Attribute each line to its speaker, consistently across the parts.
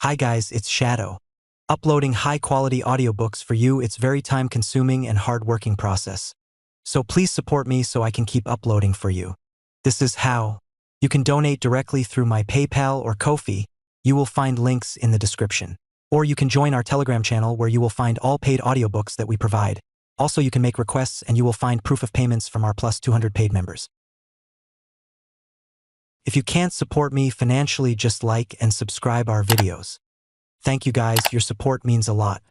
Speaker 1: Hi guys, it's Shadow. Uploading high-quality audiobooks for you, it's very time-consuming and hard-working process. So please support me so I can keep uploading for you. This is how. You can donate directly through my PayPal or Ko-fi. You will find links in the description. Or you can join our Telegram channel where you will find all paid audiobooks that we provide. Also, you can make requests and you will find proof of payments from our plus 200 paid members. If you can't support me financially, just like and subscribe our videos. Thank you guys, your support means a lot.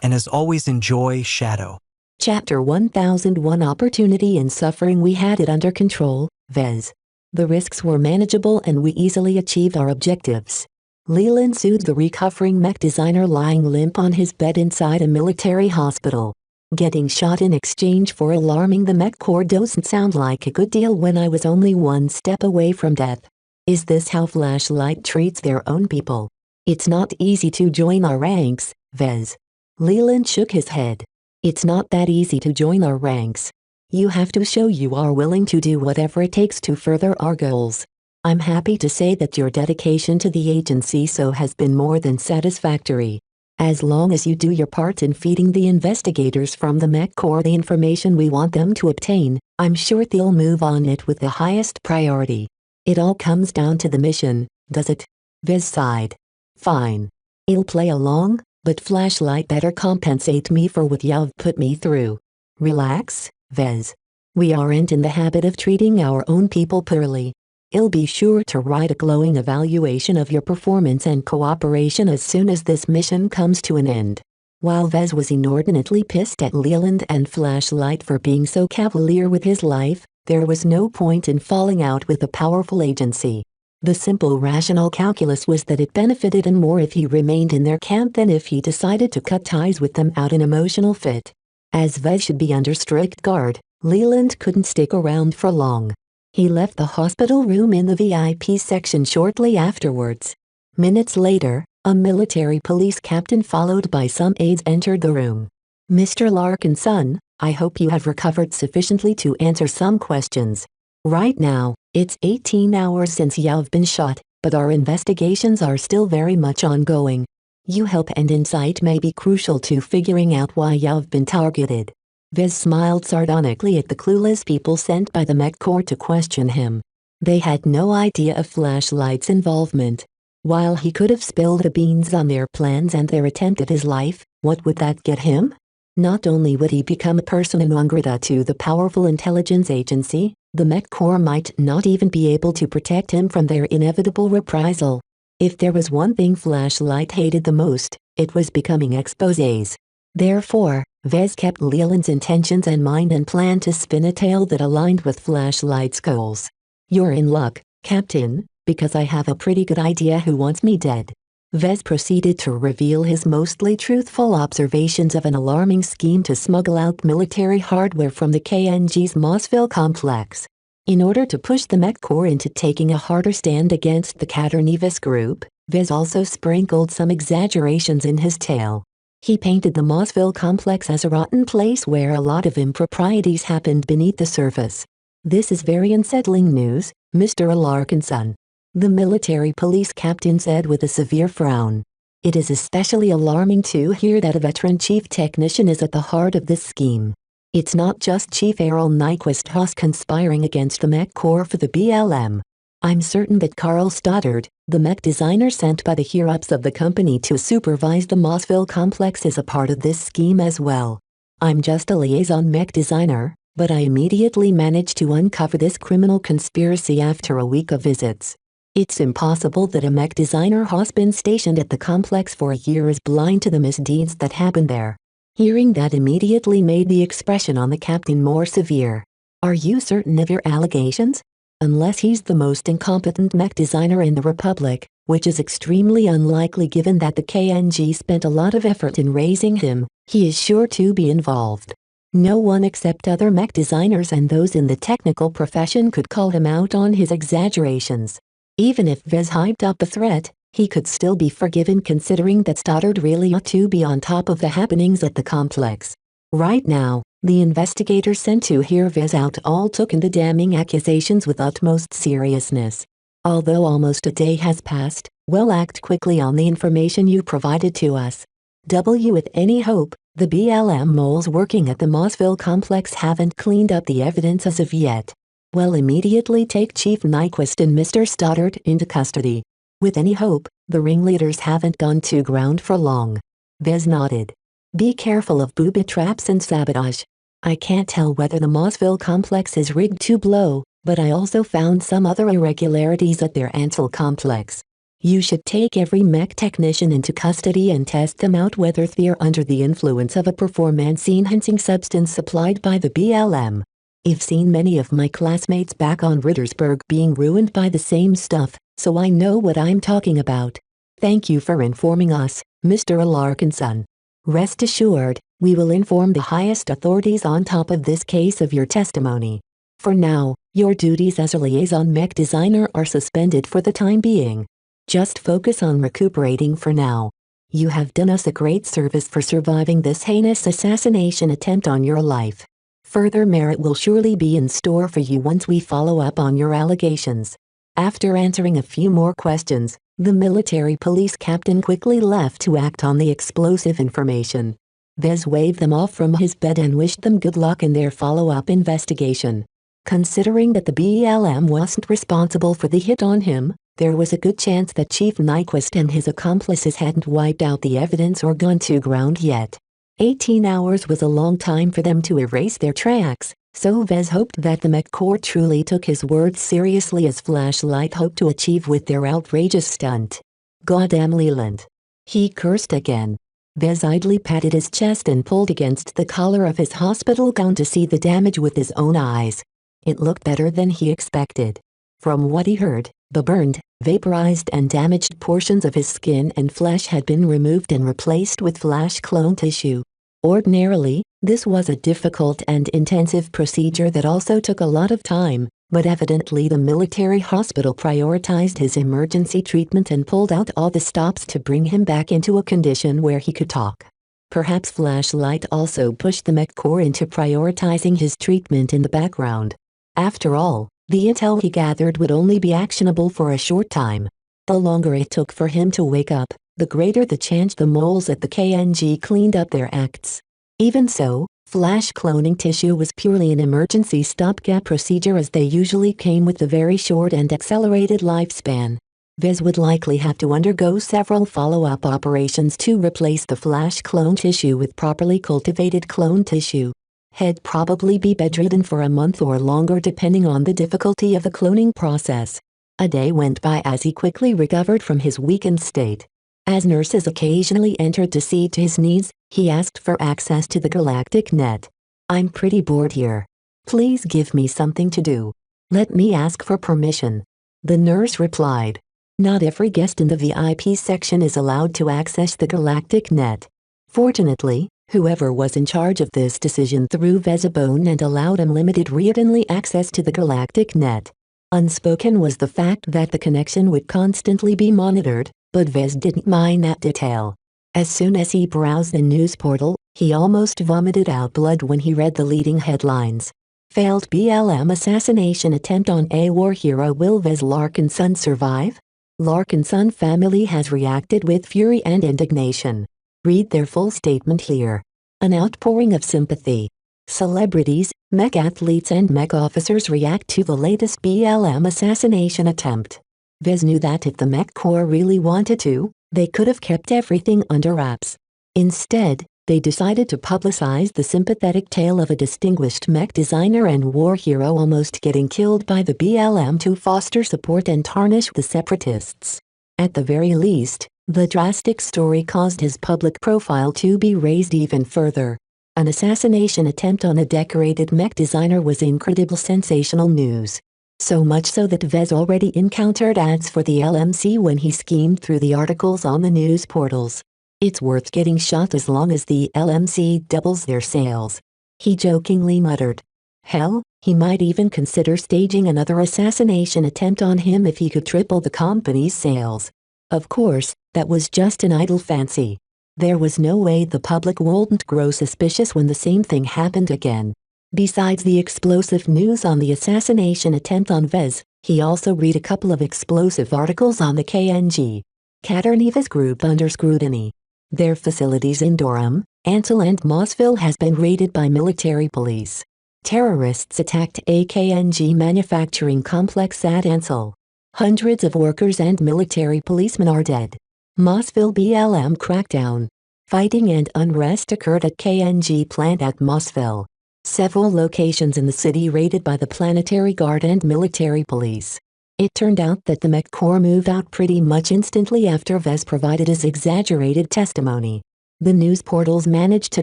Speaker 1: And as always, enjoy Shadow.
Speaker 2: Chapter 1001 Opportunity and Suffering. We had it under control, Vez. The risks were manageable and we easily achieved our objectives. Leland soothed the recovering mech designer lying limp on his bed inside a military hospital. Getting shot in exchange for alarming the mech corps doesn't sound like a good deal when I was only one step away from death. Is this how Flashlight treats their own people? It's not easy to join our ranks, Vez. Leland shook his head. It's not that easy to join our ranks. You have to show you are willing to do whatever it takes to further our goals. I'm happy to say that your dedication to the agency has been more than satisfactory. As long as you do your part in feeding the investigators from the Mech Corps the information we want them to obtain, I'm sure they'll move on it with the highest priority. It all comes down to the mission, does it? Vez sighed. Fine. I'll play along, but Flashlight better compensate me for what you've put me through. Relax, Vez. We aren't in the habit of treating our own people poorly. I'll be sure to write a glowing evaluation of your performance and cooperation as soon as this mission comes to an end. While Vez was inordinately pissed at Leland and Flashlight for being so cavalier with his life, there was no point in falling out with the powerful agency. The simple rational calculus was that it benefited him more if he remained in their camp than if he decided to cut ties with them out an emotional fit. As Vez should be under strict guard, Leland couldn't stick around for long. He left the hospital room in the VIP section shortly afterwards. Minutes later, a military police captain followed by some aides entered the room. Mr. Larkinson, I hope you have recovered sufficiently to answer some questions. Right now, it's 18 hours since you've been shot, but our investigations are still very much ongoing. Your help and insight may be crucial to figuring out why you've been targeted. Vez smiled sardonically at the clueless people sent by the Mech Corps to question him. They had no idea of Flashlight's involvement. While he could have spilled the beans on their plans and their attempt at his life, what would that get him? Not only would he become a persona non grata to the powerful intelligence agency, the Mech Corps might not even be able to protect him from their inevitable reprisal. If there was one thing Flashlight hated the most, it was becoming exposés. Therefore, Vez kept Leland's intentions in mind and planned to spin a tale that aligned with Flashlight's goals. You're in luck, Captain, because I have a pretty good idea who wants me dead. Vez proceeded to reveal his mostly truthful observations of an alarming scheme to smuggle out military hardware from the KNG's Mossville complex. In order to push the Mech Corps into taking a harder stand against the Caternevis group, Vez also sprinkled some exaggerations in his tale. He painted the Mossville complex as a rotten place where a lot of improprieties happened beneath the surface. This is very unsettling news, Mr. Larkinson. The military police captain said with a severe frown. It is especially alarming to hear that a veteran chief technician is at the heart of this scheme. It's not just Chief Errol Nyquist Haas conspiring against the Mech Corps for the BLM. I'm certain that Carl Stoddard, the mech designer sent by the higher-ups of the company to supervise the Mossville complex, is a part of this scheme as well. I'm just a liaison mech designer, but I immediately managed to uncover this criminal conspiracy after a week of visits. It's impossible that a mech designer who's been stationed at the complex for a year is blind to the misdeeds that happened there. Hearing that immediately made the expression on the captain more severe. Are you certain of your allegations? Unless he's the most incompetent mech designer in the Republic, which is extremely unlikely given that the KNG spent a lot of effort in raising him, he is sure to be involved. No one except other mech designers and those in the technical profession could call him out on his exaggerations. Even if Vez hyped up the threat, he could still be forgiven considering that Stoddard really ought to be on top of the happenings at the complex. Right now, the investigators sent to hear Vez out all took in the damning accusations with utmost seriousness. Although almost a day has passed, well, act quickly on the information you provided to us. With any hope, the BLM moles working at the Mossville complex haven't cleaned up the evidence as of yet. Well, immediately take Chief Nyquist and Mr. Stoddard into custody. With any hope, the ringleaders haven't gone to ground for long. Vez nodded. Be careful of booby traps and sabotage. I can't tell whether the Mossville complex is rigged to blow, but I also found some other irregularities at their Ansel complex. You should take every mech technician into custody and test them out whether they're under the influence of a performance-enhancing substance supplied by the BLM. I've seen many of my classmates back on Rittersburg being ruined by the same stuff, so I know what I'm talking about. Thank you for informing us, Mr. Larkinson. Rest assured, we will inform the highest authorities on top of this case of your testimony. For now, your duties as a liaison mech designer are suspended for the time being. Just focus on recuperating for now. You have done us a great service for surviving this heinous assassination attempt on your life. Further merit will surely be in store for you once we follow up on your allegations. After answering a few more questions, the military police captain quickly left to act on the explosive information. Vez waved them off from his bed and wished them good luck in their follow-up investigation. Considering that the BLM wasn't responsible for the hit on him, there was a good chance that Chief Nyquist and his accomplices hadn't wiped out the evidence or gone to ground yet. 18 hours was a long time for them to erase their tracks, so Vez hoped that the Mech Corps truly took his words seriously as Flashlight hoped to achieve with their outrageous stunt. Goddamn Leland. He cursed again. Vez idly patted his chest and pulled against the collar of his hospital gown to see the damage with his own eyes. It looked better than he expected. From what he heard, the burned, vaporized and damaged portions of his skin and flesh had been removed and replaced with flash clone tissue. Ordinarily, this was a difficult and intensive procedure that also took a lot of time, but evidently the military hospital prioritized his emergency treatment and pulled out all the stops to bring him back into a condition where he could talk. Perhaps Flashlight also pushed the Mech Corps into prioritizing his treatment in the background. After all, the intel he gathered would only be actionable for a short time. The longer it took for him to wake up, the greater the chance the moles at the KNG cleaned up their acts. Even so, flash cloning tissue was purely an emergency stopgap procedure as they usually came with a very short and accelerated lifespan. Vez would likely have to undergo several follow-up operations to replace the flash clone tissue with properly cultivated clone tissue. He'd probably be bedridden for a month or longer depending on the difficulty of the cloning process. A day went by as he quickly recovered from his weakened state. As nurses occasionally entered to see to his needs, he asked for access to the galactic net. I'm pretty bored here. Please give me something to do. Let me ask for permission. The nurse replied. Not every guest in the VIP section is allowed to access the galactic net. Fortunately, whoever was in charge of this decision threw Vez a bone and allowed unlimited read-only access to the galactic net. Unspoken was the fact that the connection would constantly be monitored, but Vez didn't mind that detail. As soon as he browsed the news portal, he almost vomited out blood when he read the leading headlines. Failed BLM assassination attempt on a war hero. Will Vez Larkinson survive? Larkinson family has reacted with fury and indignation. Read their full statement here. An outpouring of sympathy. Celebrities, mech athletes and mech officers react to the latest BLM assassination attempt. Vez knew that if the Mech Corps really wanted to, they could have kept everything under wraps. Instead, they decided to publicize the sympathetic tale of a distinguished mech designer and war hero almost getting killed by the BLM to foster support and tarnish the separatists. At the very least, the drastic story caused his public profile to be raised even further. An assassination attempt on a decorated mech designer was incredible sensational news. So much so that Vez already encountered ads for the LMC when he schemed through the articles on the news portals. It's worth getting shot as long as the LMC doubles their sales. He jokingly muttered. Hell, he might even consider staging another assassination attempt on him if he could triple the company's sales. Of course, that was just an idle fancy. There was no way the public wouldn't grow suspicious when the same thing happened again. Besides the explosive news on the assassination attempt on Vez, He also read a couple of explosive articles on the KNG Katernevis group under scrutiny. Their facilities in Durham, Ansel and Mossville has been raided by military police. Terrorists attacked a KNG manufacturing complex at Ansel. Hundreds of workers and military policemen are dead. Mossville BLM crackdown. Fighting and unrest occurred at KNG plant at Mossville. Several locations in the city raided by the Planetary Guard and military police. It turned out that the Mech Corps moved out pretty much instantly after Vez provided his exaggerated testimony. The news portals managed to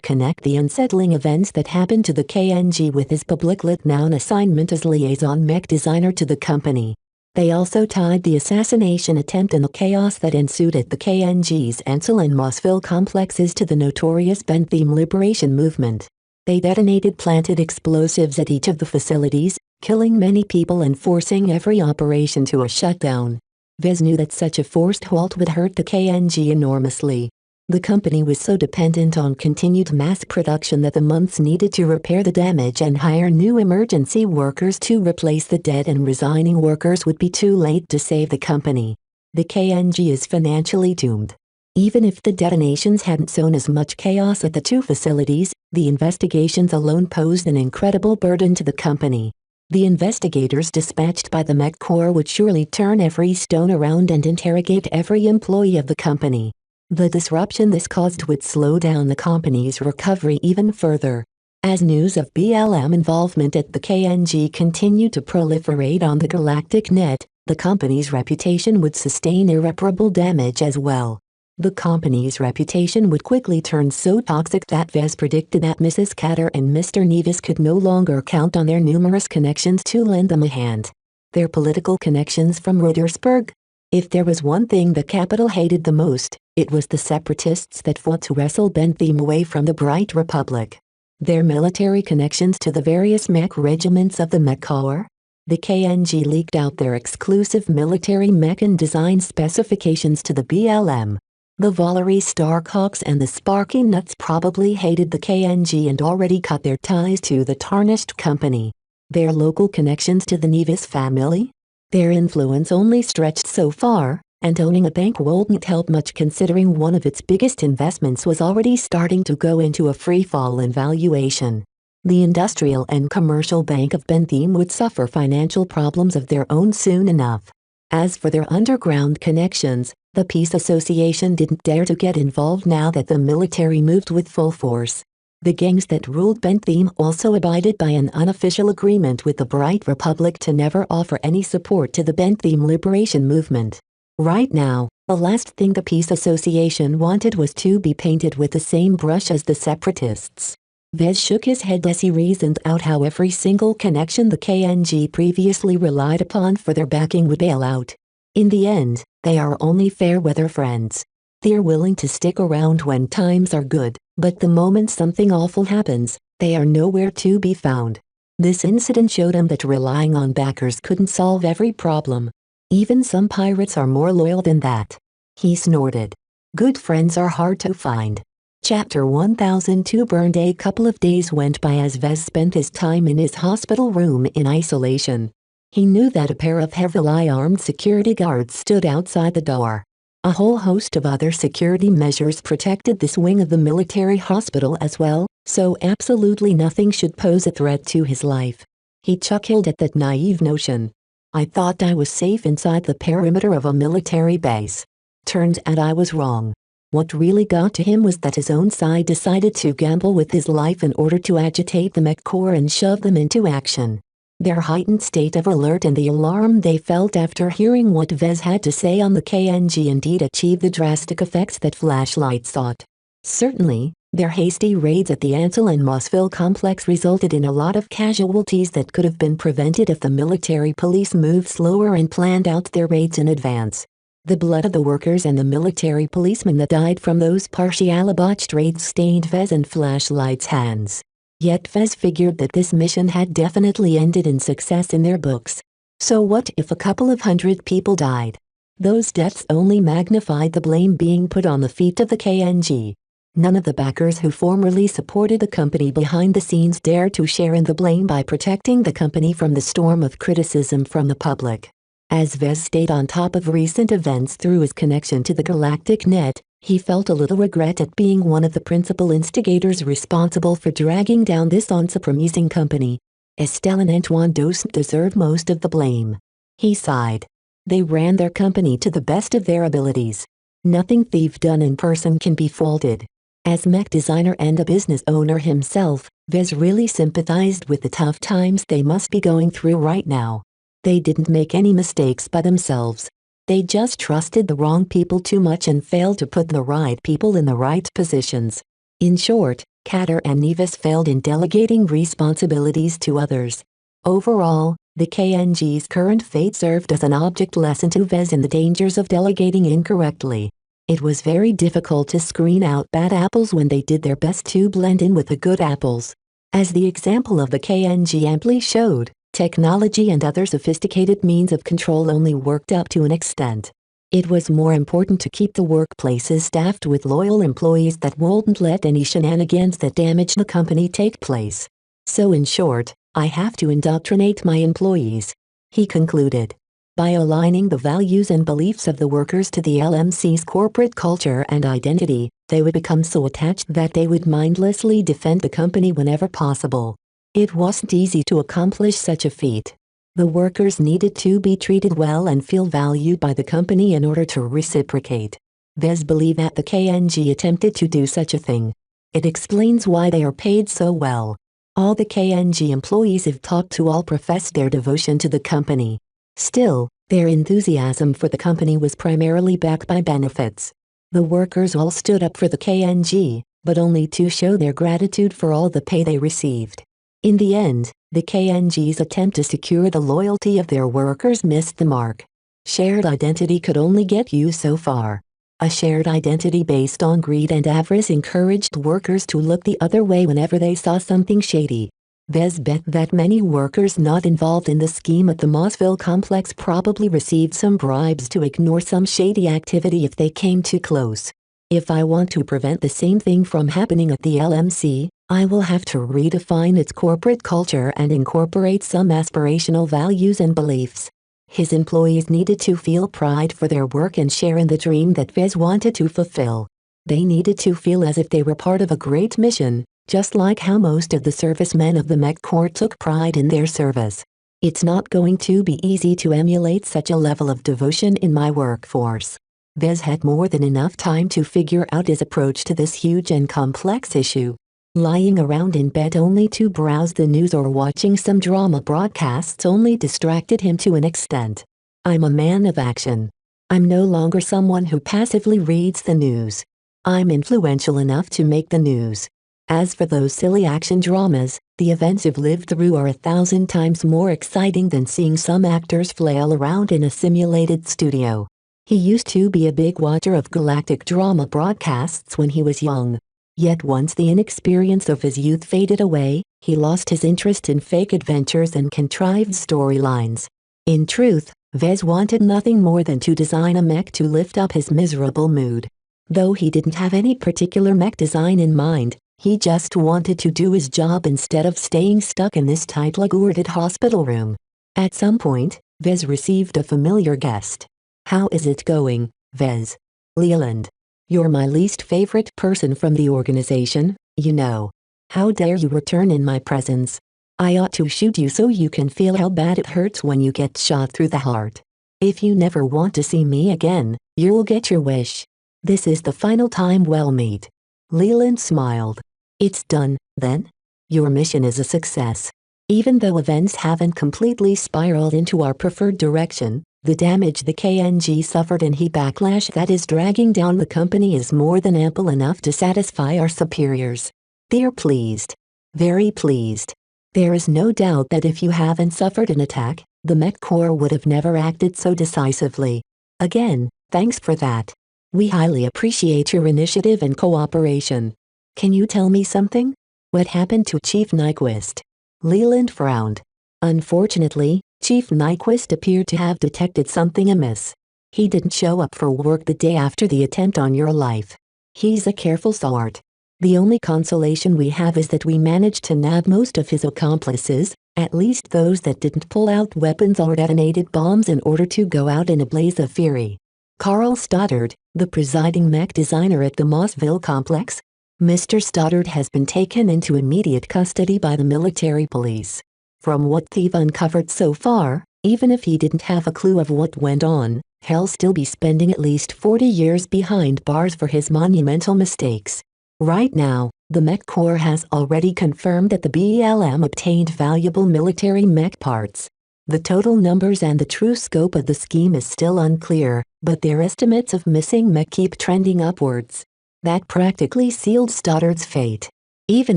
Speaker 2: connect the unsettling events that happened to the KNG with his publicly known assignment as liaison mech designer to the company. They also tied the assassination attempt and the chaos that ensued at the KNG's Ansel and Mossville complexes to the notorious Bentham liberation movement. They planted explosives at each of the facilities, killing many people and forcing every operation to a shutdown. Vez knew that such a forced halt would hurt the KNG enormously. The company was so dependent on continued mass production that the months needed to repair the damage and hire new emergency workers to replace the dead and resigning workers would be too late to save the company. The KNG is financially doomed. Even if the detonations hadn't sown as much chaos at the two facilities, the investigations alone posed an incredible burden to the company. The investigators dispatched by the Mech Corps would surely turn every stone around and interrogate every employee of the company. The disruption this caused would slow down the company's recovery even further. As news of BLM involvement at the KNG continued to proliferate on the galactic net, the company's reputation would sustain irreparable damage as well. The company's reputation would quickly turn so toxic that Vez predicted that Mrs. Katter and Mr. Nevis could no longer count on their numerous connections to lend them a hand. Their political connections from Rudersburg? If there was one thing the capital hated the most, it was the separatists that fought to wrestle Bentham away from the Bright Republic. Their military connections to the various mech regiments of the Mech Corps? The KNG leaked out their exclusive military mech and design specifications to the BLM. The Valerie Starkhawks and the Sparky Nuts probably hated the KNG and already cut their ties to the tarnished company. Their local connections to the Nevis family? Their influence only stretched so far, and owning a bank wouldn't help much considering one of its biggest investments was already starting to go into a free fall in valuation. The Industrial and Commercial Bank of Bentham would suffer financial problems of their own soon enough. As for their underground connections, the Peace Association didn't dare to get involved now that the military moved with full force. The gangs that ruled Bentham also abided by an unofficial agreement with the Bright Republic to never offer any support to the Bentham liberation movement. Right now, the last thing the Peace Association wanted was to be painted with the same brush as the separatists. Vez shook his head as he reasoned out how every single connection the KNG previously relied upon for their backing would bail out. In the end, they are only fair-weather friends. They're willing to stick around when times are good, but the moment something awful happens, they are nowhere to be found. This incident showed him that relying on backers couldn't solve every problem. Even some pirates are more loyal than that. He snorted. Good friends are hard to find. Chapter 1002 burned. A couple of days went by as Vez spent his time in his hospital room in isolation. He knew that a pair of heavily armed security guards stood outside the door. A whole host of other security measures protected this wing of the military hospital as well, so absolutely nothing should pose a threat to his life. He chuckled at that naive notion. I thought I was safe inside the perimeter of a military base. Turns out I was wrong. What really got to him was that his own side decided to gamble with his life in order to agitate the Mech Corps and shove them into action. Their heightened state of alert and the alarm they felt after hearing what Vez had to say on the KNG indeed achieved the drastic effects that flashlights sought. Certainly, their hasty raids at the Ansel and Mossville complex resulted in a lot of casualties that could have been prevented if the military police moved slower and planned out their raids in advance. The blood of the workers and the military policemen that died from those partially botched raids stained Vez and Flashlight's hands. Yet Vez figured that this mission had definitely ended in success in their books. So what if a couple of hundred people died? Those deaths only magnified the blame being put on the feet of the KNG. None of the backers who formerly supported the company behind the scenes dared to share in the blame by protecting the company from the storm of criticism from the public. As Vez stayed on top of recent events through his connection to the galactic net, he felt a little regret at being one of the principal instigators responsible for dragging down this unsurprising company. Estelle and Antoine don't deserve most of the blame. He sighed. They ran their company to the best of their abilities. Nothing they've done in person can be faulted. As mech designer and a business owner himself, Vez really sympathized with the tough times they must be going through right now. They didn't make any mistakes by themselves. They just trusted the wrong people too much and failed to put the right people in the right positions. In short, Kater and Nevis failed in delegating responsibilities to others. Overall, the KNG's current fate served as an object lesson to Vez in the dangers of delegating incorrectly. It was very difficult to screen out bad apples when they did their best to blend in with the good apples. As the example of the KNG amply showed, technology and other sophisticated means of control only worked up to an extent. It was more important to keep the workplaces staffed with loyal employees that wouldn't let any shenanigans that damage the company take place. So in short, I have to indoctrinate my employees, he concluded. By aligning the values and beliefs of the workers to the LMC's corporate culture and identity, they would become so attached that they would mindlessly defend the company whenever possible. It wasn't easy to accomplish such a feat. The workers needed to be treated well and feel valued by the company in order to reciprocate. Vez believed that the KNG attempted to do such a thing. It explains why they are paid so well. All the KNG employees I've talked to all professed their devotion to the company. Still, their enthusiasm for the company was primarily backed by benefits. The workers all stood up for the KNG, but only to show their gratitude for all the pay they received. In the end, the KNG's attempt to secure the loyalty of their workers missed the mark. Shared identity could only get you so far. A shared identity based on greed and avarice encouraged workers to look the other way whenever they saw something shady. Vez bet that many workers not involved in the scheme at the Mossville complex probably received some bribes to ignore some shady activity if they came too close. If I want to prevent the same thing from happening at the LMC, I will have to redefine its corporate culture and incorporate some aspirational values and beliefs. His employees needed to feel pride for their work and share in the dream that Vez wanted to fulfill. They needed to feel as if they were part of a great mission, just like how most of the servicemen of the Mech Corps took pride in their service. It's not going to be easy to emulate such a level of devotion in my workforce. Vez had more than enough time to figure out his approach to this huge and complex issue. Lying around in bed only to browse the news or watching some drama broadcasts only distracted him to an extent. I'm a man of action. I'm no longer someone who passively reads the news. I'm influential enough to make the news. As for those silly action dramas, the events I've lived through are 1,000 times more exciting than seeing some actors flail around in a simulated studio. He used to be a big watcher of galactic drama broadcasts when he was young. Yet once the inexperience of his youth faded away, he lost his interest in fake adventures and contrived storylines. In truth, Vez wanted nothing more than to design a mech to lift up his miserable mood. Though he didn't have any particular mech design in mind, he just wanted to do his job instead of staying stuck in this tightly guarded hospital room. At some point, Vez received a familiar guest. "How is it going, Vez?" "Leland. You're my least favorite person from the organization, you know. How dare you return in my presence? I ought to shoot you so you can feel how bad it hurts when you get shot through the heart. If you never want to see me again, you'll get your wish. This is the final time we'll meet." Leland smiled. "It's done, then? Your mission is a success. Even though events haven't completely spiraled into our preferred direction, the damage the KNG suffered and the backlash that is dragging down the company is more than ample enough to satisfy our superiors. They're pleased. Very pleased. There is no doubt that if you haven't suffered an attack, the Mech Corps would have never acted so decisively. Again, thanks for that. We highly appreciate your initiative and cooperation. Can you tell me something? What happened to Chief Nyquist?" Leland frowned. "Unfortunately, Chief Nyquist appeared to have detected something amiss. He didn't show up for work the day after the attempt on your life. He's a careful sort. The only consolation we have is that we managed to nab most of his accomplices, At least those that didn't pull out weapons or detonated bombs in order to go out in a blaze of fury. Carl Stoddard, the presiding mech designer at the Mossville complex. Mr. Stoddard has been taken into immediate custody by the military police. From what they've uncovered so far, even if he didn't have a clue of what went on, he'll still be spending at least 40 years behind bars for his monumental mistakes. Right now, the Mech Corps has already confirmed that the BLM obtained valuable military mech parts. The total numbers and the true scope of the scheme is still unclear, but their estimates of missing mech keep trending upwards. That practically sealed Stoddard's fate. Even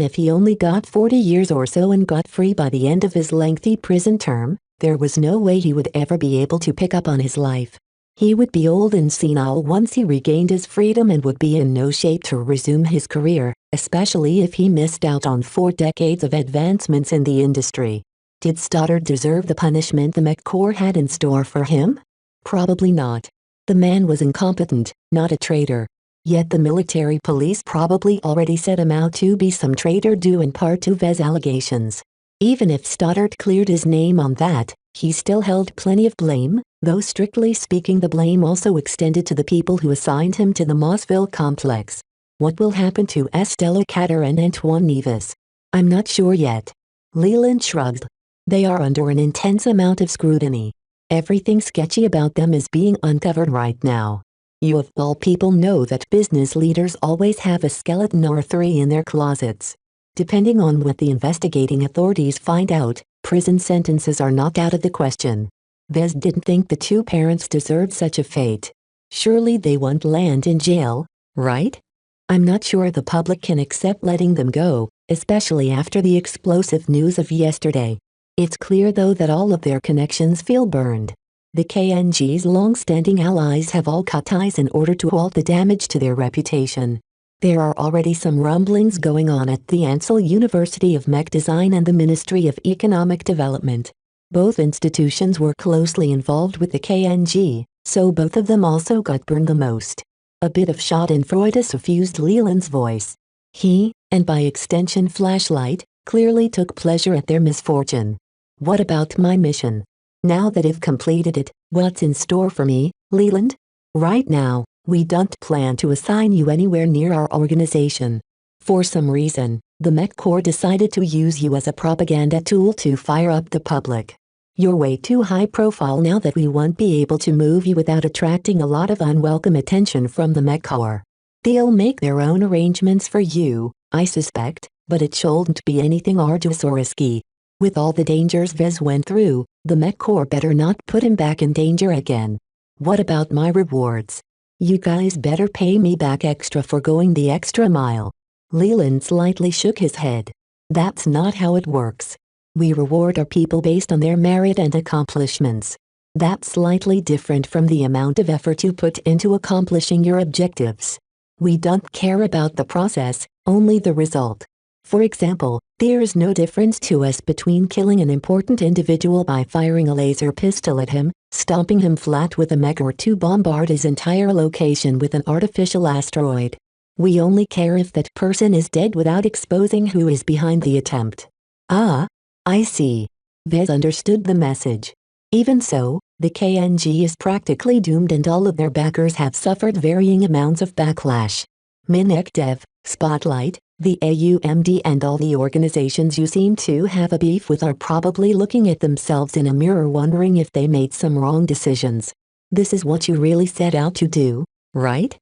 Speaker 2: if he only got 40 years or so and got free by the end of his lengthy prison term, there was no way he would ever be able to pick up on his life. He would be old and senile once he regained his freedom and would be in no shape to resume his career, especially if he missed out on 4 decades of advancements in the industry. Did Stoddard deserve the punishment the Mech Corps had in store for him? Probably not. The man was incompetent, not a traitor. Yet the military police probably already set him out to be some traitor due in part to Vez allegations. Even if Stoddard cleared his name on that, he still held plenty of blame, though strictly speaking the blame also extended to the people who assigned him to the Mossville complex. What will happen to Estella Catter and Antoine Nevis? I'm not sure yet. Leland shrugged. They are under an intense amount of scrutiny. Everything sketchy about them is being uncovered right now. You of all people know that business leaders always have a skeleton or 3 in their closets. Depending on what the investigating authorities find out, prison sentences are not out of the question. Vez didn't think the 2 parents deserved such a fate. Surely they won't land in jail, right? I'm not sure the public can accept letting them go, especially after the explosive news of yesterday. It's clear though that all of their connections feel burned. The KNG's long-standing allies have all cut ties in order to halt the damage to their reputation. There are already some rumblings going on at the Ansel University of Mech Design and the Ministry of Economic Development. Both institutions were closely involved with the KNG, so both of them also got burned the most. A bit of schadenfreude suffused Leland's voice. He, and by extension Flashlight, clearly took pleasure at their misfortune. What about my mission? Now that I've completed it, what's in store for me, Leland? Right now, we don't plan to assign you anywhere near our organization. For some reason, the Mech Corps decided to use you as a propaganda tool to fire up the public. You're way too high profile now that we won't be able to move you without attracting a lot of unwelcome attention from the Mech Corps. They'll make their own arrangements for you, I suspect, but it shouldn't be anything arduous or risky. With all the dangers Vez went through, the Mech Corps better not put him back in danger again. What about my rewards? You guys better pay me back extra for going the extra mile. Leland slightly shook his head. That's not how it works. We reward our people based on their merit and accomplishments. That's slightly different from the amount of effort you put into accomplishing your objectives. We don't care about the process, only the result. For example, there is no difference to us between killing an important individual by firing a laser pistol at him, stomping him flat with a mech, or to bombard his entire location with an artificial asteroid. We only care if that person is dead without exposing who is behind the attempt. Ah, I see. Vez understood the message. Even so, the KNG is practically doomed and all of their backers have suffered varying amounts of backlash. MinEcDev, Spotlight, the AUMD and all the organizations you seem to have a beef with are probably looking at themselves in a mirror wondering if they made some wrong decisions. This is what you really set out to do, right?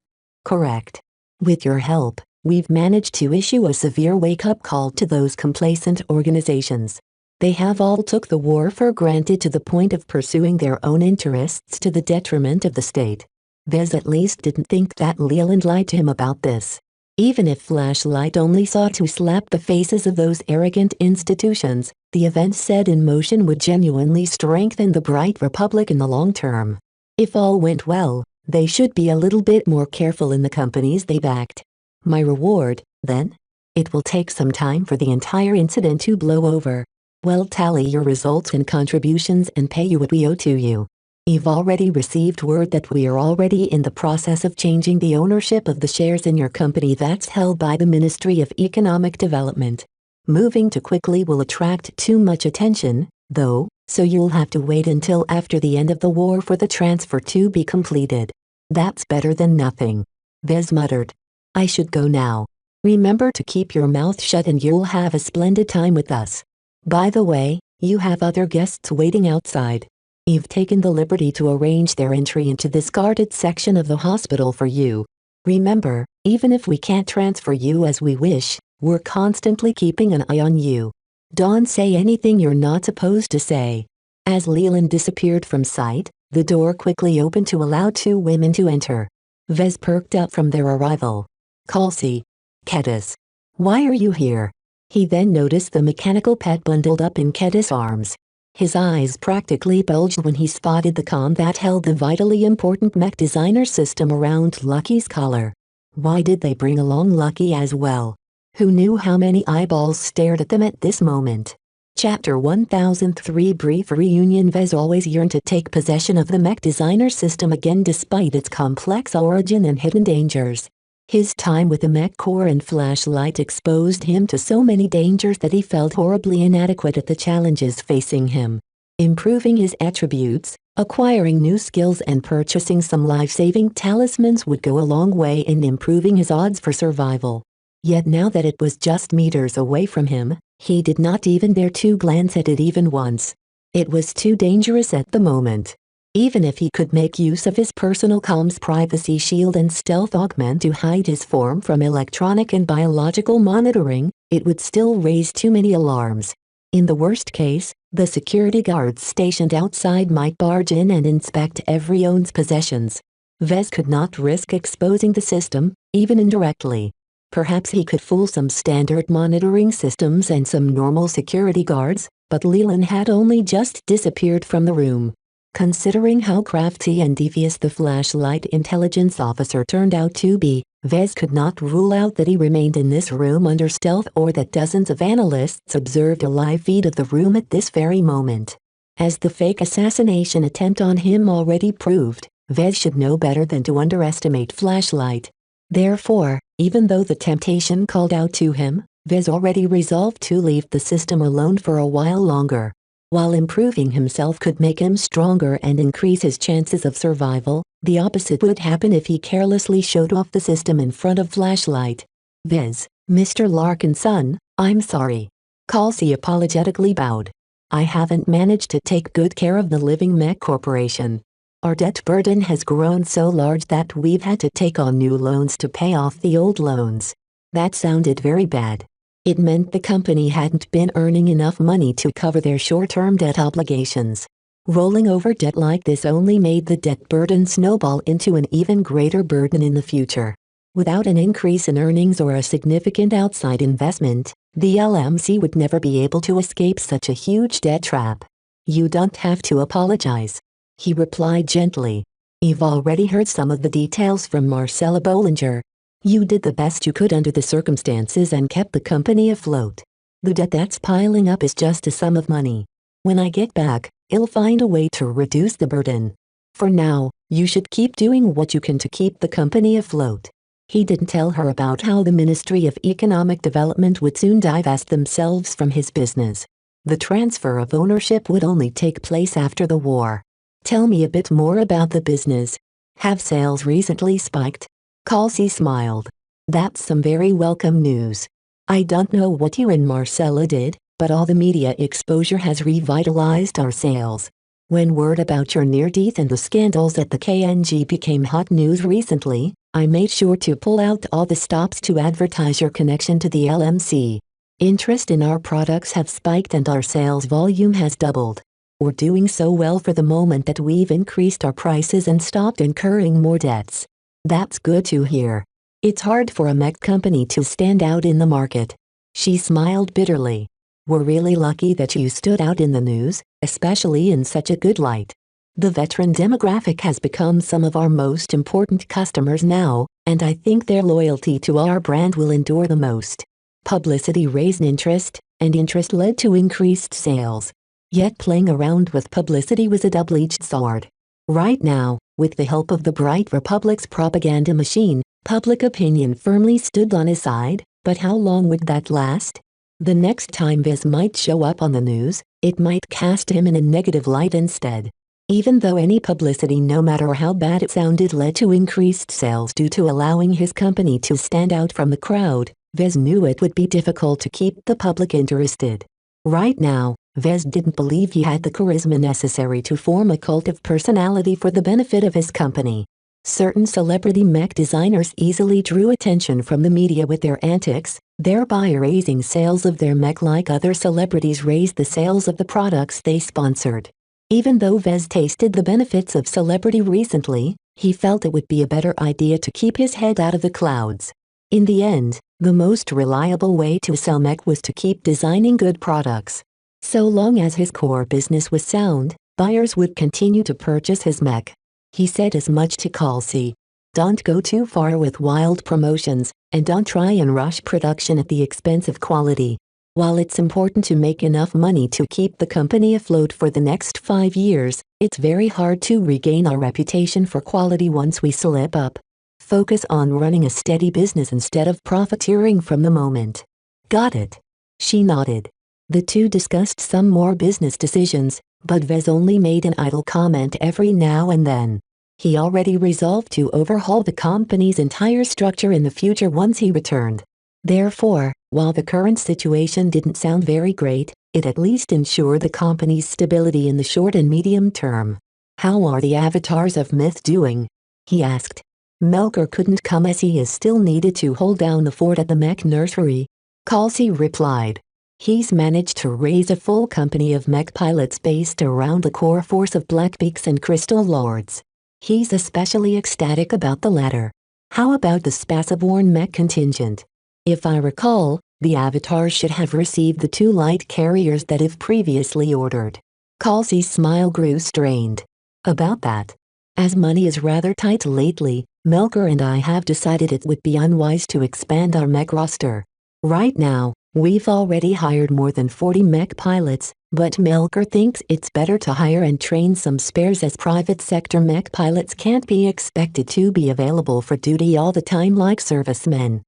Speaker 2: Correct. With your help, we've managed to issue a severe wake-up call to those complacent organizations. They have all took the war for granted to the point of pursuing their own interests to the detriment of the state. Vez at least didn't think that Leland lied to him about this. Even if Flashlight only sought to slap the faces of those arrogant institutions, the events set in motion would genuinely strengthen the Bright Republic in the long term. If all went well, they should be a little bit more careful in the companies they backed. My reward, then? It will take some time for the entire incident to blow over. We'll tally your results and contributions and pay you what we owe to you. You've already received word that we are already in the process of changing the ownership of the shares in your company that's held by the Ministry of Economic Development. Moving too quickly will attract too much attention, though, so you'll have to wait until after the end of the war for the transfer to be completed. That's better than nothing. Vez muttered. I should go now. Remember to keep your mouth shut and you'll have a splendid time with us. By the way, you have other guests waiting outside. You've taken the liberty to arrange their entry into this guarded section of the hospital for you. Remember, even if we can't transfer you as we wish, we're constantly keeping an eye on you. Don't say anything you're not supposed to say. As Leland disappeared from sight, the door quickly opened to allow two women to enter. Vez perked up from their arrival. Kelsey. Kedis. Why are you here? He then noticed the mechanical pet bundled up in Kedis' arms. His eyes practically bulged when he spotted the com that held the vitally important mech designer system around Lucky's collar. Why did they bring along Lucky as well? Who knew how many eyeballs stared at them at this moment? Chapter 1003 Brief Reunion. Vez always yearned to take possession of the mech designer system again despite its complex origin and hidden dangers. His time with the mech core and flashlight exposed him to so many dangers that he felt horribly inadequate at the challenges facing him. Improving his attributes, acquiring new skills and purchasing some life-saving talismans would go a long way in improving his odds for survival. Yet now that it was just meters away from him, he did not even dare to glance at it even once. It was too dangerous at the moment. Even if he could make use of his personal comms privacy shield and stealth augment to hide his form from electronic and biological monitoring, it would still raise too many alarms. In the worst case, the security guards stationed outside might barge in and inspect everyone's possessions. Vez could not risk exposing the system, even indirectly. Perhaps he could fool some standard monitoring systems and some normal security guards, but Leland had only just disappeared from the room. Considering how crafty and devious the flashlight intelligence officer turned out to be, Vez could not rule out that he remained in this room under stealth or that dozens of analysts observed a live feed of the room at this very moment. As the fake assassination attempt on him already proved, Vez should know better than to underestimate flashlight. Therefore, even though the temptation called out to him, Vez already resolved to leave the system alone for a while longer. While improving himself could make him stronger and increase his chances of survival, the opposite would happen if he carelessly showed off the system in front of flashlight. Vez, Mr. Larkin's son, I'm sorry. Kelsey apologetically bowed. I haven't managed to take good care of the Living Mech Corporation. Our debt burden has grown so large that we've had to take on new loans to pay off the old loans. That sounded very bad. It meant the company hadn't been earning enough money to cover their short-term debt obligations. Rolling over debt like this only made the debt burden snowball into an even greater burden in the future. Without an increase in earnings or a significant outside investment, the LMC would never be able to escape such a huge debt trap. You don't have to apologize, he replied gently. You've already heard some of the details from Marcella Bollinger. You did the best you could under the circumstances and kept the company afloat. The debt that's piling up is just a sum of money. When I get back, I'll find a way to reduce the burden. For now, you should keep doing what you can to keep the company afloat. He didn't tell her about how the Ministry of Economic Development would soon divest themselves from his business. The transfer of ownership would only take place after the war. Tell me a bit more about the business. Have sales recently spiked? Kelsey smiled. That's some very welcome news. I don't know what you and Marcella did, but all the media exposure has revitalized our sales. When word about your near-death and the scandals at the KNG became hot news recently, I made sure to pull out all the stops to advertise your connection to the LMC. Interest in our products have spiked and our sales volume has doubled. We're doing so well for the moment that we've increased our prices and stopped incurring more debts. That's good to hear. It's hard for a mech company to stand out in the market. She smiled bitterly. We're really lucky that you stood out in the news, especially in such a good light. The veteran demographic has become some of our most important customers now, and I think their loyalty to our brand will endure the most. Publicity raised interest, and interest led to increased sales. Yet playing around with publicity was a double-edged sword. Right now, with the help of the Bright Republic's propaganda machine, public opinion firmly stood on his side, but how long would that last? The next time Vez might show up on the news, it might cast him in a negative light instead. Even though any publicity, no matter how bad it sounded, led to increased sales due to allowing his company to stand out from the crowd, Vez knew it would be difficult to keep the public interested. Right now, Vez didn't believe he had the charisma necessary to form a cult of personality for the benefit of his company. Certain celebrity mech designers easily drew attention from the media with their antics, thereby raising sales of their mech like other celebrities raised the sales of the products they sponsored. Even though Vez tasted the benefits of celebrity recently, he felt it would be a better idea to keep his head out of the clouds. In the end, the most reliable way to sell mech was to keep designing good products. So long as his core business was sound, buyers would continue to purchase his mech. He said as much to Kelsey. Don't go too far with wild promotions, and don't try and rush production at the expense of quality. While it's important to make enough money to keep the company afloat for the next 5 years, it's very hard to regain our reputation for quality once we slip up. Focus on running a steady business instead of profiteering from the moment. Got it? She nodded. The two discussed some more business decisions, but Vez only made an idle comment every now and then. He already resolved to overhaul the company's entire structure in the future once he returned. Therefore, while the current situation didn't sound very great, it at least ensured the company's stability in the short and medium term. How are the avatars of myth doing? He asked. Melker couldn't come as he is still needed to hold down the fort at the mech nursery. Kelsey replied. He's managed to raise a full company of mech pilots based around the core force of Blackbeaks and Crystal Lords. He's especially ecstatic about the latter. How about the Spaceborne mech contingent? If I recall, the avatars should have received the 2 light carriers that if previously ordered. Kelsey's smile grew strained. About that. As money is rather tight lately, Melker and I have decided it would be unwise to expand our mech roster. Right now, we've already hired more than 40 mech pilots, but Melker thinks it's better to hire and train some spares as private sector mech pilots can't be expected to be available for duty all the time like servicemen.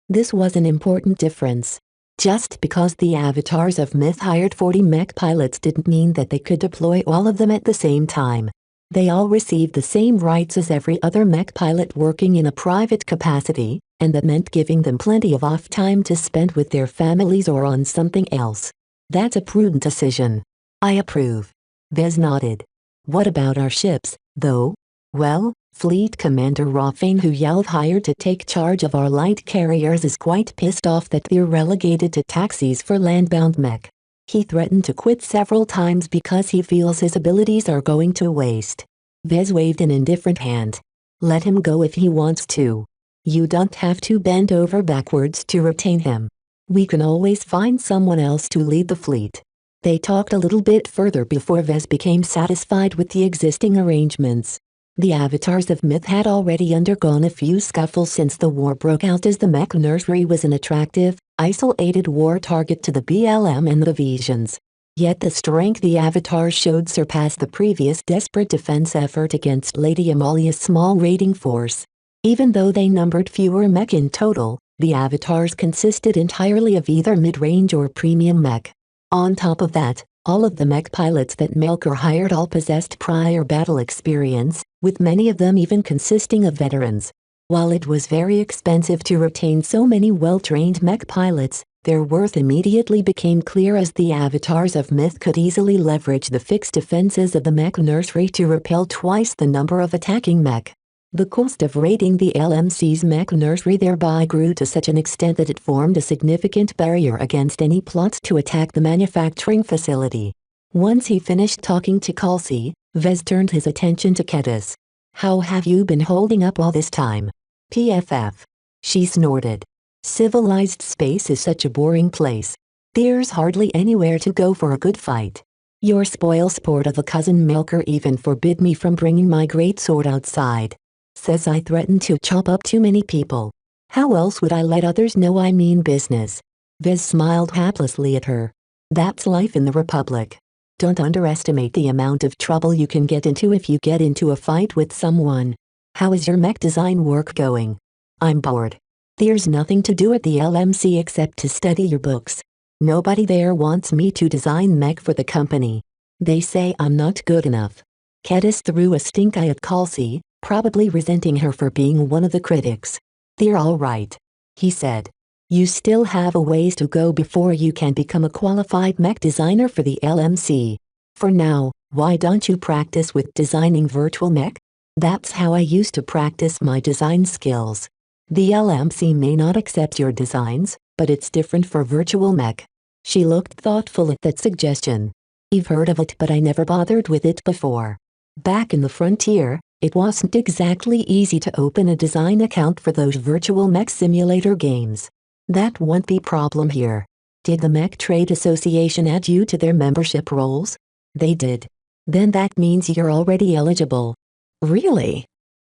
Speaker 2: This was an important difference. Just because the avatars of myth hired 40 mech pilots didn't mean that they could deploy all of them at the same time. They all received the same rights as every other mech pilot working in a private capacity, and that meant giving them plenty of off time to spend with their families or on something else. That's a prudent decision. I approve. Vez nodded. What about our ships, though? Well, Fleet Commander Rafain, who you've hired to take charge of our light carriers, is quite pissed off that they're relegated to taxis for landbound mech. He threatened to quit several times because he feels his abilities are going to waste. Vez waved an indifferent hand. Let him go if he wants to. You don't have to bend over backwards to retain him. We can always find someone else to lead the fleet. They talked a little bit further before Vez became satisfied with the existing arrangements. The avatars of myth had already undergone a few scuffles since the war broke out, as the mech nursery was an attractive, isolated war target to the BLM and the Visions. Yet the strength the avatars showed surpassed the previous desperate defense effort against Lady Amalia's small raiding force. Even though they numbered fewer mech in total, the avatars consisted entirely of either mid-range or premium mech. On top of that, all of the mech pilots that Melker hired all possessed prior battle experience, with many of them even consisting of veterans. While it was very expensive to retain so many well-trained mech pilots, their worth immediately became clear as the avatars of myth could easily leverage the fixed defenses of the mech nursery to repel twice the number of attacking mech. The cost of raiding the LMC's mech nursery thereby grew to such an extent that it formed a significant barrier against any plots to attack the manufacturing facility. Once he finished talking to Kelsey, Vez turned his attention to Kedis. How have you been holding up all this time? PFF. She snorted. Civilized space is such a boring place. There's hardly anywhere to go for a good fight. Your spoilsport of a cousin Melker even forbid me from bringing my greatsword outside. Says I threatened to chop up too many people. How else would I let others know I mean business? Vez smiled haplessly at her. That's life in the Republic. Don't underestimate the amount of trouble you can get into if you get into a fight with someone. How is your mech design work going? I'm bored. There's nothing to do at the LMC except to study your books. Nobody there wants me to design mech for the company. They say I'm not good enough. Kedis threw a stink eye at Kelsey, probably resenting her for being one of the critics. They're all right, he said. You still have a ways to go before you can become a qualified mech designer for the LMC. For now, why don't you practice with designing virtual mech? That's how I used to practice my design skills. The LMC may not accept your designs, but it's different for virtual mech. She looked thoughtful at that suggestion. I've heard of it, but I never bothered with it before. Back in the frontier, it wasn't exactly easy to open a design account for those virtual mech simulator games. That won't be a problem here. Did the Mech Trade Association add you to their membership rolls? They did. Then that means you're already eligible. Really?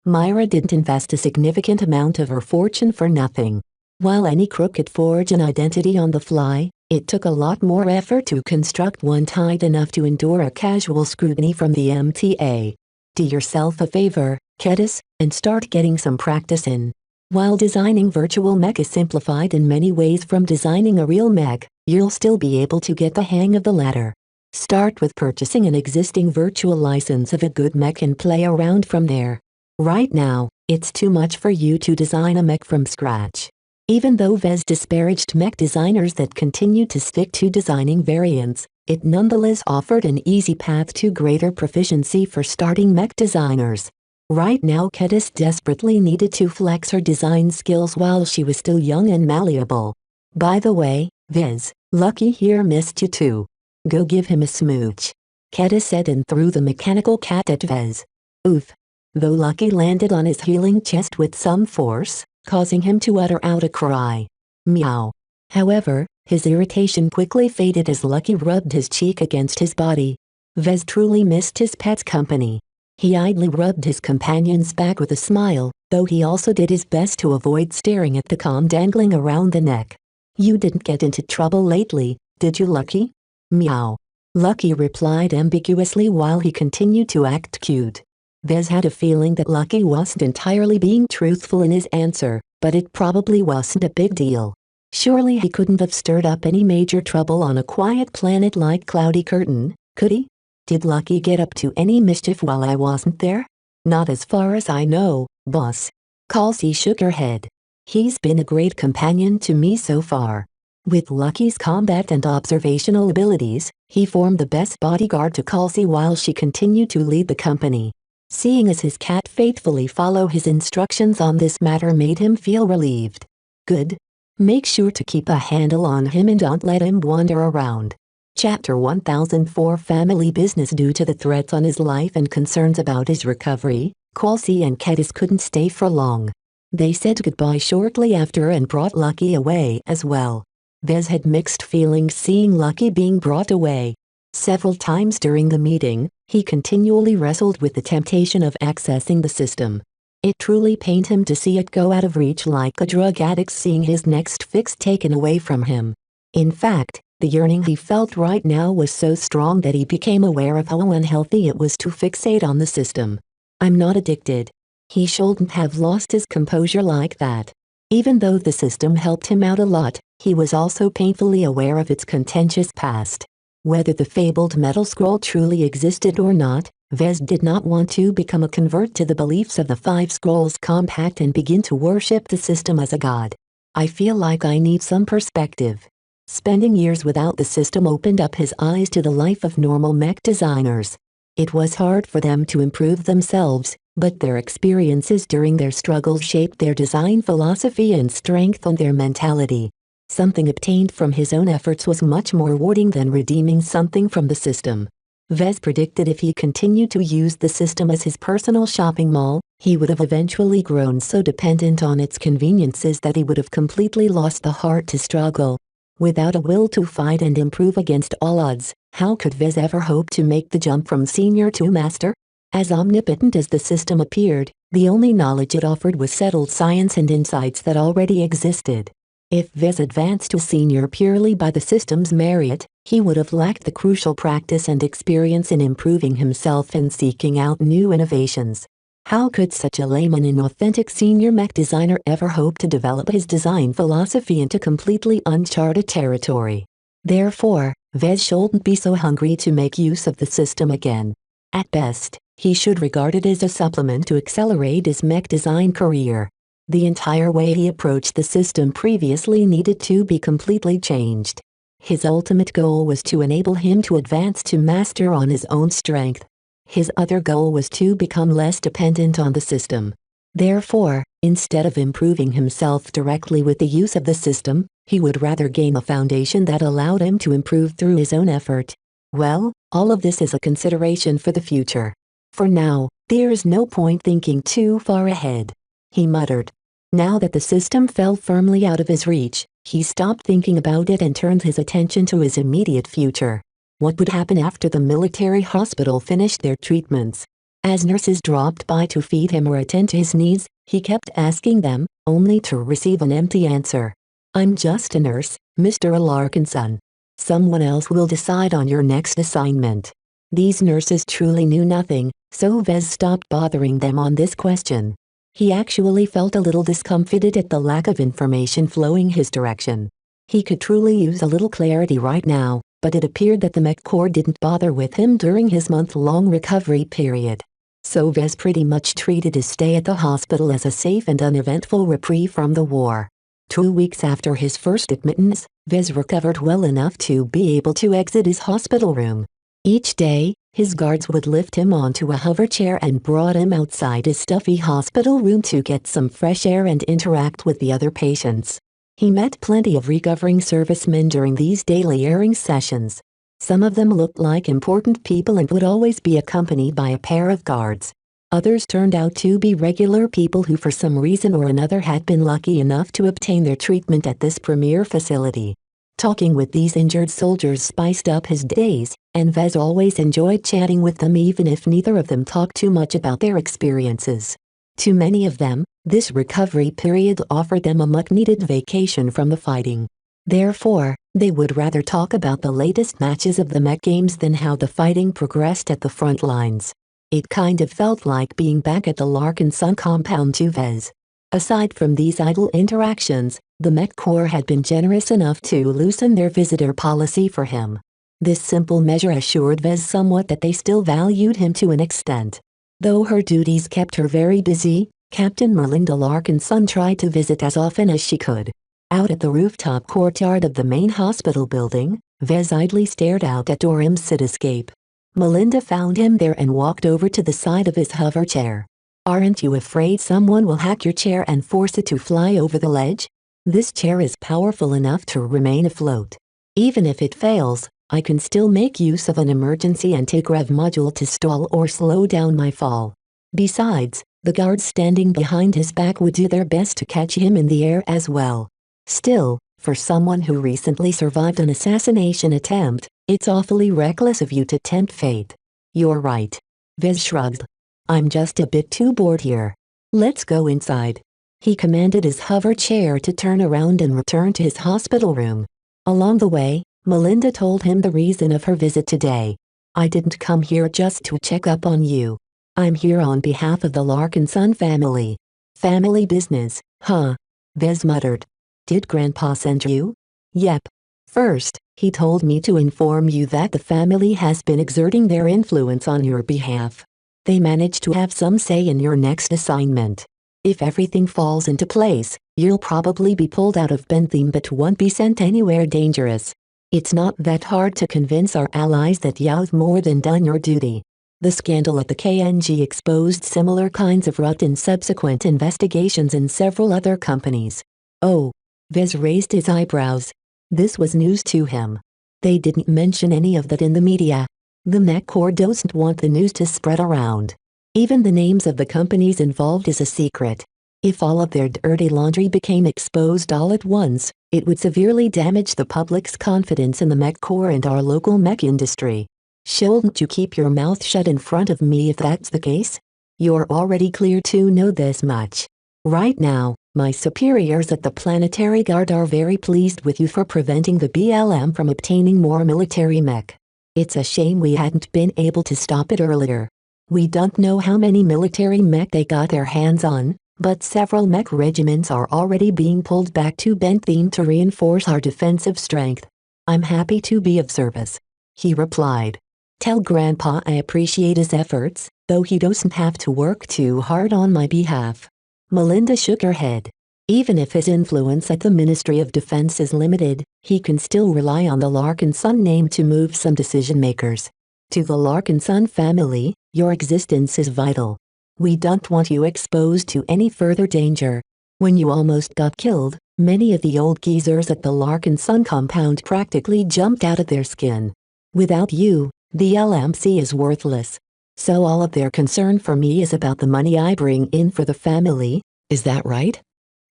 Speaker 2: Myra didn't invest a significant amount of her fortune for nothing. While any crook could forge an identity on the fly, it took a lot more effort to construct one tight enough to endure a casual scrutiny from the MTA. Do yourself a favor, Kedis, and start getting some practice in. While designing virtual mech is simplified in many ways from designing a real mech, you'll still be able to get the hang of the latter. Start with purchasing an existing virtual license of a good mech and play around from there. Right now, it's too much for you to design a mech from scratch. Even though Vez disparaged mech designers that continue to stick to designing variants, it nonetheless offered an easy path to greater proficiency for starting mech designers. Right now Kedis desperately needed to flex her design skills while she was still young and malleable. By the way, Vez, Lucky here missed you too. Go give him a smooch. Kedis said and threw the mechanical cat at Vez. Oof. Though Lucky landed on his healing chest with some force, causing him to utter out a cry. Meow. However, his irritation quickly faded as Lucky rubbed his cheek against his body. Vez truly missed his pet's company. He idly rubbed his companion's back with a smile, though he also did his best to avoid staring at the comb dangling around the neck. You didn't get into trouble lately, did you, Lucky? Meow. Lucky replied ambiguously while he continued to act cute. Vez had a feeling that Lucky wasn't entirely being truthful in his answer, but it probably wasn't a big deal. Surely he couldn't have stirred up any major trouble on a quiet planet like Cloudy Curtain, could he? Did Lucky get up to any mischief while I wasn't there? Not as far as I know, boss. Kelsey shook her head. He's been a great companion to me so far. With Lucky's combat and observational abilities, he formed the best bodyguard to Kelsey while she continued to lead the company. Seeing as his cat faithfully follow his instructions on this matter made him feel relieved. Good. Make sure to keep a handle on him and don't let him wander around. Chapter 1004 Family Business. Due to the threats on his life and concerns about his recovery, Kelsey and Kedis couldn't stay for long. They said goodbye shortly after and brought Lucky away as well. Vez had mixed feelings seeing Lucky being brought away. Several times during the meeting, he continually wrestled with the temptation of accessing the system. It truly pained him to see it go out of reach like a drug addict seeing his next fix taken away from him. In fact, the yearning he felt right now was so strong that he became aware of how unhealthy it was to fixate on the system. I'm not addicted. He shouldn't have lost his composure like that. Even though the system helped him out a lot, he was also painfully aware of its contentious past. Whether the fabled metal scroll truly existed or not, Vez did not want to become a convert to the beliefs of the Five Scrolls Compact and begin to worship the system as a god. I feel like I need some perspective. Spending years without the system opened up his eyes to the life of normal mech designers. It was hard for them to improve themselves, but their experiences during their struggles shaped their design philosophy and strengthened their mentality. Something obtained from his own efforts was much more rewarding than redeeming something from the system. Vez predicted if he continued to use the system as his personal shopping mall, he would have eventually grown so dependent on its conveniences that he would have completely lost the heart to struggle. Without a will to fight and improve against all odds, how could Vez ever hope to make the jump from senior to master? As omnipotent as the system appeared, the only knowledge it offered was settled science and insights that already existed. If Vez advanced to senior purely by the system's merit, he would have lacked the crucial practice and experience in improving himself and seeking out new innovations. How could such a lame and inauthentic senior mech designer ever hope to develop his design philosophy into completely uncharted territory? Therefore, Vez shouldn't be so hungry to make use of the system again. At best, he should regard it as a supplement to accelerate his mech design career. The entire way he approached the system previously needed to be completely changed. His ultimate goal was to enable him to advance to master on his own strength. His other goal was to become less dependent on the system. Therefore, instead of improving himself directly with the use of the system, he would rather gain a foundation that allowed him to improve through his own effort. Well, all of this is a consideration for the future. For now, there is no point thinking too far ahead, he muttered. Now that the system fell firmly out of his reach, he stopped thinking about it and turned his attention to his immediate future. What would happen after the military hospital finished their treatments? As nurses dropped by to feed him or attend to his needs, he kept asking them, only to receive an empty answer. "I'm just a nurse, Mr. Alarkinson. Someone else will decide on your next assignment." These nurses truly knew nothing, so Vez stopped bothering them on this question. He actually felt a little discomfited at the lack of information flowing his direction. He could truly use a little clarity right now, but it appeared that the Mech Corps didn't bother with him during his month-long recovery period. So Vez pretty much treated his stay at the hospital as a safe and uneventful reprieve from the war. 2 weeks after his first admittance, Vez recovered well enough to be able to exit his hospital room. Each day, his guards would lift him onto a hover chair and brought him outside his stuffy hospital room to get some fresh air and interact with the other patients. He met plenty of recovering servicemen during these daily airing sessions. Some of them looked like important people and would always be accompanied by a pair of guards. Others turned out to be regular people who for some reason or another had been lucky enough to obtain their treatment at this premier facility. Talking with these injured soldiers spiced up his days, and Vez always enjoyed chatting with them even if neither of them talked too much about their experiences. To many of them, this recovery period offered them a much-needed vacation from the fighting. Therefore, they would rather talk about the latest matches of the mech games than how the fighting progressed at the front lines. It kind of felt like being back at the Larkinson compound to Vez. Aside from these idle interactions, the Mech Corps had been generous enough to loosen their visitor policy for him. This simple measure assured Vez somewhat that they still valued him to an extent. Though her duties kept her very busy, Captain Melinda Larkinson tried to visit as often as she could. Out at the rooftop courtyard of the main hospital building, Vez idly stared out at Dorham's cityscape. Melinda found him there and walked over to the side of his hover chair. "Aren't you afraid someone will hack your chair and force it to fly over the ledge? This chair is powerful enough to remain afloat. Even if it fails, I can still make use of an emergency anti-grav module to stall or slow down my fall. Besides, the guards standing behind his back would do their best to catch him in the air as well. Still, for someone who recently survived an assassination attempt, it's awfully reckless of you to tempt fate." "You're right." Vez shrugged. "I'm just a bit too bored here. Let's go inside." He commanded his hover chair to turn around and return to his hospital room. Along the way, Melinda told him the reason of her visit today. "I didn't come here just to check up on you. I'm here on behalf of the Larkinson family." "Family business, huh?" Vez muttered. "Did Grandpa send you?" "Yep. First, he told me to inform you that the family has been exerting their influence on your behalf. They managed to have some say in your next assignment. If everything falls into place, you'll probably be pulled out of Bentham but won't be sent anywhere dangerous. It's not that hard to convince our allies that you've more than done your duty." The scandal at the KNG exposed similar kinds of rot in subsequent investigations in several other companies. "Oh." Vez raised his eyebrows. This was news to him. They didn't mention any of that in the media. The Mech Corps doesn't want the news to spread around. Even the names of the companies involved is a secret. If all of their dirty laundry became exposed all at once, it would severely damage the public's confidence in the Mech Corps and our local mech industry. Shouldn't you keep your mouth shut in front of me if that's the case? You're already clear to know this much. Right now, my superiors at the Planetary Guard are very pleased with you for preventing the BLM from obtaining more military mech. It's a shame we hadn't been able to stop it earlier. We don't know how many military mech they got their hands on, but several mech regiments are already being pulled back to Bentham to reinforce our defensive strength. I'm happy to be of service, he replied. Tell Grandpa I appreciate his efforts, though he doesn't have to work too hard on my behalf. Melinda shook her head. Even if his influence at the Ministry of Defense is limited, he can still rely on the Larkin Son name to move some decision-makers. To the Larkin Son family, your existence is vital. We don't want you exposed to any further danger. When you almost got killed, many of the old geezers at the Larkin Son compound practically jumped out of their skin. Without you, the LMC is worthless. So all of their concern for me is about the money I bring in for the family, is that right?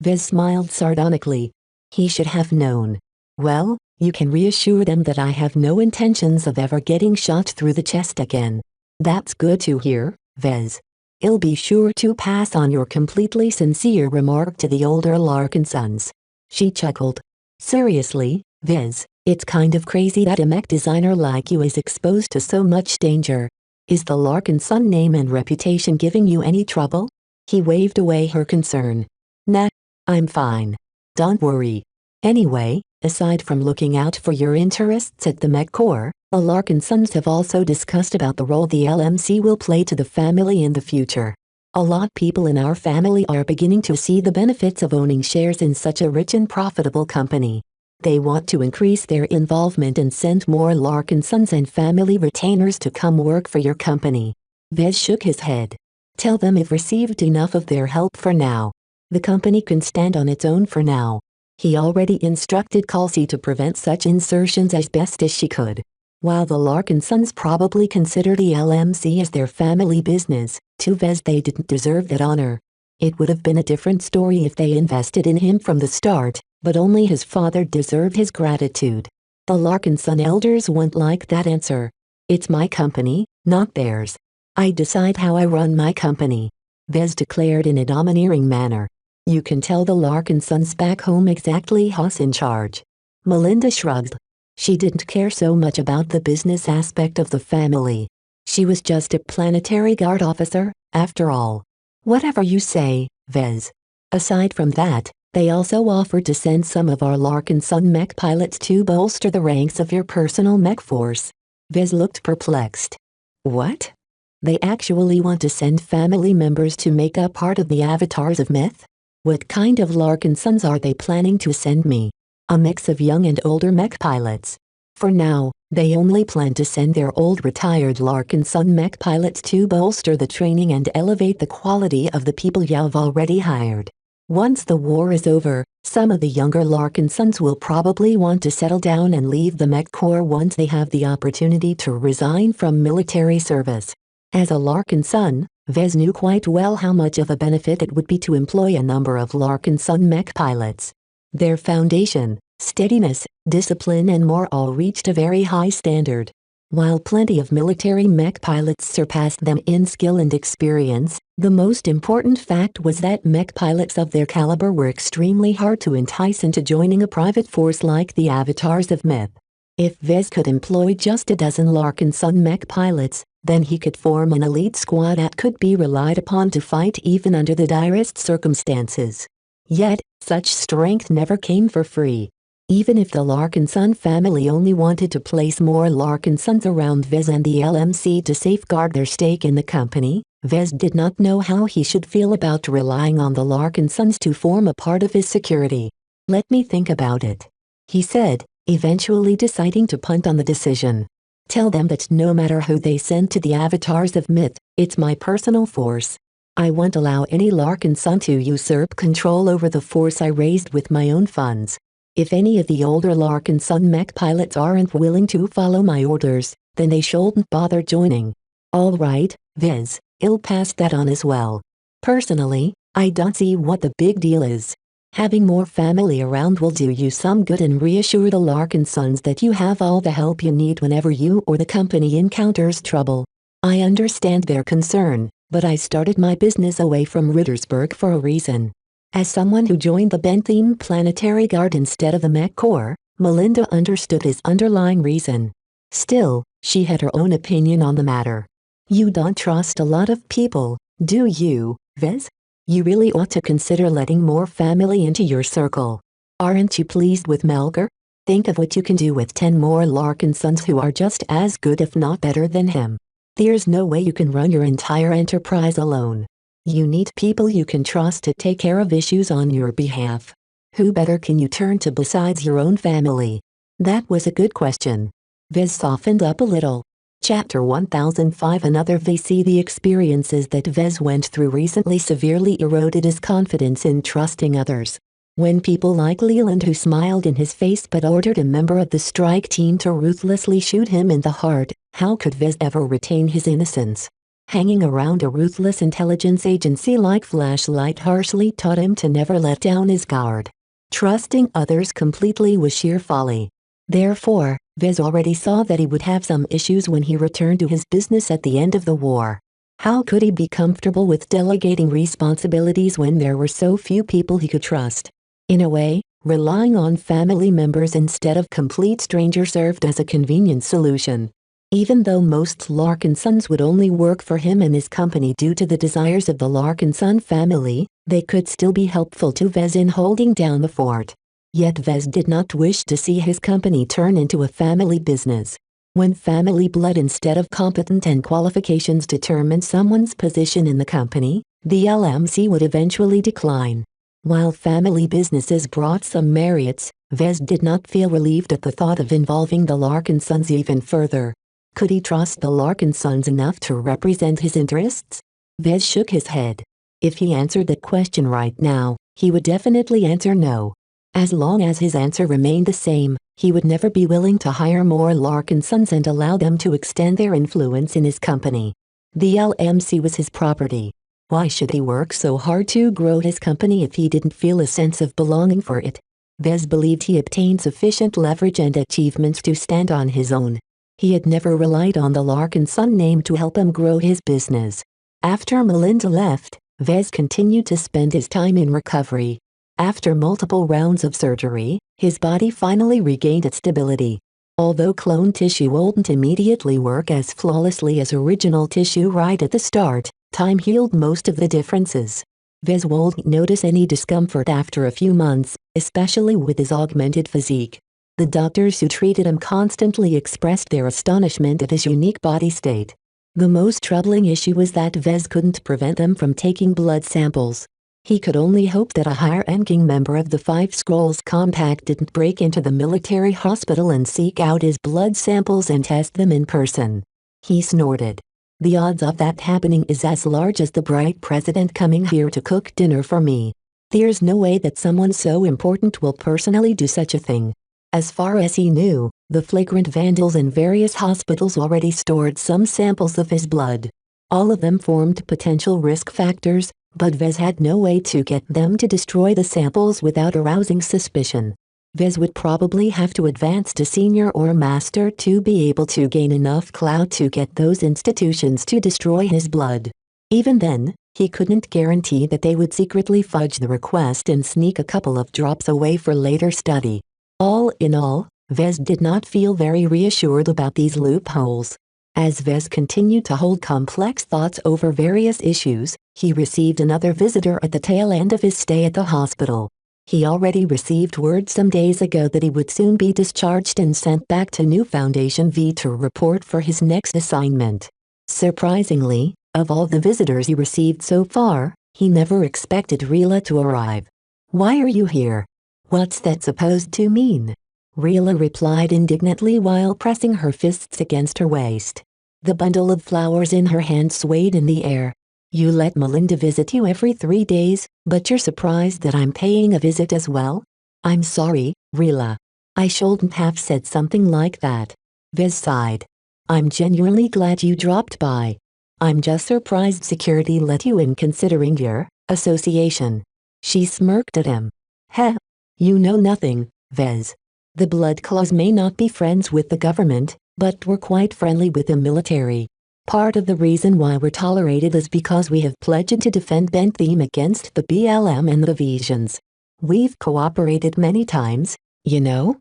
Speaker 2: Vez smiled sardonically. He should have known. Well, you can reassure them that I have no intentions of ever getting shot through the chest again. That's good to hear, Vez. I'll be sure to pass on your completely sincere remark to the older Larkin sons. She chuckled. Seriously, Vez, it's kind of crazy that a mech designer like you is exposed to so much danger. Is the Larkin Son name and reputation giving you any trouble? He waved away her concern. Nah, I'm fine. Don't worry. Anyway, aside from looking out for your interests at the Mech Corps, the Larkin Sons have also discussed about the role the LMC will play to the family in the future. A lot people in our family are beginning to see the benefits of owning shares in such a rich and profitable company. They want to increase their involvement and send more Larkin Sons and family retainers to come work for your company. Vez shook his head. Tell them I've received enough of their help for now. The company can stand on its own for now. He already instructed Kelsey to prevent such insertions as best as she could. While the Larkin Sons probably consider the LMC as their family business, to Vez they didn't deserve that honor. It would have been a different story if they invested in him from the start, but only his father deserved his gratitude. The Larkin Son elders won't like that answer. It's my company, not theirs. I decide how I run my company, Vez declared in a domineering manner. You can tell the Larkin Sons back home exactly who's in charge. Melinda shrugged. She didn't care so much about the business aspect of the family. She was just a planetary guard officer, after all. Whatever you say, Vez. Aside from that, they also offered to send some of our Larkin Son mech pilots to bolster the ranks of your personal mech force. Vez looked perplexed. What? They actually want to send family members to make up part of the Avatars of Myth? What kind of Larkin Sons are they planning to send me? A mix of young and older mech pilots. For now, they only plan to send their old retired Larkin Son mech pilots to bolster the training and elevate the quality of the people you've already hired. Once the war is over, some of the younger Larkin Sons will probably want to settle down and leave the Mech Corps once they have the opportunity to resign from military service. As a Larkin Son, Vez knew quite well how much of a benefit it would be to employ a number of Larkin Son mech pilots. Their foundation, steadiness, discipline and more all reached a very high standard. While plenty of military mech pilots surpassed them in skill and experience, the most important fact was that mech pilots of their caliber were extremely hard to entice into joining a private force like the Avatars of Myth. If Vez could employ just a dozen Larkin Son mech pilots, then he could form an elite squad that could be relied upon to fight even under the direst circumstances. Yet, such strength never came for free. Even if the Larkin Son family only wanted to place more Larkin Sons around Vez and the LMC to safeguard their stake in the company, Vez did not know how he should feel about relying on the Larkin Sons to form a part of his security. Let me think about it, he said, eventually deciding to punt on the decision. Tell them that no matter who they send to the Avatars of Myth, it's my personal force. I won't allow any Larkin Son to usurp control over the force I raised with my own funds. If any of the older Larkin Son mech pilots aren't willing to follow my orders, then they shouldn't bother joining. All right, Vez, I'll pass that on as well. Personally, I don't see what the big deal is. Having more family around will do you some good and reassure the Larkin Sons that you have all the help you need whenever you or the company encounters trouble. I understand their concern, but I started my business away from Rittersburg for a reason. As someone who joined the Bentham Planetary Guard instead of the Mech Corps, Melinda understood his underlying reason. Still, she had her own opinion on the matter. You don't trust a lot of people, do you, Vez? You really ought to consider letting more family into your circle. Aren't you pleased with Melker? Think of what you can do with 10 more Larkin sons who are just as good if not better than him. There's no way you can run your entire enterprise alone. You need people you can trust to take care of issues on your behalf. Who better can you turn to besides your own family? That was a good question. Vez softened up a little. Chapter 1005. Another VC. The experiences that Vez went through recently severely eroded his confidence in trusting others. When people like Leland, who smiled in his face but ordered a member of the strike team to ruthlessly shoot him in the heart, how could Vez ever retain his innocence? Hanging around a ruthless intelligence agency like Flashlight harshly taught him to never let down his guard. Trusting others completely was sheer folly. Therefore, Vez already saw that he would have some issues when he returned to his business at the end of the war. How could he be comfortable with delegating responsibilities when there were so few people he could trust? In a way, relying on family members instead of complete strangers served as a convenient solution. Even though most Larkin sons would only work for him and his company due to the desires of the Larkin son family, they could still be helpful to Vez in holding down the fort. Yet Vez did not wish to see his company turn into a family business. When family blood instead of competent and qualifications determined someone's position in the company, the LMC would eventually decline. While family businesses brought some merits, Vez did not feel relieved at the thought of involving the Larkin sons even further. Could he trust the Larkin sons enough to represent his interests? Vez shook his head. If he answered that question right now, he would definitely answer no. As long as his answer remained the same, he would never be willing to hire more Larkin sons and allow them to extend their influence in his company. The LMC was his property. Why should he work so hard to grow his company if he didn't feel a sense of belonging for it? Vez believed he obtained sufficient leverage and achievements to stand on his own. He had never relied on the Larkin son name to help him grow his business. After Melinda left, Vez continued to spend his time in recovery. After multiple rounds of surgery, his body finally regained its stability. Although clone tissue wouldn't immediately work as flawlessly as original tissue right at the start, time healed most of the differences. Vez wouldn't notice any discomfort after a few months, especially with his augmented physique. The doctors who treated him constantly expressed their astonishment at his unique body state. The most troubling issue was that Vez couldn't prevent them from taking blood samples. He could only hope that a higher-ranking member of the Five Scrolls Compact didn't break into the military hospital and seek out his blood samples and test them in person. He snorted. The odds of that happening is as large as the bright president coming here to cook dinner for me. There's no way that someone so important will personally do such a thing. As far as he knew, the flagrant vandals in various hospitals already stored some samples of his blood. All of them formed potential risk factors, but Vez had no way to get them to destroy the samples without arousing suspicion. Vez would probably have to advance to senior or master to be able to gain enough clout to get those institutions to destroy his blood. Even then, he couldn't guarantee that they would secretly fudge the request and sneak a couple of drops away for later study. All in all, Vez did not feel very reassured about these loopholes. As Vez continued to hold complex thoughts over various issues, he received another visitor at the tail end of his stay at the hospital. He already received word some days ago that he would soon be discharged and sent back to New Foundation V to report for his next assignment. Surprisingly, of all the visitors he received so far, he never expected Rila to arrive. "Why are you here? What's that supposed to mean?" Rila replied indignantly while pressing her fists against her waist. The bundle of flowers in her hand swayed in the air. "You let Melinda visit you every 3 days, but you're surprised that I'm paying a visit as well? I'm sorry, Rila. I shouldn't have said something like that." Vez sighed. "I'm genuinely glad you dropped by. I'm just surprised security let you in considering your association." She smirked at him. "Heh. You know nothing, Vez. The Blood Claws may not be friends with the government, but we're quite friendly with the military. Part of the reason why we're tolerated is because we have pledged to defend Bentham against the BLM and the Visions. We've cooperated many times, you know?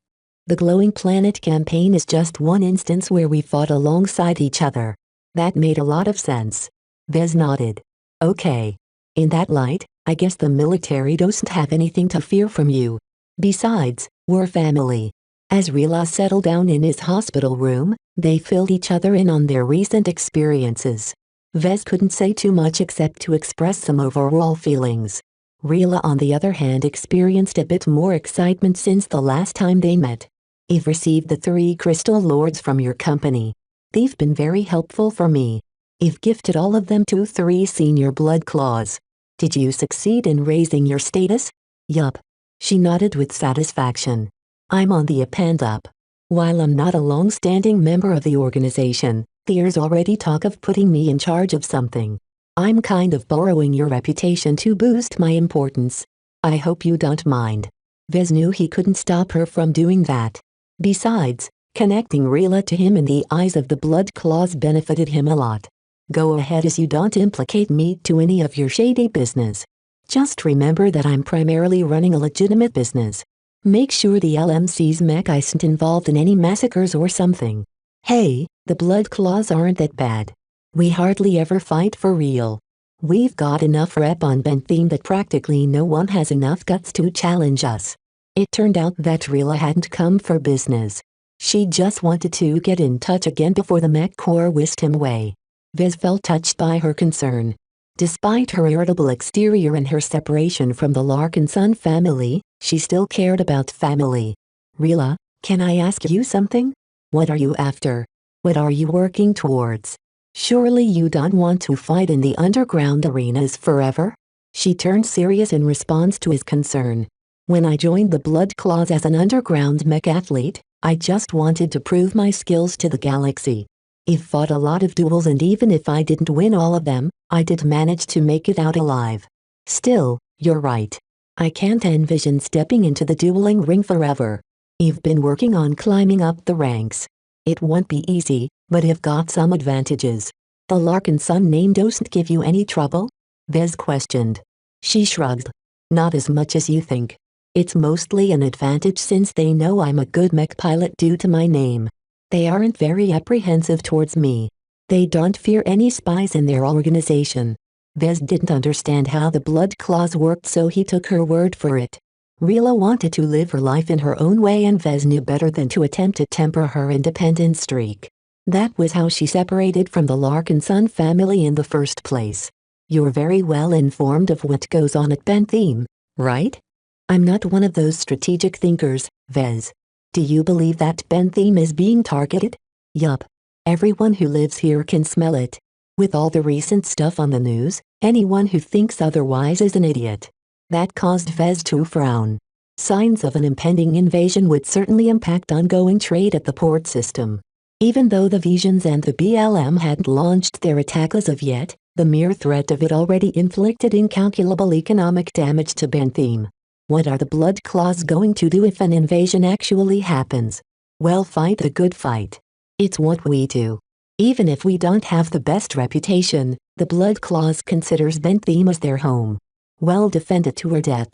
Speaker 2: The Glowing Planet campaign is just one instance where we fought alongside each other." That made a lot of sense. Vez nodded. Okay. In that light, I guess the military doesn't have anything to fear from you. Besides, we're family. As Rila settled down in his hospital room, they filled each other in on their recent experiences. Vez couldn't say too much except to express some overall feelings. Rila on the other hand experienced a bit more excitement since the last time they met. I've received the 3 crystal lords from your company. They've been very helpful for me. I've gifted all of them to 3 senior blood claws. Did you succeed in raising your status? Yup. She nodded with satisfaction. I'm on the up and up. While I'm not a long-standing member of the organization, there's already talk of putting me in charge of something. I'm kind of borrowing your reputation to boost my importance. I hope you don't mind. Vez knew he couldn't stop her from doing that. Besides, connecting Rila to him in the eyes of the blood claws benefited him a lot. Go ahead as you don't implicate me to any of your shady business. Just remember that I'm primarily running a legitimate business. Make sure the LMC's mech isn't involved in any massacres or something. Hey, the blood claws aren't that bad. We hardly ever fight for real. We've got enough rep on Bentheme that practically no one has enough guts to challenge us. It turned out that Rila hadn't come for business. She just wanted to get in touch again before the mech corps whisked him away. Vez felt touched by her concern. Despite her irritable exterior and her separation from the Larkinson family, she still cared about family. Rila, can I ask you something? What are you after? What are you working towards? Surely you don't want to fight in the underground arenas forever? She turned serious in response to his concern. When I joined the Blood Claws as an underground mech athlete, I just wanted to prove my skills to the galaxy. I've fought a lot of duels and even if I didn't win all of them, I did manage to make it out alive. Still, you're right. I can't envision stepping into the dueling ring forever. I've been working on climbing up the ranks. It won't be easy, but I've got some advantages. The Larkinson name doesn't give you any trouble? Vez questioned. She shrugged. Not as much as you think. It's mostly an advantage since they know I'm a good mech pilot due to my name. They aren't very apprehensive towards me. They don't fear any spies in their organization. Vez didn't understand how the blood claws worked, so he took her word for it. Rila wanted to live her life in her own way and Vez knew better than to attempt to temper her independent streak. That was how she separated from the Larkinson family in the first place. You're very well informed of what goes on at Bentheme, right? I'm not one of those strategic thinkers, Vez. Do you believe that Bentheme is being targeted? Yup. Everyone who lives here can smell it. With all the recent stuff on the news, anyone who thinks otherwise is an idiot. That caused Vez to frown. Signs of an impending invasion would certainly impact ongoing trade at the port system. Even though the Visions and the BLM hadn't launched their attack as of yet, the mere threat of it already inflicted incalculable economic damage to Bentheme. What are the Blood Claws going to do if an invasion actually happens? Well, fight the good fight. It's what we do. Even if we don't have the best reputation, the Blood Claws considers Bentheme as their home. Well, defend it to her death.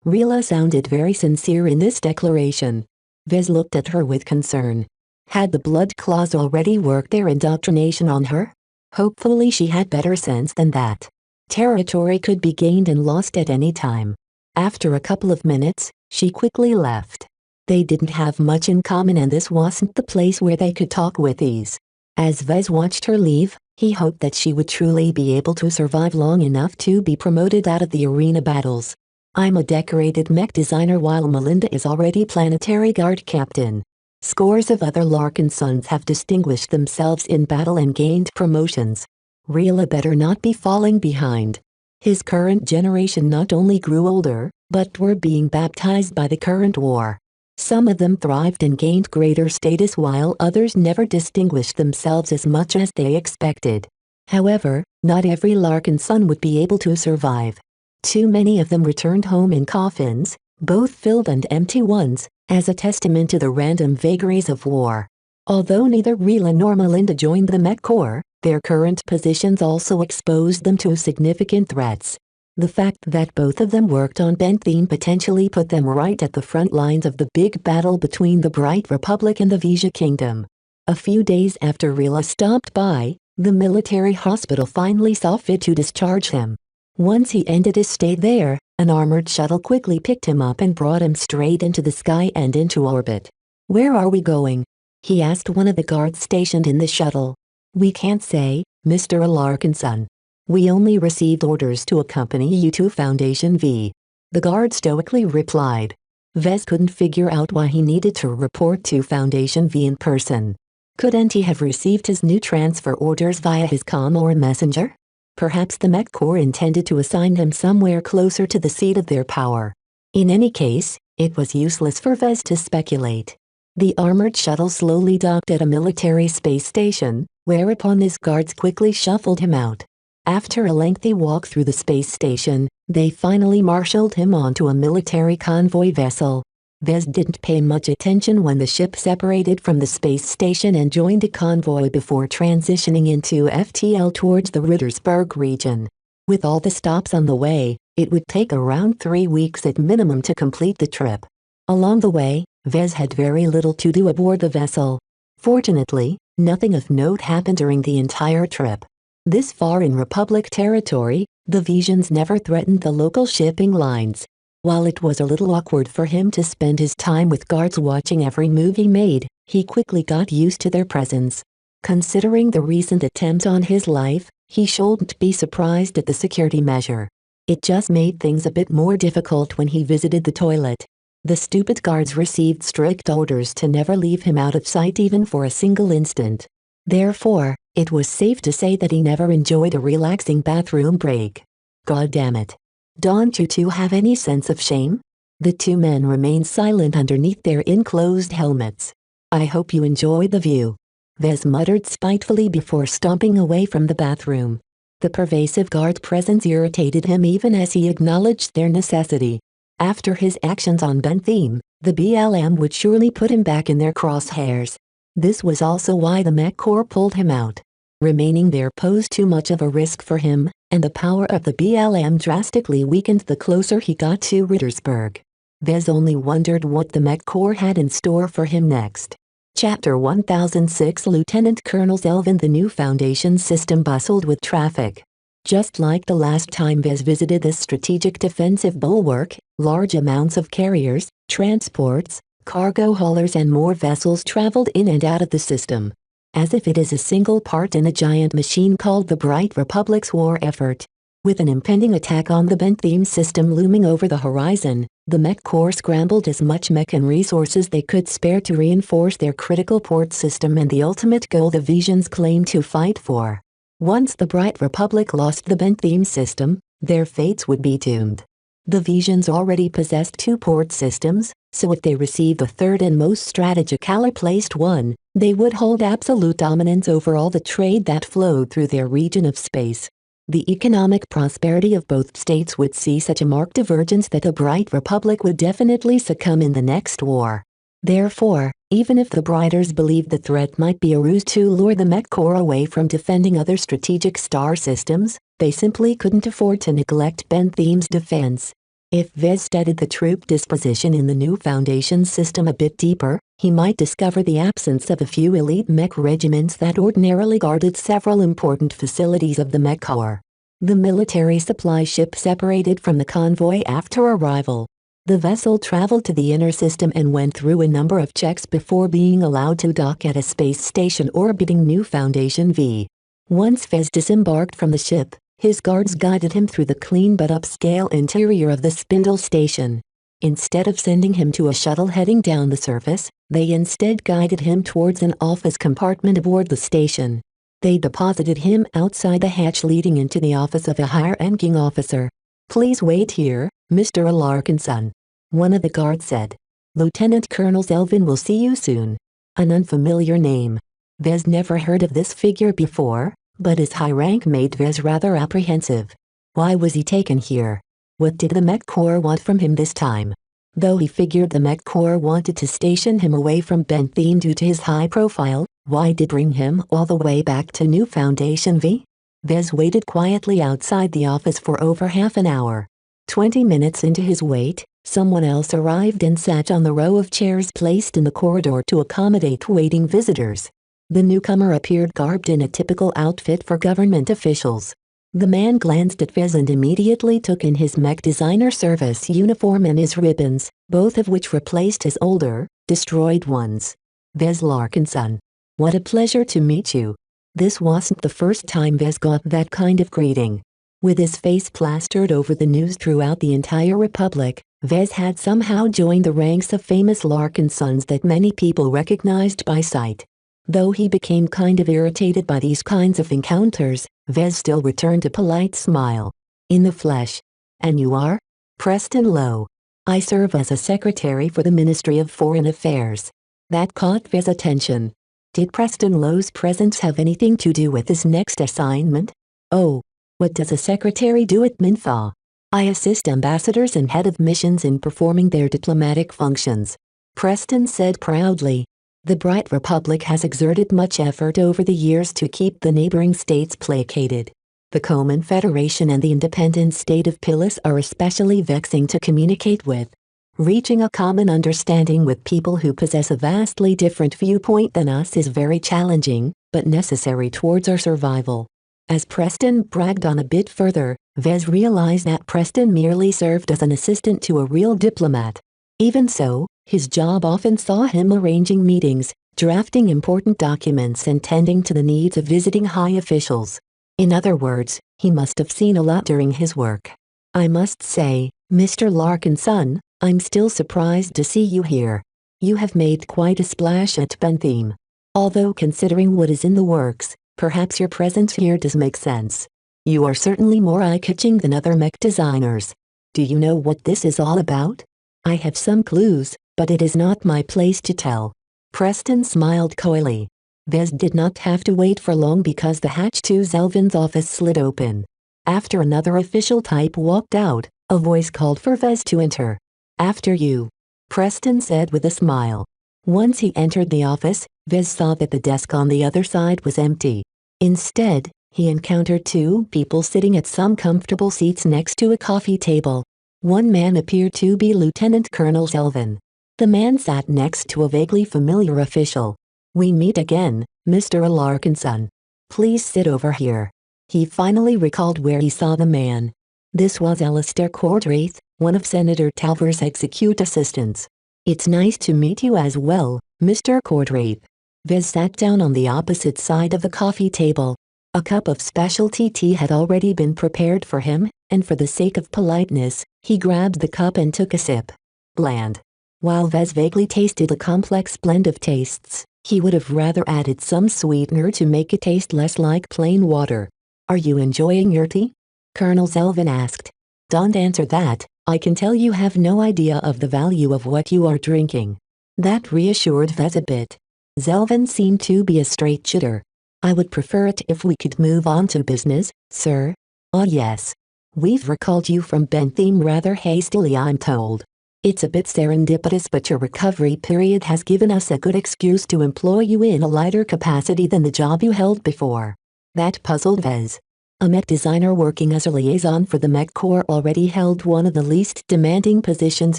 Speaker 2: Rila sounded very sincere in this declaration. Vez looked at her with concern. Had the Blood Claws already worked their indoctrination on her? Hopefully she had better sense than that. Territory could be gained and lost at any time. After a couple of minutes, she quickly left. They didn't have much in common and this wasn't the place where they could talk with ease. As Vez watched her leave, he hoped that she would truly be able to survive long enough to be promoted out of the arena battles. I'm a decorated mech designer while Melinda is already planetary guard captain. Scores of other Larkinsons have distinguished themselves in battle and gained promotions. Rila better not be falling behind. His current generation not only grew older, but were being baptized by the current war. Some of them thrived and gained greater status while others never distinguished themselves as much as they expected. However, not every Larkinson would be able to survive. Too many of them returned home in coffins, both filled and empty ones, as a testament to the random vagaries of war. Although neither Rila nor Melinda joined the Mech Corps, their current positions also exposed them to significant threats. The fact that both of them worked on Bentheme potentially put them right at the front lines of the big battle between the Bright Republic and the Vija Kingdom. A few days after Rila stopped by, The military hospital finally saw fit to discharge him. Once he ended his stay there, an armored shuttle quickly picked him up and brought him straight into the sky and into orbit. "Where are we going?" he asked one of the guards stationed in the shuttle. "We can't say, Mr. Alarkinson. We only received orders to accompany you to Foundation V," the guard stoically replied. Vez couldn't figure out why he needed to report to Foundation V in person. Couldn't he have received his new transfer orders via his comm or messenger? Perhaps the Mech Corps intended to assign him somewhere closer to the seat of their power. In any case, it was useless for Vez to speculate. The armored shuttle slowly docked at a military space station, whereupon his guards quickly shuffled him out. After a lengthy walk through the space station, they finally marshaled him onto a military convoy vessel. Vez didn't pay much attention when the ship separated from the space station and joined a convoy before transitioning into FTL towards the Rittersberg region. With all the stops on the way, it would take around 3 weeks at minimum to complete the trip. Along the way, Vez had very little to do aboard the vessel. Fortunately, nothing of note happened during the entire trip. This far in Republic territory, the Visions never threatened the local shipping lines. While it was a little awkward for him to spend his time with guards watching every move he made, he quickly got used to their presence. Considering the recent attempts on his life, he shouldn't be surprised at the security measure. It just made things a bit more difficult when he visited the toilet. The stupid guards received strict orders to never leave him out of sight even for a single instant. Therefore, it was safe to say that he never enjoyed a relaxing bathroom break. God damn it. Don't you two have any sense of shame? The two men remained silent underneath their enclosed helmets. "I hope you enjoy the view," Vez muttered spitefully before stomping away from the bathroom. The pervasive guard presence irritated him even as he acknowledged their necessity. After his actions on Bentham, the BLM would surely put him back in their crosshairs. This was also why the Mech Corps pulled him out. Remaining there posed too much of a risk for him, and the power of the BLM drastically weakened the closer he got to Rittersberg. Vez only wondered what the Mech Corps had in store for him next. Chapter 1006 Lieutenant Colonel Zelvin. The new Foundation system bustled with traffic. Just like the last time Vez visited this strategic defensive bulwark, large amounts of carriers, transports, cargo haulers and more vessels traveled in and out of the system, as if it is a single part in a giant machine called the Bright Republic's war effort. With an impending attack on the Bentham system looming over the horizon, the Mech Corps scrambled as much mech and resources they could spare to reinforce their critical port system and the ultimate goal the Visions claimed to fight for. Once the Bright Republic lost the Bentham system, their fates would be doomed. The Visions already possessed 2 port systems, so if they received a third and most strategically placed one, they would hold absolute dominance over all the trade that flowed through their region of space. The economic prosperity of both states would see such a marked divergence that the Bright Republic would definitely succumb in the next war. Therefore, even if the Brighters believed the threat might be a ruse to lure the Mech Corps away from defending other strategic star systems, they simply couldn't afford to neglect Bentham's defense. If Vez studied the troop disposition in the new Foundation system a bit deeper, he might discover the absence of a few elite mech regiments that ordinarily guarded several important facilities of the Mech Corps. The military supply ship separated from the convoy after arrival. The vessel traveled to the inner system and went through a number of checks before being allowed to dock at a space station orbiting New Foundation V. Once Vez disembarked from the ship, his guards guided him through the clean but upscale interior of the spindle station. Instead of sending him to a shuttle heading down the surface, they instead guided him towards an office compartment aboard the station. They deposited him outside the hatch leading into the office of a higher-ranking officer. "Please wait here, Mr. Alarkinson," one of the guards said. "Lieutenant Colonel Zelvin will see you soon." An unfamiliar name. Vez never heard of this figure before, but his high rank made Vez rather apprehensive. Why was he taken here? What did the Mech Corps want from him this time? Though he figured the Mech Corps wanted to station him away from Bentham due to his high profile, why did bring him all the way back to New Foundation V? Vez waited quietly outside the office for over half an hour. 20 minutes into his wait, someone else arrived and sat on the row of chairs placed in the corridor to accommodate waiting visitors. The newcomer appeared garbed in a typical outfit for government officials. The man glanced at Vez and immediately took in his mech designer service uniform and his ribbons, both of which replaced his older, destroyed ones. Vez Larkinson. What a pleasure to meet you. This wasn't the first time Vez got that kind of greeting. With his face plastered over the news throughout the entire Republic, Vez had somehow joined the ranks of famous Larkinsons that many people recognized by sight. Though he became kind of irritated by these kinds of encounters, Vez still returned a polite smile. In the flesh. And you are? Preston Lowe. I serve as a secretary for the Ministry of Foreign Affairs. That caught Vez's attention. Did Preston Lowe's presence have anything to do with his next assignment? Oh. What does a secretary do at Mintha? I assist ambassadors and head of missions in performing their diplomatic functions. Preston said proudly. The Bright Republic has exerted much effort over the years to keep the neighboring states placated. The Coman Federation and the independent state of Pilis are especially vexing to communicate with. Reaching a common understanding with people who possess a vastly different viewpoint than us is very challenging, but necessary towards our survival. As Preston bragged on a bit further, Vez realized that Preston merely served as an assistant to a real diplomat. Even so, his job often saw him arranging meetings, drafting important documents and tending to the needs of visiting high officials. In other words, he must have seen a lot during his work. I must say, Mr. Larkinson, I'm still surprised to see you here. You have made quite a splash at Bentham. Although considering what is in the works, perhaps your presence here does make sense. You are certainly more eye-catching than other mech designers. Do you know what this is all about? I have some clues, but it is not my place to tell. Preston smiled coyly. Vez did not have to wait for long because the hatch to Zelvin's office slid open. After another official type walked out, a voice called for Vez to enter. After you. Preston said with a smile. Once he entered the office, Vez saw that the desk on the other side was empty. Instead, he encountered two people sitting at some comfortable seats next to a coffee table. One man appeared to be Lieutenant Colonel Zelvin. The man sat next to a vaguely familiar official. We meet again, Mr. Larkinson. Please sit over here. He finally recalled where he saw the man. This was Alistair Cordraith, one of Senator Talver's execute assistants. It's nice to meet you as well, Mr. Cordraith. Vez sat down on the opposite side of the coffee table. A cup of specialty tea had already been prepared for him, and for the sake of politeness, he grabbed the cup and took a sip. Bland. While Vez vaguely tasted a complex blend of tastes, he would have rather added some sweetener to make it taste less like plain water. Are you enjoying your tea? Colonel Zelvin asked. Don't answer that, I can tell you have no idea of the value of what you are drinking. That reassured Vez a bit. Zelvin seemed to be a straight shooter. I would prefer it if we could move on to business, sir. Oh yes. We've recalled you from Bentham rather hastily, I'm told. It's a bit serendipitous, but your recovery period has given us a good excuse to employ you in a lighter capacity than the job you held before. That puzzled Vez. A mech designer working as a liaison for the Mech Corps already held one of the least demanding positions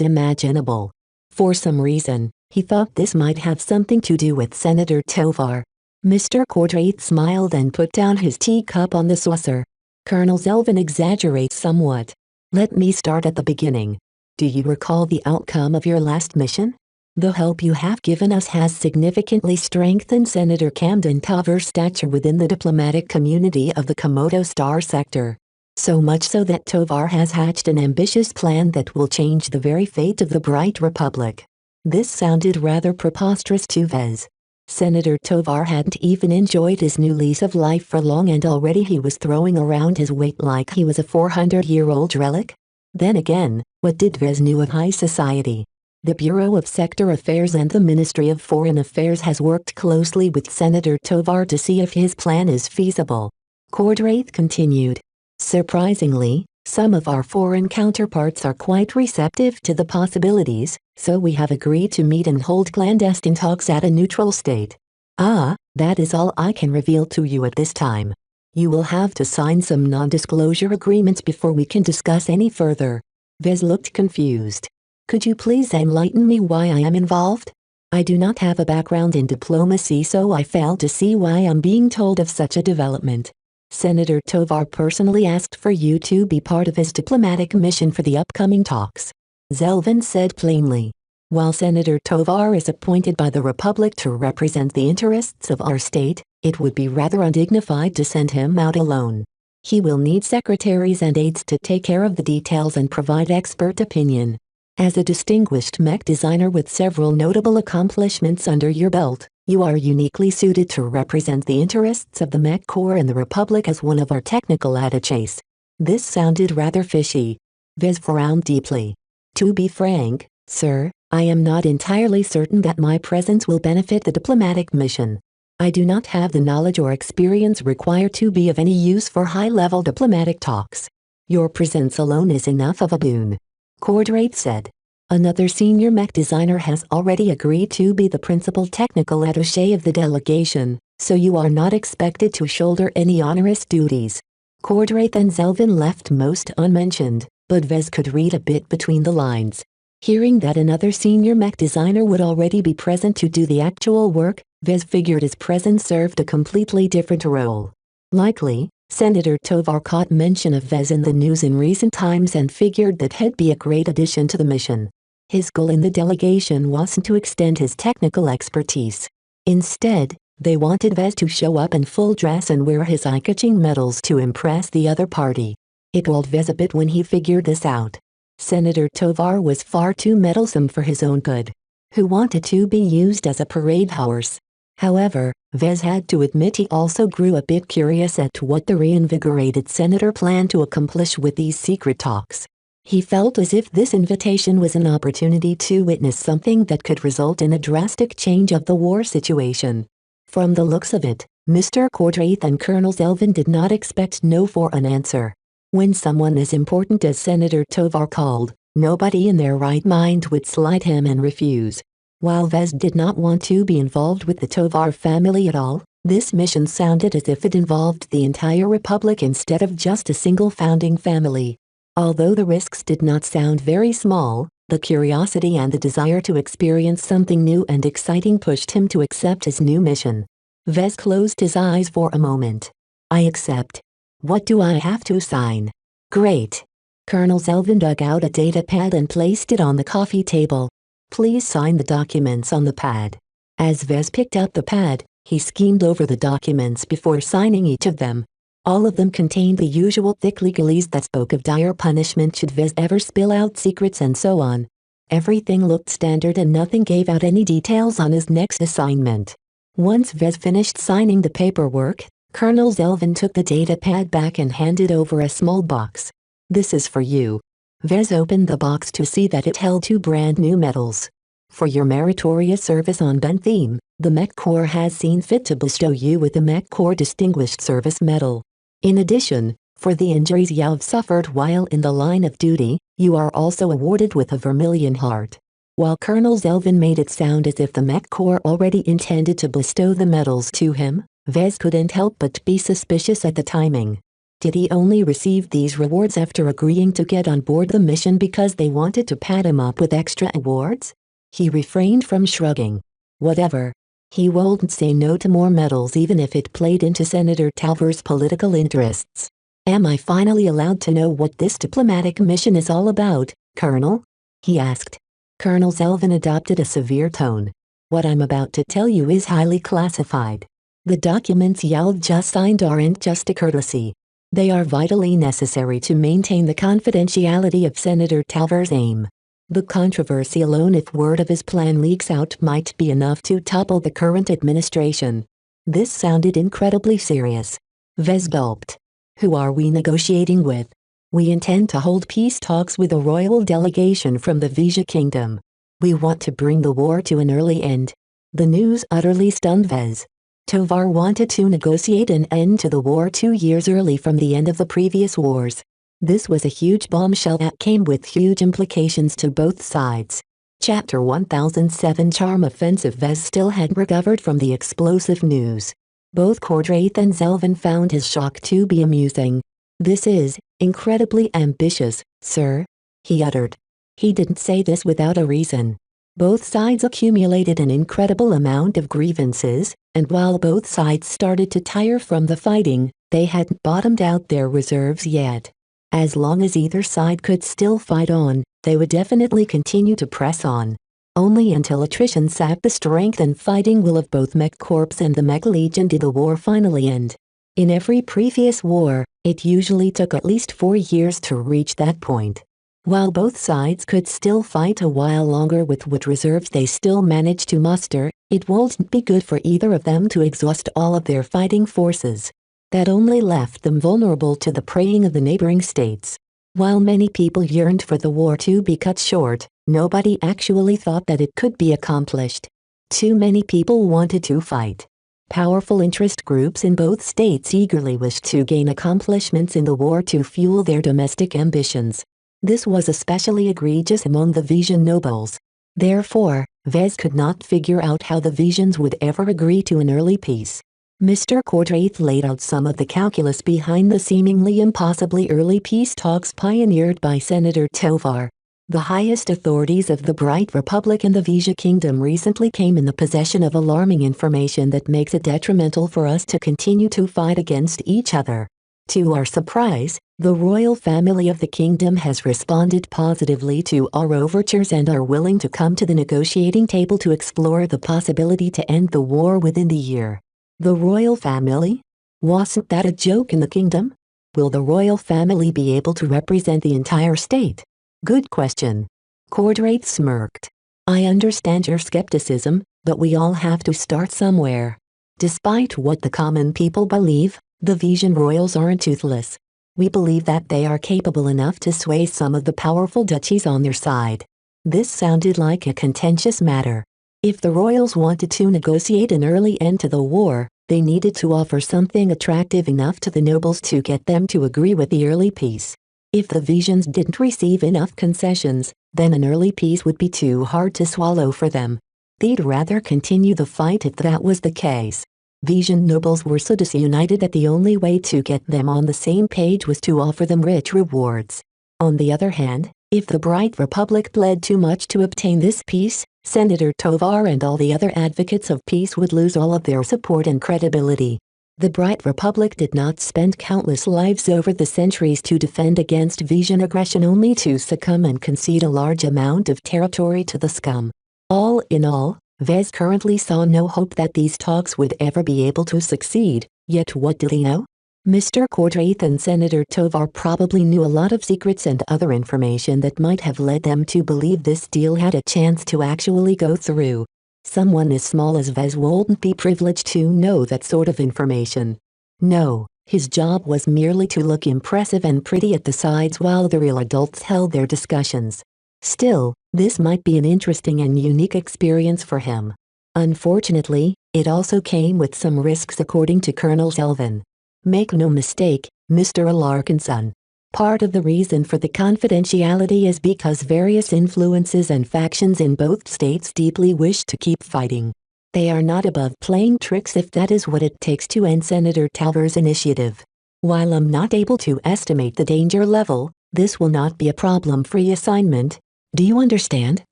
Speaker 2: imaginable. For some reason, he thought this might have something to do with Senator Tovar. Mr. Cordraith smiled and put down his teacup on the saucer. Colonel Zelvin exaggerates somewhat. Let me start at the beginning. Do you recall the outcome of your last mission? The help you have given us has significantly strengthened Senator Camden Tovar's stature within the diplomatic community of the Komodo Star sector. So much so that Tovar has hatched an ambitious plan that will change the very fate of the Bright Republic. This sounded rather preposterous to Vez. Senator Tovar hadn't even enjoyed his new lease of life for long, and already he was throwing around his weight like he was a 400-year-old relic. Then again, what did Vez knew of high society? The Bureau of Sector Affairs and the Ministry of Foreign Affairs has worked closely with Senator Tovar to see if his plan is feasible. Cordraith continued. Surprisingly, some of our foreign counterparts are quite receptive to the possibilities, so we have agreed to meet and hold clandestine talks at a neutral state. Ah, that is all I can reveal to you at this time. You will have to sign some non-disclosure agreements before we can discuss any further. Vez looked confused. Could you please enlighten me why I am involved? I do not have a background in diplomacy, so I fail to see why I'm being told of such a development. Senator Tovar personally asked for you to be part of his diplomatic mission for the upcoming talks. Zelvin said plainly. While Senator Tovar is appointed by the Republic to represent the interests of our state, it would be rather undignified to send him out alone. He will need secretaries and aides to take care of the details and provide expert opinion. As a distinguished mech designer with several notable accomplishments under your belt, you are uniquely suited to represent the interests of the Mech Corps and the Republic as one of our technical attaches. This sounded rather fishy. Vez frowned deeply. To be frank, sir, I am not entirely certain that my presence will benefit the diplomatic mission. I do not have the knowledge or experience required to be of any use for high-level diplomatic talks. Your presence alone is enough of a boon. Cordraith said. Another senior mech designer has already agreed to be the principal technical attaché of the delegation, so you are not expected to shoulder any onerous duties. Cordraith and Zelvin left most unmentioned, but Vez could read a bit between the lines. Hearing that another senior mech designer would already be present to do the actual work, Vez figured his presence served a completely different role. Likely, Senator Tovar caught mention of Vez in the news in recent times and figured that he'd be a great addition to the mission. His goal in the delegation wasn't to extend his technical expertise. Instead, they wanted Vez to show up in full dress and wear his eye-catching medals to impress the other party. It galled Vez a bit when he figured this out. Senator Tovar was far too meddlesome for his own good. Who wanted to be used as a parade horse? However, Vez had to admit he also grew a bit curious at what the reinvigorated senator planned to accomplish with these secret talks. He felt as if this invitation was an opportunity to witness something that could result in a drastic change of the war situation. From the looks of it, Mr. Cordraith and Colonel Zelvin did not expect no for an answer. When someone as important as Senator Tovar called, nobody in their right mind would slight him and refuse. While Vez did not want to be involved with the Tovar family at all, this mission sounded as if it involved the entire Republic instead of just a single founding family. Although the risks did not sound very small, the curiosity and the desire to experience something new and exciting pushed him to accept his new mission. Vez closed his eyes for a moment. I accept. What do I have to sign? Great. Colonel Zelvin dug out a data pad and placed it on the coffee table. Please sign the documents on the pad. As Vez picked up the pad, he skimmed over the documents before signing each of them. All of them contained the usual thick legalese that spoke of dire punishment should Vez ever spill out secrets and so on. Everything looked standard and nothing gave out any details on his next assignment. Once Vez finished signing the paperwork, Colonel Zelvin took the data pad back and handed over a small box. This is for you. Vez opened the box to see that it held 2 brand new medals. For your meritorious service on Bentheme, the Mech Corps has seen fit to bestow you with the Mech Corps Distinguished Service Medal. In addition, for the injuries you have suffered while in the line of duty, you are also awarded with a Vermilion Heart. While Colonel Zelvin made it sound as if the Mech Corps already intended to bestow the medals to him, Vez couldn't help but be suspicious at the timing. Did he only receive these rewards after agreeing to get on board the mission because they wanted to pad him up with extra awards? He refrained from shrugging. Whatever. He wouldn't say no to more medals even if it played into Senator Tovar's political interests. Am I finally allowed to know what this diplomatic mission is all about, Colonel? He asked. Colonel Zelvin adopted a severe tone. What I'm about to tell you is highly classified. The documents you've just signed aren't just a courtesy. They are vitally necessary to maintain the confidentiality of Senator Tovar's aim. The controversy alone, if word of his plan leaks out, might be enough to topple the current administration. This sounded incredibly serious. Vez gulped. Who are we negotiating with? We intend to hold peace talks with a royal delegation from the Vija Kingdom. We want to bring the war to an early end. The news utterly stunned Vez. Tovar wanted to negotiate an end to the war 2 years early from the end of the previous wars. This was a huge bombshell that came with huge implications to both sides. Chapter 1007 Charm Offensive. Vez still hadn't recovered from the explosive news. Both Cordraith and Zelvin found his shock to be amusing. This is incredibly ambitious, sir, he uttered. He didn't say this without a reason. Both sides accumulated an incredible amount of grievances, and while both sides started to tire from the fighting, they hadn't bottomed out their reserves yet. As long as either side could still fight on, they would definitely continue to press on. Only until attrition sapped the strength and fighting will of both Mech Corps and the Mech Legion did the war finally end. In every previous war, it usually took at least 4 years to reach that point. While both sides could still fight a while longer with what reserves they still managed to muster, it wouldn't be good for either of them to exhaust all of their fighting forces. That only left them vulnerable to the preying of the neighboring states. While many people yearned for the war to be cut short, nobody actually thought that it could be accomplished. Too many people wanted to fight. Powerful interest groups in both states eagerly wished to gain accomplishments in the war to fuel their domestic ambitions. This was especially egregious among the Vision nobles. Therefore, Vez could not figure out how the Visions would ever agree to an early peace. Mr. Cordraith laid out some of the calculus behind the seemingly impossibly early peace talks pioneered by Senator Tovar. The highest authorities of the Bright Republic and the Vija Kingdom recently came in the possession of alarming information that makes it detrimental for us to continue to fight against each other. To our surprise, the royal family of the kingdom has responded positively to our overtures and are willing to come to the negotiating table to explore the possibility to end the war within the year. The royal family? Wasn't that a joke in the kingdom? Will the royal family be able to represent the entire state? Good question. Cordraith smirked. I understand your skepticism, but we all have to start somewhere. Despite what the common people believe, the Vision royals aren't toothless. We believe that they are capable enough to sway some of the powerful duchies on their side. This sounded like a contentious matter. If the royals wanted to negotiate an early end to the war, they needed to offer something attractive enough to the nobles to get them to agree with the early peace. If the Visions didn't receive enough concessions, then an early peace would be too hard to swallow for them. They'd rather continue the fight if that was the case. Vision nobles were so disunited that the only way to get them on the same page was to offer them rich rewards. On the other hand, if the Bright Republic bled too much to obtain this peace, Senator Tovar and all the other advocates of peace would lose all of their support and credibility. The Bright Republic did not spend countless lives over the centuries to defend against Vision aggression only to succumb and concede a large amount of territory to the scum. All in all, Vez currently saw no hope that these talks would ever be able to succeed, yet what did he know? Mr. Cordraith and Senator Tovar probably knew a lot of secrets and other information that might have led them to believe this deal had a chance to actually go through. Someone as small as Vez wouldn't be privileged to know that sort of information. No, his job was merely to look impressive and pretty at the sides while the real adults held their discussions. Still, this might be an interesting and unique experience for him. Unfortunately, it also came with some risks according to Colonel Selvin. Make no mistake, Mr. Alarkinson. Part of the reason for the confidentiality is because various influences and factions in both states deeply wish to keep fighting. They are not above playing tricks if that is what it takes to end Senator Tovar's initiative. While I'm not able to estimate the danger level, this will not be a problem-free assignment. Do you understand?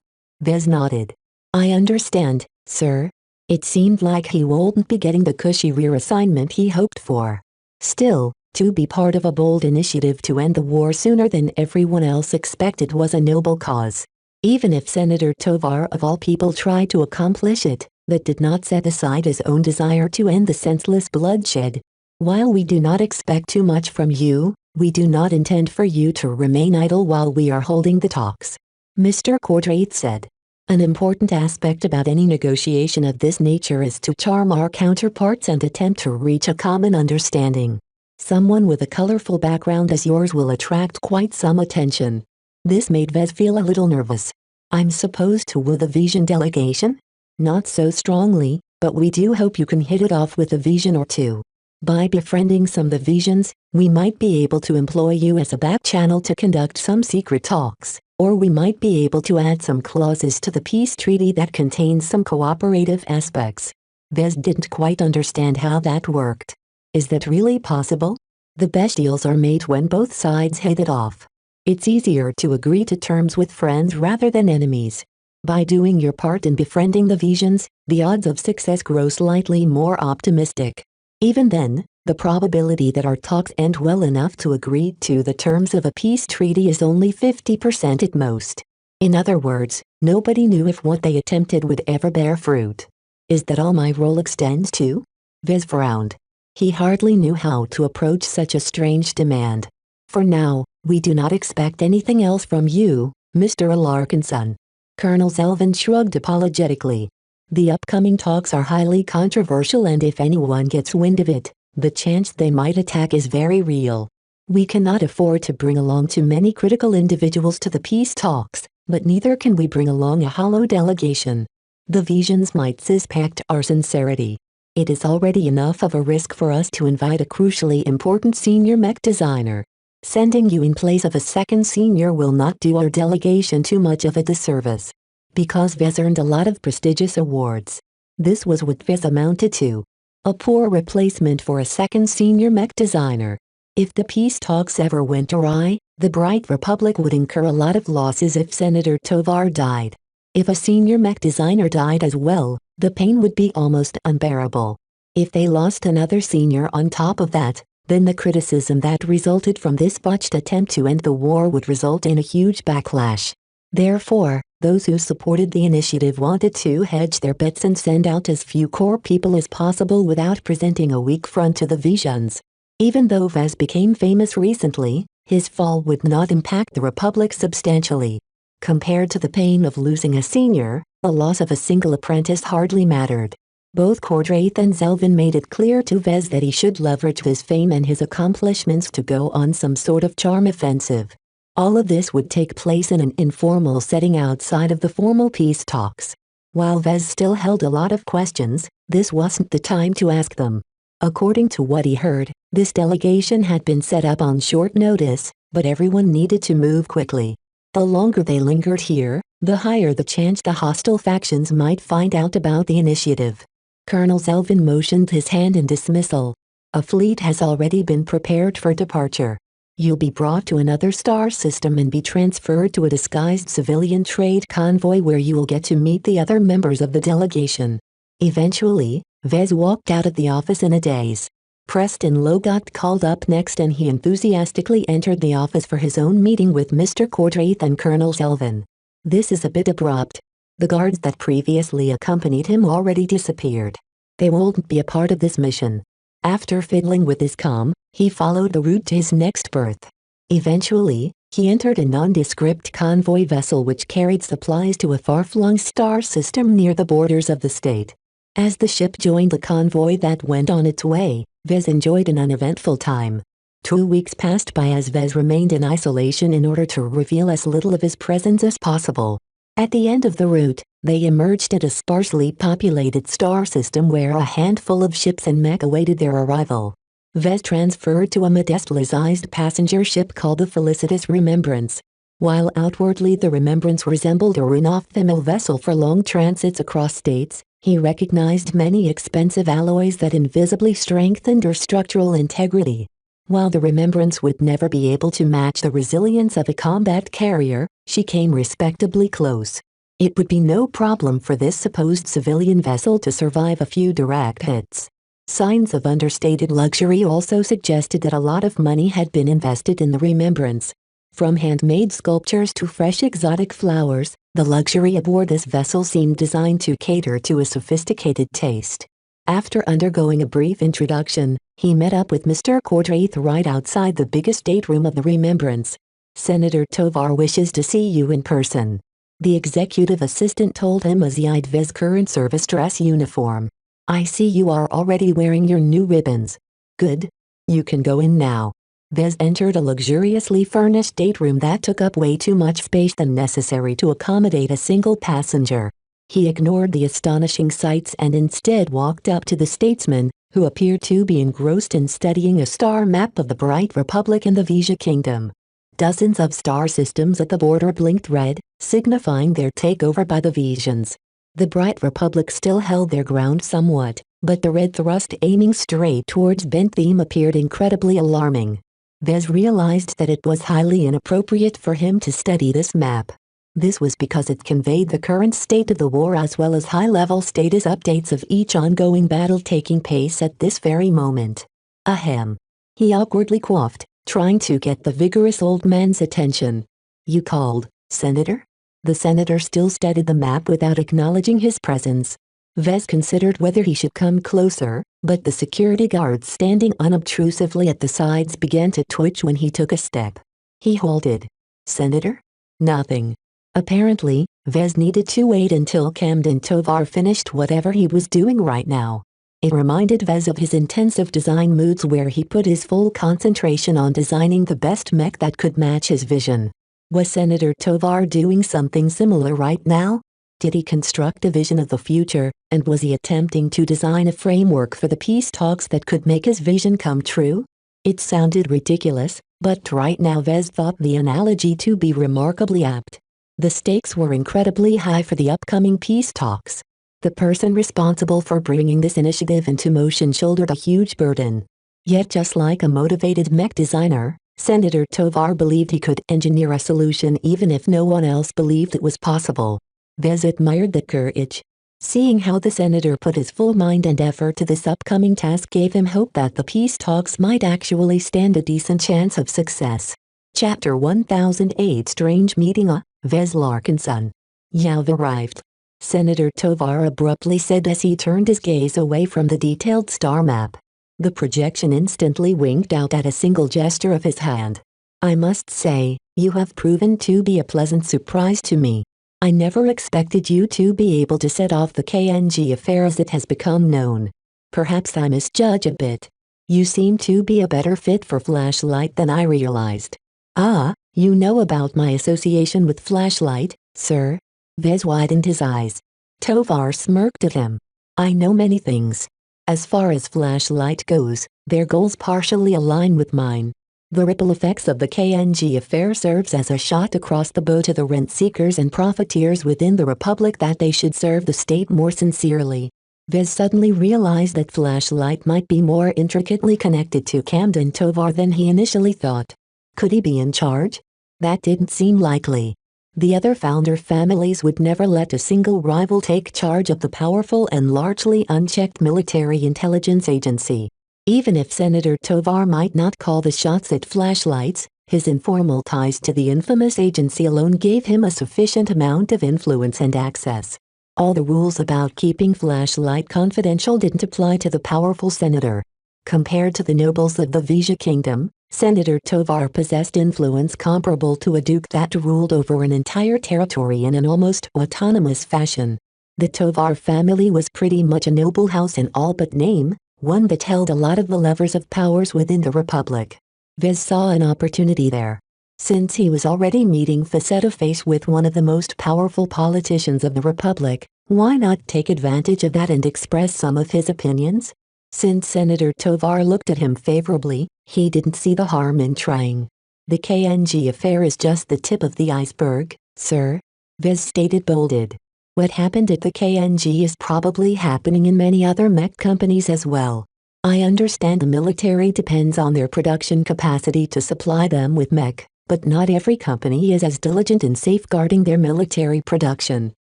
Speaker 2: Vez nodded. I understand, sir. It seemed like he wouldn't be getting the cushy rear assignment he hoped for. Still, to be part of a bold initiative to end the war sooner than everyone else expected was a noble cause. Even if Senator Tovar of all people tried to accomplish it, that did not set aside his own desire to end the senseless bloodshed. While we do not expect too much from you, we do not intend for you to remain idle while we are holding the talks. Mr. Cordraith said. An important aspect about any negotiation of this nature is to charm our counterparts and attempt to reach a common understanding. Someone with a colorful background as yours will attract quite some attention. This made Vez feel a little nervous. I'm supposed to woo the Vision delegation? Not so strongly, but we do hope you can hit it off with a Vision or two. By befriending some of the Visions, we might be able to employ you as a back channel to conduct some secret talks. Or we might be able to add some clauses to the peace treaty that contains some cooperative aspects. Vez didn't quite understand how that worked. Is that really possible? The best deals are made when both sides hit it off. It's easier to agree to terms with friends rather than enemies. By doing your part in befriending the Visions, the odds of success grow slightly more optimistic. Even then, the probability that our talks end well enough to agree to the terms of a peace treaty is only 50% at most. In other words, nobody knew if what they attempted would ever bear fruit. Is that all my role extends to? Vez frowned. He hardly knew how to approach such a strange demand. For now, we do not expect anything else from you, Mr. Alarkinson. Colonel Selvin shrugged apologetically. The upcoming talks are highly controversial, and if anyone gets wind of it, the chance they might attack is very real. We cannot afford to bring along too many critical individuals to the peace talks, but neither can we bring along a hollow delegation. The Visions might suspect our sincerity. It is already enough of a risk for us to invite a crucially important senior mech designer. Sending you in place of a second senior will not do our delegation too much of a disservice. Because Vez earned a lot of prestigious awards. This was what Vez amounted to. A poor replacement for a second senior mech designer. If the peace talks ever went awry, the Bright Republic would incur a lot of losses if Senator Tovar died. If a senior mech designer died as well, the pain would be almost unbearable. If they lost another senior on top of that, then the criticism that resulted from this botched attempt to end the war would result in a huge backlash. Therefore, those who supported the initiative wanted to hedge their bets and send out as few core people as possible without presenting a weak front to the Visions. Even though Vez became famous recently, his fall would not impact the Republic substantially. Compared to the pain of losing a senior, the loss of a single apprentice hardly mattered. Both Cordraith and Zelvin made it clear to Vez that he should leverage his fame and his accomplishments to go on some sort of charm offensive. All of this would take place in an informal setting outside of the formal peace talks. While Vez still held a lot of questions, this wasn't the time to ask them. According to what he heard, this delegation had been set up on short notice, but everyone needed to move quickly. The longer they lingered here, the higher the chance the hostile factions might find out about the initiative. Colonel Zelvin motioned his hand in dismissal. A fleet has already been prepared for departure. You'll be brought to another star system and be transferred to a disguised civilian trade convoy where you will get to meet the other members of the delegation. Eventually, Vez walked out of the office in a daze. Preston Lowe got called up next and he enthusiastically entered the office for his own meeting with Mr. Cordraith and Colonel Selvin. This is a bit abrupt. The guards that previously accompanied him already disappeared. They won't be a part of this mission. After fiddling with his comm, he followed the route to his next berth. Eventually, he entered a nondescript convoy vessel which carried supplies to a far-flung star system near the borders of the state. As the ship joined the convoy that went on its way, Vez enjoyed an uneventful time. 2 weeks passed by as Vez remained in isolation in order to reveal as little of his presence as possible. At the end of the route, they emerged at a sparsely populated star system where a handful of ships and mech awaited their arrival. Vez transferred to a modest-sized passenger ship called the Felicitous Remembrance. While outwardly the Remembrance resembled a run-of-the-mill vessel for long transits across states, he recognized many expensive alloys that invisibly strengthened her structural integrity. While the Remembrance would never be able to match the resilience of a combat carrier, she came respectably close. It would be no problem for this supposed civilian vessel to survive a few direct hits. Signs of understated luxury also suggested that a lot of money had been invested in the Remembrance. From handmade sculptures to fresh exotic flowers, the luxury aboard this vessel seemed designed to cater to a sophisticated taste. After undergoing a brief introduction, he met up with Mr. Cordraith right outside the biggest stateroom of the Remembrance. "Senator Tovar wishes to see you in person," the executive assistant told him as he eyed Vez's current service dress uniform. "I see you are already wearing your new ribbons. Good. You can go in now." Vez entered a luxuriously furnished stateroom that took up way too much space than necessary to accommodate a single passenger. He ignored the astonishing sights and instead walked up to the statesman, who appeared to be engrossed in studying a star map of the Bright Republic and the Vija Kingdom. Dozens of star systems at the border blinked red, signifying their takeover by the Vijans. The Bright Republic still held their ground somewhat, but the red thrust aiming straight towards Bentham appeared incredibly alarming. Vez realized that it was highly inappropriate for him to study this map. This was because it conveyed the current state of the war as well as high-level status updates of each ongoing battle taking place at this very moment. Ahem. He awkwardly coughed, trying to get the vigorous old man's attention. You called, Senator? The senator still studied the map without acknowledging his presence. Vez considered whether he should come closer, but the security guards standing unobtrusively at the sides began to twitch when he took a step. He halted. Senator? Nothing. Apparently, Vez needed to wait until Camden Tovar finished whatever he was doing right now. It reminded Vez of his intensive design moods where he put his full concentration on designing the best mech that could match his vision. Was Senator Tovar doing something similar right now? Did he construct a vision of the future, and was he attempting to design a framework for the peace talks that could make his vision come true? It sounded ridiculous, but right now Vez thought the analogy to be remarkably apt. The stakes were incredibly high for the upcoming peace talks. The person responsible for bringing this initiative into motion shouldered a huge burden. Yet just like a motivated mech designer, Senator Tovar believed he could engineer a solution even if no one else believed it was possible. Vez admired that courage. Seeing how the senator put his full mind and effort to this upcoming task gave him hope that the peace talks might actually stand a decent chance of success. Chapter 1008 Strange Meeting. Vez Larkinson. You've arrived. Senator Tovar abruptly said as he turned his gaze away from the detailed star map. The projection instantly winked out at a single gesture of his hand. I must say, you have proven to be a pleasant surprise to me. I never expected you to be able to set off the KNG affair as it has become known. Perhaps I misjudge a bit. You seem to be a better fit for Flashlight than I realized. Ah, you know about my association with Flashlight, sir? Vez widened his eyes. Tovar smirked at him. I know many things. As far as Flashlight goes, their goals partially align with mine. The ripple effects of the KNG affair serves as a shot across the bow to the rent-seekers and profiteers within the Republic that they should serve the state more sincerely. Vez suddenly realized that Flashlight might be more intricately connected to Camden Tovar than he initially thought. Could he be in charge? That didn't seem likely. The other founder families would never let a single rival take charge of the powerful and largely unchecked military intelligence agency. Even if Senator Tovar might not call the shots at Flashlights, his informal ties to the infamous agency alone gave him a sufficient amount of influence and access. All the rules about keeping Flashlight confidential didn't apply to the powerful senator. Compared to the nobles of the Vija Kingdom, Senator Tovar possessed influence comparable to a duke that ruled over an entire territory in an almost autonomous fashion. The Tovar family was pretty much a noble house in all but name, one that held a lot of the levers of powers within the Republic. Vez saw an opportunity there. Since he was already meeting face-to-face with one of the most powerful politicians of the Republic, why not take advantage of that and express some of his opinions? Since Senator Tovar looked at him favorably, he didn't see the harm in trying. The KNG affair is just the tip of the iceberg, sir. Vez stated bolded. What happened at the KNG is probably happening in many other mech companies as well. I understand the military depends on their production capacity to supply them with mech, but not every company is as diligent in safeguarding their military production.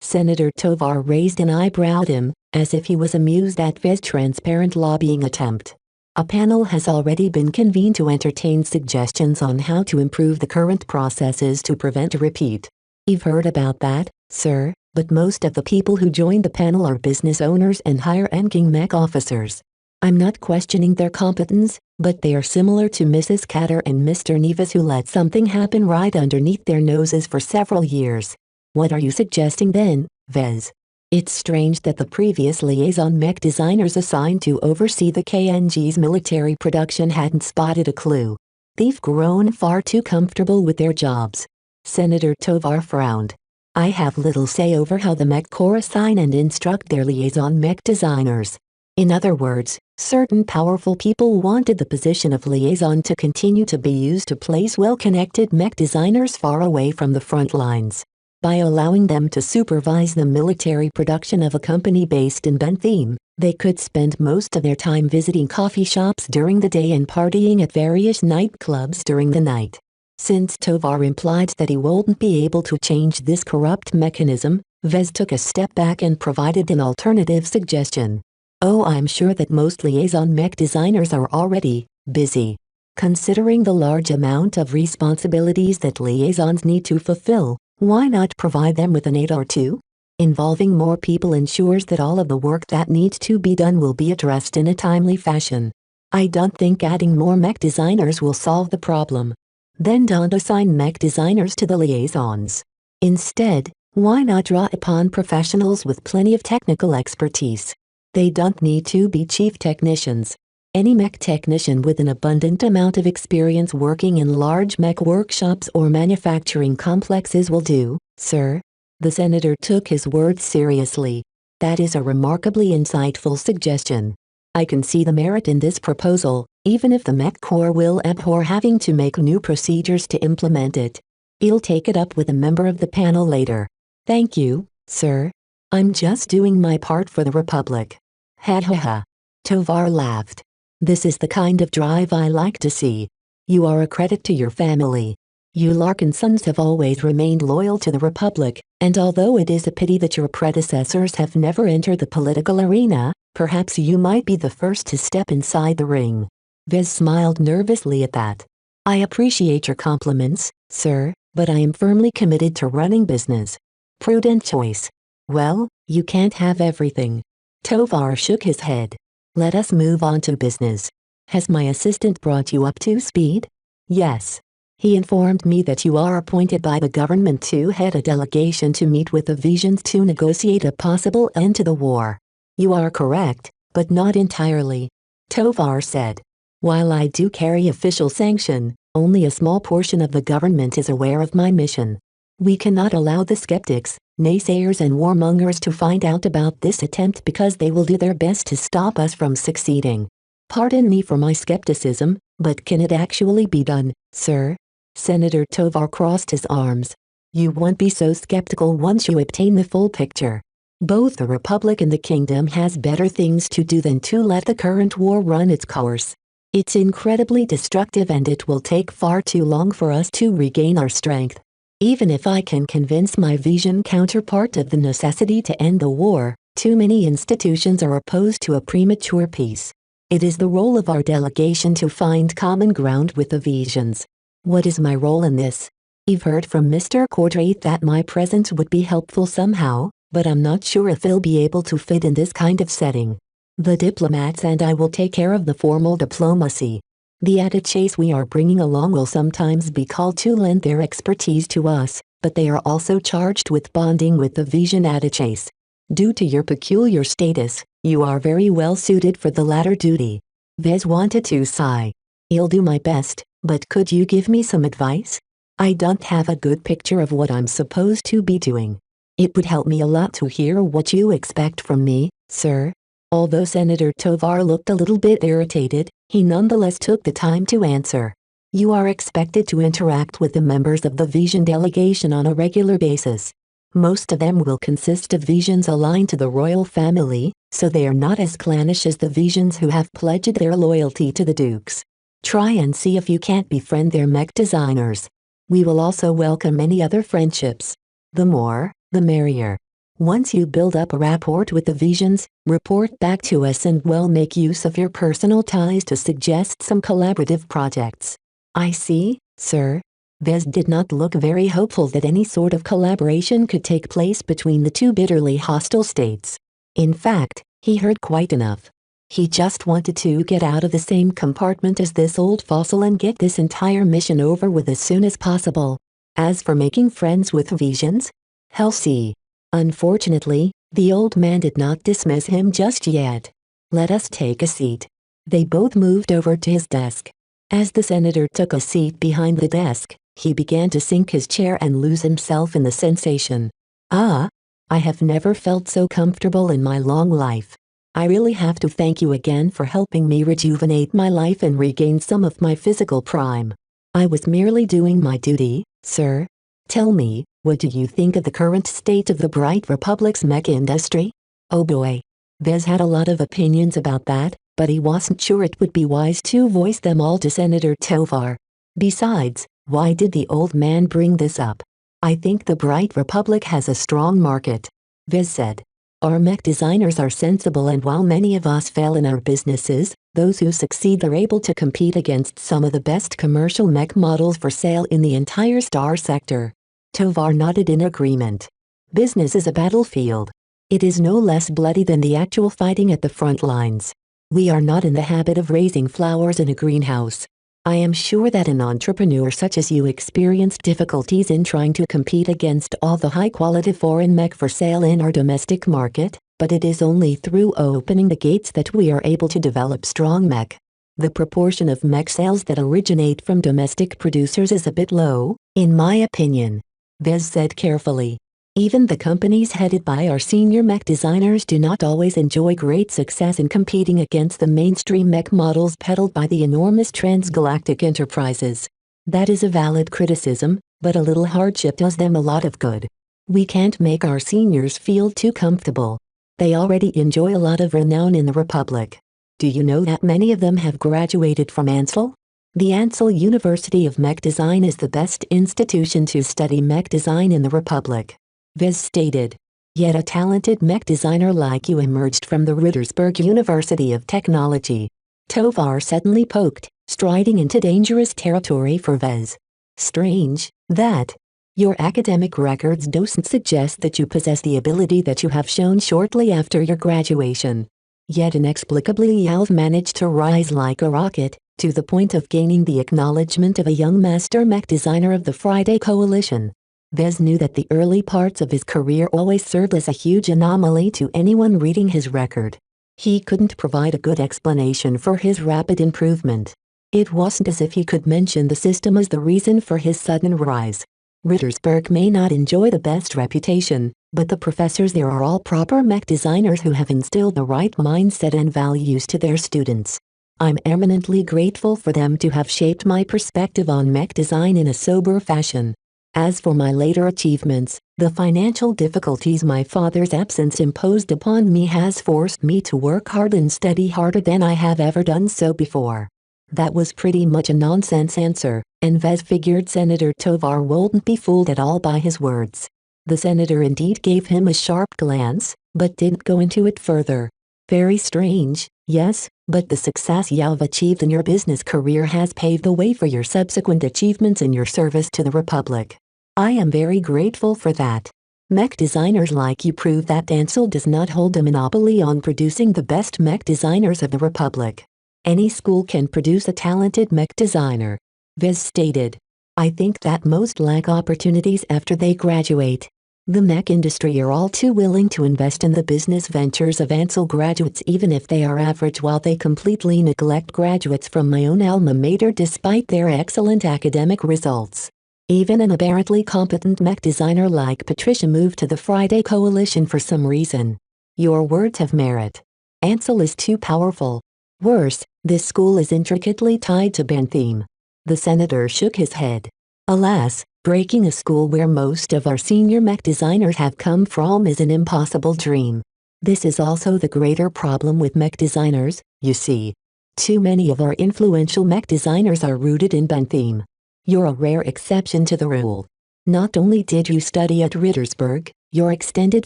Speaker 2: Senator Tovar raised an eyebrow at him, as if he was amused at Vez's transparent lobbying attempt. A panel has already been convened to entertain suggestions on how to improve the current processes to prevent a repeat. You've heard about that, sir, but most of the people who joined the panel are business owners and higher-ranking mech officers. I'm not questioning their competence, but they are similar to Mrs. Catter and Mr. Nevis who let something happen right underneath their noses for several years. What are you suggesting then, Vez? It's strange that the previous liaison mech designers assigned to oversee the KNG's military production hadn't spotted a clue. They've grown far too comfortable with their jobs. Senator Tovar frowned. I have little say over how the mech corps assign and instruct their liaison mech designers. In other words, certain powerful people wanted the position of liaison to continue to be used to place well-connected mech designers far away from the front lines. By allowing them to supervise the military production of a company based in Bentham, they could spend most of their time visiting coffee shops during the day and partying at various nightclubs during the night. Since Tovar implied that he wouldn't be able to change this corrupt mechanism, Vez took a step back and provided an alternative suggestion. Oh, I'm sure that most liaison mech designers are already busy. Considering the large amount of responsibilities that liaisons need to fulfill, why not provide them with an aide or two? Involving more people ensures that all of the work that needs to be done will be addressed in a timely fashion. I don't think adding more mech designers will solve the problem. Then don't assign mech designers to the liaisons. Instead, why not draw upon professionals with plenty of technical expertise? They don't need to be chief technicians. Any mech technician with an abundant amount of experience working in large mech workshops or manufacturing complexes will do, sir. The senator took his words seriously. That is a remarkably insightful suggestion. I can see the merit in this proposal, even if the Mech Corps will abhor having to make new procedures to implement it. I'll take it up with a member of the panel later. Thank you, sir. I'm just doing my part for the Republic. Ha ha ha. Tovar laughed. This is the kind of drive I like to see. You are a credit to your family. You Larkinsons have always remained loyal to the Republic, and although it is a pity that your predecessors have never entered the political arena, perhaps you might be the first to step inside the ring. Vez smiled nervously at that. I appreciate your compliments, sir, but I am firmly committed to running business. Prudent choice. Well, you can't have everything. Tovar shook his head. Let us move on to business. Has my assistant brought you up to speed? Yes. He informed me that you are appointed by the government to head a delegation to meet with the Visions to negotiate a possible end to the war. You are correct, but not entirely. Tovar said. While I do carry official sanction, only a small portion of the government is aware of my mission. We cannot allow the skeptics, naysayers and warmongers to find out about this attempt because they will do their best to stop us from succeeding. Pardon me for my skepticism, but can it actually be done, sir? Senator Tovar crossed his arms. You won't be so skeptical once you obtain the full picture. Both the Republic and the Kingdom has better things to do than to let the current war run its course. It's incredibly destructive and it will take far too long for us to regain our strength. Even if I can convince my Vision counterpart of the necessity to end the war, too many institutions are opposed to a premature peace. It is the role of our delegation to find common ground with the Visions. What is my role in this? I've heard from Mr. Cordraith that my presence would be helpful somehow, but I'm not sure if he'll be able to fit in this kind of setting. The diplomats and I will take care of the formal diplomacy. The attaches we are bringing along will sometimes be called to lend their expertise to us, but they are also charged with bonding with the Vision attaches. Due to your peculiar status, you are very well suited for the latter duty. Vez wanted to sigh. I'll do my best, but could you give me some advice? I don't have a good picture of what I'm supposed to be doing. It would help me a lot to hear what you expect from me, sir. Although Senator Tovar looked a little bit irritated, he nonetheless took the time to answer. You are expected to interact with the members of the Vision delegation on a regular basis. Most of them will consist of Visions aligned to the royal family, so they are not as clannish as the Visions who have pledged their loyalty to the Dukes. Try and see if you can't befriend their mech designers. We will also welcome any other friendships. The more, the merrier. Once you build up a rapport with the Visions, report back to us and we'll make use of your personal ties to suggest some collaborative projects. I see, sir. Vez did not look very hopeful that any sort of collaboration could take place between the two bitterly hostile states. In fact, he heard quite enough. He just wanted to get out of the same compartment as this old fossil and get this entire mission over with as soon as possible. As for making friends with Visions, hell see. Unfortunately, the old man did not dismiss him just yet. Let us take a seat. They both moved over to his desk. As the senator took a seat behind the desk, he began to sink his chair and lose himself in the sensation. Ah! I have never felt so comfortable in my long life. I really have to thank you again for helping me rejuvenate my life and regain some of my physical prime. I was merely doing my duty, sir. Tell me, what do you think of the current state of the Bright Republic's mech industry? Oh boy. Vez had a lot of opinions about that, but he wasn't sure it would be wise to voice them all to Senator Tovar. Besides, Why did the old man bring this up? I think the Bright Republic has a strong market. Vez said. Our mech designers are sensible, and while many of us fail in our businesses, those who succeed are able to compete against some of the best commercial mech models for sale in the entire star sector. Tovar nodded in agreement. Business is a battlefield. It is no less bloody than the actual fighting at the front lines. We are not in the habit of raising flowers in a greenhouse. I am sure that an entrepreneur such as you experienced difficulties in trying to compete against all the high-quality foreign mech for sale in our domestic market, but it is only through opening the gates that we are able to develop strong mech. The proportion of mech sales that originate from domestic producers is a bit low, in my opinion. Vez said carefully. Even the companies headed by our senior mech designers do not always enjoy great success in competing against the mainstream mech models peddled by the enormous transgalactic enterprises. That is a valid criticism, but a little hardship does them a lot of good. We can't make our seniors feel too comfortable. They already enjoy a lot of renown in the Republic. Do you know that many of them have graduated from Ansel? The Ansel University of Mech Design is the best institution to study mech design in the Republic. Vez stated. Yet a talented mech designer like you emerged from the Rittersberg University of Technology. Tovar suddenly poked, striding into dangerous territory for Vez. Strange, that. Your academic records don't suggest that you possess the ability that you have shown shortly after your graduation. Yet inexplicably you've managed to rise like a rocket, to the point of gaining the acknowledgement of a young master mech designer of the Friday Coalition. Vez knew that the early parts of his career always served as a huge anomaly to anyone reading his record. He couldn't provide a good explanation for his rapid improvement. It wasn't as if he could mention the system as the reason for his sudden rise. Rittersberg may not enjoy the best reputation, but the professors there are all proper mech designers who have instilled the right mindset and values to their students. I'm eminently grateful for them to have shaped my perspective on mech design in a sober fashion. As for my later achievements, the financial difficulties my father's absence imposed upon me has forced me to work hard and study harder than I have ever done so before. That was pretty much a nonsense answer, and Vez figured Senator Tovar wouldn't be fooled at all by his words. The senator indeed gave him a sharp glance, but didn't go into it further. Very strange, yes, but the success you've achieved in your business career has paved the way for your subsequent achievements in your service to the Republic. I am very grateful for that. Mech designers like you prove that Ansel does not hold a monopoly on producing the best mech designers of the Republic. Any school can produce a talented mech designer. Vez stated. I think that most lack opportunities after they graduate. The mech industry are all too willing to invest in the business ventures of Ansel graduates even if they are average, while they completely neglect graduates from my own alma mater despite their excellent academic results. Even an apparently competent mech designer like Patricia moved to the Friday Coalition for some reason. Your words have merit. Ansel is too powerful. Worse, this school is intricately tied to Bentheme. The senator shook his head. Alas, breaking a school where most of our senior mech designers have come from is an impossible dream. This is also the greater problem with mech designers, you see. Too many of our influential mech designers are rooted in Bentheme. You're a rare exception to the rule. Not only did you study at Rittersberg, your extended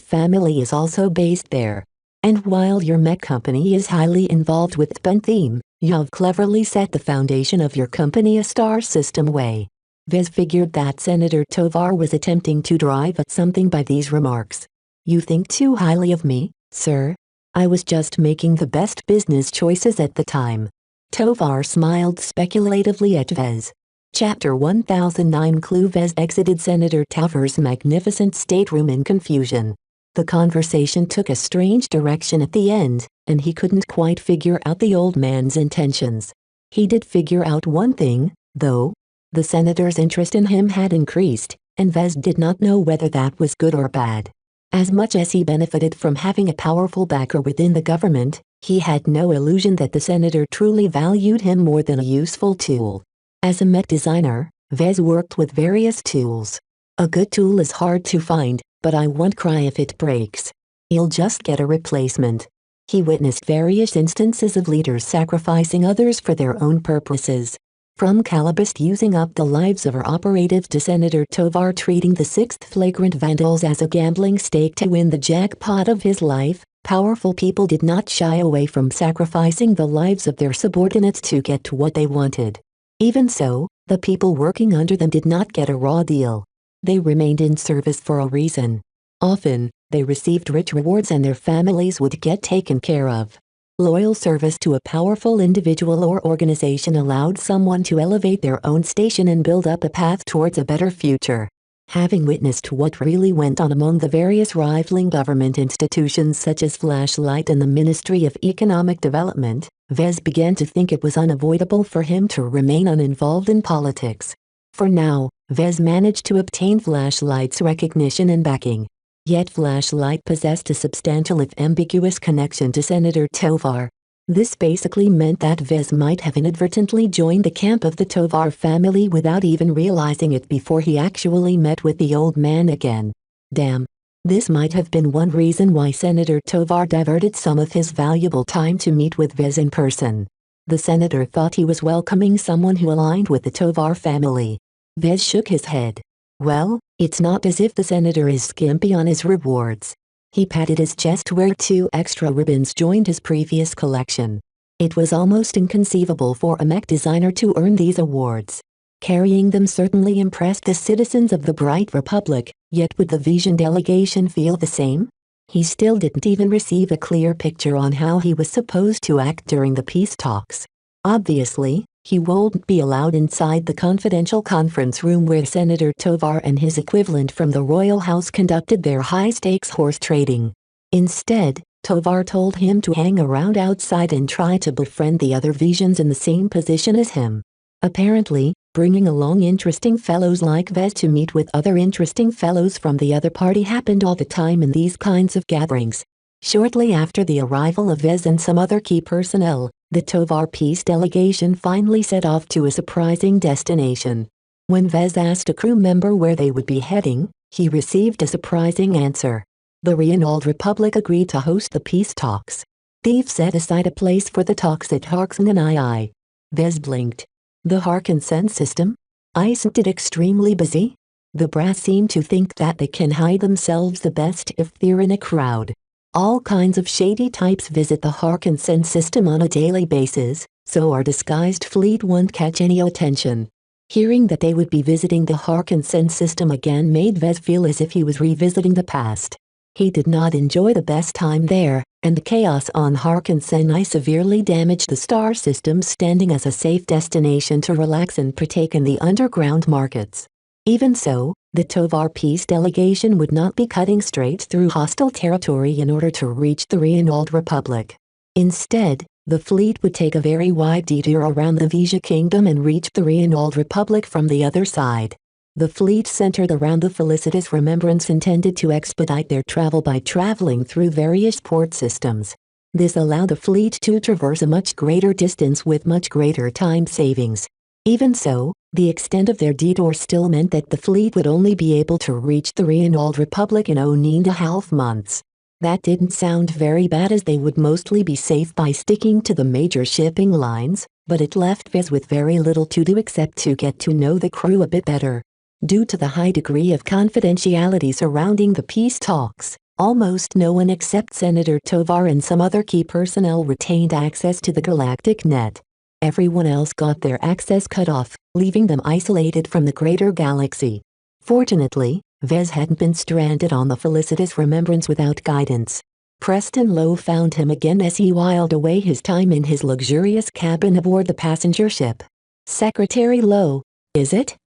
Speaker 2: family is also based there. And while your mech company is highly involved with Bentheme, you've cleverly set the foundation of your company a star system way. Vez figured that Senator Tovar was attempting to drive at something by these remarks. You think too highly of me, sir? I was just making the best business choices at the time. Tovar smiled speculatively at Vez. Chapter 1009. Clue. Vez exited Senator Tovar's magnificent stateroom in confusion. The conversation took a strange direction at the end, and he couldn't quite figure out the old man's intentions. He did figure out one thing, though. The senator's interest in him had increased, and Vez did not know whether that was good or bad. As much as he benefited from having a powerful backer within the government, he had no illusion that the senator truly valued him more than a useful tool. As a mech designer, Vez worked with various tools. A good tool is hard to find, but I won't cry if it breaks. You'll just get a replacement. He witnessed various instances of leaders sacrificing others for their own purposes. From Calabast using up the lives of our operatives to Senator Tovar treating the 6th flagrant vandals as a gambling stake to win the jackpot of his life, powerful people did not shy away from sacrificing the lives of their subordinates to get to what they wanted. Even so, the people working under them did not get a raw deal. They remained in service for a reason. Often, they received rich rewards and their families would get taken care of. Loyal service to a powerful individual or organization allowed someone to elevate their own station and build up a path towards a better future. Having witnessed what really went on among the various rivaling government institutions such as Flashlight and the Ministry of Economic Development, Vez began to think it was unavoidable for him to remain uninvolved in politics. For now, Vez managed to obtain Flashlight's recognition and backing. Yet Flashlight possessed a substantial if ambiguous connection to Senator Tovar. This basically meant that Vez might have inadvertently joined the camp of the Tovar family without even realizing it before he actually met with the old man again. Damn. This might have been one reason why Senator Tovar diverted some of his valuable time to meet with Vez in person. The senator thought he was welcoming someone who aligned with the Tovar family. Vez shook his head. Well, it's not as if the senator is skimpy on his rewards. He patted his chest where 2 extra ribbons joined his previous collection. It was almost inconceivable for a mech designer to earn these awards. Carrying them certainly impressed the citizens of the Bright Republic, yet would the Vision delegation feel the same? He still didn't even receive a clear picture on how he was supposed to act during the peace talks. Obviously, he wouldn't be allowed inside the confidential conference room where Senator Tovar and his equivalent from the royal house conducted their high-stakes horse trading. Instead, Tovar told him to hang around outside and try to befriend the other Visions in the same position as him. Apparently, bringing along interesting fellows like Vez to meet with other interesting fellows from the other party happened all the time in these kinds of gatherings. Shortly after the arrival of Vez and some other key personnel, the Tovar peace delegation finally set off to a surprising destination. When Vez asked a crew member where they would be heading, he received a surprising answer. The Reynald Republic agreed to host the peace talks. They've set aside a place for the talks at Harkson and II. Vez blinked. The Harkinson system? Isn't it extremely busy? The brass seem to think that they can hide themselves the best if they're in a crowd. All kinds of shady types visit the Harkinson system on a daily basis, so our disguised fleet won't catch any attention. Hearing that they would be visiting the Harkinson system again made Vez feel as if he was revisiting the past. He did not enjoy the best time there, and the chaos on Harkinson severely damaged the star system standing as a safe destination to relax and partake in the underground markets. Even so, the Tovar peace delegation would not be cutting straight through hostile territory in order to reach the Reynald Republic. Instead, the fleet would take a very wide detour around the Vija Kingdom and reach the Reynald Republic from the other side. The fleet centered around the Felicitas Remembrance intended to expedite their travel by traveling through various port systems. This allowed the fleet to traverse a much greater distance with much greater time savings. Even so, the extent of their detour still meant that the fleet would only be able to reach the Reynald Republic in 9.5 months. That didn't sound very bad as they would mostly be safe by sticking to the major shipping lines, but it left Vez with very little to do except to get to know the crew a bit better. Due to the high degree of confidentiality surrounding the peace talks, almost no one except Senator Tovar and some other key personnel retained access to the galactic net. Everyone else got their access cut off, leaving them isolated from the greater galaxy. Fortunately, Vez hadn't been stranded on the Felicitas Remembrance without guidance. Preston Lowe found him again as he whiled away his time in his luxurious cabin aboard the passenger ship. "Secretary Lowe, is it?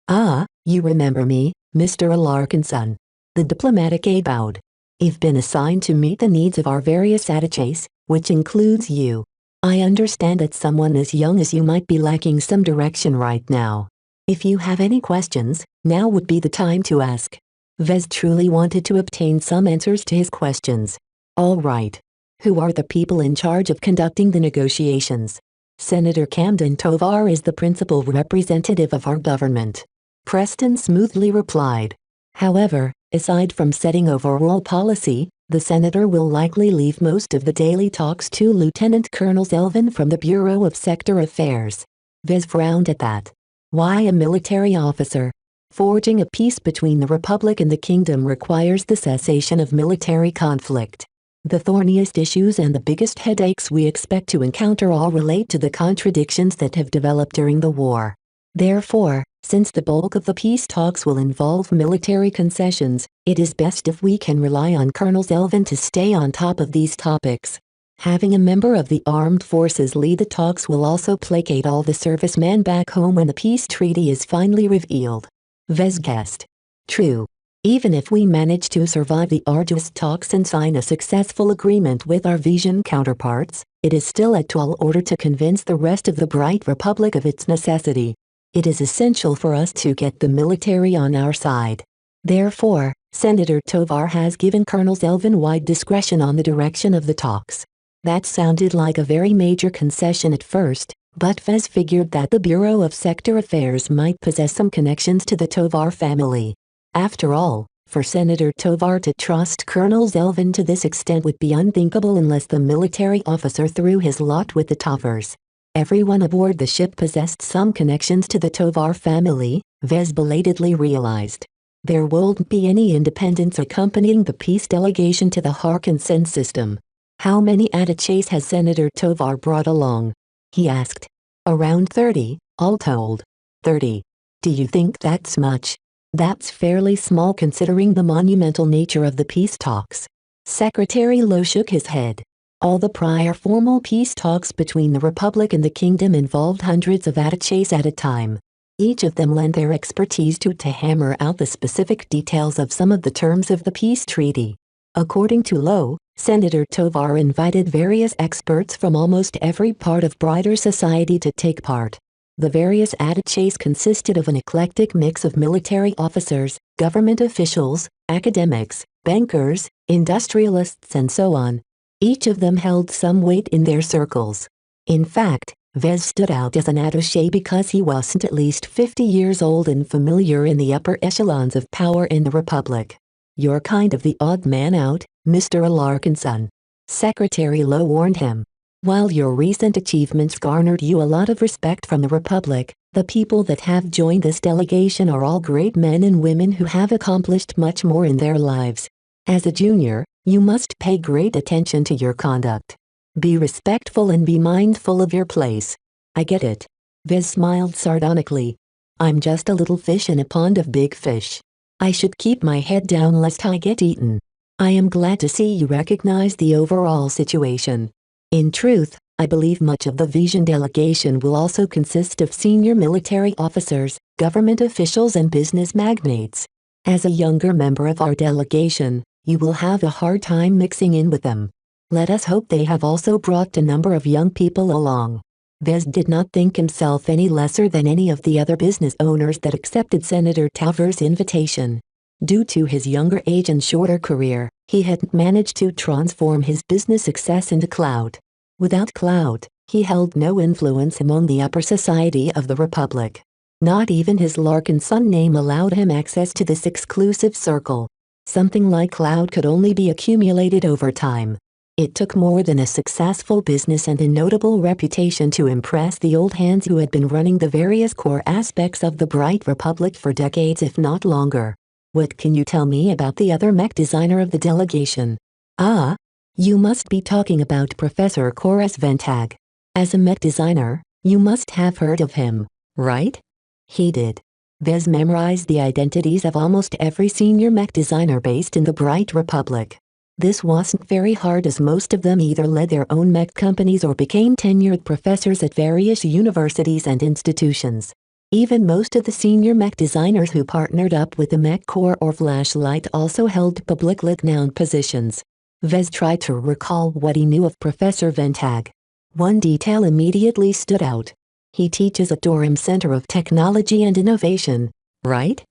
Speaker 2: Ah, you remember me, Mr. Alarkinson." The diplomatic aide bowed. "I've been assigned to meet the needs of our various attaches, which includes you. I understand that someone as young as you might be lacking some direction right now. If you have any questions, now would be the time to ask." Vez truly wanted to obtain some answers to his questions. "All right. Who are the people in charge of conducting the negotiations?" "Senator Camden Tovar is the principal representative of our government," Preston smoothly replied. "However, aside from setting overall policy, the senator will likely leave most of the daily talks to Lieutenant Colonel Selvin from the Bureau of Sector Affairs. Vez frowned at that. Why a military officer? Forging a peace between the Republic and the Kingdom requires the cessation of military conflict. The thorniest issues and the biggest headaches we expect to encounter all relate to the contradictions that have developed during the war. Therefore, since the bulk of the peace talks will involve military concessions, it is best if we can rely on Colonel Zelvin to stay on top of these topics. Having a member of the armed forces lead the talks will also placate all the servicemen back home when the peace treaty is finally revealed. Vez guessed. True. Even if we manage to survive the arduous talks and sign a successful agreement with our Vision counterparts, it is still a tall order to convince the rest of the Bright Republic of its necessity. It is essential for us to get the military on our side. Therefore, Senator Tovar has given Colonel Zelvin wide discretion on the direction of the talks. That sounded like a very major concession at first, but Vez figured that the Bureau of Sector Affairs might possess some connections to the Tovar family. After all, for Senator Tovar to trust Colonel Zelvin to this extent would be unthinkable unless the military officer threw his lot with the Tovars. Everyone aboard the ship possessed some connections to the Tovar family, Vez belatedly realized. There won't be any independents accompanying the peace delegation to the Harkinson system. How many attaches has Senator Tovar brought along? He asked. Around 30, all told. 30. Do you think that's much? That's fairly small considering the monumental nature of the peace talks. Secretary Lowe shook his head. All the prior formal peace talks between the Republic and the Kingdom involved hundreds of attaches at a time. Each of them lent their expertise to hammer out the specific details of some of the terms of the peace treaty. According to Lowe, Senator Tovar invited various experts from almost every part of brighter society to take part. The various attaches consisted of an eclectic mix of military officers, government officials, academics, bankers, industrialists and so on. Each of them held some weight in their circles. In fact, Vez stood out as an attaché because he wasn't at least 50 years old and familiar in the upper echelons of power in the Republic. You're kind of the odd man out, Mr. Larkinson. Secretary Lowe warned him. While your recent achievements garnered you a lot of respect from the Republic, the people that have joined this delegation are all great men and women who have accomplished much more in their lives. As a junior, you must pay great attention to your conduct. Be respectful and be mindful of your place. I get it. Vez smiled sardonically. I'm just a little fish in a pond of big fish. I should keep my head down lest I get eaten. I am glad to see you recognize the overall situation. In truth, I believe much of the Vision delegation will also consist of senior military officers, government officials and business magnates. As a younger member of our delegation, you will have a hard time mixing in with them. Let us hope they have also brought a number of young people along. Vez did not think himself any lesser than any of the other business owners that accepted Senator Tovar's invitation. Due to his younger age and shorter career, he hadn't managed to transform his business success into clout. Without clout, he held no influence among the upper society of the Republic. Not even his Larkinson name allowed him access to this exclusive circle. Something like clout could only be accumulated over time. It took more than a successful business and a notable reputation to impress the old hands who had been running the various core aspects of the Bright Republic for decades if not longer. What can you tell me about the other mech designer of the delegation? Ah, you must be talking about Professor Koras Ventag. As a mech designer, you must have heard of him, right? He did. Vez memorized the identities of almost every senior mech designer based in the Bright Republic. This wasn't very hard as most of them either led their own mech companies or became tenured professors at various universities and institutions. Even most of the senior mech designers who partnered up with the Mech Corps or Flashlight also held publicly known positions. Vez tried to recall what he knew of Professor Ventag. One detail immediately stood out. He teaches at Durham Center of Technology and Innovation, right?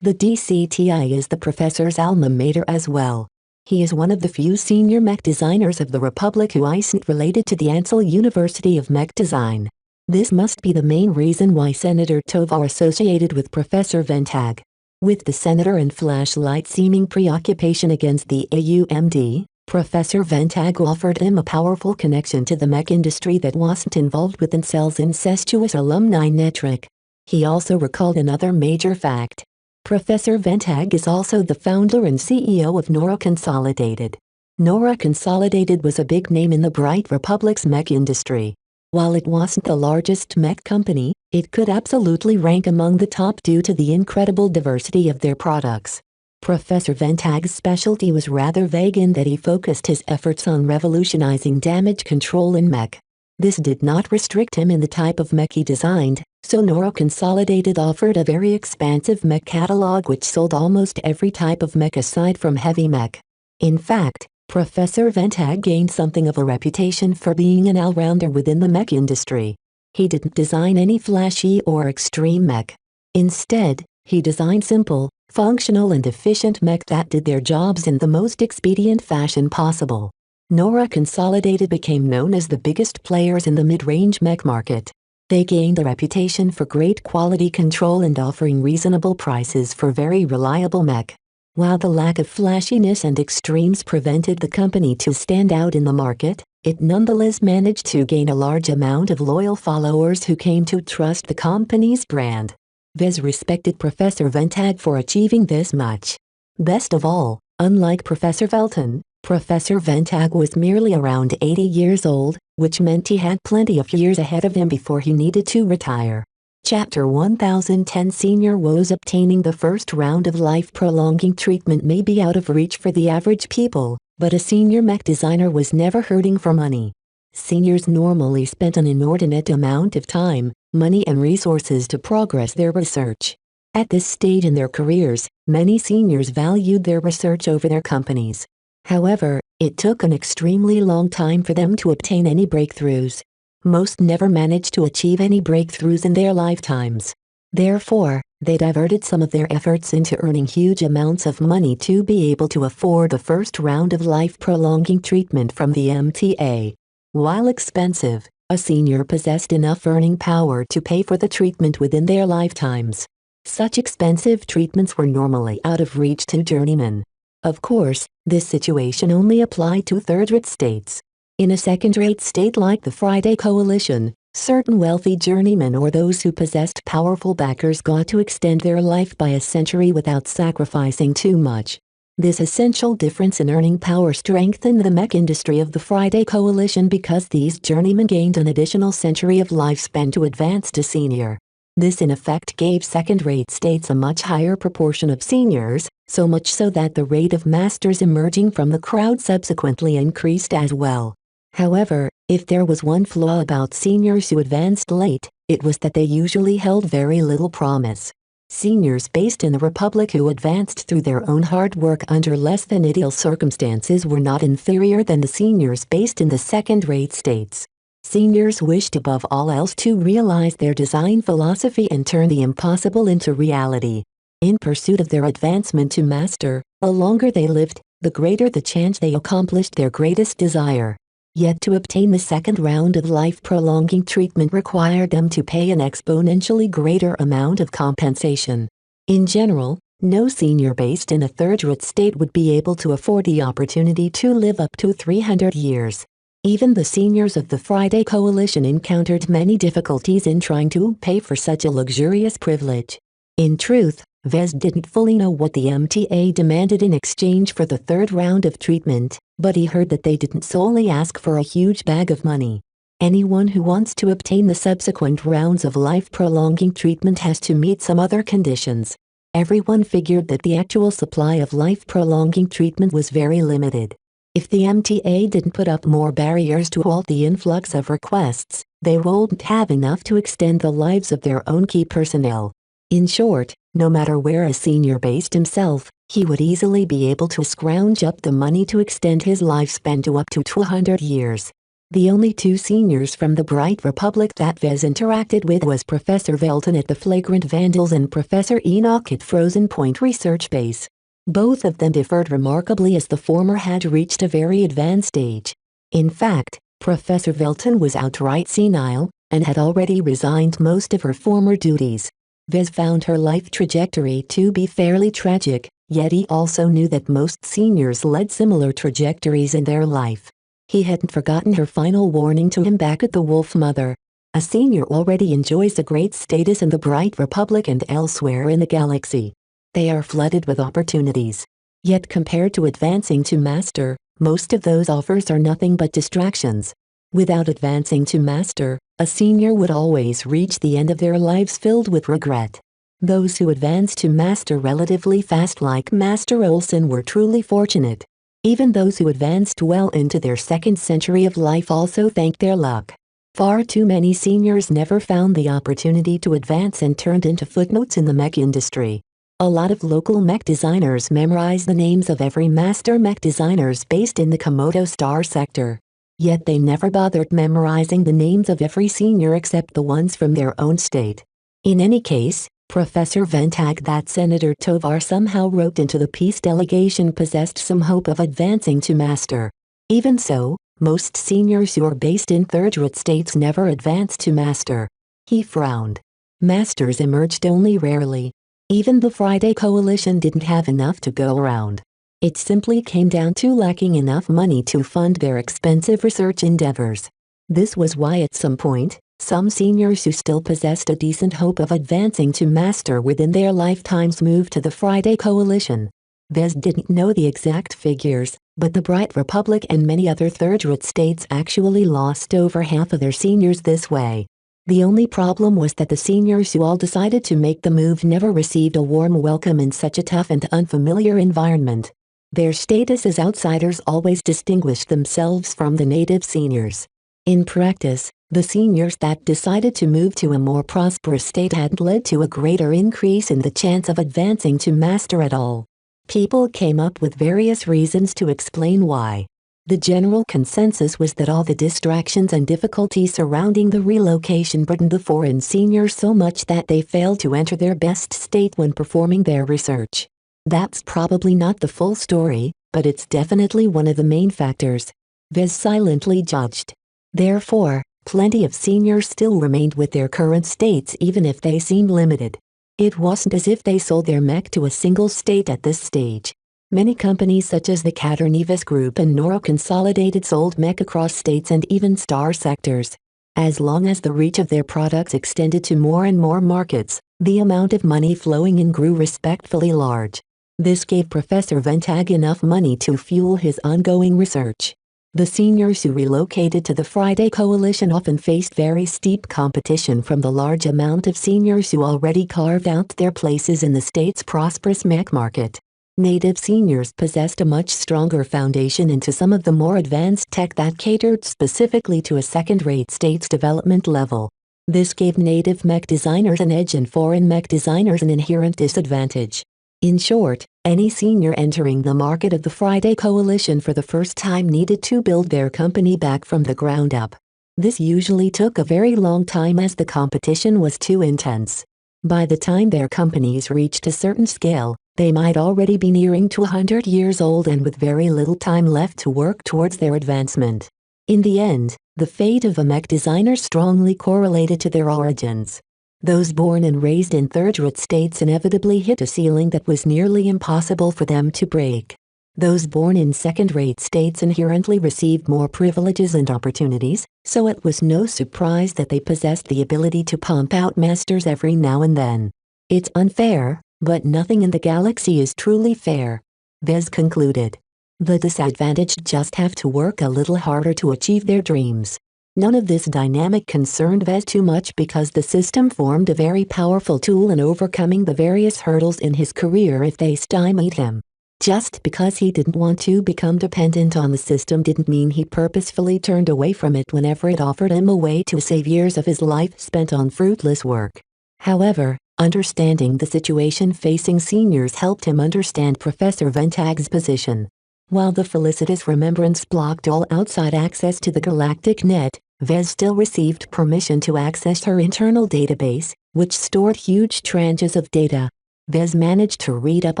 Speaker 2: The DCTI is the professor's alma mater as well. He is one of the few senior mech designers of the Republic who isn't related to the Ansel University of Mech Design. This must be the main reason why Senator Tovar associated with Professor Ventag. With the senator and Flashlight seeming preoccupation against the AUMD, Professor Ventag offered him a powerful connection to the mech industry that wasn't involved with Incel's incestuous alumni network. He also recalled another major fact. Professor Ventag is also the founder and CEO of Nora Consolidated. Nora Consolidated was a big name in the Bright Republic's mech industry. While it wasn't the largest mech company, it could absolutely rank among the top due to the incredible diversity of their products. Professor Ventag's specialty was rather vague in that he focused his efforts on revolutionizing damage control in mech. This did not restrict him in the type of mech he designed, so Nora Consolidated offered a very expansive mech catalog which sold almost every type of mech aside from heavy mech. In fact, Professor Ventag gained something of a reputation for being an all-rounder within the mech industry. He didn't design any flashy or extreme mech. Instead, he designed simple, functional and efficient mech that did their jobs in the most expedient fashion possible. Nora Consolidated became known as the biggest players in the mid-range mech market. They gained a reputation for great quality control and offering reasonable prices for very reliable mech. While the lack of flashiness and extremes prevented the company to stand out in the market, it nonetheless managed to gain a large amount of loyal followers who came to trust the company's brand. Vez respected Professor Ventag for achieving this much. Best of all, unlike Professor Velton, Professor Ventag was merely around 80 years old, which meant he had plenty of years ahead of him before he needed to retire. Chapter 1010 Senior Woes. Obtaining the first round of life-prolonging treatment may be out of reach for the average people, but a senior mech designer was never hurting for money. Seniors normally spent an inordinate amount of time, money and resources to progress their research. At this stage in their careers, many seniors valued their research over their companies. However, it took an extremely long time for them to obtain any breakthroughs. Most never managed to achieve any breakthroughs in their lifetimes. Therefore, they diverted some of their efforts into earning huge amounts of money to be able to afford the first round of life-prolonging treatment from the MTA. While expensive, a senior possessed enough earning power to pay for the treatment within their lifetimes. Such expensive treatments were normally out of reach to journeymen. Of course, this situation only applied to third-rate states. In a second-rate state like the Friday Coalition, certain wealthy journeymen or those who possessed powerful backers got to extend their life by a century without sacrificing too much. This essential difference in earning power strengthened the mech industry of the Friday Coalition because these journeymen gained an additional century of lifespan to advance to senior. This in effect gave second-rate states a much higher proportion of seniors, so much so that the rate of masters emerging from the crowd subsequently increased as well. However, if there was one flaw about seniors who advanced late, it was that they usually held very little promise. Seniors based in the Republic who advanced through their own hard work under less than ideal circumstances were not inferior than the seniors based in the second-rate states. Seniors wished above all else to realize their design philosophy and turn the impossible into reality. In pursuit of their advancement to master, the longer they lived, the greater the chance they accomplished their greatest desire. Yet to obtain the second round of life-prolonging treatment required them to pay an exponentially greater amount of compensation. In general, no senior based in a third-rate state would be able to afford the opportunity to live up to 300 years. Even the seniors of the Friday Coalition encountered many difficulties in trying to pay for such a luxurious privilege. In truth, Vez didn't fully know what the MTA demanded in exchange for the third round of treatment, but he heard that they didn't solely ask for a huge bag of money. Anyone who wants to obtain the subsequent rounds of life-prolonging treatment has to meet some other conditions. Everyone figured that the actual supply of life-prolonging treatment was very limited. If the MTA didn't put up more barriers to halt the influx of requests, they wouldn't have enough to extend the lives of their own key personnel. In short, no matter where a senior based himself, he would easily be able to scrounge up the money to extend his lifespan to up to 200 years. The only two seniors from the Bright Republic that Vez interacted with was Professor Velton at the Flagrant Vandals and Professor Enoch at Frozen Point Research Base. Both of them differed remarkably as the former had reached a very advanced age. In fact, Professor Velton was outright senile, and had already resigned most of her former duties. Vez found her life trajectory to be fairly tragic, Yet he also knew that most seniors led similar trajectories in their life. He hadn't forgotten her final warning to him back at the Wolf Mother. A senior already enjoys a great status in the Bright Republic and elsewhere in the galaxy. They are flooded with opportunities. Yet compared to advancing to master, most of those offers are nothing but distractions. Without advancing to master, a senior would always reach the end of their lives filled with regret. Those who advance to master relatively fast like Master Olson were truly fortunate. Even those who advanced well into their second century of life also thanked their luck. Far too many seniors never found the opportunity to advance and turned into footnotes in the mech industry. A lot of local mech designers memorize the names of every master mech designers based in the Komodo Star sector. Yet they never bothered memorizing the names of every senior except the ones from their own state. In any case, Professor Ventag that Senator Tovar somehow roped into the peace delegation possessed some hope of advancing to master. Even so, most seniors who are based in third-rate states never advanced to master. He frowned. Masters emerged only rarely. Even the Friday Coalition didn't have enough to go around. It simply came down to lacking enough money to fund their expensive research endeavors. This was why at some point, some seniors who still possessed a decent hope of advancing to master within their lifetimes moved to the Friday Coalition. Vez didn't know the exact figures, but the Bright Republic and many other third-rate states actually lost over half of their seniors this way. The only problem was that the seniors who all decided to make the move never received a warm welcome in such a tough and unfamiliar environment. Their status as outsiders always distinguished themselves from the native seniors. In practice, the seniors that decided to move to a more prosperous state had led to a greater increase in the chance of advancing to master at all. People came up with various reasons to explain why. The general consensus was that all the distractions and difficulties surrounding the relocation burdened the foreign seniors so much that they failed to enter their best state when performing their research. That's probably not the full story, but it's definitely one of the main factors. Vez silently judged. Therefore, plenty of seniors still remained with their current states even if they seemed limited. It wasn't as if they sold their mech to a single state at this stage. Many companies such as the Caternevis Group and Nora Consolidated sold mech across states and even star sectors. As long as the reach of their products extended to more and more markets, the amount of money flowing in grew respectfully large. This gave Professor Ventag enough money to fuel his ongoing research. The seniors who relocated to the Friday Coalition often faced very steep competition from the large amount of seniors who already carved out their places in the state's prosperous mech market. Native seniors possessed a much stronger foundation into some of the more advanced tech that catered specifically to a second-rate state's development level. This gave native mech designers an edge and foreign mech designers an inherent disadvantage. In short, any senior entering the market of the Friday Coalition for the first time needed to build their company back from the ground up. This usually took a very long time as the competition was too intense. By the time their companies reached a certain scale, they might already be nearing to 100 years old and with very little time left to work towards their advancement. In the end, the fate of a mech designer strongly correlated to their origins. Those born and raised in third-rate states inevitably hit a ceiling that was nearly impossible for them to break. Those born in second-rate states inherently received more privileges and opportunities, so it was no surprise that they possessed the ability to pump out masters every now and then. It's unfair, but nothing in the galaxy is truly fair, Vez concluded. The disadvantaged just have to work a little harder to achieve their dreams. None of this dynamic concerned Vez too much because the system formed a very powerful tool in overcoming the various hurdles in his career if they stymied him. Just because he didn't want to become dependent on the system didn't mean he purposefully turned away from it whenever it offered him a way to save years of his life spent on fruitless work. However, understanding the situation facing seniors helped him understand Professor Ventag's position. While the felicitous remembrance blocked all outside access to the galactic net, Vez still received permission to access her internal database, which stored huge tranches of data. Vez managed to read up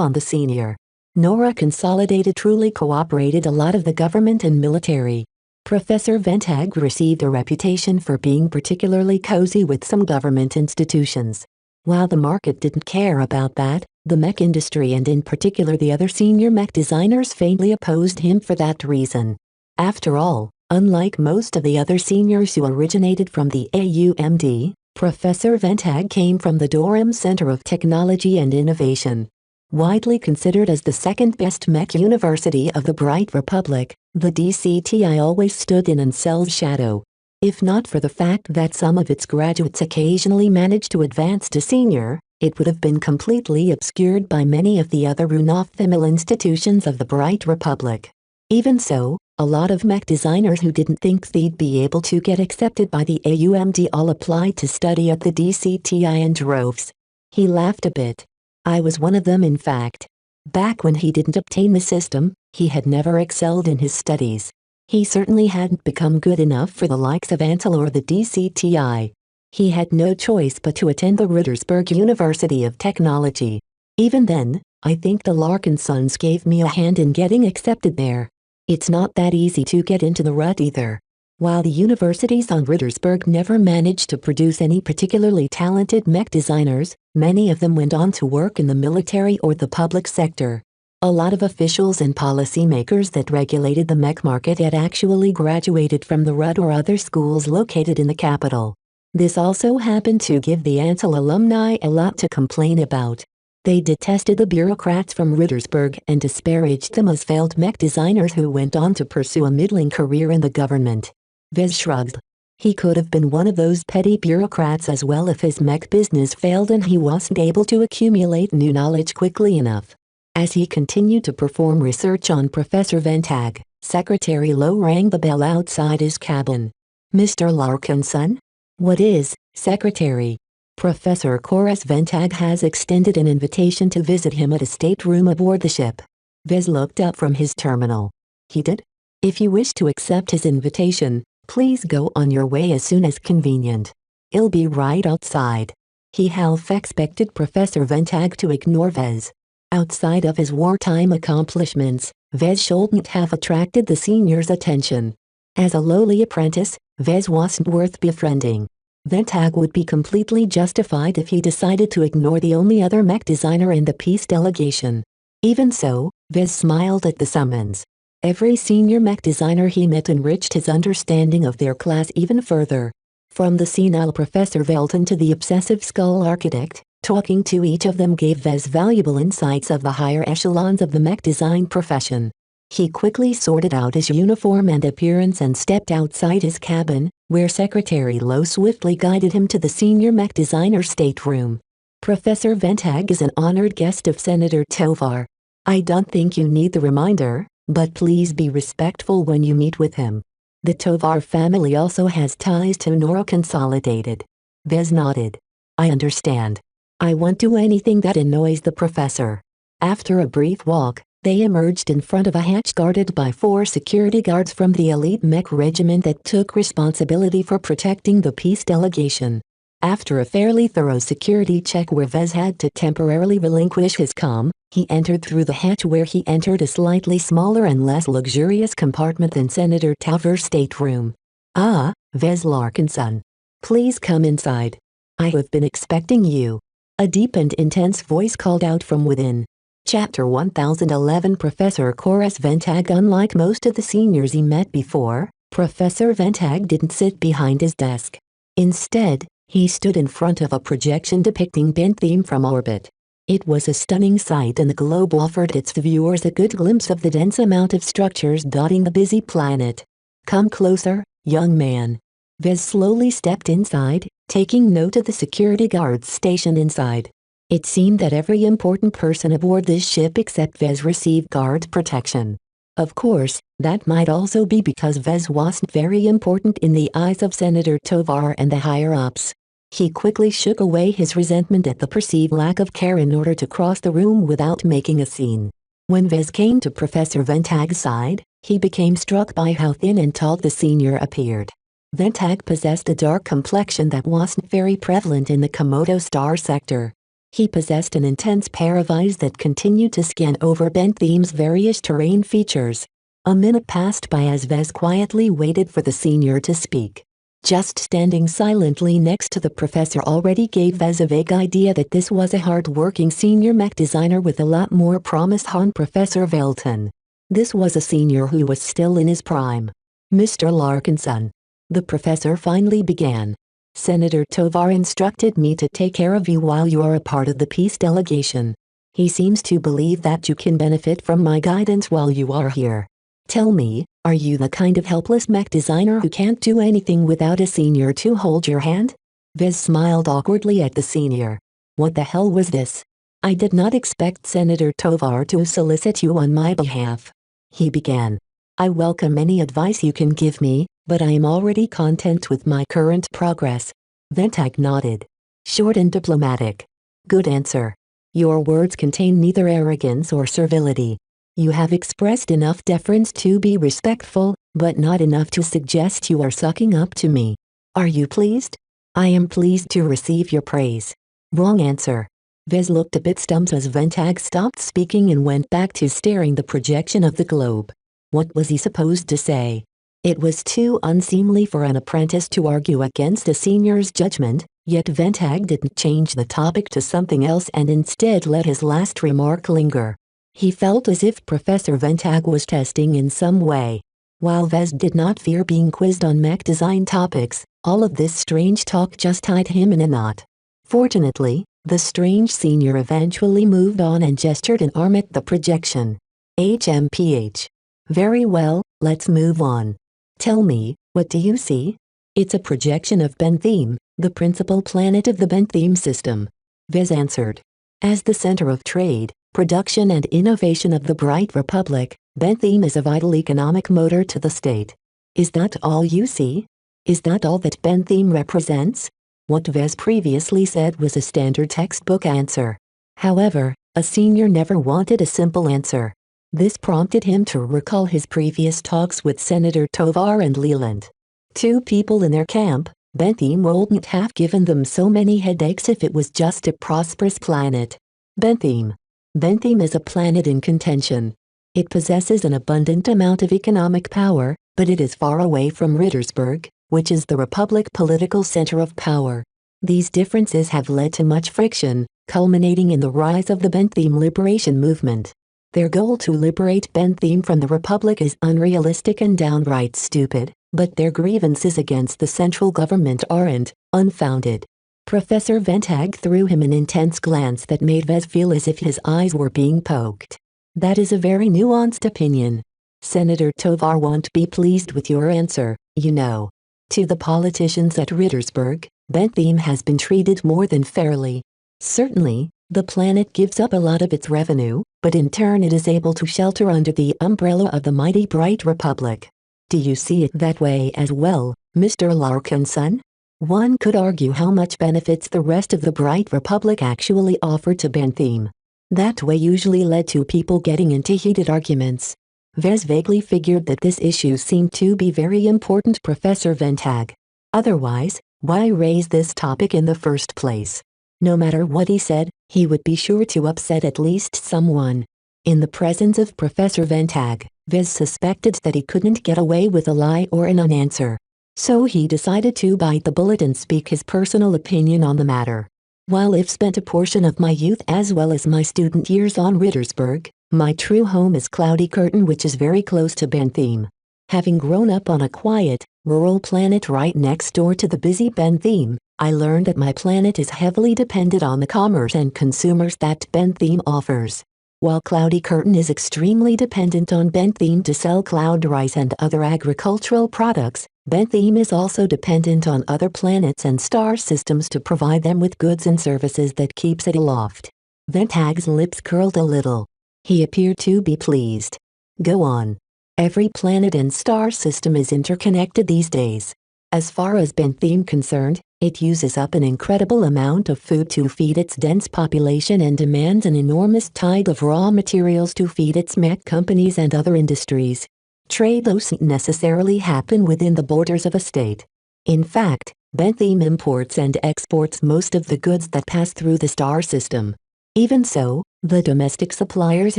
Speaker 2: on the senior. Nora Consolidated truly cooperated a lot of the government and military. Professor Ventag received a reputation for being particularly cozy with some government institutions. While the market didn't care about that, The mech industry and in particular the other senior mech designers faintly opposed him for that reason. After all, unlike most of the other seniors who originated from the AUMD, Professor Ventag came from the Durham Center of Technology and Innovation. Widely considered as the second best mech university of the Bright Republic, the DCTI always stood in Ansell's shadow. If not for the fact that some of its graduates occasionally managed to advance to senior, it would have been completely obscured by many of the other run-of-the-mill institutions of the Bright Republic. Even so, a lot of mech designers who didn't think they'd be able to get accepted by the AUMD all applied to study at the DCTI in droves. He laughed a bit. I was one of them in fact. Back when he didn't obtain the system, he had never excelled in his studies. He certainly hadn't become good enough for the likes of Ansel or the DCTI. He had no choice but to attend the Rittersberg University of Technology. Even then, I think the Larkin sons gave me a hand in getting accepted there. It's not that easy to get into the rut either. While the universities on Rittersberg never managed to produce any particularly talented mech designers, many of them went on to work in the military or the public sector. A lot of officials and policymakers that regulated the mech market had actually graduated from the RUD or other schools located in the capital. This also happened to give the Ansel alumni a lot to complain about. They detested the bureaucrats from Rittersberg and disparaged them as failed mech designers who went on to pursue a middling career in the government. Vez shrugged. He could have been one of those petty bureaucrats as well if his mech business failed and he wasn't able to accumulate new knowledge quickly enough. As he continued to perform research on Professor Ventag, Secretary Lowe rang the bell outside his cabin. Mr. Larkinson? What is, Secretary? Professor Corus Ventag has extended an invitation to visit him at a stateroom aboard the ship. Vez looked up from his terminal. He did? If you wish to accept his invitation, please go on your way as soon as convenient. I'll be right outside. He half expected Professor Ventag to ignore Vez. Outside of his wartime accomplishments, Vez shouldn't have attracted the senior's attention. As a lowly apprentice, Vez wasn't worth befriending. Ventag would be completely justified if he decided to ignore the only other mech designer in the peace delegation. Even so, Vez smiled at the summons. Every senior mech designer he met enriched his understanding of their class even further. From the senile Professor Velton to the obsessive skull architect, talking to each of them gave Vez valuable insights of the higher echelons of the mech design profession. He quickly sorted out his uniform and appearance and stepped outside his cabin, where Secretary Lowe swiftly guided him to the senior mech designer stateroom. Professor Ventag is an honored guest of Senator Tovar. I don't think you need the reminder, but please be respectful when you meet with him. The Tovar family also has ties to Nora Consolidated. Vez nodded. I understand. I won't do anything that annoys the professor. After a brief walk, they emerged in front of a hatch guarded by 4 security guards from the elite mech regiment that took responsibility for protecting the peace delegation. After a fairly thorough security check where Vez had to temporarily relinquish his comm, he entered through the hatch where he entered a slightly smaller and less luxurious compartment than Senator Tovar's stateroom. Ah, Vez Larkinson. Please come inside. I have been expecting you. A deep and intense voice called out from within. Chapter 1011 Professor Corus Ventag. Unlike most of the seniors he met before, Professor Ventag didn't sit behind his desk. Instead, he stood in front of a projection depicting Bentheme from orbit. It was a stunning sight and the globe offered its viewers a good glimpse of the dense amount of structures dotting the busy planet. Come closer, young man. Vez slowly stepped inside, taking note of the security guards stationed inside. It seemed that every important person aboard this ship except Vez received guard protection. Of course, that might also be because Vez wasn't very important in the eyes of Senator Tovar and the higher-ups. He quickly shook away his resentment at the perceived lack of care in order to cross the room without making a scene. When Vez came to Professor Ventag's side, he became struck by how thin and tall the senior appeared. Ventag possessed a dark complexion that wasn't very prevalent in the Komodo star sector. He possessed an intense pair of eyes that continued to scan over Bentheme's various terrain features. A minute passed by as Vez quietly waited for the senior to speak. Just standing silently next to the professor already gave Vez a vague idea that this was a hard-working senior mech designer with a lot more promise than Professor Velton. This was a senior who was still in his prime. Mr. Larkinson. The professor finally began. Senator Tovar instructed me to take care of you while you are a part of the peace delegation. He seems to believe that you can benefit from my guidance while you are here. Tell me, are you the kind of helpless mech designer who can't do anything without a senior to hold your hand? Vez smiled awkwardly at the senior. What the hell was this? I did not expect Senator Tovar to solicit you on my behalf. He began. I welcome any advice you can give me, but I am already content with my current progress. Ventag nodded. Short and diplomatic. Good answer. Your words contain neither arrogance or servility. You have expressed enough deference to be respectful, but not enough to suggest you are sucking up to me. Are you pleased? I am pleased to receive your praise. Wrong answer. Vez looked a bit stumped as Ventag stopped speaking and went back to staring the projection of the globe. What was he supposed to say? It was too unseemly for an apprentice to argue against a senior's judgment, yet Ventag didn't change the topic to something else and instead let his last remark linger. He felt as if Professor Ventag was testing in some way. While Vez did not fear being quizzed on mech design topics, all of this strange talk just tied him in a knot. Fortunately, the strange senior eventually moved on and gestured an arm at the projection. HMPH. Very well, let's move on. Tell me, what do you see? It's a projection of Bentheme, the principal planet of the Bentheme system. Vez answered. As the center of trade, production and innovation of the Bright Republic, Bentheme is a vital economic motor to the state. Is that all you see? Is that all that Bentheme represents? What Vez previously said was a standard textbook answer. However, a senior never wanted a simple answer. This prompted him to recall his previous talks with Senator Tovar and Leland. Two people in their camp, Bentheme wouldn't have given them so many headaches if it was just a prosperous planet. Bentheme. Bentheme is a planet in contention. It possesses an abundant amount of economic power, but it is far away from Rittersburg, which is the Republic political center of power. These differences have led to much friction, culminating in the rise of the Bentheme liberation movement. Their goal to liberate Bentheme from the Republic is unrealistic and downright stupid, but their grievances against the central government aren't unfounded. Professor Ventag threw him an intense glance that made Vez feel as if his eyes were being poked. That is a very nuanced opinion. Senator Tovar won't be pleased with your answer, you know. To the politicians at Rittersburg, Bentheme has been treated more than fairly. Certainly, the planet gives up a lot of its revenue, but in turn it is able to shelter under the umbrella of the mighty Bright Republic. Do you see it that way as well, Mr. Larkinson? One could argue how much benefits the rest of the Bright Republic actually offer to Bentheme. That way usually led to people getting into heated arguments. Vez vaguely figured that this issue seemed to be very important to Professor Ventag. Otherwise, why raise this topic in the first place? No matter what he said, he would be sure to upset at least someone. In the presence of Professor Ventag, Vez suspected that he couldn't get away with a lie or an unanswer. So he decided to bite the bullet and speak his personal opinion on the matter. While I've spent a portion of my youth as well as my student years on Rittersburg, my true home is Cloudy Curtain, which is very close to Bentheme. Having grown up on a quiet, rural planet right next door to the busy Bentheme, I learned that my planet is heavily dependent on the commerce and consumers that Bentheme offers. While Cloudy Curtain is extremely dependent on Bentheme to sell cloud rice and other agricultural products, Bentheme is also dependent on other planets and star systems to provide them with goods and services that keeps it aloft. Ventag's lips curled a little. He appeared to be pleased. Go on. Every planet and star system is interconnected these days. As far as Bentheme concerned, it uses up an incredible amount of food to feed its dense population and demands an enormous tide of raw materials to feed its mech companies and other industries. Trade doesn't necessarily happen within the borders of a state. In fact, Bentheme imports and exports most of the goods that pass through the star system. Even so, the domestic suppliers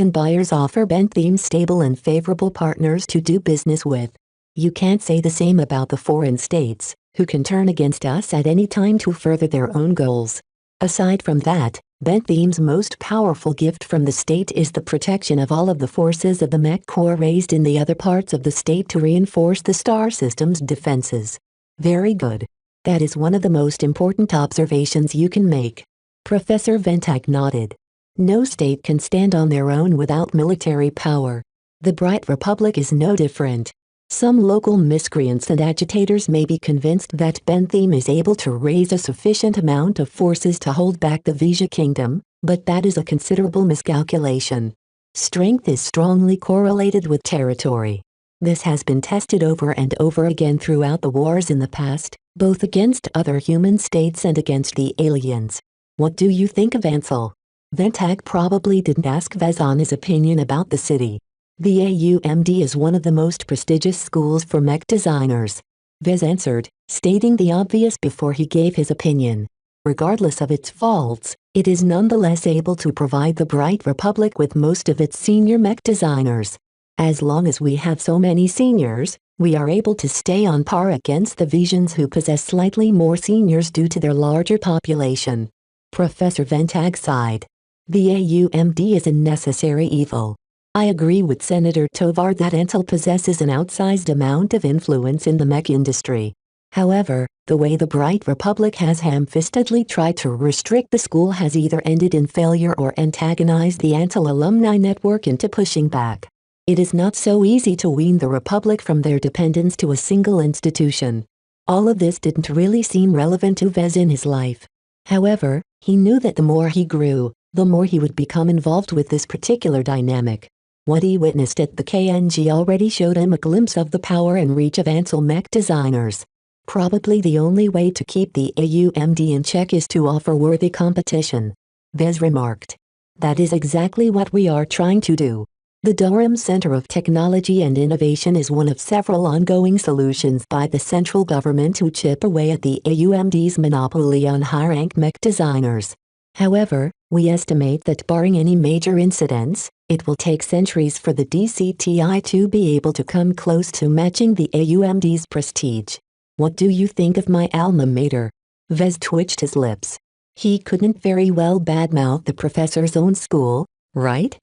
Speaker 2: and buyers offer Bentheme stable and favorable partners to do business with. You can't say the same about the foreign states, who can turn against us at any time to further their own goals. Aside from that, Bentham's most powerful gift from the state is the protection of all of the forces of the Mech Corps raised in the other parts of the state to reinforce the star system's defenses. Very good. That is one of the most important observations you can make. Professor Ventag nodded. No state can stand on their own without military power. The Bright Republic is no different. Some local miscreants and agitators may be convinced that Bentham is able to raise a sufficient amount of forces to hold back the Vija Kingdom, but that is a considerable miscalculation. Strength is strongly correlated with territory. This has been tested over and over again throughout the wars in the past, both against other human states and against the aliens. What do you think of Ansel? Ventag probably didn't ask Vez on his opinion about the city. The AUMD is one of the most prestigious schools for mech designers. Vez answered, stating the obvious before he gave his opinion. Regardless of its faults, it is nonetheless able to provide the Bright Republic with most of its senior mech designers. As long as we have so many seniors, we are able to stay on par against the Vijans who possess slightly more seniors due to their larger population. Professor Ventag sighed. The AUMD is a necessary evil. I agree with Senator Tovar that Ansel possesses an outsized amount of influence in the mech industry. However, the way the Bright Republic has ham-fistedly tried to restrict the school has either ended in failure or antagonized the Ansel alumni network into pushing back. It is not so easy to wean the Republic from their dependence to a single institution. All of this didn't really seem relevant to Vez in his life. However, he knew that the more he grew, the more he would become involved with this particular dynamic. What he witnessed at the KNG already showed him a glimpse of the power and reach of Ansel mech designers. Probably the only way to keep the AUMD in check is to offer worthy competition. Vez remarked. That is exactly what we are trying to do. The Durham Center of Technology and Innovation is one of several ongoing solutions by the central government to chip away at the AUMD's monopoly on high-rank mech designers. However, we estimate that barring any major incidents, it will take centuries for the DCTI to be able to come close to matching the AUMD's prestige. What do you think of my alma mater? Vez twitched his lips. He couldn't very well badmouth the professor's own school, right?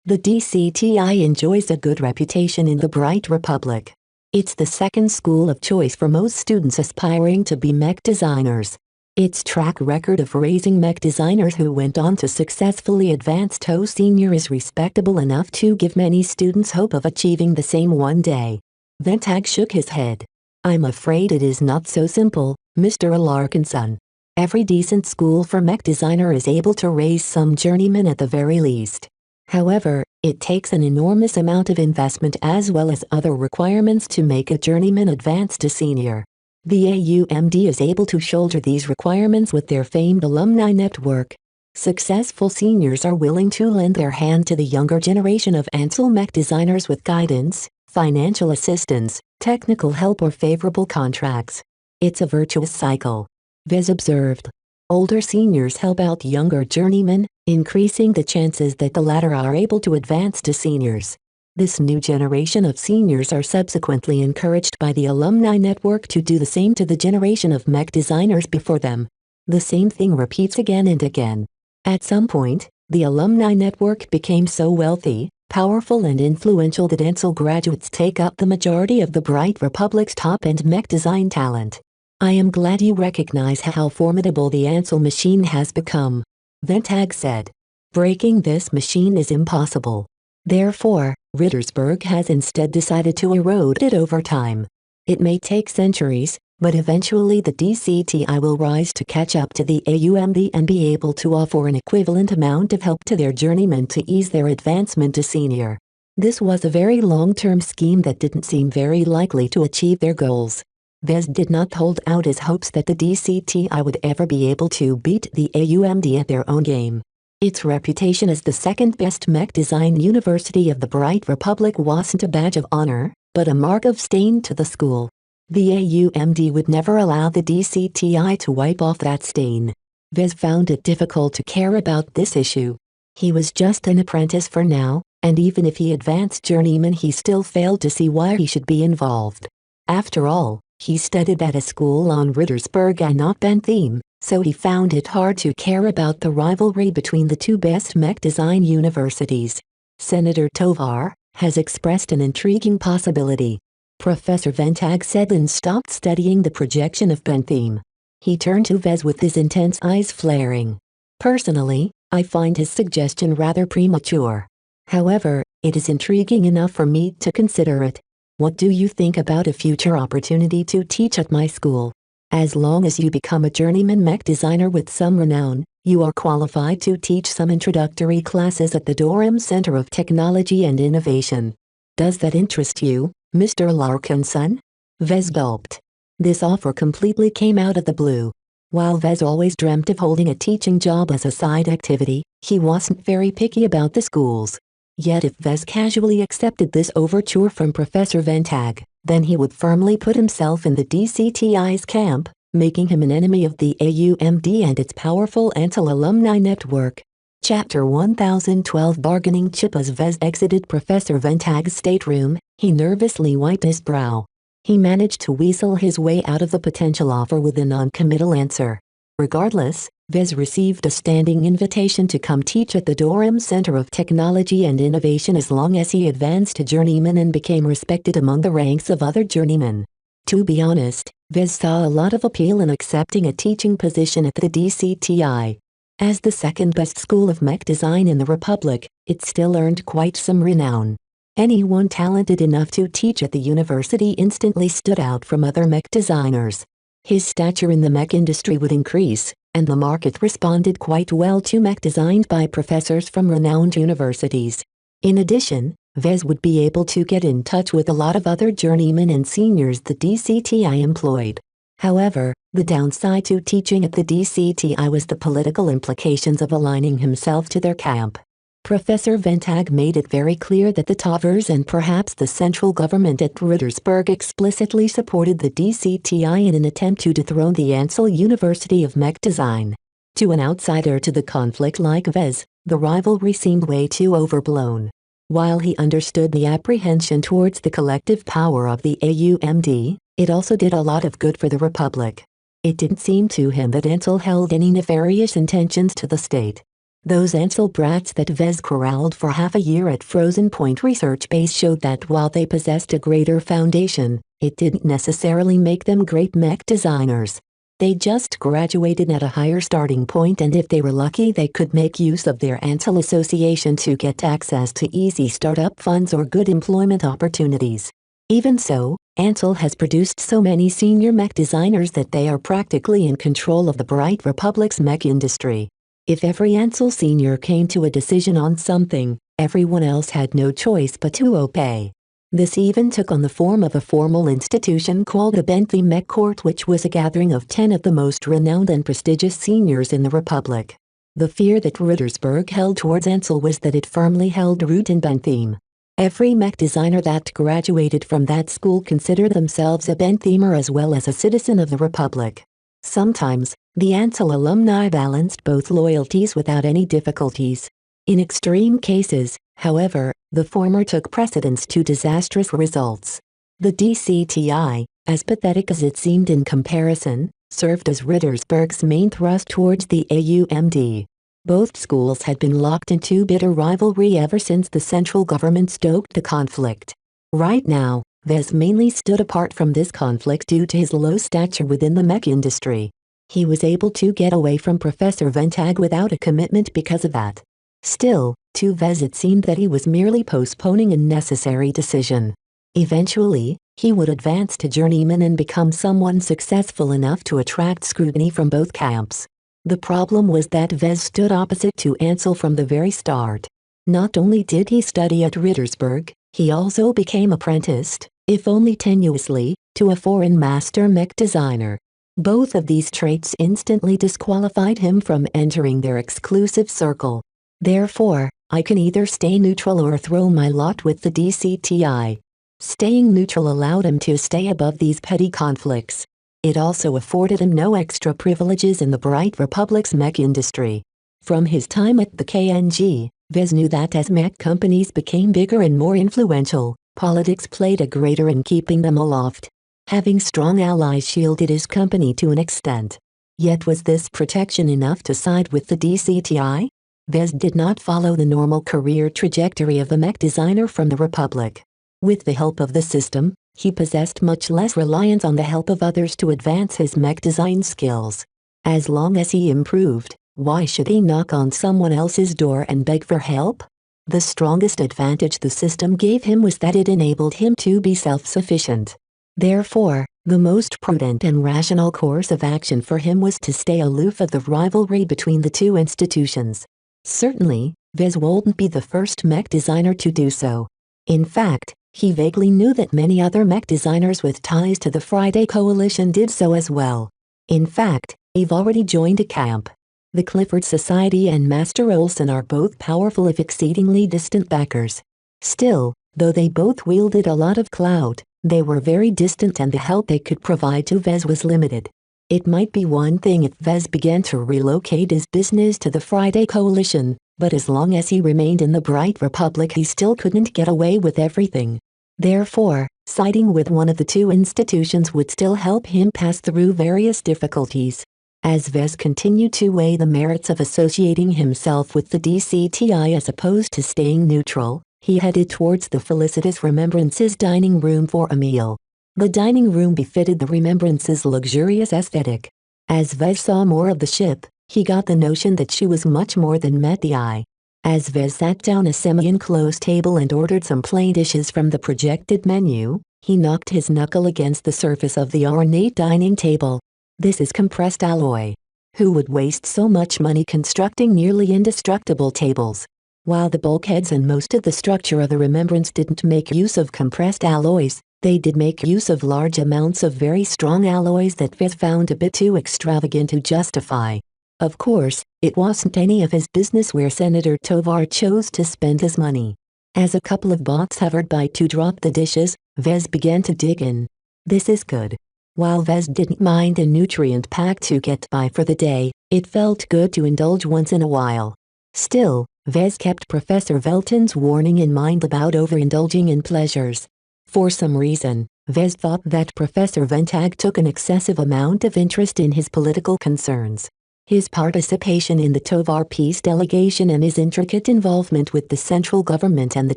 Speaker 2: The DCTI enjoys a good reputation in the Bright Republic. It's the second school of choice for most students aspiring to be mech designers. Its track record of raising mech designers who went on to successfully advance to senior is respectable enough to give many students hope of achieving the same one day. Ventag shook his head. I'm afraid it is not so simple, Mr. Alarkinson. Every decent school for mech designer is able to raise some journeymen at the very least. However, it takes an enormous amount of investment as well as other requirements to make a journeyman advance to senior. The AUMD is able to shoulder these requirements with their famed alumni network. Successful seniors are willing to lend their hand to the younger generation of Ansel mech designers with guidance, financial assistance, technical help or favorable contracts. It's a virtuous cycle. Vez observed. Older seniors help out younger journeymen, increasing the chances that the latter are able to advance to seniors. This new generation of seniors are subsequently encouraged by the alumni network to do the same to the generation of mech designers before them. The same thing repeats again and again. At some point, the alumni network became so wealthy, powerful and influential that Ansel graduates take up the majority of the Bright Republic's top-end mech design talent. I am glad you recognize how formidable the Ansel machine has become. Ventag said. Breaking this machine is impossible. Therefore, Rittersberg has instead decided to erode it over time. It may take centuries, but eventually the DCTI will rise to catch up to the AUMD and be able to offer an equivalent amount of help to their journeymen to ease their advancement to senior. This was a very long-term scheme that didn't seem very likely to achieve their goals. Vez did not hold out his hopes that the DCTI would ever be able to beat the AUMD at their own game. Its reputation as the second-best mech design university of the Bright Republic wasn't a badge of honor, but a mark of stain to the school. The AUMD would never allow the DCTI to wipe off that stain. Vez found it difficult to care about this issue. He was just an apprentice for now, and even if he advanced journeyman he still failed to see why he should be involved. After all, He studied at a school on Rittersburg and not Bentham, so he found it hard to care about the rivalry between the two best mech design universities. Senator Tovar has expressed an intriguing possibility. Professor Ventag said and stopped studying the projection of Bentham. He turned to Vez with his intense eyes flaring. Personally, I find his suggestion rather premature. However, it is intriguing enough for me to consider it. What do you think about a future opportunity to teach at my school? As long as you become a journeyman mech designer with some renown, you are qualified to teach some introductory classes at the Durham Center of Technology and Innovation. Does that interest you, Mr. Larkinson? Vez gulped. This offer completely came out of the blue. While Vez always dreamt of holding a teaching job as a side activity, he wasn't very picky about the schools. Yet if Vez casually accepted this overture from Professor Ventag, then he would firmly put himself in the DCTI's camp, making him an enemy of the AUMD and its powerful Ansel alumni network. Chapter 1012 Bargaining Chip. As Vez exited Professor Ventag's stateroom, he nervously wiped his brow. He managed to weasel his way out of the potential offer with a non-committal answer. Regardless, Vez received a standing invitation to come teach at the Durham Center of Technology and Innovation as long as he advanced to journeyman and became respected among the ranks of other journeymen. To be honest, Vez saw a lot of appeal in accepting a teaching position at the DCTI. As the second best school of mech design in the Republic, it still earned quite some renown. Anyone talented enough to teach at the university instantly stood out from other mech designers. His stature in the mech industry would increase, and the market responded quite well to mech designed by professors from renowned universities. In addition, Vez would be able to get in touch with a lot of other journeymen and seniors the DCTI employed. However, the downside to teaching at the DCTI was the political implications of aligning himself to their camp. Professor Ventag made it very clear that the Tovars and perhaps the central government at Rittersburg explicitly supported the DCTI in an attempt to dethrone the Ansel University of Mech Design. To an outsider to the conflict like Vez, the rivalry seemed way too overblown. While he understood the apprehension towards the collective power of the AUMD, it also did a lot of good for the Republic. It didn't seem to him that Ansel held any nefarious intentions to the state. Those Ansel brats that Vez corralled for half a year at Frozen Point Research Base showed that while they possessed a greater foundation, it didn't necessarily make them great mech designers. They just graduated at a higher starting point, and if they were lucky they could make use of their Ansel association to get access to easy startup funds or good employment opportunities. Even so, Ansel has produced so many senior mech designers that they are practically in control of the Bright Republic's mech industry. If every Ansel senior came to a decision on something, everyone else had no choice but to obey. This even took on the form of a formal institution called the Bentham Mech Court, which was a gathering of 10 of the most renowned and prestigious seniors in the Republic. The fear that Rittersburg held towards Ansel was that it firmly held root in Bentham. Every mech designer that graduated from that school considered themselves a Benthamer as well as a citizen of the Republic. Sometimes, the Ansel alumni balanced both loyalties without any difficulties. In extreme cases, however, the former took precedence to disastrous results. The DCTI, as pathetic as it seemed in comparison, served as Rittersburg's main thrust towards the AUMD. Both schools had been locked into bitter rivalry ever since the central government stoked the conflict. Right now, Vez mainly stood apart from this conflict due to his low stature within the mech industry. He was able to get away from Professor Ventag without a commitment because of that. Still, to Vez it seemed that he was merely postponing a necessary decision. Eventually, he would advance to journeyman and become someone successful enough to attract scrutiny from both camps. The problem was that Vez stood opposite to Ansel from the very start. Not only did he study at Rittersburg, he also became apprenticed, if only tenuously, to a foreign master mech designer. Both of these traits instantly disqualified him from entering their exclusive circle. Therefore, I can either stay neutral or throw my lot with the DCTI. Staying neutral allowed him to stay above these petty conflicts. It also afforded him no extra privileges in the Bright Republic's mech industry. From his time at the KNG, Vez knew that as mech companies became bigger and more influential, politics played a greater in keeping them aloft. Having strong allies shielded his company to an extent. Yet was this protection enough to side with the DCTI? Vez did not follow the normal career trajectory of the mech designer from the Republic. With the help of the system, he possessed much less reliance on the help of others to advance his mech design skills. As long as he improved, why should he knock on someone else's door and beg for help? The strongest advantage the system gave him was that it enabled him to be self-sufficient. Therefore, the most prudent and rational course of action for him was to stay aloof of the rivalry between the two institutions. Certainly, Vez wouldn't be the first mech designer to do so. In fact, he vaguely knew that many other mech designers with ties to the Friday Coalition did so as well. In fact, they've already joined a camp. The Clifford Society and Master Olson are both powerful if exceedingly distant backers. Still, though they both wielded a lot of clout, they were very distant and the help they could provide to Vez was limited. It might be one thing if Vez began to relocate his business to the Friday Coalition, but as long as he remained in the Bright Republic he still couldn't get away with everything. Therefore, siding with one of the two institutions would still help him pass through various difficulties. As Vez continued to weigh the merits of associating himself with the DCTI as opposed to staying neutral, he headed towards the Felicitous Remembrance's dining room for a meal. The dining room befitted the Remembrance's luxurious aesthetic. As Vez saw more of the ship, he got the notion that she was much more than met the eye. As Vez sat down a semi-enclosed table and ordered some plain dishes from the projected menu, he knocked his knuckle against the surface of the ornate dining table. This is compressed alloy. Who would waste so much money constructing nearly indestructible tables? While the bulkheads and most of the structure of the Remembrance didn't make use of compressed alloys, they did make use of large amounts of very strong alloys that Vez found a bit too extravagant to justify. Of course, it wasn't any of his business where Senator Tovar chose to spend his money. As a couple of bots hovered by to drop the dishes, Vez began to dig in. This is good. While Vez didn't mind a nutrient pack to get by for the day, it felt good to indulge once in a while. Still, Vez kept Professor Velton's warning in mind about overindulging in pleasures. For some reason, Vez thought that Professor Ventag took an excessive amount of interest in his political concerns. His participation in the Tovar peace delegation and his intricate involvement with the central government and the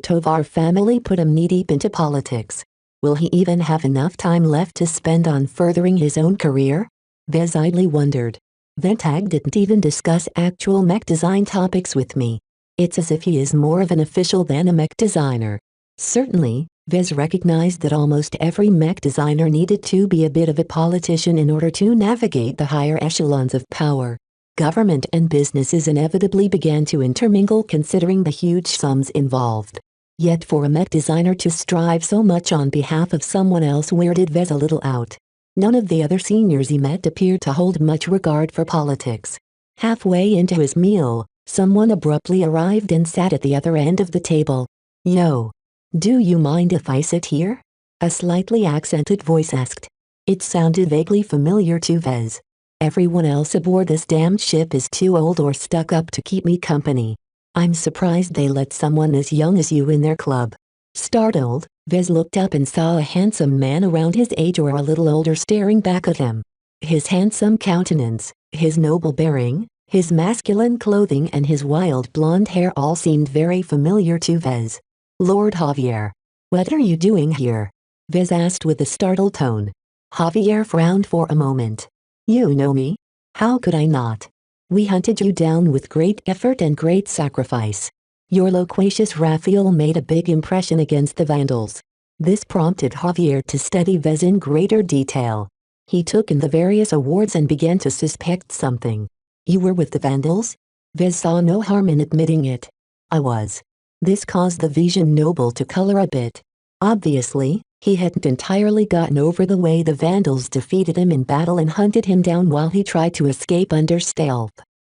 Speaker 2: Tovar family put him knee-deep into politics. Will he even have enough time left to spend on furthering his own career? Vez idly wondered. Ventag didn't even discuss actual mech design topics with me. It's as if he is more of an official than a mech designer. Certainly, Vez recognized that almost every mech designer needed to be a bit of a politician in order to navigate the higher echelons of power. Government and businesses inevitably began to intermingle considering the huge sums involved. Yet for a mech designer to strive so much on behalf of someone else weirded Vez a little out. None of the other seniors he met appeared to hold much regard for politics. Halfway into his meal, someone abruptly arrived and sat at the other end of the table. "Yo. Do you mind if I sit here?" a slightly accented voice asked. It sounded vaguely familiar to Vez. "Everyone else aboard this damned ship is too old or stuck up to keep me company. I'm surprised they let someone as young as you in their club." Startled, Vez looked up and saw a handsome man around his age or a little older staring back at him. His handsome countenance, his noble bearing, his masculine clothing and his wild blonde hair all seemed very familiar to Vez. "Lord Javier. What are you doing here?" Vez asked with a startled tone. Javier frowned for a moment. "You know me? How could I not? We hunted you down with great effort and great sacrifice. Your loquacious Raphael made a big impression against the Vandals." This prompted Javier to study Vez in greater detail. He took in the various awards and began to suspect something. "You were with the Vandals?" Vez saw no harm in admitting it. "I was." This caused the Vision Noble to color a bit. Obviously, he hadn't entirely gotten over the way the Vandals defeated him in battle and hunted him down while he tried to escape under stealth.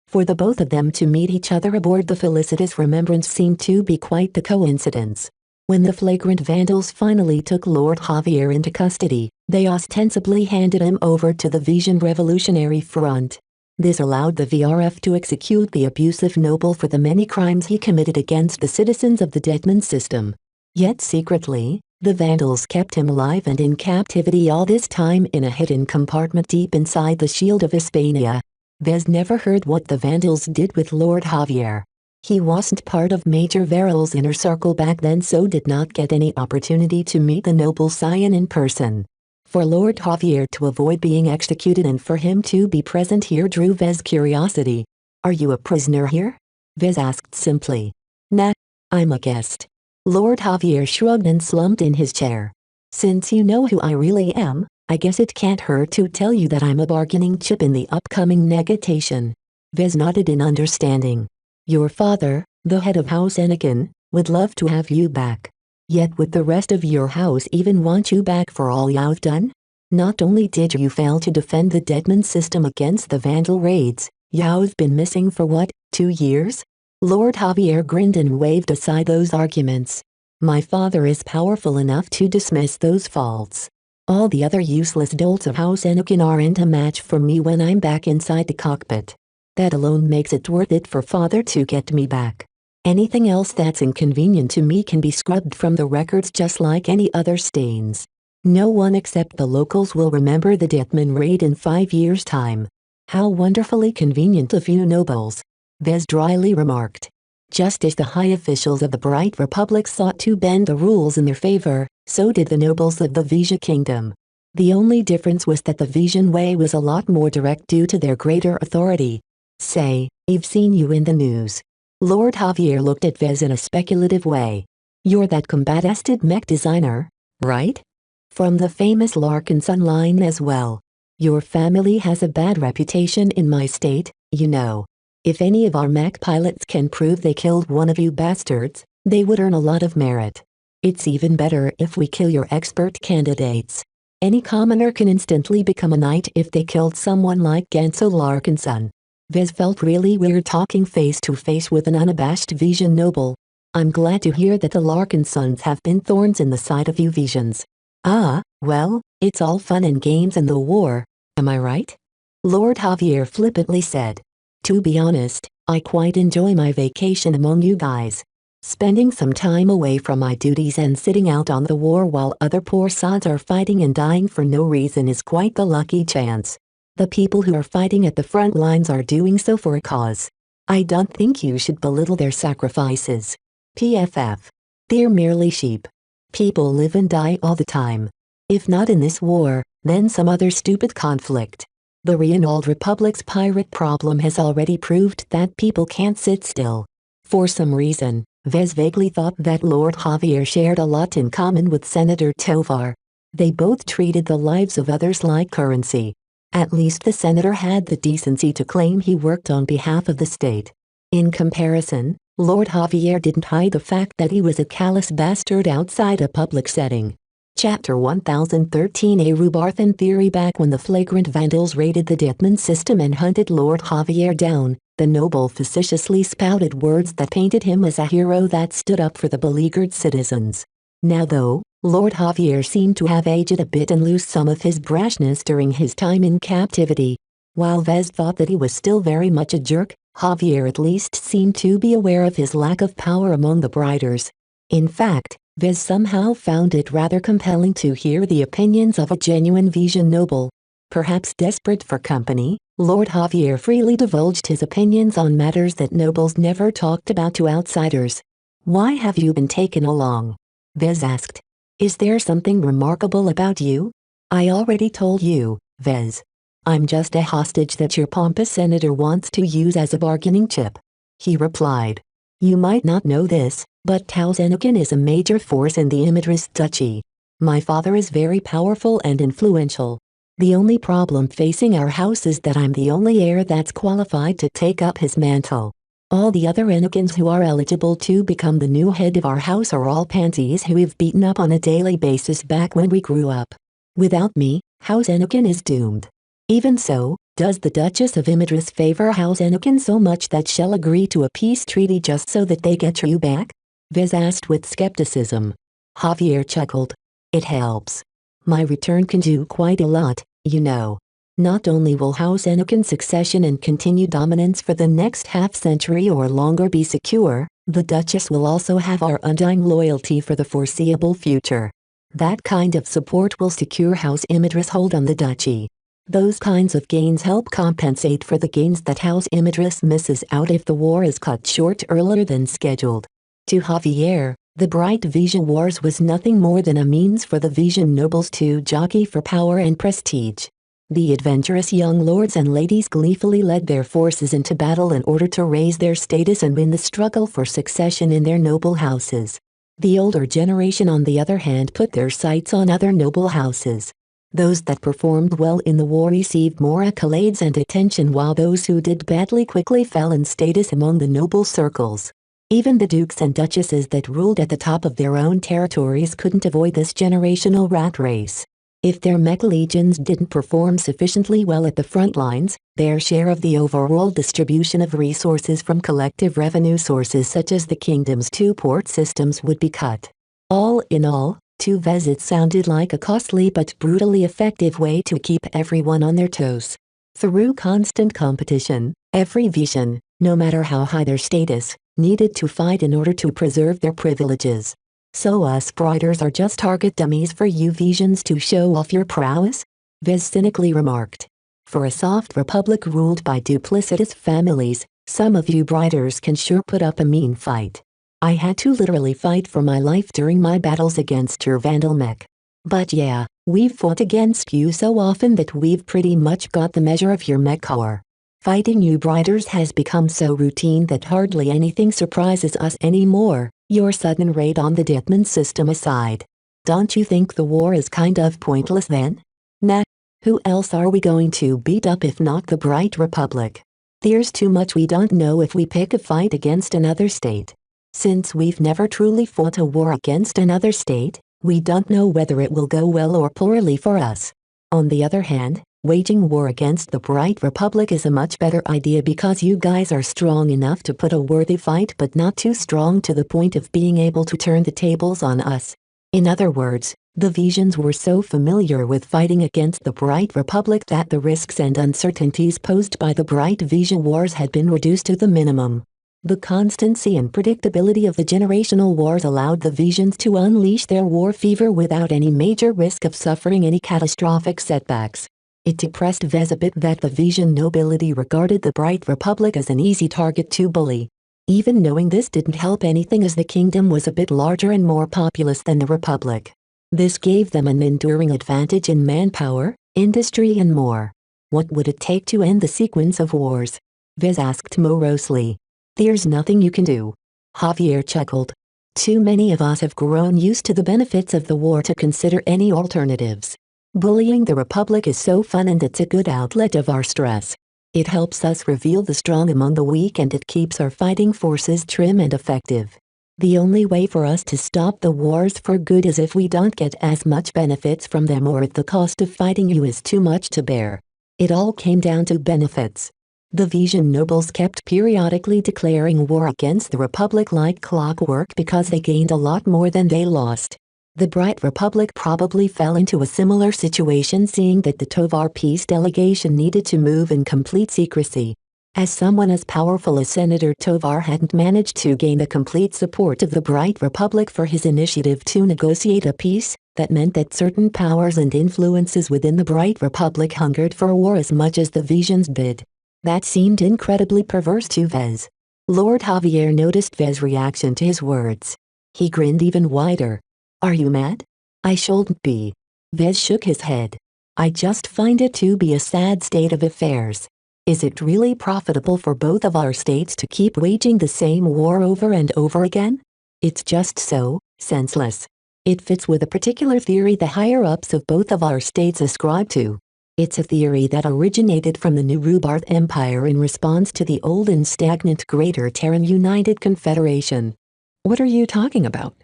Speaker 2: For the both of them to meet each other aboard the Felicitous Remembrance seemed to be quite the coincidence. When the flagrant Vandals finally took Lord Javier into custody, they ostensibly handed him over to the Vision Revolutionary Front. This allowed the VRF to execute the abusive noble for the many crimes he committed against the citizens of the Deadman system. Yet secretly, The Vandals kept him alive and in captivity all this time in a hidden compartment deep inside the Shield of Hispania. Vez never heard what the Vandals did with Lord Javier. He wasn't part of Major Verril's inner circle back then, so did not get any opportunity to meet the noble scion in person. For Lord Javier to avoid being executed and for him to be present here drew Vez's curiosity. "Are you a prisoner here?" Vez asked simply. "Nah, I'm a guest." Lord Javier shrugged and slumped in his chair. "Since you know who I really am, I guess it can't hurt to tell you that I'm a bargaining chip in the upcoming negotiation." Vez nodded in understanding. "Your father, the head of House Anakin, would love to have you back. Yet would the rest of your house even want you back for all you've done? Not only did you fail to defend the Deadman system against the Vandal raids, you've been missing for what, 2 years?" Lord Javier grinned and waved aside those arguments. "My father is powerful enough to dismiss those faults. All the other useless dolts of House Anakin aren't a match for me when I'm back inside the cockpit. That alone makes it worth it for father to get me back. Anything else that's inconvenient to me can be scrubbed from the records just like any other stains. No one except the locals will remember the Deathman raid in 5 years' time." "How wonderfully convenient of you nobles," Vez dryly remarked. Just as the high officials of the Bright Republic sought to bend the rules in their favor, so did the nobles of the Vija Kingdom. The only difference was that the Vision way was a lot more direct due to their greater authority. "Say, I've seen you in the news." Lord Javier looked at Vez in a speculative way. "You're that combat-ested mech designer, right? From the famous Larkinson line as well. Your family has a bad reputation in my state, you know. If any of our mech pilots can prove they killed one of you bastards, they would earn a lot of merit. It's even better if we kill your expert candidates. Any commoner can instantly become a knight if they killed someone like Genso Larkinson." Vez felt really weird talking face to face with an unabashed Vision noble. "I'm glad to hear that the Larkinsons have been thorns in the side of you Visions. Ah, well, it's all fun and games in the war, am I right?" Lord Javier flippantly said. "To be honest, I quite enjoy my vacation among you guys. Spending some time away from my duties and sitting out on the war while other poor sods are fighting and dying for no reason is quite the lucky chance. The people who are fighting at the front lines are doing so for a cause. I don't think you should belittle their sacrifices. PFF. They're merely sheep. People live and die all the time. If not in this war, then some other stupid conflict. The Reynald Republic's pirate problem has already proved that people can't sit still." For some reason, Vez vaguely thought that Lord Javier shared a lot in common with Senator Tovar. They both treated the lives of others like currency. At least the senator had the decency to claim he worked on behalf of the state. In comparison, Lord Javier didn't hide the fact that he was a callous bastard outside a public setting. Chapter 1013 A Rubarthan Theory. Back when the flagrant Vandals raided the Deathman system and hunted Lord Javier down, the noble facetiously spouted words that painted him as a hero that stood up for the beleaguered citizens. Now though, Lord Javier seemed to have aged a bit and lost some of his brashness during his time in captivity. While Vez thought that he was still very much a jerk, Javier at least seemed to be aware of his lack of power among the Briders. In fact, Vez somehow found it rather compelling to hear the opinions of a genuine Vision noble. Perhaps desperate for company, Lord Javier freely divulged his opinions on matters that nobles never talked about to outsiders. "Why have you been taken along?" Vez asked. "Is there something remarkable about you?" "I already told you, Vez. I'm just a hostage that your pompous senator wants to use as a bargaining chip," he replied. "You might not know this, but House Anakin is a major force in the Imidris Duchy. My father is very powerful and influential. The only problem facing our house is that I'm the only heir that's qualified to take up his mantle. All the other Anakins who are eligible to become the new head of our house are all pansies who we've beaten up on a daily basis back when we grew up. Without me, House Anakin is doomed. Even so, does the Duchess of Imidris favor House Anakin so much that she'll agree to a peace treaty just so that they get you back?" Vez asked with skepticism. Javier chuckled. "It helps. My return can do quite a lot, you know. Not only will House Anakin's succession and continued dominance for the next half-century or longer be secure, the Duchess will also have our undying loyalty for the foreseeable future. That kind of support will secure House Imidris' hold on the duchy. Those kinds of gains help compensate for the gains that House Imidris misses out if the war is cut short earlier than scheduled. To Javier, the Bright Vision Wars was nothing more than a means for the Vision nobles to jockey for power and prestige. The adventurous young lords and ladies gleefully led their forces into battle in order to raise their status and win the struggle for succession in their noble houses. The older generation, on the other hand, put their sights on other noble houses. Those that performed well in the war received more accolades and attention, while those who did badly quickly fell in status among the noble circles. Even the dukes and duchesses that ruled at the top of their own territories couldn't avoid this generational rat race. If their mech legions didn't perform sufficiently well at the front lines, their share of the overall distribution of resources from collective revenue sources such as the kingdom's two port systems would be cut. All in all, to Vez it sounded like a costly but brutally effective way to keep everyone on their toes. Through constant competition, every Vision, no matter how high their status, needed to fight in order to preserve their privileges. So us Briders are just target dummies for you Visions to show off your prowess? Vez cynically remarked. For a soft republic ruled by duplicitous families, some of you Briders can sure put up a mean fight. I had to literally fight for my life during my battles against your Vandal mech. But yeah, we've fought against you so often that we've pretty much got the measure of your mech core. Fighting you Briders has become so routine that hardly anything surprises us anymore, your sudden raid on the Ditman system aside. Don't you think the war is kind of pointless then? Nah, who else are we going to beat up if not the Bright Republic? There's too much we don't know if we pick a fight against another state. Since we've never truly fought a war against another state, we don't know whether it will go well or poorly for us. On the other hand, waging war against the Bright Republic is a much better idea because you guys are strong enough to put a worthy fight but not too strong to the point of being able to turn the tables on us. In other words, the Visions were so familiar with fighting against the Bright Republic that the risks and uncertainties posed by the Bright Vision Wars had been reduced to the minimum. The constancy and predictability of the generational wars allowed the Visions to unleash their war fever without any major risk of suffering any catastrophic setbacks. It depressed Vez a bit that the Vision nobility regarded the Bright Republic as an easy target to bully. Even knowing this didn't help anything as the kingdom was a bit larger and more populous than the Republic. This gave them an enduring advantage in manpower, industry and more. What would it take to end the sequence of wars? Vez asked morosely. There's nothing you can do. Javier chuckled. Too many of us have grown used to the benefits of the war to consider any alternatives. Bullying the Republic is so fun and it's a good outlet of our stress. It helps us reveal the strong among the weak and it keeps our fighting forces trim and effective. The only way for us to stop the wars for good is if we don't get as much benefits from them or if the cost of fighting you is too much to bear. It all came down to benefits. The Vision nobles kept periodically declaring war against the Republic like clockwork because they gained a lot more than they lost. The Bright Republic probably fell into a similar situation, seeing that the Tovar peace delegation needed to move in complete secrecy. As someone as powerful as Senator Tovar hadn't managed to gain the complete support of the Bright Republic for his initiative to negotiate a peace, that meant that certain powers and influences within the Bright Republic hungered for war as much as the Visions did. That seemed incredibly perverse to Vez. Lord Javier noticed Vez's reaction to his words. He grinned even wider. Are you mad? I shouldn't be. Vez shook his head. I just find it to be a sad state of affairs. Is it really profitable for both of our states to keep waging the same war over and over again? It's just so senseless. It fits with a particular theory the higher-ups of both of our states ascribe to. It's a theory that originated from the New Rubarth Empire in response to the old and stagnant Greater Terran United Confederation. What are you talking about?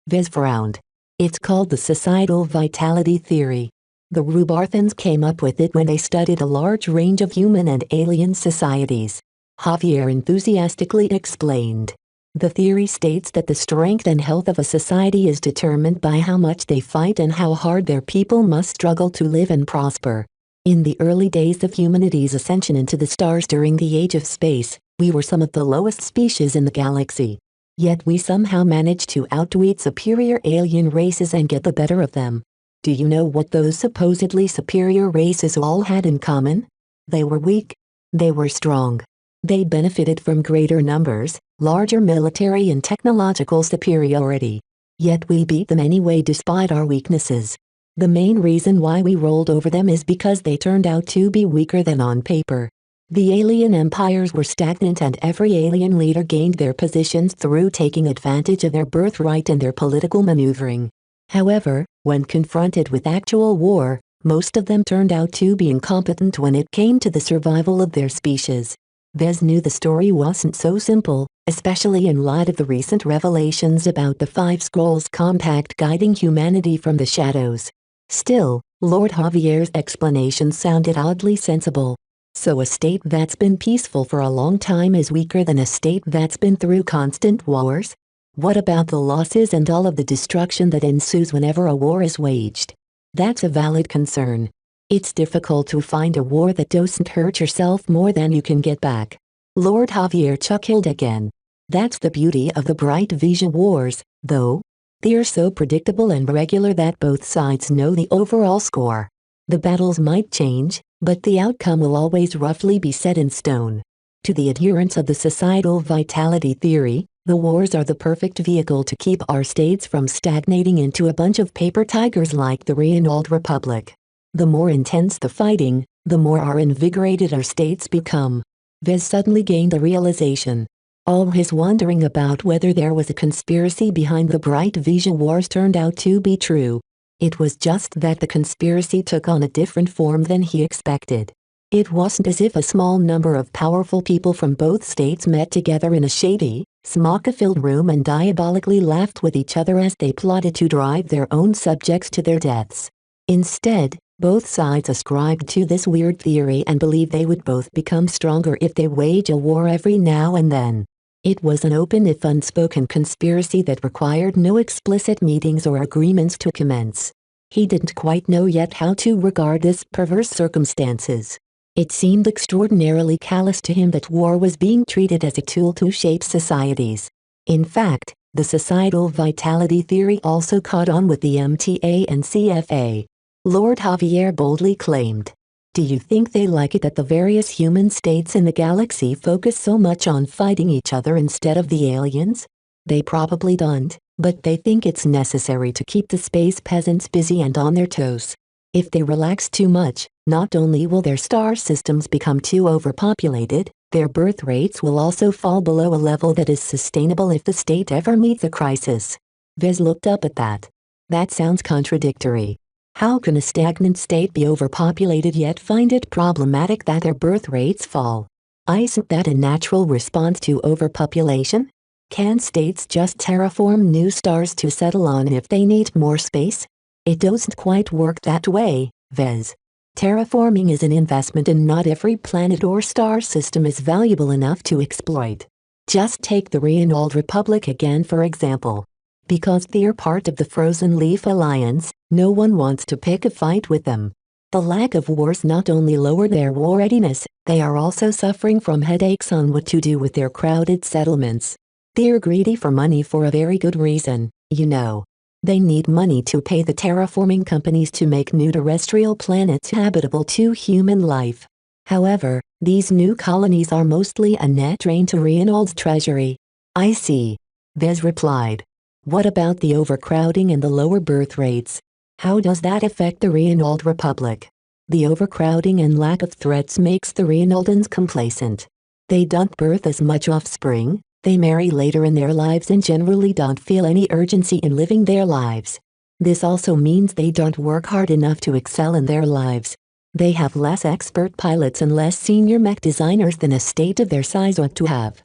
Speaker 2: Vez frowned. It's called the Societal Vitality Theory. The Rubarthans came up with it when they studied a large range of human and alien societies. Javier enthusiastically explained. The theory states that the strength and health of a society is determined by how much they fight and how hard their people must struggle to live and prosper. In the early days of humanity's ascension into the stars during the Age of Space, we were some of the lowest species in the galaxy. Yet we somehow managed to outwit superior alien races and get the better of them. Do you know what those supposedly superior races all had in common? They were weak. They were strong. They benefited from greater numbers, larger military and technological superiority. Yet we beat them anyway despite our weaknesses. The main reason why we rolled over them is because they turned out to be weaker than on paper. The alien empires were stagnant and every alien leader gained their positions through taking advantage of their birthright and their political maneuvering. However, when confronted with actual war, most of them turned out to be incompetent when it came to the survival of their species. Vez knew the story wasn't so simple, especially in light of the recent revelations about the Five Scrolls Compact guiding humanity from the shadows. Still, Lord Javier's explanation sounded oddly sensible. So a state that's been peaceful for a long time is weaker than a state that's been through constant wars? What about the losses and all of the destruction that ensues whenever a war is waged? That's a valid concern. It's difficult to find a war that doesn't hurt yourself more than you can get back. Lord Javier chuckled again. That's the beauty of the Bright Vision wars, though. They're so predictable and regular that both sides know the overall score. The battles might change, but the outcome will always roughly be set in stone. To the adherents of the societal vitality theory, the wars are the perfect vehicle to keep our states from stagnating into a bunch of paper tigers like the Reynald Republic. The more intense the fighting, the more invigorated our states become. Vez suddenly gained a realization. All his wondering about whether there was a conspiracy behind the Bright Vision wars turned out to be true. It was just that the conspiracy took on a different form than he expected. It wasn't as if a small number of powerful people from both states met together in a shady, smoke-filled room and diabolically laughed with each other as they plotted to drive their own subjects to their deaths. Instead, both sides ascribed to this weird theory and believed they would both become stronger if they wage a war every now and then. It was an open if unspoken conspiracy that required no explicit meetings or agreements to commence. He didn't quite know yet how to regard this perverse circumstances. It seemed extraordinarily callous to him that war was being treated as a tool to shape societies. In fact, the societal vitality theory also caught on with the MTA and CFA. Lord Javier boldly claimed. Do you think they like it that the various human states in the galaxy focus so much on fighting each other instead of the aliens? They probably don't, but they think it's necessary to keep the space peasants busy and on their toes. If they relax too much, not only will their star systems become too overpopulated, their birth rates will also fall below a level that is sustainable if the state ever meets a crisis. Vez looked up at that. That sounds contradictory. How can a stagnant state be overpopulated yet find it problematic that their birth rates fall? Isn't that a natural response to overpopulation? Can states just terraform new stars to settle on if they need more space? It doesn't quite work that way, Vez. Terraforming is an investment and not every planet or star system is valuable enough to exploit. Just take the Reynald Republic again for example. Because they're part of the Frozen Leaf Alliance, no one wants to pick a fight with them. The lack of wars not only lowered their war readiness, they are also suffering from headaches on what to do with their crowded settlements. They're greedy for money for a very good reason, you know. They need money to pay the terraforming companies to make new terrestrial planets habitable to human life. However, these new colonies are mostly a net drain to Reynald's treasury. I see. Vez replied. What about the overcrowding and the lower birth rates? How does that affect the Reynald Republic? The overcrowding and lack of threats makes the Reynaldans complacent. They don't birth as much offspring, they marry later in their lives and generally don't feel any urgency in living their lives. This also means they don't work hard enough to excel in their lives. They have less expert pilots and less senior mech designers than a state of their size ought to have.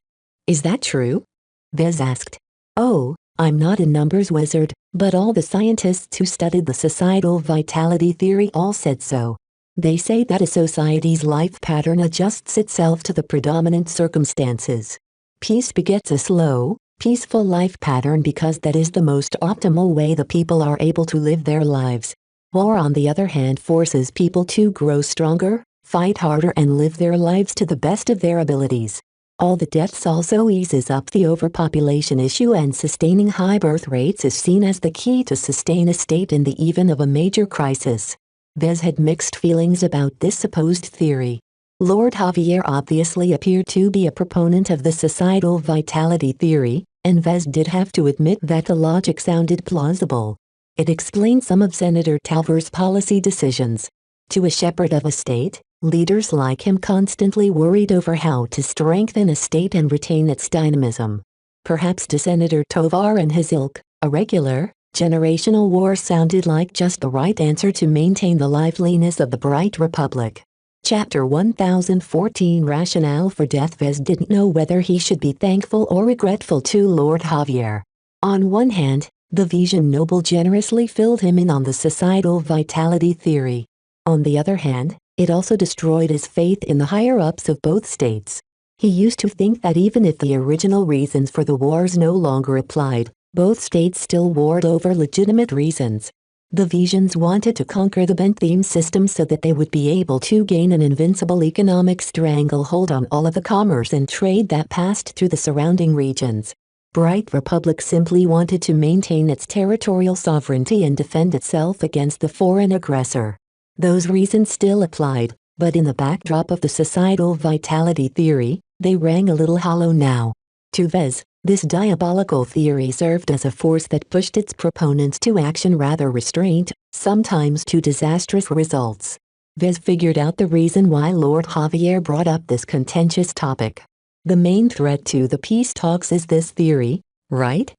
Speaker 2: Is that true? Vez asked. Oh, I'm not a numbers wizard, but all the scientists who studied the societal vitality theory all said so. They say that a society's life pattern adjusts itself to the predominant circumstances. Peace begets a slow, peaceful life pattern because that is the most optimal way the people are able to live their lives. War, on the other hand, forces people to grow stronger, fight harder and live their lives to the best of their abilities. All the deaths also eases up the overpopulation issue, and sustaining high birth rates is seen as the key to sustain a state in the even of a major crisis. Vez had mixed feelings about this supposed theory. Lord Javier obviously appeared to be a proponent of the societal vitality theory, and Vez did have to admit that the logic sounded plausible. It explained some of Senator Talver's policy decisions. To a shepherd of a state, leaders like him constantly worried over how to strengthen a state and retain its dynamism. Perhaps to Senator Tovar and his ilk, a regular, generational war sounded like just the right answer to maintain the liveliness of the bright republic. Chapter 1014 Rationale for Death. Vez didn't know whether he should be thankful or regretful to Lord Javier. On one hand, the vision noble generously filled him in on the societal vitality theory. On the other hand, it also destroyed his faith in the higher-ups of both states. He used to think that even if the original reasons for the wars no longer applied, both states still warred over legitimate reasons. The Visions wanted to conquer the Bentheme system so that they would be able to gain an invincible economic stranglehold on all of the commerce and trade that passed through the surrounding regions. Bright Republic simply wanted to maintain its territorial sovereignty and defend itself against the foreign aggressor. Those reasons still applied, but in the backdrop of the societal vitality theory, they rang a little hollow now. To Vez, this diabolical theory served as a force that pushed its proponents to action rather restraint, sometimes to disastrous results. Vez figured out the reason why Lord Javier brought up this contentious topic. The main threat to the peace talks is this theory, right?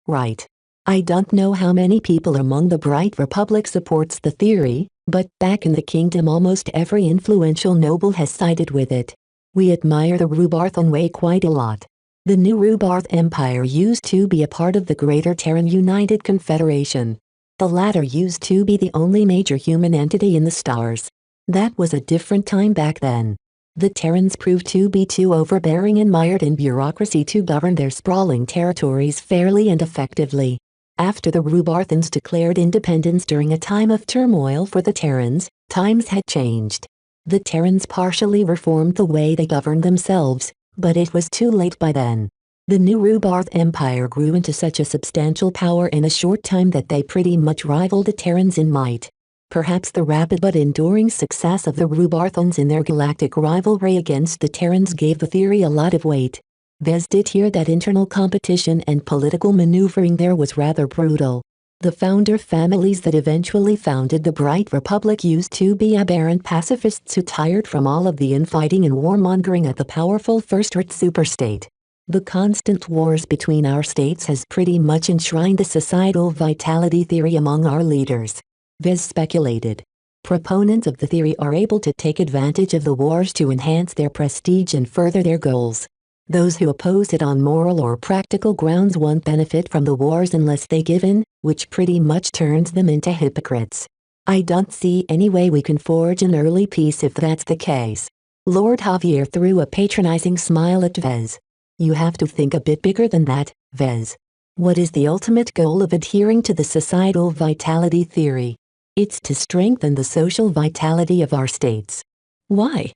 Speaker 2: Right. I don't know how many people among the Bright Republic supports the theory, but back in the kingdom almost every influential noble has sided with it. We admire the Rubarthan way quite a lot. The new Rubarth Empire used to be a part of the Greater Terran United Confederation. The latter used to be the only major human entity in the stars. That was a different time back then. The Terrans proved to be too overbearing and mired in bureaucracy to govern their sprawling territories fairly and effectively. After the Rubarthans declared independence during a time of turmoil for the Terrans, times had changed. The Terrans partially reformed the way they governed themselves, but it was too late by then. The new Rubarth Empire grew into such a substantial power in a short time that they pretty much rivaled the Terrans in might. Perhaps the rapid but enduring success of the Rubarthans in their galactic rivalry against the Terrans gave the theory a lot of weight. Vez did hear that internal competition and political maneuvering there was rather brutal. The founder families that eventually founded the Bright Republic used to be aberrant pacifists who tired from all of the infighting and warmongering at the powerful First-Earth superstate. The constant wars between our states has pretty much enshrined the societal vitality theory among our leaders. Vez speculated. Proponents of the theory are able to take advantage of the wars to enhance their prestige and further their goals. Those who oppose it on moral or practical grounds won't benefit from the wars unless they give in, which pretty much turns them into hypocrites. I don't see any way we can forge an early peace if that's the case. Lord Javier threw a patronizing smile at Vez. You have to think a bit bigger than that, Vez. What is the ultimate goal of adhering to the societal vitality theory? It's to strengthen the social vitality of our states. Why?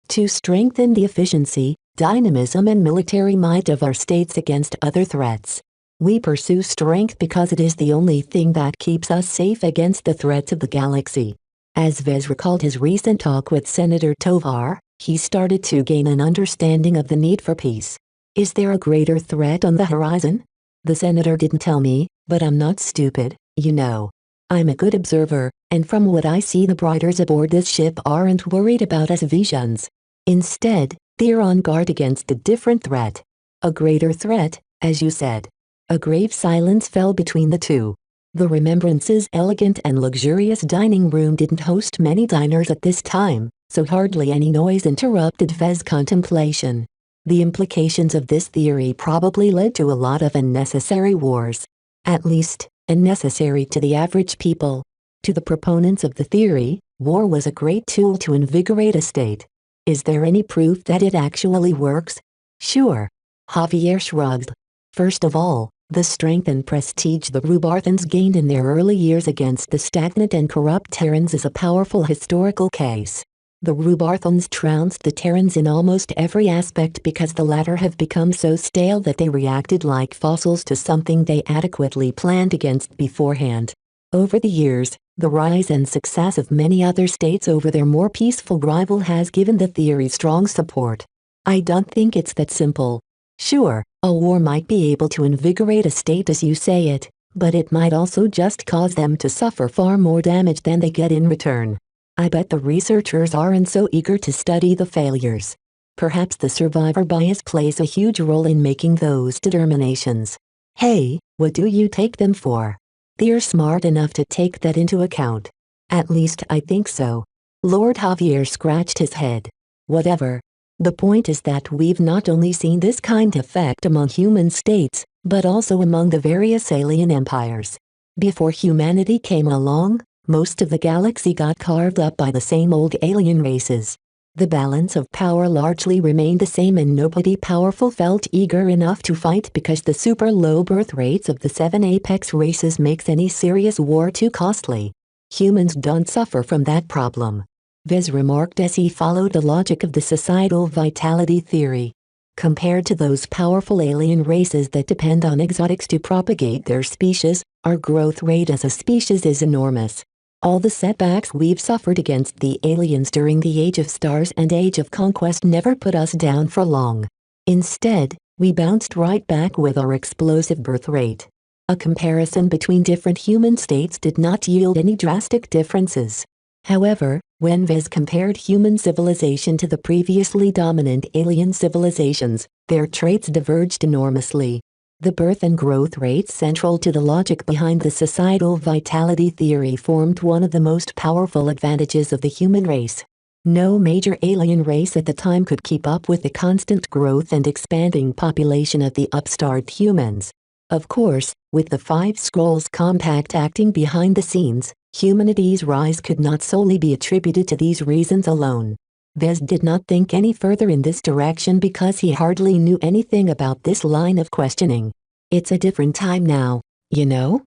Speaker 2: To strengthen the efficiency, dynamism and military might of our states against other threats. We pursue strength because it is the only thing that keeps us safe against the threats of the galaxy. As Vez recalled his recent talk with Senator Tovar, he started to gain an understanding of the need for peace. Is there a greater threat on the horizon? The senator didn't tell me, but I'm not stupid, you know. I'm a good observer, and from what I see the Briders aboard this ship aren't worried about us Visions. Instead, they're on guard against a different threat. A greater threat, as you said. A grave silence fell between the two. The Remembrance's elegant and luxurious dining room didn't host many diners at this time, so hardly any noise interrupted Vez's contemplation. The implications of this theory probably led to a lot of unnecessary wars. At least, unnecessary to the average people. To the proponents of the theory, war was a great tool to invigorate a state. Is there any proof that it actually works? Sure. Javier shrugged. First of all, the strength and prestige the Rubarthans gained in their early years against the stagnant and corrupt Terrans is a powerful historical case. The Rubarthans trounced the Terrans in almost every aspect because the latter have become so stale that they reacted like fossils to something they adequately planned against beforehand. Over the years, the rise and success of many other states over their more peaceful rival has given the theory strong support. I don't think it's that simple. Sure, a war might be able to invigorate a state as you say it, but it might also just cause them to suffer far more damage than they get in return. I bet the researchers aren't so eager to study the failures. Perhaps the survivor bias plays a huge role in making those determinations. Hey, what do you take them for? They're smart enough to take that into account. At least I think so. Lord Javier scratched his head. Whatever. The point is that we've not only seen this kind of effect among human states, but also among the various alien empires. Before humanity came along, most of the galaxy got carved up by the same old alien races. The balance of power largely remained the same and nobody powerful felt eager enough to fight because the super low birth rates of the 7 apex races makes any serious war too costly. Humans don't suffer from that problem. Vez remarked as he followed the logic of the societal vitality theory. Compared to those powerful alien races that depend on exotics to propagate their species, our growth rate as a species is enormous. All the setbacks we've suffered against the aliens during the Age of Stars and Age of Conquest never put us down for long. Instead, we bounced right back with our explosive birth rate. A comparison between different human states did not yield any drastic differences. However, when Vez compared human civilization to the previously dominant alien civilizations, their traits diverged enormously. The birth and growth rates central to the logic behind the societal vitality theory formed one of the most powerful advantages of the human race. No major alien race at the time could keep up with the constant growth and expanding population of the upstart humans. Of course, with the 5 Scrolls compact acting behind the scenes, humanity's rise could not solely be attributed to these reasons alone. Vez did not think any further in this direction because he hardly knew anything about this line of questioning. It's a different time now, you know?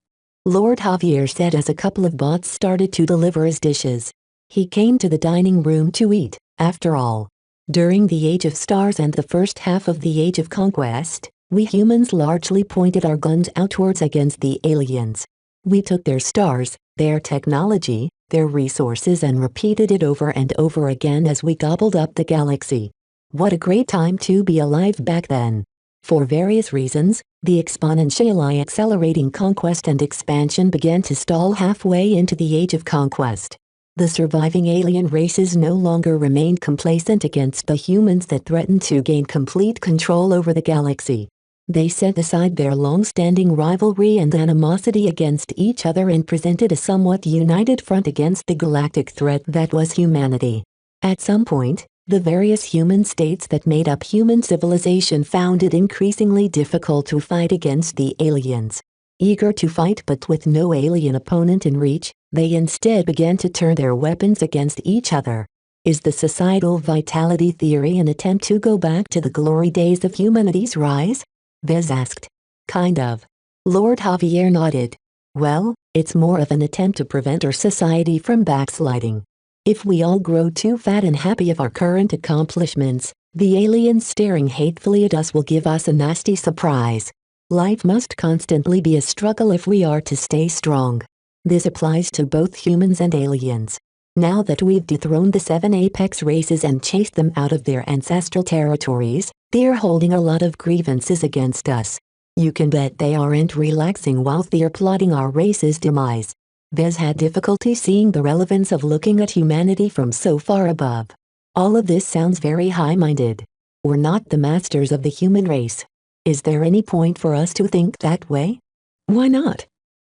Speaker 2: Lord Javier said as a couple of bots started to deliver his dishes. He came to the dining room to eat, after all. During the Age of Stars and the first half of the Age of Conquest, we humans largely pointed our guns outwards against the aliens. We took their stars, their technology, their resources and repeated it over and over again as we gobbled up the galaxy. What a great time to be alive back then. For various reasons, the exponentially accelerating conquest and expansion began to stall halfway into the Age of Conquest. The surviving alien races no longer remained complacent against the humans that threatened to gain complete control over the galaxy. They set aside their long-standing rivalry and animosity against each other and presented a somewhat united front against the galactic threat that was humanity. At some point, the various human states that made up human civilization found it increasingly difficult to fight against the aliens. Eager to fight but with no alien opponent in reach, they instead began to turn their weapons against each other. Is the societal vitality theory an attempt to go back to the glory days of humanity's rise? Vez asked. Kind of. Lord Javier nodded. Well, it's more of an attempt to prevent our society from backsliding. If we all grow too fat and happy of our current accomplishments, the aliens staring hatefully at us will give us a nasty surprise. Life must constantly be a struggle if we are to stay strong. This applies to both humans and aliens. Now that we've dethroned the 7 apex races and chased them out of their ancestral territories, they're holding a lot of grievances against us. You can bet they aren't relaxing while they're plotting our race's demise. Vez had difficulty seeing the relevance of looking at humanity from so far above. All of this sounds very high-minded. We're not the masters of the human race. Is there any point for us to think that way? Why not?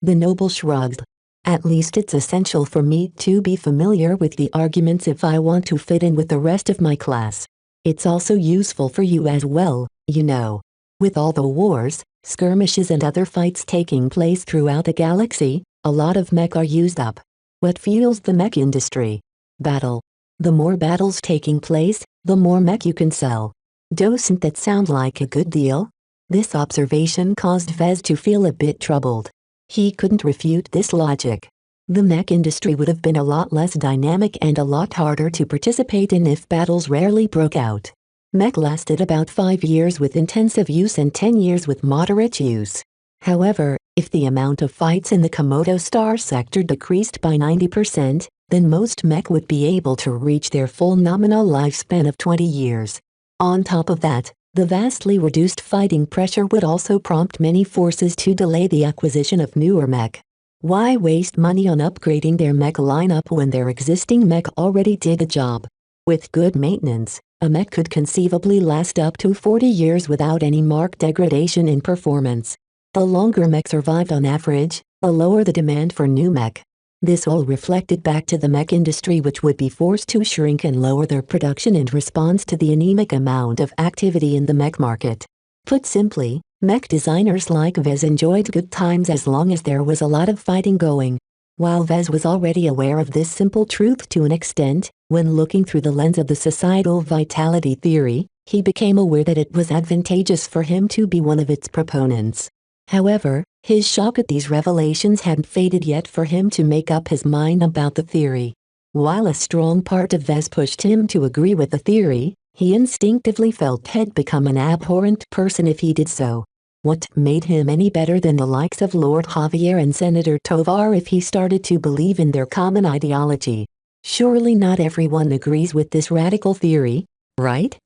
Speaker 2: The noble shrugged. At least it's essential for me to be familiar with the arguments if I want to fit in with the rest of my class. It's also useful for you as well, you know. With all the wars, skirmishes and other fights taking place throughout the galaxy, a lot of mech are used up. What fuels the mech industry? Battle. The more battles taking place, the more mech you can sell. Doesn't that sound like a good deal? This observation caused Vez to feel a bit troubled. He couldn't refute this logic. The mech industry would have been a lot less dynamic and a lot harder to participate in if battles rarely broke out. Mech lasted about 5 years with intensive use and 10 years with moderate use. However, if the amount of fights in the Komodo Star sector decreased by 90%, then most mech would be able to reach their full nominal lifespan of 20 years. On top of that, the vastly reduced fighting pressure would also prompt many forces to delay the acquisition of newer mech. Why waste money on upgrading their mech lineup when their existing mech already did the job? With good maintenance, a mech could conceivably last up to 40 years without any marked degradation in performance. The longer mech survived on average, the lower the demand for new mech. This all reflected back to the mech industry, which would be forced to shrink and lower their production in response to the anemic amount of activity in the mech market. Put simply, mech designers like Vez enjoyed good times as long as there was a lot of fighting going. While Vez was already aware of this simple truth to an extent, when looking through the lens of the societal vitality theory, he became aware that it was advantageous for him to be one of its proponents. However, his shock at these revelations hadn't faded yet for him to make up his mind about the theory. While a strong part of Vez pushed him to agree with the theory, he instinctively felt he'd become an abhorrent person if he did so. What made him any better than the likes of Lord Javier and Senator Tovar if he started to believe in their common ideology? Surely not everyone agrees with this radical theory, right?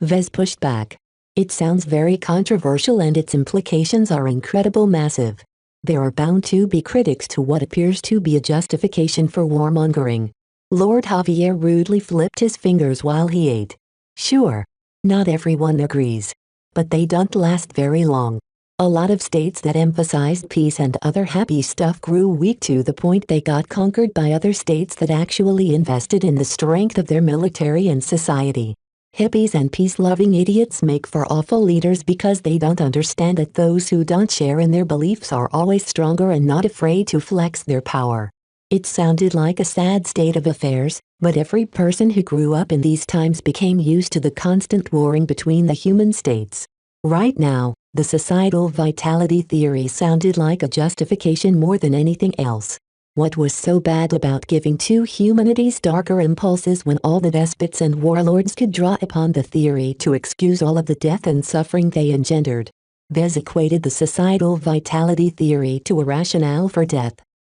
Speaker 2: Vez pushed back. It sounds very controversial and its implications are incredibly massive. There are bound to be critics to what appears to be a justification for warmongering. Lord Javier rudely flipped his fingers while he ate. Sure, not everyone agrees. But they don't last very long. A lot of states that emphasized peace and other happy stuff grew weak to the point they got conquered by other states that actually invested in the strength of their military and society. Hippies and peace-loving idiots make for awful leaders because they don't understand that those who don't share in their beliefs are always stronger and not afraid to flex their power. It sounded like a sad state of affairs, but every person who grew up in these times became used to the constant warring between the human states. Right now, the societal vitality theory sounded like a justification more than anything else. What was so bad about giving to humanity's darker impulses when all the despots and warlords could draw upon the theory to excuse all of the death and suffering they engendered? Vez equated the societal vitality theory to a rationale for death.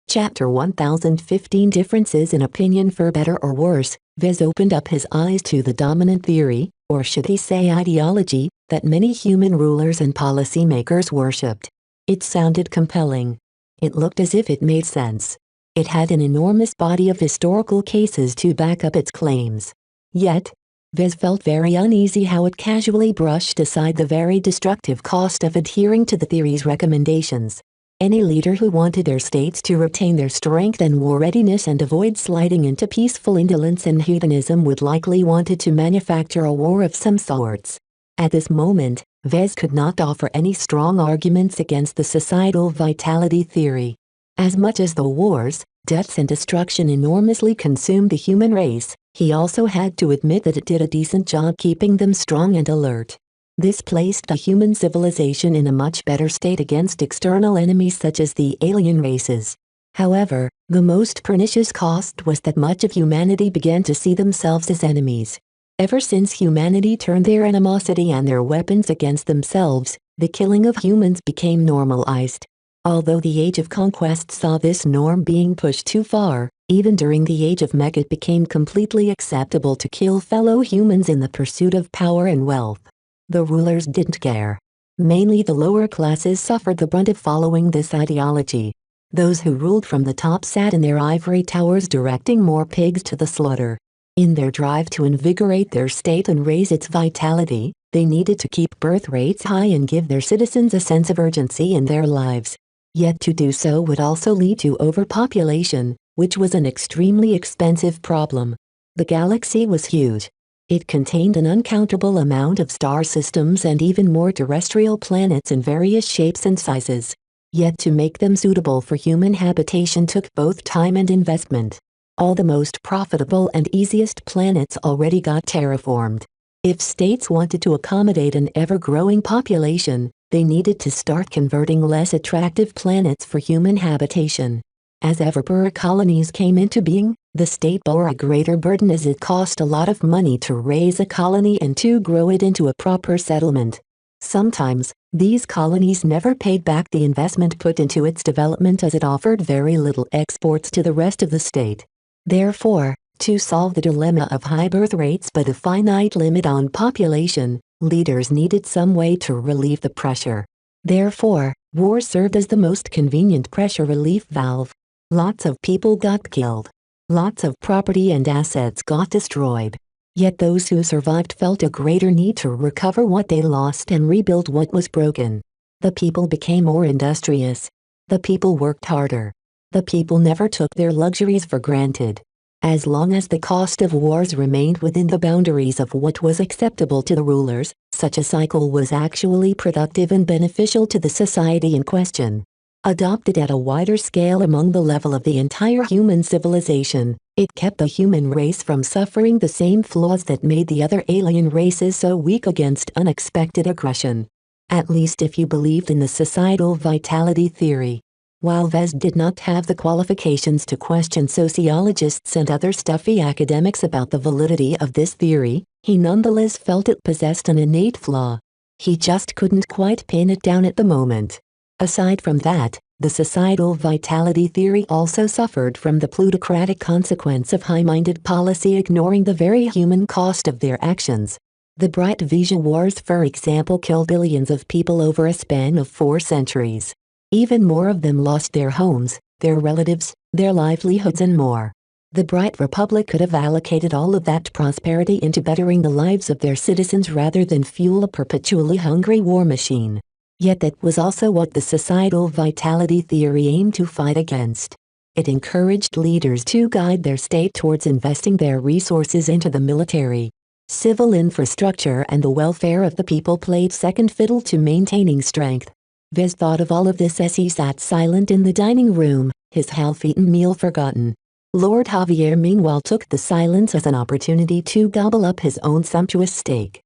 Speaker 2: Chapter 1015 Differences in Opinion for Better or Worse. Vez opened up his eyes to the dominant theory, or should he say ideology, that many human rulers and policymakers worshipped. It sounded compelling. It looked as if it made sense. It had an enormous body of historical cases to back up its claims. Yet, Vez felt very uneasy how it casually brushed aside the very destructive cost of adhering to the theory's recommendations. Any leader who wanted their states to retain their strength and war readiness and avoid sliding into peaceful indolence and hedonism would likely wanted to manufacture a war of some sorts. At this moment, Vez could not offer any strong arguments against the societal vitality theory. As much as the wars, deaths and destruction enormously consumed the human race, he also had to admit that it did a decent job keeping them strong and alert. This placed the human civilization in a much better state against external enemies such as the alien races. However, the most pernicious cost was that much of humanity began to see themselves as enemies. Ever since humanity turned their animosity and their weapons against themselves, the killing of humans became normalized. Although the Age of Conquest saw this norm being pushed too far, even during the Age of Mech it became completely acceptable to kill fellow humans in the pursuit of power and wealth. The rulers didn't care. Mainly the lower classes suffered the brunt of following this ideology. Those who ruled from the top sat in their ivory towers directing more pigs to the slaughter. In their drive to invigorate their state and raise its vitality, they needed to keep birth rates high and give their citizens a sense of urgency in their lives. Yet to do so would also lead to overpopulation, which was an extremely expensive problem. The galaxy was huge. It contained an uncountable amount of star systems and even more terrestrial planets in various shapes and sizes. Yet to make them suitable for human habitation took both time and investment. All the most profitable and easiest planets already got terraformed. If states wanted to accommodate an ever-growing population, they needed to start converting less attractive planets for human habitation. As Everborough colonies came into being, the state bore a greater burden as it cost a lot of money to raise a colony and to grow it into a proper settlement. Sometimes, these colonies never paid back the investment put into its development as it offered very little exports to the rest of the state. Therefore, to solve the dilemma of high birth rates but a finite limit on population, leaders needed some way to relieve the pressure. Therefore, war served as the most convenient pressure relief valve. Lots of people got killed. Lots of property and assets got destroyed. Yet those who survived felt a greater need to recover what they lost and rebuild what was broken. The people became more industrious. The people worked harder. The people never took their luxuries for granted. As long as the cost of wars remained within the boundaries of what was acceptable to the rulers, such a cycle was actually productive and beneficial to the society in question. Adopted at a wider scale among the level of the entire human civilization, it kept the human race from suffering the same flaws that made the other alien races so weak against unexpected aggression. At least if you believed in the societal vitality theory. While Vez did not have the qualifications to question sociologists and other stuffy academics about the validity of this theory, he nonetheless felt it possessed an innate flaw. He just couldn't quite pin it down at the moment. Aside from that, the societal vitality theory also suffered from the plutocratic consequence of high-minded policy ignoring the very human cost of their actions. The Bright Vision Wars, for example, killed billions of people over a span of 4 centuries. Even more of them lost their homes, their relatives, their livelihoods and more. The Bright Republic could have allocated all of that prosperity into bettering the lives of their citizens rather than fuel a perpetually hungry war machine. Yet that was also what the societal vitality theory aimed to fight against. It encouraged leaders to guide their state towards investing their resources into the military. Civil infrastructure and the welfare of the people played second fiddle to maintaining strength. Vez thought of all of this as he sat silent in the dining room, his half-eaten meal forgotten. Lord Javier meanwhile took the silence as an opportunity to gobble up his own sumptuous steak.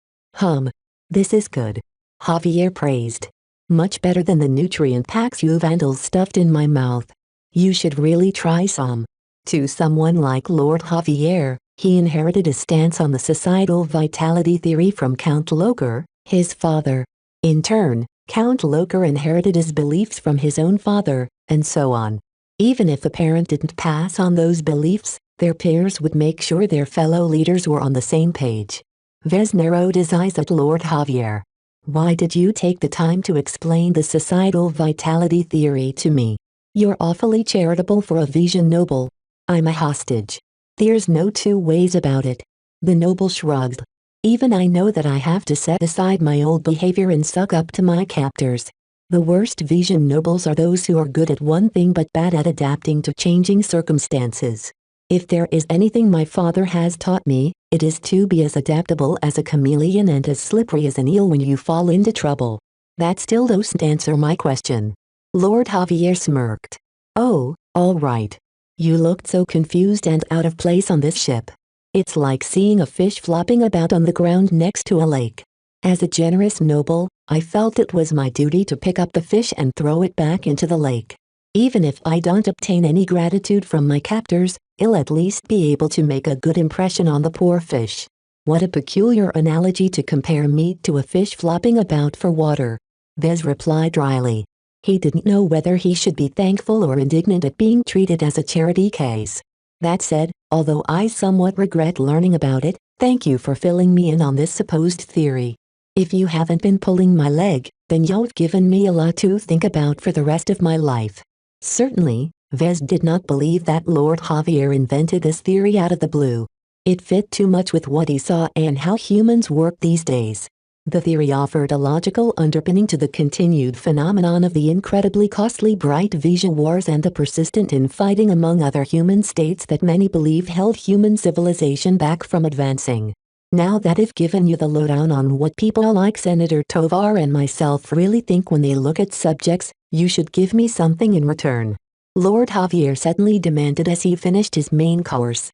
Speaker 2: This is good. Javier praised. Much better than the nutrient packs you vandals stuffed in my mouth. You should really try some. To someone like Lord Javier, he inherited a stance on the societal vitality theory from Count Loker, his father. In turn, Count Loker inherited his beliefs from his own father, and so on. Even if a parent didn't pass on those beliefs, their peers would make sure their fellow leaders were on the same page. Vez narrowed his eyes at Lord Javier. Why did you take the time to explain the societal vitality theory to me? You're awfully charitable for a Vision noble. I'm a hostage. There's no two ways about it. The noble shrugged. Even I know that I have to set aside my old behavior and suck up to my captors. The worst Vision nobles are those who are good at one thing but bad at adapting to changing circumstances. If there is anything my father has taught me, it is to be as adaptable as a chameleon and as slippery as an eel when you fall into trouble. That still doesn't answer my question. Lord Javier smirked. Oh, all right. You looked so confused and out of place on this ship. It's like seeing a fish flopping about on the ground next to a lake. As a generous noble, I felt it was my duty to pick up the fish and throw it back into the lake. Even if I don't obtain any gratitude from my captors, I'll at least be able to make a good impression on the poor fish. What a peculiar analogy to compare meat to a fish flopping about for water. Vez replied dryly. He didn't know whether he should be thankful or indignant at being treated as a charity case. That said, although I somewhat regret learning about it, thank you for filling me in on this supposed theory. If you haven't been pulling my leg, then you've given me a lot to think about for the rest of my life. Certainly, Vez did not believe that Lord Javier invented this theory out of the blue. It fit too much with what he saw and how humans work these days. The theory offered a logical underpinning to the continued phenomenon of the incredibly costly Bright Vision Wars and the persistent infighting among other human states that many believe held human civilization back from advancing. Now that I've given you the lowdown on what people like Senator Tovar and myself really think when they look at subjects, you should give me something in return. Lord Javier suddenly demanded as he finished his main course.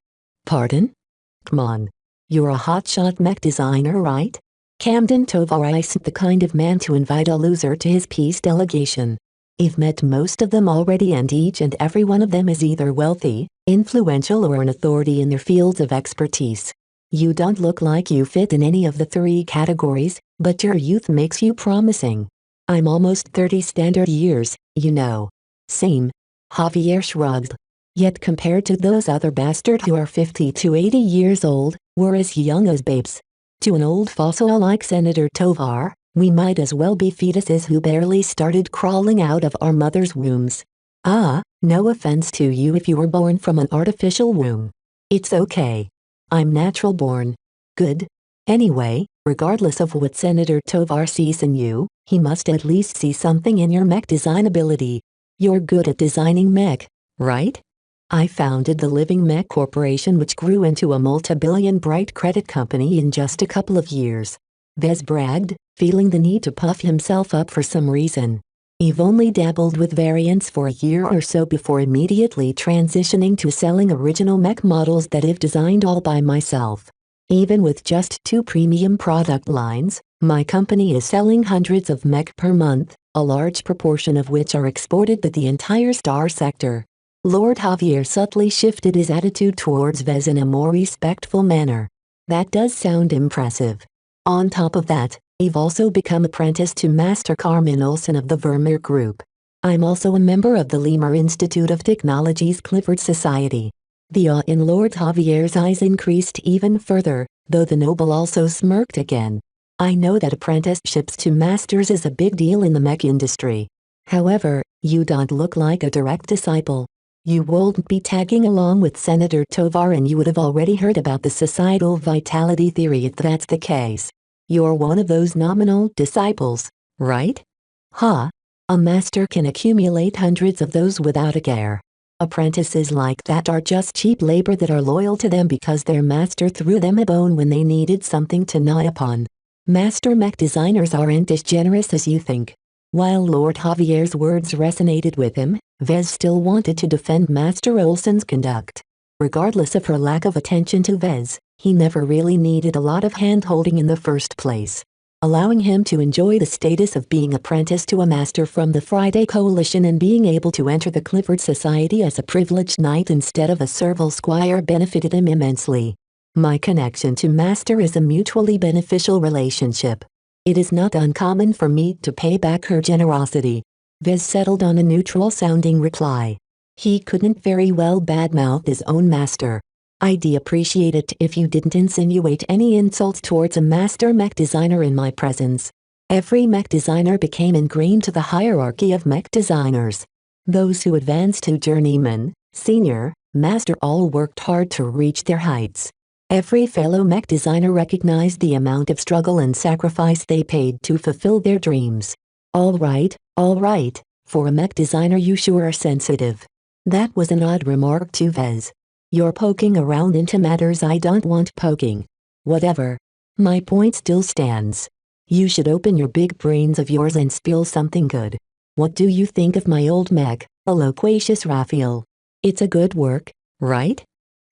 Speaker 2: Pardon? Come on. You're a hotshot mech designer, right? Camden Tovar isn't the kind of man to invite a loser to his peace delegation. You've met most of them already, and each and every one of them is either wealthy, influential, or an authority in their fields of expertise. You don't look like you fit in any of the three categories, but your youth makes you promising. I'm almost 30 standard years, you know. Same. Javier shrugged. Yet compared to those other bastards who are 50 to 80 years old, we're as young as babes. To an old fossil like Senator Tovar, we might as well be fetuses who barely started crawling out of our mother's wombs. No offense to you if you were born from an artificial womb. It's okay. I'm natural born. Good. Anyway, regardless of what Senator Tovar sees in you, he must at least see something in your mech design ability. You're good at designing mech, right? I founded the Living Mech Corporation, which grew into a multi-billion bright credit company in just a couple of years. Vez bragged, feeling the need to puff himself up for some reason. You've only dabbled with variants for a year or so before immediately transitioning to selling original mech models that I've designed all by myself. Even with just 2 premium product lines, my company is selling hundreds of mech per month, a large proportion of which are exported to the entire star sector. Lord Javier subtly shifted his attitude towards Vez in a more respectful manner. That does sound impressive. On top of that, you've also become apprentice to Master Carmen Olsen of the Vermeer Group. I'm also a member of the Lemur Institute of Technology's Clifford Society. The awe in Lord Javier's eyes increased even further, though the noble also smirked again. I know that apprenticeships to masters is a big deal in the mech industry. However, you don't look like a direct disciple. You won't be tagging along with Senator Tovar, and you would have already heard about the societal vitality theory if that's the case. You're one of those nominal disciples, right? A master can accumulate hundreds of those without a care. Apprentices like that are just cheap labor that are loyal to them because their master threw them a bone when they needed something to gnaw upon. Master mech designers aren't as generous as you think. While Lord Javier's words resonated with him, Vez still wanted to defend Master Olsen's conduct. Regardless of her lack of attention to Vez, he never really needed a lot of hand-holding in the first place. Allowing him to enjoy the status of being apprentice to a master from the Friday Coalition and being able to enter the Clifford Society as a privileged knight instead of a servile squire benefited him immensely. My connection to Master is a mutually beneficial relationship. It is not uncommon for me to pay back her generosity. Vez settled on a neutral-sounding reply. He couldn't very well badmouth his own master. I'd appreciate it if you didn't insinuate any insults towards a master mech designer in my presence. Every mech designer became ingrained to the hierarchy of mech designers. Those who advanced to journeyman, senior, master all worked hard to reach their heights. Every fellow mech designer recognized the amount of struggle and sacrifice they paid to fulfill their dreams. All right, for a mech designer you sure are sensitive. That was an odd remark to Vez. You're poking around into matters I don't want poking. Whatever. My point still stands. You should open your big brains of yours and spill something good. What do you think of my old mech, a loquacious Raphael? It's a good work, right?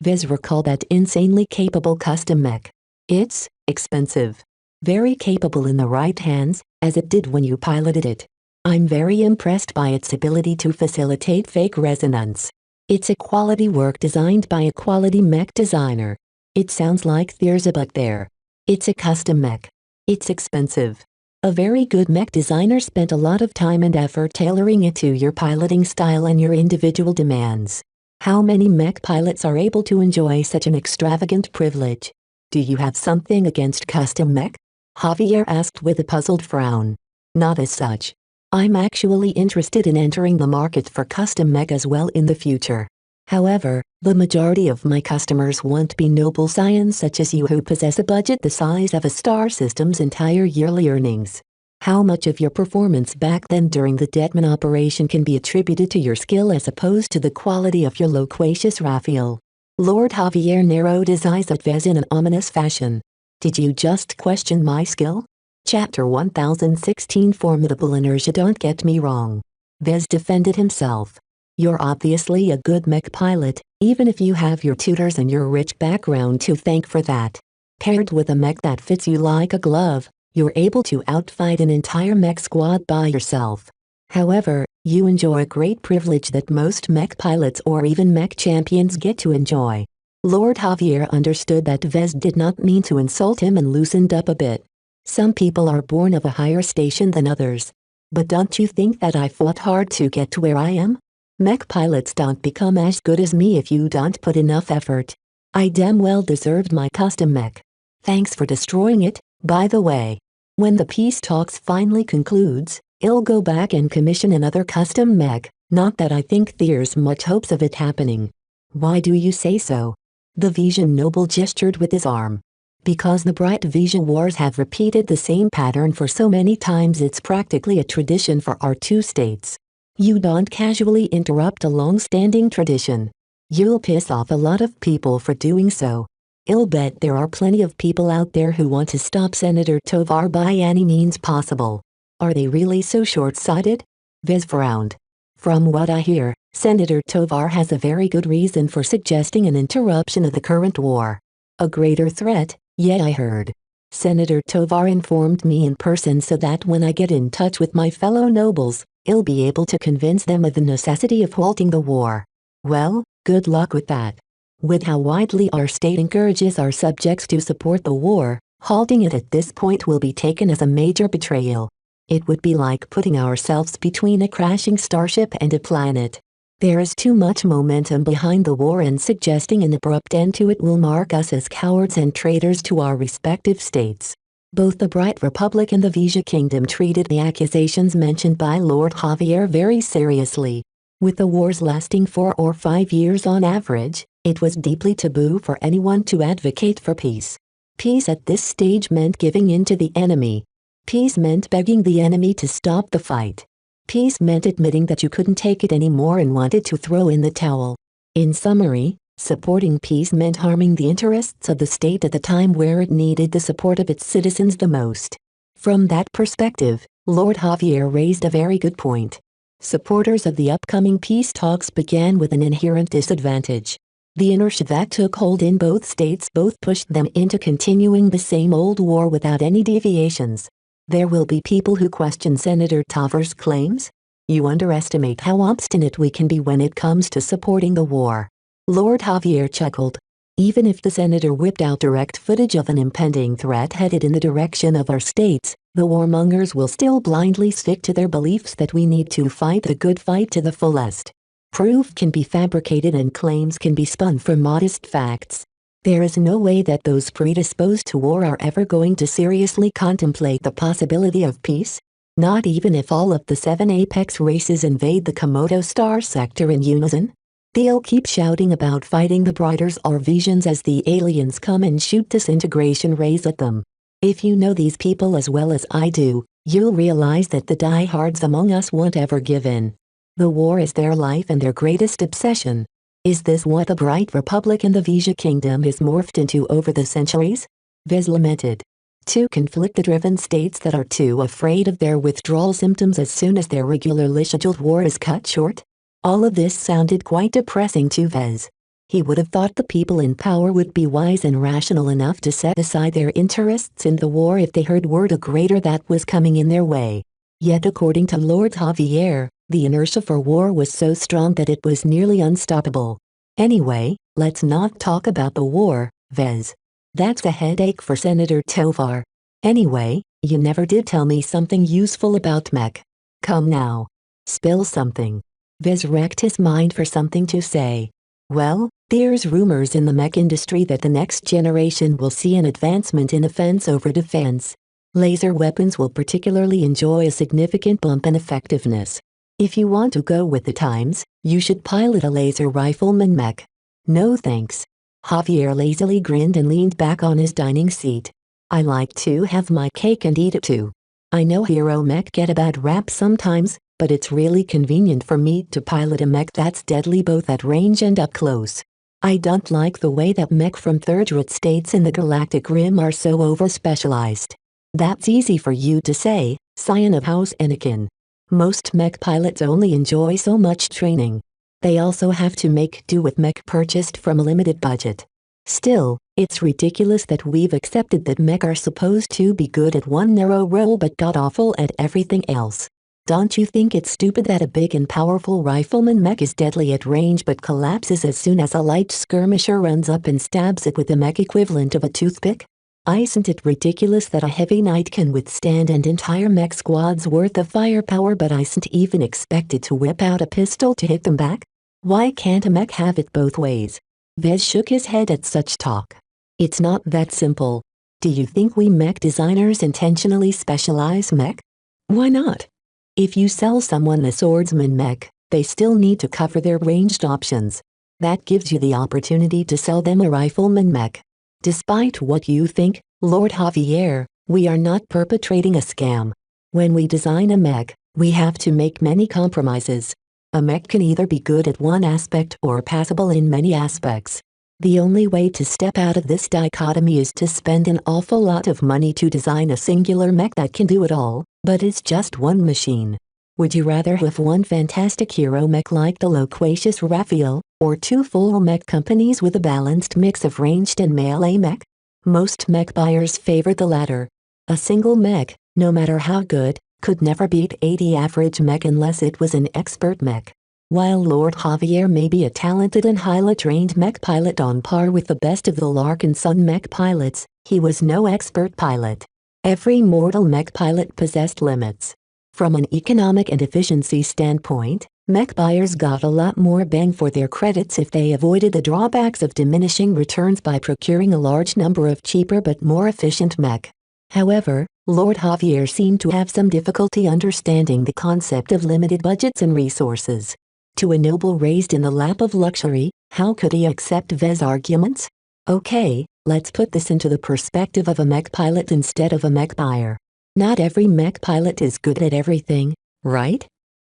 Speaker 2: Vez recalled that insanely capable custom mech. It's expensive. Very capable in the right hands, as it did when you piloted it. I'm very impressed by its ability to facilitate fake resonance. It's a quality work designed by a quality mech designer. It sounds like there's a but there. It's a custom mech. It's expensive. A very good mech designer spent a lot of time and effort tailoring it to your piloting style and your individual demands. How many mech pilots are able to enjoy such an extravagant privilege? Do you have something against custom mech? Javier asked with a puzzled frown. Not as such. I'm actually interested in entering the market for custom mech as well in the future. However, the majority of my customers won't be noble scions such as you who possess a budget the size of a star system's entire yearly earnings. How much of your performance back then during the Detman operation can be attributed to your skill as opposed to the quality of your loquacious Raphael? Lord Javier narrowed his eyes at Vez in an ominous fashion. Did you just question my skill? Chapter 1016 Formidable Inertia. Don't get me wrong. Vez defended himself. You're obviously a good mech pilot, even if you have your tutors and your rich background to thank for that. Paired with a mech that fits you like a glove, you're able to outfight an entire mech squad by yourself. However, you enjoy a great privilege that most mech pilots or even mech champions get to enjoy. Lord Javier understood that Vez did not mean to insult him and loosened up a bit. Some people are born of a higher station than others. But don't you think that I fought hard to get to where I am? Mech pilots don't become as good as me if you don't put enough effort. I damn well deserved my custom mech. Thanks for destroying it, by the way. When the peace talks finally concludes, I'll go back and commission another custom mech, not that I think there's much hopes of it happening. Why do you say so? The Vision noble gestured with his arm. Because the Bright Vision Wars have repeated the same pattern for so many times it's practically a tradition for our two states. You don't casually interrupt a long-standing tradition. You'll piss off a lot of people for doing so. I'll bet there are plenty of people out there who want to stop Senator Tovar by any means possible. Are they really so short-sighted? Vez frowned. From what I hear, Senator Tovar has a very good reason for suggesting an interruption of the current war. A greater threat, yeah, I heard. Senator Tovar informed me in person so that when I get in touch with my fellow nobles, I'll be able to convince them of the necessity of halting the war. Well, good luck with that. With how widely our state encourages our subjects to support the war, halting it at this point will be taken as a major betrayal. It would be like putting ourselves between a crashing starship and a planet. There is too much momentum behind the war and suggesting an abrupt end to it will mark us as cowards and traitors to our respective states. Both the Bright Republic and the Vija Kingdom treated the accusations mentioned by Lord Javier very seriously. With the wars lasting 4 or 5 years on average, it was deeply taboo for anyone to advocate for peace. Peace at this stage meant giving in to the enemy. Peace meant begging the enemy to stop the fight. Peace meant admitting that you couldn't take it anymore and wanted to throw in the towel. In summary, supporting peace meant harming the interests of the state at the time where it needed the support of its citizens the most. From that perspective, Lord Javier raised a very good point. Supporters of the upcoming peace talks began with an inherent disadvantage. The inertia that took hold in both states both pushed them into continuing the same old war without any deviations. There will be people who question Senator Tovar's claims. You underestimate how obstinate we can be when it comes to supporting the war. Lord Javier chuckled. Even if the senator whipped out direct footage of an impending threat headed in the direction of our states, the warmongers will still blindly stick to their beliefs that we need to fight the good fight to the fullest. Proof can be fabricated and claims can be spun from modest facts. There is no way that those predisposed to war are ever going to seriously contemplate the possibility of peace. Not even if all of the 7 apex races invade the Komodo star sector in unison. They'll keep shouting about fighting the Brighters or Visions as the aliens come and shoot disintegration rays at them. If you know these people as well as I do, you'll realize that the diehards among us won't ever give in. The war is their life and their greatest obsession. Is this what the Bright Republic and the Vija Kingdom has morphed into over the centuries? Vez lamented. 2 conflict-driven states that are too afraid of their withdrawal symptoms as soon as their regularly scheduled war is cut short? All of this sounded quite depressing to Vez. He would have thought the people in power would be wise and rational enough to set aside their interests in the war if they heard word of greater that was coming in their way. Yet according to Lord Javier, the inertia for war was so strong that it was nearly unstoppable. Anyway, let's not talk about the war, Vez. That's a headache for Senator Tovar. Anyway, you never did tell me something useful about Mech. Come now. Spill something. Vez racked his mind for something to say. Well, there's rumors in the mech industry that the next generation will see an advancement in offense over defense. Laser weapons will particularly enjoy a significant bump in effectiveness. If you want to go with the times, you should pilot a laser rifleman mech. No thanks. Javier lazily grinned and leaned back on his dining seat. I like to have my cake and eat it too. I know hero mech get a bad rap sometimes, but it's really convenient for me to pilot a mech that's deadly both at range and up close. I don't like the way that mech from third-rate states in the Galactic Rim are so over-specialized. That's easy for you to say, scion of House Anakin. Most mech pilots only enjoy so much training. They also have to make do with mech purchased from a limited budget. Still, it's ridiculous that we've accepted that mech are supposed to be good at one narrow role but god-awful at everything else. Don't you think it's stupid that a big and powerful rifleman mech is deadly at range but collapses as soon as a light skirmisher runs up and stabs it with the mech equivalent of a toothpick? Isn't it ridiculous that a heavy knight can withstand an entire mech squad's worth of firepower but isn't even expected to whip out a pistol to hit them back? Why can't a mech have it both ways? Vez shook his head at such talk. It's not that simple. Do you think we mech designers intentionally specialize mech? Why not? If you sell someone a swordsman mech, they still need to cover their ranged options. That gives you the opportunity to sell them a rifleman mech. Despite what you think, Lord Javier, we are not perpetrating a scam. When we design a mech, we have to make many compromises. A mech can either be good at one aspect or passable in many aspects. The only way to step out of this dichotomy is to spend an awful lot of money to design a singular mech that can do it all, but it's just one machine. Would you rather have one fantastic hero mech like the loquacious Raphael, or two full mech companies with a balanced mix of ranged and melee mech? Most mech buyers favor the latter. A single mech, no matter how good, could never beat 80 average mech unless it was an expert mech. While Lord Javier may be a talented and highly trained mech pilot on par with the best of the Larkin Sun mech pilots, he was no expert pilot. Every mortal mech pilot possessed limits. From an economic and efficiency standpoint, mech buyers got a lot more bang for their credits if they avoided the drawbacks of diminishing returns by procuring a large number of cheaper but more efficient mech. However, Lord Javier seemed to have some difficulty understanding the concept of limited budgets and resources. To a noble raised in the lap of luxury, how could he accept Vez's arguments? Okay, let's put this into the perspective of a mech pilot instead of a mech buyer. Not every mech pilot is good at everything, right?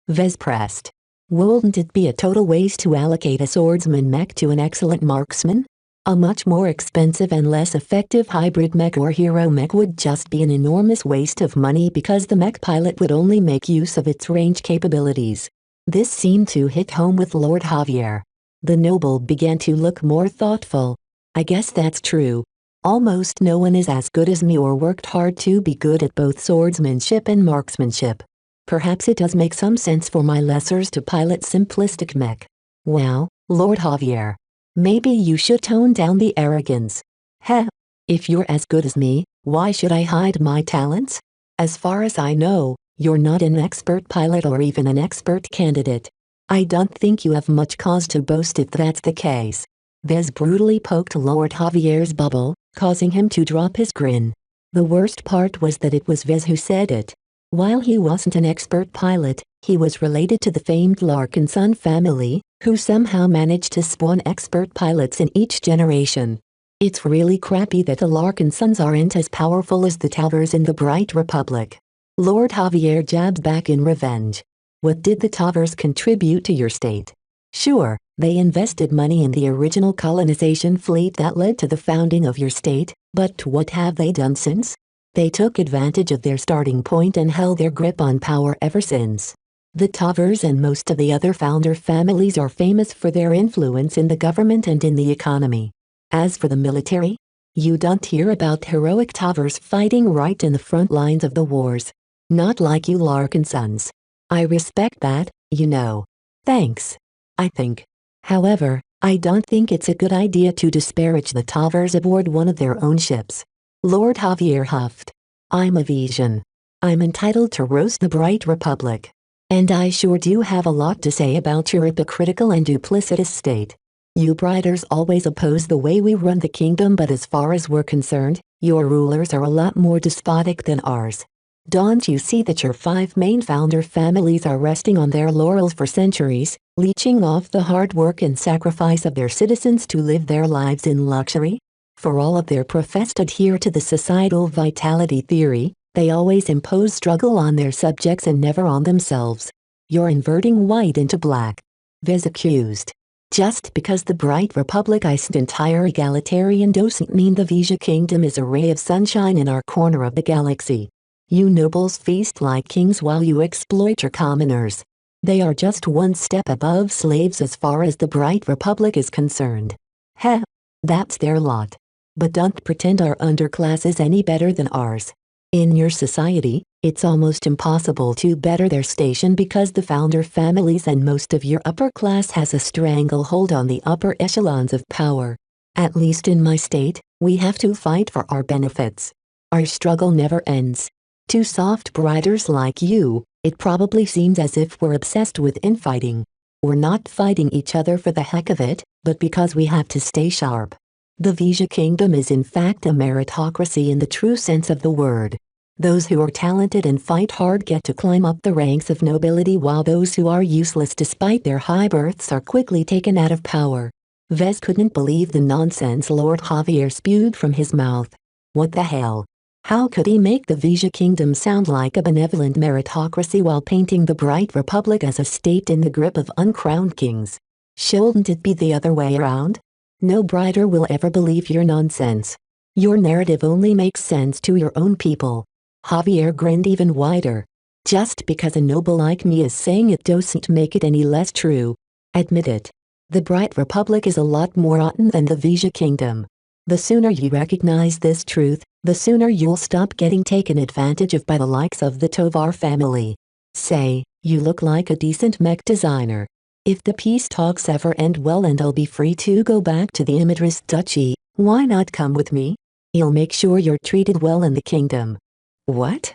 Speaker 2: Vez pressed. Wouldn't it be a total waste to allocate a swordsman mech to an excellent marksman? A much more expensive and less effective hybrid mech or hero mech would just be an enormous waste of money because the mech pilot would only make use of its range capabilities. This seemed to hit home with Lord Javier. The noble began to look more thoughtful. I guess that's true. Almost no one is as good as me or worked hard to be good at both swordsmanship and marksmanship. Perhaps it does make some sense for my lessers to pilot simplistic mech. Wow, Lord Javier. Maybe you should tone down the arrogance. Heh. If you're as good as me, why should I hide my talents? As far as I know, you're not an expert pilot or even an expert candidate. I don't think you have much cause to boast if that's the case. Vez brutally poked Lord Javier's bubble, causing him to drop his grin. The worst part was that it was Vez who said it. While he wasn't an expert pilot, he was related to the famed Larkin Sun family, who somehow managed to spawn expert pilots in each generation. It's really crappy that the Larkin Suns aren't as powerful as the Towers in the Bright Republic. Lord Javier jabbed back in revenge. What did the Towers contribute to your state? Sure, they invested money in the original colonization fleet that led to the founding of your state, but what have they done since? They took advantage of their starting point and held their grip on power ever since. The Towers and most of the other founder families are famous for their influence in the government and in the economy. As for the military, you don't hear about heroic Towers fighting right in the front lines of the wars. Not like you Larkin Sons. I respect that, you know. Thanks. I think. However, I don't think it's a good idea to disparage the Towers aboard one of their own ships. Lord Javier huffed. I'm a Vision. I'm entitled to roast the Bright Republic. And I sure do have a lot to say about your hypocritical and duplicitous state. You Brighters always oppose the way we run the kingdom, but as far as we're concerned, your rulers are a lot more despotic than ours. Don't you see that your 5 main founder families are resting on their laurels for centuries, leeching off the hard work and sacrifice of their citizens to live their lives in luxury? For all of their professed adhere to the societal vitality theory, they always impose struggle on their subjects and never on themselves. You're inverting white into black. Vez accused. Just because the Bright Republic isn't entire egalitarian doesn't mean the Vija Kingdom is a ray of sunshine in our corner of the galaxy. You nobles feast like kings while you exploit your commoners. They are just one step above slaves as far as the Bright Republic is concerned. Heh, that's their lot. But don't pretend our underclass is any better than ours. In your society, it's almost impossible to better their station because the founder families and most of your upper class has a stranglehold on the upper echelons of power. At least in my state, we have to fight for our benefits. Our struggle never ends. To soft writers like you, it probably seems as if we're obsessed with infighting. We're not fighting each other for the heck of it, but because we have to stay sharp. The Vija Kingdom is in fact a meritocracy in the true sense of the word. Those who are talented and fight hard get to climb up the ranks of nobility while those who are useless despite their high births are quickly taken out of power. Vez couldn't believe the nonsense Lord Javier spewed from his mouth. What the hell? How could he make the Vija Kingdom sound like a benevolent meritocracy while painting the Bright Republic as a state in the grip of uncrowned kings? Shouldn't it be the other way around? No brighter will ever believe your nonsense. Your narrative only makes sense to your own people. Javier grinned even wider. Just because a noble like me is saying it doesn't make it any less true. Admit it. The Bright Republic is a lot more rotten than the Vija Kingdom. The sooner you recognize this truth, the sooner you'll stop getting taken advantage of by the likes of the Tovar family. Say, you look like a decent mech designer. If the peace talks ever end well and I'll be free to go back to the Imadris Duchy, why not come with me? I'll make sure you're treated well in the kingdom. What?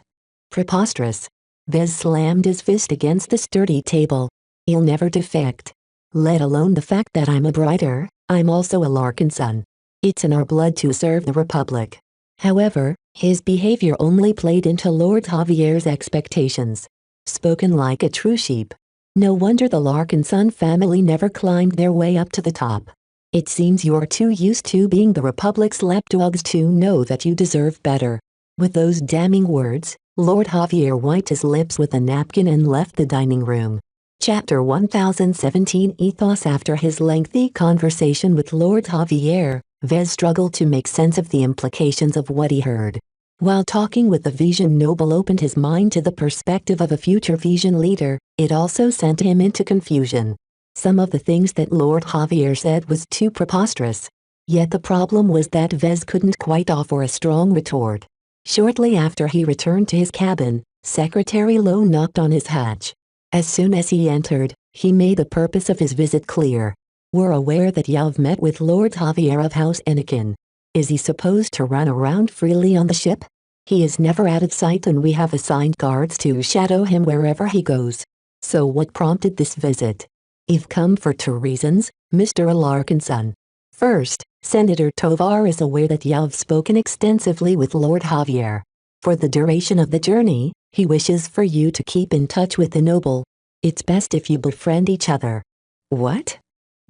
Speaker 2: Preposterous. Vez slammed his fist against the sturdy table. I'll never defect. Let alone the fact that I'm a Brighter, I'm also a Larkin son. It's in our blood to serve the Republic. However, his behavior only played into Lord Javier's expectations. Spoken like a true sheep. No wonder the Larkinson family never climbed their way up to the top. It seems you're too used to being the Republic's lapdogs to know that you deserve better. With those damning words, Lord Javier wiped his lips with a napkin and left the dining room. Chapter 1017 Ethos. After his lengthy conversation with Lord Javier, Vez struggled to make sense of the implications of what he heard. While talking with the Vision noble opened his mind to the perspective of a future Vision leader, it also sent him into confusion. Some of the things that Lord Javier said was too preposterous. Yet the problem was that Vez couldn't quite offer a strong retort. Shortly after he returned to his cabin, Secretary Lowe knocked on his hatch. As soon as he entered, he made the purpose of his visit clear. We're aware that you've met with Lord Javier of House Anakin. Is he supposed to run around freely on the ship? He is never out of sight and we have assigned guards to shadow him wherever he goes. So what prompted this visit? I've come for two reasons, Mr. Alarkinson. First, Senator Tovar is aware that you've spoken extensively with Lord Javier. For the duration of the journey, he wishes for you to keep in touch with the noble. It's best if you befriend each other. What?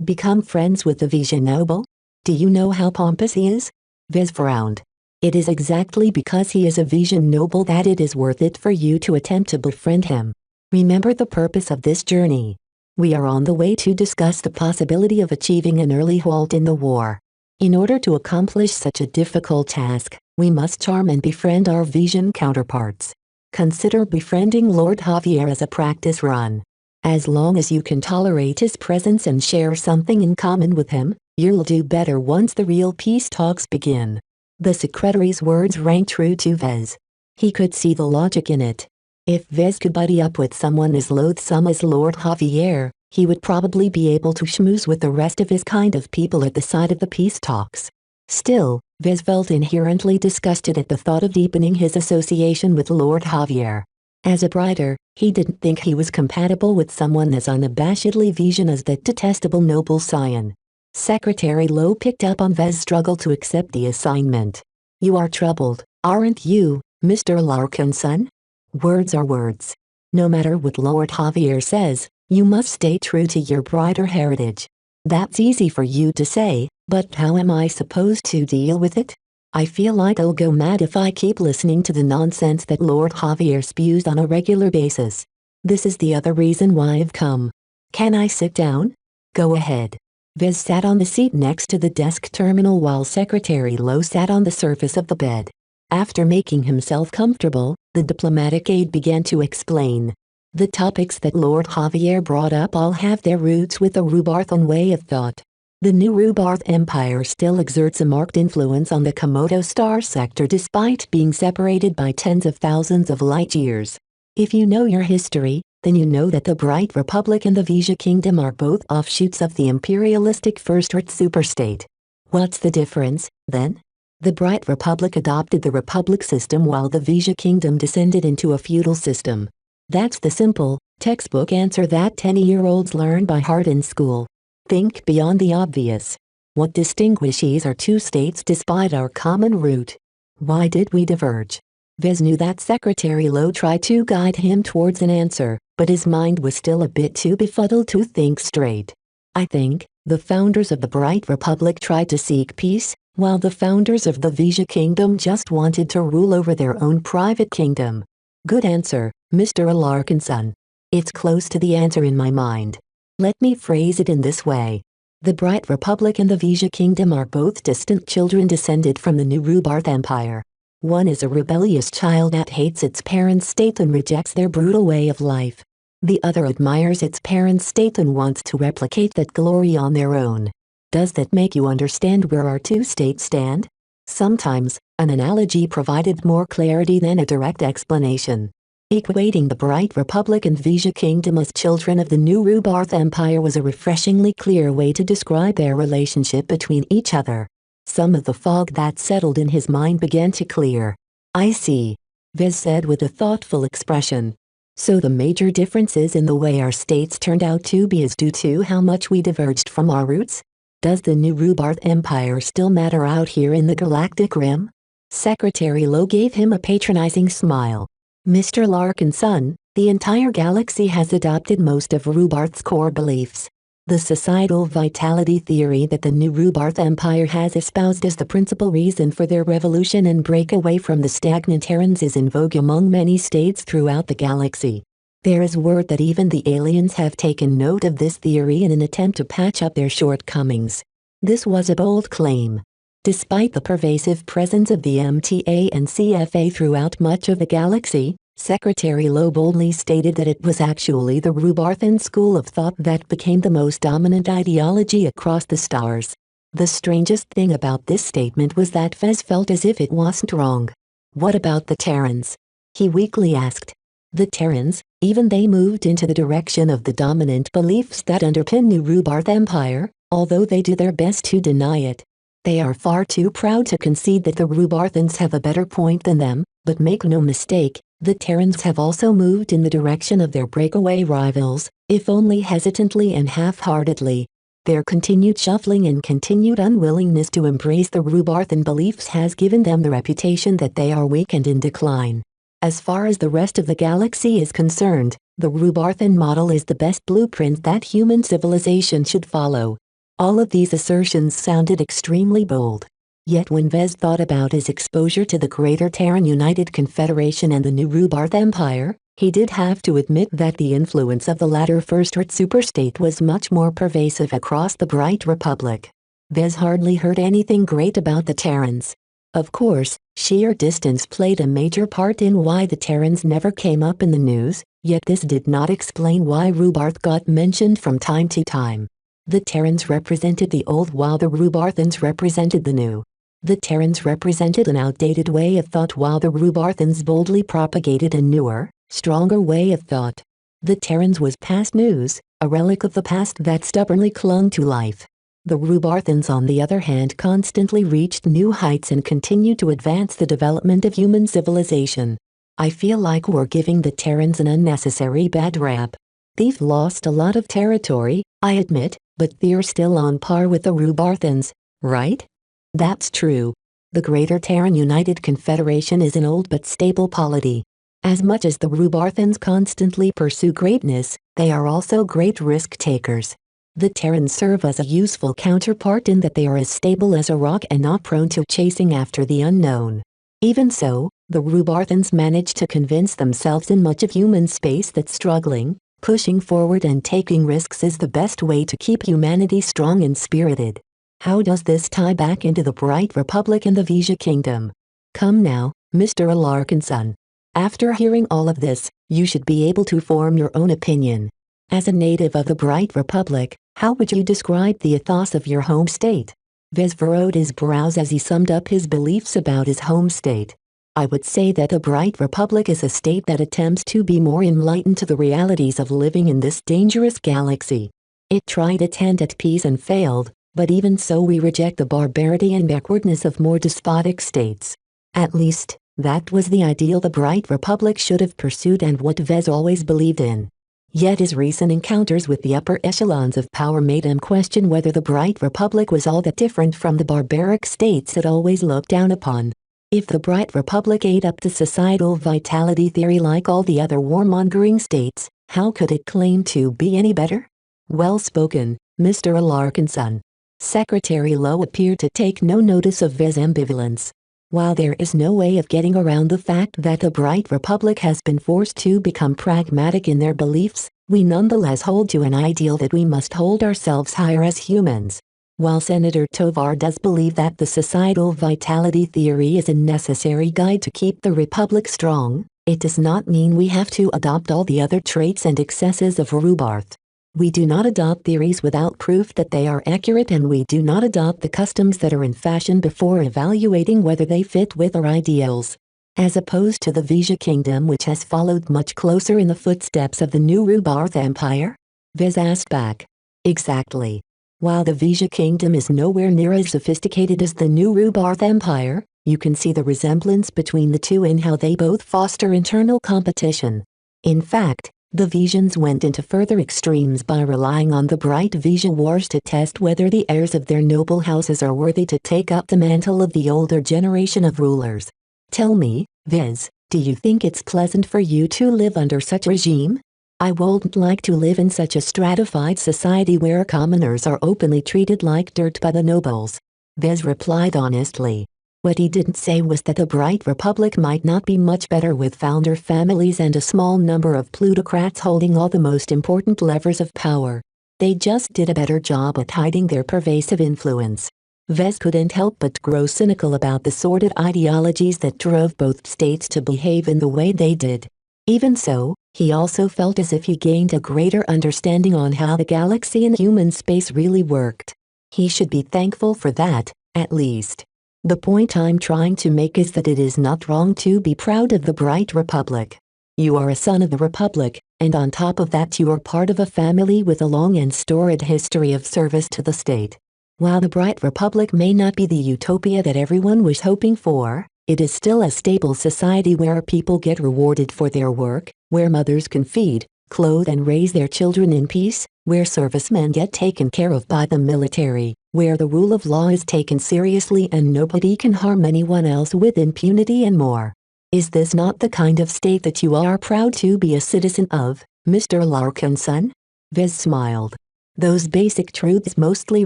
Speaker 2: Become friends with the Vija noble? Do you know how pompous he is? Vez frowned. It is exactly because he is a Vija noble that it is worth it for you to attempt to befriend him. Remember the purpose of this journey. We are on the way to discuss the possibility of achieving an early halt in the war. In order to accomplish such a difficult task, we must charm and befriend our Vision counterparts. Consider befriending Lord Javier as a practice run. As long as you can tolerate his presence and share something in common with him, you'll do better once the real peace talks begin. The secretary's words rang true to Vez. He could see the logic in it. If Vez could buddy up with someone as loathsome as Lord Javier, he would probably be able to schmooze with the rest of his kind of people at the side of the peace talks. Still, Vez felt inherently disgusted at the thought of deepening his association with Lord Javier. As a Brighter, he didn't think he was compatible with someone as unabashedly Vision as that detestable noble scion. Secretary Lowe picked up on Vez's struggle to accept the assignment. You are troubled, aren't you, Mr. Larkinson? Words are words. No matter what Lord Javier says, you must stay true to your Brighter heritage. That's easy for you to say, but how am I supposed to deal with it? I feel like I'll go mad if I keep listening to the nonsense that Lord Javier spews on a regular basis. This is the other reason why I've come. Can I sit down? Go ahead. Vez sat on the seat next to the desk terminal while Secretary Lowe sat on the surface of the bed. After making himself comfortable, the diplomatic aide began to explain. The topics that Lord Javier brought up all have their roots with the Rubarthon way of thought. The new Rubarth Empire still exerts a marked influence on the Komodo star sector despite being separated by tens of thousands of light years. If you know your history, then you know that the Bright Republic and the Vija Kingdom are both offshoots of the imperialistic First Earth superstate. What's the difference, then? The Bright Republic adopted the Republic system while the Vija Kingdom descended into a feudal system. That's the simple, textbook answer that 10-year-olds learn by heart in school. Think beyond the obvious. What distinguishes our two states despite our common root? Why did we diverge? Vez knew that Secretary Lowe tried to guide him towards an answer, but his mind was still a bit too befuddled to think straight. I think the founders of the Bright Republic tried to seek peace, while the founders of the Vija Kingdom just wanted to rule over their own private kingdom. Good answer, Mr. Alarkinson. It's close to the answer in my mind. Let me phrase it in this way. The Bright Republic and the Vija Kingdom are both distant children descended from the new Rubarth Empire. One is a rebellious child that hates its parents' state and rejects their brutal way of life. The other admires its parents' state and wants to replicate that glory on their own. Does that make you understand where our two states stand? Sometimes, an analogy provided more clarity than a direct explanation. Equating the Bright Republic and Vija Kingdom as children of the new Rubarth Empire was a refreshingly clear way to describe their relationship between each other. Some of the fog that settled in his mind began to clear. I see, Vez said with a thoughtful expression. So the major differences in the way our states turned out to be is due to how much we diverged from our roots? Does the new Rubarth Empire still matter out here in the galactic rim? Secretary Lowe gave him a patronizing smile. Mr. Larkinson, the entire galaxy has adopted most of Rubarth's core beliefs. The societal vitality theory that the new Rubarth Empire has espoused as the principal reason for their revolution and breakaway from the stagnant Terrans is in vogue among many states throughout the galaxy. There is word that even the aliens have taken note of this theory in an attempt to patch up their shortcomings. This was a bold claim. Despite the pervasive presence of the MTA and CFA throughout much of the galaxy, Secretary Lowe boldly stated that it was actually the Rubarthan school of thought that became the most dominant ideology across the stars. The strangest thing about this statement was that Fez felt as if it wasn't wrong. What about the Terrans? He weakly asked. The Terrans, even they moved into the direction of the dominant beliefs that underpin New Rubarth Empire, although they do their best to deny it. They are far too proud to concede that the Rubarthans have a better point than them, but make no mistake, the Terrans have also moved in the direction of their breakaway rivals, if only hesitantly and half-heartedly. Their continued shuffling and continued unwillingness to embrace the Rubarthan beliefs has given them the reputation that they are weak and in decline. As far as the rest of the galaxy is concerned, the Rubarthan model is the best blueprint that human civilization should follow. All of these assertions sounded extremely bold. Yet when Vez thought about his exposure to the Greater Terran United Confederation and the new Rubarth Empire, he did have to admit that the influence of the latter First Earth superstate was much more pervasive across the Bright Republic. Vez hardly heard anything great about the Terrans. Of course, sheer distance played a major part in why the Terrans never came up in the news, yet this did not explain why Rubarth got mentioned from time to time. The Terrans represented the old while the Rubarthans represented the new. The Terrans represented an outdated way of thought while the Rubarthans boldly propagated a newer, stronger way of thought. The Terrans was past news, a relic of the past that stubbornly clung to life. The Rubarthans on the other hand constantly reached new heights and continued to advance the development of human civilization. I feel like we're giving the Terrans an unnecessary bad rap. They've lost a lot of territory, I admit, but they're still on par with the Rubarthans, right? That's true. The Greater Terran United Confederation is an old but stable polity. As much as the Rubarthans constantly pursue greatness, they are also great risk-takers. The Terrans serve as a useful counterpart in that they are as stable as a rock and not prone to chasing after the unknown. Even so, the Rubarthans manage to convince themselves in much of human space that struggling, pushing forward and taking risks is the best way to keep humanity strong and spirited. How does this tie back into the Bright Republic and the Vija Kingdom? Come now, Mr. Alarkinson. After hearing all of this, you should be able to form your own opinion. As a native of the Bright Republic, how would you describe the ethos of your home state? Vez furrowed his brows as he summed up his beliefs about his home state. I would say that the Bright Republic is a state that attempts to be more enlightened to the realities of living in this dangerous galaxy. It tried to tend at peace and failed, but even so we reject the barbarity and backwardness of more despotic states. At least, that was the ideal the Bright Republic should have pursued and what Vez always believed in. Yet his recent encounters with the upper echelons of power made him question whether the Bright Republic was all that different from the barbaric states it always looked down upon. If the Bright Republic ate up the societal vitality theory like all the other warmongering states, how could it claim to be any better? Well spoken, Mr. Larkinson. Secretary Lowe appeared to take no notice of Vez's ambivalence. While there is no way of getting around the fact that the Bright Republic has been forced to become pragmatic in their beliefs, we nonetheless hold to an ideal that we must hold ourselves higher as humans. While Senator Tovar does believe that the societal vitality theory is a necessary guide to keep the Republic strong, it does not mean we have to adopt all the other traits and excesses of Rubarth. We do not adopt theories without proof that they are accurate, and we do not adopt the customs that are in fashion before evaluating whether they fit with our ideals. As opposed to the Vija Kingdom, which has followed much closer in the footsteps of the new Rubarth Empire? Vez asked back. Exactly. While the Vija Kingdom is nowhere near as sophisticated as the new Rubarth Empire, you can see the resemblance between the two in how they both foster internal competition. In fact, the Vijans went into further extremes by relying on the Bright Vija Wars to test whether the heirs of their noble houses are worthy to take up the mantle of the older generation of rulers. Tell me, Vez, do you think it's pleasant for you to live under such a regime? I wouldn't like to live in such a stratified society where commoners are openly treated like dirt by the nobles. Vez replied honestly. What he didn't say was that the Bright Republic might not be much better with founder families and a small number of plutocrats holding all the most important levers of power. They just did a better job at hiding their pervasive influence. Vez couldn't help but grow cynical about the sordid ideologies that drove both states to behave in the way they did. Even so, he also felt as if he gained a greater understanding on how the galaxy and human space really worked. He should be thankful for that, at least. The point I'm trying to make is that it is not wrong to be proud of the Bright Republic. You are a son of the Republic, and on top of that you are part of a family with a long and storied history of service to the state. While the Bright Republic may not be the utopia that everyone was hoping for, it is still a stable society where people get rewarded for their work, where mothers can feed, clothe and raise their children in peace, where servicemen get taken care of by the military, where the rule of law is taken seriously and nobody can harm anyone else with impunity and more. Is this not the kind of state that you are proud to be a citizen of, Mr. Larkinson? Vez smiled. Those basic truths mostly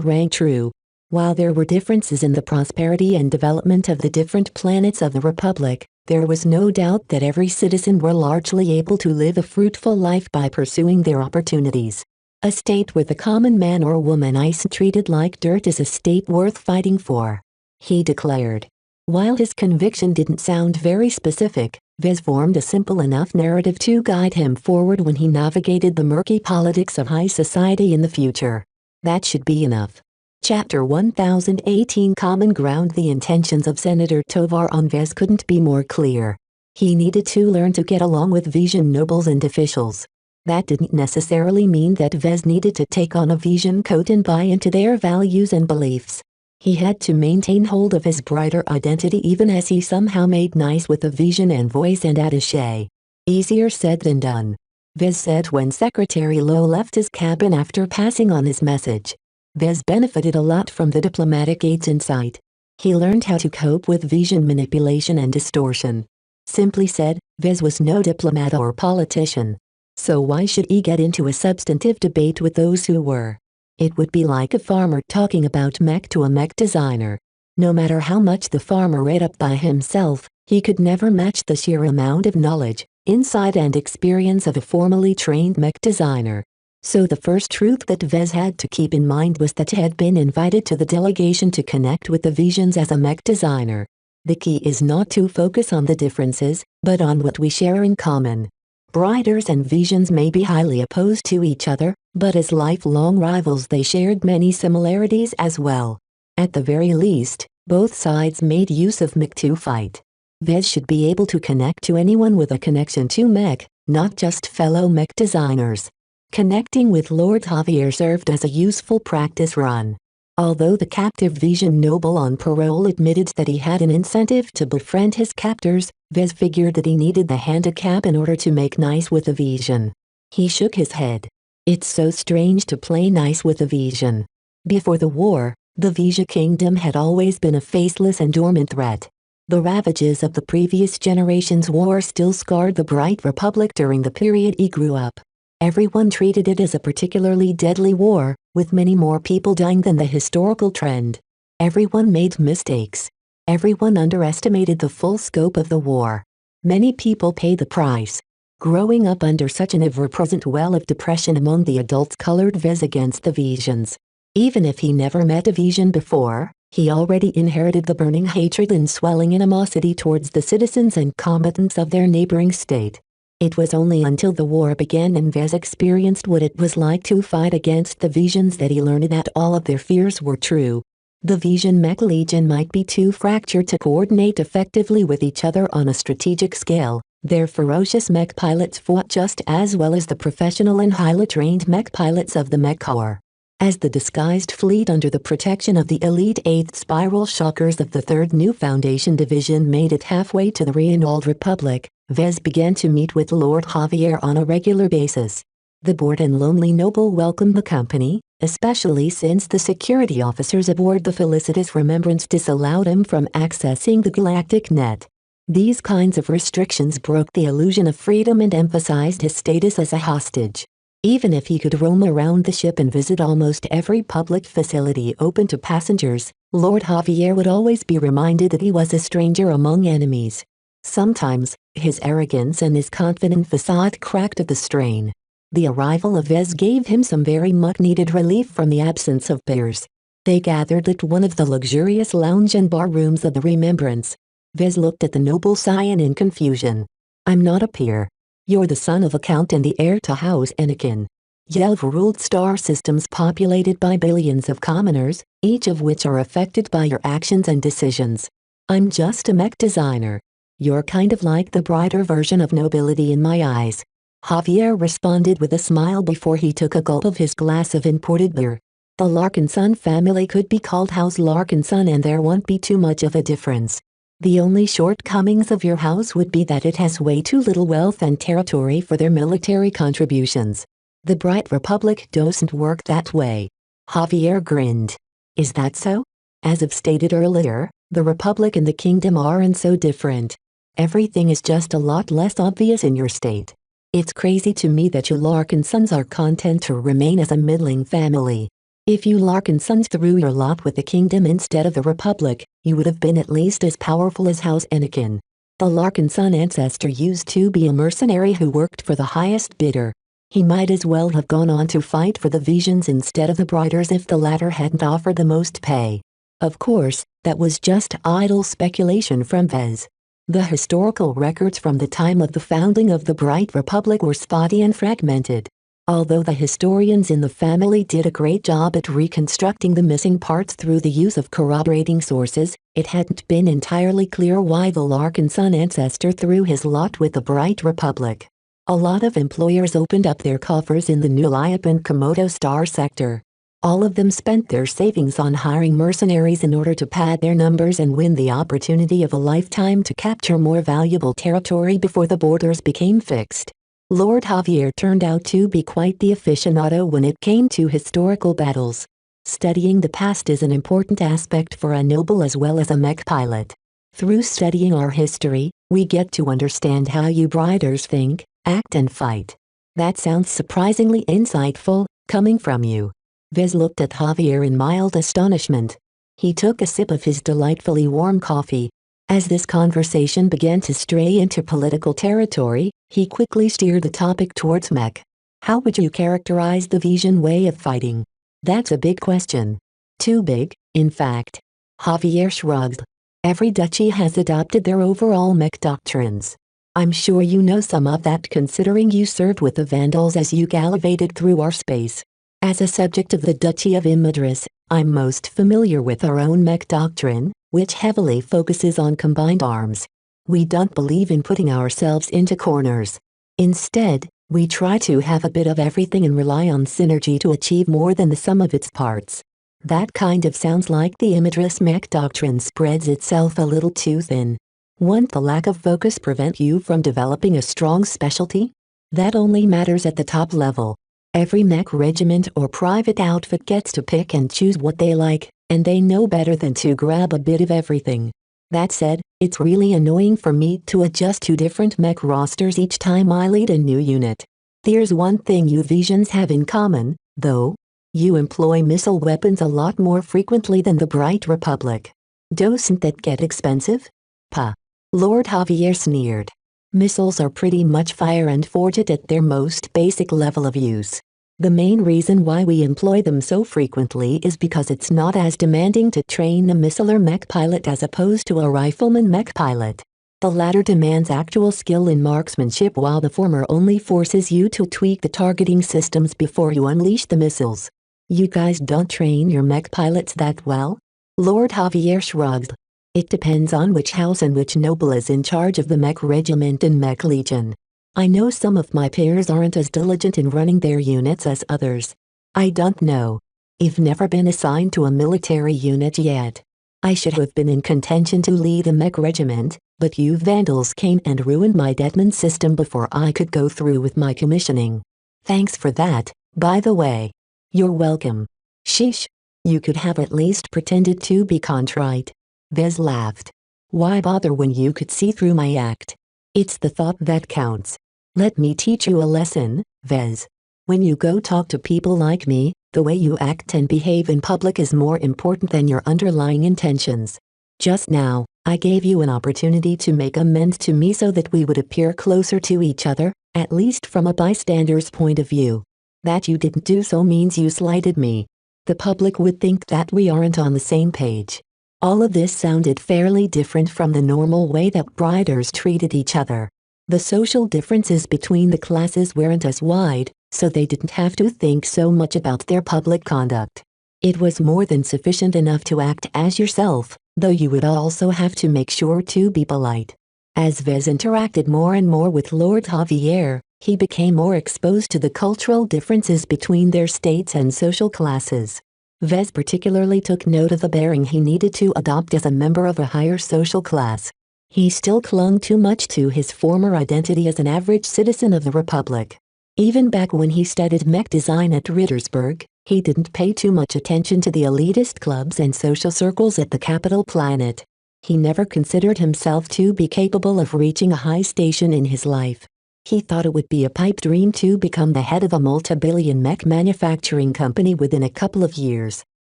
Speaker 2: rang true. While there were differences in the prosperity and development of the different planets of the Republic, there was no doubt that every citizen were largely able to live a fruitful life by pursuing their opportunities. A state where the common man or woman isn't treated like dirt is a state worth fighting for, he declared. While his conviction didn't sound very specific, Vez formed a simple enough narrative to guide him forward when he navigated the murky politics of high society in the future. That should be enough. Chapter 1018 Common Ground. The intentions of Senator Tovar on Vez couldn't be more clear. He needed to learn to get along with Vijan nobles and officials. That didn't necessarily mean that Vez needed to take on a Vijan coat and buy into their values and beliefs. He had to maintain hold of his brighter identity even as he somehow made nice with the Vijan envoys and attaché. Easier said than done, Vez said when Secretary Lowe left his cabin after passing on his message. Vez benefited a lot from the diplomatic aide's insight. He learned how to cope with Vijan manipulation and distortion. Simply said, Vez was no diplomat or politician. So why should he get into a substantive debate with those who were? It would be like a farmer talking about mech to a mech designer. No matter how much the farmer read up by himself, he could never match the sheer amount of knowledge, insight and experience of a formally trained mech designer. So the first truth that Vez had to keep in mind was that he had been invited to the delegation to connect with the Vijans as a mech designer. The key is not to focus on the differences, but on what we share in common. Briders and Visions may be highly opposed to each other, but as lifelong rivals they shared many similarities as well. At the very least, both sides made use of Mech to fight. Vez should be able to connect to anyone with a connection to Mech, not just fellow Mech designers. Connecting with Lord Javier served as a useful practice run. Although the captive Vision noble on parole admitted that he had an incentive to befriend his captors, Vez figured that he needed the handicap in order to make nice with a Vision. He shook his head. It's so strange to play nice with a Vision. Before the war, the Vision kingdom had always been a faceless and dormant threat. The ravages of the previous generation's war still scarred the Bright Republic during the period he grew up. Everyone treated it as a particularly deadly war, with many more people dying than the historical trend. Everyone made mistakes. Everyone underestimated the full scope of the war. Many people paid the price. Growing up under such an ever-present well of depression among the adults colored Vez against the Visions. Even if he never met a Vision before, he already inherited the burning hatred and swelling animosity towards the citizens and combatants of their neighboring state. It was only until the war began and Vez experienced what it was like to fight against the Visions that he learned that all of their fears were true. The Vision Mech Legion might be too fractured to coordinate effectively with each other on a strategic scale. Their ferocious mech pilots fought just as well as the professional and highly trained mech pilots of the Mech Corps. As the disguised fleet under the protection of the elite 8th Spiral Shockers of the 3rd New Foundation Division made it halfway to the Reynald Republic, Vez began to meet with Lord Javier on a regular basis. The bored and lonely noble welcomed the company, especially since the security officers aboard the Felicitous Remembrance disallowed him from accessing the galactic net. These kinds of restrictions broke the illusion of freedom and emphasized his status as a hostage. Even if he could roam around the ship and visit almost every public facility open to passengers, Lord Javier would always be reminded that he was a stranger among enemies. Sometimes, his arrogance and his confident facade cracked at the strain. The arrival of Vez gave him some very much-needed relief from the absence of peers. They gathered at one of the luxurious lounge and bar rooms of the Remembrance. Vez looked at the noble scion in confusion. "I'm not a peer. You're the son of a count and the heir to House Anakin. You've ruled star systems populated by billions of commoners, each of which are affected by your actions and decisions. I'm just a mech designer. You're kind of like the brighter version of nobility in my eyes." Javier responded with a smile before he took a gulp of his glass of imported beer. The Larkinson family could be called House Larkinson and there won't be too much of a difference. The only shortcomings of your house would be that it has way too little wealth and territory for their military contributions. The Bright Republic doesn't work that way. Javier grinned. Is that so? As I've stated earlier, the Republic and the Kingdom aren't so different. Everything is just a lot less obvious in your state. It's crazy to me that you Larkinsons are content to remain as a middling family. If you Larkinsons threw your lot with the Kingdom instead of the Republic, you would have been at least as powerful as House Anakin. The Larkinson ancestor used to be a mercenary who worked for the highest bidder. He might as well have gone on to fight for the Visions instead of the Briders if the latter hadn't offered the most pay. Of course, that was just idle speculation from Vez. The historical records from the time of the founding of the Bright Republic were spotty and fragmented. Although the historians in the family did a great job at reconstructing the missing parts through the use of corroborating sources, it hadn't been entirely clear why the Larkinson ancestor threw his lot with the Bright Republic. A lot of employers opened up their coffers in the Nulaiap and Komodo Star sector. All of them spent their savings on hiring mercenaries in order to pad their numbers and win the opportunity of a lifetime to capture more valuable territory before the borders became fixed. Lord Javier turned out to be quite the aficionado when it came to historical battles. Studying the past is an important aspect for a noble as well as a mech pilot. Through studying our history, we get to understand how you Briders think, act and fight. That sounds surprisingly insightful, coming from you. Vez looked at Javier in mild astonishment. He took a sip of his delightfully warm coffee. As this conversation began to stray into political territory, he quickly steered the topic towards mech. How would you characterize the Vision way of fighting? That's a big question. Too big, in fact. Javier shrugged. Every duchy has adopted their overall mech doctrines. I'm sure you know some of that considering you served with the Vandals as you gallivanted through our space. As a subject of the Duchy of Immadris, I'm most familiar with our own mech doctrine, which heavily focuses on combined arms. We don't believe in putting ourselves into corners. Instead, we try to have a bit of everything and rely on synergy to achieve more than the sum of its parts. That kind of sounds like the Immadris mech doctrine spreads itself a little too thin. Won't the lack of focus prevent you from developing a strong specialty? That only matters at the top level. Every mech regiment or private outfit gets to pick and choose what they like, and they know better than to grab a bit of everything. That said, it's really annoying for me to adjust to different mech rosters each time I lead a new unit. There's one thing you Visions have in common, though. You employ missile weapons a lot more frequently than the Bright Republic. Doesn't that get expensive? Puh. Lord Javier sneered. Missiles are pretty much fire and forget at their most basic level of use. The main reason why we employ them so frequently is because it's not as demanding to train a missiler mech pilot as opposed to a rifleman mech pilot. The latter demands actual skill in marksmanship while the former only forces you to tweak the targeting systems before you unleash the missiles. You guys don't train your mech pilots that well? Lord Javier shrugged. It depends on which house and which noble is in charge of the mech regiment and mech legion. I know some of my peers aren't as diligent in running their units as others. I don't know. I've never been assigned to a military unit yet. I should have been in contention to lead a mech regiment, but you Vandals came and ruined my Deadman system before I could go through with my commissioning. Thanks for that, by the way. You're welcome. Sheesh. You could have at least pretended to be contrite. Vez laughed. Why bother when you could see through my act? It's the thought that counts. Let me teach you a lesson, Vez. When you go talk to people like me, the way you act and behave in public is more important than your underlying intentions. Just now, I gave you an opportunity to make amends to me so that we would appear closer to each other, at least from a bystander's point of view. That you didn't do so means you slighted me. The public would think that we aren't on the same page. All of this sounded fairly different from the normal way that Briders treated each other. The social differences between the classes weren't as wide, so they didn't have to think so much about their public conduct. It was more than sufficient enough to act as yourself, though you would also have to make sure to be polite. As Vez interacted more and more with Lord Javier, he became more exposed to the cultural differences between their states and social classes. Vez particularly took note of the bearing he needed to adopt as a member of a higher social class. He still clung too much to his former identity as an average citizen of the Republic. Even back when he studied mech design at Rittersburg, he didn't pay too much attention to the elitist clubs and social circles at the capital planet. He never considered himself to be capable of reaching a high station in his life. He thought it would be a pipe dream to become the head of a multi-billion mech manufacturing company within a couple of years.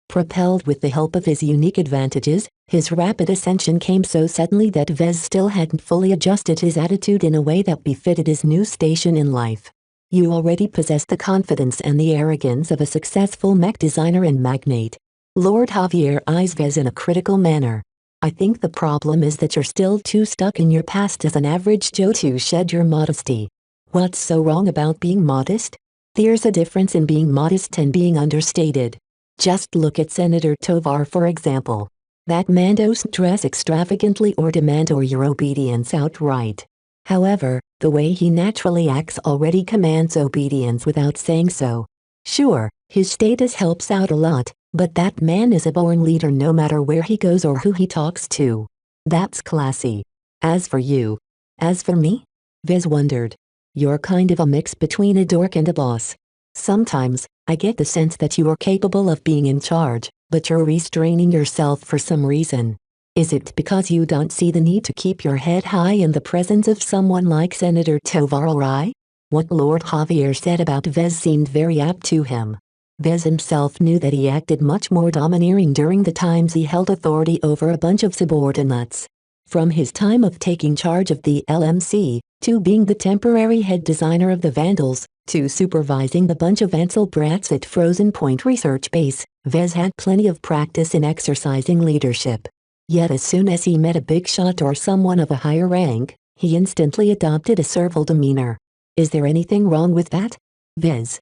Speaker 2: Propelled with the help of his unique advantages, his rapid ascension came so suddenly that Vez still hadn't fully adjusted his attitude in a way that befitted his new station in life. You already possess the confidence and the arrogance of a successful mech designer and magnate. Lord Javier eyes Vez in a critical manner. I think the problem is that you're still too stuck in your past as an average Joe to shed your modesty. What's so wrong about being modest? There's a difference in being modest and being understated. Just look at Senator Tovar for example. That man doesn't dress extravagantly or demand your obedience outright. However, the way he naturally acts already commands obedience without saying so. Sure, his status helps out a lot, but that man is a born leader no matter where he goes or who he talks to. That's classy. As for you. As for me? Vez wondered. You're kind of a mix between a dork and a boss. Sometimes, I get the sense that you are capable of being in charge, but you're restraining yourself for some reason. Is it because you don't see the need to keep your head high in the presence of someone like Senator Tovar or I? What Lord Javier said about Vez seemed very apt to him. Vez himself knew that he acted much more domineering during the times he held authority over a bunch of subordinates. From his time of taking charge of the LMC, to being the temporary head designer of the Vandals, to supervising the bunch of Ansel brats at Frozen Point Research Base, Vez had plenty of practice in exercising leadership. Yet as soon as he met a big shot or someone of a higher rank, He instantly adopted a servile demeanor. Is there anything wrong with that? Vez.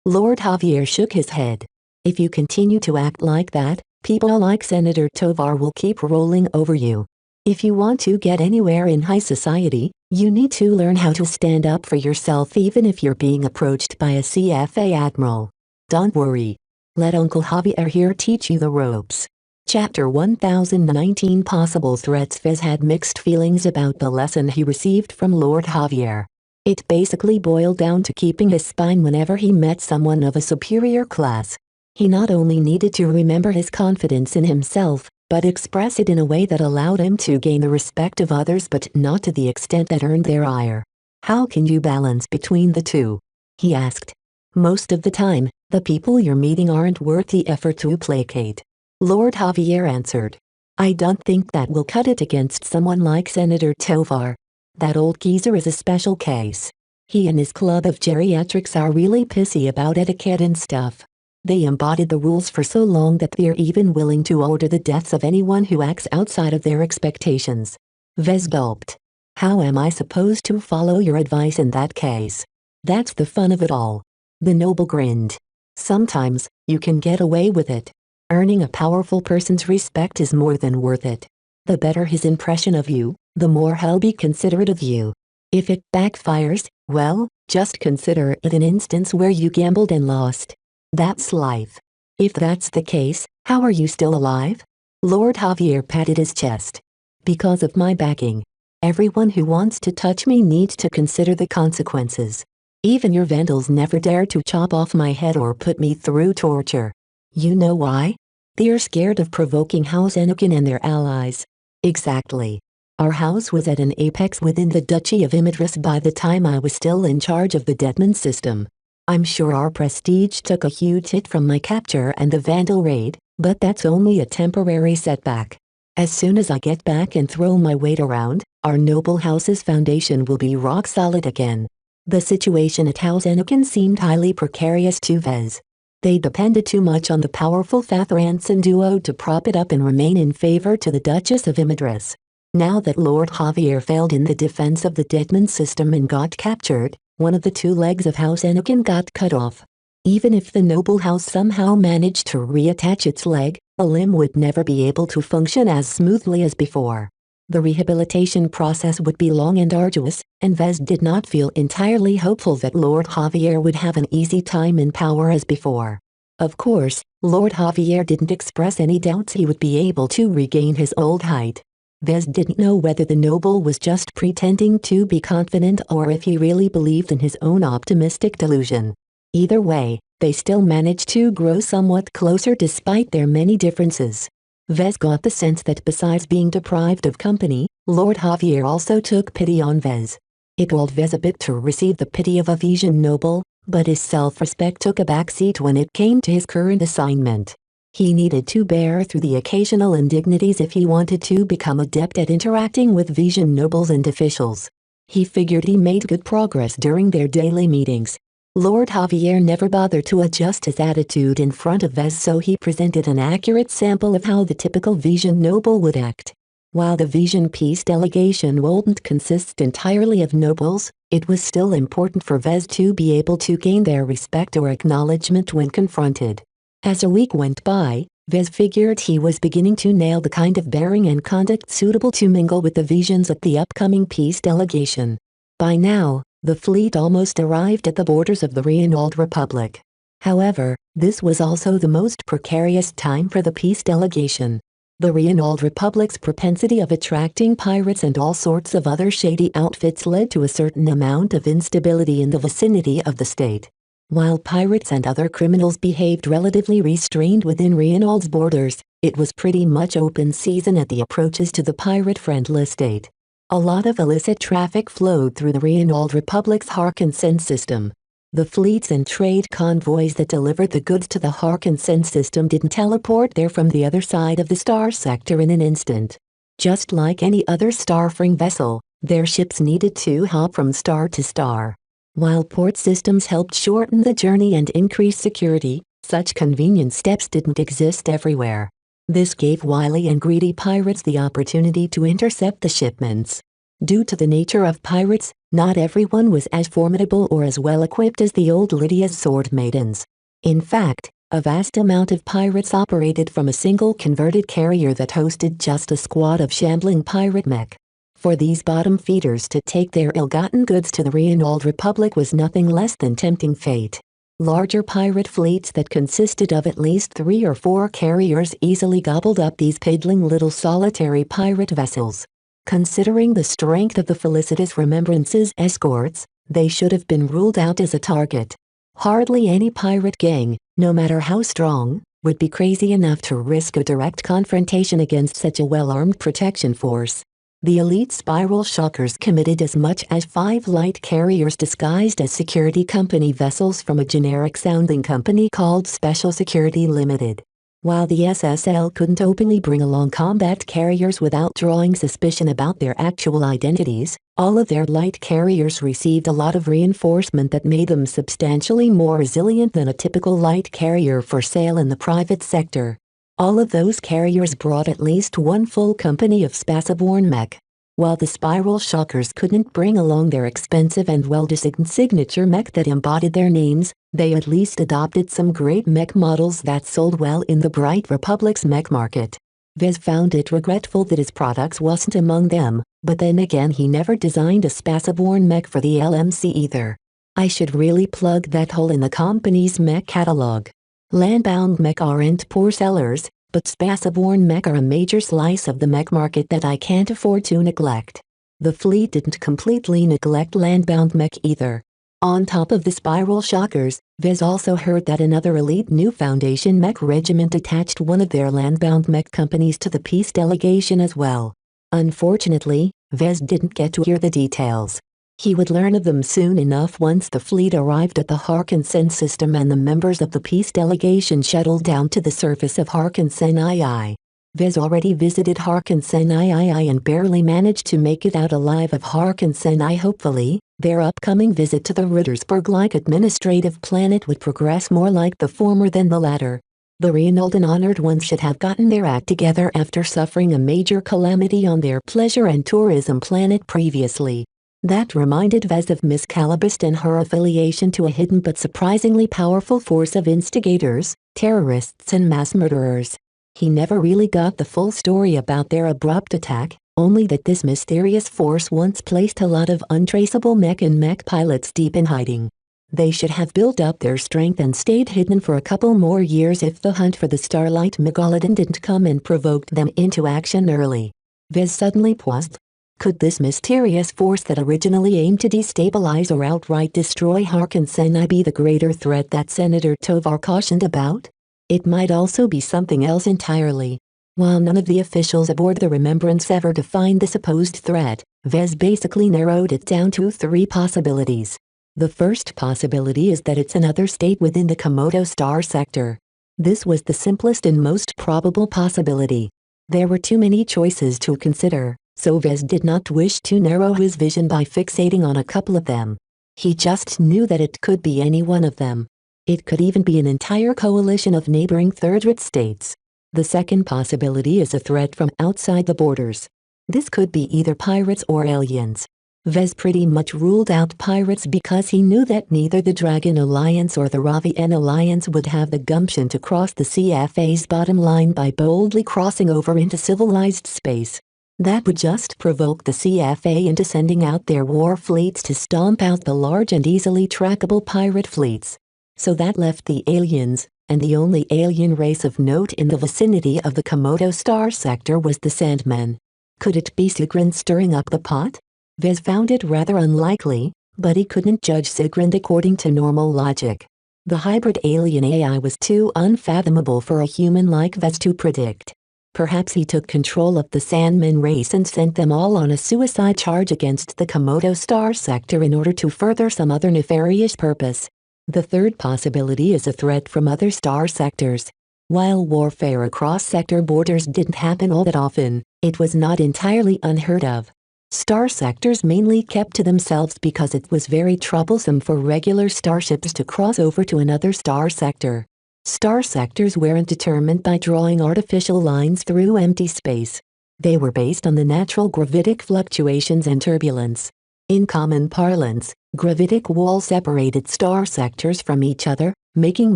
Speaker 2: Lord Javier shook his head. If you continue to act like that, people like Senator Tovar will keep rolling over you. If you want to get anywhere in high society, you need to learn how to stand up for yourself even if you're being approached by a CFA admiral. Don't worry. Let Uncle Javier here teach you the ropes. Chapter 1019 Possible Threats. Vez had mixed feelings about the lesson he received from Lord Javier. It basically boiled down to keeping his spine whenever he met someone of a superior class. He not only needed to remember his confidence in himself, but express it in a way that allowed him to gain the respect of others but not to the extent that earned their ire. How can you balance between the two? He asked. Most of the time, the people you're meeting aren't worth the effort to placate. Lord Javier answered. I don't think that will cut it against someone like Senator Tovar. That old geezer is a special case. He and his club of geriatrics are really pissy about etiquette and stuff. They embodied the rules for so long that they're even willing to order the deaths of anyone who acts outside of their expectations. Vez gulped. How am I supposed to follow your advice in that case? That's the fun of it all. The noble grinned. Sometimes, you can get away with it. Earning a powerful person's respect is more than worth it. The better his impression of you, the more he'll be considerate of you. If it backfires, well, just consider it an instance where you gambled and lost. That's life. If that's the case, how are you still alive? Lord Javier patted his chest. Because of my backing. Everyone who wants to touch me needs to consider the consequences. Even your vandals never dare to chop off my head or put me through torture. You know why? They're scared of provoking House Anakin and their allies. Exactly. Our house was at an apex within the Duchy of Imidris by the time I was still in charge of the Detman system. I'm sure our prestige took a huge hit from my capture and the Vandal raid, but that's only a temporary setback. As soon as I get back and throw my weight around, our noble house's foundation will be rock solid again. The situation at House Anakin seemed highly precarious to Vez. They depended too much on the powerful Fathranson duo to prop it up and remain in favor to the Duchess of Imidris. Now that Lord Javier failed in the defense of the Detman system and got captured, one of the two legs of House Anakin got cut off. Even if the noble house somehow managed to reattach its leg, a limb would never be able to function as smoothly as before. The rehabilitation process would be long and arduous, and Vez did not feel entirely hopeful that Lord Javier would have an easy time in power as before. Of course, Lord Javier didn't express any doubts he would be able to regain his old height. Vez didn't know whether the noble was just pretending to be confident or if he really believed in his own optimistic delusion. Either way, they still managed to grow somewhat closer despite their many differences. Vez got the sense that besides being deprived of company, Lord Javier also took pity on Vez. It galled Vez a bit to receive the pity of a Vision noble, but his self-respect took a backseat when it came to his current assignment. He needed to bear through the occasional indignities if he wanted to become adept at interacting with Vision nobles and officials. He figured he made good progress during their daily meetings. Lord Javier never bothered to adjust his attitude in front of Vez, so he presented an accurate sample of how the typical Vision noble would act. While the Vision peace delegation wouldn't consist entirely of nobles, it was still important for Vez to be able to gain their respect or acknowledgement when confronted. As a week went by, Vez figured he was beginning to nail the kind of bearing and conduct suitable to mingle with the Visions at the upcoming peace delegation. By now, the fleet almost arrived at the borders of the Reynald Republic. However, this was also the most precarious time for the peace delegation. The Reynald Republic's propensity of attracting pirates and all sorts of other shady outfits led to a certain amount of instability in the vicinity of the state. While pirates and other criminals behaved relatively restrained within Reynald's borders, it was pretty much open season at the approaches to the pirate-friendly state. A lot of illicit traffic flowed through the Reynald Republic's Harkensen system. The fleets and trade convoys that delivered the goods to the Harkensen system didn't teleport there from the other side of the star sector in an instant. Just like any other starfaring vessel, their ships needed to hop from star to star. While port systems helped shorten the journey and increase security, such convenient steps didn't exist everywhere. This gave wily and greedy pirates the opportunity to intercept the shipments. Due to the nature of pirates, not everyone was as formidable or as well equipped as the old Lydia's sword maidens. In fact, a vast amount of pirates operated from a single converted carrier that hosted just a squad of shambling pirate mech. For these bottom feeders to take their ill-gotten goods to the Reynolds Republic was nothing less than tempting fate. Larger pirate fleets that consisted of at least 3 or 4 carriers easily gobbled up these piddling little solitary pirate vessels. Considering the strength of the felicitous Remembrance's escorts, they should have been ruled out as a target. Hardly any pirate gang, no matter how strong, would be crazy enough to risk a direct confrontation against such a well-armed protection force. The elite Spiral Shockers committed as much as 5 light carriers disguised as security company vessels from a generic-sounding company called Special Security Limited. While the SSL couldn't openly bring along combat carriers without drawing suspicion about their actual identities, all of their light carriers received a lot of reinforcement that made them substantially more resilient than a typical light carrier for sale in the private sector. All of those carriers brought at least one full company of spaceborne mech. While the Spiral Shockers couldn't bring along their expensive and well-designed signature mech that embodied their names, they at least adopted some great mech models that sold well in the Bright Republic's mech market. Vez found it regretful that his products wasn't among them, but then again he never designed a spaceborne mech for the LMC either. I should really plug that hole in the company's mech catalog. Landbound mech aren't poor sellers, but spaceborne mech are a major slice of the mech market that I can't afford to neglect. The fleet didn't completely neglect landbound mech either. On top of the Spiral Shockers, Vez also heard that another elite new Foundation mech regiment attached one of their landbound mech companies to the peace delegation as well. Unfortunately, Vez didn't get to hear the details. He would learn of them soon enough once the fleet arrived at the Harkinsen system and the members of the peace delegation shuttled down to the surface of Harkinsen II. Vez already visited Harkinsen III and barely managed to make it out alive of Harkinsen I. Hopefully, their upcoming visit to the Rittersburg-like administrative planet would progress more like the former than the latter. The renowned and honored ones should have gotten their act together after suffering a major calamity on their pleasure and tourism planet previously. That reminded Vez of Miss Calabist and her affiliation to a hidden but surprisingly powerful force of instigators, terrorists and mass murderers. He never really got the full story about their abrupt attack, only that this mysterious force once placed a lot of untraceable mech and mech pilots deep in hiding. They should have built up their strength and stayed hidden for a couple more years if the hunt for the Starlight Megalodon didn't come and provoked them into action early. Vez suddenly paused. Could this mysterious force that originally aimed to destabilize or outright destroy Harkinsen I be the greater threat that Senator Tovar cautioned about? It might also be something else entirely. While none of the officials aboard the Remembrance ever defined the supposed threat, Vez basically narrowed it down to 3 possibilities. The first possibility is that it's another state within the Komodo star sector. This was the simplest and most probable possibility. There were too many choices to consider, so Vez did not wish to narrow his vision by fixating on a couple of them. He just knew that it could be any one of them. It could even be an entire coalition of neighboring third-rate states. The second possibility is a threat from outside the borders. This could be either pirates or aliens. Vez pretty much ruled out pirates because he knew that neither the Dragon Alliance or the Ravian Alliance would have the gumption to cross the CFA's bottom line by boldly crossing over into civilized space. That would just provoke the CFA into sending out their war fleets to stomp out the large and easily trackable pirate fleets. So that left the aliens, and the only alien race of note in the vicinity of the Komodo star sector was the Sandmen. Could it be Sigrun stirring up the pot? Vez found it rather unlikely, but he couldn't judge Sigrun according to normal logic. The hybrid alien AI was too unfathomable for a human like Vez to predict. Perhaps he took control of the Sandman race and sent them all on a suicide charge against the Komodo star sector in order to further some other nefarious purpose. The third possibility is a threat from other star sectors. While warfare across sector borders didn't happen all that often, it was not entirely unheard of. Star sectors mainly kept to themselves because it was very troublesome for regular starships to cross over to another star sector. Star sectors weren't determined by drawing artificial lines through empty space. They were based on the natural gravitic fluctuations and turbulence. In common parlance, gravitic walls separated star sectors from each other, making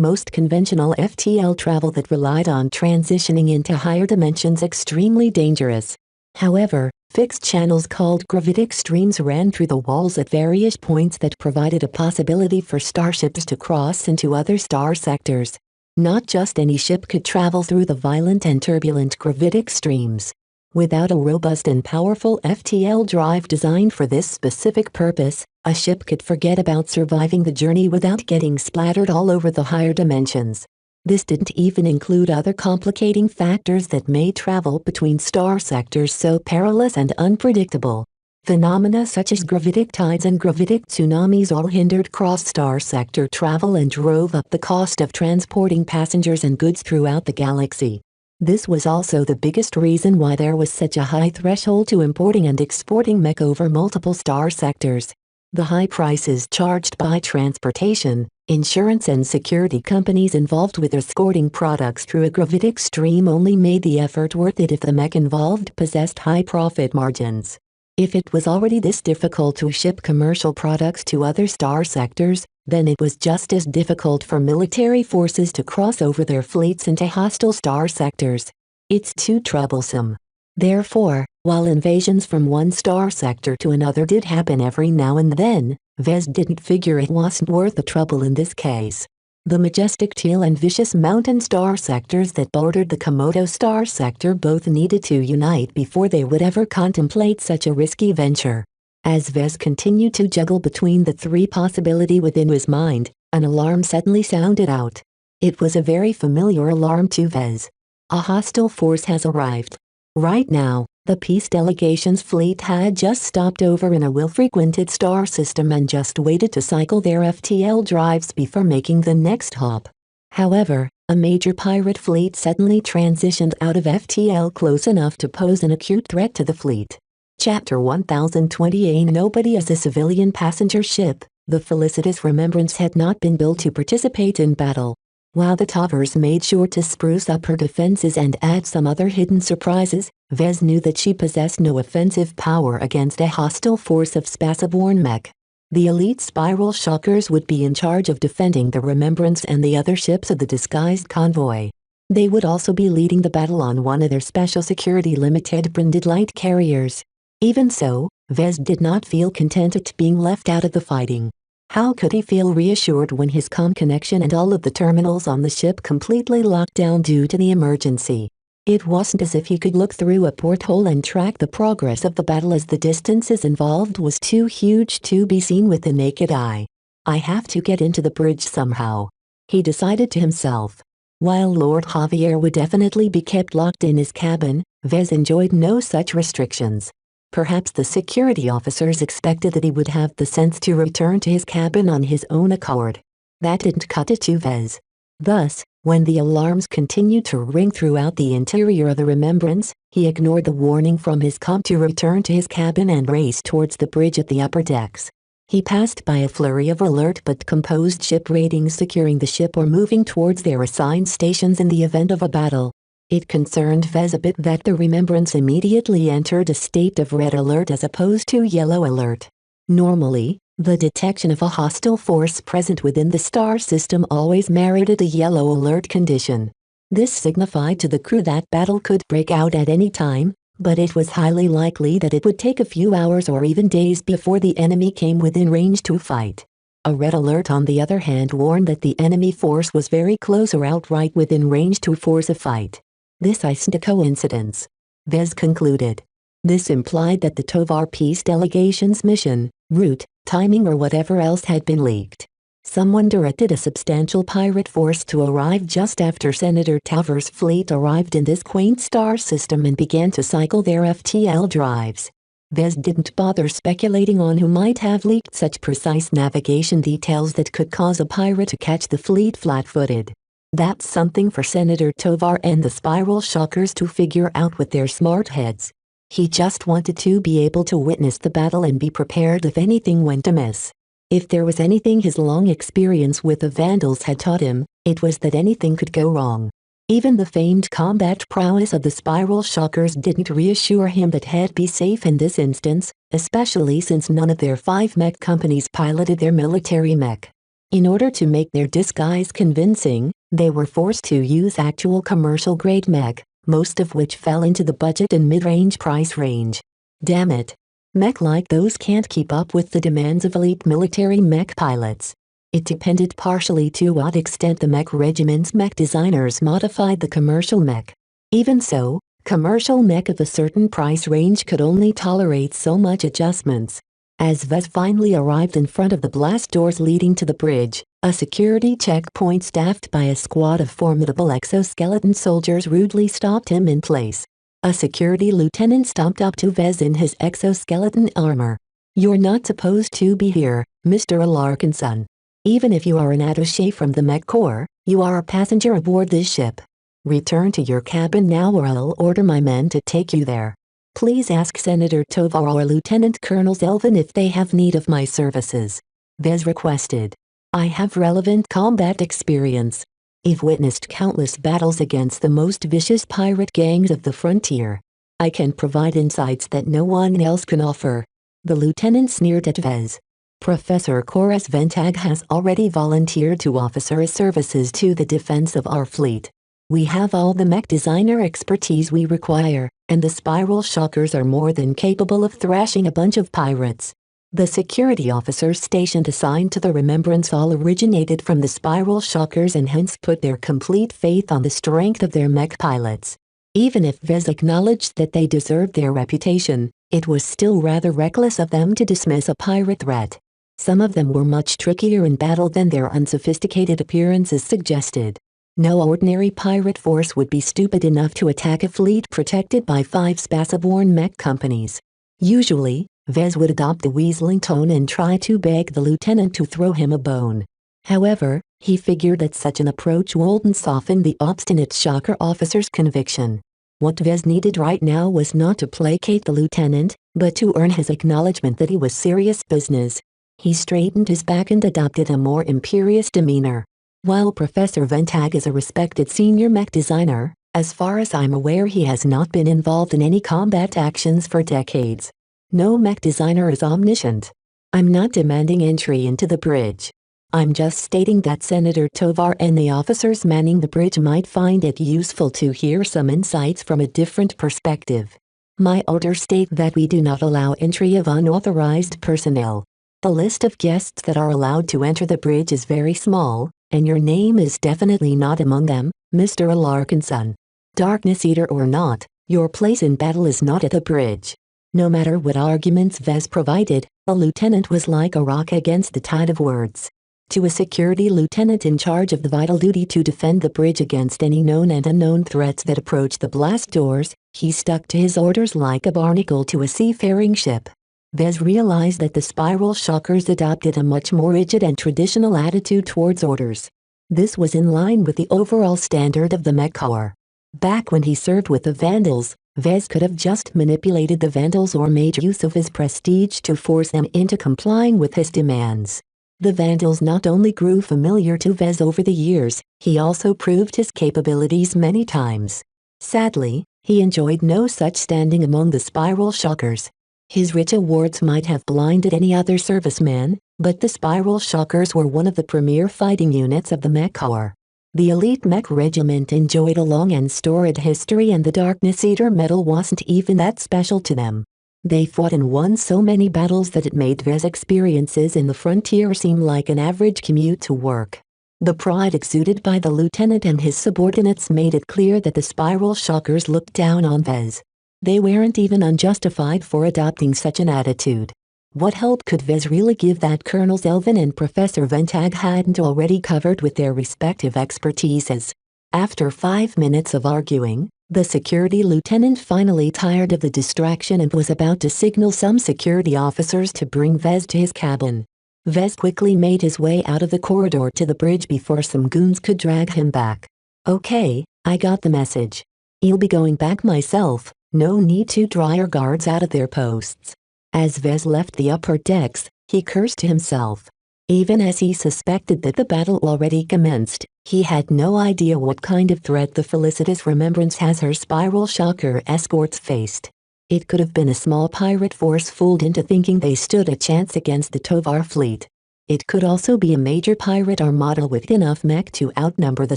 Speaker 2: most conventional FTL travel that relied on transitioning into higher dimensions extremely dangerous. However, fixed channels called gravitic streams ran through the walls at various points that provided a possibility for starships to cross into other star sectors. Not just any ship could travel through the violent and turbulent gravitic streams. Without a robust and powerful FTL drive designed for this specific purpose, a ship could forget about surviving the journey without getting splattered all over the higher dimensions. This didn't even include other complicating factors that made travel between star sectors so perilous and unpredictable. Phenomena such as gravitic tides and gravitic tsunamis all hindered cross-star sector travel and drove up the cost of transporting passengers and goods throughout the galaxy. This was also the biggest reason why there was such a high threshold to importing and exporting mech over multiple star sectors. The high prices charged by transportation, insurance and security companies involved with escorting products through a gravitic stream only made the effort worth it if the mech involved possessed high profit margins. If it was already this difficult to ship commercial products to other star sectors, then it was just as difficult for military forces to cross over their fleets into hostile star sectors. It's too troublesome. Therefore, while invasions from one star sector to another did happen every now and then, Vez didn't figure it wasn't worth the trouble in this case. The majestic Teal and Vicious Mountain star sectors that bordered the Komodo star sector both needed to unite before they would ever contemplate such a risky venture. As Vez continued to juggle between the three possibilities within his mind, an alarm suddenly sounded out. It was a very familiar alarm to Vez. A hostile force has arrived. Right now, the peace delegation's fleet had just stopped over in a well-frequented star system and just waited to cycle their FTL drives before making the next hop. However, a major pirate fleet suddenly transitioned out of FTL close enough to pose an acute threat to the fleet. Chapter 1020 Ain't Nobody as a civilian passenger ship, the Felicitous Remembrance had not been built to participate in battle. While the Tavers made sure to spruce up her defenses and add some other hidden surprises, Vez knew that she possessed no offensive power against a hostile force of Spaceborne mech. The elite Spiral Shockers would be in charge of defending the Remembrance and the other ships of the disguised convoy. They would also be leading the battle on one of their special security limited branded light carriers. Even so, Vez did not feel content at being left out of the fighting. How could he feel reassured when his comm connection and all of the terminals on the ship completely locked down due to the emergency? It wasn't as if he could look through a porthole and track the progress of the battle, as the distances involved was too huge to be seen with the naked eye. I have to get into the bridge somehow, he decided to himself. While Lord Javier would definitely be kept locked in his cabin, Vez enjoyed no such restrictions. Perhaps the security officers expected that he would have the sense to return to his cabin on his own accord. That didn't cut it to Vez. Thus, when the alarms continued to ring throughout the interior of the Remembrance, he ignored the warning from his comm to return to his cabin and raced towards the bridge at the upper decks. He passed by a flurry of alert but composed ship ratings securing the ship or moving towards their assigned stations in the event of a battle. It concerned Vez a bit that the Remembrance immediately entered a state of red alert as opposed to yellow alert. Normally, the detection of a hostile force present within the star system always merited a yellow alert condition. This signified to the crew that battle could break out at any time, but it was highly likely that it would take a few hours or even days before the enemy came within range to fight. A red alert, on the other hand, warned that the enemy force was very close or outright within range to force a fight. This isn't a coincidence, Vez concluded. This implied that the Tovar Peace Delegation's mission, route, timing or whatever else had been leaked. Someone directed a substantial pirate force to arrive just after Senator Tovar's fleet arrived in this quaint star system and began to cycle their FTL drives. Vez didn't bother speculating on who might have leaked such precise navigation details that could cause a pirate to catch the fleet flat-footed. That's something for Senator Tovar and the Spiral Shockers to figure out with their smart heads. He just wanted to be able to witness the battle and be prepared if anything went amiss. If there was anything his long experience with the Vandals had taught him, it was that anything could go wrong. Even the famed combat prowess of the spiral shockers didn't reassure him that he'd be safe in this instance, especially since none of their 5 mech companies piloted their military mech. In order to make their disguise convincing, they were forced to use actual commercial-grade mech, most of which fell into the budget and mid-range price range. Damn it. Mech like those can't keep up with the demands of elite military mech pilots. It depended partially to what extent the mech regiment's mech designers modified the commercial mech. Even so, commercial mech of a certain price range could only tolerate so much adjustments. As Vez finally arrived in front of the blast doors leading to the bridge, a security checkpoint staffed by a squad of formidable exoskeleton soldiers rudely stopped him in place. A security lieutenant stomped up to Vez in his exoskeleton armor. "You're not supposed to be here, Mr. Alarkinson. Even if you are an attaché from the Mech Corps, you are a passenger aboard this ship. Return to your cabin now or I'll order my men to take you there. Please ask Senator Tovar or Lieutenant Colonel Zelvin if they have need of my services," Vez requested. "I have relevant combat experience. I've witnessed countless battles against the most vicious pirate gangs of the frontier. I can provide insights that no one else can offer." The lieutenant sneered at Vez. "Professor Koras Ventag has already volunteered to offer his services to the defense of our fleet. We have all the mech designer expertise we require, and the spiral shockers are more than capable of thrashing a bunch of pirates." The security officers stationed assigned to the Remembrance all originated from the spiral shockers and hence put their complete faith on the strength of their mech pilots. Even if Vez acknowledged that they deserved their reputation, it was still rather reckless of them to dismiss a pirate threat. Some of them were much trickier in battle than their unsophisticated appearances suggested. No ordinary pirate force would be stupid enough to attack a fleet protected by 5 Spaceborne mech companies. Usually, Vez would adopt a weaseling tone and try to beg the lieutenant to throw him a bone. However, he figured that such an approach wouldn't soften the obstinate shocker officer's conviction. What Vez needed right now was not to placate the lieutenant, but to earn his acknowledgement that he was serious business. He straightened his back and adopted a more imperious demeanor. "While Professor Ventag is a respected senior mech designer, as far as I'm aware he has not been involved in any combat actions for decades. No mech designer is omniscient. I'm not demanding entry into the bridge. I'm just stating that Senator Tovar and the officers manning the bridge might find it useful to hear some insights from a different perspective. My orders state that we do not allow entry of unauthorized personnel. The list of guests that are allowed to enter the bridge is very small, and your name is definitely not among them, Mr. Alarkinson. Darkness Eater or not, your place in battle is not at the bridge." No matter what arguments Vez provided, the lieutenant was like a rock against the tide of words. To a security lieutenant in charge of the vital duty to defend the bridge against any known and unknown threats that approached the blast doors, he stuck to his orders like a barnacle to a seafaring ship. Vez realized that the spiral shockers adopted a much more rigid and traditional attitude towards orders. This was in line with the overall standard of the Mech Corps. Back when he served with the Vandals, Vez could have just manipulated the Vandals or made use of his prestige to force them into complying with his demands. The Vandals not only grew familiar to Vez over the years, he also proved his capabilities many times. Sadly, he enjoyed no such standing among the spiral shockers. His rich awards might have blinded any other serviceman, but the spiral shockers were one of the premier fighting units of the Mech Corps. The elite mech regiment enjoyed a long and storied history, and the Darkness Eater medal wasn't even that special to them. They fought and won so many battles that it made Vez experiences in the frontier seem like an average commute to work. The pride exuded by the lieutenant and his subordinates made it clear that the spiral shockers looked down on Vez. They weren't even unjustified for adopting such an attitude. What help could Vez really give that Colonel Zelvin and Professor Ventag hadn't already covered with their respective expertises? After 5 minutes of arguing, the security lieutenant finally tired of the distraction and was about to signal some security officers to bring Vez to his cabin. Vez quickly made his way out of the corridor to the bridge before some goons could drag him back. "Okay, I got the message. I'll be going back myself. No need to draw your guards out of their posts." As Vez left the upper decks, he cursed to himself. Even as he suspected that the battle already commenced, he had no idea what kind of threat the felicitous Remembrance as her spiral shocker escorts faced. It could have been a small pirate force fooled into thinking they stood a chance against the Tovar fleet. It could also be a major pirate armada with enough mech to outnumber the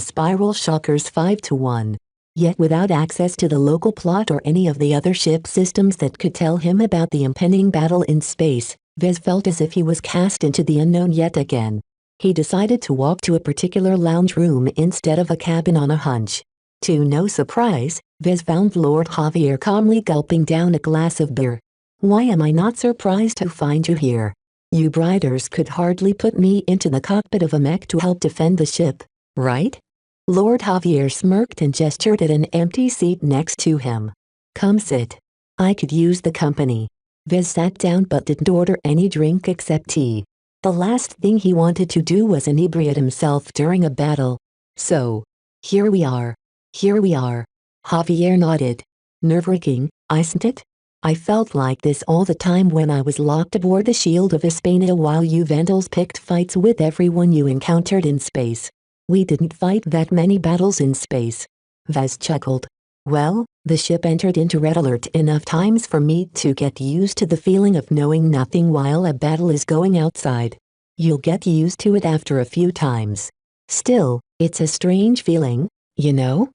Speaker 2: spiral shockers 5-1. Yet without access to the local plot or any of the other ship systems that could tell him about the impending battle in space, Vez felt as if he was cast into the unknown yet again. He decided to walk to a particular lounge room instead of a cabin on a hunch. To no surprise, Vez found Lord Javier calmly gulping down a glass of beer. "Why am I not surprised to find you here? You briders could hardly put me into the cockpit of a mech to help defend the ship, right?" Lord Javier smirked and gestured at an empty seat next to him. "Come sit. I could use the company." Vez sat down but didn't order any drink except tea. The last thing he wanted to do was inebriate himself during a battle. "So, here we are. Here we are." Javier nodded. "Nerve-wracking, isn't it? I felt like this all the time when I was locked aboard the Shield of Hispania while you Vandals picked fights with everyone you encountered in space. We didn't fight that many battles in space." Vez chuckled. "Well, the ship entered into red alert enough times for me to get used to the feeling of knowing nothing while a battle is going outside. You'll get used to it after a few times. Still, it's a strange feeling, you know?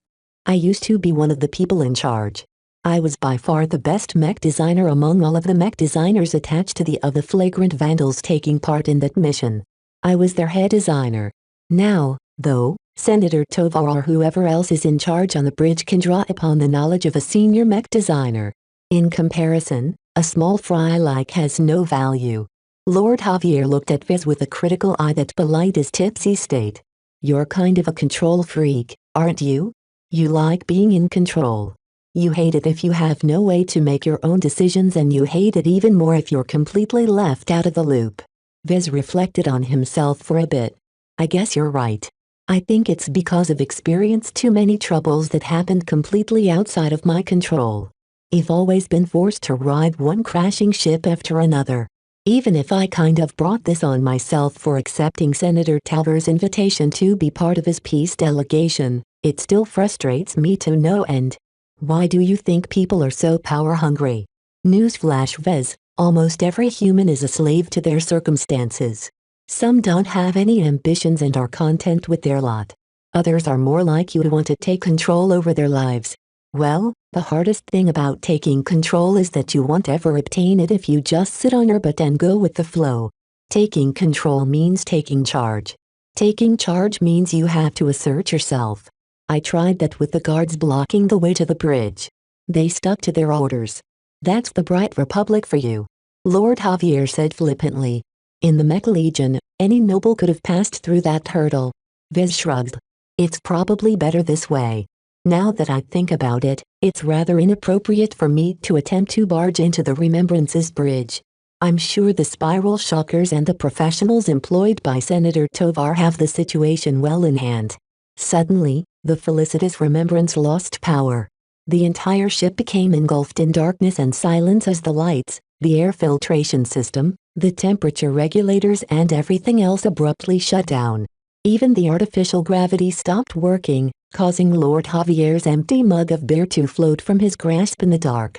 Speaker 2: I used to be one of the people in charge. I was by far the best mech designer among all of the mech designers attached to the other flagrant Vandals taking part in that mission. I was their head designer. Now, though, Senator Tovar or whoever else is in charge on the bridge can draw upon the knowledge of a senior mech designer. In comparison, a small fry like has no value." Lord Javier looked at Vez with a critical eye that belied his tipsy state. "You're kind of a control freak, aren't you? You like being in control. You hate it if you have no way to make your own decisions, and you hate it even more if you're completely left out of the loop." Vez reflected on himself for a bit. "I guess you're right. I think it's because I've experienced too many troubles that happened completely outside of my control. I've always been forced to ride one crashing ship after another. Even if I kind of brought this on myself for accepting Senator Tovar's invitation to be part of his peace delegation, it still frustrates me to no end. Why do you think people are so power-hungry? Newsflash, Vez, almost every human is a slave to their circumstances. Some don't have any ambitions and are content with their lot. Others are more like you, who want to take control over their lives. Well, the hardest thing about taking control is that you won't ever obtain it if you just sit on your butt and go with the flow. Taking control means taking charge. Taking charge means you have to assert yourself. I tried that with the guards blocking the way to the bridge. They stuck to their orders. That's the Bright Republic for you," Lord Javier said flippantly. "In the Mech Legion, any noble could have passed through that hurdle." Vez shrugged. "It's probably better this way. Now that I think about it, it's rather inappropriate for me to attempt to barge into the Remembrance's bridge. I'm sure the spiral shockers and the professionals employed by Senator Tovar have the situation well in hand." Suddenly, the felicitous Remembrance lost power. The entire ship became engulfed in darkness and silence as the lights, the air filtration system, the temperature regulators and everything else abruptly shut down. Even the artificial gravity stopped working, causing Lord Javier's empty mug of beer to float from his grasp in the dark.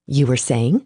Speaker 2: "You were saying?"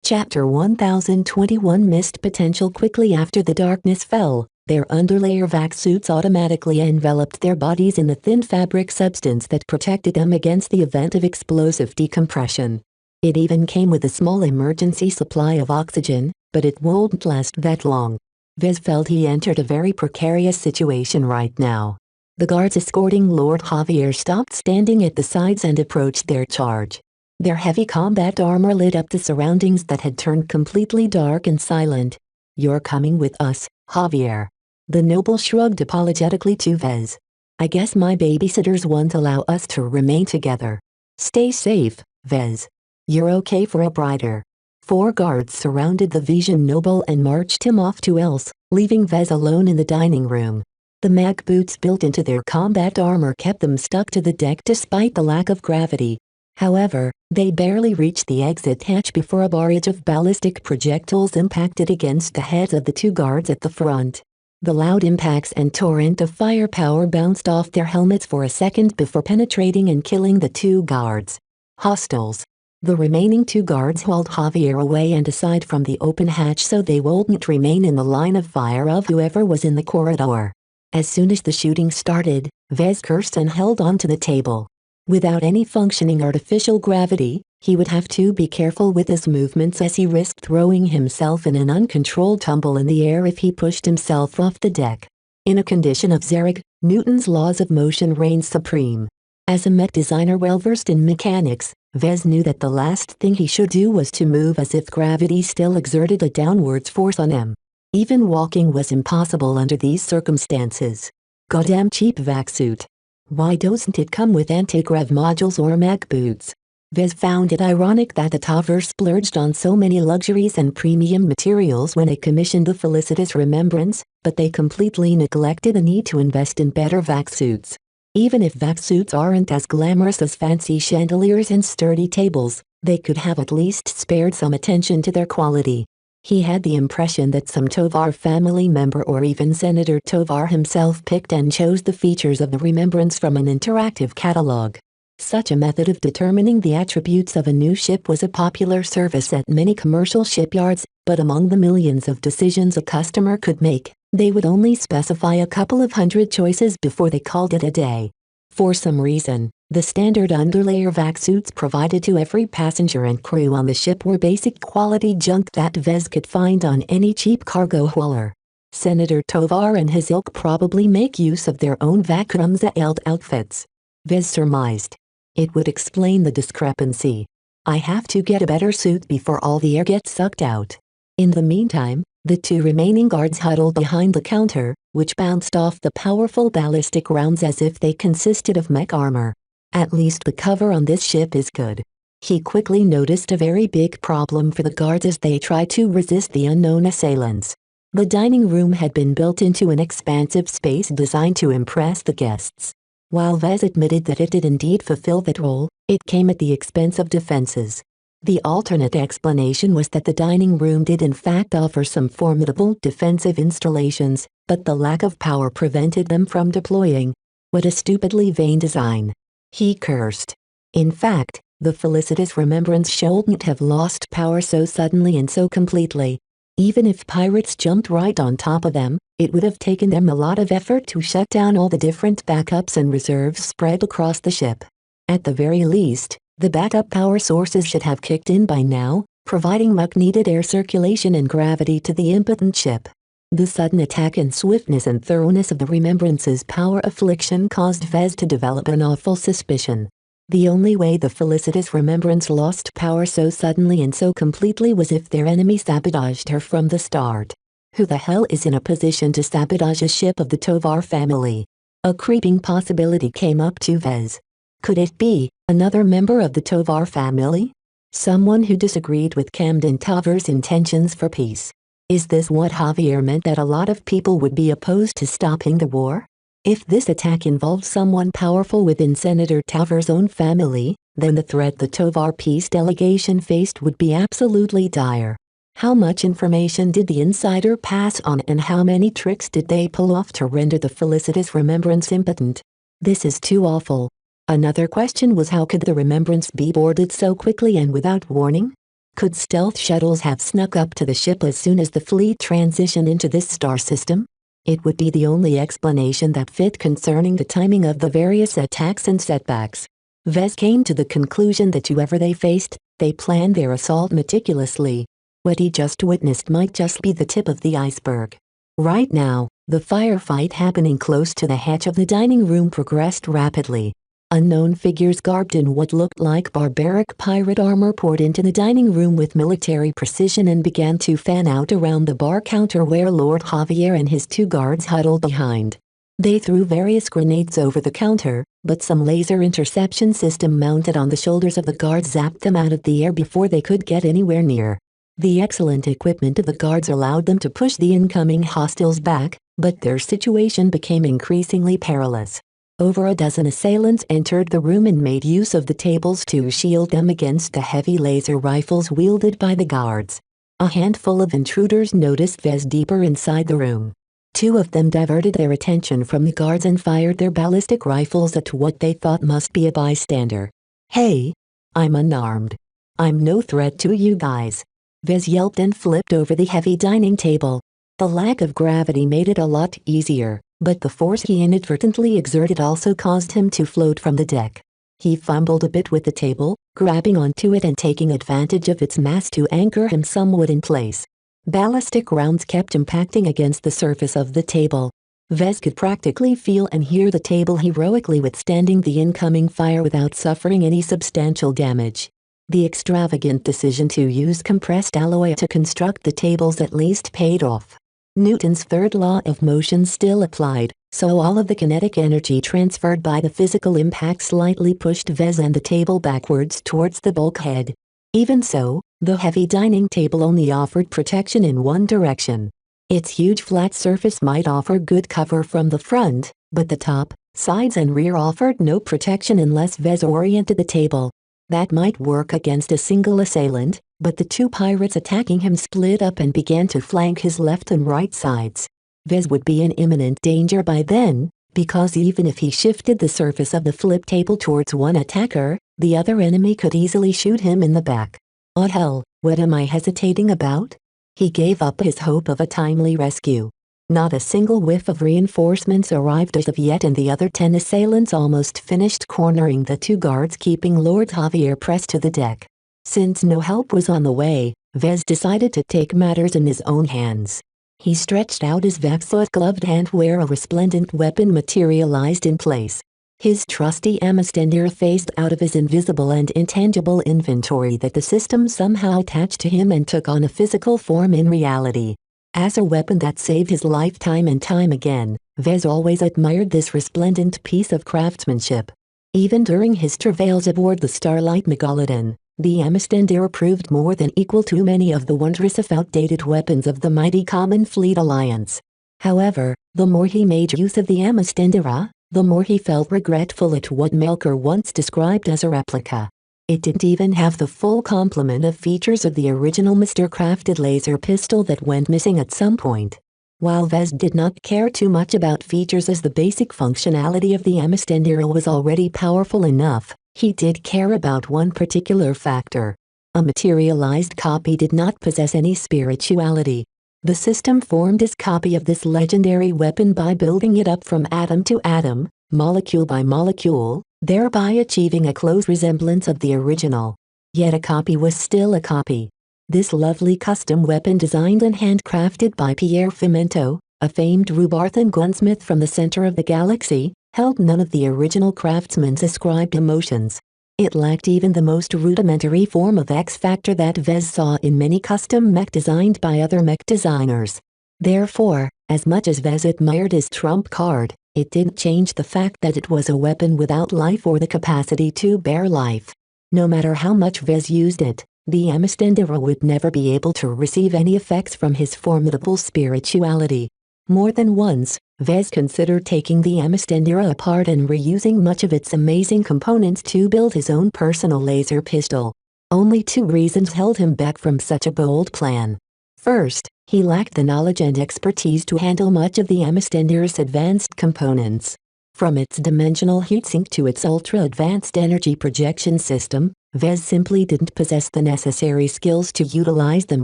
Speaker 2: Chapter 1021 missed potential. Quickly after the darkness fell, their underlayer vac suits automatically enveloped their bodies in the thin fabric substance that protected them against the event of explosive decompression. It even came with a small emergency supply of oxygen, but it won't last that long. Vez felt he entered a very precarious situation right now. The guards escorting Lord Javier stopped standing at the sides and approached their charge. Their heavy combat armor lit up the surroundings that had turned completely dark and silent. "You're coming with us, Javier." The noble shrugged apologetically to Vez. "I guess my babysitters won't allow us to remain together." "Stay safe, Vez. You're okay for a brighter." 4 guards surrounded the Vision noble and marched him off to else, leaving Vez alone in the dining room. The mag boots built into their combat armor kept them stuck to the deck despite the lack of gravity. However, they barely reached the exit hatch before a barrage of ballistic projectiles impacted against the heads of the 2 guards at the front. The loud impacts and torrent of firepower bounced off their helmets for a second before penetrating and killing the 2 guards. Hostiles. The remaining 2 guards hauled Javier away and aside from the open hatch so they wouldn't remain in the line of fire of whoever was in the corridor. As soon as the shooting started, Vez cursed and held onto the table. Without any functioning artificial gravity, he would have to be careful with his movements as he risked throwing himself in an uncontrolled tumble in the air if he pushed himself off the deck. In a condition of Zerg, Newton's laws of motion reigned supreme. As a mech designer well-versed in mechanics, Vez knew that the last thing he should do was to move as if gravity still exerted a downwards force on him. Even walking was impossible under these circumstances. Goddamn cheap vac suit. Why doesn't it come with anti-grav modules or mech boots? Vez found it ironic that the Tavr splurged on so many luxuries and premium materials when they commissioned the Felicitas Remembrance, but they completely neglected the need to invest in better vac suits. Even if vac suits aren't as glamorous as fancy chandeliers and sturdy tables, they could have at least spared some attention to their quality. He had the impression that some Tovar family member or even Senator Tovar himself picked and chose the features of the Remembrance from an interactive catalog. Such a method of determining the attributes of a new ship was a popular service at many commercial shipyards, but among the millions of decisions a customer could make, they would only specify a couple of hundred choices before they called it a day. For some reason, the standard underlayer vac suits provided to every passenger and crew on the ship were basic quality junk that Vez could find on any cheap cargo hauler. Senator Tovar and his ilk probably make use of their own vacuum-zailed outfits. Vez surmised. It would explain the discrepancy. I have to get a better suit before all the air gets sucked out. In the meantime, the 2 remaining guards huddled behind the counter, which bounced off the powerful ballistic rounds as if they consisted of mech armor. At least the cover on this ship is good. He quickly noticed a very big problem for the guards as they tried to resist the unknown assailants. The dining room had been built into an expansive space designed to impress the guests. While Vez admitted that it did indeed fulfill that role, it came at the expense of defenses. The alternate explanation was that the dining room did in fact offer some formidable defensive installations, but the lack of power prevented them from deploying. What a stupidly vain design. He cursed. In fact, the Felicitas Remembrance shouldn't have lost power so suddenly and so completely. Even if pirates jumped right on top of them, it would have taken them a lot of effort to shut down all the different backups and reserves spread across the ship. At the very least, the backup power sources should have kicked in by now, providing much-needed air circulation and gravity to the impotent ship. The sudden attack and swiftness and thoroughness of the Remembrance's power affliction caused Vez to develop an awful suspicion. The only way the Felicitas Remembrance lost power so suddenly and so completely was if their enemy sabotaged her from the start. Who the hell is in a position to sabotage a ship of the Tovar family? A creeping possibility came up to Vez. Could it be another member of the Tovar family? Someone who disagreed with Camden Tovar's intentions for peace? Is this what Javier meant, that a lot of people would be opposed to stopping the war? If this attack involved someone powerful within Senator Tovar's own family, then the threat the Tovar peace delegation faced would be absolutely dire. How much information did the insider pass on and how many tricks did they pull off to render the Felicitas Remembrance impotent? This is too awful. Another question was, how could the Remembrance be boarded so quickly and without warning? Could stealth shuttles have snuck up to the ship as soon as the fleet transitioned into this star system? It would be the only explanation that fit concerning the timing of the various attacks and setbacks. Vez came to the conclusion that whoever they faced, they planned their assault meticulously. What he just witnessed might just be the tip of the iceberg. Right now, the firefight happening close to the hatch of the dining room progressed rapidly. Unknown figures garbed in what looked like barbaric pirate armor poured into the dining room with military precision and began to fan out around the bar counter where Lord Javier and his 2 guards huddled behind. They threw various grenades over the counter, but some laser interception system mounted on the shoulders of the guards zapped them out of the air before they could get anywhere near. The excellent equipment of the guards allowed them to push the incoming hostiles back, but their situation became increasingly perilous. Over a dozen assailants entered the room and made use of the tables to shield them against the heavy laser rifles wielded by the guards. A handful of intruders noticed Vez deeper inside the room. Two of them diverted their attention from the guards and fired their ballistic rifles at what they thought must be a bystander. "Hey! I'm unarmed. I'm no threat to you guys," Vez yelped and flipped over the heavy dining table. The lack of gravity made it a lot easier, but the force he inadvertently exerted also caused him to float from the deck. He fumbled a bit with the table, grabbing onto it and taking advantage of its mass to anchor him somewhat in place. Ballistic rounds kept impacting against the surface of the table. Vez could practically feel and hear the table heroically withstanding the incoming fire without suffering any substantial damage. The extravagant decision to use compressed alloy to construct the tables at least paid off. Newton's third law of motion still applied, so all of the kinetic energy transferred by the physical impact slightly pushed Vez and the table backwards towards the bulkhead. Even so, the heavy dining table only offered protection in one direction. Its huge flat surface might offer good cover from the front, but the top, sides and rear offered no protection unless Vez oriented the table. That might work against a single assailant, but the two pirates attacking him split up and began to flank his left and right sides. Vez would be in imminent danger by then, because even if he shifted the surface of the flip table towards one attacker, the other enemy could easily shoot him in the back. Oh hell, what am I hesitating about? He gave up his hope of a timely rescue. Not a single whiff of reinforcements arrived as of yet, and the other 10 assailants almost finished cornering the two guards keeping Lord Javier pressed to the deck. Since no help was on the way, Vez decided to take matters in his own hands. He stretched out his vaxoid-gloved hand where a resplendent weapon materialized in place. His trusty Amistender phased out of his invisible and intangible inventory that the system somehow attached to him and took on a physical form in reality. As a weapon that saved his life time and time again, Vez always admired this resplendent piece of craftsmanship. Even during his travails aboard the Starlight Megalodon, the Amistender proved more than equal to many of the wondrous if outdated weapons of the mighty Common Fleet Alliance. However, the more he made use of the Amistendera, the more he felt regretful at what Melker once described as a replica. It didn't even have the full complement of features of the original Mr. Crafted laser pistol that went missing at some point. While Vez did not care too much about features as the basic functionality of the Amistendera was already powerful enough, he did care about one particular factor. A materialized copy did not possess any spirituality. The system formed its copy of this legendary weapon by building it up from atom to atom, molecule by molecule, thereby achieving a close resemblance of the original. Yet a copy was still a copy. This lovely custom weapon designed and handcrafted by Pierre Fimento, a famed Rubarthan gunsmith from the center of the galaxy, held none of the original craftsman's ascribed emotions. It lacked even the most rudimentary form of X-factor that Vez saw in many custom mech designed by other mech designers. Therefore, as much as Vez admired his trump card, it didn't change the fact that it was a weapon without life or the capacity to bear life. No matter how much Vez used it, the Amistendera would never be able to receive any effects from his formidable spirituality. More than once, Vez considered taking the Amistendera apart and reusing much of its amazing components to build his own personal laser pistol. Only two reasons held him back from such a bold plan. First, he lacked the knowledge and expertise to handle much of the Amistendera's advanced components. From its dimensional heatsink to its ultra-advanced energy projection system, Vez simply didn't possess the necessary skills to utilize them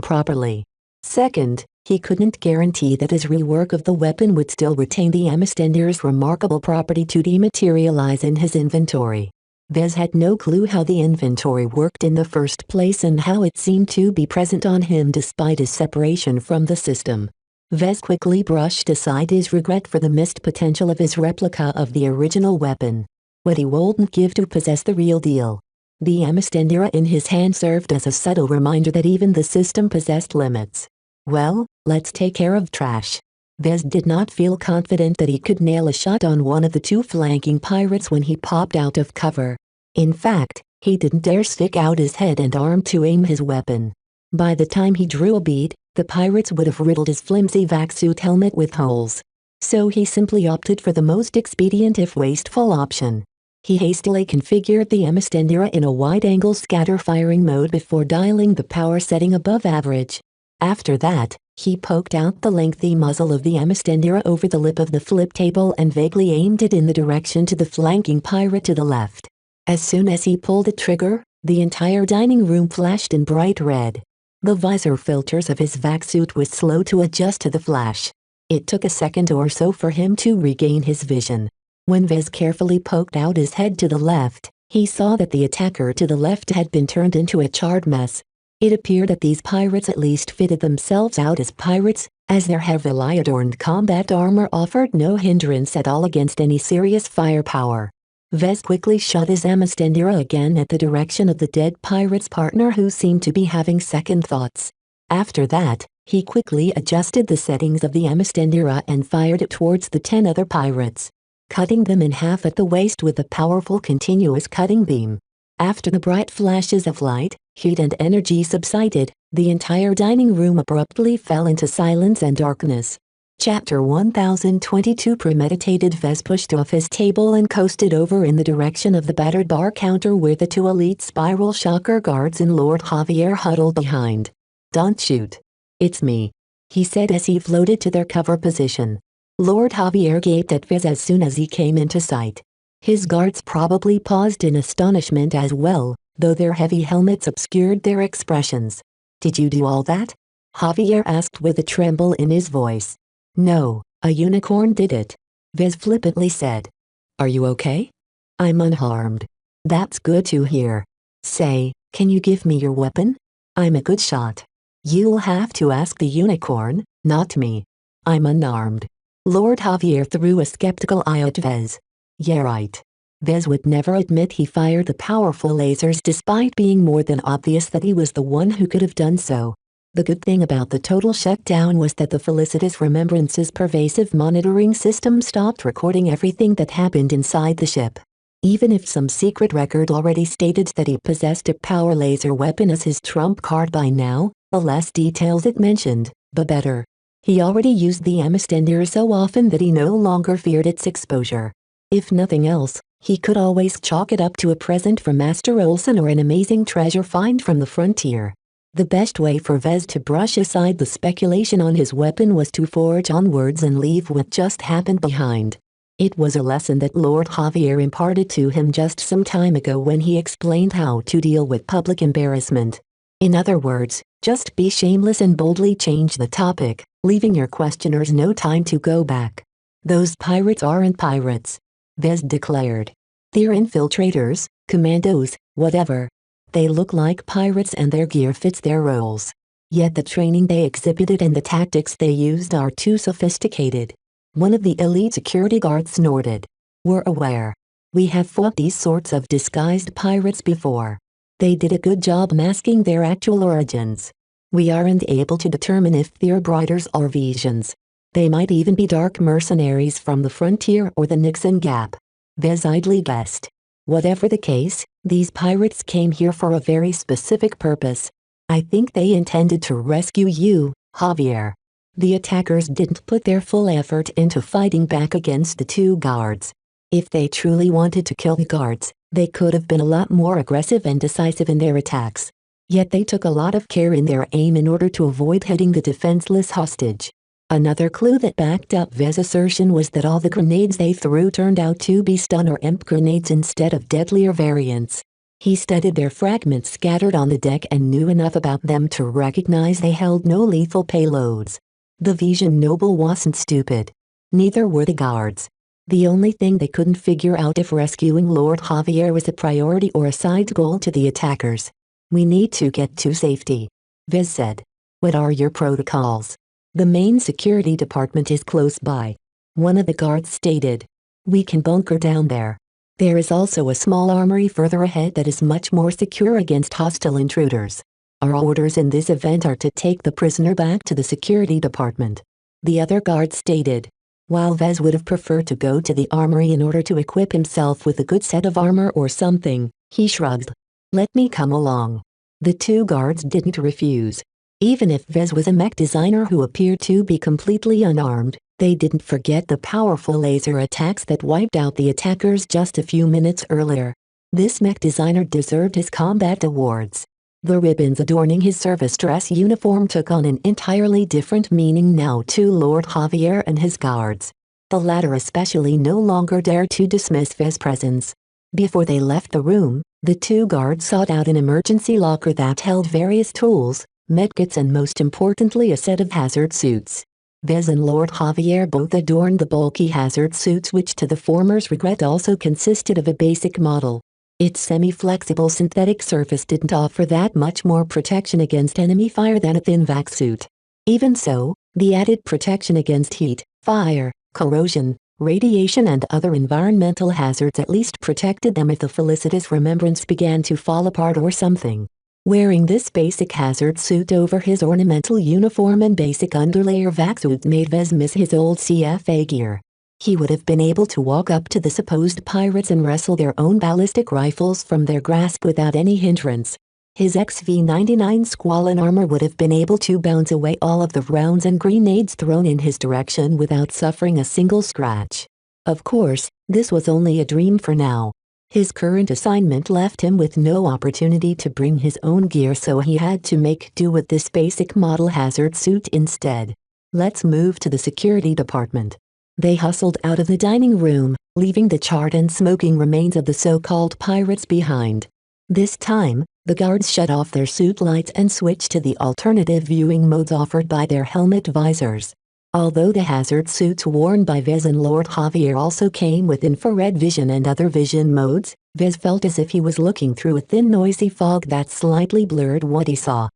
Speaker 2: properly. Second, he couldn't guarantee that his rework of the weapon would still retain the Amistendera's remarkable property to dematerialize in his inventory. Vez had no clue how the inventory worked in the first place and how it seemed to be present on him despite his separation from the system. Vez quickly brushed aside his regret for the missed potential of his replica of the original weapon. What he wouldn't give to possess the real deal. The Amistendera in his hand served as a subtle reminder that even the system possessed limits. Well, let's take care of trash. Vez did not feel confident that he could nail a shot on one of the two flanking pirates when he popped out of cover. In fact, he didn't dare stick out his head and arm to aim his weapon. By the time he drew a bead, the pirates would have riddled his flimsy vac-suit helmet with holes. So he simply opted for the most expedient if wasteful option. He hastily configured the Amistendera in a wide-angle scatter-firing mode before dialing the power setting above average. After that, He poked out the lengthy muzzle of the Amistendera over the lip of the flip table and vaguely aimed it in the direction to the flanking pirate to the left. As soon as he pulled the trigger, the entire dining room flashed in bright red. The visor filters of his vac suit was slow to adjust to the flash. It took a second or so for him to regain his vision. When Vez carefully poked out his head to the left, he saw that the attacker to the left had been turned into a charred mess. It appeared that these pirates at least fitted themselves out as pirates, as their heavily adorned combat armor offered no hindrance at all against any serious firepower. Vez quickly shot his Amistendera again at the direction of the dead pirate's partner, who seemed to be having second thoughts. After that, he quickly adjusted the settings of the Amistendera and fired it towards the 10 other pirates, cutting them in half at the waist with a powerful continuous cutting beam. After the bright flashes of light, heat and energy subsided, the entire dining room abruptly fell into silence and darkness. Chapter 1022. Premeditated. Vez pushed off his table and coasted over in the direction of the battered bar counter where the 2 elite spiral shocker guards and Lord Javier huddled behind. "Don't shoot. It's me," he said as he floated to their cover position. Lord Javier gaped at Vez as soon as he came into sight. His guards probably paused in astonishment as well, though their heavy helmets obscured their expressions. "Did you do all that?" Javier asked with a tremble in his voice. "No, a unicorn did it," Vez flippantly said. "Are you okay?" "I'm unharmed." "That's good to hear. Say, can you give me your weapon? I'm a good shot." "You'll have to ask the unicorn, not me. I'm unarmed." Lord Javier threw a skeptical eye at Vez. "Yeah, right." Vez would never admit he fired the powerful lasers despite being more than obvious that he was the one who could have done so. The good thing about the total shutdown was that the Felicitas Remembrance's pervasive monitoring system stopped recording everything that happened inside the ship. Even if some secret record already stated that he possessed a power laser weapon as his trump card by now, the less details it mentioned, the better. He already used the Amistendera so often that he no longer feared its exposure. If nothing else, he could always chalk it up to a present from Master Olson or an amazing treasure find from the frontier. The best way for Vez to brush aside the speculation on his weapon was to forge onwards and leave what just happened behind. It was a lesson that Lord Javier imparted to him just some time ago when he explained how to deal with public embarrassment. In other words, just be shameless and boldly change the topic, leaving your questioners no time to go back. "Those pirates aren't pirates," Vez declared. "They're infiltrators, commandos, whatever. They look like pirates and their gear fits their roles. Yet the training they exhibited and the tactics they used are too sophisticated." One of the elite security guards snorted. "We're aware. We have fought these sorts of disguised pirates before. They did a good job masking their actual origins. We aren't able to determine if they're Briders or Visions. They might even be dark mercenaries from the frontier or the Nixon Gap." Vez idly guessed. Whatever the case, these pirates came here for a very specific purpose. "I think they intended to rescue you, Javier." The attackers didn't put their full effort into fighting back against the 2 guards. If they truly wanted to kill the guards, they could have been a lot more aggressive and decisive in their attacks. Yet they took a lot of care in their aim in order to avoid hitting the defenseless hostage. Another clue that backed up Vez's assertion was that all the grenades they threw turned out to be stun or imp grenades instead of deadlier variants. He studied their fragments scattered on the deck and knew enough about them to recognize they held no lethal payloads. The Vision Noble wasn't stupid. Neither were the guards. The only thing they couldn't figure out if rescuing Lord Javier was a priority or a side goal to the attackers. "We need to get to safety," Vez said. "What are your protocols?" "The main security department is close by," one of the guards stated. "We can bunker down there. There is also a small armory further ahead that is much more secure against hostile intruders. Our orders in this event are to take the prisoner back to the security department," the other guard stated. While Vez would have preferred to go to the armory in order to equip himself with a good set of armor or something, he shrugged. "Let me come along." The 2 guards didn't refuse. Even if Vez was a mech designer who appeared to be completely unarmed, they didn't forget the powerful laser attacks that wiped out the attackers just a few minutes earlier. This mech designer deserved his combat awards. The ribbons adorning his service dress uniform took on an entirely different meaning now to Lord Javier and his guards. The latter especially no longer dared to dismiss Vez's presence. Before they left the room, the two guards sought out an emergency locker that held various tools, medkits and most importantly a set of hazard suits. Vez and Lord Javier both adorned the bulky hazard suits which to the former's regret also consisted of a basic model. Its semi-flexible synthetic surface didn't offer that much more protection against enemy fire than a thin vac suit. Even so, the added protection against heat, fire, corrosion, radiation and other environmental hazards at least protected them if the felicitous remembrance began to fall apart or something. Wearing this basic hazard suit over his ornamental uniform and basic underlayer vac suit made Vez miss his old CFA gear. He would have been able to walk up to the supposed pirates and wrestle their own ballistic rifles from their grasp without any hindrance. His XV-99 Squalin armor would have been able to bounce away all of the rounds and grenades thrown in his direction without suffering a single scratch. Of course, this was only a dream for now. His current assignment left him with no opportunity to bring his own gear, so he had to make do with this basic model hazard suit instead. Let's move to the security department. They hustled out of the dining room, leaving the charred and smoking remains of the so-called pirates behind. This time, the guards shut off their suit lights and switched to the alternative viewing modes offered by their helmet visors. Although the hazard suits worn by Vez and Lord Javier also came with infrared vision and other vision modes, Vez felt as if he was looking through a thin noisy fog that slightly blurred what he saw.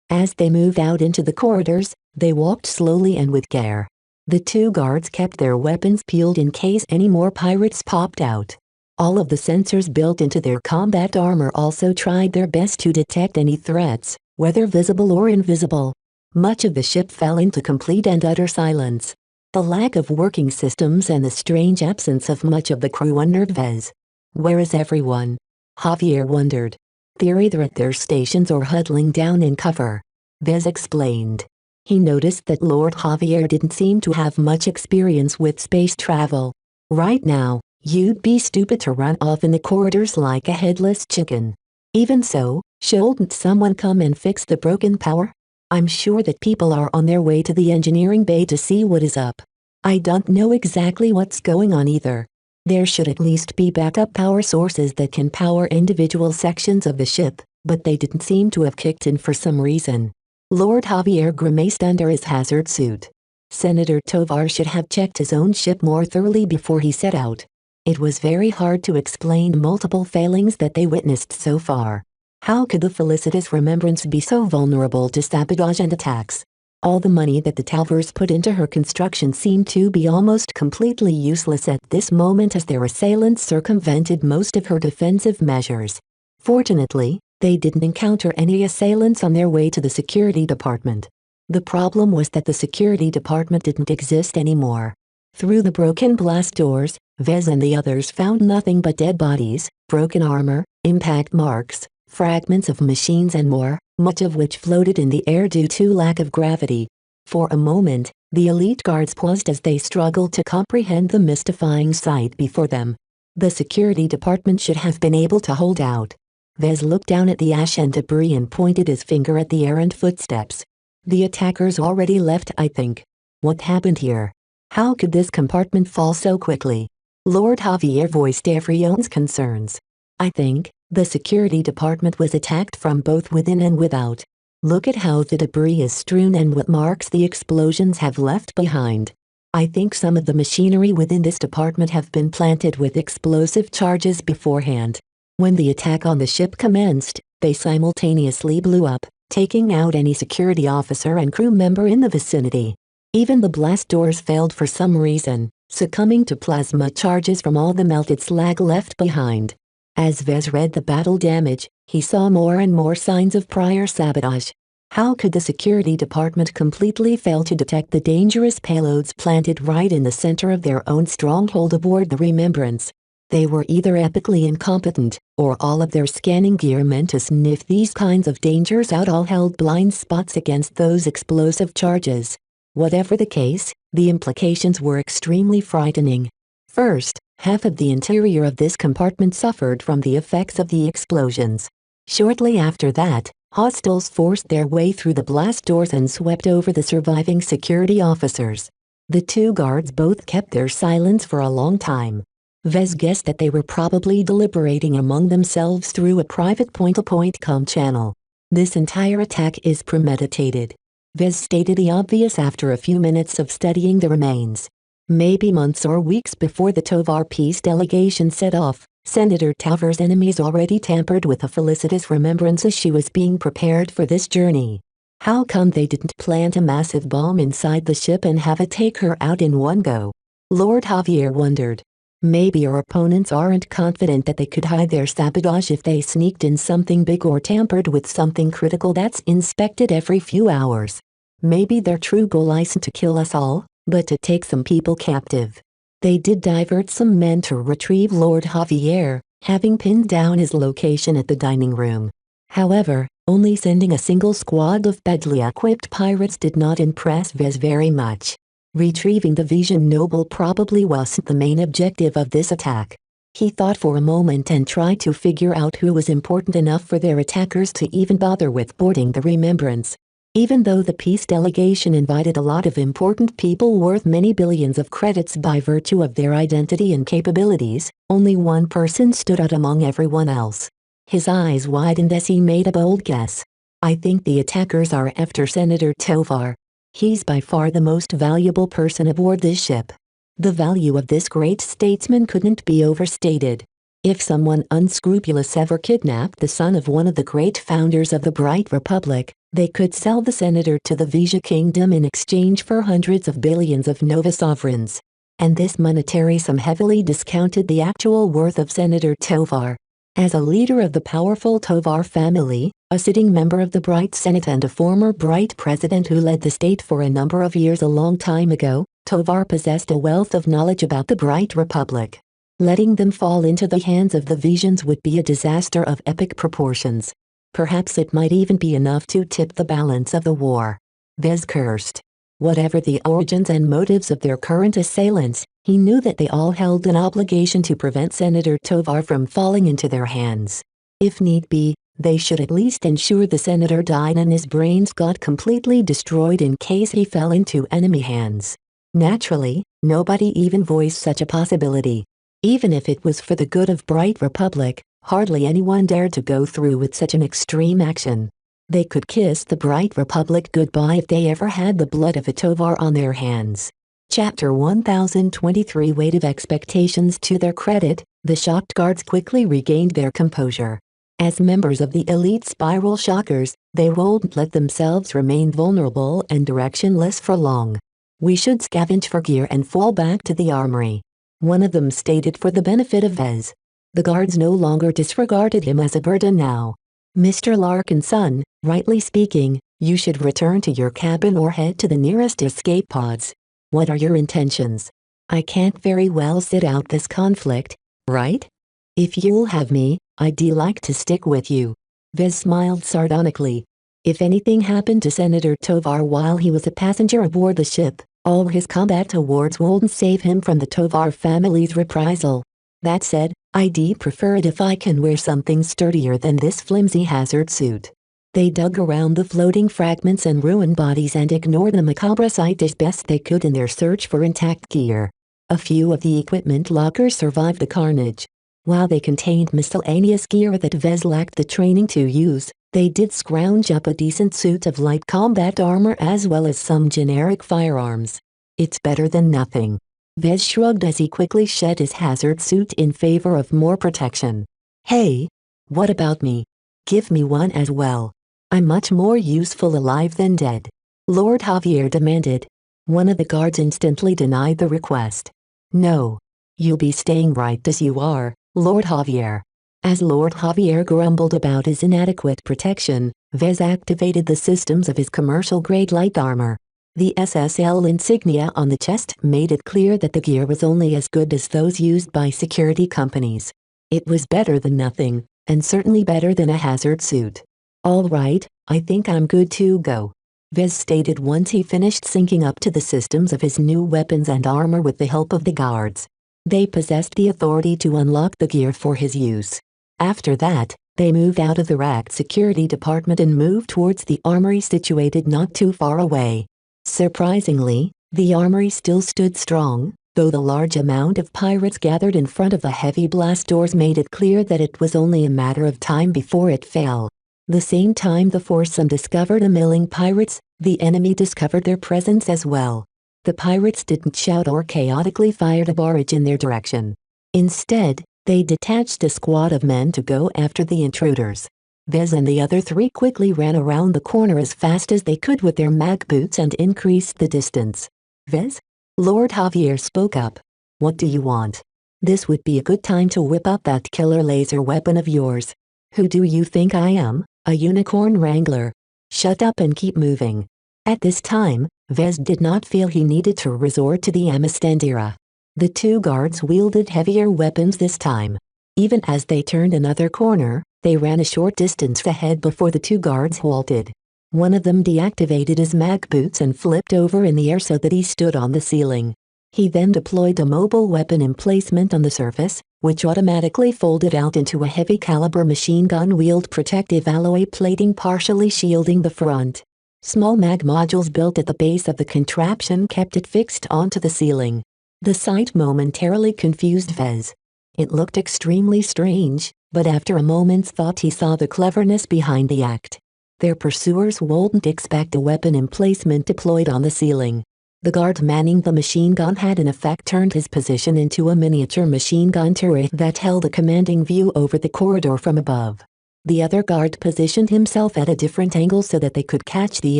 Speaker 2: As they moved out into the corridors, they walked slowly and with care. The two guards kept their weapons peeled in case any more pirates popped out. All of the sensors built into their combat armor also tried their best to detect any threats, whether visible or invisible. Much of the ship fell into complete and utter silence. The lack of working systems and the strange absence of much of the crew unnerved Vez. Where is everyone? Javier wondered. They're either at their stations or huddling down in cover. Vez explained. He noticed that Lord Javier didn't seem to have much experience with space travel. Right now, you'd be stupid to run off in the corridors like a headless chicken. Even so, shouldn't someone come and fix the broken power? I'm sure that people are on their way to the engineering bay to see what is up. I don't know exactly what's going on either. There should at least be backup power sources that can power individual sections of the ship, but they didn't seem to have kicked in for some reason. Lord Javier grimaced under his hazard suit. Senator Tovar should have checked his own ship more thoroughly before he set out. It was very hard to explain multiple failings that they witnessed so far. How could the felicitous remembrance be so vulnerable to sabotage and attacks? All the money that the Talvers put into her construction seemed to be almost completely useless at this moment as their assailants circumvented most of her defensive measures. Fortunately, they didn't encounter any assailants on their way to the security department. The problem was that the security department didn't exist anymore. Through the broken blast doors, Vez and the others found nothing but dead bodies, broken armor, impact marks, fragments of machines and more, much of which floated in the air due to lack of gravity. For a moment, the elite guards paused as they struggled to comprehend the mystifying sight before them. The security department should have been able to hold out. Vez looked down at the ash and debris and pointed his finger at the errant footsteps. The attackers already left, I think. What happened here? How could this compartment fall so quickly? Lord Javier voiced everyone's concerns. I think the security department was attacked from both within and without. Look at how the debris is strewn and what marks the explosions have left behind. I think some of the machinery within this department have been planted with explosive charges beforehand. When the attack on the ship commenced, they simultaneously blew up, taking out any security officer and crew member in the vicinity. Even the blast doors failed for some reason, succumbing to plasma charges from all the melted slag left behind. As Vez read the battle damage, he saw more and more signs of prior sabotage. How could the security department completely fail to detect the dangerous payloads planted right in the center of their own stronghold aboard the Remembrance? They were either epically incompetent, or all of their scanning gear meant to sniff these kinds of dangers out all held blind spots against those explosive charges. Whatever the case, the implications were extremely frightening. First, half of the interior of this compartment suffered from the effects of the explosions. Shortly after that, hostiles forced their way through the blast doors and swept over the surviving security officers. The two guards both kept their silence for a long time. Vez guessed that they were probably deliberating among themselves through a private point-to-point comm channel. This entire attack is premeditated. Vez stated the obvious after a few minutes of studying the remains. Maybe months or weeks before the Tovar peace delegation set off, Senator Tovar's enemies already tampered with a felicitous remembrance as she was being prepared for this journey. How come they didn't plant a massive bomb inside the ship and have it take her out in one go? Lord Javier wondered. Maybe our opponents aren't confident that they could hide their sabotage if they sneaked in something big or tampered with something critical that's inspected every few hours. Maybe their true goal isn't to kill us all, but to take some people captive. They did divert some men to retrieve Lord Javier, having pinned down his location at the dining room. However, only sending a single squad of badly equipped pirates did not impress Vez very much. Retrieving the Vision Noble probably wasn't the main objective of this attack. He thought for a moment and tried to figure out who was important enough for their attackers to even bother with boarding the Remembrance. Even though the peace delegation invited a lot of important people worth many billions of credits by virtue of their identity and capabilities, only one person stood out among everyone else. His eyes widened as he made a bold guess. I think the attackers are after Senator Tovar. He's by far the most valuable person aboard this ship. The value of this great statesman couldn't be overstated. If someone unscrupulous ever kidnapped the son of one of the great founders of the Bright Republic, they could sell the senator to the Vija Kingdom in exchange for hundreds of billions of Nova sovereigns. And this monetary sum heavily discounted the actual worth of Senator Tovar. As a leader of the powerful Tovar family, a sitting member of the Bright Senate and a former Bright president who led the state for a number of years a long time ago, Tovar possessed a wealth of knowledge about the Bright Republic. Letting them fall into the hands of the Visions would be a disaster of epic proportions. Perhaps it might even be enough to tip the balance of the war. Vez cursed. Whatever the origins and motives of their current assailants, he knew that they all held an obligation to prevent Senator Tovar from falling into their hands. If need be, they should at least ensure the senator died and his brains got completely destroyed in case he fell into enemy hands. Naturally, nobody even voiced such a possibility. Even if it was for the good of Bright Republic, hardly anyone dared to go through with such an extreme action. They could kiss the Bright Republic goodbye if they ever had the blood of a Tovar on their hands. Chapter 1023 Weight of expectations. To their credit, the shocked guards quickly regained their composure. As members of the elite Spiral Shockers, they won't let themselves remain vulnerable and directionless for long. We should scavenge for gear and fall back to the armory. One of them stated for the benefit of Vez. The guards no longer disregarded him as a burden now. Mr. Larkinson, rightly speaking, you should return to your cabin or head to the nearest escape pods. What are your intentions? I can't very well sit out this conflict, right? If you'll have me, I'd like to stick with you. Vez smiled sardonically. If anything happened to Senator Tovar while he was a passenger aboard the ship, all his combat awards won't save him from the Tovar family's reprisal. That said, I'd prefer it if I can wear something sturdier than this flimsy hazard suit. They dug around the floating fragments and ruined bodies and ignored the macabre sight as best they could in their search for intact gear. A few of the equipment lockers survived the carnage. While they contained miscellaneous gear that Vez lacked the training to use, they did scrounge up a decent suit of light combat armor as well as some generic firearms. It's better than nothing. Vez shrugged as he quickly shed his hazard suit in favor of more protection. Hey! What about me? Give me one as well. I'm much more useful alive than dead. Lord Javier demanded. One of the guards instantly denied the request. No. You'll be staying right as you are, Lord Javier. As Lord Javier grumbled about his inadequate protection, Vez activated the systems of his commercial-grade light armor. The SSL insignia on the chest made it clear that the gear was only as good as those used by security companies. It was better than nothing, and certainly better than a hazard suit. All right, I think I'm good to go. Vez stated once he finished syncing up to the systems of his new weapons and armor with the help of the guards. They possessed the authority to unlock the gear for his use. After that, They moved out of the racked security department and moved towards the armory situated not too far away. Surprisingly, the armory still stood strong, though the large amount of pirates gathered in front of the heavy blast doors made it clear that it was only a matter of time before it fell. The same time the foursome discovered a milling pirates, the enemy discovered their presence as well. The pirates didn't shout or chaotically fired a barrage in their direction. Instead, they detached a squad of men to go after the intruders. Vez and the other three quickly ran around the corner as fast as they could with their mag boots and increased the distance. Vez? Lord Javier spoke up. What do you want? This would be a good time to whip up that killer laser weapon of yours. Who do you think I am, a unicorn wrangler? Shut up and keep moving. At this time, Vez did not feel he needed to resort to the Amistandera. The two guards wielded heavier weapons this time. Even as they turned another corner, they ran a short distance ahead before the two guards halted. One of them deactivated his mag boots and flipped over in the air so that he stood on the ceiling. He then deployed a mobile weapon emplacement on the surface, which automatically folded out into a heavy caliber machine gun wield protective alloy plating partially shielding the front. Small mag modules built at the base of the contraption kept it fixed onto the ceiling. The sight momentarily confused Vez. It looked extremely strange, but after a moment's thought he saw the cleverness behind the act. Their pursuers wouldn't expect a weapon emplacement deployed on the ceiling. The guard manning the machine gun had in effect turned his position into a miniature machine gun turret that held a commanding view over the corridor from above. The other guard positioned himself at a different angle so that they could catch the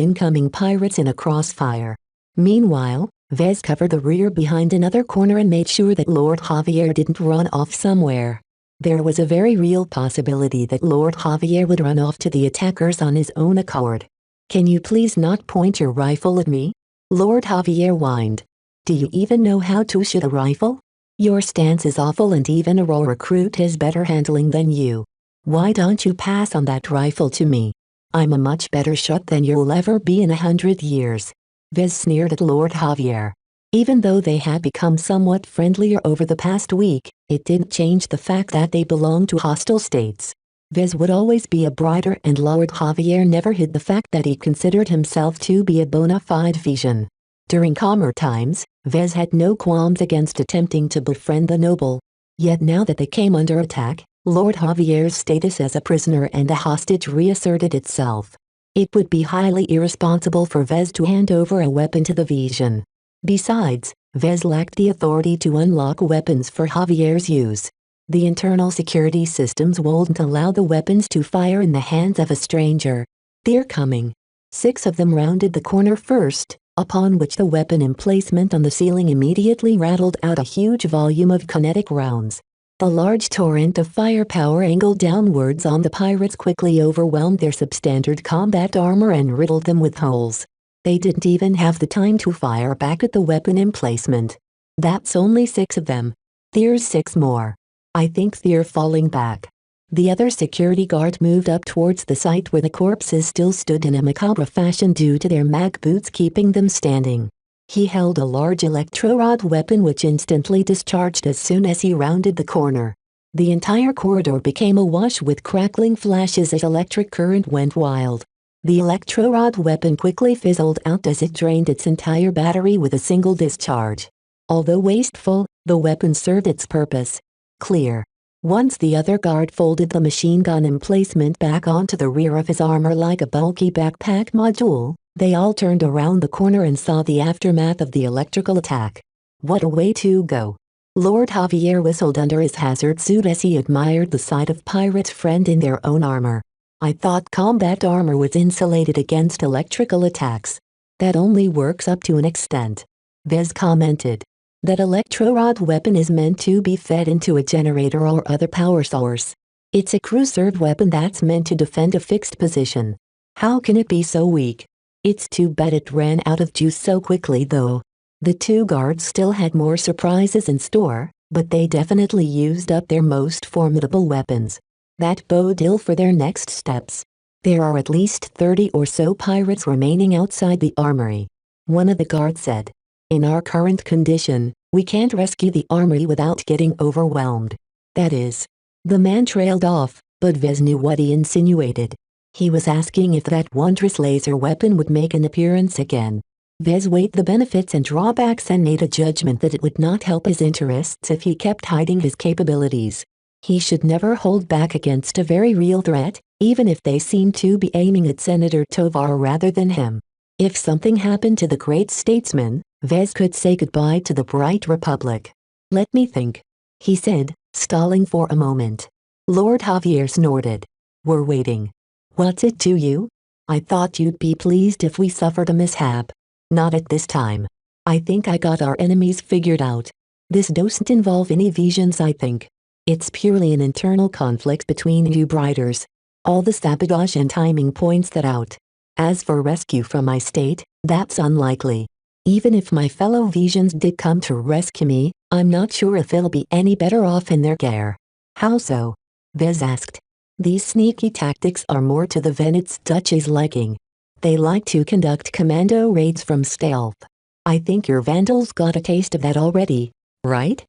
Speaker 2: incoming pirates in a crossfire. Meanwhile, Vez covered the rear behind another corner and made sure that Lord Javier didn't run off somewhere. There was a very real possibility that Lord Javier would run off to the attackers on his own accord. Can you please not point your rifle at me? Lord Javier whined. Do you even know how to shoot a rifle? Your stance is awful and even a raw recruit has better handling than you. Why don't you pass on that rifle to me? I'm a much better shot than you'll ever be in 100 years. Vez sneered at Lord Javier. Even though they had become somewhat friendlier over the past week, it didn't change the fact that they belonged to hostile states. Vez would always be a brighter and Lord Javier never hid the fact that he considered himself to be a bona fide Vision. During calmer times, Vez had no qualms against attempting to befriend the noble. Yet now that they came under attack, Lord Javier's status as a prisoner and a hostage reasserted itself. It would be highly irresponsible for Vez to hand over a weapon to the Vision. Besides, Vez lacked the authority to unlock weapons for Javier's use. The internal security systems wouldn't allow the weapons to fire in the hands of a stranger. They're coming. 6 of them rounded the corner first, upon which the weapon emplacement on the ceiling immediately rattled out a huge volume of kinetic rounds. The large torrent of firepower angled downwards on the pirates quickly overwhelmed their substandard combat armor and riddled them with holes. They didn't even have the time to fire back at the weapon emplacement. That's only 6 of them. There's 6 more. I think they're falling back. The other security guard moved up towards the site where the corpses still stood in a macabre fashion due to their mag boots keeping them standing. He held a large electro-rod weapon which instantly discharged as soon as he rounded the corner. The entire corridor became awash with crackling flashes as electric current went wild. The electro-rod weapon quickly fizzled out as it drained its entire battery with a single discharge. Although wasteful, the weapon served its purpose. Clear. Once the other guard folded the machine gun emplacement back onto the rear of his armor like a bulky backpack module, they all turned around the corner and saw the aftermath of the electrical attack. What a way to go. Lord Javier whistled under his hazard suit as he admired the sight of Pirate's friend in their own armor. I thought combat armor was insulated against electrical attacks. That only works up to an extent. Vez commented. That electro-rod weapon is meant to be fed into a generator or other power source. It's a crew-served weapon that's meant to defend a fixed position. How can it be so weak? It's too bad it ran out of juice so quickly though. The 2 guards still had more surprises in store, but they definitely used up their most formidable weapons. That bode ill for their next steps. There are at least 30 or so pirates remaining outside the armory. One of the guards said. In our current condition, we can't rescue the armory without getting overwhelmed. That is. The man trailed off, But Vez knew what he insinuated. He was asking if that wondrous laser weapon would make an appearance again. Vez weighed the benefits and drawbacks and made a judgment that it would not help his interests if he kept hiding his capabilities. He should never hold back against a very real threat, even if they seemed to be aiming at Senator Tovar rather than him. If something happened to the great statesman, Vez could say goodbye to the bright Republic. "Let me think," he said, stalling for a moment. Lord Javier snorted. "We're waiting." "What's it to you? I thought you'd be pleased if we suffered a mishap." "Not at this time. I think I got our enemies figured out. This doesn't involve any visions, I think. It's purely an internal conflict between you Briders. All the sabotage and timing points that out. As for rescue from my state, that's unlikely. Even if my fellow Visions did come to rescue me, I'm not sure if they'll be any better off in their care." "How so?" Vez asked. "These sneaky tactics are more to the Venet's Duchy's liking. They like to conduct commando raids from stealth. I think your Vandals got a taste of that already, right?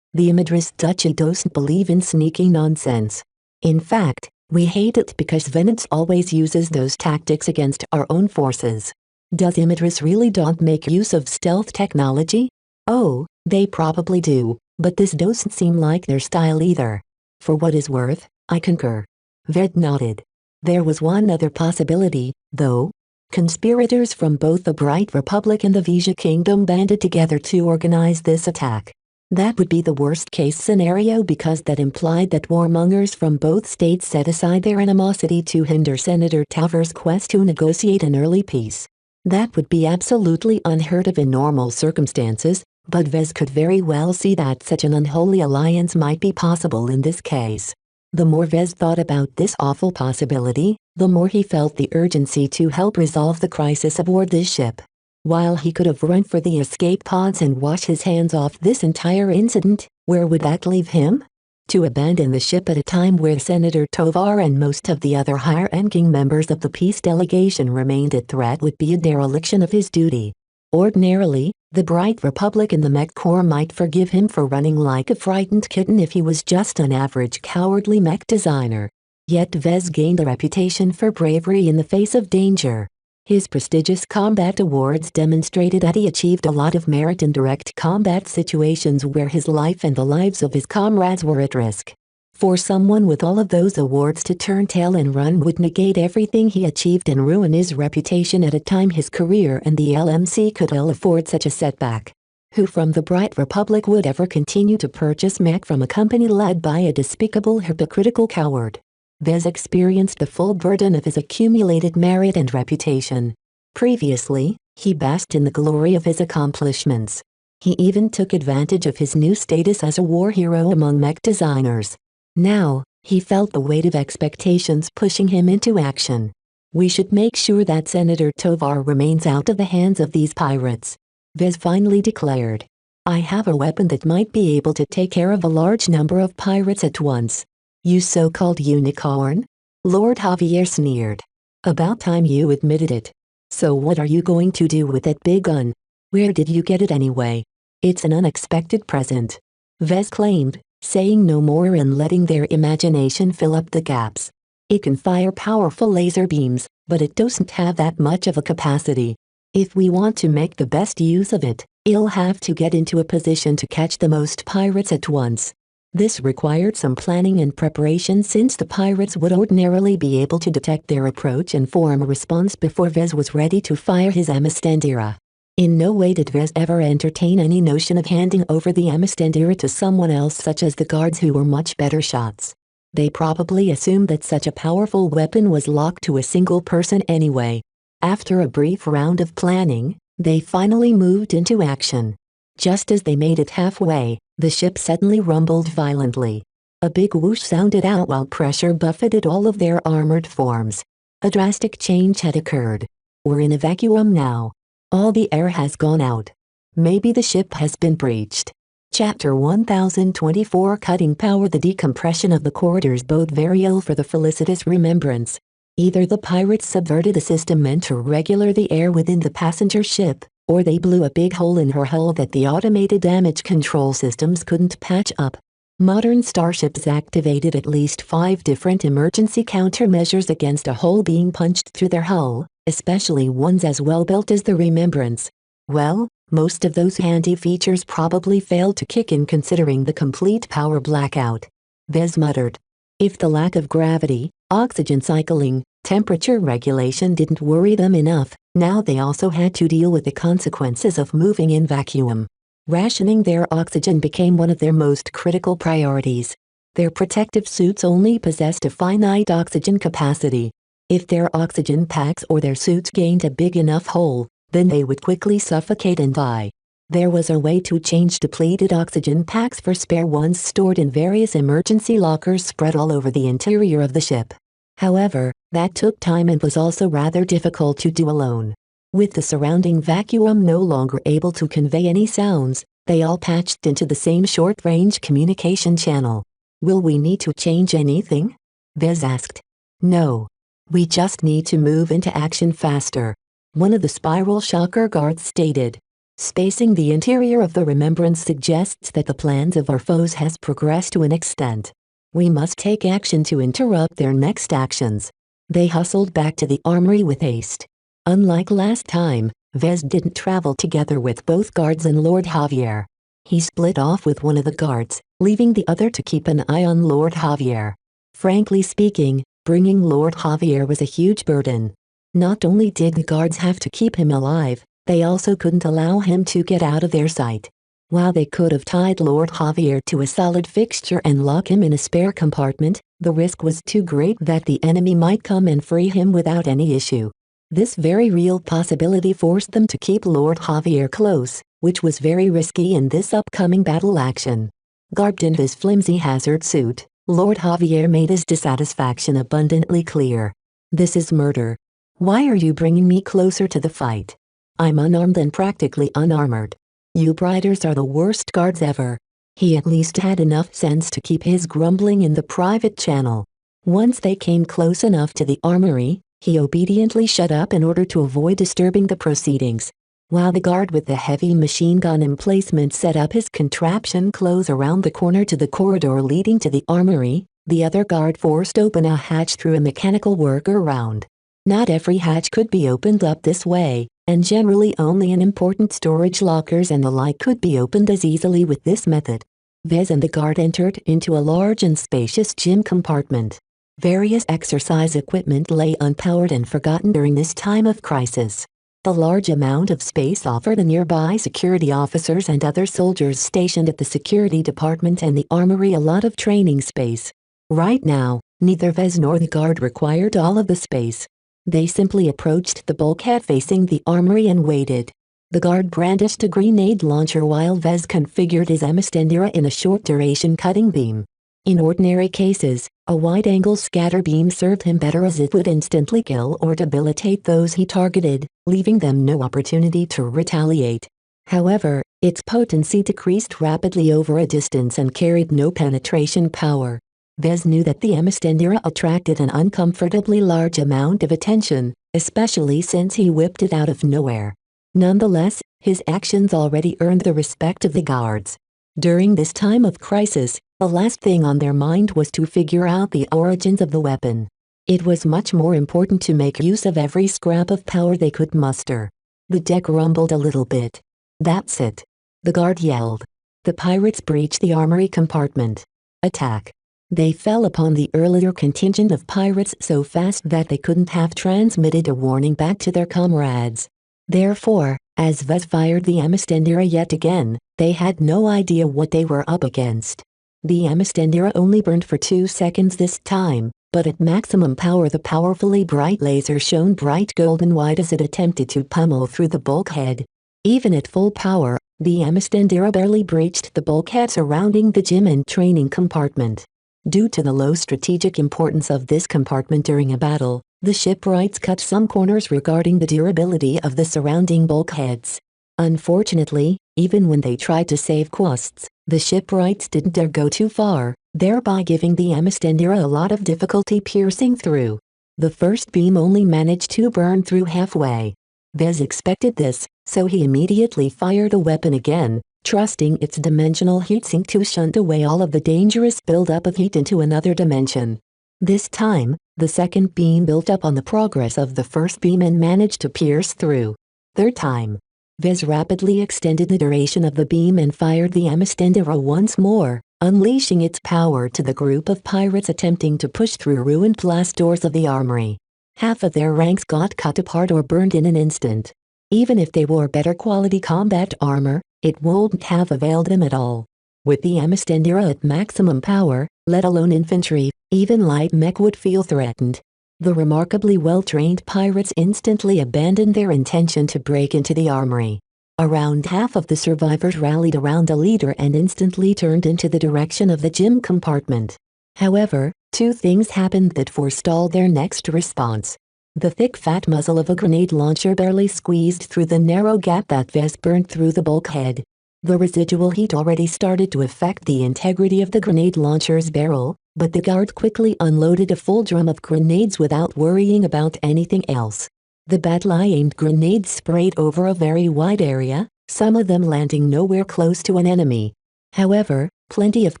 Speaker 2: The Imadris Duchy doesn't believe in sneaky nonsense. In fact, we hate it because Venet's always uses those tactics against our own forces." "Does Imadris really don't make use of stealth technology?" "Oh, they probably do, but this doesn't seem like their style either." "For what is worth, I concur." Ved nodded. There was one other possibility, though. Conspirators from both the Bright Republic and the Vija Kingdom banded together to organize this attack. That would be the worst-case scenario because that implied that warmongers from both states set aside their animosity to hinder Senator Tovar's quest to negotiate an early peace. That would be absolutely unheard of in normal circumstances, but Vez could very well see that such an unholy alliance might be possible in this case. The more Vez thought about this awful possibility, the more he felt the urgency to help resolve the crisis aboard this ship. While he could have run for the escape pods and washed his hands off this entire incident, where would that leave him? To abandon the ship at a time where Senator Tovar and most of the other higher-ranking members of the peace delegation remained at threat would be a dereliction of his duty. Ordinarily, the Bright Republic and the Mech Corps might forgive him for running like a frightened kitten if he was just an average cowardly mech designer. Yet Vez gained a reputation for bravery in the face of danger. His prestigious combat awards demonstrated that he achieved a lot of merit in direct combat situations where his life and the lives of his comrades were at risk. For someone with all of those awards to turn tail and run would negate everything he achieved and ruin his reputation at a time his career and the LMC could ill afford such a setback. Who from the Bright Republic would ever continue to purchase mech from a company led by a despicable hypocritical coward? Vez experienced the full burden of his accumulated merit and reputation. Previously, he basked in the glory of his accomplishments. He even took advantage of his new status as a war hero among mech designers. Now, he felt the weight of expectations pushing him into action. "We should make sure that Senator Tovar remains out of the hands of these pirates," Vez finally declared. "I have a weapon that might be able to take care of a large number of pirates at once." "You so-called unicorn?" Lord Javier sneered. "About time you admitted it. So what are you going to do with that big gun? Where did you get it anyway?" "It's an unexpected present," Vez claimed, saying no more and letting their imagination fill up the gaps. "It can fire powerful laser beams, but it doesn't have that much of a capacity. If we want to make the best use of it, it'll have to get into a position to catch the most pirates at once." This required some planning and preparation since the pirates would ordinarily be able to detect their approach and form a response before Vez was ready to fire his Amistandira. In no way did Vez ever entertain any notion of handing over the Amistandira to someone else such as the guards who were much better shots. They probably assumed that such a powerful weapon was locked to a single person anyway. After a brief round of planning, they finally moved into action. Just as they made it halfway, the ship suddenly rumbled violently. A big whoosh sounded out while pressure buffeted all of their armored forms. A drastic change had occurred. "We're in a vacuum now. All the air has gone out. Maybe the ship has been breached." Chapter 1024 Cutting Power. The decompression of the corridors bode very ill for the felicitous remembrance. Either the pirates subverted the system meant to regulate the air within the passenger ship, or they blew a big hole in her hull that the automated damage control systems couldn't patch up. Modern starships activated at least 5 different emergency countermeasures against a hole being punched through their hull, especially ones as well built as the Remembrance. Well, most of those handy features probably failed to kick in considering the complete power blackout. Vez muttered. If the lack of gravity, oxygen cycling, temperature regulation didn't worry them enough, now they also had to deal with the consequences of moving in vacuum. Rationing their oxygen became one of their most critical priorities. Their protective suits only possessed a finite oxygen capacity. If their oxygen packs or their suits gained a big enough hole, then they would quickly suffocate and die. There was a way to change depleted oxygen packs for spare ones stored in various emergency lockers spread all over the interior of the ship. However, that took time and was also rather difficult to do alone. With the surrounding vacuum no longer able to convey any sounds, they all patched into the same short-range communication channel. Will we need to change anything? Vez asked. No. We just need to move into action faster. One of the spiral shocker guards stated. Spacing the interior of the Remembrance suggests that the plans of our foes has progressed to an extent. We must take action to interrupt their next actions. They hustled back to the armory with haste. Unlike last time, Vez didn't travel together with both guards and Lord Javier. He split off with one of the guards, leaving the other to keep an eye on Lord Javier. Frankly speaking, bringing Lord Javier was a huge burden. Not only did the guards have to keep him alive, they also couldn't allow him to get out of their sight. While they could have tied Lord Javier to a solid fixture and lock him in a spare compartment, the risk was too great that the enemy might come and free him without any issue. This very real possibility forced them to keep Lord Javier close, which was very risky in this upcoming battle action. Garbed in his flimsy hazard suit, Lord Javier made his dissatisfaction abundantly clear. This is murder. Why are you bringing me closer to the fight? I'm unarmed and practically unarmored. You Briders are the worst guards ever. He at least had enough sense to keep his grumbling in the private channel. Once they came close enough to the armory, he obediently shut up in order to avoid disturbing the proceedings. While the guard with the heavy machine gun emplacement set up his contraption close around the corner to the corridor leading to the armory, the other guard forced open a hatch through a mechanical workaround. Not every hatch could be opened up this way, and generally only in important storage lockers and the like could be opened as easily with this method. Vez and the guard entered into a large and spacious gym compartment. Various exercise equipment lay unpowered and forgotten during this time of crisis. The large amount of space offered the nearby security officers and other soldiers stationed at the security department and the armory a lot of training space. Right now, neither Vez nor the guard required all of the space. They simply approached the bulkhead facing the armory and waited. The guard brandished a grenade launcher while Vez configured his Emistendera in a short-duration cutting beam. In ordinary cases, a wide-angle scatter beam served him better as it would instantly kill or debilitate those he targeted, leaving them no opportunity to retaliate. However, its potency decreased rapidly over a distance and carried no penetration power. Vez knew that the Emistendera attracted an uncomfortably large amount of attention, especially since he whipped it out of nowhere. Nonetheless, his actions already earned the respect of the guards. During this time of crisis, the last thing on their mind was to figure out the origins of the weapon. It was much more important to make use of every scrap of power they could muster. The deck rumbled a little bit. That's it. The guard yelled. The pirates breached the armory compartment. Attack. They fell upon the earlier contingent of pirates so fast that they couldn't have transmitted a warning back to their comrades. Therefore, as Vez fired the Emistendera yet again, they had no idea what they were up against. The Emistendera only burned for 2 seconds this time, but at maximum power the powerfully bright laser shone bright golden white as it attempted to pummel through the bulkhead. Even at full power, the Emistendera barely breached the bulkhead surrounding the gym and training compartment. Due to the low strategic importance of this compartment during a battle, the shipwrights cut some corners regarding the durability of the surrounding bulkheads. Unfortunately, even when they tried to save costs, the shipwrights didn't dare go too far, thereby giving the Emistendera a lot of difficulty piercing through. The first beam only managed to burn through halfway. Vez expected this, so he immediately fired a weapon again, trusting its dimensional heatsink to shunt away all of the dangerous buildup of heat into another dimension. This time, the second beam built up on the progress of the first beam and managed to pierce through. Third time. Vez rapidly extended the duration of the beam and fired the Amistendera once more, unleashing its power to the group of pirates attempting to push through ruined blast doors of the armory. Half of their ranks got cut apart or burned in an instant. Even if they wore better quality combat armor, it wouldn't have availed them at all. With the Amistendera at maximum power, let alone infantry, even light mech would feel threatened. The remarkably well-trained pirates instantly abandoned their intention to break into the armory. Around half of the survivors rallied around a leader and instantly turned into the direction of the gym compartment. However, two things happened that forestalled their next response. The thick fat muzzle of a grenade launcher barely squeezed through the narrow gap that Vez burned through the bulkhead. The residual heat already started to affect the integrity of the grenade launcher's barrel, but the guard quickly unloaded a full drum of grenades without worrying about anything else. The badly aimed grenades sprayed over a very wide area, some of them landing nowhere close to an enemy. However, plenty of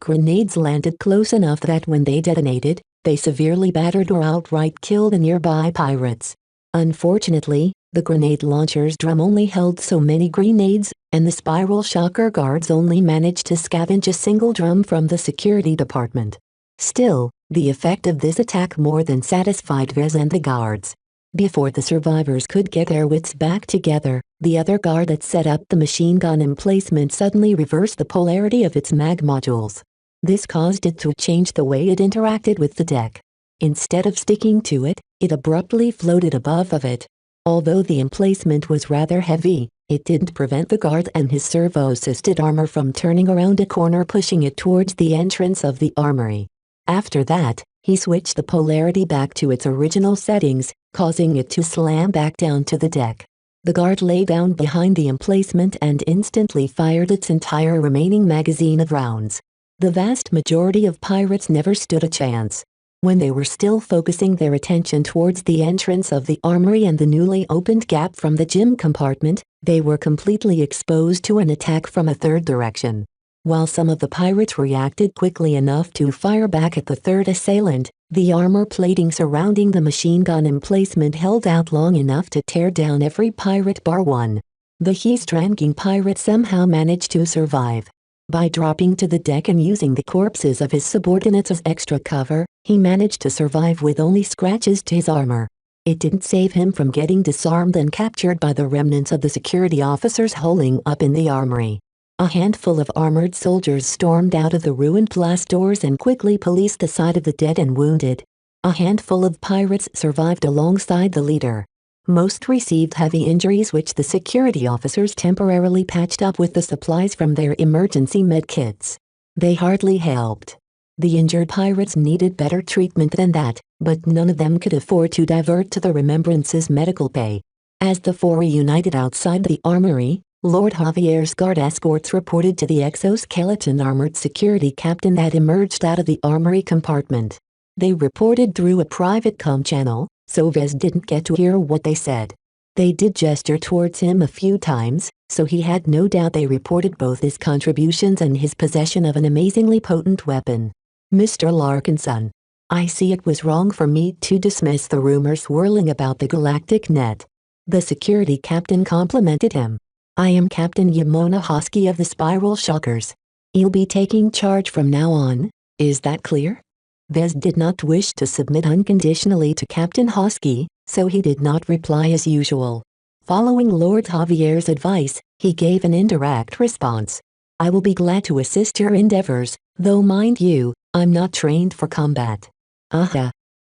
Speaker 2: grenades landed close enough that when they detonated, they severely battered or outright killed the nearby pirates. Unfortunately, the grenade launcher's drum only held so many grenades, and the spiral shocker guards only managed to scavenge a single drum from the security department. Still, the effect of this attack more than satisfied Vez and the guards. Before the survivors could get their wits back together, the other guard that set up the machine gun emplacement suddenly reversed the polarity of its mag modules. This caused it to change the way it interacted with the deck. Instead of sticking to it, it abruptly floated above of it. Although the emplacement was rather heavy, it didn't prevent the guard and his servo-assisted armor from turning around a corner, pushing it towards the entrance of the armory. After that, he switched the polarity back to its original settings, causing it to slam back down to the deck. The guard lay down behind the emplacement and instantly fired its entire remaining magazine of rounds. The vast majority of pirates never stood a chance. When they were still focusing their attention towards the entrance of the armory and the newly opened gap from the gym compartment, they were completely exposed to an attack from a third direction. While some of the pirates reacted quickly enough to fire back at the third assailant, the armor plating surrounding the machine gun emplacement held out long enough to tear down every pirate bar one. The heat-striking pirate somehow managed to survive. By dropping to the deck and using the corpses of his subordinates as extra cover, he managed to survive with only scratches to his armor. It didn't save him from getting disarmed and captured by the remnants of the security officers holing up in the armory. A handful of armored soldiers stormed out of the ruined blast doors and quickly policed the side of the dead and wounded. A handful of pirates survived alongside the leader. Most received heavy injuries, which the security officers temporarily patched up with the supplies from their emergency medkits. They hardly helped. The injured pirates needed better treatment than that, but none of them could afford to divert to the Remembrance's medical bay. As the four reunited outside the armory, Lord Javier's guard escorts reported to the exoskeleton armored security captain that emerged out of the armory compartment. They reported through a private comm channel, so Vez didn't get to hear what they said. They did gesture towards him a few times, so he had no doubt they reported both his contributions and his possession of an amazingly potent weapon. Mr. Larkinson, I see it was wrong for me to dismiss the rumors swirling about the galactic net. The security captain complimented him. I am Captain Yamona Hosky of the Spiral Shockers. You'll be taking charge from now on, is that clear? Vez did not wish to submit unconditionally to Captain Hosky, so he did not reply as usual. Following Lord Javier's advice, he gave an indirect response. I will be glad to assist your endeavors, though mind you, I'm not trained for combat.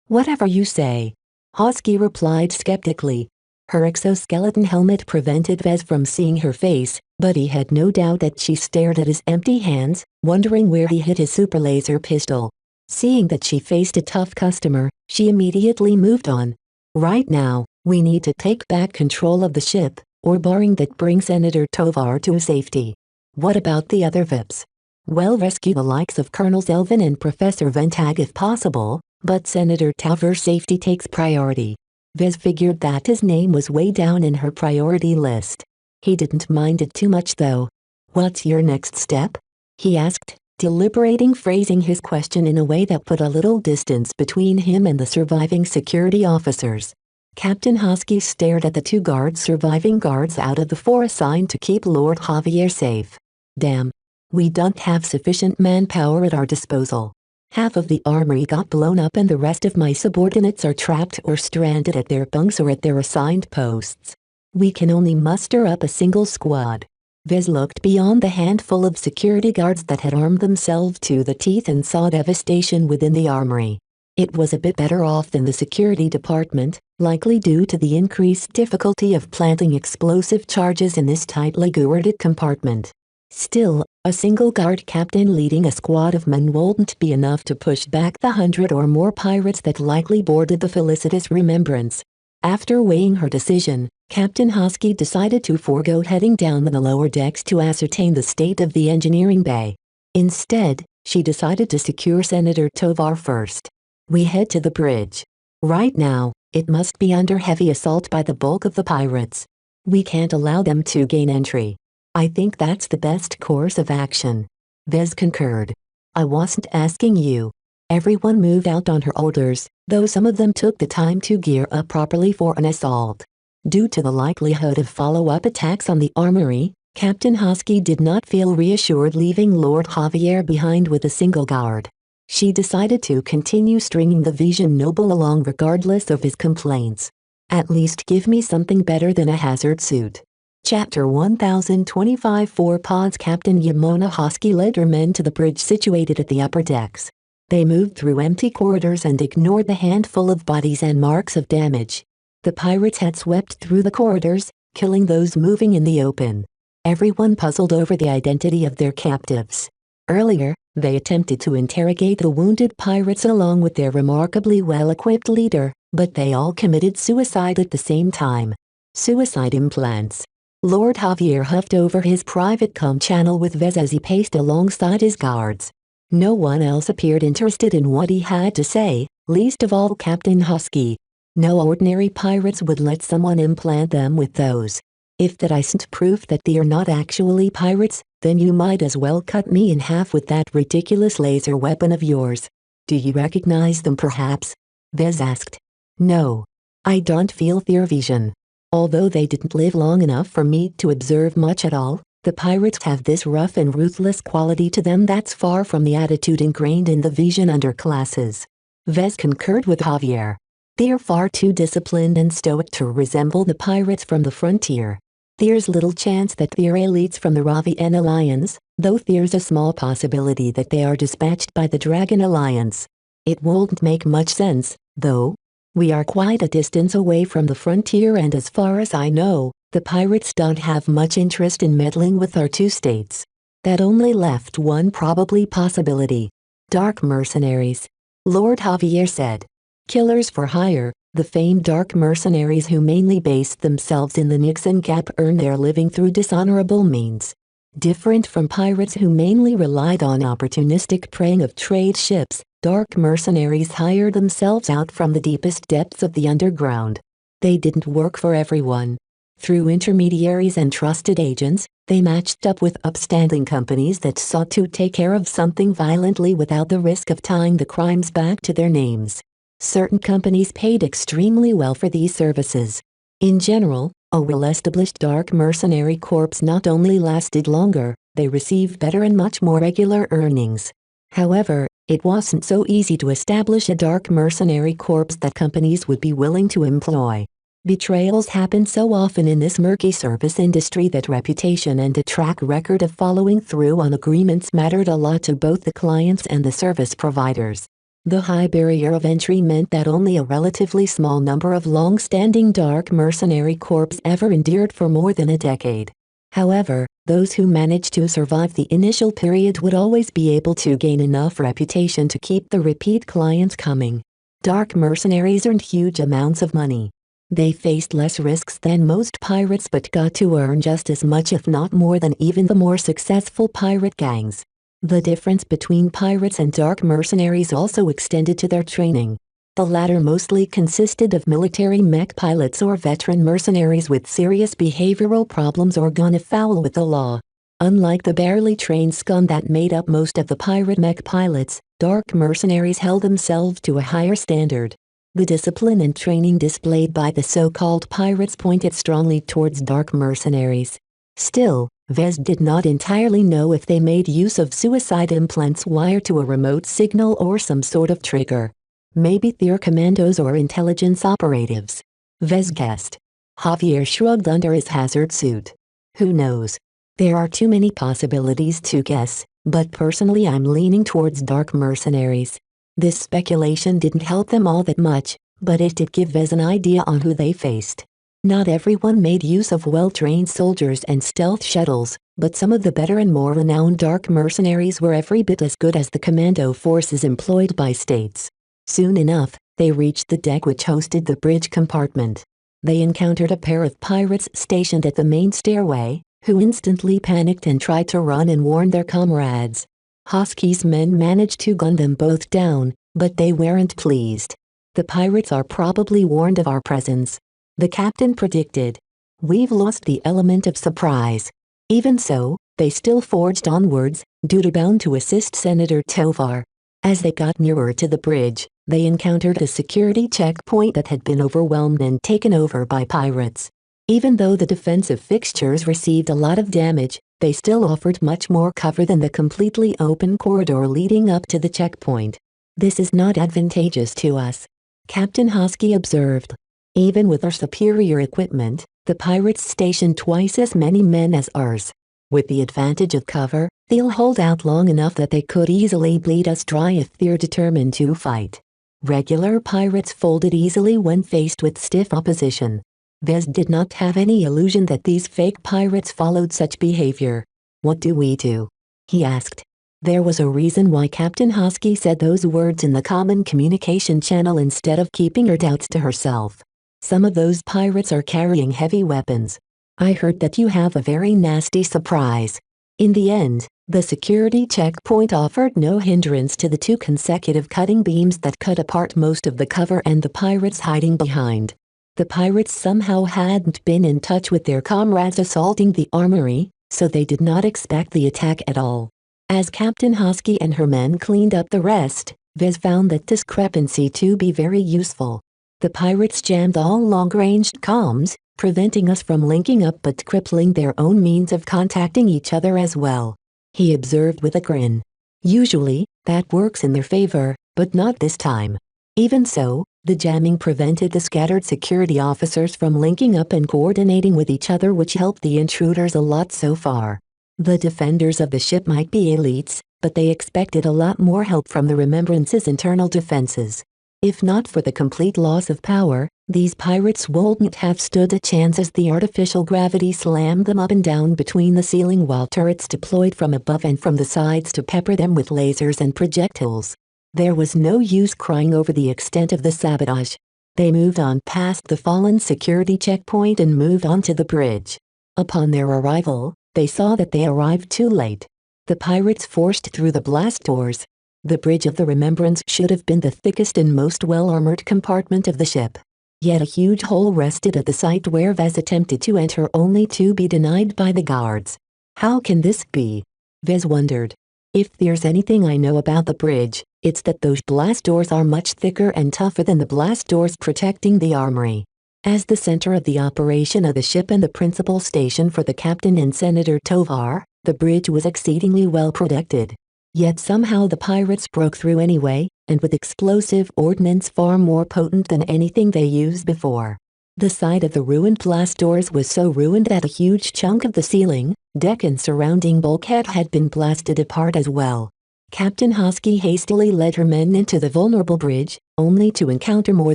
Speaker 2: Whatever you say. Hosky replied skeptically. Her exoskeleton helmet prevented Vez from seeing her face, but he had no doubt that she stared at his empty hands, wondering where he hid his super laser pistol. Seeing that she faced a tough customer, she immediately moved on. Right now, we need to take back control of the ship, or barring that bring Senator Tovar to safety. What about the other VIPs? Well, rescue the likes of Colonel Zelvin and Professor Ventag if possible, but Senator Tovar's safety takes priority. Vez figured that his name was way down in her priority list. He didn't mind it too much though. "What's your next step?" he asked, deliberating, phrasing his question in a way that put a little distance between him and the surviving security officers. Captain Hosky stared at the 2 surviving guards out of the 4 assigned to keep Lord Javier safe. "Damn. We don't have sufficient manpower at our disposal. Half of the armory got blown up and the rest of my subordinates are trapped or stranded at their bunks or at their assigned posts. We can only muster up a single squad." Vez looked beyond the handful of security guards that had armed themselves to the teeth and saw devastation within the armory. It was a bit better off than the security department, likely due to the increased difficulty of planting explosive charges in this tightly guarded compartment. Still, a single guard captain leading a squad of men wouldn't be enough to push back the 100 or more pirates that likely boarded the felicitous Remembrance. After weighing her decision, Captain Hosky decided to forego heading down the lower decks to ascertain the state of the engineering bay. Instead, she decided to secure Senator Tovar first. "We head to the bridge. Right now, it must be under heavy assault by the bulk of the pirates. We can't allow them to gain entry. I think that's the best course of action." Vez concurred. "I wasn't asking you." Everyone moved out on her orders, though some of them took the time to gear up properly for an assault. Due to the likelihood of follow-up attacks on the armory, Captain Hosky did not feel reassured leaving Lord Javier behind with a single guard. She decided to continue stringing the Vision Noble along regardless of his complaints. "At least give me something better than a hazard suit." Chapter 1025. 4 pods. Captain Yamona Hosky led her men to the bridge situated at the upper decks. They moved through empty corridors and ignored the handful of bodies and marks of damage. The pirates had swept through the corridors, killing those moving in the open. Everyone puzzled over the identity of their captives. Earlier, they attempted to interrogate the wounded pirates along with their remarkably well-equipped leader, but they all committed suicide at the same time. Suicide implants. Lord Javier huffed over his private comm channel with Vez as he paced alongside his guards. No one else appeared interested in what he had to say, least of all Captain Hosky. No ordinary pirates would let someone implant them with those. "If that isn't proof that they're not actually pirates, then you might as well cut me in half with that ridiculous laser weapon of yours. Do you recognize them perhaps?" Vez asked. "No. I don't feel their vision. Although they didn't live long enough for me to observe much at all, the pirates have this rough and ruthless quality to them that's far from the attitude ingrained in the Vision underclasses." Vez concurred with Javier. "They're far too disciplined and stoic to resemble the pirates from the frontier. There's little chance that they're elites from the Ravian Alliance, though there's a small possibility that they are dispatched by the Dragon Alliance. It won't make much sense, though. We are quite a distance away from the frontier and as far as I know, the pirates don't have much interest in meddling with our 2 states. That only left one probably possibility. Dark mercenaries," Lord Javier said. "Killers for hire, the famed dark mercenaries who mainly based themselves in the Nixon Gap earn their living through dishonorable means. Different from pirates who mainly relied on opportunistic preying of trade ships, dark mercenaries hire themselves out from the deepest depths of the underground. They didn't work for everyone. Through intermediaries and trusted agents, they matched up with upstanding companies that sought to take care of something violently without the risk of tying the crimes back to their names. Certain companies paid extremely well for these services. In general, a well-established dark mercenary corps not only lasted longer, they received better and much more regular earnings. However, it wasn't so easy to establish a dark mercenary corps that companies would be willing to employ. Betrayals happen so often in this murky service industry that reputation and a track record of following through on agreements mattered a lot to both the clients and the service providers. The high barrier of entry meant that only a relatively small number of long-standing dark mercenary corps ever endured for more than a decade. However, those who managed to survive the initial period would always be able to gain enough reputation to keep the repeat clients coming. Dark mercenaries earned huge amounts of money. They faced less risks than most pirates but got to earn just as much if not more than even the more successful pirate gangs. The difference between pirates and dark mercenaries also extended to their training. The latter mostly consisted of military mech pilots or veteran mercenaries with serious behavioral problems or gone afoul with the law. Unlike the barely trained scum that made up most of the pirate mech pilots, dark mercenaries held themselves to a higher standard. The discipline and training displayed by the so-called pirates pointed strongly towards dark mercenaries. Still, Vez did not entirely know if they made use of suicide implants wired to a remote signal or some sort of trigger. Maybe they're commandos or intelligence operatives. Vez guessed. Javier shrugged under his hazard suit. Who knows? There are too many possibilities to guess, but personally I'm leaning towards dark mercenaries. This speculation didn't help them all that much, but it did give Vez an idea on who they faced. Not everyone made use of well-trained soldiers and stealth shuttles, but some of the better and more renowned dark mercenaries were every bit as good as the commando forces employed by states. Soon enough, they reached the deck which hosted the bridge compartment. They encountered a pair of pirates stationed at the main stairway, who instantly panicked and tried to run and warn their comrades. Hosky's men managed to gun them both down, but they weren't pleased. The pirates are probably warned of our presence, the captain predicted. We've lost the element of surprise. Even so, they still forged onwards, duty-bound to assist Senator Tovar. As they got nearer to the bridge, they encountered a security checkpoint that had been overwhelmed and taken over by pirates. Even though the defensive fixtures received a lot of damage, they still offered much more cover than the completely open corridor leading up to the checkpoint. This is not advantageous to us, Captain Hosky observed. Even with our superior equipment, the pirates stationed twice as many men as ours. With the advantage of cover, they'll hold out long enough that they could easily bleed us dry if they're determined to fight. Regular pirates folded easily when faced with stiff opposition. Vez did not have any illusion that these fake pirates followed such behavior. What do we do? He asked. There was a reason why Captain Hosky said those words in the common communication channel instead of keeping her doubts to herself. Some of those pirates are carrying heavy weapons. I heard that you have a very nasty surprise. In the end, the security checkpoint offered no hindrance to the 2 consecutive cutting beams that cut apart most of the cover and the pirates hiding behind. The pirates somehow hadn't been in touch with their comrades assaulting the armory, so they did not expect the attack at all. As Captain Hosky and her men cleaned up the rest, Vez found that discrepancy to be very useful. The pirates jammed all long-ranged comms, preventing us from linking up but crippling their own means of contacting each other as well. He observed with a grin. Usually, that works in their favor, but not this time. Even so, the jamming prevented the scattered security officers from linking up and coordinating with each other, which helped the intruders a lot so far. The defenders of the ship might be elites, but they expected a lot more help from the Remembrance's internal defenses. If not for the complete loss of power, these pirates wouldn't have stood a chance as the artificial gravity slammed them up and down between the ceiling while turrets deployed from above and from the sides to pepper them with lasers and projectiles. There was no use crying over the extent of the sabotage. They moved on past the fallen security checkpoint and moved on to the bridge. Upon their arrival, they saw that they arrived too late. The pirates forced through the blast doors. The bridge of the Remembrance should have been the thickest and most well-armored compartment of the ship. Yet a huge hole rested at the site where Vez attempted to enter, only to be denied by the guards. How can this be? Vez wondered. If there's anything I know about the bridge, it's that those blast doors are much thicker and tougher than the blast doors protecting the armory. As the center of the operation of the ship and the principal station for the captain and Senator Tovar, the bridge was exceedingly well protected. Yet somehow the pirates broke through anyway, and with explosive ordnance far more potent than anything they used before. The side of the ruined blast doors was so ruined that a huge chunk of the ceiling, deck and surrounding bulkhead had been blasted apart as well. Captain Hosky hastily led her men into the vulnerable bridge, only to encounter more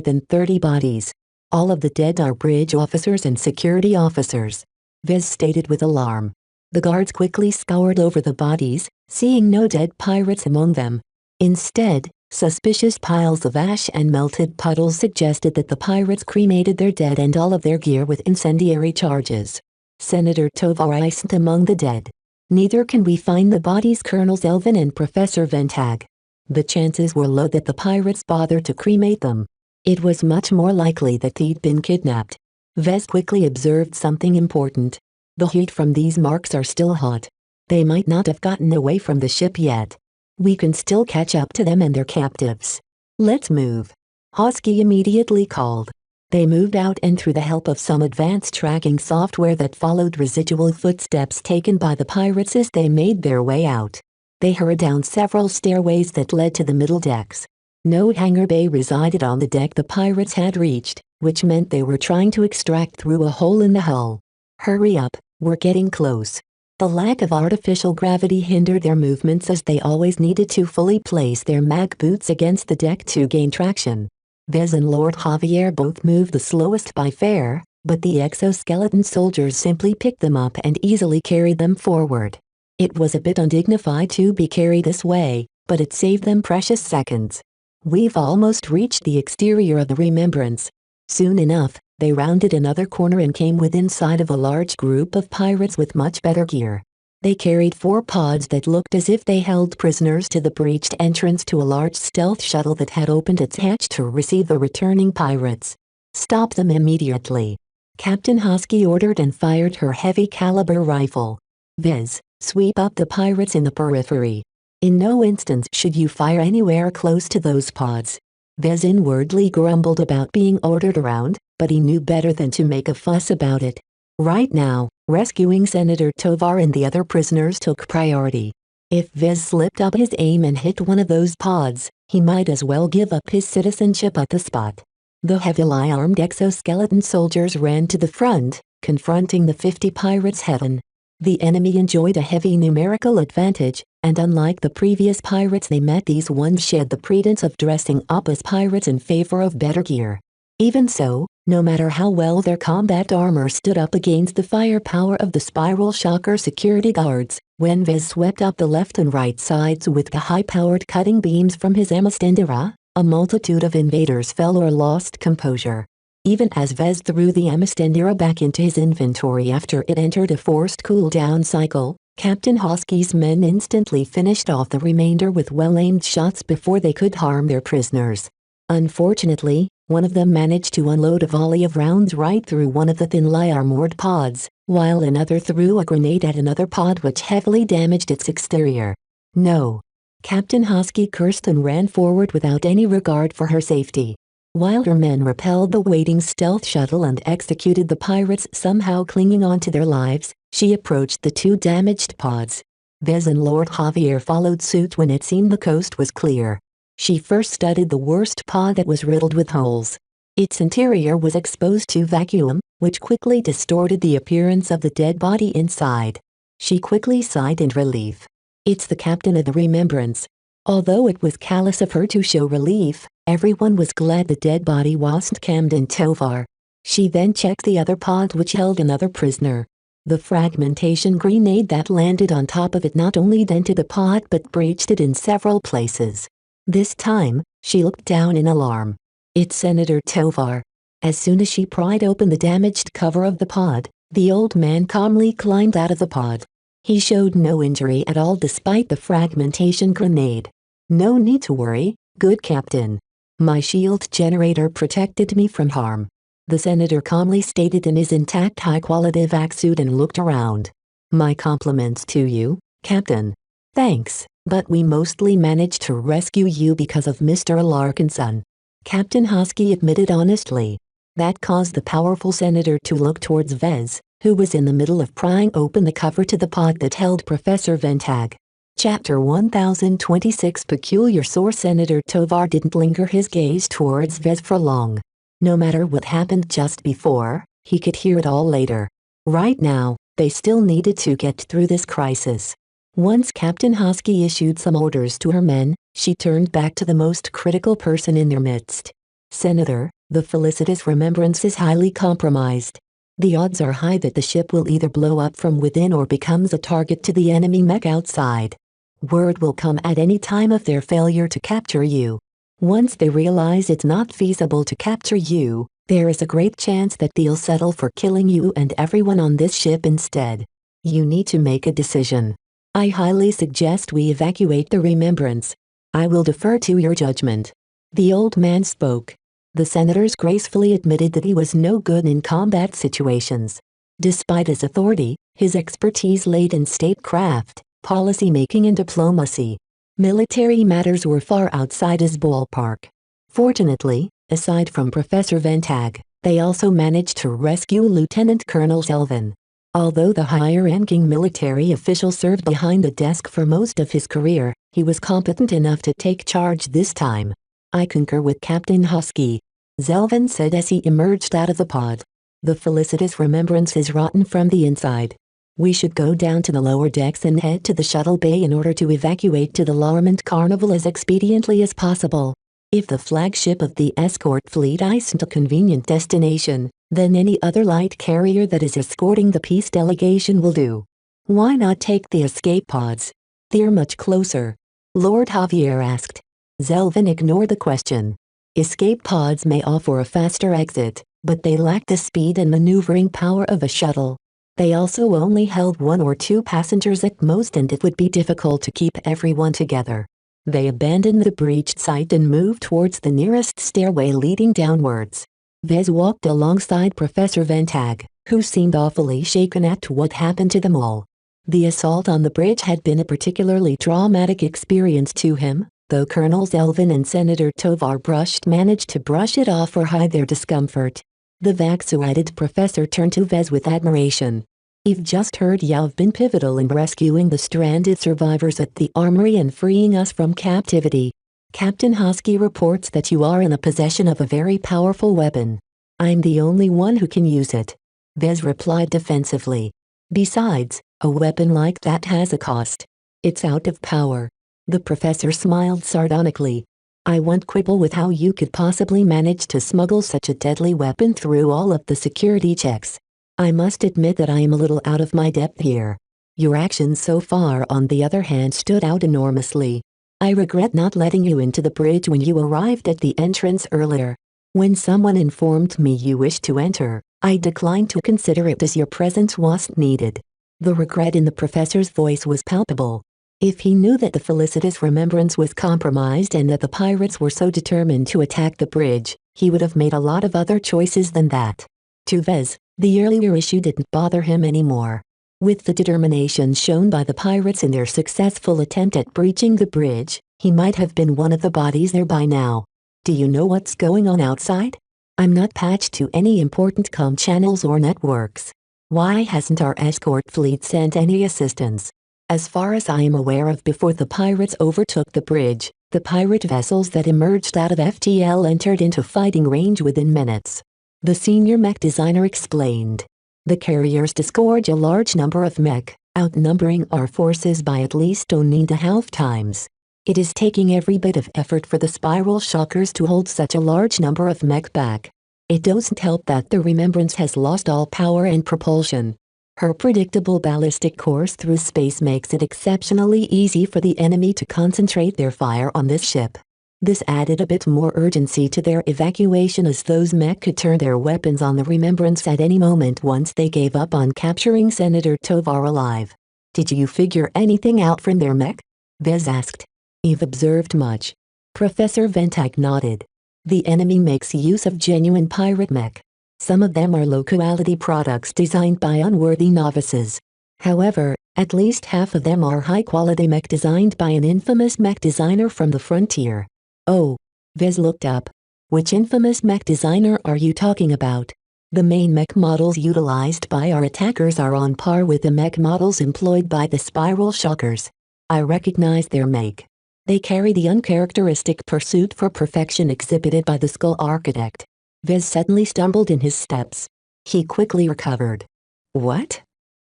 Speaker 2: than 30 bodies. All of the dead are bridge officers and security officers, Vez stated with alarm. The guards quickly scoured over the bodies, seeing no dead pirates among them. Instead, suspicious piles of ash and melted puddles suggested that the pirates cremated their dead and all of their gear with incendiary charges. Senator Tovar isn't among the dead. Neither can we find the bodies, Colonels Elvin and Professor Ventag. The chances were low that the pirates bothered to cremate them. It was much more likely that they'd been kidnapped. Vez quickly observed something important. The heat from these marks are still hot. They might not have gotten away from the ship yet. We can still catch up to them and their captives. Let's move. Hosky immediately called. They moved out and through the help of some advanced tracking software that followed residual footsteps taken by the pirates as they made their way out. They hurried down several stairways that led to the middle decks. No hangar bay resided on the deck the pirates had reached, which meant they were trying to extract through a hole in the hull. Hurry up, we're getting close. The lack of artificial gravity hindered their movements as they always needed to fully place their mag boots against the deck to gain traction. Vez and Lord Javier both moved the slowest by far, but the exoskeleton soldiers simply picked them up and easily carried them forward. It was a bit undignified to be carried this way, but it saved them precious seconds. We've almost reached the exterior of the Remembrance. Soon enough, they rounded another corner and came within sight of a large group of pirates with much better gear. They carried 4 pods that looked as if they held prisoners to the breached entrance to a large stealth shuttle that had opened its hatch to receive the returning pirates. Stop them immediately. Captain Hosky ordered and fired her heavy-caliber rifle. Viz, sweep up the pirates in the periphery. In no instance should you fire anywhere close to those pods. Vez inwardly grumbled about being ordered around, but he knew better than to make a fuss about it. Right now, rescuing Senator Tovar and the other prisoners took priority. If Vez slipped up his aim and hit one of those pods, he might as well give up his citizenship at the spot. The heavily armed exoskeleton soldiers ran to the front, confronting the 50 pirates head-on. The enemy enjoyed a heavy numerical advantage, and unlike the previous pirates they met, these ones shed the pretense of dressing up as pirates in favor of better gear. Even so, no matter how well their combat armor stood up against the firepower of the Spiral Shocker security guards, when Vez swept up the left and right sides with the high-powered cutting beams from his Amistendera, a multitude of invaders fell or lost composure. Even as Vez threw the Amistendera back into his inventory after it entered a forced cooldown cycle, Captain Hosky's men instantly finished off the remainder with well-aimed shots before they could harm their prisoners. Unfortunately, one of them managed to unload a volley of rounds right through one of the thinly armored pods, while another threw a grenade at another pod which heavily damaged its exterior. No. Captain Hosky cursed and ran forward without any regard for her safety. While her men repelled the waiting stealth shuttle and executed the pirates somehow clinging on to their lives, she approached the 2 damaged pods. Vez and Lord Javier followed suit when it seemed the coast was clear. She first studied the worst pod that was riddled with holes. Its interior was exposed to vacuum, which quickly distorted the appearance of the dead body inside. She quickly sighed in relief. It's the captain of the Remembrance. Although it was callous of her to show relief, everyone was glad the dead body wasn't Camden Tovar. She then checked the other pod which held another prisoner. The fragmentation grenade that landed on top of it not only dented the pod but breached it in several places. This time, she looked down in alarm. It's Senator Tovar. As soon as she pried open the damaged cover of the pod, the old man calmly climbed out of the pod. He showed no injury at all despite the fragmentation grenade. No need to worry, good captain. My shield generator protected me from harm. The senator calmly stated in his intact high-quality vac suit and looked around. My compliments to you, Captain. Thanks, but we mostly managed to rescue you because of Mr. Larkinson. Captain Hosky admitted honestly. That caused the powerful senator to look towards Vez, who was in the middle of prying open the cover to the pod that held Professor Ventag. Chapter 1026 Peculiar Source. Senator Tovar didn't linger his gaze towards Vez for long. No matter what happened just before, he could hear it all later. Right now, they still needed to get through this crisis. Once Captain Hosky issued some orders to her men, she turned back to the most critical person in their midst. Senator, the felicitous Remembrance is highly compromised. The odds are high that the ship will either blow up from within or becomes a target to the enemy mech outside. Word will come at any time of their failure to capture you. Once they realize it's not feasible to capture you, there is a great chance that they'll settle for killing you and everyone on this ship instead. You need to make a decision. I highly suggest we evacuate the Remembrance. I will defer to your judgment. The old man spoke. The senators gracefully admitted that he was no good in combat situations. Despite his authority, His expertise laid in statecraft, policy-making and diplomacy. Military matters were far outside his ballpark. Fortunately, aside from Professor Ventag, they also managed to rescue Lieutenant Colonel Selvin. Although the higher-ranking military official served behind the desk for most of his career, he was competent enough to take charge this time. "I concur with Captain Husky," Selvin said as he emerged out of the pod. "The felicitous remembrance is rotten from the inside. We should go down to the lower decks and head to the shuttle bay in order to evacuate to the Larmont Carnival as expediently as possible. If the flagship of the escort fleet isn't a convenient destination, then any other light carrier that is escorting the peace delegation will do. Why not take the escape pods? They're much closer," Lord Javier asked. Selvin ignored the question. Escape pods may offer a faster exit, but they lack the speed and maneuvering power of a shuttle. They also only held 1 or 2 passengers at most, and it would be difficult to keep everyone together. They abandoned the breached site and moved towards the nearest stairway leading downwards. Vez walked alongside Professor Ventag, who seemed awfully shaken at what happened to them all. The assault on the bridge had been a particularly traumatic experience to him, though Colonel Selvin and Senator Tovar managed to brush it off or hide their discomfort. The vaccinated professor turned to Vez with admiration. "You've just heard you've been pivotal in rescuing the stranded survivors at the armory and freeing us from captivity. Captain Husky reports that you are in the possession of a very powerful weapon. I'm the only one who can use it," Vez replied defensively. "Besides, a weapon like that has a cost. It's out of power." The professor smiled sardonically. "I won't quibble with how you could possibly manage to smuggle such a deadly weapon through all of the security checks. I must admit that I am a little out of my depth here. Your actions so far, on the other hand, stood out enormously. I regret not letting you into the bridge when you arrived at the entrance earlier. When someone informed me you wished to enter, I declined to consider it as your presence wasn't needed." The regret in the professor's voice was palpable. If he knew that the felicitous remembrance was compromised and that the pirates were so determined to attack the bridge, he would have made a lot of other choices than that. To Vez, the earlier issue didn't bother him anymore. With the determination shown by the pirates in their successful attempt at breaching the bridge, he might have been one of the bodies there by now. "Do you know what's going on outside? I'm not patched to any important comm channels or networks. Why hasn't our escort fleet sent any assistance? As far as I am aware of, before the pirates overtook the bridge, the pirate vessels that emerged out of FTL entered into fighting range within minutes," the senior mech designer explained. "The carriers disgorge a large number of mech, outnumbering our forces by at least 1.5 times. It is taking every bit of effort for the spiral shockers to hold such a large number of mech back. It doesn't help that the Remembrance has lost all power and propulsion. Her predictable ballistic course through space makes it exceptionally easy for the enemy to concentrate their fire on this ship. This added a bit more urgency to their evacuation, as those mech could turn their weapons on the Remembrance at any moment once they gave up on capturing Senator Tovar alive." "Did you figure anything out from their mech?" Vez asked. "You've observed much." Professor Ventag nodded. "The enemy makes use of genuine pirate mech. Some of them are low-quality products designed by unworthy novices. However, at least half of them are high-quality mech designed by an infamous mech designer from the frontier." "Oh." Vez looked up. "Which infamous mech designer are you talking about?" "The main mech models utilized by our attackers are on par with the mech models employed by the spiral shockers. I recognize their make. They carry the uncharacteristic pursuit for perfection exhibited by the Skull Architect." Vez suddenly stumbled in his steps. He quickly recovered. "What?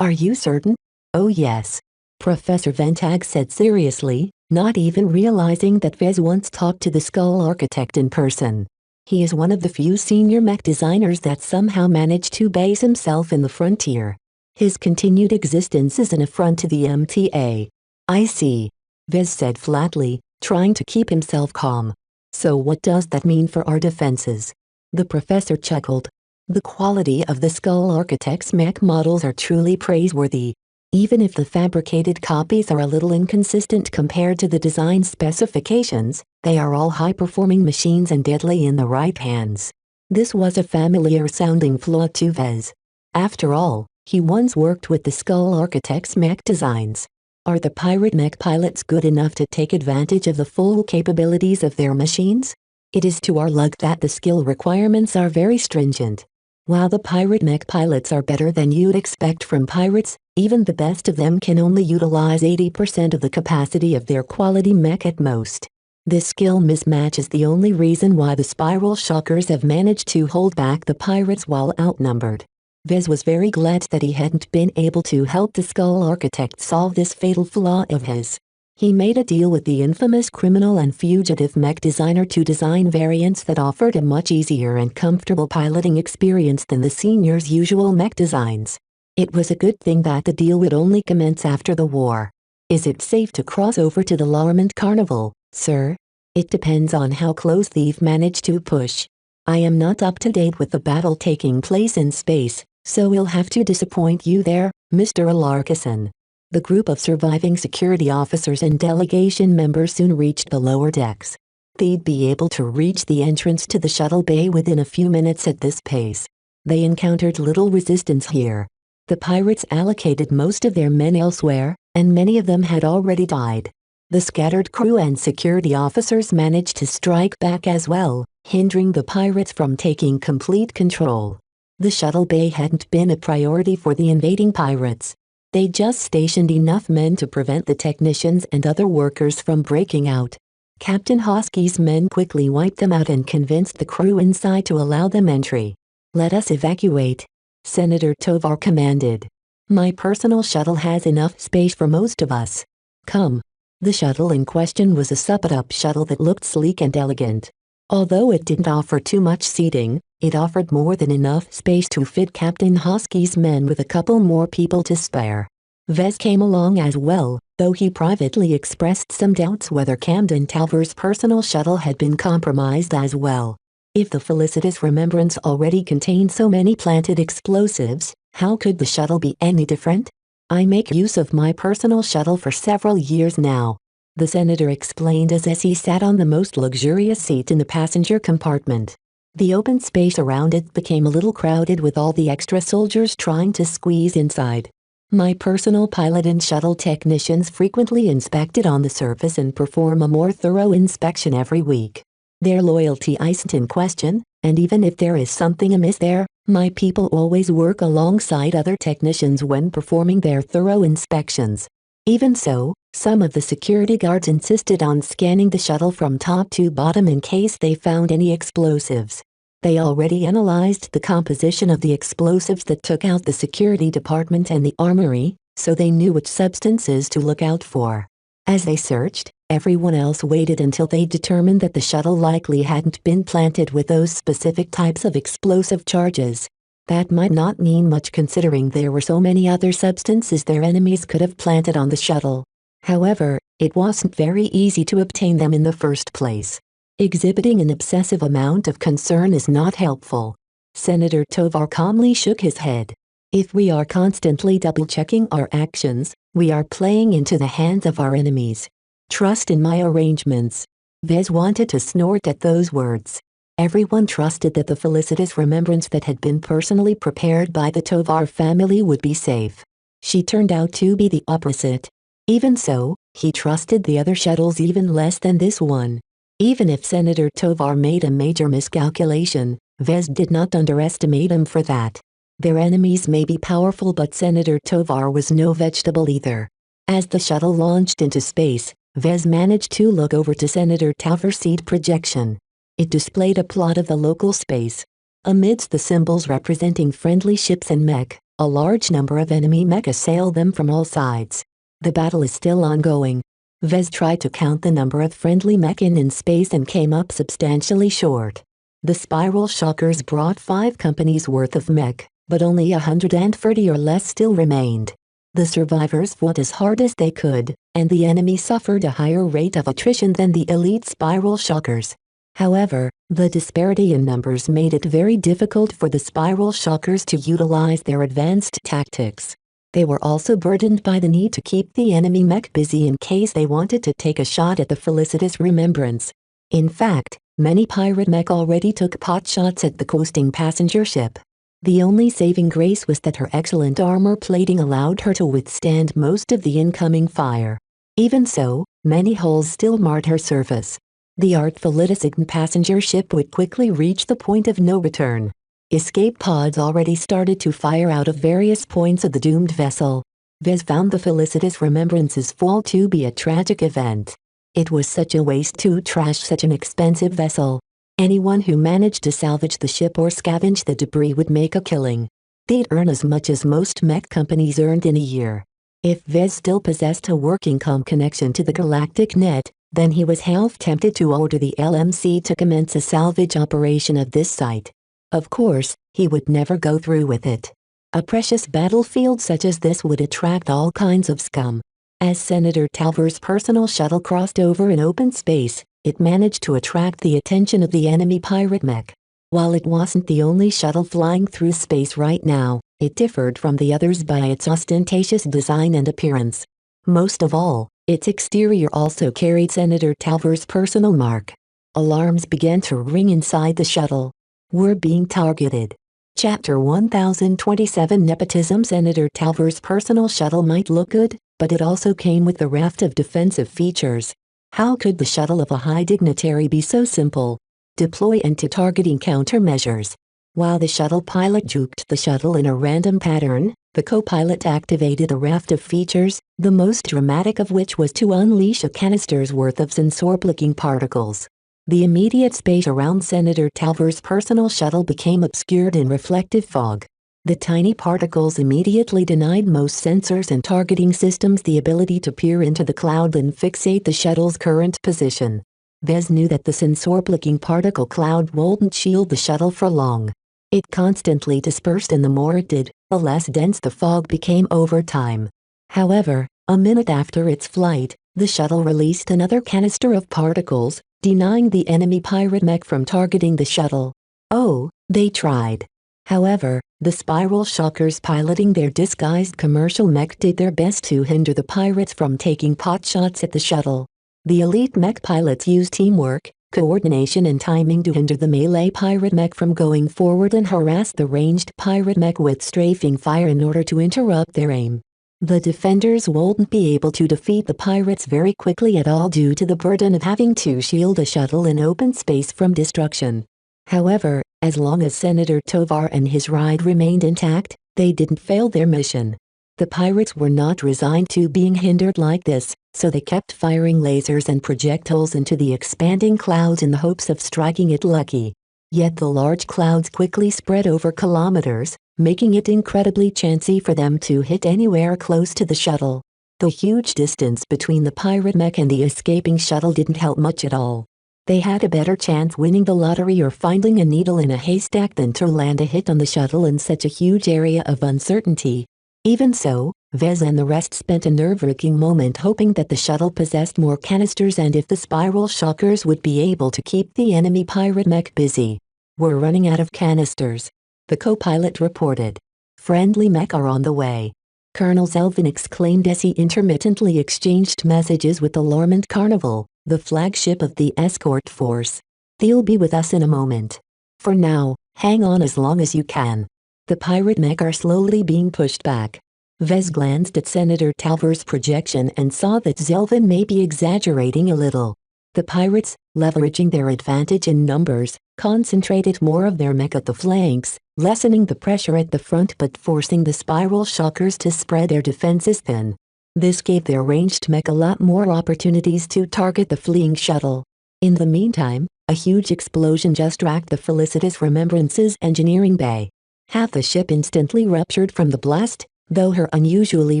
Speaker 2: Are you certain?" "Oh yes," Professor Ventag said seriously, not even realizing that Vez once talked to the Skull Architect in person. "He is one of the few senior mech designers that somehow managed to base himself in the frontier. His continued existence is an affront to the MTA." "I see," Vez said flatly, trying to keep himself calm. "So what does that mean for our defenses?" The professor chuckled. "The quality of the Skull Architect's mech models are truly praiseworthy. Even if the fabricated copies are a little inconsistent compared to the design specifications, they are all high-performing machines and deadly in the right hands." This was a familiar-sounding flaw to Vez. After all, He once worked with the Skull Architects mech designs. Are the pirate mech pilots good enough to take advantage of the full capabilities of their machines? It is to our luck that the skill requirements are very stringent. While the pirate mech pilots are better than you'd expect from pirates, even the best of them can only utilize 80% of the capacity of their quality mech at most. This skill mismatch is the only reason why the Spiral Shockers have managed to hold back the pirates while outnumbered. Vez was very glad that he hadn't been able to help the Skull Architect solve this fatal flaw of his. He made a deal with the infamous criminal and fugitive mech designer to design variants that offered a much easier and comfortable piloting experience than the senior's usual mech designs. It was a good thing that the deal would only commence after the war. Is it safe to cross over to the Larmont Carnival, sir? It depends on how close Thief managed to push. I am not up to date with the battle taking place in space, so we'll have to disappoint you there, Mr. Alarkison. The group of surviving security officers and delegation members soon reached the lower decks. They'd be able to reach the entrance to the shuttle bay within a few minutes at this pace. They encountered little resistance here. The pirates allocated most of their men elsewhere, and many of them had already died. The scattered crew and security officers managed to strike back as well, hindering the pirates from taking complete control. The shuttle bay hadn't been a priority for the invading pirates. They just stationed enough men to prevent the technicians and other workers from breaking out. Captain Hosky's men quickly wiped them out and convinced the crew inside to allow them entry. "Let us evacuate," Senator Tovar commanded. "My personal shuttle has enough space for most of us. Come." The shuttle in question was a supped-up shuttle that looked sleek and elegant. Although it didn't offer too much seating, it offered more than enough space to fit Captain Hosky's men with a couple more people to spare. Vez came along as well, though he privately expressed some doubts whether Camden Talver's personal shuttle had been compromised as well. If the Felicitas Remembrance already contained so many planted explosives, how could the shuttle be any different? "I make use of my personal shuttle for several years now," the senator explained as he sat on the most luxurious seat in the passenger compartment. The open space around it became a little crowded with all the extra soldiers trying to squeeze inside. "My personal pilot and shuttle technicians frequently inspect it on the surface and perform a more thorough inspection every week. Their loyalty isn't in question, and even if there is something amiss there, my people always work alongside other technicians when performing their thorough inspections." Even so, some of the security guards insisted on scanning the shuttle from top to bottom in case they found any explosives. They already analyzed the composition of the explosives that took out the security department and the armory, so they knew which substances to look out for. As they searched, everyone else waited until they determined that the shuttle likely hadn't been planted with those specific types of explosive charges. That might not mean much considering there were so many other substances their enemies could have planted on the shuttle. However, it wasn't very easy to obtain them in the first place. Exhibiting an obsessive amount of concern is not helpful. Senator Tovar calmly shook his head. "If we are constantly double-checking our actions, we are playing into the hands of our enemies. Trust in my arrangements." Vez wanted to snort at those words. Everyone trusted that the Felicitas Remembrance that had been personally prepared by the Tovar family would be safe. She turned out to be the opposite. Even so, he trusted the other shuttles even less than this one. Even if Senator Tovar made a major miscalculation, Vez did not underestimate him for that. Their enemies may be powerful, but Senator Tovar was no vegetable either. As the shuttle launched into space, Vez managed to look over to Senator Tovar's seat projection. It displayed a plot of the local space. Amidst the symbols representing friendly ships and mech, a large number of enemy mech assailed them from all sides. The battle is still ongoing. Vez tried to count the number of friendly mech in space and came up substantially short. The Spiral Shockers brought 5 companies worth of mech, but only 130 or less still remained. The survivors fought as hard as they could, and the enemy suffered a higher rate of attrition than the elite Spiral Shockers. However, the disparity in numbers made it very difficult for the Spiral Shockers to utilize their advanced tactics. They were also burdened by the need to keep the enemy mech busy in case they wanted to take a shot at the Felicitas Remembrance. In fact, many pirate mech already took pot shots at the coasting passenger ship. The only saving grace was that her excellent armor plating allowed her to withstand most of the incoming fire. Even so, many holes still marred her surface. The artful Litigant passenger ship would quickly reach the point of no return. Escape pods already started to fire out of various points of the doomed vessel. Vez found the felicitous Remembrance's fall to be a tragic event. It was such a waste to trash such an expensive vessel. Anyone who managed to salvage the ship or scavenge the debris would make a killing. They'd earn as much as most mech companies earned in a year. If Vez still possessed a working connection to the galactic net, then he was half tempted to order the LMC to commence a salvage operation of this site. Of course, he would never go through with it. A precious battlefield such as this would attract all kinds of scum. As Senator Talver's personal shuttle crossed over in open space, it managed to attract the attention of the enemy pirate mech. While it wasn't the only shuttle flying through space right now, it differed from the others by its ostentatious design and appearance. Most of all, its exterior also carried Senator Talver's personal mark. Alarms began to ring inside the shuttle. We're being targeted. Chapter 1027 Nepotism. Senator Talver's personal shuttle might look good, but it also came with a raft of defensive features. How could the shuttle of a high dignitary be so simple? Deploy anti-targeting countermeasures. While the shuttle pilot juked the shuttle in a random pattern, the co-pilot activated a raft of features, the most dramatic of which was to unleash a canister's worth of sensor-blinking particles. The immediate space around Senator Talver's personal shuttle became obscured in reflective fog. The tiny particles immediately denied most sensors and targeting systems the ability to peer into the cloud and fixate the shuttle's current position. Vez knew that the sensor-blinking particle cloud wouldn't shield the shuttle for long. It constantly dispersed, and the more it did, the less dense the fog became over time. However, a minute after its flight, the shuttle released another canister of particles, denying the enemy pirate mech from targeting the shuttle. Oh, they tried. However, the spiral shockers piloting their disguised commercial mech did their best to hinder the pirates from taking potshots at the shuttle. The elite mech pilots used teamwork, coordination and timing to hinder the melee pirate mech from going forward and harass the ranged pirate mech with strafing fire in order to interrupt their aim. The defenders wouldn't be able to defeat the pirates very quickly at all due to the burden of having to shield a shuttle in open space from destruction. However, as long as Senator Tovar and his ride remained intact, they didn't fail their mission. The pirates were not resigned to being hindered like this, so they kept firing lasers and projectiles into the expanding clouds in the hopes of striking it lucky. Yet the large clouds quickly spread over kilometers, making it incredibly chancy for them to hit anywhere close to the shuttle. The huge distance between the pirate mech and the escaping shuttle didn't help much at all. They had a better chance winning the lottery or finding a needle in a haystack than to land a hit on the shuttle in such a huge area of uncertainty. Even so, Vez and the rest spent a nerve-wracking moment hoping that the shuttle possessed more canisters and if the spiral shockers would be able to keep the enemy pirate mech busy. We're running out of canisters, the co-pilot reported. Friendly mech are on the way, Colonel Zelvin exclaimed as he intermittently exchanged messages with the Lormont Carnival, the flagship of the escort force. They'll be with us in a moment. For now, hang on as long as you can. The pirate mech are slowly being pushed back. Vez glanced at Senator Talver's projection and saw that Zelvin may be exaggerating a little. The pirates, leveraging their advantage in numbers, concentrated more of their mech at the flanks, lessening the pressure at the front but forcing the spiral shockers to spread their defenses thin. This gave their ranged mech a lot more opportunities to target the fleeing shuttle. In the meantime, a huge explosion just racked the felicitous Remembrance's engineering bay. Half the ship instantly ruptured from the blast, though her unusually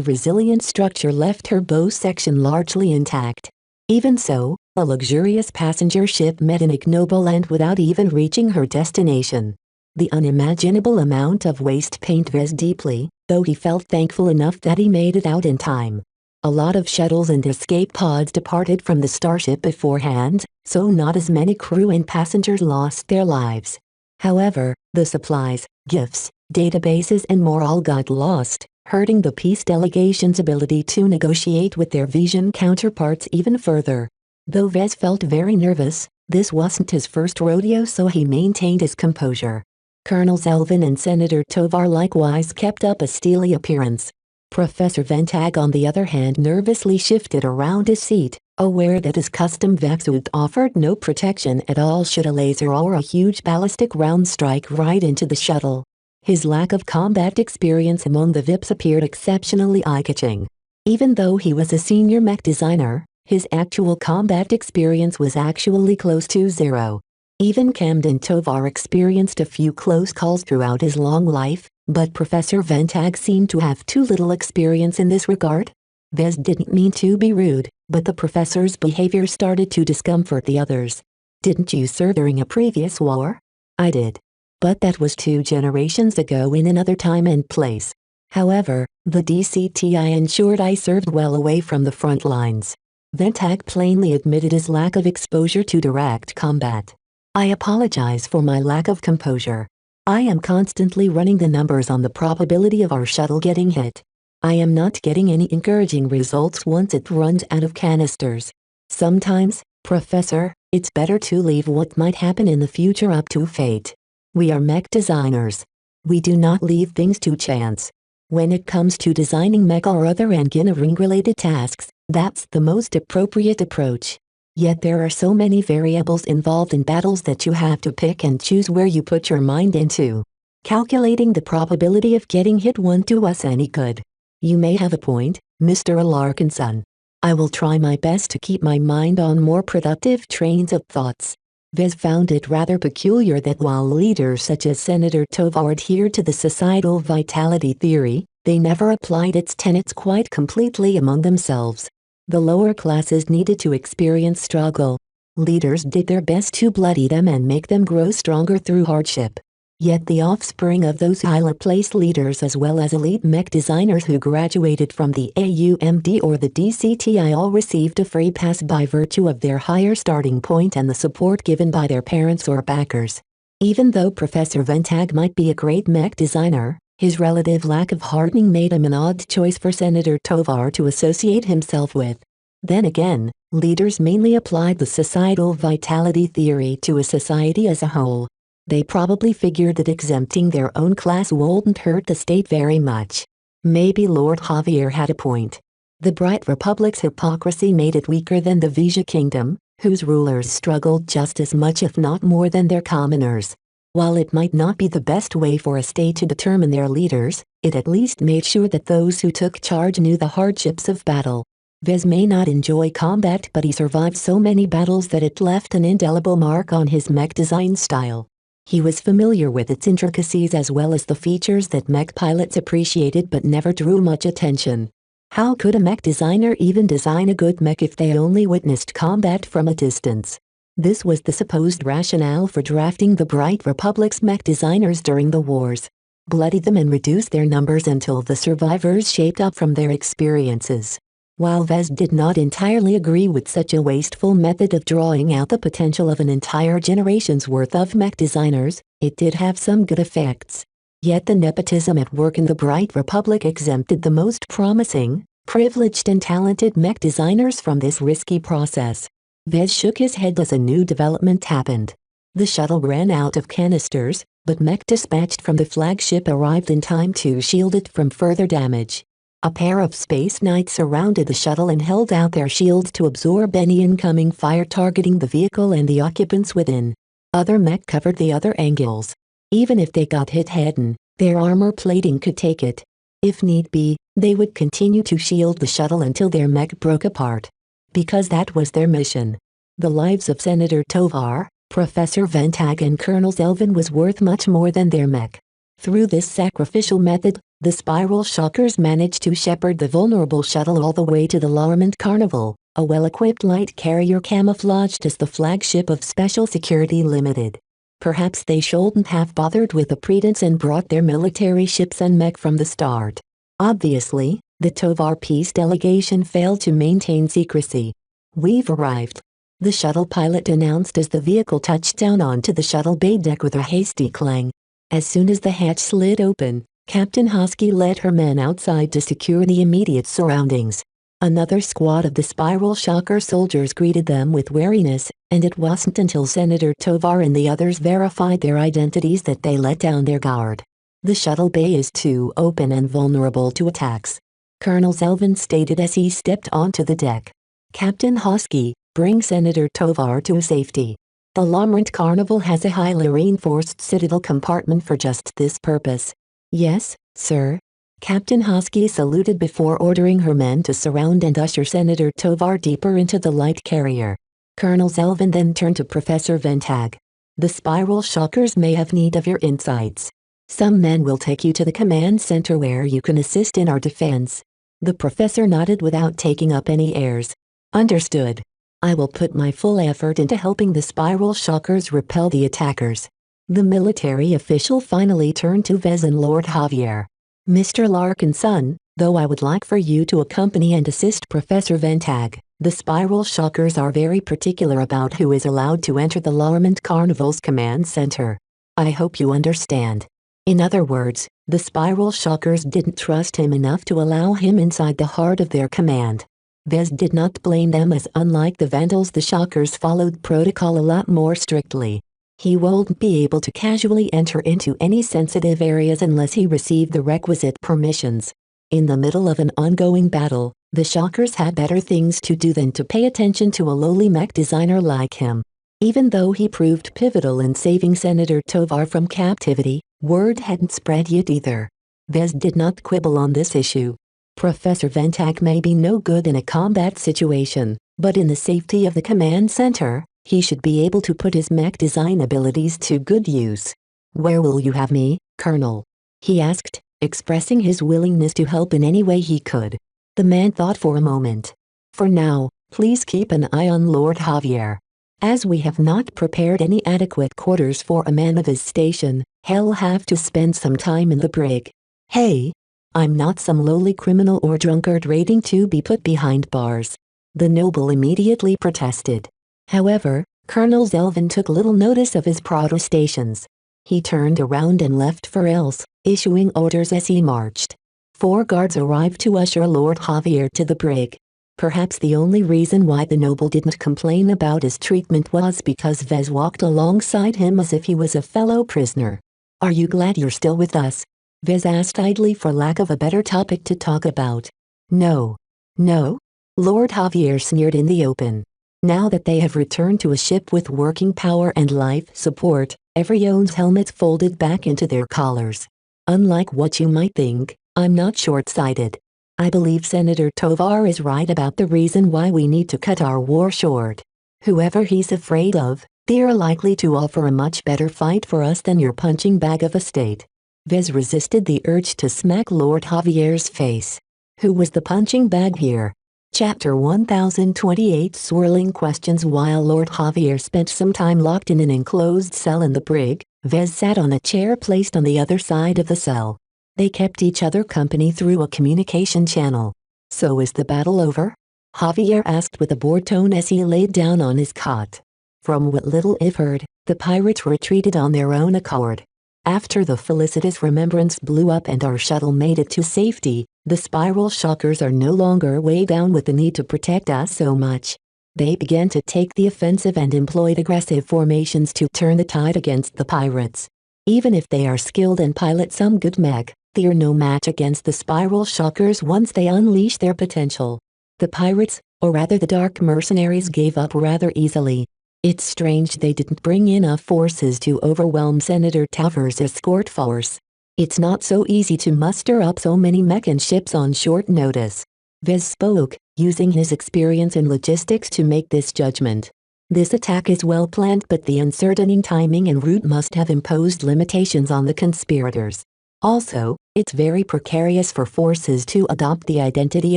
Speaker 2: resilient structure left her bow section largely intact. Even so, a luxurious passenger ship met an ignoble end without even reaching her destination. The unimaginable amount of waste pained Vez deeply, though he felt thankful enough that he made it out in time. A lot of shuttles and escape pods departed from the starship beforehand, so not as many crew and passengers lost their lives. However, the supplies, gifts, databases and more all got lost, hurting the peace delegation's ability to negotiate with their Vision counterparts even further. Though Vez felt very nervous, this wasn't his first rodeo, so he maintained his composure. Colonel Zelvin and Senator Tovar likewise kept up a steely appearance. Professor Ventag on the other hand nervously shifted around his seat, aware that his custom vac-suit offered no protection at all should a laser or a huge ballistic round strike right into the shuttle. His lack of combat experience among the VIPs appeared exceptionally eye-catching. Even though he was a senior mech designer, his actual combat experience was actually close to zero. Even Camden Tovar experienced a few close calls throughout his long life, but Professor Ventag seemed to have too little experience in this regard. Vez didn't mean to be rude, but the professor's behavior started to discomfort the others. "Didn't you serve during a previous war?" "I did. But that was 2 generations ago in another time and place. However, the DCTI ensured I served well away from the front lines." Ventag plainly admitted his lack of exposure to direct combat. "I apologize for my lack of composure. I am constantly running the numbers on the probability of our shuttle getting hit. I am not getting any encouraging results once it runs out of canisters. Sometimes, Professor, it's better to leave what might happen in the future up to fate. We are mech designers. We do not leave things to chance. When it comes to designing mech or other engineering-related tasks, that's the most appropriate approach. Yet there are so many variables involved in battles that you have to pick and choose where you put your mind into. Calculating the probability of getting hit won't do us any good. You may have a point, Mr. Larkinson. I will try my best to keep my mind on more productive trains of thoughts." Vez found it rather peculiar that while leaders such as Senator Tovar adhered to the societal vitality theory, they never applied its tenets quite completely among themselves. The lower classes needed to experience struggle. Leaders did their best to bloody them and make them grow stronger through hardship. Yet the offspring of those higher-placed leaders as well as elite mech designers who graduated from the AUMD or the DCTI all received a free pass by virtue of their higher starting point and the support given by their parents or backers. Even though Professor Ventag might be a great mech designer, his relative lack of hardening made him an odd choice for Senator Tovar to associate himself with. Then again, leaders mainly applied the societal vitality theory to a society as a whole. They probably figured that exempting their own class wouldn't hurt the state very much. Maybe Lord Javier had a point. The Bright Republic's hypocrisy made it weaker than the Vija Kingdom, whose rulers struggled just as much if not more than their commoners. While it might not be the best way for a state to determine their leaders, it at least made sure that those who took charge knew the hardships of battle. Vez may not enjoy combat, but he survived so many battles that it left an indelible mark on his mech design style. He was familiar with its intricacies as well as the features that mech pilots appreciated but never drew much attention. How could a mech designer even design a good mech if they only witnessed combat from a distance? This was the supposed rationale for drafting the Bright Republic's mech designers during the wars. Bloody them and reduce their numbers until the survivors shaped up from their experiences. While Vez did not entirely agree with such a wasteful method of drawing out the potential of an entire generation's worth of mech designers, it did have some good effects. Yet the nepotism at work in the Bright Republic exempted the most promising, privileged and talented mech designers from this risky process. Vez shook his head as a new development happened. The shuttle ran out of canisters, but mech dispatched from the flagship arrived in time to shield it from further damage. A pair of space knights surrounded the shuttle and held out their shields to absorb any incoming fire targeting the vehicle and the occupants within. Other mech covered the other angles. Even if they got hit head-on, their armor plating could take it. If need be, they would continue to shield the shuttle until their mech broke apart. Because that was their mission. The lives of Senator Tovar, Professor Ventag and Colonel Zelvin was worth much more than their mech. Through this sacrificial method, the Spiral Shockers managed to shepherd the vulnerable shuttle all the way to the Larmont Carnival, a well-equipped light carrier camouflaged as the flagship of Special Security Limited. Perhaps they shouldn't have bothered with the pretense and brought their military ships and mech from the start. Obviously, the Tovar Peace delegation failed to maintain secrecy. "We've arrived," the shuttle pilot announced as the vehicle touched down onto the shuttle bay deck with a hasty clang. As soon as the hatch slid open, Captain Hosky led her men outside to secure the immediate surroundings. Another squad of the Spiral Shocker soldiers greeted them with wariness, and it wasn't until Senator Tovar and the others verified their identities that they let down their guard. The shuttle bay is too open and vulnerable to attacks, Colonel Zelvin stated as he stepped onto the deck. Captain Hosky, bring Senator Tovar to safety. The Lomrant Carnival has a highly reinforced citadel compartment for just this purpose. Yes, sir. Captain Hosky saluted before ordering her men to surround and usher Senator Tovar deeper into the light carrier. Colonel Zelvin then turned to Professor Ventag. The Spiral Shockers may have need of your insights. Some men will take you to the command center where you can assist in our defense. The professor nodded without taking up any airs. Understood. I will put my full effort into helping the Spiral Shockers repel the attackers. The military official finally turned to Vez and Lord Javier. Mr. Larkinson, though I would like for you to accompany and assist Professor Ventag, the Spiral Shockers are very particular about who is allowed to enter the Lormont Carnival's command center. I hope you understand. In other words, the Spiral Shockers didn't trust him enough to allow him inside the heart of their command. Vez did not blame them as unlike the Vandals the Shockers followed protocol a lot more strictly. He won't be able to casually enter into any sensitive areas unless he received the requisite permissions. In the middle of an ongoing battle, the Shockers had better things to do than to pay attention to a lowly mech designer like him. Even though he proved pivotal in saving Senator Tovar from captivity, word hadn't spread yet either. Vez did not quibble on this issue. Professor Ventag may be no good in a combat situation, but in the safety of the command center, he should be able to put his mech design abilities to good use. Where will you have me, Colonel? He asked, expressing his willingness to help in any way he could. The man thought for a moment. For now, please keep an eye on Lord Javier. As we have not prepared any adequate quarters for a man of his station, he'll have to spend some time in the brig. Hey! I'm not some lowly criminal or drunkard waiting to be put behind bars. The noble immediately protested. However, Colonel Zelvin took little notice of his protestations. He turned around and left for else, issuing orders as he marched. 4 guards arrived to usher Lord Javier to the brig. Perhaps the only reason why the noble didn't complain about his treatment was because Vez walked alongside him as if he was a fellow prisoner. Are you glad you're still with us? Vez asked idly for lack of a better topic to talk about. No. No? Lord Javier sneered in the open. Now that they have returned to a ship with working power and life support, everyone's helmets folded back into their collars. Unlike what you might think, I'm not short-sighted. I believe Senator Tovar is right about the reason why we need to cut our war short. Whoever he's afraid of, they're likely to offer a much better fight for us than your punching bag of a state. Vez resisted the urge to smack Lord Javier's face. Who was the punching bag here? Chapter 1028 Swirling questions. While Lord Javier spent some time locked in an enclosed cell in the brig, Vez sat on a chair placed on the other side of the cell. They kept each other company through a communication channel. So is the battle over? Javier asked with a bored tone as he laid down on his cot. From what little I've heard, the pirates retreated on their own accord. After the felicitous remembrance blew up and our shuttle made it to safety, the Spiral Shockers are no longer weighed down with the need to protect us so much. They began to take the offensive and employed aggressive formations to turn the tide against the pirates. Even if they are skilled and pilot some good mech, they are no match against the Spiral Shockers once they unleash their potential. The pirates, or rather the dark mercenaries, gave up rather easily. It's strange they didn't bring enough forces to overwhelm Senator Tovar's escort force. It's not so easy to muster up so many mech and ships on short notice. Vez spoke, using his experience in logistics to make this judgment. This attack is well planned, but the uncertain timing and route must have imposed limitations on the conspirators. Also, it's very precarious for forces to adopt the identity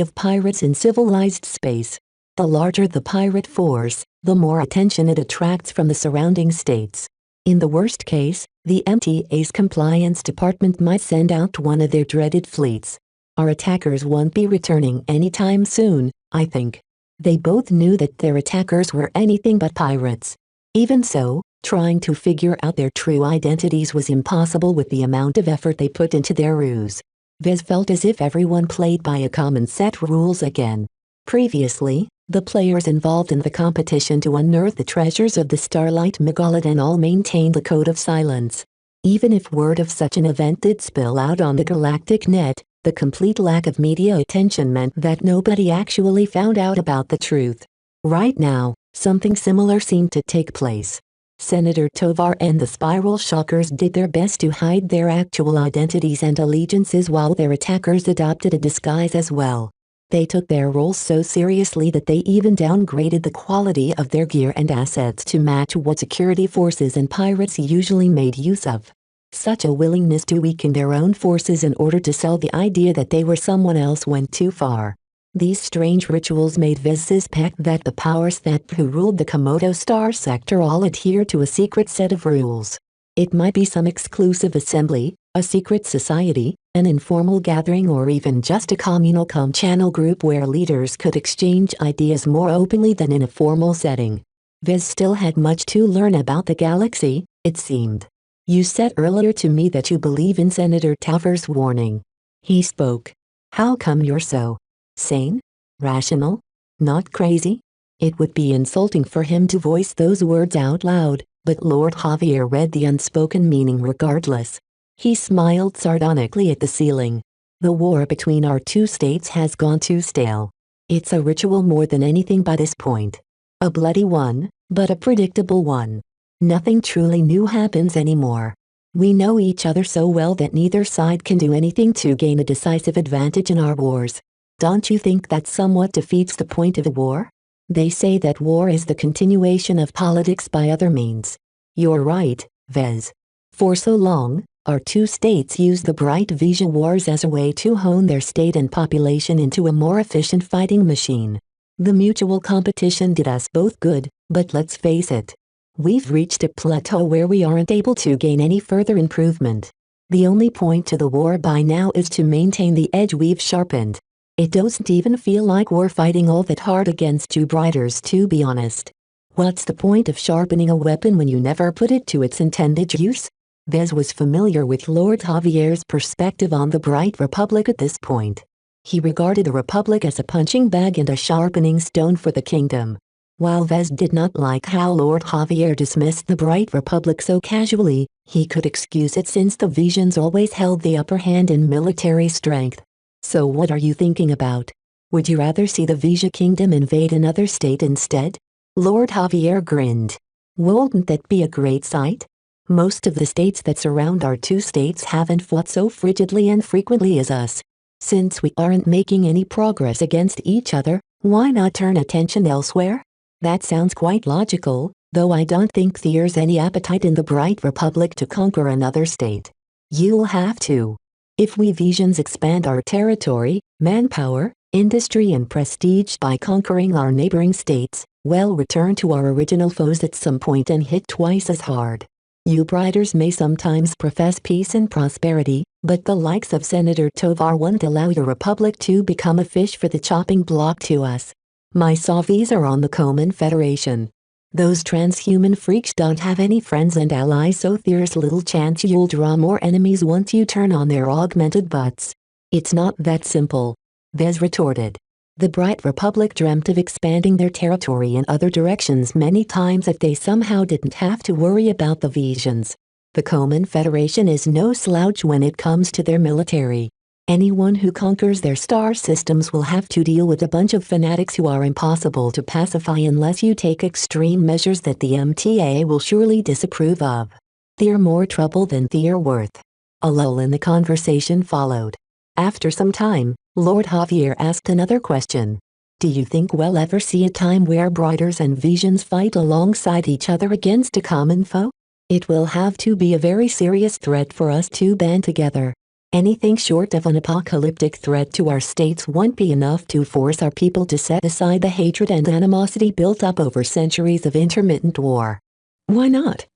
Speaker 2: of pirates in civilized space. The larger the pirate force, the more attention it attracts from the surrounding states. In the worst case, the MTA's compliance department might send out one of their dreaded fleets. Our attackers won't be returning anytime soon, I think. They both knew that their attackers were anything but pirates. Even so, trying to figure out their true identities was impossible with the amount of effort they put into their ruse. Vez felt as if everyone played by a common set rules again. Previously, the players involved in the competition to unearth the treasures of the Starlight Megalodon all maintained the code of silence. Even if word of such an event did spill out on the galactic net, the complete lack of media attention meant that nobody actually found out about the truth. Right now, something similar seemed to take place. Senator Tovar and the Spiral Shockers did their best to hide their actual identities and allegiances while their attackers adopted a disguise as well. They took their roles so seriously that they even downgraded the quality of their gear and assets to match what security forces and pirates usually made use of. Such a willingness to weaken their own forces in order to sell the idea that they were someone else went too far. These strange rituals made Vez suspect that the powers that who ruled the Komodo Star sector all adhere to a secret set of rules. It might be some exclusive assembly, a secret society, an informal gathering, or even just a communal channel group where leaders could exchange ideas more openly than in a formal setting. Vez still had much to learn about the galaxy, it seemed. You said earlier to me that you believe in Senator Tovar's warning. He spoke. How come you're so sane? Rational? Not crazy? It would be insulting for him to voice those words out loud, but Lord Javier read the unspoken meaning regardless. He smiled sardonically at the ceiling. The war between our two states has gone too stale. It's a ritual more than anything by this point. A bloody one, but a predictable one. Nothing truly new happens anymore. We know each other so well that neither side can do anything to gain a decisive advantage in our wars. Don't you think that somewhat defeats the point of a war? They say that war is the continuation of politics by other means. You're right, Vez. For so long, our two states used the Bright Vision Wars as a way to hone their state and population into a more efficient fighting machine. The mutual competition did us both good, but let's face it. We've reached a plateau where we aren't able to gain any further improvement. The only point to the war by now is to maintain the edge we've sharpened. It doesn't even feel like we're fighting all that hard against you Briters, to be honest. What's the point of sharpening a weapon when you never put it to its intended use? Vez was familiar with Lord Javier's perspective on the Bright Republic at this point. He regarded the Republic as a punching bag and a sharpening stone for the kingdom. While Vez did not like how Lord Javier dismissed the Bright Republic so casually, he could excuse it since the Visions always held the upper hand in military strength. So what are you thinking about? Would you rather see the Vija Kingdom invade another state instead? Lord Javier grinned. Wouldn't that be a great sight? Most of the states that surround our two states haven't fought so frigidly and frequently as us. Since we aren't making any progress against each other, why not turn attention elsewhere? That sounds quite logical, though I don't think there's any appetite in the Bright Republic to conquer another state. You'll have to. If we Visions expand our territory, manpower, industry and prestige by conquering our neighboring states, we'll return to our original foes at some point and hit twice as hard. You Briters may sometimes profess peace and prosperity, but the likes of Senator Tovar won't allow your republic to become a fish for the chopping block to us. My Savis are on the Common Federation. Those transhuman freaks don't have any friends and allies, so there's little chance you'll draw more enemies once you turn on their augmented butts. It's not that simple, Vez retorted. The Bright Republic dreamt of expanding their territory in other directions many times if they somehow didn't have to worry about the Visions. The Common Federation is no slouch when it comes to their military. Anyone who conquers their star systems will have to deal with a bunch of fanatics who are impossible to pacify unless you take extreme measures that the MTA will surely disapprove of. They're more trouble than they're worth. A lull in the conversation followed. After some time, Lord Javier asked another question. Do you think we'll ever see a time where Briters and Visions fight alongside each other against a common foe? It will have to be a very serious threat for us to band together. Anything short of an apocalyptic threat to our states won't be enough to force our people to set aside the hatred and animosity built up over centuries of intermittent war. Why not?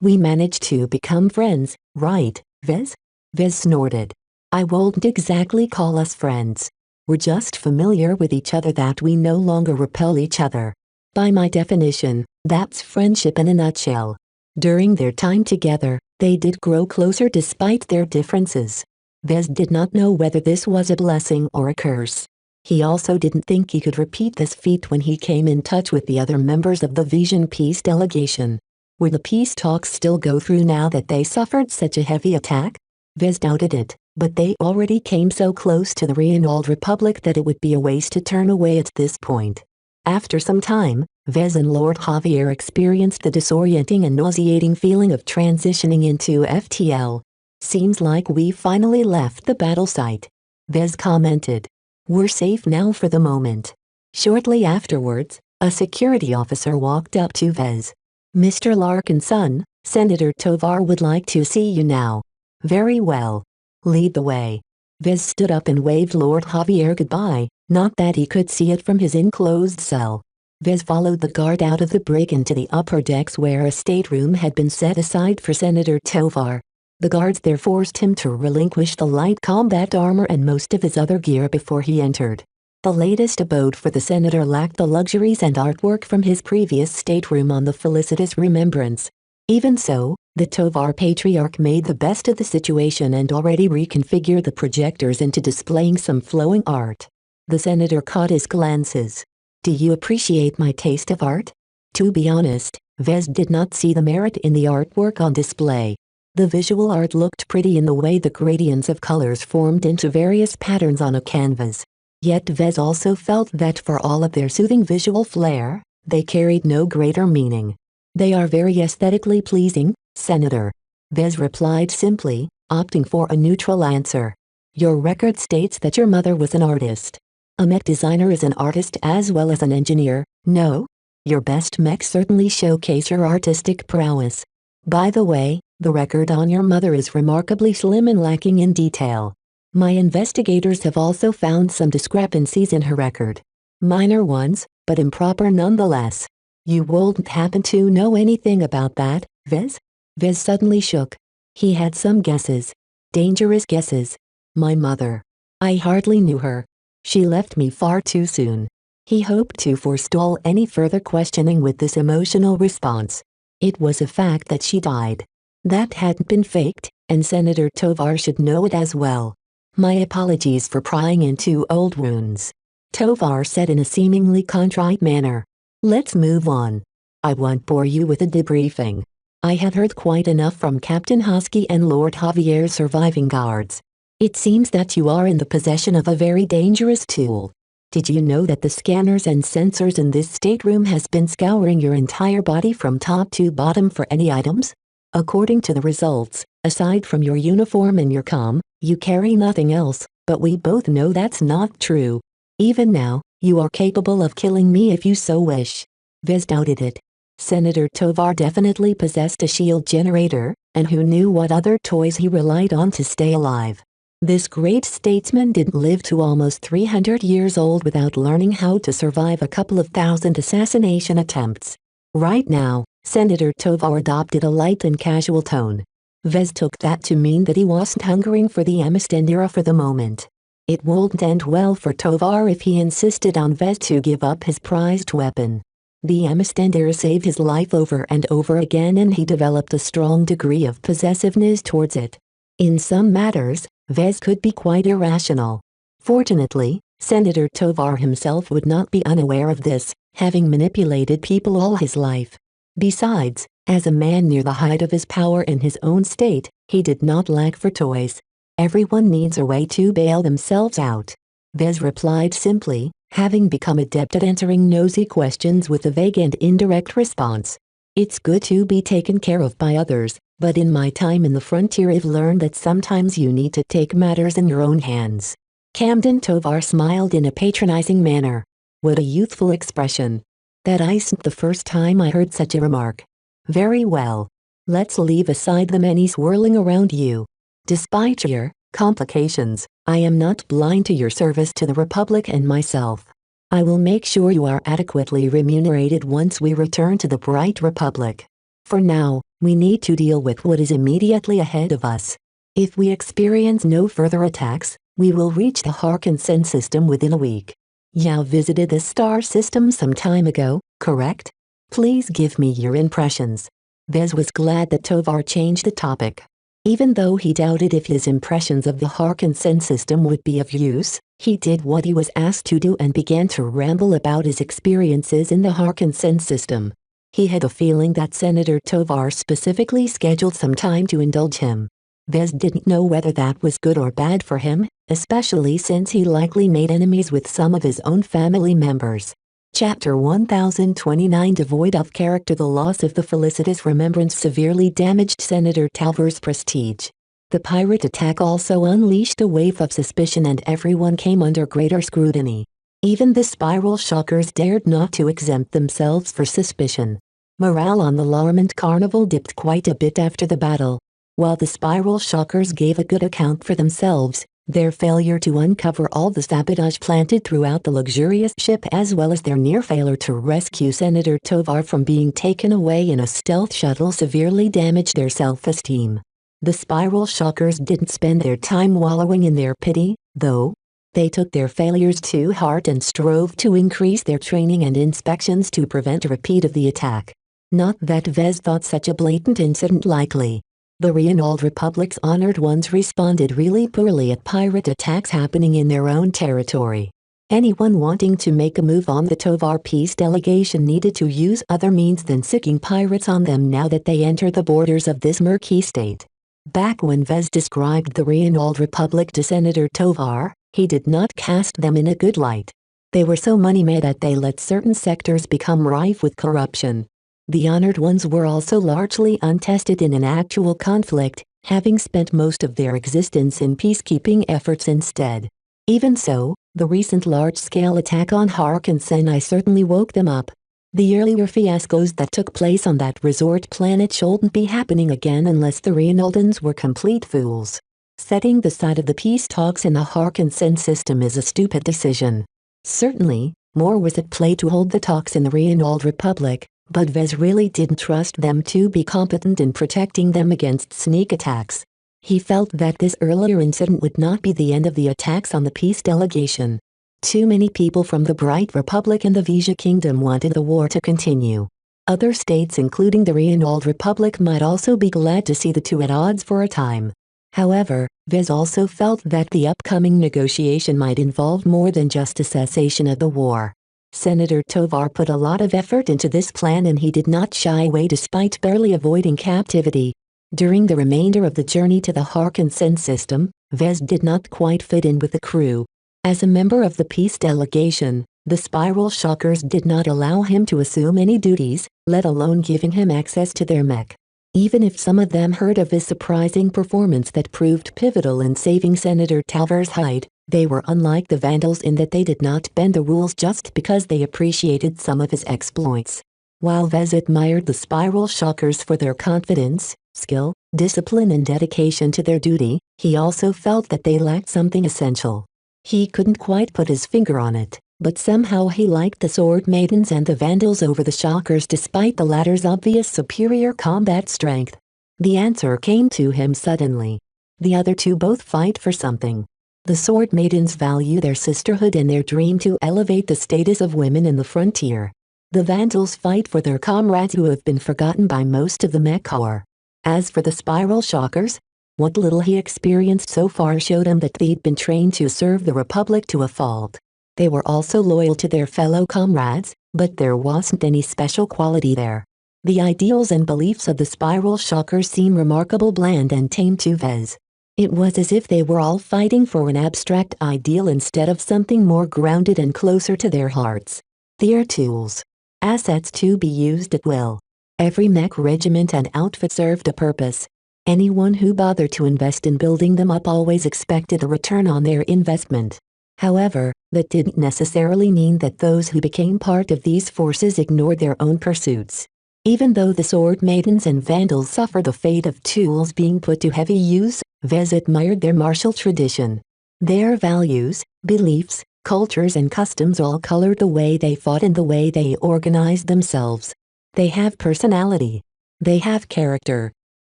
Speaker 2: We managed to become friends, right, Vez? Vez snorted. I won't exactly call us friends. We're just familiar with each other that we no longer repel each other. By my definition, that's friendship in a nutshell. During their time together, they did grow closer despite their differences. Vez did not know whether this was a blessing or a curse. He also didn't think he could repeat this feat when he came in touch with the other members of the Vision Peace delegation. Would the peace talks still go through now that they suffered such a heavy attack? Vez doubted it, but they already came so close to the re-annulled Republic that it would be a waste to turn away at this point. After some time, Vez and Lord Javier experienced the disorienting and nauseating feeling of transitioning into FTL. Seems like we finally left the battle site, Vez commented. We're safe now for the moment. Shortly afterwards, a security officer walked up to Vez. Mr. Larkinson, Senator Tovar would like to see you now. Very well. Lead the way. Vez stood up and waved Lord Javier goodbye, not that he could see it from his enclosed cell. Vez followed the guard out of the brig into the upper decks where a stateroom had been set aside for Senator Tovar. The guards there forced him to relinquish the light combat armor and most of his other gear before he entered. The latest abode for the senator lacked the luxuries and artwork from his previous stateroom on the felicitous remembrance. Even so, the Tovar patriarch made the best of the situation and already reconfigured the projectors into displaying some flowing art. The senator caught his glances. Do you appreciate my taste of art? To be honest, Vez did not see the merit in the artwork on display. The visual art looked pretty in the way the gradients of colors formed into various patterns on a canvas. Yet Vez also felt that for all of their soothing visual flair, they carried no greater meaning. They are very aesthetically pleasing, Senator. Vez replied simply, opting for a neutral answer. Your record states that your mother was an artist. A mech designer is an artist as well as an engineer, no? Your best mechs certainly showcase your artistic prowess. By the way, the record on your mother is remarkably slim and lacking in detail. My investigators have also found some discrepancies in her record. Minor ones, but improper nonetheless. You wouldn't happen to know anything about that, Vez? Vez suddenly shook. He had some guesses. Dangerous guesses. My mother. I hardly knew her. She left me far too soon. He hoped to forestall any further questioning with this emotional response. It was a fact that she died. That hadn't been faked, and Senator Tovar should know it as well. My apologies for prying into old wounds, Tovar said in a seemingly contrite manner. Let's move on. I won't bore you with a debriefing. I had heard quite enough from Captain Hosky and Lord Javier's surviving guards. It seems that you are in the possession of a very dangerous tool. Did you know that the scanners and sensors in this stateroom has been scouring your entire body from top to bottom for any items? According to the results, aside from your uniform and your comm, you carry nothing else, but we both know that's not true. Even now, you are capable of killing me if you so wish. Vez doubted it. Senator Tovar definitely possessed a shield generator, and who knew what other toys he relied on to stay alive. This great statesman didn't live to almost 300 years old without learning how to survive a couple of thousand assassination attempts. Right now, Senator Tovar adopted a light and casual tone. Vez took that to mean that he wasn't hungering for the Amistad era for the moment. It wouldn't end well for Tovar if he insisted on Vez to give up his prized weapon. The Amistad era saved his life over and over again, and he developed a strong degree of possessiveness towards it. In some matters, Vez could be quite irrational. Fortunately, Senator Tovar himself would not be unaware of this, having manipulated people all his life. Besides, as a man near the height of his power in his own state, he did not lack for toys. Everyone needs a way to bail themselves out. Vez replied simply, having become adept at answering nosy questions with a vague and indirect response. It's good to be taken care of by others, but in my time in the frontier I've learned that sometimes you need to take matters in your own hands. Camden Tovar smiled in a patronizing manner. What a youthful expression. That isn't the first time I heard such a remark. Very well. Let's leave aside the many swirling around you. Despite your complications, I am not blind to your service to the Republic and myself. I will make sure you are adequately remunerated once we return to the Bright Republic. For now, we need to deal with what is immediately ahead of us. If we experience no further attacks, we will reach the Harkinson system within a week. Yao visited the star system some time ago, correct? Please give me your impressions. Vez was glad that Tovar changed the topic. Even though he doubted if his impressions of the Harkinson system would be of use, He did what he was asked to do and began to ramble about his experiences in the Harkinson system. He had a feeling that Senator Tovar specifically scheduled some time to indulge him. Vez didn't know whether that was good or bad for him, especially since he likely made enemies with some of his own family members. Chapter 1029 Devoid of character. The loss of the felicitous remembrance severely damaged Senator Tovar's prestige. The pirate attack also unleashed a wave of suspicion and everyone came under greater scrutiny. Even the Spiral Shockers dared not to exempt themselves for suspicion. Morale on the Larmont Carnival dipped quite a bit after the battle. While the Spiral Shockers gave a good account for themselves, their failure to uncover all the sabotage planted throughout the luxurious ship as well as their near failure to rescue Senator Tovar from being taken away in a stealth shuttle severely damaged their self-esteem. The Spiral Shockers didn't spend their time wallowing in their pity, though. They took their failures to heart and strove to increase their training and inspections to prevent a repeat of the attack. Not that Vez thought such a blatant incident likely. The Reynolds Republic's honored ones responded really poorly at pirate attacks happening in their own territory. Anyone wanting to make a move on the Tovar peace delegation needed to use other means than sicking pirates on them now that they enter the borders of this murky state. Back when Vez described the Reynolds Republic to Senator Tovar, he did not cast them in a good light. They were so money-mad that they let certain sectors become rife with corruption. The honored ones were also largely untested in an actual conflict, having spent most of their existence in peacekeeping efforts instead. Even so, the recent large-scale attack on Harkinson certainly woke them up. The earlier fiascos that took place on that resort planet shouldn't be happening again unless the Reynoldans were complete fools. Setting the side of the peace talks in the Harkinson system is a stupid decision. Certainly, more was at play to hold the talks in the Reynolds Republic, but Vez really didn't trust them to be competent in protecting them against sneak attacks. He felt that this earlier incident would not be the end of the attacks on the peace delegation. Too many people from the Bright Republic and the Vija Kingdom wanted the war to continue. Other states including the Reynolds Republic might also be glad to see the two at odds for a time. However, Vez also felt that the upcoming negotiation might involve more than just a cessation of the war. Senator Tovar put a lot of effort into this plan and he did not shy away despite barely avoiding captivity. During the remainder of the journey to the Harkinson system, Vez did not quite fit in with the crew. As a member of the peace delegation, the Spiral Shockers did not allow him to assume any duties, let alone giving him access to their mech. Even if some of them heard of his surprising performance that proved pivotal in saving Senator Tovar's hide, they were unlike the Vandals in that they did not bend the rules just because they appreciated some of his exploits. While Vez admired the Spiral Shockers for their confidence, skill, discipline and dedication to their duty, he also felt that they lacked something essential. He couldn't quite put his finger on it, but somehow he liked the Sword Maidens and the Vandals over the Shockers despite the latter's obvious superior combat strength. The answer came to him suddenly. The other two both fight for something. The Sword Maidens value their sisterhood and their dream to elevate the status of women in the frontier. The Vandals fight for their comrades who have been forgotten by most of the Mech Corps. As for the Spiral Shockers, what little he experienced so far showed him that they'd been trained to serve the Republic to a fault. They were also loyal to their fellow comrades, but there wasn't any special quality there. The ideals and beliefs of the Spiral Shockers seem remarkable bland and tame to Vez. It was as if they were all fighting for an abstract ideal instead of something more grounded and closer to their hearts. They're tools. Assets to be used at will. Every mech regiment and outfit served a purpose. Anyone who bothered to invest in building them up always expected a return on their investment. However, that didn't necessarily mean that those who became part of these forces ignored their own pursuits. Even though the Sword Maidens and Vandals suffered the fate of tools being put to heavy use, Vez admired their martial tradition. Their values, beliefs, cultures and customs all colored the way they fought and the way they organized themselves. They have personality. They have character.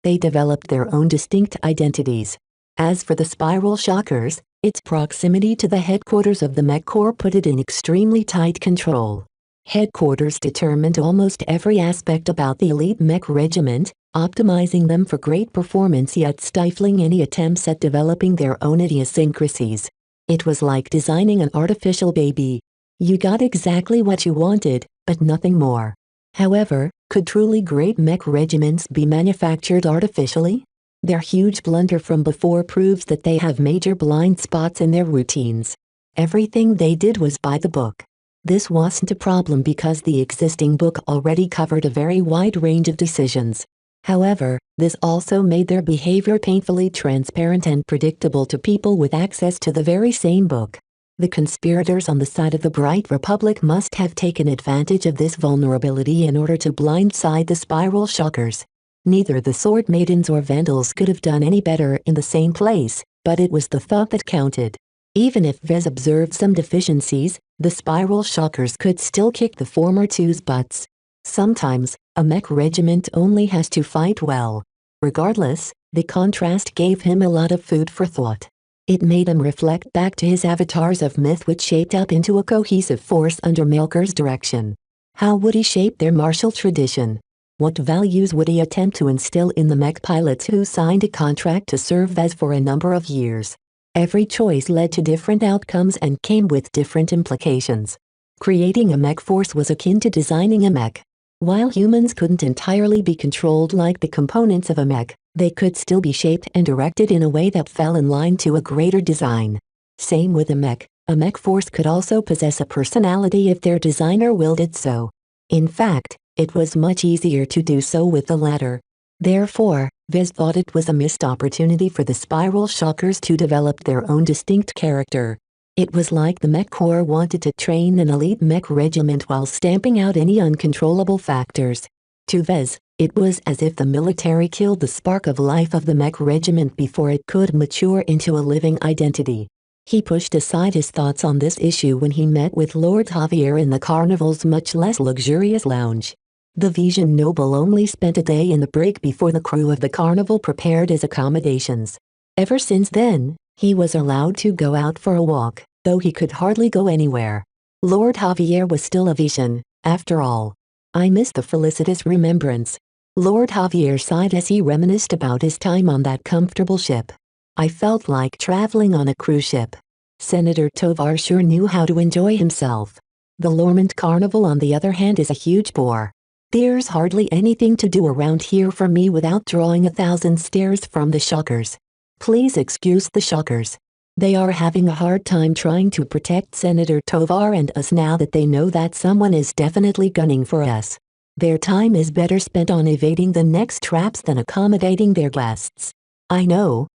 Speaker 2: They developed their own distinct identities. As for the Spiral Shockers, its proximity to the headquarters of the Mech Corps put it in extremely tight control. Headquarters determined almost every aspect about the elite mech regiment, optimizing them for great performance yet stifling any attempts at developing their own idiosyncrasies. It was like designing an artificial baby. You got exactly what you wanted, but nothing more. However, could truly great mech regiments be manufactured artificially? Their huge blunder from before proves that they have major blind spots in their routines. Everything they did was by the book. This wasn't a problem because the existing book already covered a very wide range of decisions. However, this also made their behavior painfully transparent and predictable to people with access to the very same book. The conspirators on the side of the Bright Republic must have taken advantage of this vulnerability in order to blindside the Spiral Shockers. Neither the Sword Maidens or Vandals could have done any better in the same place, but it was the thought that counted. Even if Vez observed some deficiencies, the Spiral Shockers could still kick the former two's butts. Sometimes, a mech regiment only has to fight well. Regardless, the contrast gave him a lot of food for thought. It made him reflect back to his avatars of myth which shaped up into a cohesive force under Melkor's direction. How would he shape their martial tradition? What values would he attempt to instill in the mech pilots who signed a contract to serve Vez for a number of years? Every choice led to different outcomes and came with different implications. Creating a mech force was akin to designing a mech. While humans couldn't entirely be controlled like the components of a mech, they could still be shaped and directed in a way that fell in line to a greater design. Same with a mech force could also possess a personality if their designer willed it so. In fact, it was much easier to do so with the latter. Therefore, Vez thought it was a missed opportunity for the Spiral Shockers to develop their own distinct character. It was like the Mech Corps wanted to train an elite mech regiment while stamping out any uncontrollable factors. To Vez, it was as if the military killed the spark of life of the mech regiment before it could mature into a living identity. He pushed aside his thoughts on this issue when he met with Lord Javier in the Carnival's much less luxurious lounge. The Vision Noble only spent a day in the brig before the crew of the Carnival prepared his accommodations. Ever since then, he was allowed to go out for a walk, though he could hardly go anywhere. Lord Javier was still a Vision, after all. I miss the felicitous remembrance. Lord Javier sighed as he reminisced about his time on that comfortable ship. I felt like traveling on a cruise ship. Senator Tovar sure knew how to enjoy himself. The Lormont Carnival on the other hand is a huge bore. There's hardly anything to do around here for me without drawing 1,000 stares from the Shockers. Please excuse the Shockers. They are having a hard time trying to protect Senator Tovar and us now that they know that someone is definitely gunning for us. Their time is better spent on evading the next traps than accommodating their guests. I know.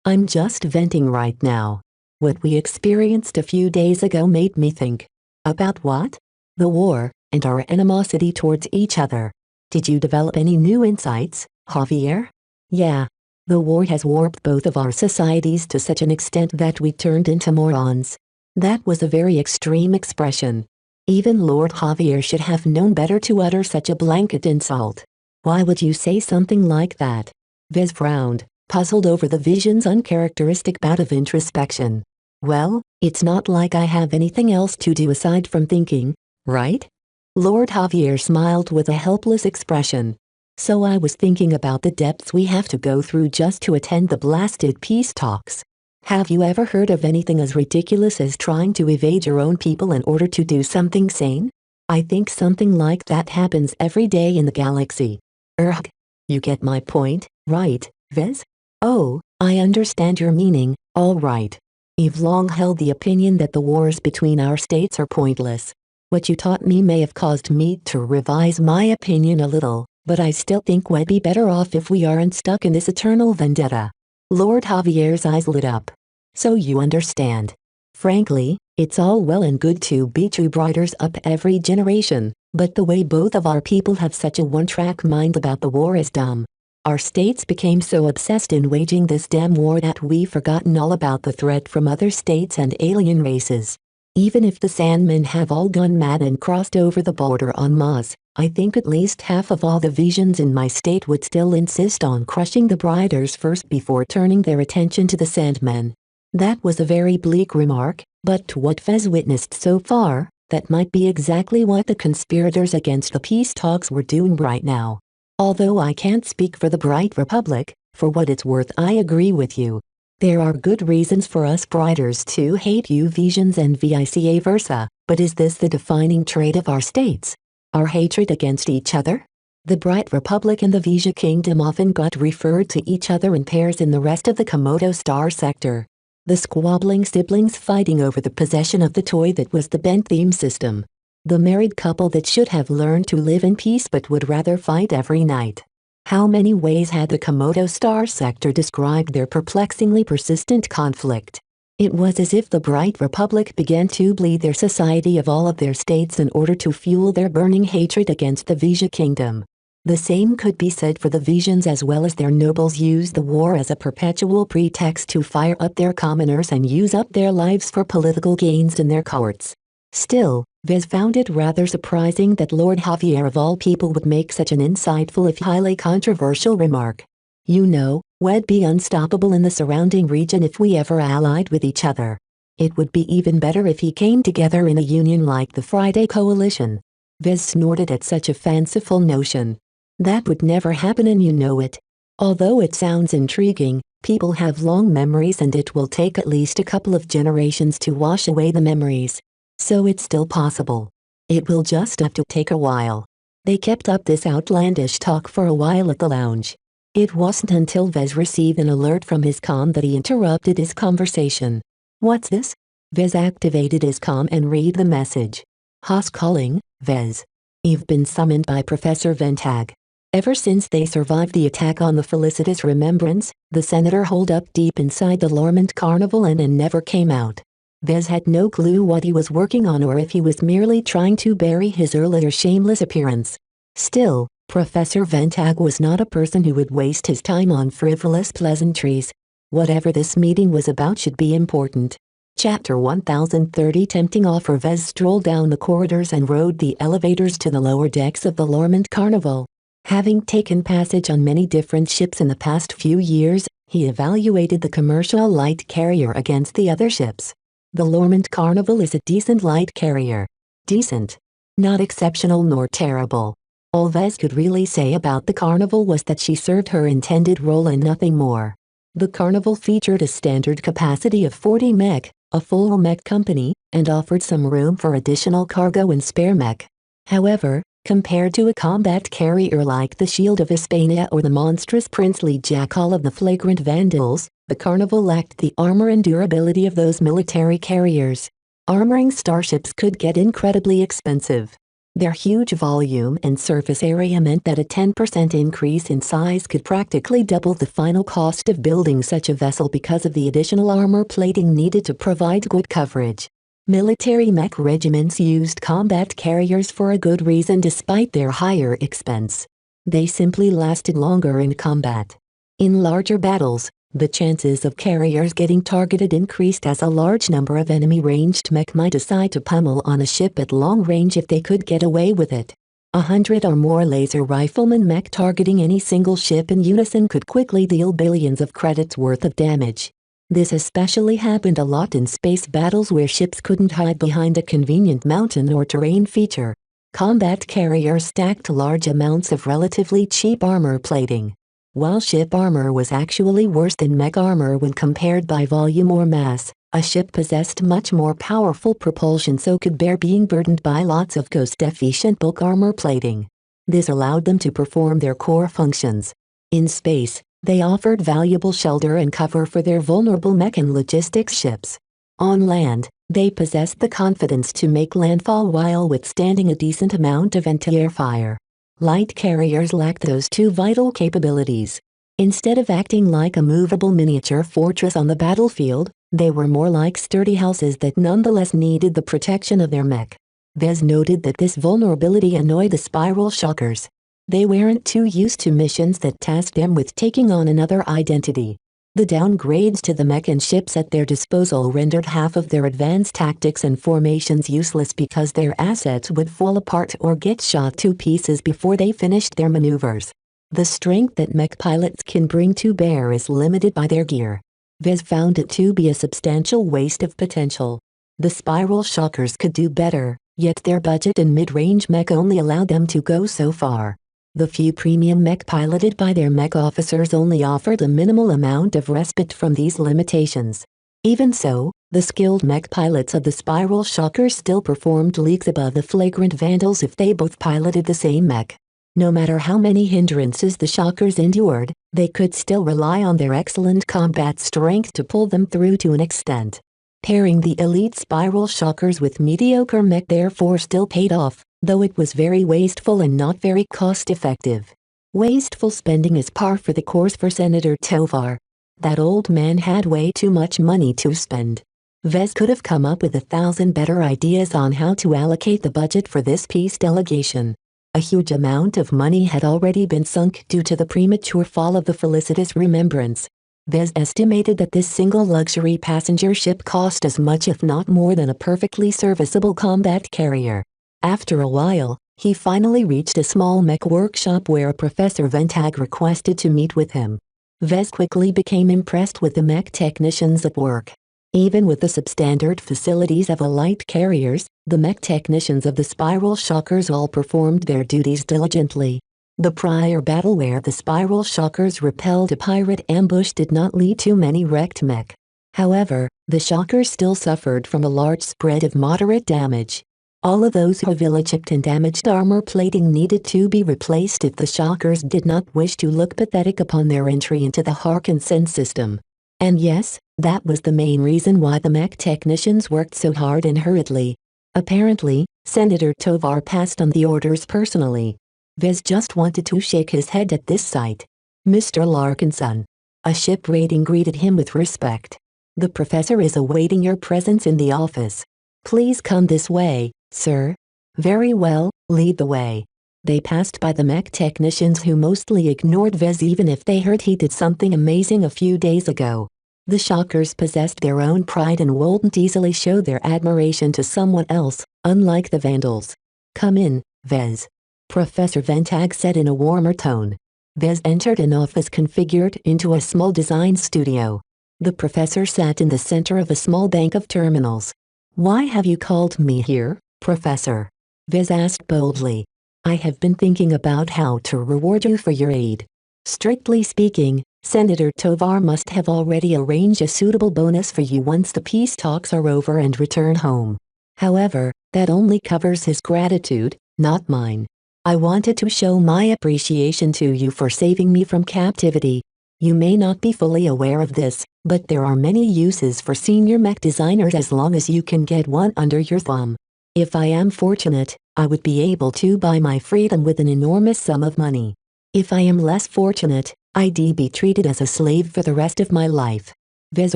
Speaker 2: I'm just venting right now. What we experienced a few days ago made me think. About what? The war, and our animosity towards each other. Did you develop any new insights, Javier? Yeah. The war has warped both of our societies to such an extent that we turned into morons. That was a very extreme expression. Even Lord Javier should have known better to utter such a blanket insult. Why would you say something like that? Vez frowned, puzzled over the Vision's uncharacteristic bout of introspection. Well, it's not like I have anything else to do aside from thinking, right? Lord Javier smiled with a helpless expression. So I was thinking about the depths we have to go through just to attend the blasted peace talks. Have you ever heard of anything as ridiculous as trying to evade your own people in order to do something sane? I think something like that happens every day in the galaxy. Ugh. You get my point, right, Vez? Oh, I understand your meaning, all right. You've long held the opinion that the wars between our states are pointless. What you taught me may have caused me to revise my opinion a little, but I still think we'd be better off if we aren't stuck in this eternal vendetta. Lord Javier's eyes lit up. So you understand. Frankly, it's all well and good to beat you briders up every generation, but the way both of our people have such a one-track mind about the war is dumb. Our states became so obsessed in waging this damn war that we've forgotten all about the threat from other states and alien races. Even if the Sandmen have all gone mad and crossed over the border en masse, I think at least half of all the Visions in my state would still insist on crushing the Briders first before turning their attention to the Sandmen. That was a very bleak remark, but to what Vez witnessed so far, that might be exactly what the conspirators against the peace talks were doing right now. Although I can't speak for the Bright Republic, for what it's worth I agree with you. There are good reasons for us Briters to hate you Visions and vice versa, but is this the defining trait of our states? Our hatred against each other? The Bright Republic and the Vija Kingdom often got referred to each other in pairs in the rest of the Komodo Star sector. The squabbling siblings fighting over the possession of the toy that was the bent theme system. The married couple that should have learned to live in peace but would rather fight every night. How many ways had the Komodo Star sector described their perplexingly persistent conflict? It was as if the Bright Republic began to bleed their society of all of their states in order to fuel their burning hatred against the Vija Kingdom. The same could be said for the Visions as well as their nobles used the war as a perpetual pretext to fire up their commoners and use up their lives for political gains in their courts. Still, Vez found it rather surprising that Lord Javier of all people would make such an insightful if highly controversial remark. You know, we'd be unstoppable in the surrounding region if we ever allied with each other. It would be even better if he came together in a union like the Friday Coalition. Vez snorted at such a fanciful notion. That would never happen and you know it. Although it sounds intriguing, people have long memories and it will take at least a couple of generations to wash away the memories. So it's still possible. It will just have to take a while. They kept up this outlandish talk for a while at the lounge. It wasn't until Vez received an alert from his comm that he interrupted his conversation. What's this? Vez activated his comm and read the message. Haas calling, Vez. You've been summoned by Professor Ventag. Ever since they survived the attack on the Felicitas Remembrance, the senator holed up deep inside the Lormont Carnival and never came out. Vez had no clue what he was working on or if he was merely trying to bury his earlier shameless appearance. Still, Professor Ventag was not a person who would waste his time on frivolous pleasantries. Whatever this meeting was about should be important. Chapter 1030 Tempting offer. Vez strolled down the corridors and rode the elevators to the lower decks of the Lormont Carnival. Having taken passage on many different ships in the past few years, he evaluated the commercial light carrier against the other ships. The Lormont Carnival is a decent light carrier. Decent. Not exceptional nor terrible. All Vez could really say about the Carnival was that she served her intended role and nothing more. The Carnival featured a standard capacity of 40 mech, a full mech company, and offered some room for additional cargo and spare mech. However, compared to a combat carrier like the Shield of Hispania or the monstrous princely jackal of the Flagrant Vandals, the Carnival lacked the armor and durability of those military carriers. Armoring starships could get incredibly expensive. Their huge volume and surface area meant that a 10% increase in size could practically double the final cost of building such a vessel because of the additional armor plating needed to provide good coverage. Military mech regiments used combat carriers for a good reason despite their higher expense. They simply lasted longer in combat. In larger battles, the chances of carriers getting targeted increased as a large number of enemy-ranged mech might decide to pummel on a ship at long range if they could get away with it. 100 or more laser riflemen mech targeting any single ship in unison could quickly deal billions of credits worth of damage. This especially happened a lot in space battles where ships couldn't hide behind a convenient mountain or terrain feature. Combat carriers stacked large amounts of relatively cheap armor plating. While ship armor was actually worse than mech armor when compared by volume or mass, a ship possessed much more powerful propulsion so could bear being burdened by lots of cost-efficient bulk armor plating. This allowed them to perform their core functions. In space, they offered valuable shelter and cover for their vulnerable mech and logistics ships. On land, they possessed the confidence to make landfall while withstanding a decent amount of anti-air fire. Light carriers lacked those two vital capabilities. Instead of acting like a movable miniature fortress on the battlefield, they were more like sturdy houses that nonetheless needed the protection of their mech. Vez noted that this vulnerability annoyed the spiral shockers. They weren't too used to missions that tasked them with taking on another identity. The downgrades to the mech and ships at their disposal rendered half of their advanced tactics and formations useless because their assets would fall apart or get shot to pieces before they finished their maneuvers. The strength that mech pilots can bring to bear is limited by their gear. Vez found it to be a substantial waste of potential. The spiral shockers could do better, yet their budget and mid-range mech only allowed them to go so far. The few premium mech piloted by their mech officers only offered a minimal amount of respite from these limitations. Even so, the skilled mech pilots of the Spiral Shockers still performed leagues above the flagrant vandals if they both piloted the same mech. No matter how many hindrances the Shockers endured, they could still rely on their excellent combat strength to pull them through to an extent. Pairing the elite Spiral Shockers with mediocre mech therefore still paid off, though it was very wasteful and not very cost-effective. Wasteful spending is par for the course for Senator Tovar. That old man had way too much money to spend. Vez could have come up with 1,000 better ideas on how to allocate the budget for this peace delegation. A huge amount of money had already been sunk due to the premature fall of the Felicitous Remembrance. Vez estimated that this single luxury passenger ship cost as much if not more than a perfectly serviceable combat carrier. After a while, he finally reached a small mech workshop where Professor Ventag requested to meet with him. Vez quickly became impressed with the mech technicians at work. Even with the substandard facilities of a light carriers, the mech technicians of the Spiral Shockers all performed their duties diligently. The prior battle where the Spiral Shockers repelled a pirate ambush did not lead to many wrecked mech. However, the Shockers still suffered from a large spread of moderate damage. All of those heavily chipped and damaged armor plating needed to be replaced if the Shockers did not wish to look pathetic upon their entry into the Harkinson system. And yes, that was the main reason why the mech technicians worked so hard and hurriedly. Apparently, Senator Tovar passed on the orders personally. Vez just wanted to shake his head at this sight. Mr. Larkinson. A ship rating greeted him with respect. The professor is awaiting your presence in the office. Please come this way, sir. Very well, lead the way. They passed by the mech technicians who mostly ignored Vez even if they heard he did something amazing a few days ago. The Shockers possessed their own pride and wouldn't easily show their admiration to someone else, unlike the Vandals. Come in, Vez. Professor Ventag said in a warmer tone. Vez entered an office configured into a small design studio. The professor sat in the center of a small bank of terminals. Why have you called me here, Professor? Vez asked boldly. I have been thinking about how to reward you for your aid. Strictly speaking, Senator Tovar must have already arranged a suitable bonus for you once the peace talks are over and return home. However, that only covers his gratitude, not mine. I wanted to show my appreciation to you for saving me from captivity. You may not be fully aware of this, but there are many uses for senior mech designers as long as you can get one under your thumb. If I am fortunate, I would be able to buy my freedom with an enormous sum of money. If I am less fortunate, I'd be treated as a slave for the rest of my life. Vez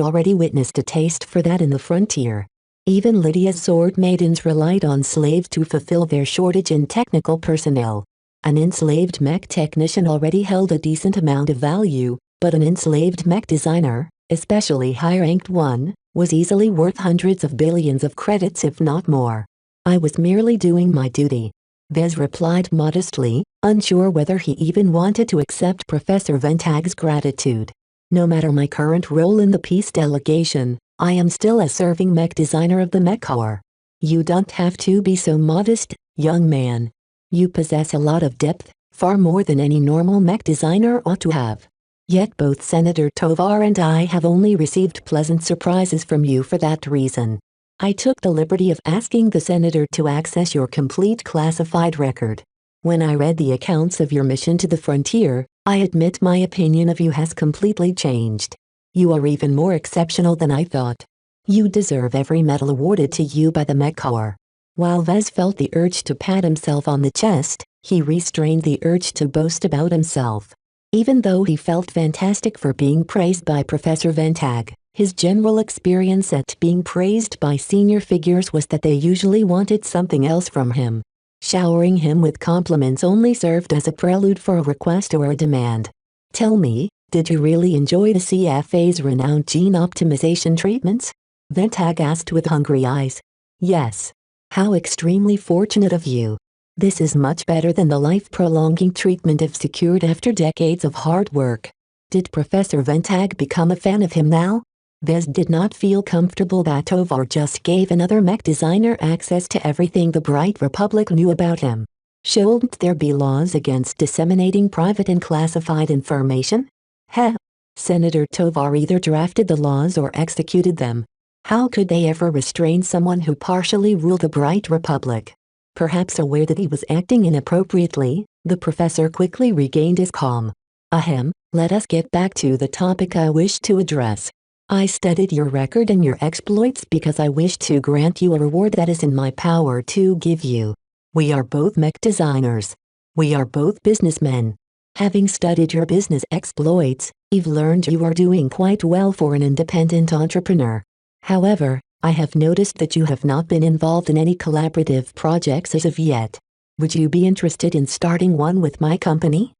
Speaker 2: already witnessed a taste for that in the frontier. Even Lydia's sword maidens relied on slaves to fulfill their shortage in technical personnel. An enslaved mech technician already held a decent amount of value, but an enslaved mech designer, especially high-ranked one, was easily worth hundreds of billions of credits if not more. I was merely doing my duty. Vez replied modestly, unsure whether he even wanted to accept Professor Ventag's gratitude. No matter my current role in the peace delegation, I am still a serving mech designer of the Mech Corps. You don't have to be so modest, young man. You possess a lot of depth, far more than any normal mech designer ought to have. Yet both Senator Tovar and I have only received pleasant surprises from you for that reason. I took the liberty of asking the Senator to access your complete classified record. When I read the accounts of your mission to the frontier, I admit my opinion of you has completely changed. You are even more exceptional than I thought. You deserve every medal awarded to you by the Mech Corps. While Vez felt the urge to pat himself on the chest, he restrained the urge to boast about himself. Even though he felt fantastic for being praised by Professor Ventag, his general experience at being praised by senior figures was that they usually wanted something else from him. Showering him with compliments only served as a prelude for a request or a demand. Tell me, did you really enjoy the CFA's renowned gene optimization treatments? Ventag asked with hungry eyes. Yes. How extremely fortunate of you. This is much better than the life-prolonging treatment I've secured after decades of hard work. Did Professor Ventag become a fan of him now? Vez did not feel comfortable that Tovar just gave another mech designer access to everything the Bright Republic knew about him. Shouldn't there be laws against disseminating private and classified information? Heh. Senator Tovar either drafted the laws or executed them. How could they ever restrain someone who partially ruled the bright republic? Perhaps aware that he was acting inappropriately, the professor quickly regained his calm. Ahem, let us get back to the topic I wish to address. I studied your record and your exploits because I wish to grant you a reward that is in my power to give you. We are both mech designers. We are both businessmen. Having studied your business exploits, I've learned you are doing quite well for an independent entrepreneur. However, I have noticed that you have not been involved in any collaborative projects as of yet. Would you be interested in starting one with my company?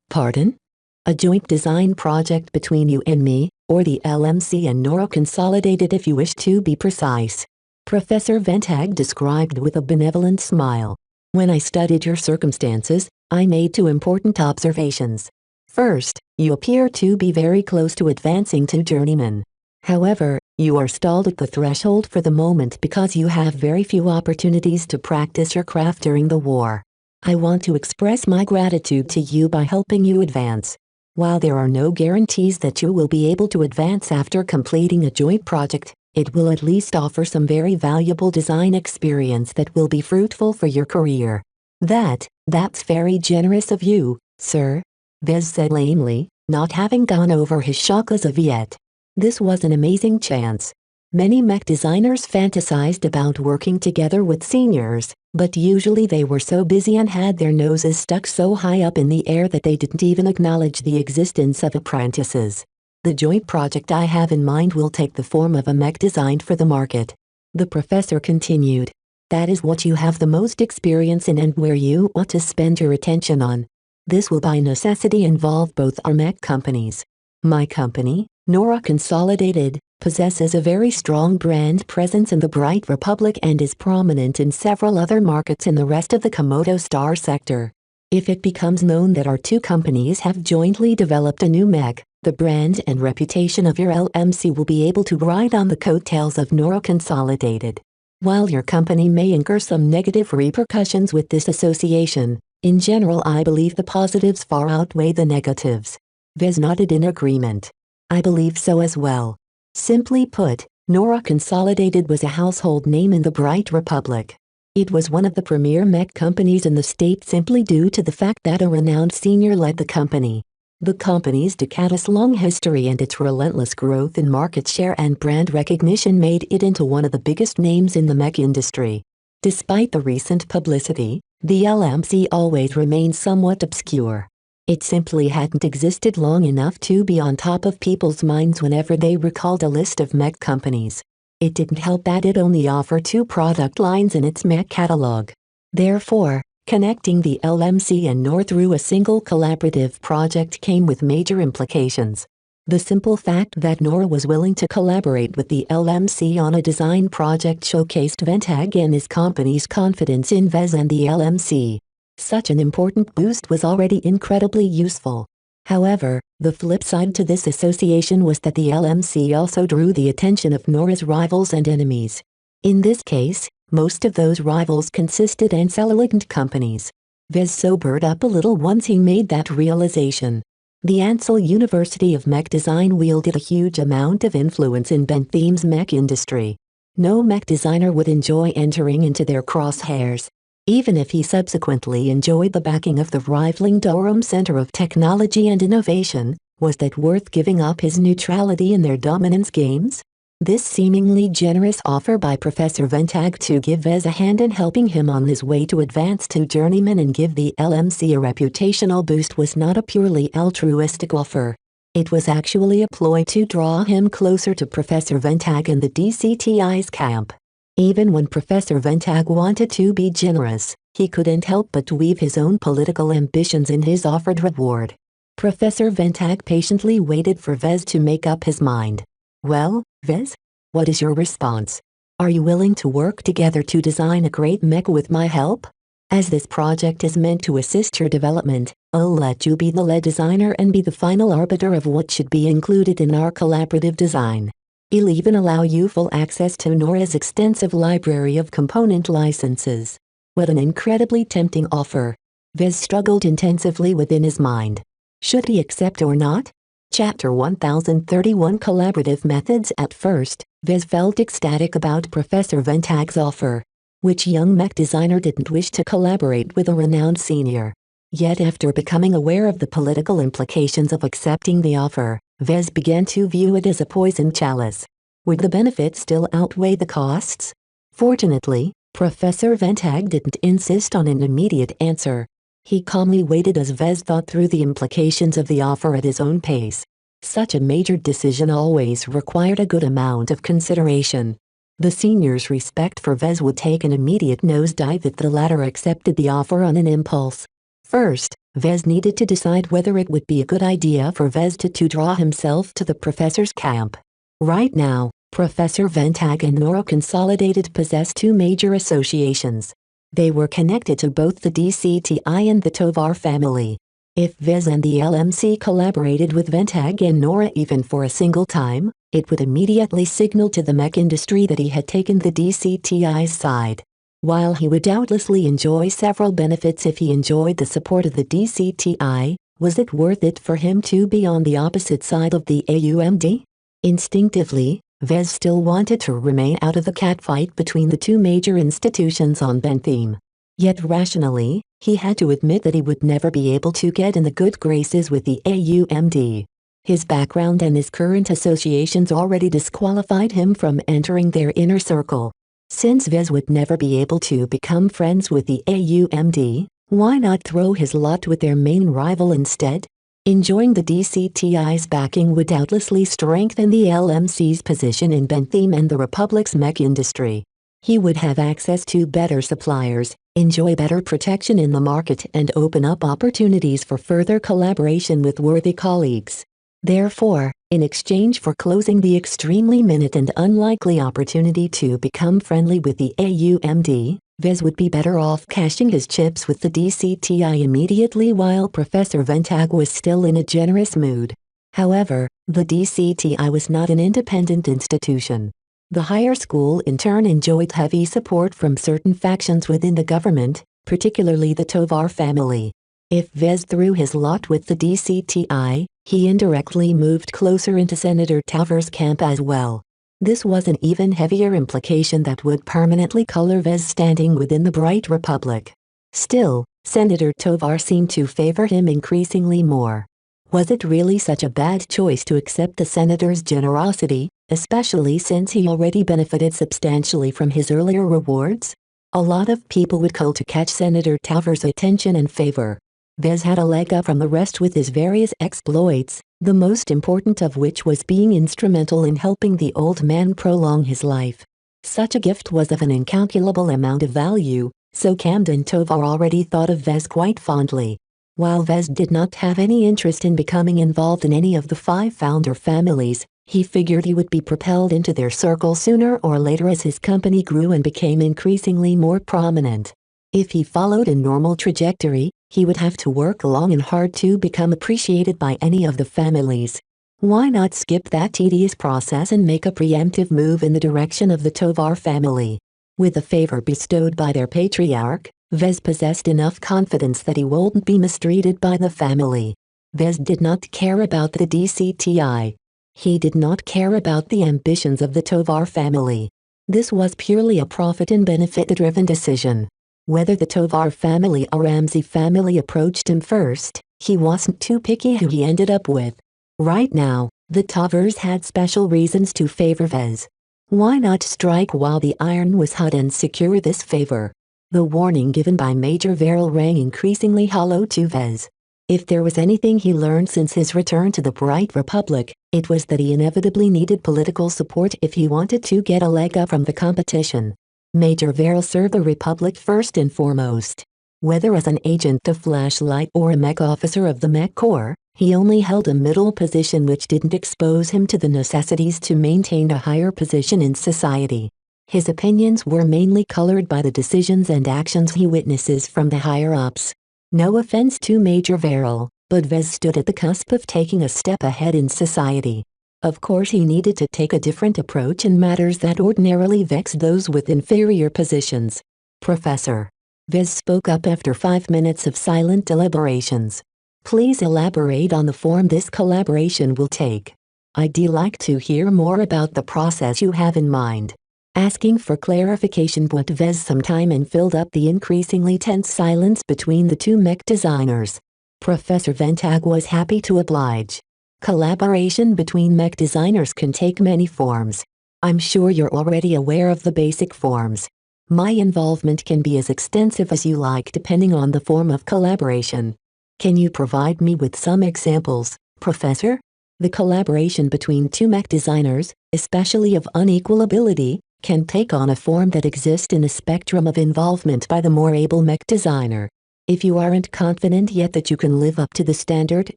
Speaker 2: Pardon? A joint design project between you and me, or the LMC and Nora Consolidated if you wish to be precise. Professor Ventag described with a benevolent smile. When I studied your circumstances, I made two important observations. First, you appear to be very close to advancing to journeyman. However, you are stalled at the threshold for the moment because you have very few opportunities to practice your craft during the war. I want to express my gratitude to you by helping you advance. While there are no guarantees that you will be able to advance after completing a joint project, it will at least offer some very valuable design experience that will be fruitful for your career. That's very generous of you, sir, Vez said lamely, not having gone over his shock as of yet. This was an amazing chance. Many mech designers fantasized about working together with seniors, but usually they were so busy and had their noses stuck so high up in the air that they didn't even acknowledge the existence of apprentices. The joint project I have in mind will take the form of a mech designed for the market. The professor continued. That is what you have the most experience in and where you ought to spend your attention on. This will by necessity involve both our mech companies. My company, Nora Consolidated, possesses a very strong brand presence in the Bright Republic and is prominent in several other markets in the rest of the Komodo Star sector. If it becomes known that our two companies have jointly developed a new mech, the brand and reputation of your LMC will be able to ride on the coattails of Nora Consolidated. While your company may incur some negative repercussions with this association, in general I believe the positives far outweigh the negatives. Vez nodded in agreement. I believe so as well. Simply put, Nora Consolidated was a household name in the Bright Republic. It was one of the premier mech companies in the state simply due to the fact that a renowned senior led the company. The company's decades-long history and its relentless growth in market share and brand recognition made it into one of the biggest names in the mech industry. Despite the recent publicity, the LMC always remained somewhat obscure. It simply hadn't existed long enough to be on top of people's minds whenever they recalled a list of mech companies. It didn't help that it only offered 2 product lines in its mech catalog. Therefore, connecting the LMC and NOR through a single collaborative project came with major implications. The simple fact that NOR was willing to collaborate with the LMC on a design project showcased Ventag and his company's confidence in Vez and the LMC. Such an important boost was already incredibly useful. However, the flip side to this association was that the LMC also drew the attention of NOR's rivals and enemies. In this case, most of those rivals consisted of intelligent companies. Vez sobered up a little once he made that realization. The Ansel University of Mech Design wielded a huge amount of influence in Bentham's mech industry. No mech designer would enjoy entering into their crosshairs. Even if he subsequently enjoyed the backing of the rivaling Durham Center of Technology and Innovation, was that worth giving up his neutrality in their dominance games? This seemingly generous offer by Professor Ventag to give Vez a hand in helping him on his way to advance to journeyman and give the LMC a reputational boost was not a purely altruistic offer. It was actually a ploy to draw him closer to Professor Ventag and the DCTI's camp. Even when Professor Ventag wanted to be generous, he couldn't help but weave his own political ambitions in his offered reward. Professor Ventag patiently waited for Vez to make up his mind. Well, Vez? What is your response? Are you willing to work together to design a great mech with my help? As this project is meant to assist your development, I'll let you be the lead designer and be the final arbiter of what should be included in our collaborative design. I'll even allow you full access to NORA's extensive library of component licenses. What an incredibly tempting offer. Vez struggled intensively within his mind. Should he accept or not? Chapter 1031 Collaborative Methods. At first, Vez felt ecstatic about Professor Ventag's offer. Which young mech designer didn't wish to collaborate with a renowned senior? Yet after becoming aware of the political implications of accepting the offer, Vez began to view it as a poisoned chalice. Would the benefits still outweigh the costs? Fortunately, Professor Ventag didn't insist on an immediate answer. He calmly waited as Vez thought through the implications of the offer at his own pace. Such a major decision always required a good amount of consideration. The senior's respect for Vez would take an immediate nosedive if the latter accepted the offer on an impulse. First, Vez needed to decide whether it would be a good idea for Vez to draw himself to the professor's camp. Right now, Professor Ventag and Nora Consolidated possessed two major associations. They were connected to both the DCTI and the Tovar family. If Vez and the LMC collaborated with Ventag and Nora even for a single time, it would immediately signal to the mech industry that he had taken the DCTI's side. While he would doubtlessly enjoy several benefits if he enjoyed the support of the DCTI, was it worth it for him to be on the opposite side of the AUMD? Instinctively, Vez still wanted to remain out of the catfight between the two major institutions on Bentham. Yet rationally, he had to admit that he would never be able to get in the good graces with the AUMD. His background and his current associations already disqualified him from entering their inner circle. Since Vez would never be able to become friends with the AUMD, why not throw his lot with their main rival instead? Enjoying the DCTI's backing would doubtlessly strengthen the LMC's position in Bentham and the Republic's mech industry. He would have access to better suppliers, enjoy better protection in the market and open up opportunities for further collaboration with worthy colleagues. Therefore, in exchange for closing the extremely minute and unlikely opportunity to become friendly with the AUMD, Vez would be better off cashing his chips with the DCTI immediately while Professor Ventag was still in a generous mood. However, the DCTI was not an independent institution. The higher school in turn enjoyed heavy support from certain factions within the government, particularly the Tovar family. If Vez threw his lot with the DCTI, he indirectly moved closer into Senator Tovar's camp as well. This was an even heavier implication that would permanently color Vez's standing within the Bright Republic. Still, Senator Tovar seemed to favor him increasingly more. Was it really such a bad choice to accept the senator's generosity, especially since he already benefited substantially from his earlier rewards? A lot of people would call to catch Senator Tovar's attention and favor. Vez had a leg up from the rest with his various exploits, the most important of which was being instrumental in helping the old man prolong his life. Such a gift was of an incalculable amount of value, so Camden Tovar already thought of Vez quite fondly. While Vez did not have any interest in becoming involved in any of the 5 founder families, he figured he would be propelled into their circle sooner or later as his company grew and became increasingly more prominent. If he followed a normal trajectory, he would have to work long and hard to become appreciated by any of the families. Why not skip that tedious process and make a preemptive move in the direction of the Tovar family? With the favor bestowed by their patriarch, Vez possessed enough confidence that he wouldn't be mistreated by the family. Vez did not care about the DCTI. He did not care about the ambitions of the Tovar family. This was purely a profit and benefit-driven decision. Whether the Tovar family or Ramsey family approached him first, he wasn't too picky who he ended up with. Right now, the Tovars had special reasons to favor Vez. Why not strike while the iron was hot and secure this favor? The warning given by Major Verrill rang increasingly hollow to Vez. If there was anything he learned since his return to the Bright Republic, it was that he inevitably needed political support if he wanted to get a leg up from the competition. Major Verrill served the Republic first and foremost. Whether as an agent of Flashlight or a mech officer of the Mech Corps, he only held a middle position which didn't expose him to the necessities to maintain a higher position in society. His opinions were mainly colored by the decisions and actions he witnesses from the higher-ups. No offense to Major Verrill, but Vez stood at the cusp of taking a step ahead in society. Of course he needed to take a different approach in matters that ordinarily vexed those with inferior positions. Professor Vez spoke up after 5 minutes of silent deliberations. Please elaborate on the form this collaboration will take. I'd like to hear more about the process you have in mind. Asking for clarification bought Vez some time and filled up the increasingly tense silence between the two mech designers. Professor Ventag was happy to oblige. Collaboration between mech designers can take many forms. I'm sure you're already aware of the basic forms. My involvement can be as extensive as you like depending on the form of collaboration. Can you provide me with some examples, Professor? The collaboration between two mech designers, especially of unequal ability, can take on a form that exists in a spectrum of involvement by the more able mech designer. If you aren't confident yet that you can live up to the standard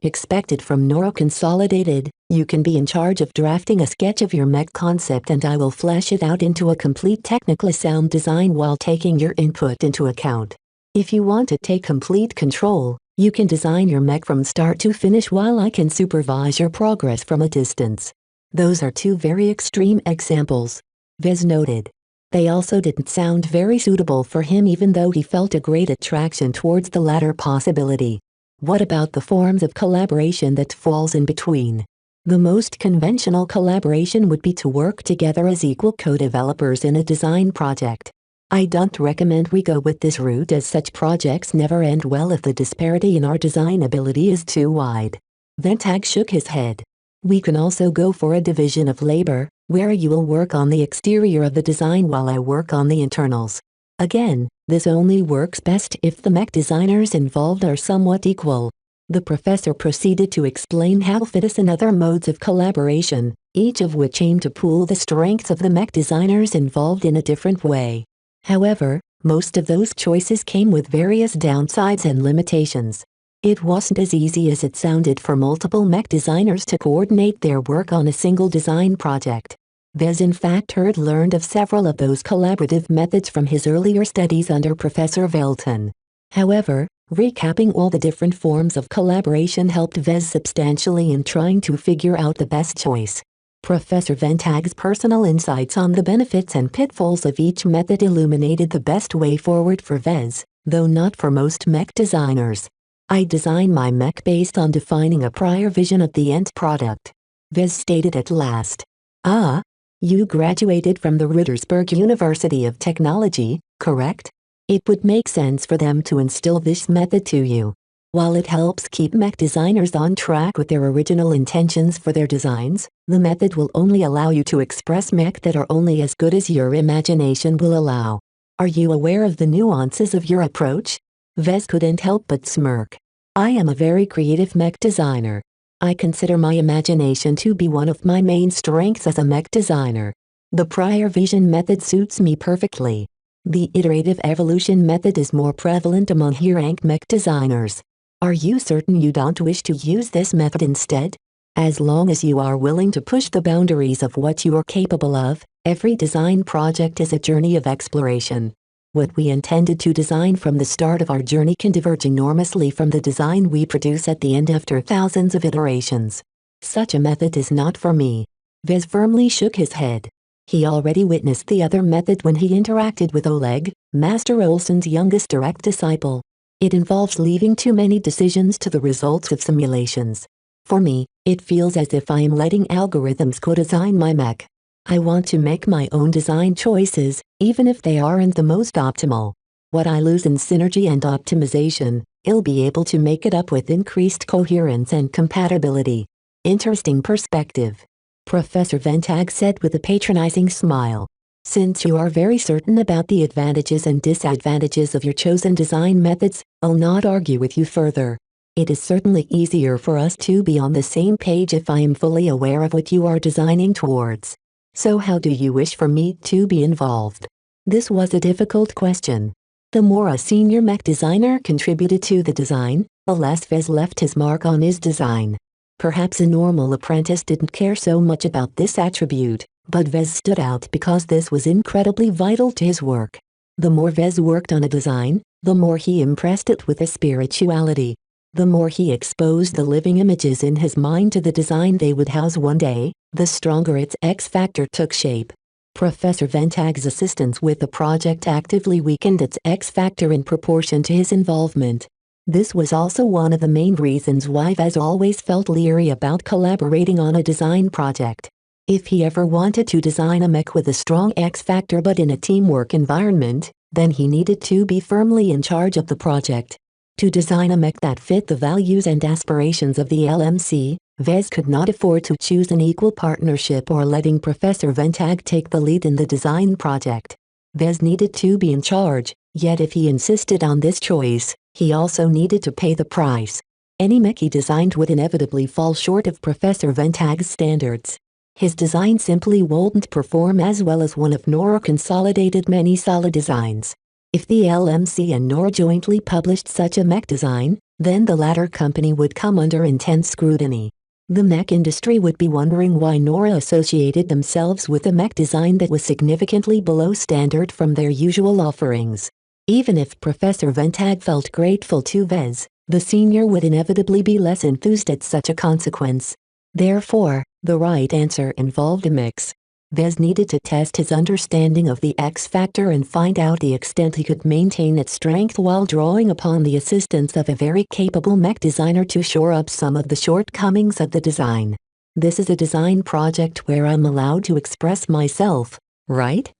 Speaker 2: expected from Noro Consolidated, you can be in charge of drafting a sketch of your mech concept and I will flesh it out into a complete technically sound design while taking your input into account. If you want to take complete control, you can design your mech from start to finish while I can supervise your progress from a distance. Those are two very extreme examples. Vez noted. They also didn't sound very suitable for him even though he felt a great attraction towards the latter possibility. What about the forms of collaboration that falls in between? The most conventional collaboration would be to work together as equal co-developers in a design project. I don't recommend we go with this route as such projects never end well if the disparity in our design ability is too wide. Ventag shook his head. We can also go for a division of labor, where you will work on the exterior of the design while I work on the internals. Again, this only works best if the mech designers involved are somewhat equal. The professor proceeded to explain how fitness and other modes of collaboration, each of which aim to pool the strengths of the mech designers involved in a different way. However, most of those choices came with various downsides and limitations. It wasn't as easy as it sounded for multiple mech designers to coordinate their work on a single design project. Vez in fact learned of several of those collaborative methods from his earlier studies under Professor Velton. However, recapping all the different forms of collaboration helped Vez substantially in trying to figure out the best choice. Professor Ventag's personal insights on the benefits and pitfalls of each method illuminated the best way forward for Vez, though not for most mech designers. I design my mech based on defining a prior vision of the end product. Vez stated at last. Ah, you graduated from the Rittersberg University of Technology, correct? It would make sense for them to instill this method to you. While it helps keep mech designers on track with their original intentions for their designs, the method will only allow you to express mech that are only as good as your imagination will allow. Are you aware of the nuances of your approach? Vez couldn't help but smirk. I am a very creative mech designer. I consider my imagination to be one of my main strengths as a mech designer. The prior vision method suits me perfectly. The iterative evolution method is more prevalent among higher-ranked mech designers. Are you certain you don't wish to use this method instead? As long as you are willing to push the boundaries of what you are capable of, every design project is a journey of exploration. What we intended to design from the start of our journey can diverge enormously from the design we produce at the end after thousands of iterations. Such a method is not for me. Vez firmly shook his head. He already witnessed the other method when he interacted with Oleg, Master Olson's youngest direct disciple. It involves leaving too many decisions to the results of simulations. For me, it feels as if I am letting algorithms co-design my mech. I want to make my own design choices, even if they aren't the most optimal. What I lose in synergy and optimization, I'll be able to make it up with increased coherence and compatibility. Interesting perspective. Professor Ventag said with a patronizing smile. Since you are very certain about the advantages and disadvantages of your chosen design methods, I'll not argue with you further. It is certainly easier for us to be on the same page if I am fully aware of what you are designing towards. So how do you wish for me to be involved? This was a difficult question. The more a senior mech designer contributed to the design, the less Vez left his mark on his design. Perhaps a normal apprentice didn't care so much about this attribute, but Vez stood out because this was incredibly vital to his work. The more Vez worked on a design, the more he impressed it with a spirituality. The more he exposed the living images in his mind to the design they would house one day, the stronger its X factor took shape. Professor Ventag's assistance with the project actively weakened its X factor in proportion to his involvement. This was also one of the main reasons why Vez always felt leery about collaborating on a design project. If he ever wanted to design a mech with a strong X factor but in a teamwork environment, then he needed to be firmly in charge of the project. To design a mech that fit the values and aspirations of the LMC, Vez could not afford to choose an equal partnership or letting Professor Ventag take the lead in the design project. Vez needed to be in charge, yet if he insisted on this choice, he also needed to pay the price. Any mech he designed would inevitably fall short of Professor Ventag's standards. His design simply wouldn't perform as well as one of Nora Consolidated many solid designs. If the LMC and Nora jointly published such a mech design, then the latter company would come under intense scrutiny. The mech industry would be wondering why Nora associated themselves with a mech design that was significantly below standard from their usual offerings. Even if Professor Ventag felt grateful to Vez, the senior would inevitably be less enthused at such a consequence. Therefore, the right answer involved a mix. Vez needed to test his understanding of the X factor and find out the extent he could maintain its strength while drawing upon the assistance of a very capable mech designer to shore up some of the shortcomings of the design. This is a design project where I'm allowed to express myself, right?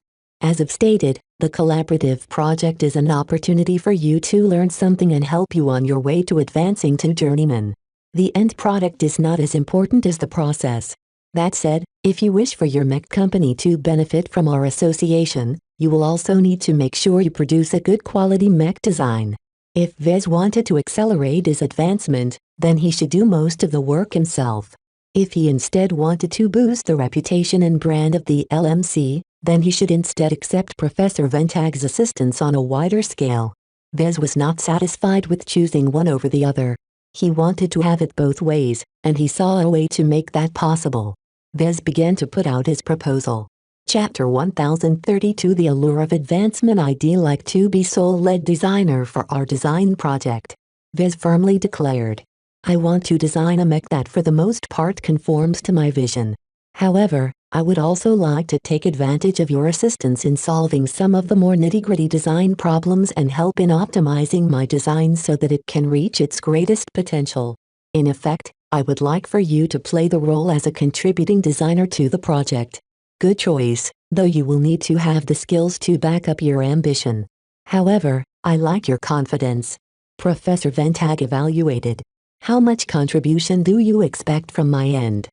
Speaker 2: As I've stated, the collaborative project is an opportunity for you to learn something and help you on your way to advancing to journeyman. The end product is not as important as the process. That said, if you wish for your mech company to benefit from our association, you will also need to make sure you produce a good quality mech design. If Vez wanted to accelerate his advancement, then he should do most of the work himself. If he instead wanted to boost the reputation and brand of the LMC, then he should instead accept Professor Ventag's assistance on a wider scale. Vez was not satisfied with choosing one over the other. He wanted to have it both ways, and he saw a way to make that possible. Vez began to put out his proposal. Chapter 1032 The Allure of Advancement I'd like to be sole lead designer for our design project. Vez firmly declared. I want to design a mech that for the most part conforms to my vision. However, I would also like to take advantage of your assistance in solving some of the more nitty-gritty design problems and help in optimizing my design so that it can reach its greatest potential. In effect, I would like for you to play the role as a contributing designer to the project. Good choice, though you will need to have the skills to back up your ambition. However, I like your confidence. Professor Ventag evaluated. How much contribution do you expect from my end?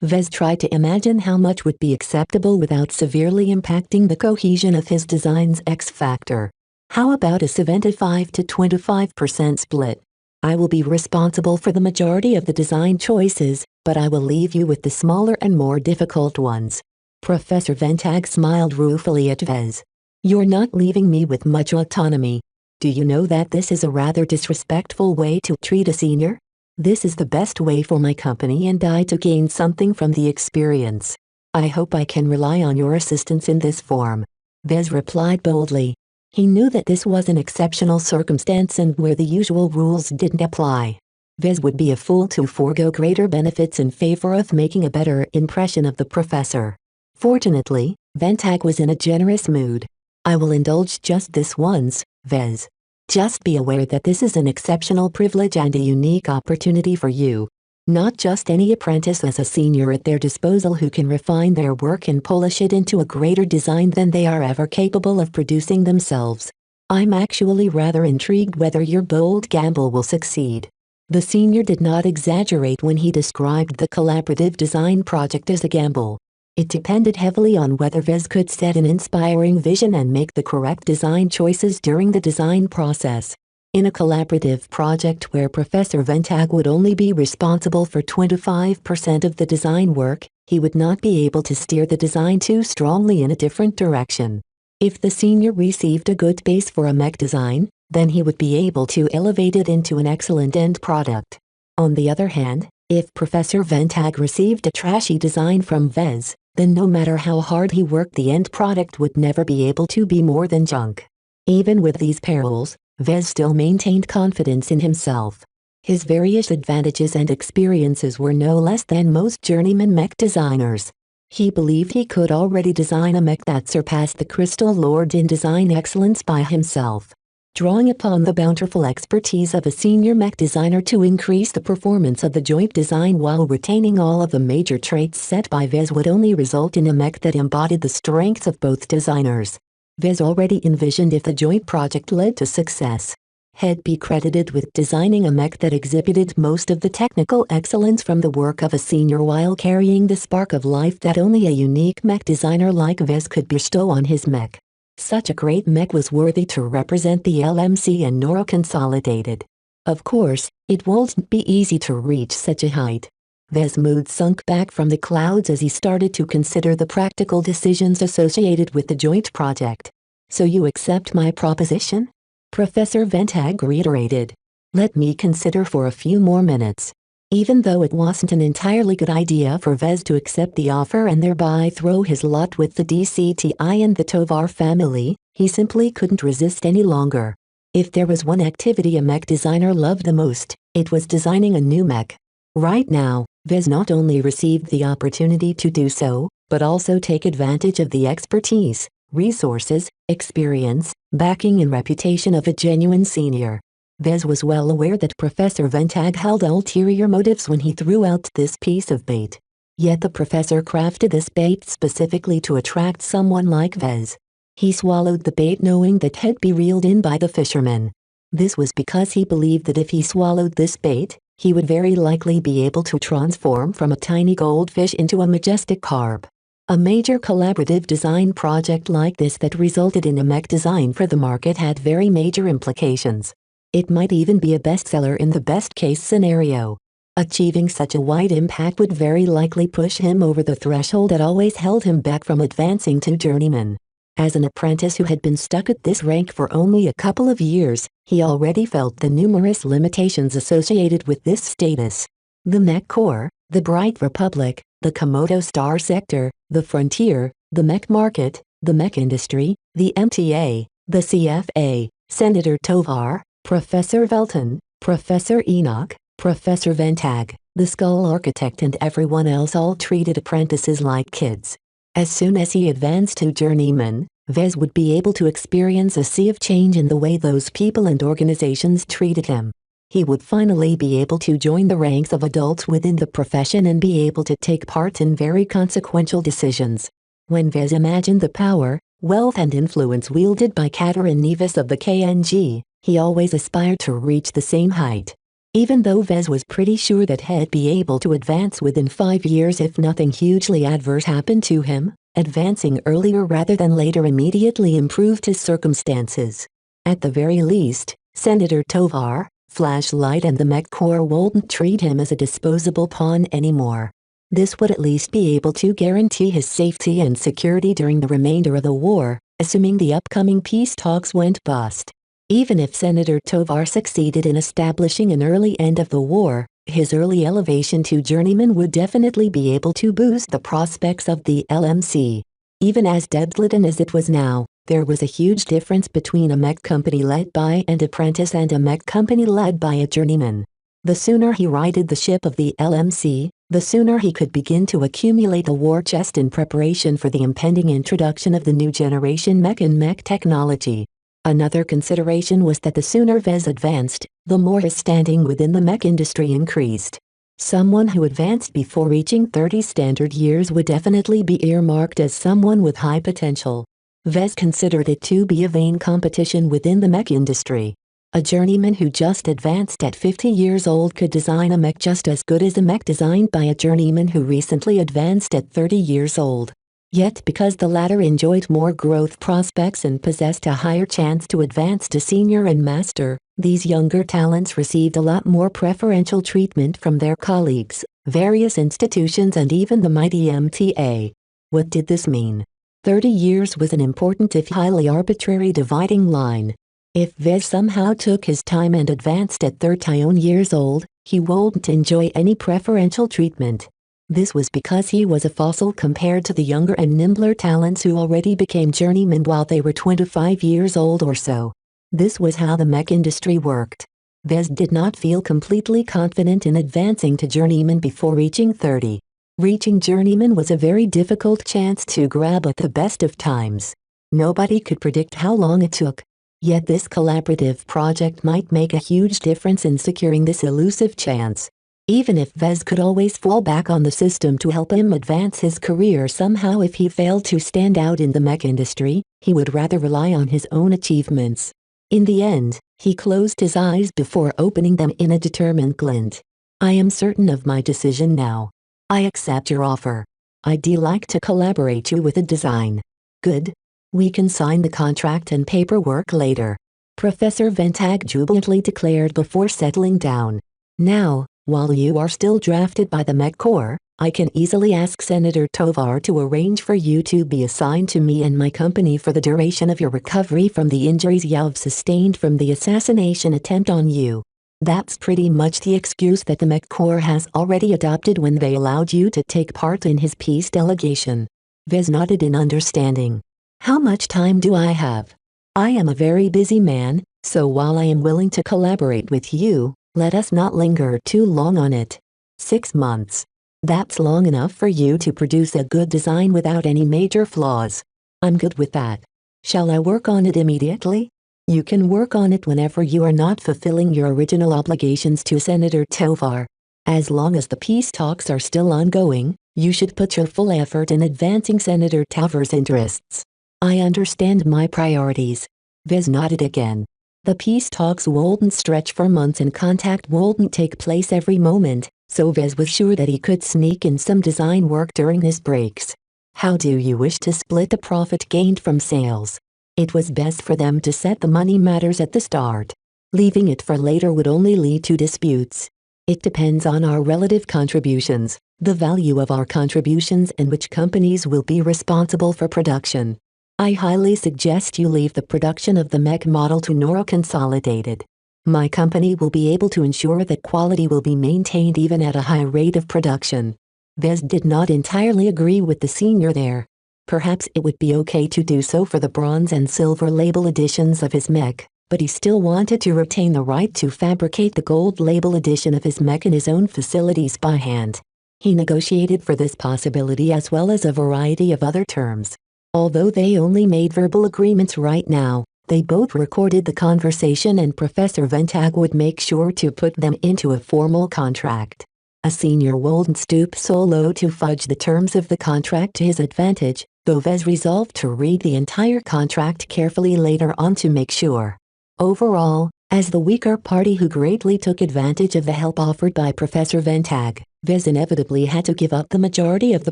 Speaker 2: Vez tried to imagine how much would be acceptable without severely impacting the cohesion of his design's X factor. How about a 75 to 25% split? I will be responsible for the majority of the design choices, but I will leave you with the smaller and more difficult ones. Professor Ventag smiled ruefully at Vez. You're not leaving me with much autonomy. Do you know that this is a rather disrespectful way to treat a senior? This is the best way for my company and I to gain something from the experience. I hope I can rely on your assistance in this form. Vez replied boldly. He knew that this was an exceptional circumstance and where the usual rules didn't apply. Vez would be a fool to forego greater benefits in favor of making a better impression of the professor. Fortunately, Ventag was in a generous mood. I will indulge just this once, Vez. Just be aware that this is an exceptional privilege and a unique opportunity for you. Not just any apprentice has a senior at their disposal who can refine their work and polish it into a greater design than they are ever capable of producing themselves. I'm actually rather intrigued whether your bold gamble will succeed. The senior did not exaggerate when he described the collaborative design project as a gamble. It depended heavily on whether Vez could set an inspiring vision and make the correct design choices during the design process. In a collaborative project where Professor Ventag would only be responsible for 25% of the design work, he would not be able to steer the design too strongly in a different direction. If the senior received a good base for a mech design, then he would be able to elevate it into an excellent end product. On the other hand, if Professor Ventag received a trashy design from Vez, then no matter how hard he worked, the end product would never be able to be more than junk. Even with these perils, Vez still maintained confidence in himself. His various advantages and experiences were no less than most journeyman mech designers. He believed he could already design a mech that surpassed the Crystal Lord in design excellence by himself. Drawing upon the bountiful expertise of a senior mech designer to increase the performance of the joint design while retaining all of the major traits set by Vez would only result in a mech that embodied the strengths of both designers. Vez already envisioned if the joint project led to success, he'd be credited with designing a mech that exhibited most of the technical excellence from the work of a senior while carrying the spark of life that only a unique mech designer like Vez could bestow on his mech. Such a great mech was worthy to represent the LMC and Nora Consolidated. Of course, it wouldn't be easy to reach such a height. Vez's mood sunk back from the clouds as he started to consider the practical decisions associated with the joint project. "So you accept my proposition?" Professor Ventag reiterated. "Let me consider for a few more minutes." Even though it wasn't an entirely good idea for Vez to accept the offer and thereby throw his lot with the DCTI and the Tovar family, he simply couldn't resist any longer. If there was one activity a mech designer loved the most, it was designing a new mech. Right now, Vez not only received the opportunity to do so, but also take advantage of the expertise, resources, experience, backing and reputation of a genuine senior. Vez was well aware that Professor Ventag held ulterior motives when he threw out this piece of bait. Yet the professor crafted this bait specifically to attract someone like Vez. He swallowed the bait knowing that he'd be reeled in by the fisherman. This was because he believed that if he swallowed this bait, he would very likely be able to transform from a tiny goldfish into a majestic carp. A major collaborative design project like this that resulted in a mech design for the market had very major implications. It might even be a bestseller in the best-case scenario. Achieving such a wide impact would very likely push him over the threshold that always held him back from advancing to journeyman. As an apprentice who had been stuck at this rank for only a couple of years, he already felt the numerous limitations associated with this status. The Mech Corps, the Bright Republic, the Komodo Star Sector, the Frontier, the Mech Market, the Mech Industry, the MTA, the CFA, Senator Tovar, Professor Velton, Professor Enoch, Professor Ventag, the Skull Architect and everyone else all treated apprentices like kids. As soon as he advanced to journeyman, Vez would be able to experience a sea of change in the way those people and organizations treated him. He would finally be able to join the ranks of adults within the profession and be able to take part in very consequential decisions. When Vez imagined the power, wealth and influence wielded by Kater and Nevis of the KNG, he always aspired to reach the same height. Even though Vez was pretty sure that he'd be able to advance within 5 years if nothing hugely adverse happened to him, advancing earlier rather than later immediately improved his circumstances. At the very least, Senator Tovar, Flashlight and the Mech Corps wouldn't treat him as a disposable pawn anymore. This would at least be able to guarantee his safety and security during the remainder of the war, assuming the upcoming peace talks went bust. Even if Senator Tovar succeeded in establishing an early end of the war, his early elevation to journeyman would definitely be able to boost the prospects of the LMC. Even as dead-laden as it was now, there was a huge difference between a mech company led by an apprentice and a mech company led by a journeyman. The sooner he righted the ship of the LMC, the sooner he could begin to accumulate a war chest in preparation for the impending introduction of the new generation mech and mech technology. Another consideration was that the sooner Vez advanced, the more his standing within the mech industry increased. Someone who advanced before reaching 30 standard years would definitely be earmarked as someone with high potential. Vez considered it to be a vain competition within the mech industry. A journeyman who just advanced at 50 years old could design a mech just as good as a mech designed by a journeyman who recently advanced at 30 years old. Yet because the latter enjoyed more growth prospects and possessed a higher chance to advance to senior and master, these younger talents received a lot more preferential treatment from their colleagues, various institutions and even the mighty MTA. What did this mean? 30 years was an important if highly arbitrary dividing line. If Vez somehow took his time and advanced at 31 years old, he wouldn't enjoy any preferential treatment. This was because he was a fossil compared to the younger and nimbler talents who already became journeymen while they were 25 years old or so. This was how the mech industry worked. Vez did not feel completely confident in advancing to journeyman before reaching 30. Reaching journeyman was a very difficult chance to grab at the best of times. Nobody could predict how long it took. Yet this collaborative project might make a huge difference in securing this elusive chance. Even if Vez could always fall back on the system to help him advance his career somehow if he failed to stand out in the mech industry, he would rather rely on his own achievements. In the end, he closed his eyes before opening them in a determined glint. I am certain of my decision now. I accept your offer. I'd like to collaborate you with a design. Good. We can sign the contract and paperwork later. Professor Ventag jubilantly declared before settling down. Now, while you are still drafted by the Mech Corps, I can easily ask Senator Tovar to arrange for you to be assigned to me and my company for the duration of your recovery from the injuries you've sustained from the assassination attempt on you. That's pretty much the excuse that the Mech Corps has already adopted when they allowed you to take part in his peace delegation. Vez nodded in understanding. How much time do I have? I am a very busy man, so while I am willing to collaborate with you, let us not linger too long on it. 6 months. That's long enough for you to produce a good design without any major flaws. I'm good with that. Shall I work on it immediately? You can work on it whenever you are not fulfilling your original obligations to Senator Tovar. As long as the peace talks are still ongoing, you should put your full effort in advancing Senator Tovar's interests. I understand my priorities. Vez nodded again. The peace talks wouldn't stretch for months and contact wouldn't take place every moment, so Vez was sure that he could sneak in some design work during his breaks. How do you wish to split the profit gained from sales? It was best for them to set the money matters at the start. Leaving it for later would only lead to disputes. It depends on our relative contributions, the value of our contributions and which companies will be responsible for production. I highly suggest you leave the production of the mech model to Noro Consolidated. My company will be able to ensure that quality will be maintained even at a high rate of production. Vez did not entirely agree with the senior there. Perhaps it would be okay to do so for the bronze and silver label editions of his mech, but he still wanted to retain the right to fabricate the gold label edition of his mech in his own facilities by hand. He negotiated for this possibility as well as a variety of other terms. Although they only made verbal agreements right now, they both recorded the conversation and Professor Ventag would make sure to put them into a formal contract. A senior wouldn't stoop so low to fudge the terms of the contract to his advantage, though Vez resolved to read the entire contract carefully later on to make sure. Overall, as the weaker party who greatly took advantage of the help offered by Professor Ventag, Vez inevitably had to give up the majority of the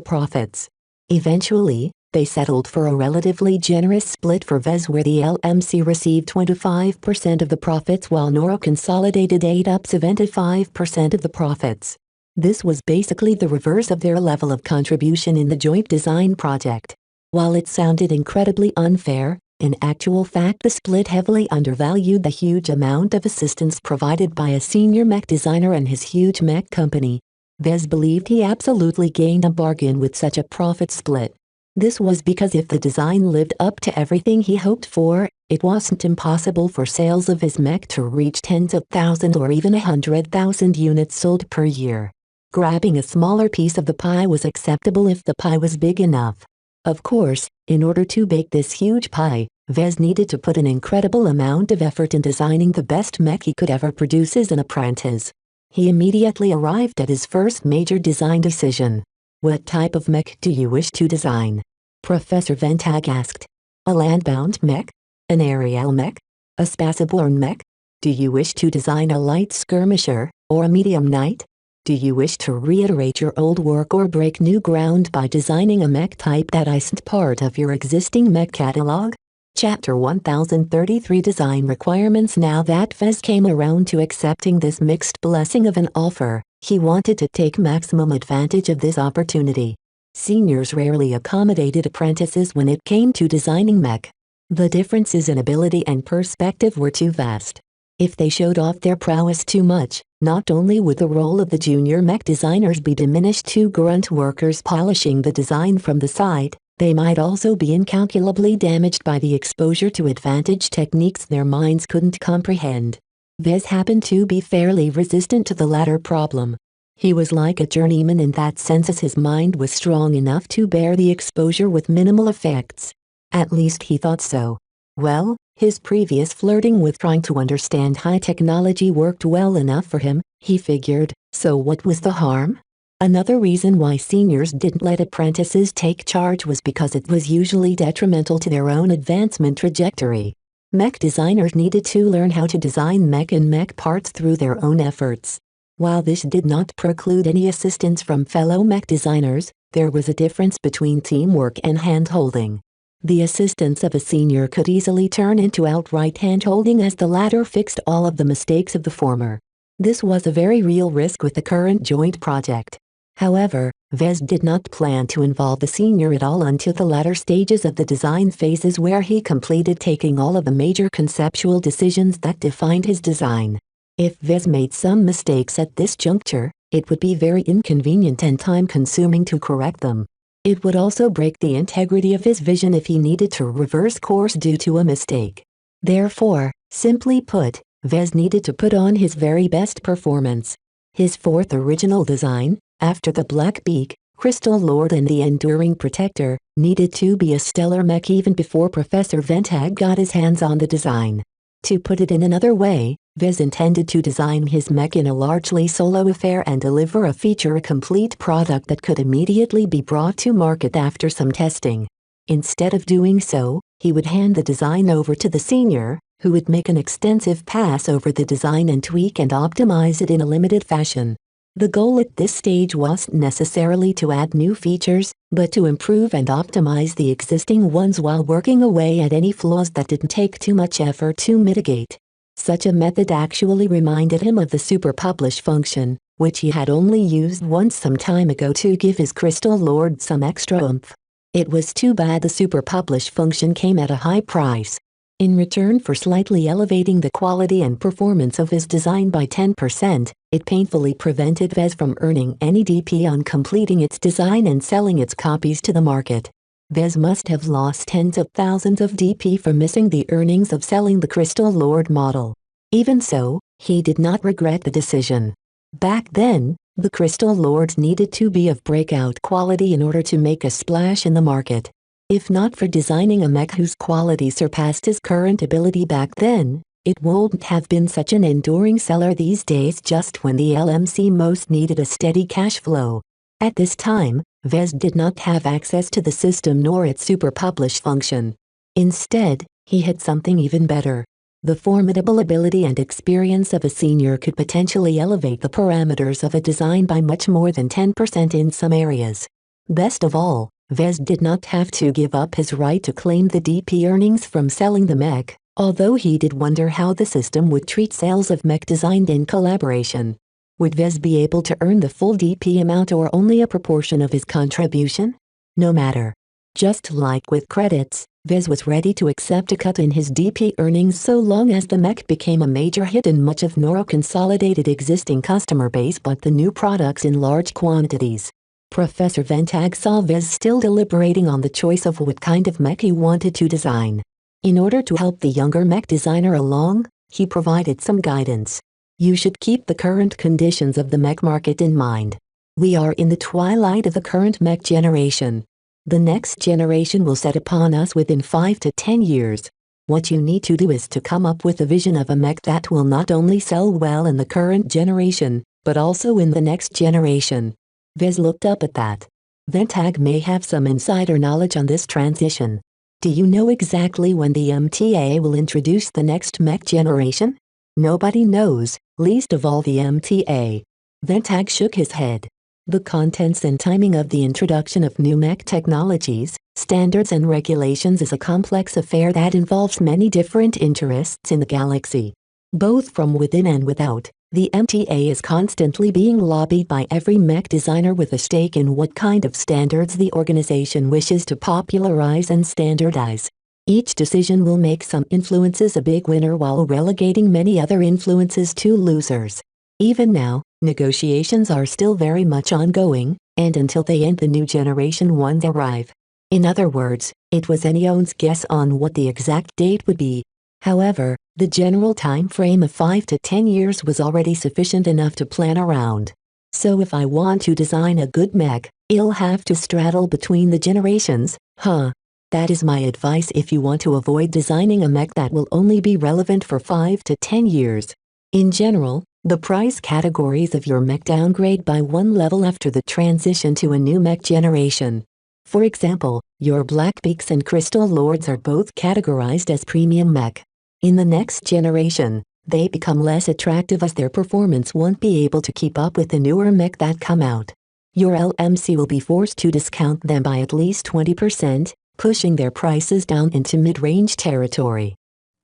Speaker 2: profits. Eventually, they settled for a relatively generous split for Vez where the LMC received 25% of the profits while Noro Consolidated ate up 75% of the profits. This was basically the reverse of their level of contribution in the joint design project. While it sounded incredibly unfair, in actual fact the split heavily undervalued the huge amount of assistance provided by a senior mech designer and his huge mech company. Vez believed he absolutely gained a bargain with such a profit split. This was because if the design lived up to everything he hoped for, it wasn't impossible for sales of his mech to reach tens of thousands or even 100,000 units sold per year. Grabbing a smaller piece of the pie was acceptable if the pie was big enough. Of course, in order to bake this huge pie, Vez needed to put an incredible amount of effort in designing the best mech he could ever produce as an apprentice. He immediately arrived at his first major design decision. What type of mech do you wish to design? Professor Ventag asked. A landbound mech? An aerial mech? A spaceborne mech? Do you wish to design a light skirmisher, or a medium knight? Do you wish to reiterate your old work or break new ground by designing a mech type that isn't part of your existing mech catalog? Chapter 1033 Design Requirements. Now that Vez came around to accepting this mixed blessing of an offer, he wanted to take maximum advantage of this opportunity. Seniors rarely accommodated apprentices when it came to designing mech. The differences in ability and perspective were too vast. If they showed off their prowess too much, not only would the role of the junior mech designers be diminished to grunt workers polishing the design from the side, they might also be incalculably damaged by the exposure to advantage techniques their minds couldn't comprehend. Vez happened to be fairly resistant to the latter problem. He was like a journeyman in that sense, as his mind was strong enough to bear the exposure with minimal effects. At least he thought so. Well, his previous flirting with trying to understand high technology worked well enough for him, he figured, so what was the harm? Another reason why seniors didn't let apprentices take charge was because it was usually detrimental to their own advancement trajectory. Mech designers needed to learn how to design mech and mech parts through their own efforts. While this did not preclude any assistance from fellow mech designers, there was a difference between teamwork and hand-holding. The assistance of a senior could easily turn into outright hand-holding, as the latter fixed all of the mistakes of the former. This was a very real risk with the current joint project. However, Vez did not plan to involve the senior at all until the latter stages of the design phases, where he completed taking all of the major conceptual decisions that defined his design. If Vez made some mistakes at this juncture, it would be very inconvenient and time-consuming to correct them. It would also break the integrity of his vision if he needed to reverse course due to a mistake. Therefore, simply put, Vez needed to put on his very best performance. His fourth original design, after the Black Beak, Crystal Lord and the Enduring Protector, needed to be a stellar mech even before Professor Ventag got his hands on the design. To put it in another way, Vez intended to design his mech in a largely solo affair and deliver a feature-complete product that could immediately be brought to market after some testing. Instead of doing so, he would hand the design over to the senior, who would make an extensive pass over the design and tweak and optimize it in a limited fashion. The goal at this stage wasn't necessarily to add new features, but to improve and optimize the existing ones while working away at any flaws that didn't take too much effort to mitigate. Such a method actually reminded him of the super publish function, which he had only used once some time ago to give his Crystal Lord some extra oomph. It was too bad the super publish function came at a high price. In return for slightly elevating the quality and performance of his design by 10%, it painfully prevented Vez from earning any DP on completing its design and selling its copies to the market. Vez must have lost tens of thousands of DP for missing the earnings of selling the Crystal Lord model. Even so, he did not regret the decision. Back then, the Crystal Lords needed to be of breakout quality in order to make a splash in the market. If not for designing a mech whose quality surpassed his current ability back then, it wouldn't have been such an enduring seller these days, just when the LMC most needed a steady cash flow. At this time, Vez did not have access to the system nor its super publish function. Instead, he had something even better. The formidable ability and experience of a senior could potentially elevate the parameters of a design by much more than 10% in some areas. Best of all, Vez did not have to give up his right to claim the DP earnings from selling the mech, although he did wonder how the system would treat sales of mech designed in collaboration. Would Vez be able to earn the full DP amount or only a proportion of his contribution? No matter. Just like with credits, Vez was ready to accept a cut in his DP earnings so long as the mech became a major hit in much of Noro consolidated existing customer base but the new products in large quantities. Professor Ventag saw Vez still deliberating on the choice of what kind of mech he wanted to design. In order to help the younger mech designer along, he provided some guidance. You should keep the current conditions of the mech market in mind. We are in the twilight of the current mech generation. The next generation will set upon us within 5 to 10 years. What you need to do is to come up with a vision of a mech that will not only sell well in the current generation, but also in the next generation. Vez looked up at that. Ventag may have some insider knowledge on this transition. Do you know exactly when the MTA will introduce the next mech generation? Nobody knows, least of all the MTA. Ventag shook his head. The contents and timing of the introduction of new mech technologies, standards and regulations is a complex affair that involves many different interests in the galaxy. Both from within and without, the MTA is constantly being lobbied by every mech designer with a stake in what kind of standards the organization wishes to popularize and standardize. Each decision will make some influences a big winner while relegating many other influences to losers. Even now, negotiations are still very much ongoing, and until they end the new generation ones arrive. In other words, it was anyone's guess on what the exact date would be. However, the general time frame of 5 to 10 years was already sufficient enough to plan around. So if I want to design a good mech, it'll have to straddle between the generations, huh? That is my advice if you want to avoid designing a mech that will only be relevant for 5 to 10 years. In general, the price categories of your mech downgrade by one level after the transition to a new mech generation. For example, your Blackbeaks and Crystal Lords are both categorized as premium mech. In the next generation, they become less attractive as their performance won't be able to keep up with the newer mech that come out. Your LMC will be forced to discount them by at least 20%, pushing their prices down into mid-range territory.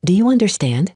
Speaker 2: Do you understand?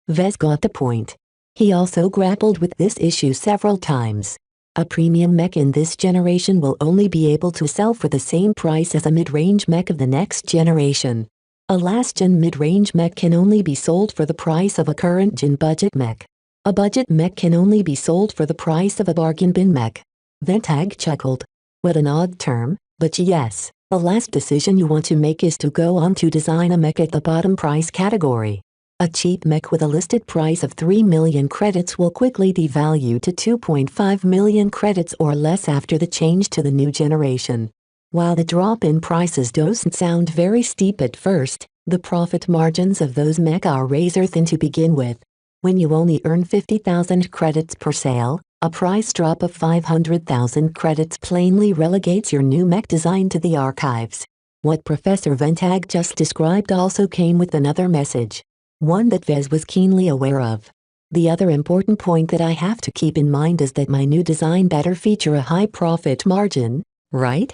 Speaker 2: Vez got the point. He also grappled with this issue several times. A premium mech in this generation will only be able to sell for the same price as a mid-range mech of the next generation. A last-gen mid-range mech can only be sold for the price of a current-gen budget mech. A budget mech can only be sold for the price of a bargain bin mech. Ventag chuckled. What an odd term, but yes, the last decision you want to make is to go on to design a mech at the bottom price category. A cheap mech with a listed price of 3 million credits will quickly devalue to 2.5 million credits or less after the change to the new generation. While the drop in prices doesn't sound very steep at first, the profit margins of those mech are razor thin to begin with. When you only earn 50,000 credits per sale, a price drop of 500,000 credits plainly relegates your new mech design to the archives. What Professor Ventag just described also came with another message. One that Vez was keenly aware of. The other important point that I have to keep in mind is that my new design better feature a high profit margin, right?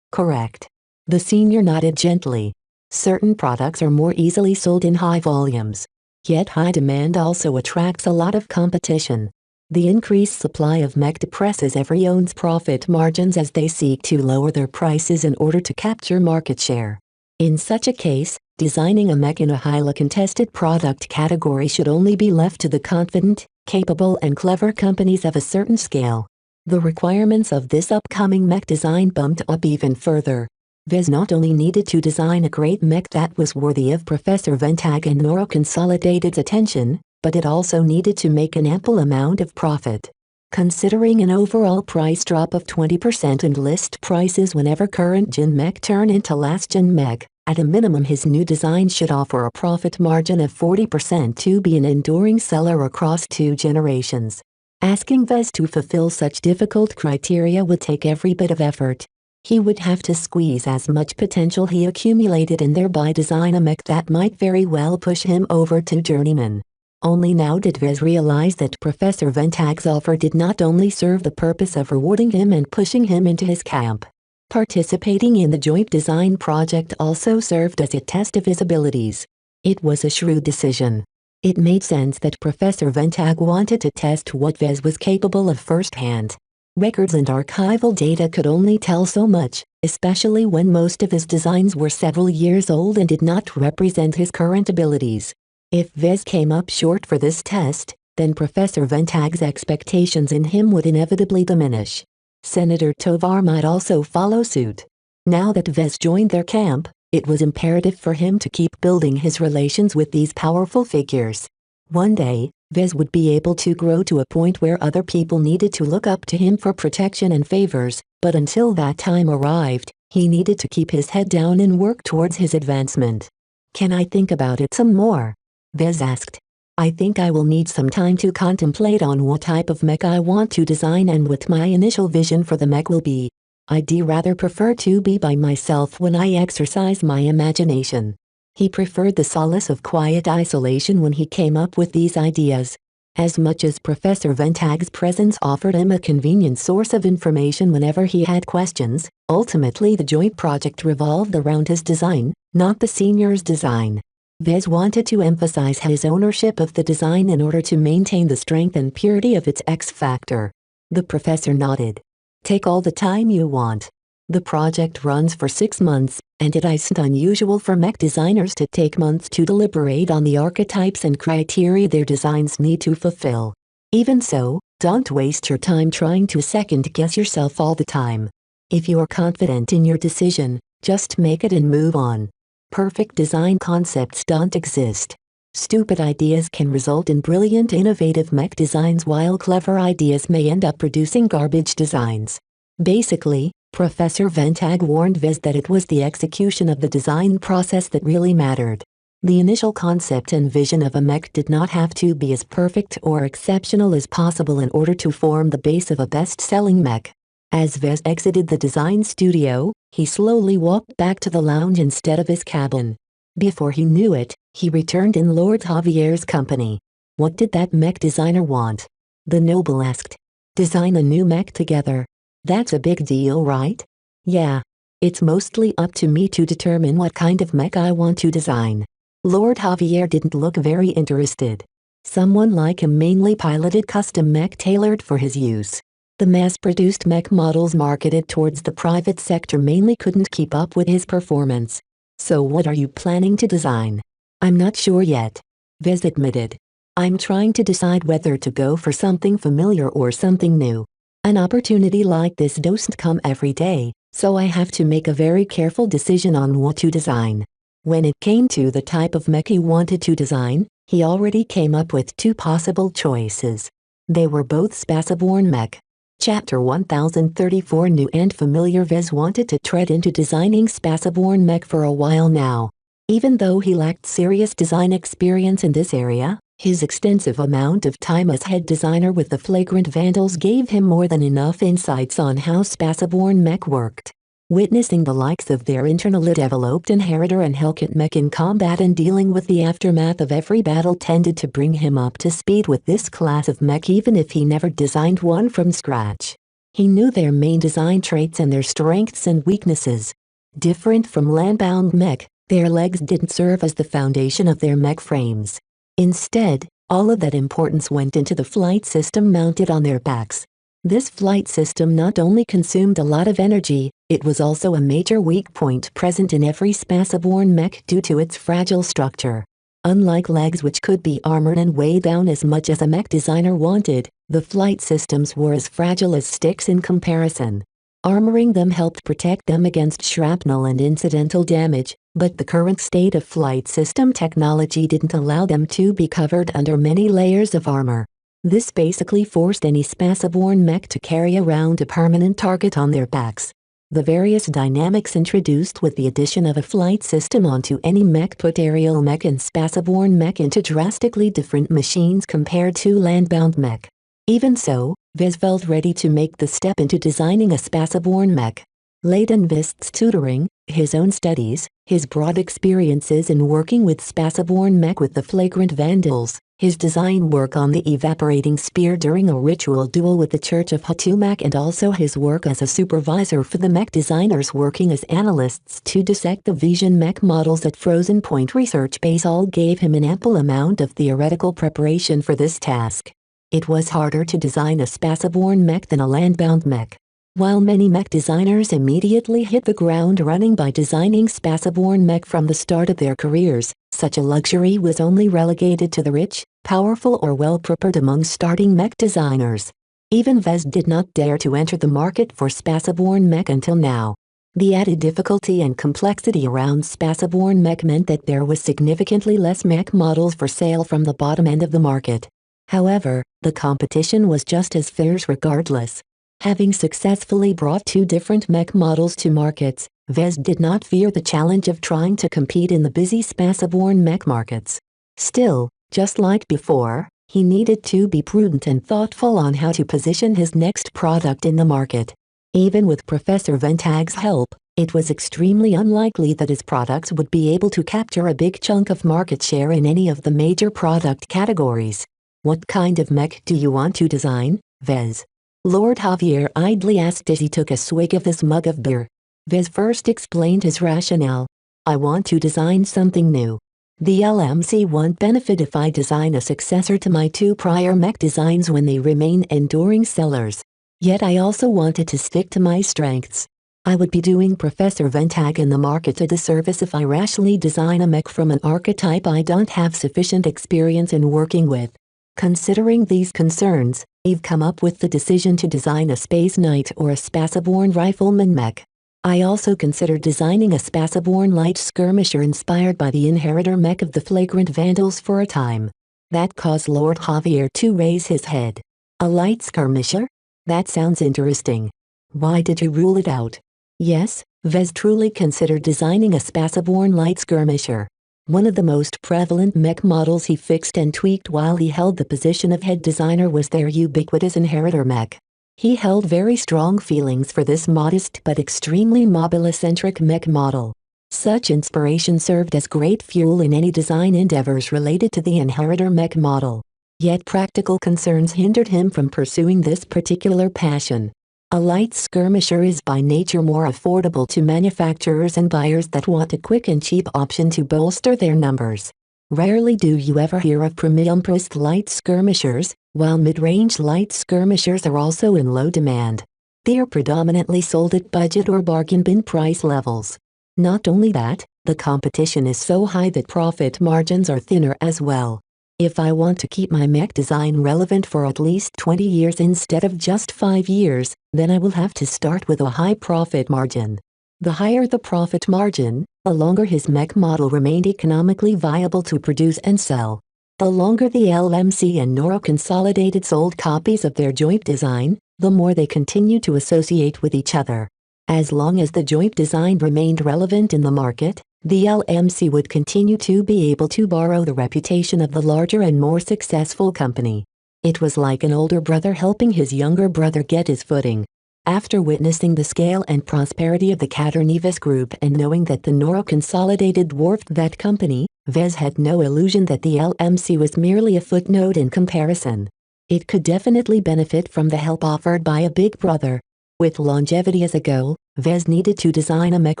Speaker 2: Correct. The senior nodded gently. Certain products are more easily sold in high volumes. Yet high demand also attracts a lot of competition. The increased supply of mech depresses everyone's profit margins as they seek to lower their prices in order to capture market share. In such a case, designing a mech in a highly contested product category should only be left to the confident, capable and clever companies of a certain scale. The requirements of this upcoming mech design bumped up even further. Vez not only needed to design a great mech that was worthy of Professor Ventag and Noro Consolidated's attention, but it also needed to make an ample amount of profit. Considering an overall price drop of 20% in list prices whenever current-gen mech turn into last-gen mech, at a minimum his new design should offer a profit margin of 40% to be an enduring seller across 2 generations. Asking Vez to fulfill such difficult criteria would take every bit of effort. He would have to squeeze as much potential he accumulated and thereby design a mech that might very well push him over to journeyman. Only now did Vez realize that Professor Ventag's offer did not only serve the purpose of rewarding him and pushing him into his camp. Participating in the joint design project also served as a test of his abilities. It was a shrewd decision. It made sense that Professor Ventag wanted to test what Vez was capable of firsthand. Records and archival data could only tell so much, especially when most of his designs were several years old and did not represent his current abilities. If Vez came up short for this test, then Professor Ventag's expectations in him would inevitably diminish. Senator Tovar might also follow suit. Now that Vez joined their camp, it was imperative for him to keep building his relations with these powerful figures. One day, Vez would be able to grow to a point where other people needed to look up to him for protection and favors, but until that time arrived, he needed to keep his head down and work towards his advancement. "Can I think about it some more?" Vez asked. "I think I will need some time to contemplate on what type of mech I want to design and what my initial vision for the mech will be. I'd rather prefer to be by myself when I exercise my imagination." He preferred the solace of quiet isolation when he came up with these ideas. As much as Professor Ventag's presence offered him a convenient source of information whenever he had questions, ultimately the joint project revolved around his design, not the senior's design. Vez wanted to emphasize his ownership of the design in order to maintain the strength and purity of its X factor. The professor nodded. "Take all the time you want. The project runs for 6 months, and it isn't unusual for mech designers to take months to deliberate on the archetypes and criteria their designs need to fulfill. Even so, don't waste your time trying to second-guess yourself all the time. If you are confident in your decision, just make it and move on. Perfect design concepts don't exist. Stupid ideas can result in brilliant innovative mech designs while clever ideas may end up producing garbage designs. Basically, Professor Ventag warned Vez that it was the execution of the design process that really mattered. The initial concept and vision of a mech did not have to be as perfect or exceptional as possible in order to form the base of a best-selling mech. As Vez exited the design studio, he slowly walked back to the lounge instead of his cabin. Before he knew it, he returned in Lord Javier's company. What did that mech designer want? The noble asked. Design a new mech together. That's a big deal, right? Yeah. It's mostly up to me to determine what kind of mech I want to design. Lord Javier didn't look very interested. Someone like him mainly piloted custom mech tailored for his use. The mass-produced mech models marketed towards the private sector mainly couldn't keep up with his performance. So what are you planning to design? I'm not sure yet. Vez admitted. I'm trying to decide whether to go for something familiar or something new. An opportunity like this doesn't come every day, so I have to make a very careful decision on what to design. When it came to the type of mech he wanted to design, he already came up with two possible choices. They were both Spaceborne mech. Chapter 1034. New and familiar. Vez wanted to tread into designing Spaceborne mech for a while now. Even though he lacked serious design experience in this area, his extensive amount of time as head designer with the Flagrant Vandals gave him more than enough insights on how Spaceborne mech worked. Witnessing the likes of their internally developed Inheritor and Hellcat mech in combat and dealing with the aftermath of every battle tended to bring him up to speed with this class of mech even if he never designed one from scratch. He knew their main design traits and their strengths and weaknesses. Different from landbound mech, their legs didn't serve as the foundation of their mech frames. Instead, all of that importance went into the flight system mounted on their backs. This flight system not only consumed a lot of energy, it was also a major weak point present in every Spaceborne mech due to its fragile structure. Unlike legs which could be armored and weighed down as much as a mech designer wanted, the flight systems were as fragile as sticks in comparison. Armoring them helped protect them against shrapnel and incidental damage, but the current state of flight system technology didn't allow them to be covered under many layers of armor. This basically forced any Spaceborne mech to carry around a permanent target on their backs. The various dynamics introduced with the addition of a flight system onto any mech put aerial mech and Spaceborne mech into drastically different machines compared to landbound mech. Even so, Vez felt ready to make the step into designing a Spaceborne mech. Leighton Vist's tutoring, his own studies, his broad experiences in working with Spaceborne mech with the Flagrant Vandals, his design work on the evaporating spear during a ritual duel with the Church of Hatumak, and also his work as a supervisor for the mech designers working as analysts to dissect the Vision mech models at Frozen Point Research Base all gave him an ample amount of theoretical preparation for this task. It was harder to design a Spaceborne mech than a landbound mech. While many mech designers immediately hit the ground running by designing Spaceborne mech from the start of their careers, such a luxury was only relegated to the rich, powerful or well-prepared among starting mech designers. Even Vez did not dare to enter the market for Spaceborne mech until now. The added difficulty and complexity around Spaceborne mech meant that there was significantly less mech models for sale from the bottom end of the market. However, the competition was just as fierce regardless. Having successfully brought two different mech models to markets, Vez did not fear the challenge of trying to compete in the busy Spaceborne mech markets. Still, just like before, he needed to be prudent and thoughtful on how to position his next product in the market. Even with Professor Ventag's help, it was extremely unlikely that his products would be able to capture a big chunk of market share in any of the major product categories. What kind of mech do you want to design, Vez? Lord Javier idly asked as he took a swig of his mug of beer. Vez first explained his rationale. I want to design something new. The LMC won't benefit if I design a successor to my two prior mech designs when they remain enduring sellers. Yet I also wanted to stick to my strengths. I would be doing Professor Ventag in the market a disservice if I rashly design a mech from an archetype I don't have sufficient experience in working with. Considering these concerns, I've come up with the decision to design a Space Knight or a Spaceborne Rifleman mech. I also considered designing a spaceborne light skirmisher inspired by the inheritor mech of the Flagrant Vandals for a time. That caused Lord Javier to raise his head. A light skirmisher? That sounds interesting. Why did you rule it out? Yes, Vez truly considered designing a spaceborne light skirmisher. One of the most prevalent mech models he fixed and tweaked while he held the position of head designer was their ubiquitous inheritor mech. He held very strong feelings for this modest but extremely mobile-centric mech model. Such inspiration served as great fuel in any design endeavors related to the inheritor mech model. Yet practical concerns hindered him from pursuing this particular passion. A light skirmisher is by nature more affordable to manufacturers and buyers that want a quick and cheap option to bolster their numbers. Rarely do you ever hear of premium-priced light skirmishers, while mid-range light skirmishers are also in low demand. They are predominantly sold at budget or bargain bin price levels. Not only that, the competition is so high that profit margins are thinner as well. If I want to keep my mech design relevant for at least 20 years instead of just 5 years, then I will have to start with a high profit margin. The higher the profit margin, the longer his mech model remained economically viable to produce and sell. The longer the LMC and Noro consolidated sold copies of their joint design, the more they continued to associate with each other. As long as the joint design remained relevant in the market, the LMC would continue to be able to borrow the reputation of the larger and more successful company. It was like an older brother helping his younger brother get his footing. After witnessing the scale and prosperity of the Caternevis Group and knowing that the Noro Consolidated dwarfed that company, Vez had no illusion that the LMC was merely a footnote in comparison. It could definitely benefit from the help offered by a big brother. With longevity as a goal, Vez needed to design a mech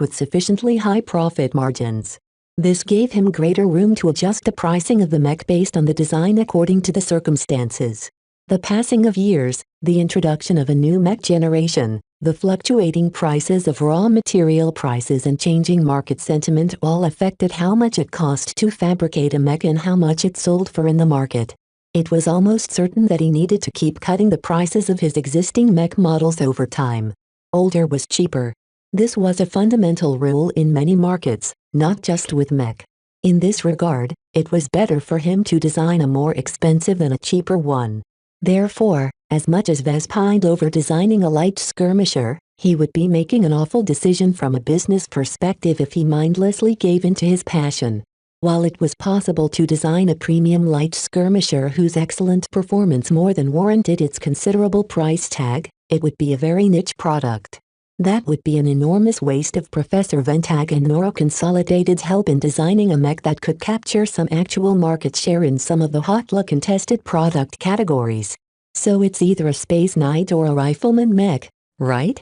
Speaker 2: with sufficiently high profit margins. This gave him greater room to adjust the pricing of the mech based on the design according to the circumstances. The passing of years, the introduction of a new mech generation, the fluctuating prices of raw material prices and changing market sentiment all affected how much it cost to fabricate a mech and how much it sold for in the market. It was almost certain that he needed to keep cutting the prices of his existing mech models over time. Older was cheaper. This was a fundamental rule in many markets, not just with mech. In this regard, it was better for him to design a more expensive than a cheaper one. Therefore, as much as Vez pined over designing a light skirmisher, he would be making an awful decision from a business perspective if he mindlessly gave in to his passion. While it was possible to design a premium light skirmisher whose excellent performance more than warranted its considerable price tag, it would be a very niche product. That would be an enormous waste of Professor Ventag and Noro Consolidated's help in designing a mech that could capture some actual market share in some of the hotly contested product categories. So it's either a Space Knight or a Rifleman mech, right?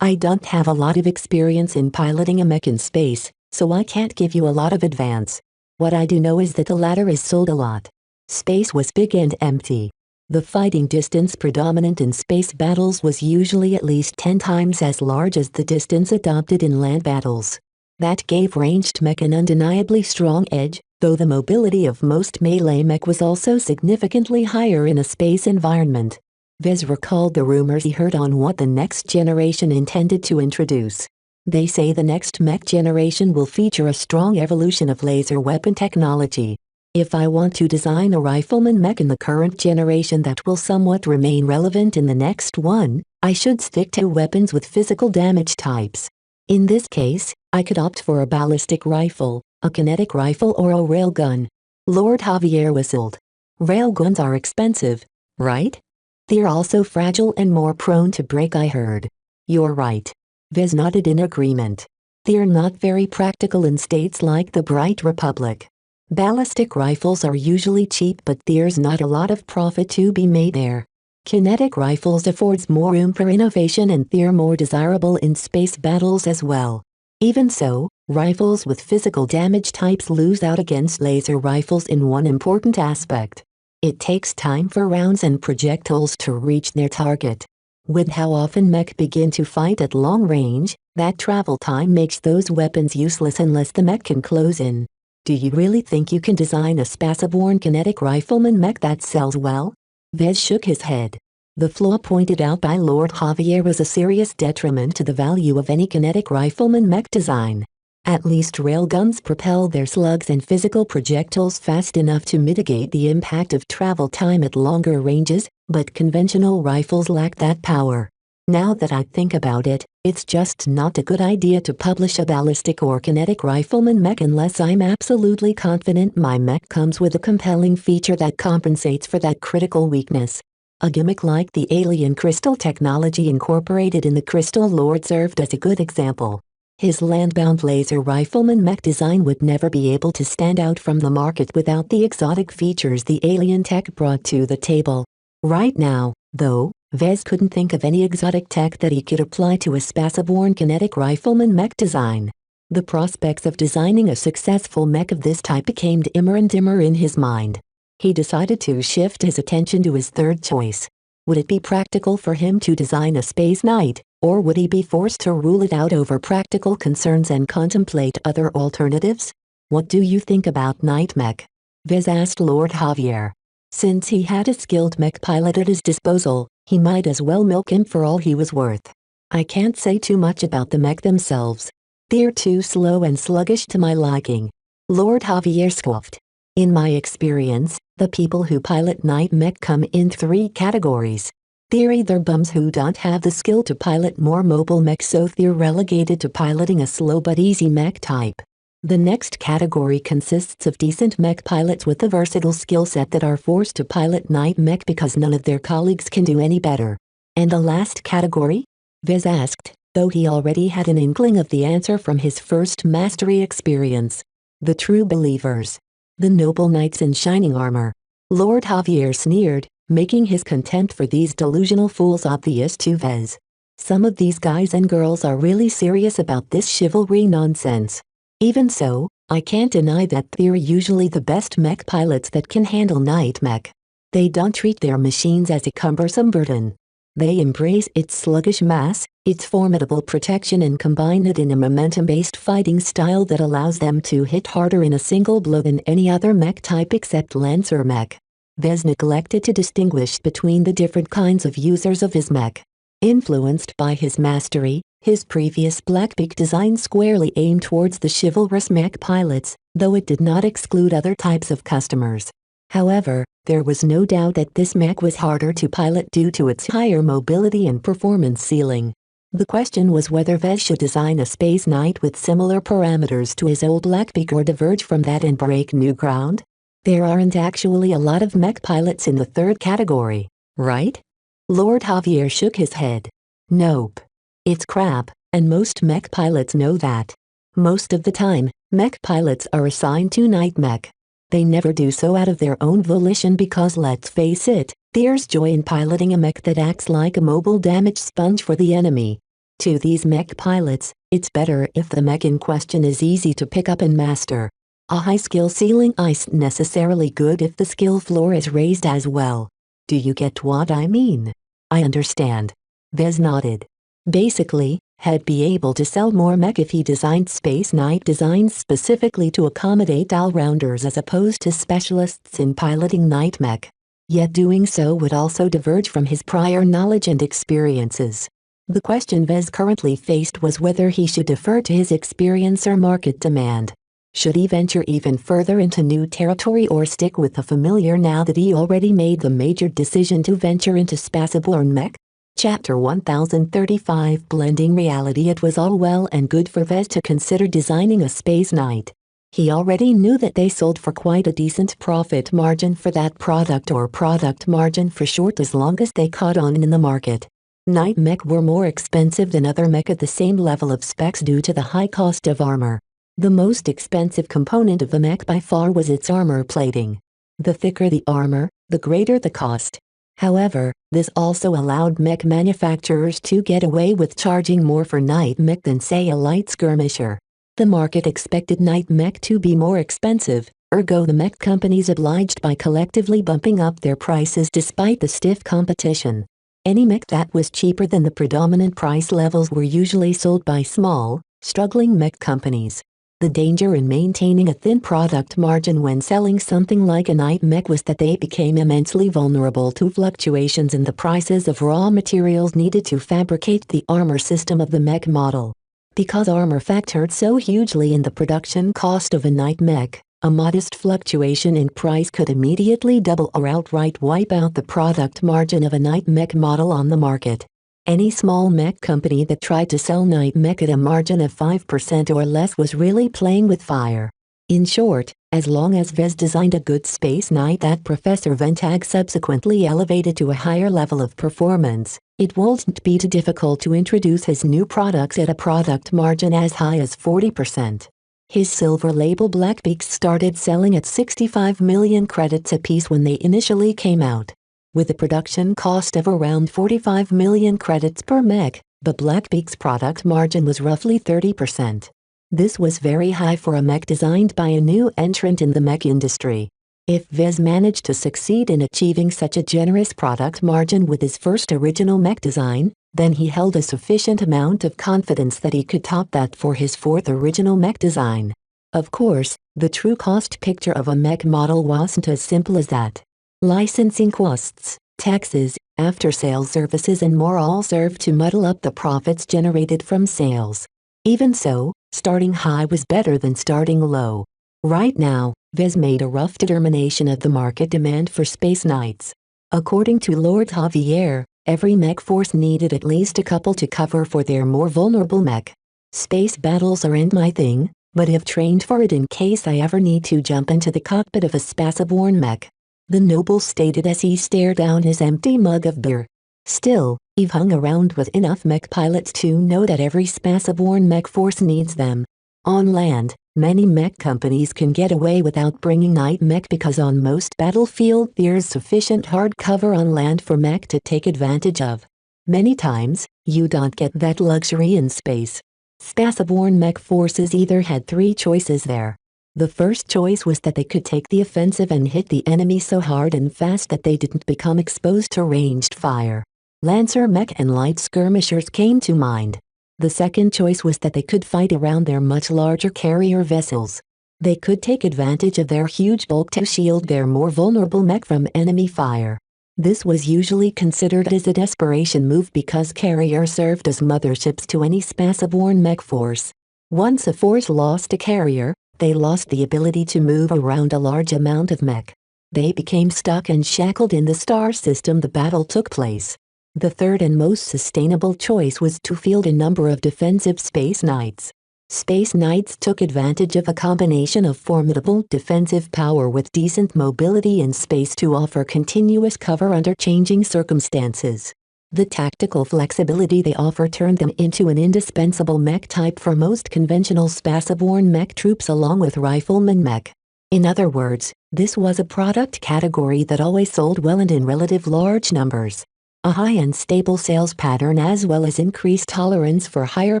Speaker 2: I don't have a lot of experience in piloting a mech in space, so I can't give you a lot of advance. What I do know is that the latter is sold a lot. Space was big and empty. The fighting distance predominant in space battles was usually at least 10 times as large as the distance adopted in land battles. That gave ranged mech an undeniably strong edge, though the mobility of most melee mech was also significantly higher in a space environment. Vez recalled the rumors he heard on what the next generation intended to introduce. They say the next mech generation will feature a strong evolution of laser weapon technology. If I want to design a rifleman mech in the current generation that will somewhat remain relevant in the next one, I should stick to weapons with physical damage types. In this case, I could opt for a ballistic rifle, a kinetic rifle or a railgun. Lord Javier whistled. Railguns are expensive, right? They're also fragile and more prone to break, I heard. You're right. Vez nodded in agreement. They're not very practical in states like the Bright Republic. Ballistic rifles are usually cheap, but there's not a lot of profit to be made there. Kinetic rifles affords more room for innovation and they're more desirable in space battles as well. Even so, rifles with physical damage types lose out against laser rifles in one important aspect. It takes time for rounds and projectiles to reach their target. With how often mech begin to fight at long range, that travel time makes those weapons useless unless the mech can close in. Do you really think you can design a spaceborne kinetic rifleman mech that sells well? Vez shook his head. The flaw pointed out by Lord Javier was a serious detriment to the value of any kinetic rifleman mech design. At least railguns propel their slugs and physical projectiles fast enough to mitigate the impact of travel time at longer ranges, but conventional rifles lack that power. Now that I think about it, it's just not a good idea to publish a ballistic or kinetic rifleman mech unless I'm absolutely confident my mech comes with a compelling feature that compensates for that critical weakness. A gimmick like the alien crystal technology incorporated in the Crystal Lord served as a good example. His landbound laser rifleman mech design would never be able to stand out from the market without the exotic features the alien tech brought to the table. Right now, though, Vez couldn't think of any exotic tech that he could apply to a spaceborne kinetic rifleman mech design. The prospects of designing a successful mech of this type became dimmer and dimmer in his mind. He decided to shift his attention to his third choice. Would it be practical for him to design a space knight, or would he be forced to rule it out over practical concerns and contemplate other alternatives? What do you think about Night Mech? Vez asked Lord Javier. Since he had a skilled mech pilot at his disposal, he might as well milk him for all he was worth. I can't say too much about the mech themselves. They're too slow and sluggish to my liking. Lord Javier scoffed. In my experience, the people who pilot Night Mech come in 3 categories. They're either bums who don't have the skill to pilot more mobile mech, so they're relegated to piloting a slow but easy mech type. The next category consists of decent mech pilots with a versatile skill set that are forced to pilot Night Mech because none of their colleagues can do any better. And the last category? Vez asked, though he already had an inkling of the answer from his first mastery experience. The true believers. The noble knights in shining armor. Lord Javier sneered, making his contempt for these delusional fools obvious to Vez. Some of these guys and girls are really serious about this chivalry nonsense. Even so, I can't deny that they're usually the best mech pilots that can handle Night Mech. They don't treat their machines as a cumbersome burden. They embrace its sluggish mass, its formidable protection, and combine it in a momentum-based fighting style that allows them to hit harder in a single blow than any other mech type except Lancer Mech. Vez neglected to distinguish between the different kinds of users of his mech. Influenced by his mastery, his previous Blackbeak design squarely aimed towards the chivalrous mech pilots, though it did not exclude other types of customers. However, there was no doubt that this mech was harder to pilot due to its higher mobility and performance ceiling. The question was whether Vez should design a Space Knight with similar parameters to his old Blackbeak or diverge from that and break new ground. There aren't actually a lot of mech pilots in the third category, right? Lord Javier shook his head. Nope. It's crap, and most mech pilots know that. Most of the time, mech pilots are assigned to Night Mech. They never do so out of their own volition because, let's face it, there's joy in piloting a mech that acts like a mobile damage sponge for the enemy. To these mech pilots, it's better if the mech in question is easy to pick up and master. A high skill ceiling isn't necessarily good if the skill floor is raised as well. Do you get what I mean? I understand. Vez nodded. Basically, he'd be able to sell more mech if he designed Space Knight designs specifically to accommodate all-rounders as opposed to specialists in piloting Night Mech. Yet doing so would also diverge from his prior knowledge and experiences. The question Vez currently faced was whether he should defer to his experience or market demand. Should he venture even further into new territory or stick with the familiar now that he already made the major decision to venture into spaceborne mech? Chapter 1035 Blending Reality. It was all well and good for Vez to consider designing a Space Knight. He already knew that they sold for quite a decent profit margin for that product, or product margin for short, as long as they caught on in the market. Night Mech were more expensive than other mech at the same level of specs due to the high cost of armor. The most expensive component of the mech by far was its armor plating. The thicker the armor, the greater the cost. However, this also allowed mech manufacturers to get away with charging more for Night Mech than, say, a light skirmisher. The market expected Night Mech to be more expensive, ergo the mech companies obliged by collectively bumping up their prices despite the stiff competition. Any mech that was cheaper than the predominant price levels were usually sold by small, struggling mech companies. The danger in maintaining a thin product margin when selling something like a night mech was that they became immensely vulnerable to fluctuations in the prices of raw materials needed to fabricate the armor system of the mech model. Because armor factored so hugely in the production cost of a night mech, a modest fluctuation in price could immediately double or outright wipe out the product margin of a night mech model on the market. Any small mech company that tried to sell night mech at a margin of 5% or less was really playing with fire. In short, as long as Vez designed a good space knight that Professor Ventag subsequently elevated to a higher level of performance, it wouldn't be too difficult to introduce his new products at a product margin as high as 40%. His silver label Blackbeaks started selling at 65 million credits apiece when they initially came out. With a production cost of around 45 million credits per mech, the Blackbeaks product margin was roughly 30%. This was very high for a mech designed by a new entrant in the mech industry. If Vez managed to succeed in achieving such a generous product margin with his first original mech design, then he held a sufficient amount of confidence that he could top that for his fourth original mech design. Of course, the true cost picture of a mech model wasn't as simple as that. Licensing costs, taxes, after-sales services and more all served to muddle up the profits generated from sales. Even so, starting high was better than starting low. Right now, Vez made a rough determination of the market demand for Space Knights. According to Lord Javier, every mech force needed at least a couple to cover for their more vulnerable mech. Space battles aren't my thing, but I've trained for it in case I ever need to jump into the cockpit of a spaceborne mech. The noble stated as he stared down his empty mug of beer. Still, I've hung around with enough mech pilots to know that every spaceborne mech force needs them. On land, many mech companies can get away without bringing night mech because on most battlefields there's sufficient hard cover on land for mech to take advantage of. Many times, you don't get that luxury in space. Spaceborne mech forces either had three choices there. The first choice was that they could take the offensive and hit the enemy so hard and fast that they didn't become exposed to ranged fire. Lancer mech and light skirmishers came to mind. The second choice was that they could fight around their much larger carrier vessels. They could take advantage of their huge bulk to shield their more vulnerable mech from enemy fire. This was usually considered as a desperation move because carriers served as motherships to any spaceborne mech force. Once a force lost a carrier, they lost the ability to move around a large amount of mech. They became stuck and shackled in the star system the battle took place. The third and most sustainable choice was to field a number of defensive Space Knights. Space Knights took advantage of a combination of formidable defensive power with decent mobility in space to offer continuous cover under changing circumstances. The tactical flexibility they offer turned them into an indispensable mech type for most conventional spaceborne mech troops along with rifleman mech. In other words, this was a product category that always sold well and in relative large numbers. A high and stable sales pattern as well as increased tolerance for higher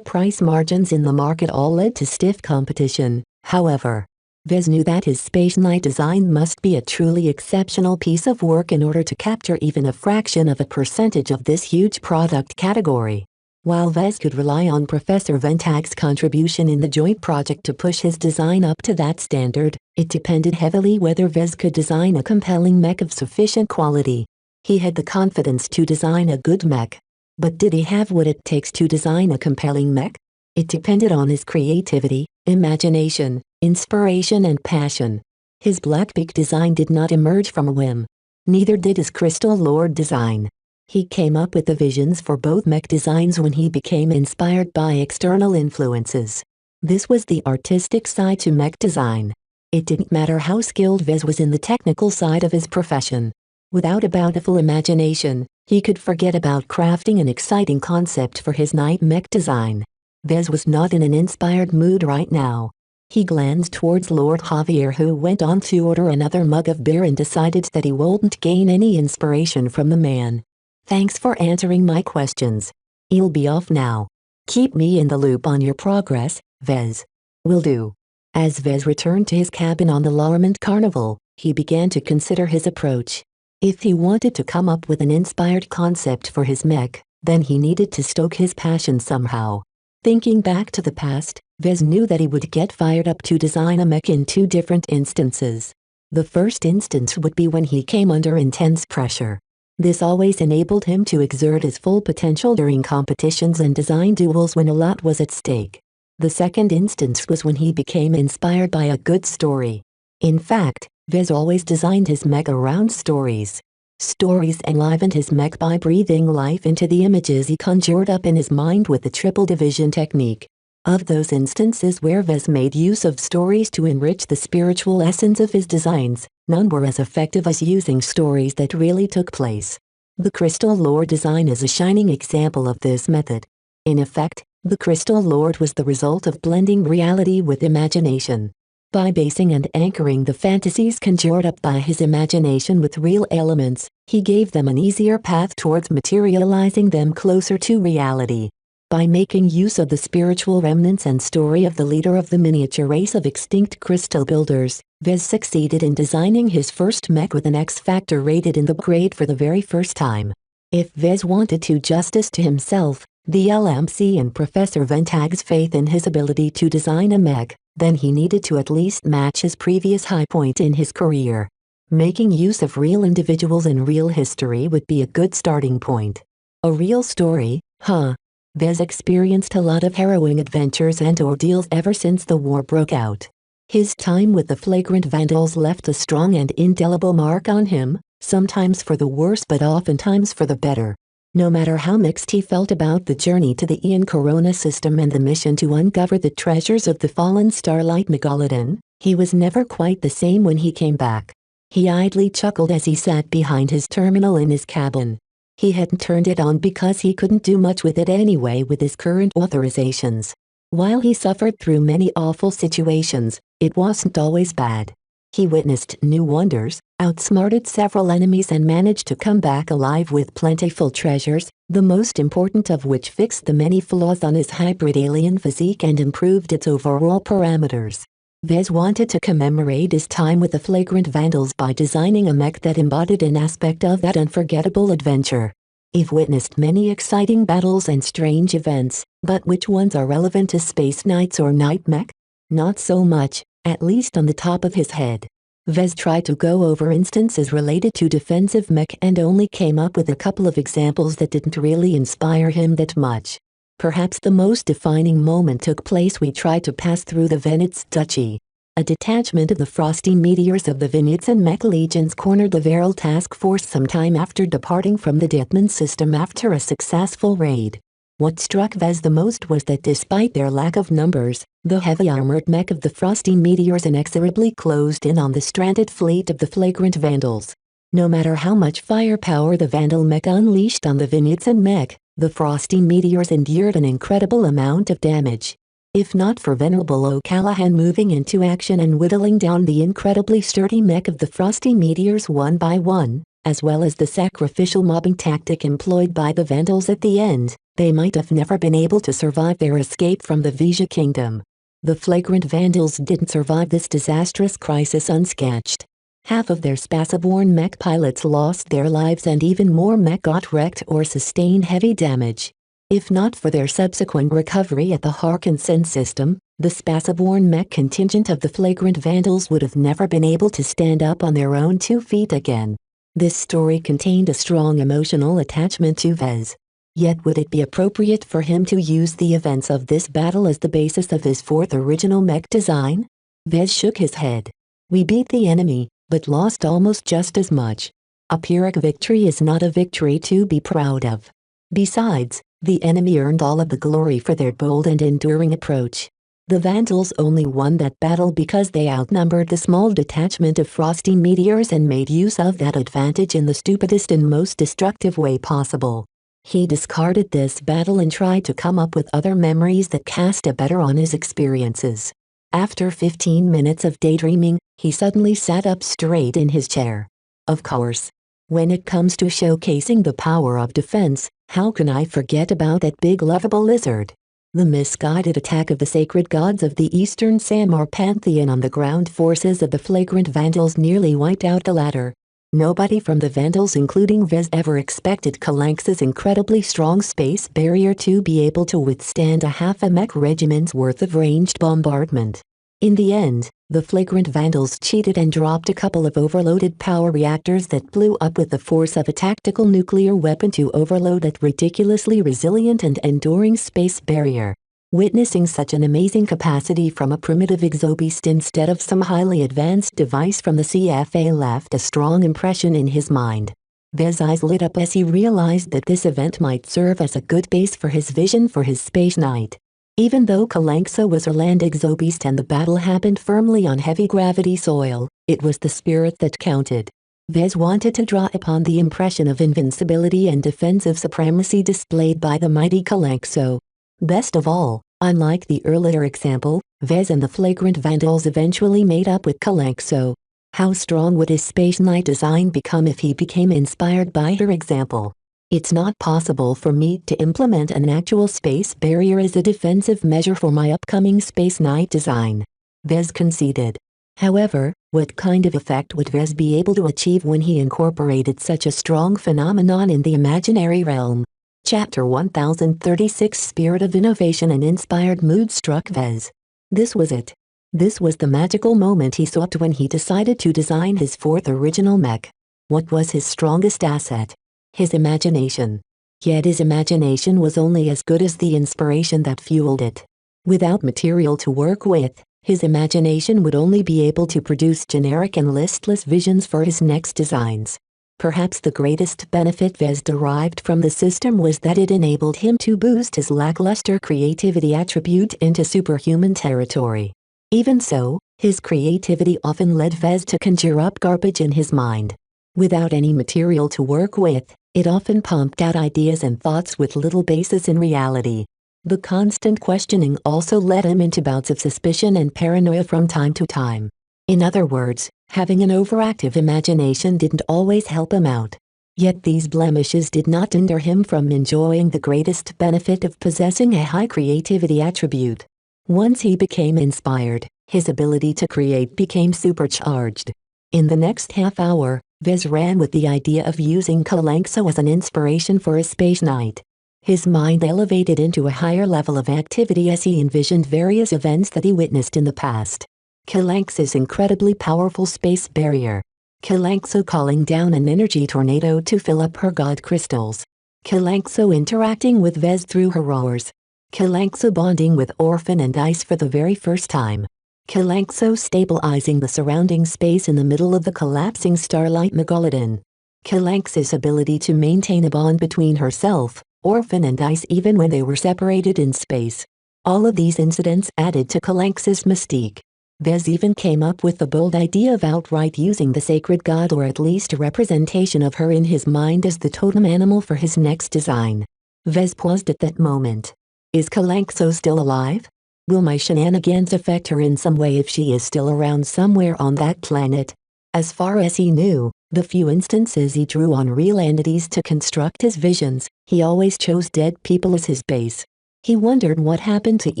Speaker 2: price margins in the market all led to stiff competition. However, Vez knew that his Space Knight design must be a truly exceptional piece of work in order to capture even a fraction of a percentage of this huge product category. While Vez could rely on Professor Ventag's contribution in the joint project to push his design up to that standard, it depended heavily whether Vez could design a compelling mech of sufficient quality. He had the confidence to design a good mech. But did he have what it takes to design a compelling mech? It depended on his creativity, imagination, inspiration and passion. His Blackbeak design did not emerge from a whim. Neither did his Crystal Lord design. He came up with the visions for both mech designs when he became inspired by external influences. This was the artistic side to mech design. It didn't matter how skilled Vez was in the technical side of his profession. Without a bountiful imagination, he could forget about crafting an exciting concept for his night mech design. Vez was not in an inspired mood right now. He glanced towards Lord Javier, who went on to order another mug of beer and decided that he wouldn't gain any inspiration from the man. Thanks for answering my questions. I'll be off now. Keep me in the loop on your progress, Vez. Will do. As Vez returned to his cabin on the Larmont Carnival, he began to consider his approach. If he wanted to come up with an inspired concept for his mech, then he needed to stoke his passion somehow. Thinking back to the past, Vez knew that he would get fired up to design a mech in two different instances. The first instance would be when he came under intense pressure. This always enabled him to exert his full potential during competitions and design duels when a lot was at stake. The second instance was when he became inspired by a good story. In fact, Vez always designed his mech around stories. Stories enlivened his mech by breathing life into the images he conjured up in his mind with the triple division technique. Of those instances where Vez made use of stories to enrich the spiritual essence of his designs, none were as effective as using stories that really took place. The Crystal Lord design is a shining example of this method. In effect, the Crystal Lord was the result of blending reality with imagination. By basing and anchoring the fantasies conjured up by his imagination with real elements, he gave them an easier path towards materializing them closer to reality. By making use of the spiritual remnants and story of the leader of the miniature race of extinct crystal builders, Vez succeeded in designing his first mech with an X-factor rated in the grade for the very first time. If Vez wanted to justice to himself, the LMC and Professor Ventag's faith in his ability to design a mech, then he needed to at least match his previous high point in his career. Making use of real individuals and real history would be a good starting point. A real story, huh? Vez experienced a lot of harrowing adventures and ordeals ever since the war broke out. His time with the Flagrant Vandals left a strong and indelible mark on him, sometimes for the worse but oftentimes for the better. No matter how mixed he felt about the journey to the Ian Corona system and the mission to uncover the treasures of the fallen Starlight Megalodon, he was never quite the same when he came back. He idly chuckled as he sat behind his terminal in his cabin. He hadn't turned it on because he couldn't do much with it anyway with his current authorizations. While he suffered through many awful situations, it wasn't always bad. He witnessed new wonders, outsmarted several enemies and managed to come back alive with plentiful treasures, the most important of which fixed the many flaws on his hybrid alien physique and improved its overall parameters. Vez wanted to commemorate his time with the Flagrant Vandals by designing a mech that embodied an aspect of that unforgettable adventure. He've witnessed many exciting battles and strange events, but which ones are relevant to Space Knights or Night Mech? Not so much, at least on the top of his head. Vez tried to go over instances related to defensive mech and only came up with a couple of examples that didn't really inspire him that much. Perhaps the most defining moment took place we tried to pass through the Venet's Duchy. A detachment of the Frosty Meteors of the Venets and Mech Legions cornered the Veral Task Force sometime after departing from the Detman system after a successful raid. What struck Vez the most was that despite their lack of numbers, the heavy armored mech of the Frosty Meteors inexorably closed in on the stranded fleet of the Flagrant Vandals. No matter how much firepower the Vandal mech unleashed on the Venets and Mech, the Frosty Meteors endured an incredible amount of damage. If not for Venerable O'Callahan moving into action and whittling down the incredibly sturdy mech of the Frosty Meteors one by one, as well as the sacrificial mobbing tactic employed by the Vandals at the end, they might have never been able to survive their escape from the Vija Kingdom. The Flagrant Vandals didn't survive this disastrous crisis unscathed. Half of their Spaceborne mech pilots lost their lives and even more mech got wrecked or sustained heavy damage. If not for their subsequent recovery at the Harkinson system, the Spaceborne mech contingent of the Flagrant Vandals would have never been able to stand up on their own 2 feet again. This story contained a strong emotional attachment to Vez. Yet would it be appropriate for him to use the events of this battle as the basis of his fourth original mech design? Vez shook his head. We beat the enemy, but lost almost just as much. A Pyrrhic victory is not a victory to be proud of. Besides, the enemy earned all of the glory for their bold and enduring approach. The Vandals only won that battle because they outnumbered the small detachment of Frosty Meteors and made use of that advantage in the stupidest and most destructive way possible. He discarded this battle and tried to come up with other memories that cast a better on his experiences. After 15 minutes of daydreaming, he suddenly sat up straight in his chair. Of course. When it comes to showcasing the power of defense, how can I forget about that big lovable lizard? The misguided attack of the sacred gods of the Eastern Samar pantheon on the ground forces of the Flagrant Vandals nearly wiped out the latter. Nobody from the Vandals, including Vez, ever expected Kalanx's incredibly strong space barrier to be able to withstand a half a mech regiment's worth of ranged bombardment. In the end, the flagrant Vandals cheated and dropped a couple of overloaded power reactors that blew up with the force of a tactical nuclear weapon to overload that ridiculously resilient and enduring space barrier. Witnessing such an amazing capacity from a primitive exobeast instead of some highly advanced device from the CFA left a strong impression in his mind. Vez's eyes lit up as he realized that this event might serve as a good base for his vision for his space knight. Even though Kalanxa was a land exobeast and the battle happened firmly on heavy gravity soil, it was the spirit that counted. Vez wanted to draw upon the impression of invincibility and defensive supremacy displayed by the mighty Kalanxo. Best of all, unlike the earlier example, Vez and the flagrant Vandals eventually made up with Kalanxo. How strong would his space knight design become if he became inspired by her example? It's not possible for me to implement an actual space barrier as a defensive measure for my upcoming space knight design, Vez conceded. However, what kind of effect would Vez be able to achieve when he incorporated such a strong phenomenon in the imaginary realm? Chapter 1036 Spirit of Innovation and Inspired Mood struck Vez. This was it. This was the magical moment he sought when he decided to design his fourth original mech. What was his strongest asset? His imagination. Yet his imagination was only as good as the inspiration that fueled it. Without material to work with, his imagination would only be able to produce generic and listless visions for his next designs. Perhaps the greatest benefit Vez derived from the system was that it enabled him to boost his lackluster creativity attribute into superhuman territory. Even so, his creativity often led Vez to conjure up garbage in his mind. Without any material to work with, it often pumped out ideas and thoughts with little basis in reality. The constant questioning also led him into bouts of suspicion and paranoia from time to time. In other words, having an overactive imagination didn't always help him out. Yet these blemishes did not hinder him from enjoying the greatest benefit of possessing a high creativity attribute. Once he became inspired, his ability to create became supercharged. In the next half hour, Vez ran with the idea of using Kalanxo as an inspiration for a space knight. His mind elevated into a higher level of activity as he envisioned various events that he witnessed in the past. Kalanx's incredibly powerful space barrier. Kalanxo calling down an energy tornado to fill up her god crystals. Kalanxo interacting with Vez through her roars. Kalanxo bonding with Orphan and Ice for the very first time. Kalanxo stabilizing the surrounding space in the middle of the collapsing starlight megalodon. Kalanx's ability to maintain a bond between herself, Orphan and Ice even when they were separated in space. All of these incidents added to Kalanx's mystique. Vez even came up with the bold idea of outright using the sacred god or at least a representation of her in his mind as the totem animal for his next design. Vez paused at that moment. Is Kalanxo still alive? Will my shenanigans affect her in some way if she is still around somewhere on that planet? As far as he knew, the few instances he drew on real entities to construct his visions, he always chose dead people as his base. He wondered what happened to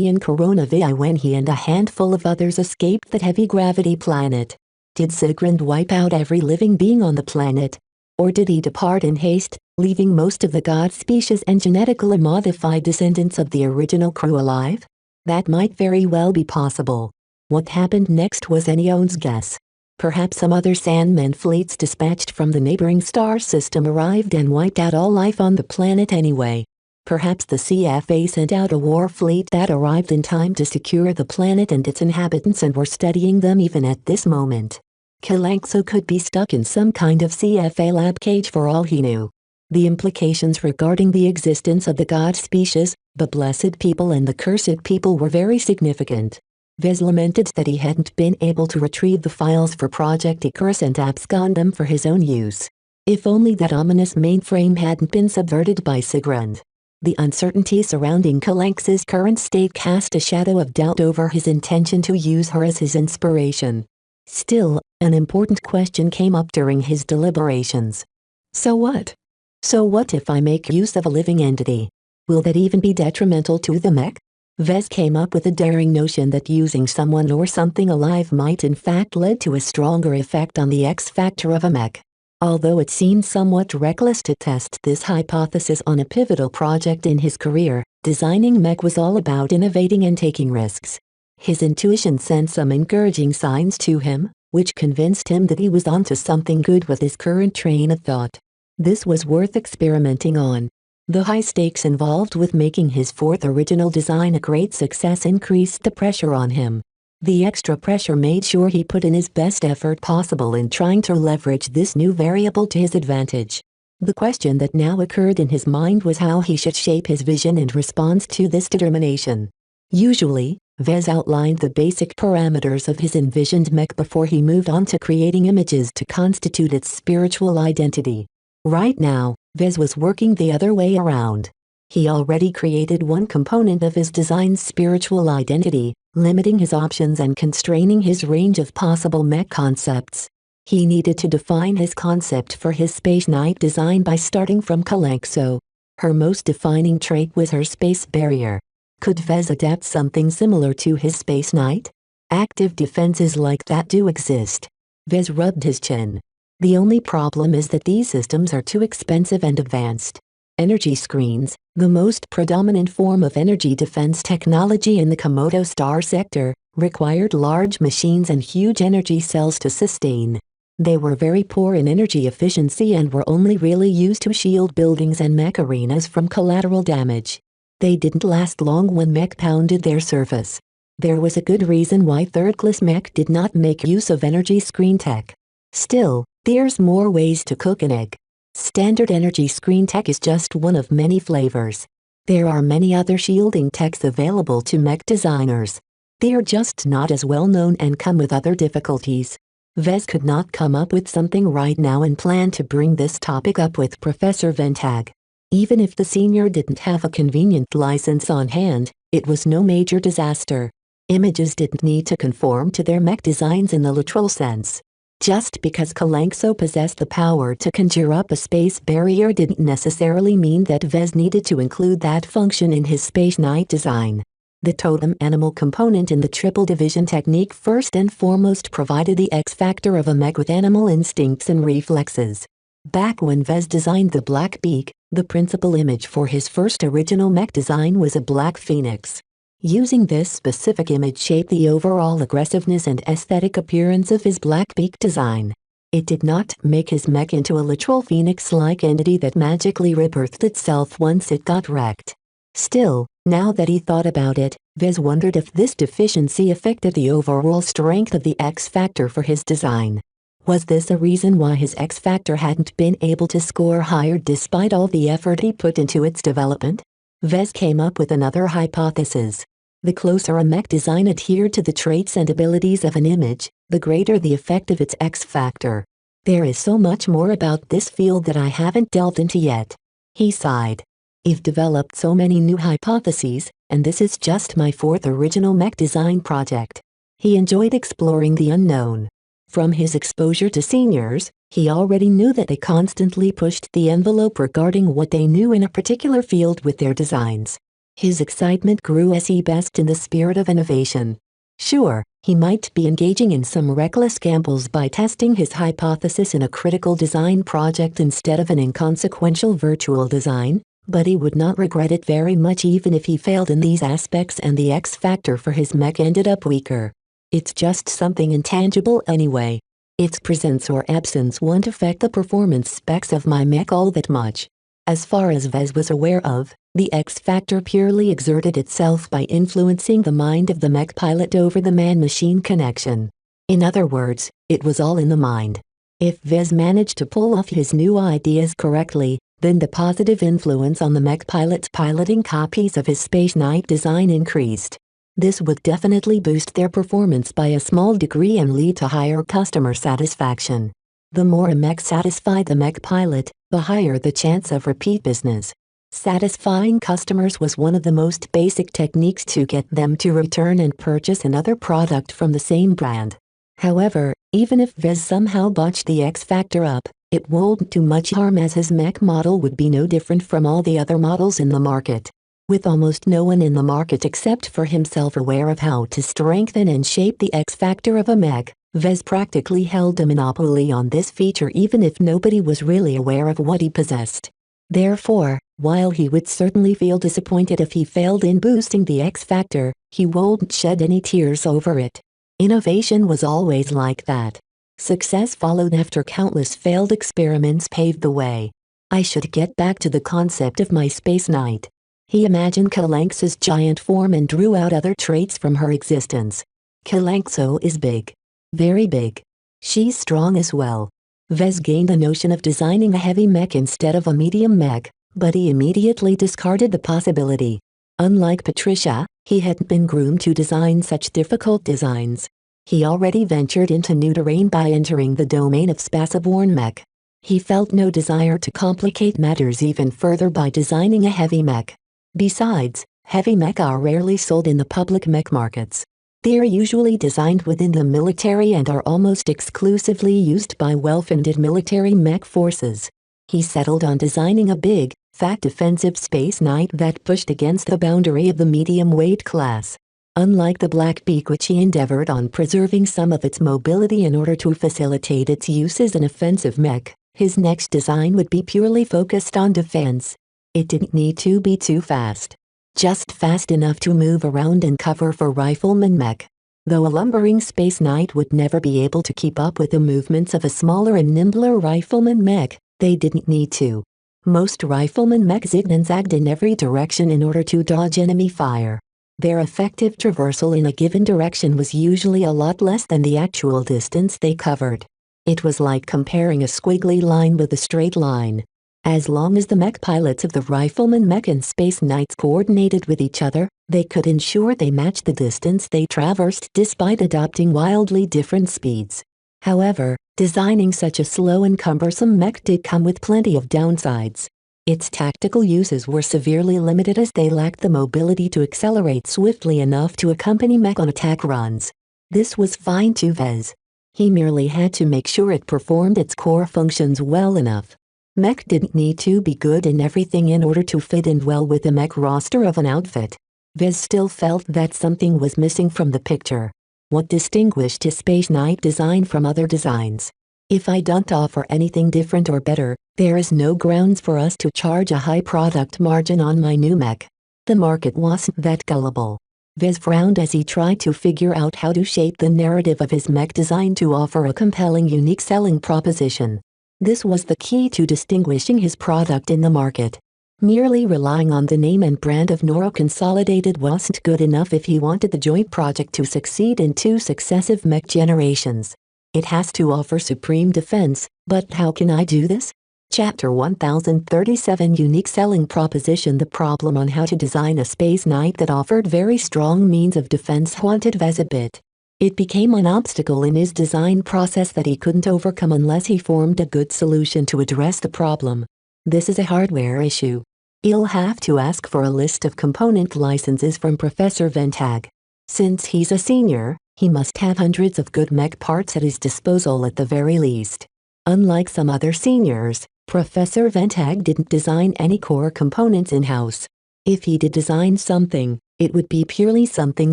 Speaker 2: Ian Coronavi when he and a handful of others escaped that heavy-gravity planet. Did Sigrand wipe out every living being on the planet? Or did he depart in haste, leaving most of the god species and genetically modified descendants of the original crew alive? That might very well be possible. What happened next was anyone's guess. Perhaps some other Sandman fleets dispatched from the neighboring star system arrived and wiped out all life on the planet anyway. Perhaps the CFA sent out a war fleet that arrived in time to secure the planet and its inhabitants and were studying them even at this moment. Kalanxo could be stuck in some kind of CFA lab cage for all he knew. The implications regarding the existence of the god species, the blessed people and the cursed people were very significant. Vez lamented that he hadn't been able to retrieve the files for Project Icarus and abscond them for his own use. If only that ominous mainframe hadn't been subverted by Sigrand. The uncertainty surrounding Kalanx's current state cast a shadow of doubt over his intention to use her as his inspiration. Still, an important question came up during his deliberations. So what? So what if I make use of a living entity? Will that even be detrimental to the mech? Vez came up with a daring notion that using someone or something alive might in fact lead to a stronger effect on the X factor of a mech. Although it seemed somewhat reckless to test this hypothesis on a pivotal project in his career, designing Mech was all about innovating and taking risks. His intuition sent some encouraging signs to him, which convinced him that he was onto something good with his current train of thought. This was worth experimenting on. The high stakes involved with making his fourth original design a great success increased the pressure on him. The extra pressure made sure he put in his best effort possible in trying to leverage this new variable to his advantage. The question that now occurred in his mind was how he should shape his vision in response to this determination. Usually, Vez outlined the basic parameters of his envisioned mech before he moved on to creating images to constitute its spiritual identity. Right now, Vez was working the other way around. He already created one component of his design's spiritual identity, limiting his options and constraining his range of possible mech concepts. He needed to define his concept for his Space Knight design by starting from Kalanxo. Her most defining trait was her space barrier. Could Vez adapt something similar to his Space Knight? Active defenses like that do exist. Vez rubbed his chin. The only problem is that these systems are too expensive and advanced. Energy screens, the most predominant form of energy defense technology in the Komodo star sector, required large machines and huge energy cells to sustain. They were very poor in energy efficiency and were only really used to shield buildings and mech arenas from collateral damage. They didn't last long when mech pounded their surface. There was a good reason why third-class mech did not make use of energy screen tech. Still, there's more ways to cook an egg. Standard energy screen tech is just one of many flavors. There are many other shielding techs available to mech designers. They are just not as well known and come with other difficulties. Vez could not come up with something right now and planned to bring this topic up with Professor Ventag. Even if the senior didn't have a convenient license on hand, it was no major disaster. Images didn't need to conform to their mech designs in the literal sense. Just because Kalanxo possessed the power to conjure up a space barrier didn't necessarily mean that Vez needed to include that function in his Space Knight design. The totem animal component in the triple division technique first and foremost provided the X-factor of a mech with animal instincts and reflexes. Back when Vez designed the Black Beak, the principal image for his first original mech design was a black phoenix. Using this specific image shaped the overall aggressiveness and aesthetic appearance of his Black Beak design. It did not make his mech into a literal phoenix-like entity that magically rebirthed itself once it got wrecked. Still, now that he thought about it, Vez wondered if this deficiency affected the overall strength of the X-factor for his design. Was this a reason why his X-factor hadn't been able to score higher despite all the effort he put into its development? Vez came up with another hypothesis. The closer a mech design adhered to the traits and abilities of an image, the greater the effect of its X-factor. There is so much more about this field that I haven't delved into yet. He sighed. I've developed so many new hypotheses, and this is just my fourth original mech design project. He enjoyed exploring the unknown. From his exposure to seniors, he already knew that they constantly pushed the envelope regarding what they knew in a particular field with their designs. His excitement grew as he basked in the spirit of innovation. Sure, he might be engaging in some reckless gambles by testing his hypothesis in a critical design project instead of an inconsequential virtual design, but he would not regret it very much even if he failed in these aspects and the X-factor for his mech ended up weaker. It's just something intangible anyway. Its presence or absence won't affect the performance specs of my mech all that much. As far as Vez was aware of, the X-factor purely exerted itself by influencing the mind of the mech pilot over the man-machine connection. In other words, it was all in the mind. If Vez managed to pull off his new ideas correctly, then the positive influence on the mech pilot's piloting copies of his Space Knight design increased. This would definitely boost their performance by a small degree and lead to higher customer satisfaction. The more a mech satisfied the mech pilot, the higher the chance of repeat business. Satisfying customers was one of the most basic techniques to get them to return and purchase another product from the same brand. However, even if Vez somehow botched the X-factor up, it won't do much harm as his mech model would be no different from all the other models in the market. With almost no one in the market except for himself aware of how to strengthen and shape the X-factor of a mech, Vez practically held a monopoly on this feature even if nobody was really aware of what he possessed. Therefore, while he would certainly feel disappointed if he failed in boosting the X factor, he won't shed any tears over it. Innovation was always like that. Success followed after countless failed experiments paved the way. I should get back to the concept of my space knight. He imagined Kalanx's giant form and drew out other traits from her existence. Kalanxo is big. Very big. She's strong as well. Vez gained the notion of designing a heavy mech instead of a medium mech, but he immediately discarded the possibility. Unlike Patricia, he hadn't been groomed to design such difficult designs. He already ventured into new terrain by entering the domain of spaceborne mech. He felt no desire to complicate matters even further by designing a heavy mech. Besides, heavy mech are rarely sold in the public mech markets. They are usually designed within the military and are almost exclusively used by well-funded military mech forces. He settled on designing a big, fat defensive space knight that pushed against the boundary of the medium weight class. Unlike the Black Beak, which he endeavored on preserving some of its mobility in order to facilitate its use as an offensive mech, his next design would be purely focused on defense. It didn't need to be too fast. Just fast enough to move around and cover for rifleman mech. Though a lumbering space knight would never be able to keep up with the movements of a smaller and nimbler rifleman mech, they didn't need to. Most rifleman mech zigged and zagged in every direction in order to dodge enemy fire. Their effective traversal in a given direction was usually a lot less than the actual distance they covered. It was like comparing a squiggly line with a straight line. As long as the mech pilots of the rifleman mech and space knights coordinated with each other, they could ensure they matched the distance they traversed despite adopting wildly different speeds. However, designing such a slow and cumbersome mech did come with plenty of downsides. Its tactical uses were severely limited as they lacked the mobility to accelerate swiftly enough to accompany mech on attack runs. This was fine to Vez. He merely had to make sure it performed its core functions well enough. Mech didn't need to be good in everything in order to fit in well with the mech roster of an outfit. Vez still felt that something was missing from the picture. What distinguished his Space Knight design from other designs? If I don't offer anything different or better, there is no grounds for us to charge a high product margin on my new mech. The market wasn't that gullible. Vez frowned as he tried to figure out how to shape the narrative of his mech design to offer a compelling unique selling proposition. This was the key to distinguishing his product in the market. Merely relying on the name and brand of Noro Consolidated wasn't good enough if he wanted the joint project to succeed in 2 successive mech generations. It has to offer supreme defense, but how can I do this? Chapter 1037 Unique Selling Proposition. The problem on how to design a Space Knight that offered very strong means of defense haunted Vez a bit. It became an obstacle in his design process that he couldn't overcome unless he formed a good solution to address the problem. This is a hardware issue. He'll have to ask for a list of component licenses from Professor Ventag. Since he's a senior, he must have hundreds of good mech parts at his disposal at the very least. Unlike some other seniors, Professor Ventag didn't design any core components in-house. If he did design something, it would be purely something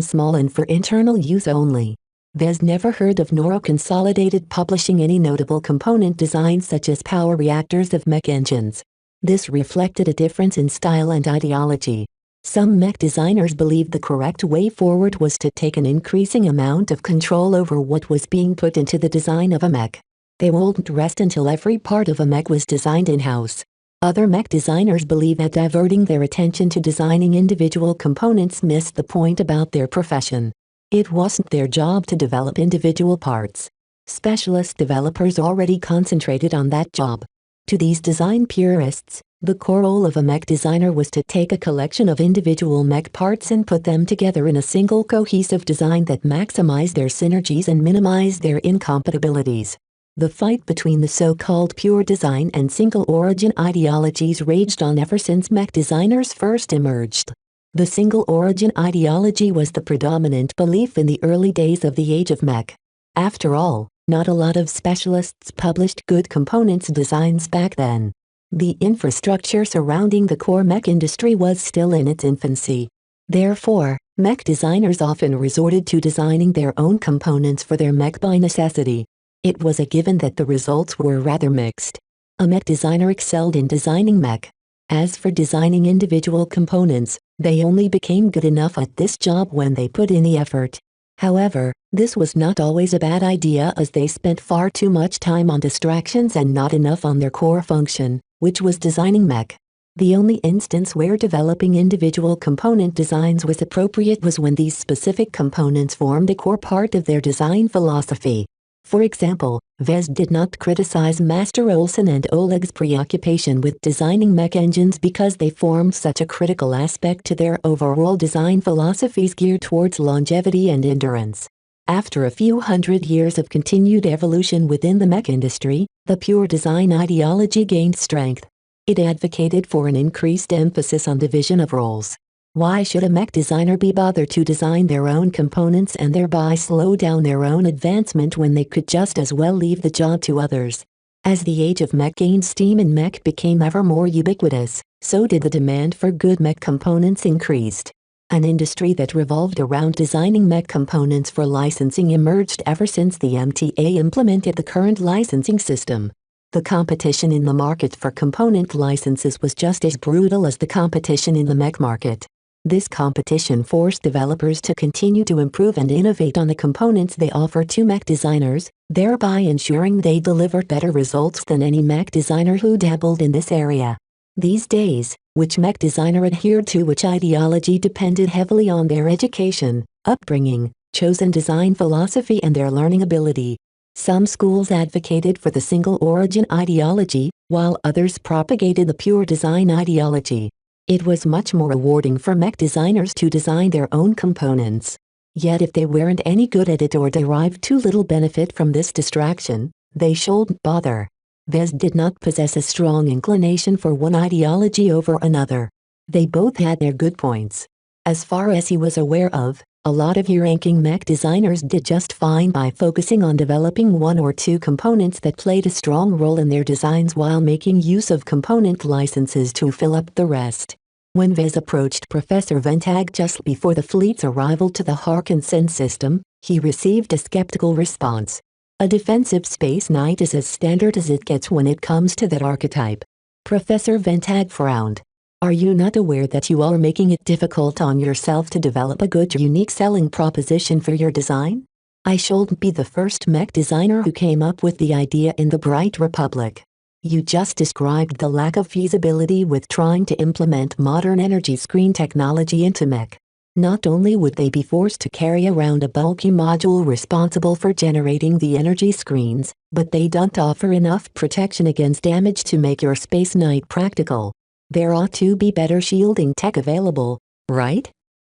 Speaker 2: small and for internal use only. Vez never heard of Noro Consolidated publishing any notable component designs such as power reactors of mech engines. This reflected a difference in style and ideology. Some mech designers believed the correct way forward was to take an increasing amount of control over what was being put into the design of a mech. They wouldn't rest until every part of a mech was designed in-house. Other mech designers believe that diverting their attention to designing individual components missed the point about their profession. It wasn't their job to develop individual parts. Specialist developers already concentrated on that job. To these design purists, the core role of a mech designer was to take a collection of individual mech parts and put them together in a single cohesive design that maximized their synergies and minimized their incompatibilities. The fight between the so-called pure design and single-origin ideologies raged on ever since mech designers first emerged. The single-origin ideology was the predominant belief in the early days of the age of mech. After all, not a lot of specialists published good components designs back then. The infrastructure surrounding the core mech industry was still in its infancy. Therefore, mech designers often resorted to designing their own components for their mech by necessity. It was a given that the results were rather mixed. A mech designer excelled in designing mech. As for designing individual components, they only became good enough at this job when they put in the effort. However, this was not always a bad idea, as they spent far too much time on distractions and not enough on their core function, which was designing mech. The only instance where developing individual component designs was appropriate was when these specific components formed a core part of their design philosophy. For example, Vez did not criticize Master Olsen and Oleg's preoccupation with designing mech engines because they formed such a critical aspect to their overall design philosophies geared towards longevity and endurance. After a few hundred years of continued evolution within the mech industry, the pure design ideology gained strength. It advocated for an increased emphasis on division of roles. Why should a mech designer be bothered to design their own components and thereby slow down their own advancement when they could just as well leave the job to others? As the age of mech gained steam and mech became ever more ubiquitous, so did the demand for good mech components increased. An industry that revolved around designing mech components for licensing emerged ever since the MTA implemented the current licensing system. The competition in the market for component licenses was just as brutal as the competition in the mech market. This competition forced developers to continue to improve and innovate on the components they offer to mech designers, thereby ensuring they delivered better results than any mech designer who dabbled in this area. These days, which mech designer adhered to which ideology depended heavily on their education, upbringing, chosen design philosophy and their learning ability. Some schools advocated for the single origin ideology, while others propagated the pure design ideology. It was much more rewarding for mech designers to design their own components. Yet if they weren't any good at it or derived too little benefit from this distraction, they shouldn't bother. Vez did not possess a strong inclination for one ideology over another. They both had their good points. As far as he was aware of, a lot of high-ranking mech designers did just fine by focusing on developing one or two components that played a strong role in their designs while making use of component licenses to fill up the rest. When Vez approached Professor Ventag just before the fleet's arrival to the Harkinson system, he received a skeptical response. A defensive space knight is as standard as it gets when it comes to that archetype. Professor Ventag frowned. Are you not aware that you are making it difficult on yourself to develop a good unique selling proposition for your design? I shouldn't be the first mech designer who came up with the idea in the Bright Republic. You just described the lack of feasibility with trying to implement modern energy screen technology into mech. Not only would they be forced to carry around a bulky module responsible for generating the energy screens, but they don't offer enough protection against damage to make your Space Knight practical. There ought to be better shielding tech available, right?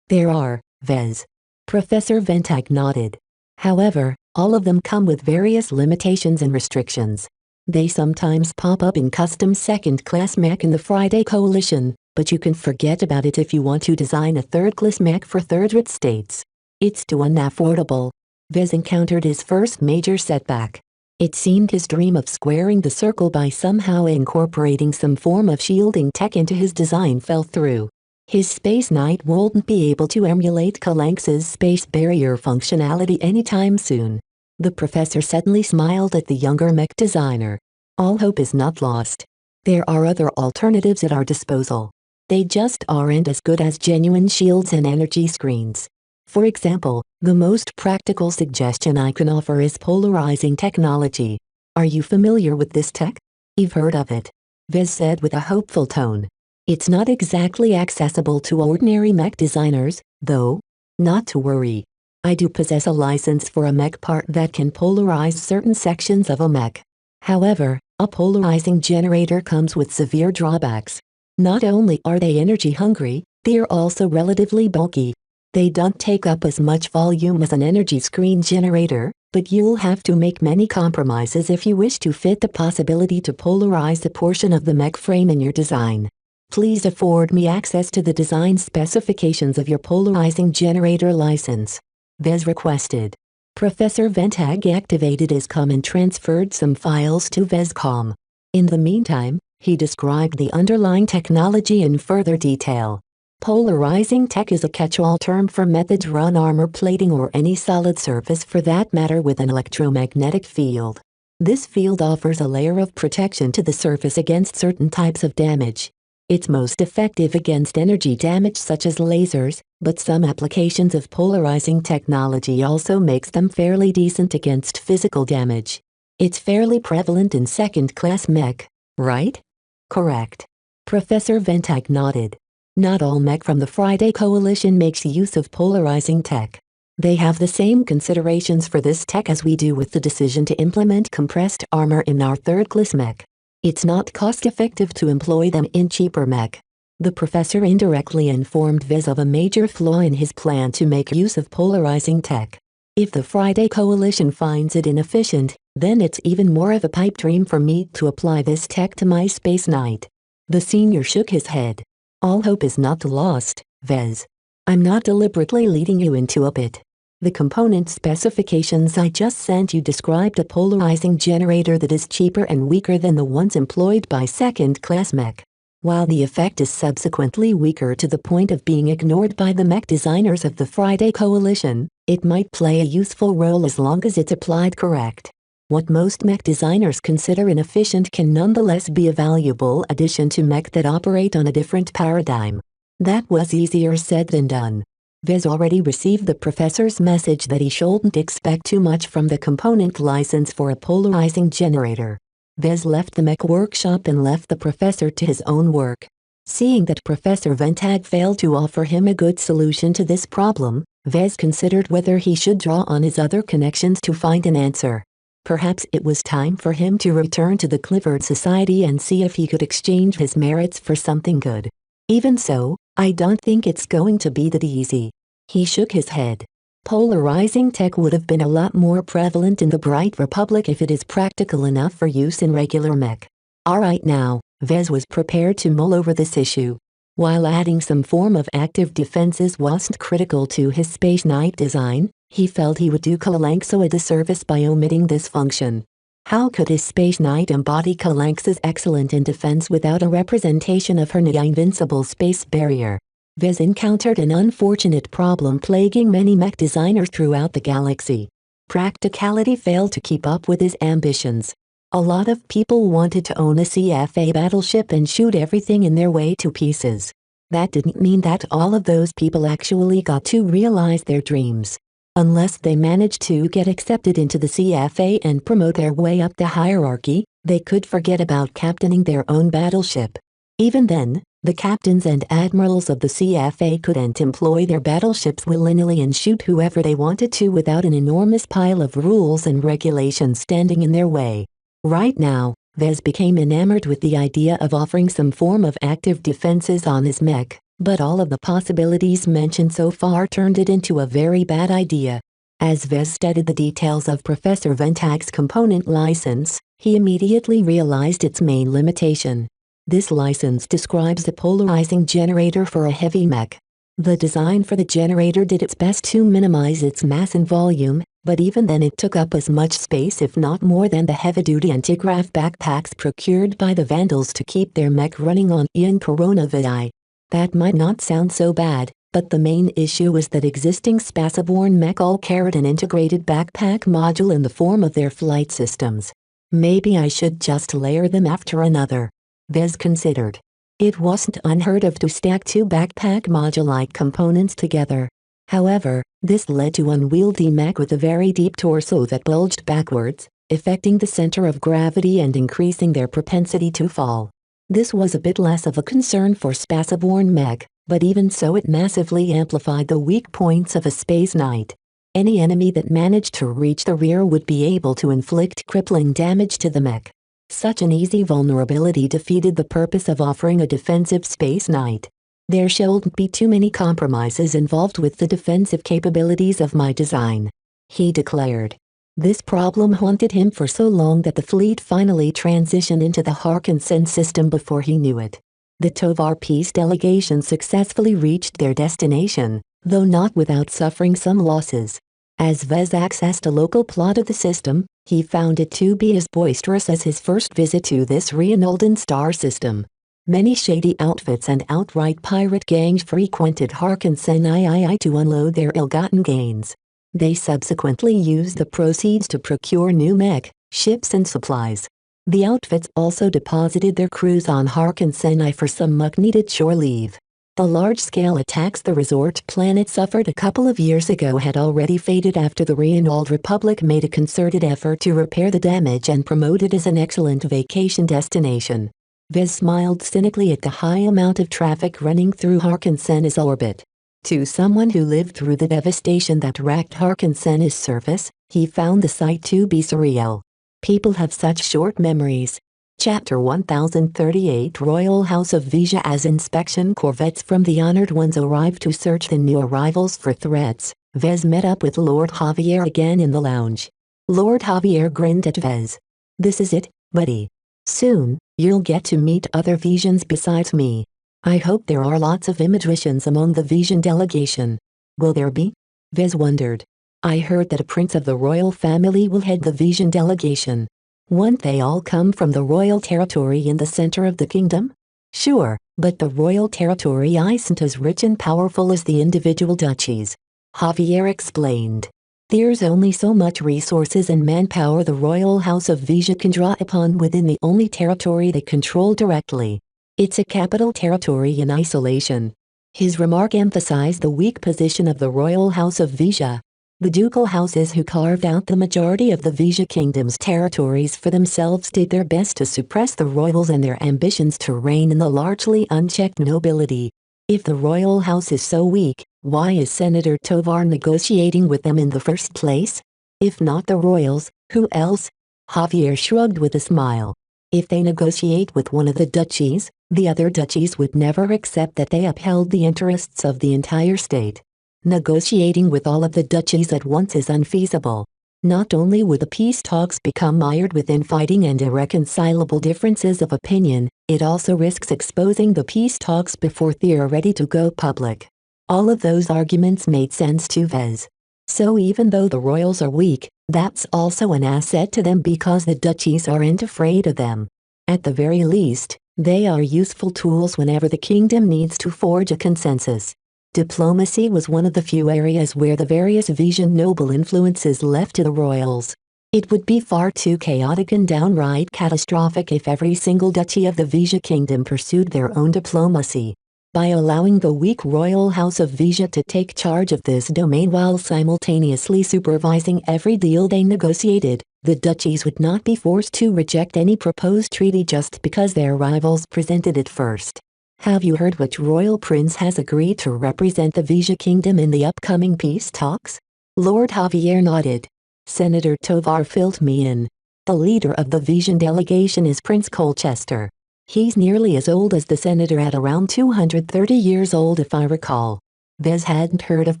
Speaker 2: There are, Vez. Professor Ventag nodded. However, all of them come with various limitations and restrictions. They sometimes pop up in custom second-class mech in the Friday Coalition, but you can forget about it if you want to design a third-class mech for third-rate states. It's too unaffordable. Vez encountered his first major setback. It seemed his dream of squaring the circle by somehow incorporating some form of shielding tech into his design fell through. His Space Knight won't be able to emulate Kalanx's space barrier functionality anytime soon. The professor suddenly smiled at the younger mech designer. All hope is not lost. There are other alternatives at our disposal. They just aren't as good as genuine shields and energy screens. For example, the most practical suggestion I can offer is polarizing technology. Are you familiar with this tech? You've heard of it, Vez said with a hopeful tone. It's not exactly accessible to ordinary mech designers, though. Not to worry. I do possess a license for a mech part that can polarize certain sections of a mech. However, a polarizing generator comes with severe drawbacks. Not only are they energy hungry, they're also relatively bulky. They don't take up as much volume as an energy screen generator, but you'll have to make many compromises if you wish to fit the possibility to polarize a portion of the mech frame in your design. Please afford me access to the design specifications of your polarizing generator license, Vez requested. Professor Ventag activated his COM and transferred some files to Vez COM. In the meantime, he described the underlying technology in further detail. Polarizing tech is a catch-all term for methods run armor plating or any solid surface for that matter with an electromagnetic field. This field offers a layer of protection to the surface against certain types of damage. It's most effective against energy damage such as lasers, but some applications of polarizing technology also makes them fairly decent against physical damage. It's fairly prevalent in second-class mech, right? Correct. Professor Ventag nodded. Not all mech from the Friday Coalition makes use of polarizing tech. They have the same considerations for this tech as we do with the decision to implement compressed armor in our third-class mech. It's not cost-effective to employ them in cheaper mech. The professor indirectly informed Vez of a major flaw in his plan to make use of polarizing tech. If the Friday Coalition finds it inefficient, then it's even more of a pipe dream for me to apply this tech to my Space Knight. The senior shook his head. All hope is not lost, Vez. I'm not deliberately leading you into a pit. The component specifications I just sent you described a polarizing generator that is cheaper and weaker than the ones employed by second-class mech. While the effect is subsequently weaker to the point of being ignored by the mech designers of the Friday Coalition, it might play a useful role as long as it's applied correct. What most mech designers consider inefficient can nonetheless be a valuable addition to mech that operate on a different paradigm. That was easier said than done. Vez already received the professor's message that he shouldn't expect too much from the component license for a polarizing generator. Vez left the mech workshop and left the professor to his own work. Seeing that Professor Ventag failed to offer him a good solution to this problem, Vez considered whether he should draw on his other connections to find an answer. Perhaps it was time for him to return to the Clifford Society and see if he could exchange his merits for something good. Even so, I don't think it's going to be that easy. He shook his head. Polarizing tech would have been a lot more prevalent in the Bright Republic if it is practical enough for use in regular mech. Alright now, Vez was prepared to mull over this issue. While adding some form of active defenses wasn't critical to his Space Knight design, he felt he would do Kalanxo a disservice by omitting this function. How could his Space Knight embody Kalanx's excellent in defense without a representation of her invincible space barrier? Vez encountered an unfortunate problem plaguing many mech designers throughout the galaxy. Practicality failed to keep up with his ambitions. A lot of people wanted to own a CFA battleship and shoot everything in their way to pieces. That didn't mean that all of those people actually got to realize their dreams. Unless they managed to get accepted into the CFA and promote their way up the hierarchy, they could forget about captaining their own battleship. Even then, the captains and admirals of the CFA couldn't employ their battleships willy-nilly and shoot whoever they wanted to without an enormous pile of rules and regulations standing in their way. Right now, Vez became enamored with the idea of offering some form of active defenses on his mech, but all of the possibilities mentioned so far turned it into a very bad idea. As Vez studied the details of Professor Ventag's component license, he immediately realized its main limitation. This license describes a polarizing generator for a heavy mech. The design for the generator did its best to minimize its mass and volume, but even then it took up as much space if not more than the heavy-duty anti-grav backpacks procured by the Vandals to keep their mech running on Ian Coronavirus. That might not sound so bad, but the main issue was that existing Spaceborne mech all carried an integrated backpack module in the form of their flight systems. Maybe I should just layer them after another, Vez considered. It wasn't unheard of to stack two backpack module-like components together. However, this led to unwieldy mech with a very deep torso that bulged backwards, affecting the center of gravity and increasing their propensity to fall. This was a bit less of a concern for Spaceborne mech, but even so it massively amplified the weak points of a Space Knight. Any enemy that managed to reach the rear would be able to inflict crippling damage to the mech. Such an easy vulnerability defeated the purpose of offering a defensive Space Knight. There shouldn't be too many compromises involved with the defensive capabilities of my design, he declared. This problem haunted him for so long that the fleet finally transitioned into the Harkinson system before he knew it. The Tovar Peace delegation successfully reached their destination, though not without suffering some losses. As Vez accessed a local plot of the system, he found it to be as boisterous as his first visit to this Reinolden star system. Many shady outfits and outright pirate gangs frequented Harkinsen to unload their ill-gotten gains. They subsequently used the proceeds to procure new mech, ships and supplies. The outfits also deposited their crews on Harkinsen for some much-needed shore leave. The large-scale attacks the resort planet suffered a couple of years ago had already faded after the re-annulled Republic made a concerted effort to repair the damage and promote it as an excellent vacation destination. Vez smiled cynically at the high amount of traffic running through Harkinsen's orbit. To someone who lived through the devastation that racked Harkinsen's surface, he found the sight to be surreal. People have such short memories. Chapter 1038 Royal House of Vija. As inspection corvettes from the Honored Ones arrived to search the new arrivals for threats, Vez met up with Lord Javier again in the lounge. Lord Javier grinned at Vez. "This is it, buddy. Soon, you'll get to meet other Vijans besides me. I hope there are lots of Imidricians among the Vijan delegation." "Will there be?" Vez wondered. "I heard that a prince of the royal family will head the Vijan delegation. Won't they all come from the royal territory in the center of the kingdom?" "Sure, but the royal territory isn't as rich and powerful as the individual duchies," Javier explained. "There's only so much resources and manpower the royal house of Vija can draw upon within the only territory they control directly. It's a capital territory in isolation." His remark emphasized the weak position of the royal house of Vija. The ducal houses who carved out the majority of the Vija kingdom's territories for themselves did their best to suppress the royals and their ambitions to reign in the largely unchecked nobility. If the royal house is so weak, why is Senator Tovar negotiating with them in the first place? If not the royals, who else? Javier shrugged with a smile. If they negotiate with one of the duchies, the other duchies would never accept that they upheld the interests of the entire state. Negotiating with all of the duchies at once is unfeasible. Not only would the peace talks become mired with infighting and irreconcilable differences of opinion, it also risks exposing the peace talks before they are ready to go public. All of those arguments made sense to Vez. So even though the royals are weak, that's also an asset to them because the duchies aren't afraid of them. At the very least, they are useful tools whenever the kingdom needs to forge a consensus. Diplomacy was one of the few areas where the various Vijan noble influences left to the royals. It would be far too chaotic and downright catastrophic if every single duchy of the Vija kingdom pursued their own diplomacy. By allowing the weak royal house of Vija to take charge of this domain while simultaneously supervising every deal they negotiated, the duchies would not be forced to reject any proposed treaty just because their rivals presented it first. "Have you heard which royal prince has agreed to represent the Vija kingdom in the upcoming peace talks?" Lord Javier nodded. "Senator Tovar filled me in. The leader of the Vijan delegation is Prince Colchester. He's nearly as old as the senator at around 230 years old if I recall." Vez hadn't heard of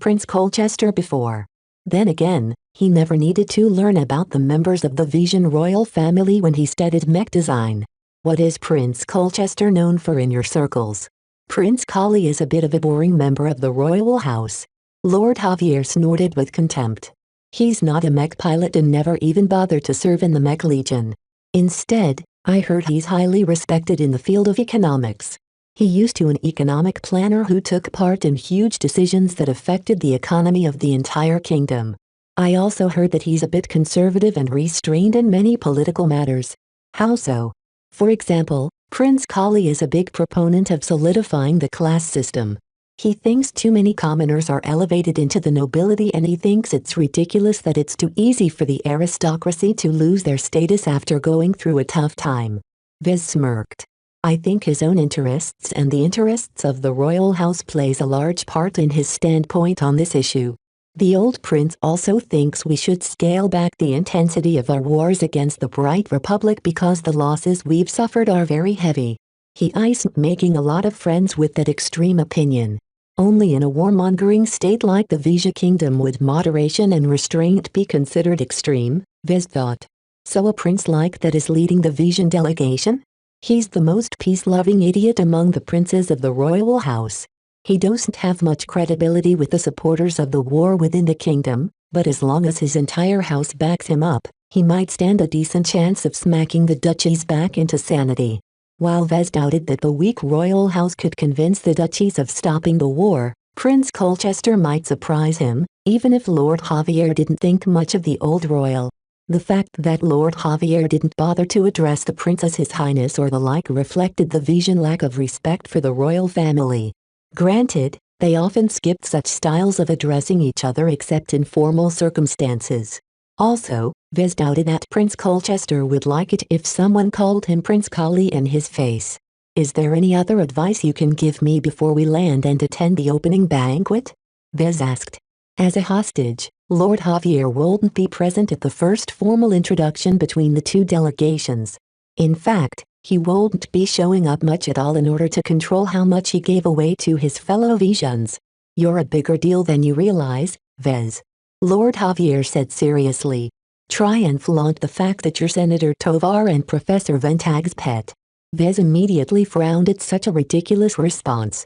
Speaker 2: Prince Colchester before. Then again, he never needed to learn about the members of the Vijan royal family when he studied mech design. "What is Prince Colchester known for in your circles?" "Prince Kali is a bit of a boring member of the royal house." Lord Javier snorted with contempt. "He's not a mech pilot and never even bothered to serve in the Mech Legion. Instead, I heard he's highly respected in the field of economics. He used to an economic planner who took part in huge decisions that affected the economy of the entire kingdom. I also heard that he's a bit conservative and restrained in many political matters." "How so?" "For example, Prince Kali is a big proponent of solidifying the class system. He thinks too many commoners are elevated into the nobility and he thinks it's ridiculous that it's too easy for the aristocracy to lose their status after going through a tough time." Vez smirked. "I think his own interests and the interests of the royal house plays a large part in his standpoint on this issue. The old prince also thinks we should scale back the intensity of our wars against the Bright Republic because the losses we've suffered are very heavy. He isn't making a lot of friends with that extreme opinion. Only in a warmongering state like the Vija kingdom would moderation and restraint be considered extreme," Vez thought. "So a prince like that is leading the Vijan delegation? He's the most peace-loving idiot among the princes of the royal house. He doesn't have much credibility with the supporters of the war within the kingdom, but as long as his entire house backs him up, he might stand a decent chance of smacking the duchies back into sanity." While Vez doubted that the weak royal house could convince the duchies of stopping the war, Prince Colchester might surprise him, even if Lord Javier didn't think much of the old royal. The fact that Lord Javier didn't bother to address the prince as His Highness or the like reflected the Vision lack of respect for the royal family. Granted, they often skipped such styles of addressing each other except in formal circumstances. Also, Vez doubted that Prince Colchester would like it if someone called him Prince Collie in his face. "Is there any other advice you can give me before we land and attend the opening banquet?" Vez asked. As a hostage, Lord Javier wouldn't be present at the first formal introduction between the two delegations. In fact, he wouldn't be showing up much at all in order to control how much he gave away to his fellow Visions. "You're a bigger deal than you realize, Vez," Lord Javier said seriously. "Try and flaunt the fact that you're Senator Tovar and Professor Ventag's pet." Vez immediately frowned at such a ridiculous response.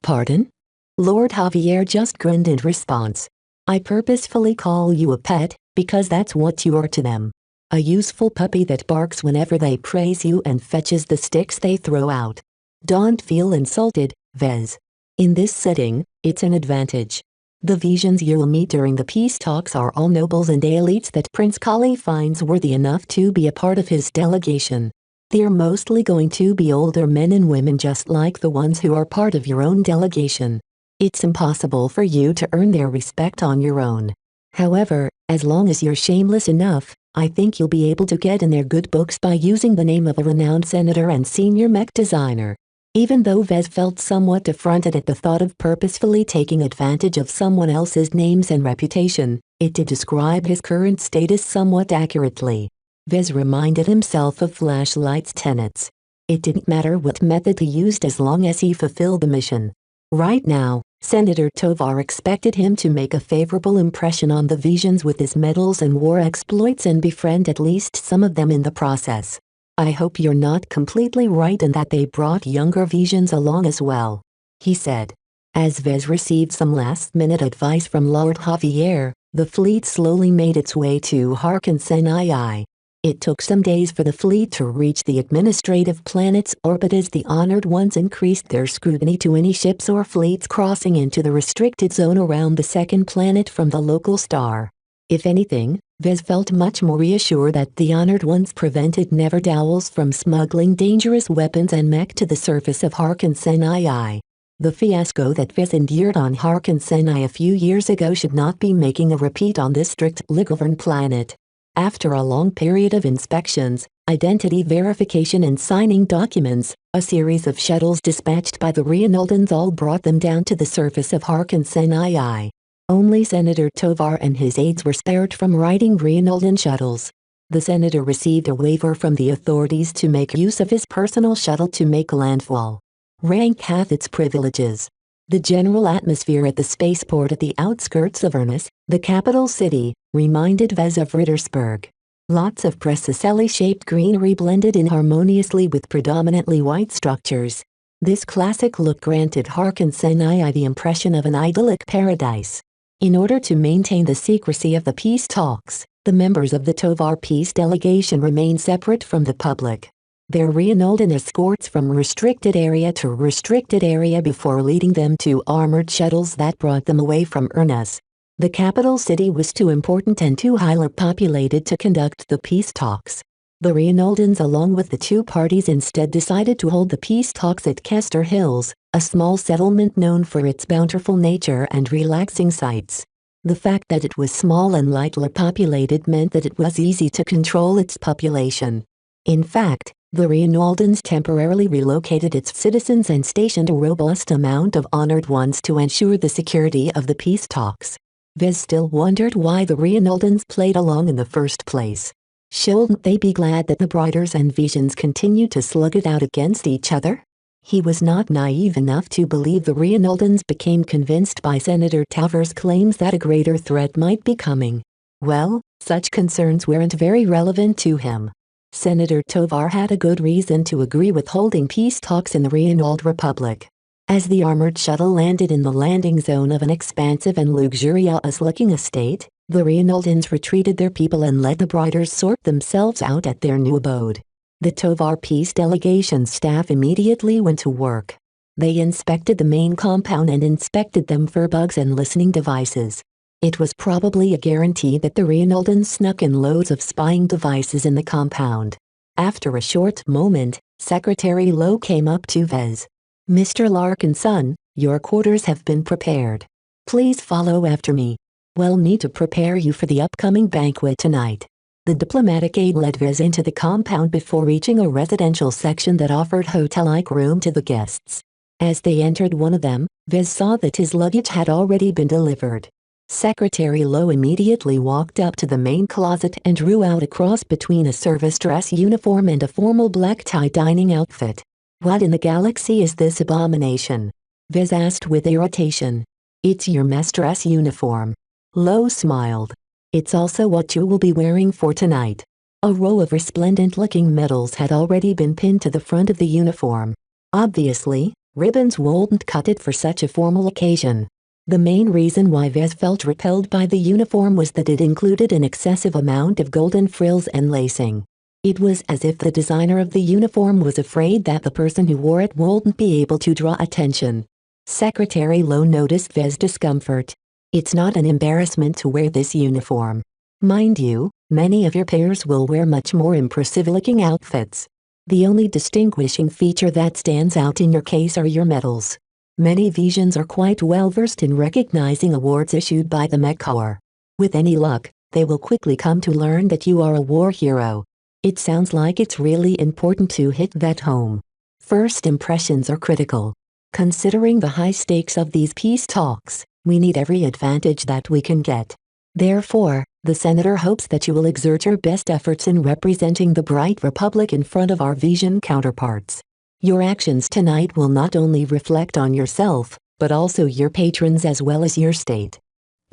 Speaker 2: "Pardon?" Lord Javier just grinned in response. "I purposefully call you a pet, because that's what you are to them. A useful puppy that barks whenever they praise you and fetches the sticks they throw out. Don't feel insulted, Vez. In this setting, it's an advantage. The Visions you'll meet during the peace talks are all nobles and elites that Prince Kali finds worthy enough to be a part of his delegation. They're mostly going to be older men and women just like the ones who are part of your own delegation. It's impossible for you to earn their respect on your own. However, as long as you're shameless enough, I think you'll be able to get in their good books by using the name of a renowned senator and senior mech designer." Even though Vez felt somewhat affronted at the thought of purposefully taking advantage of someone else's names and reputation, it did describe his current status somewhat accurately. Vez reminded himself of Flashlight's tenets. It didn't matter what method he used as long as he fulfilled the mission. Right now, Senator Tovar expected him to make a favorable impression on the Visions with his medals and war exploits and befriend at least some of them in the process. "I hope you're not completely right and that they brought younger Visions along as well," he said. As Vez received some last-minute advice from Lord Javier, the fleet slowly made its way to Harkinsenii. It took some days for the fleet to reach the administrative planet's orbit as the Honored Ones increased their scrutiny to any ships or fleets crossing into the restricted zone around the second planet from the local star. If anything, Vez felt much more reassured that the Honored Ones prevented Neverdowels from smuggling dangerous weapons and mech to the surface of Harkinsenii. The fiasco that Vez endured on Harkinsenii a few years ago should not be making a repeat on this strictly governed planet. After a long period of inspections, identity verification and signing documents, a series of shuttles dispatched by the Rhiannoldans all brought them down to the surface of Harkinsenii. Only Senator Tovar and his aides were spared from riding Rhiannoldan shuttles. The senator received a waiver from the authorities to make use of his personal shuttle to make landfall. Rank hath its privileges. The general atmosphere at the spaceport at the outskirts of Ernest, the capital city, reminded Vez of Rittersburg. Lots of Preciselli-shaped greenery blended in harmoniously with predominantly white structures. This classic look granted Harkinsenii the impression of an idyllic paradise. In order to maintain the secrecy of the peace talks, the members of the Tovar peace delegation remained separate from the public. Their Rhiannoldan escorts from restricted area to restricted area before leading them to armored shuttles that brought them away from Ernest. The capital city was too important and too highly populated to conduct the peace talks. The Rhiannoldans along with the two parties instead decided to hold the peace talks at Kester Hills, a small settlement known for its bountiful nature and relaxing sights. The fact that it was small and lightly populated meant that it was easy to control its population. In fact, the Rhiannoldans temporarily relocated its citizens and stationed a robust amount of Honored Ones to ensure the security of the peace talks. Vez still wondered why the Rhiannoldans played along in the first place. Shouldn't they be glad that the Briders and Visions continued to slug it out against each other? He was not naive enough to believe the Rhiannoldans became convinced by Senator Tovar's claims that a greater threat might be coming. Well, such concerns weren't very relevant to him. Senator Tovar had a good reason to agree with holding peace talks in the Rhiannold Republic. As the armored shuttle landed in the landing zone of an expansive and luxurious-looking estate, the Rhiannoldans retreated their people and let the Briders sort themselves out at their new abode. The Tovar Peace delegation's staff immediately went to work. They inspected the main compound and inspected them for bugs and listening devices. It was probably a guarantee that the Reinaldans snuck in loads of spying devices in the compound. After a short moment, Secretary Lowe came up to Vez. "Mr. Larkinson, your quarters have been prepared. Please follow after me. We'll need to prepare you for the upcoming banquet tonight." The diplomatic aide led Vez into the compound before reaching a residential section that offered hotel-like room to the guests. As they entered one of them, Vez saw that his luggage had already been delivered. Secretary Lowe immediately walked up to the main closet and drew out a cross between a service dress uniform and a formal black tie dining outfit. "What in the galaxy is this abomination?" Vez asked with irritation. "It's your mess dress uniform." Lowe smiled. "It's also what you will be wearing for tonight." A row of resplendent-looking medals had already been pinned to the front of the uniform. Obviously, ribbons wouldn't cut it for such a formal occasion. The main reason why Vez felt repelled by the uniform was that it included an excessive amount of golden frills and lacing. It was as if the designer of the uniform was afraid that the person who wore it wouldn't be able to draw attention. Secretary Lowe noticed Vez's discomfort. "It's not an embarrassment to wear this uniform. Mind you, many of your peers will wear much more impressive-looking outfits. The only distinguishing feature that stands out in your case are your medals. Many Vesians are quite well versed in recognizing awards issued by the Mech Corps. With any luck, they will quickly come to learn that you are a war hero. It sounds like it's really important to hit that home. First impressions are critical. Considering the high stakes of these peace talks, we need every advantage that we can get. Therefore, the Senator hopes that you will exert your best efforts in representing the bright Republic in front of our Vesian counterparts. Your actions tonight will not only reflect on yourself, but also your patrons as well as your state.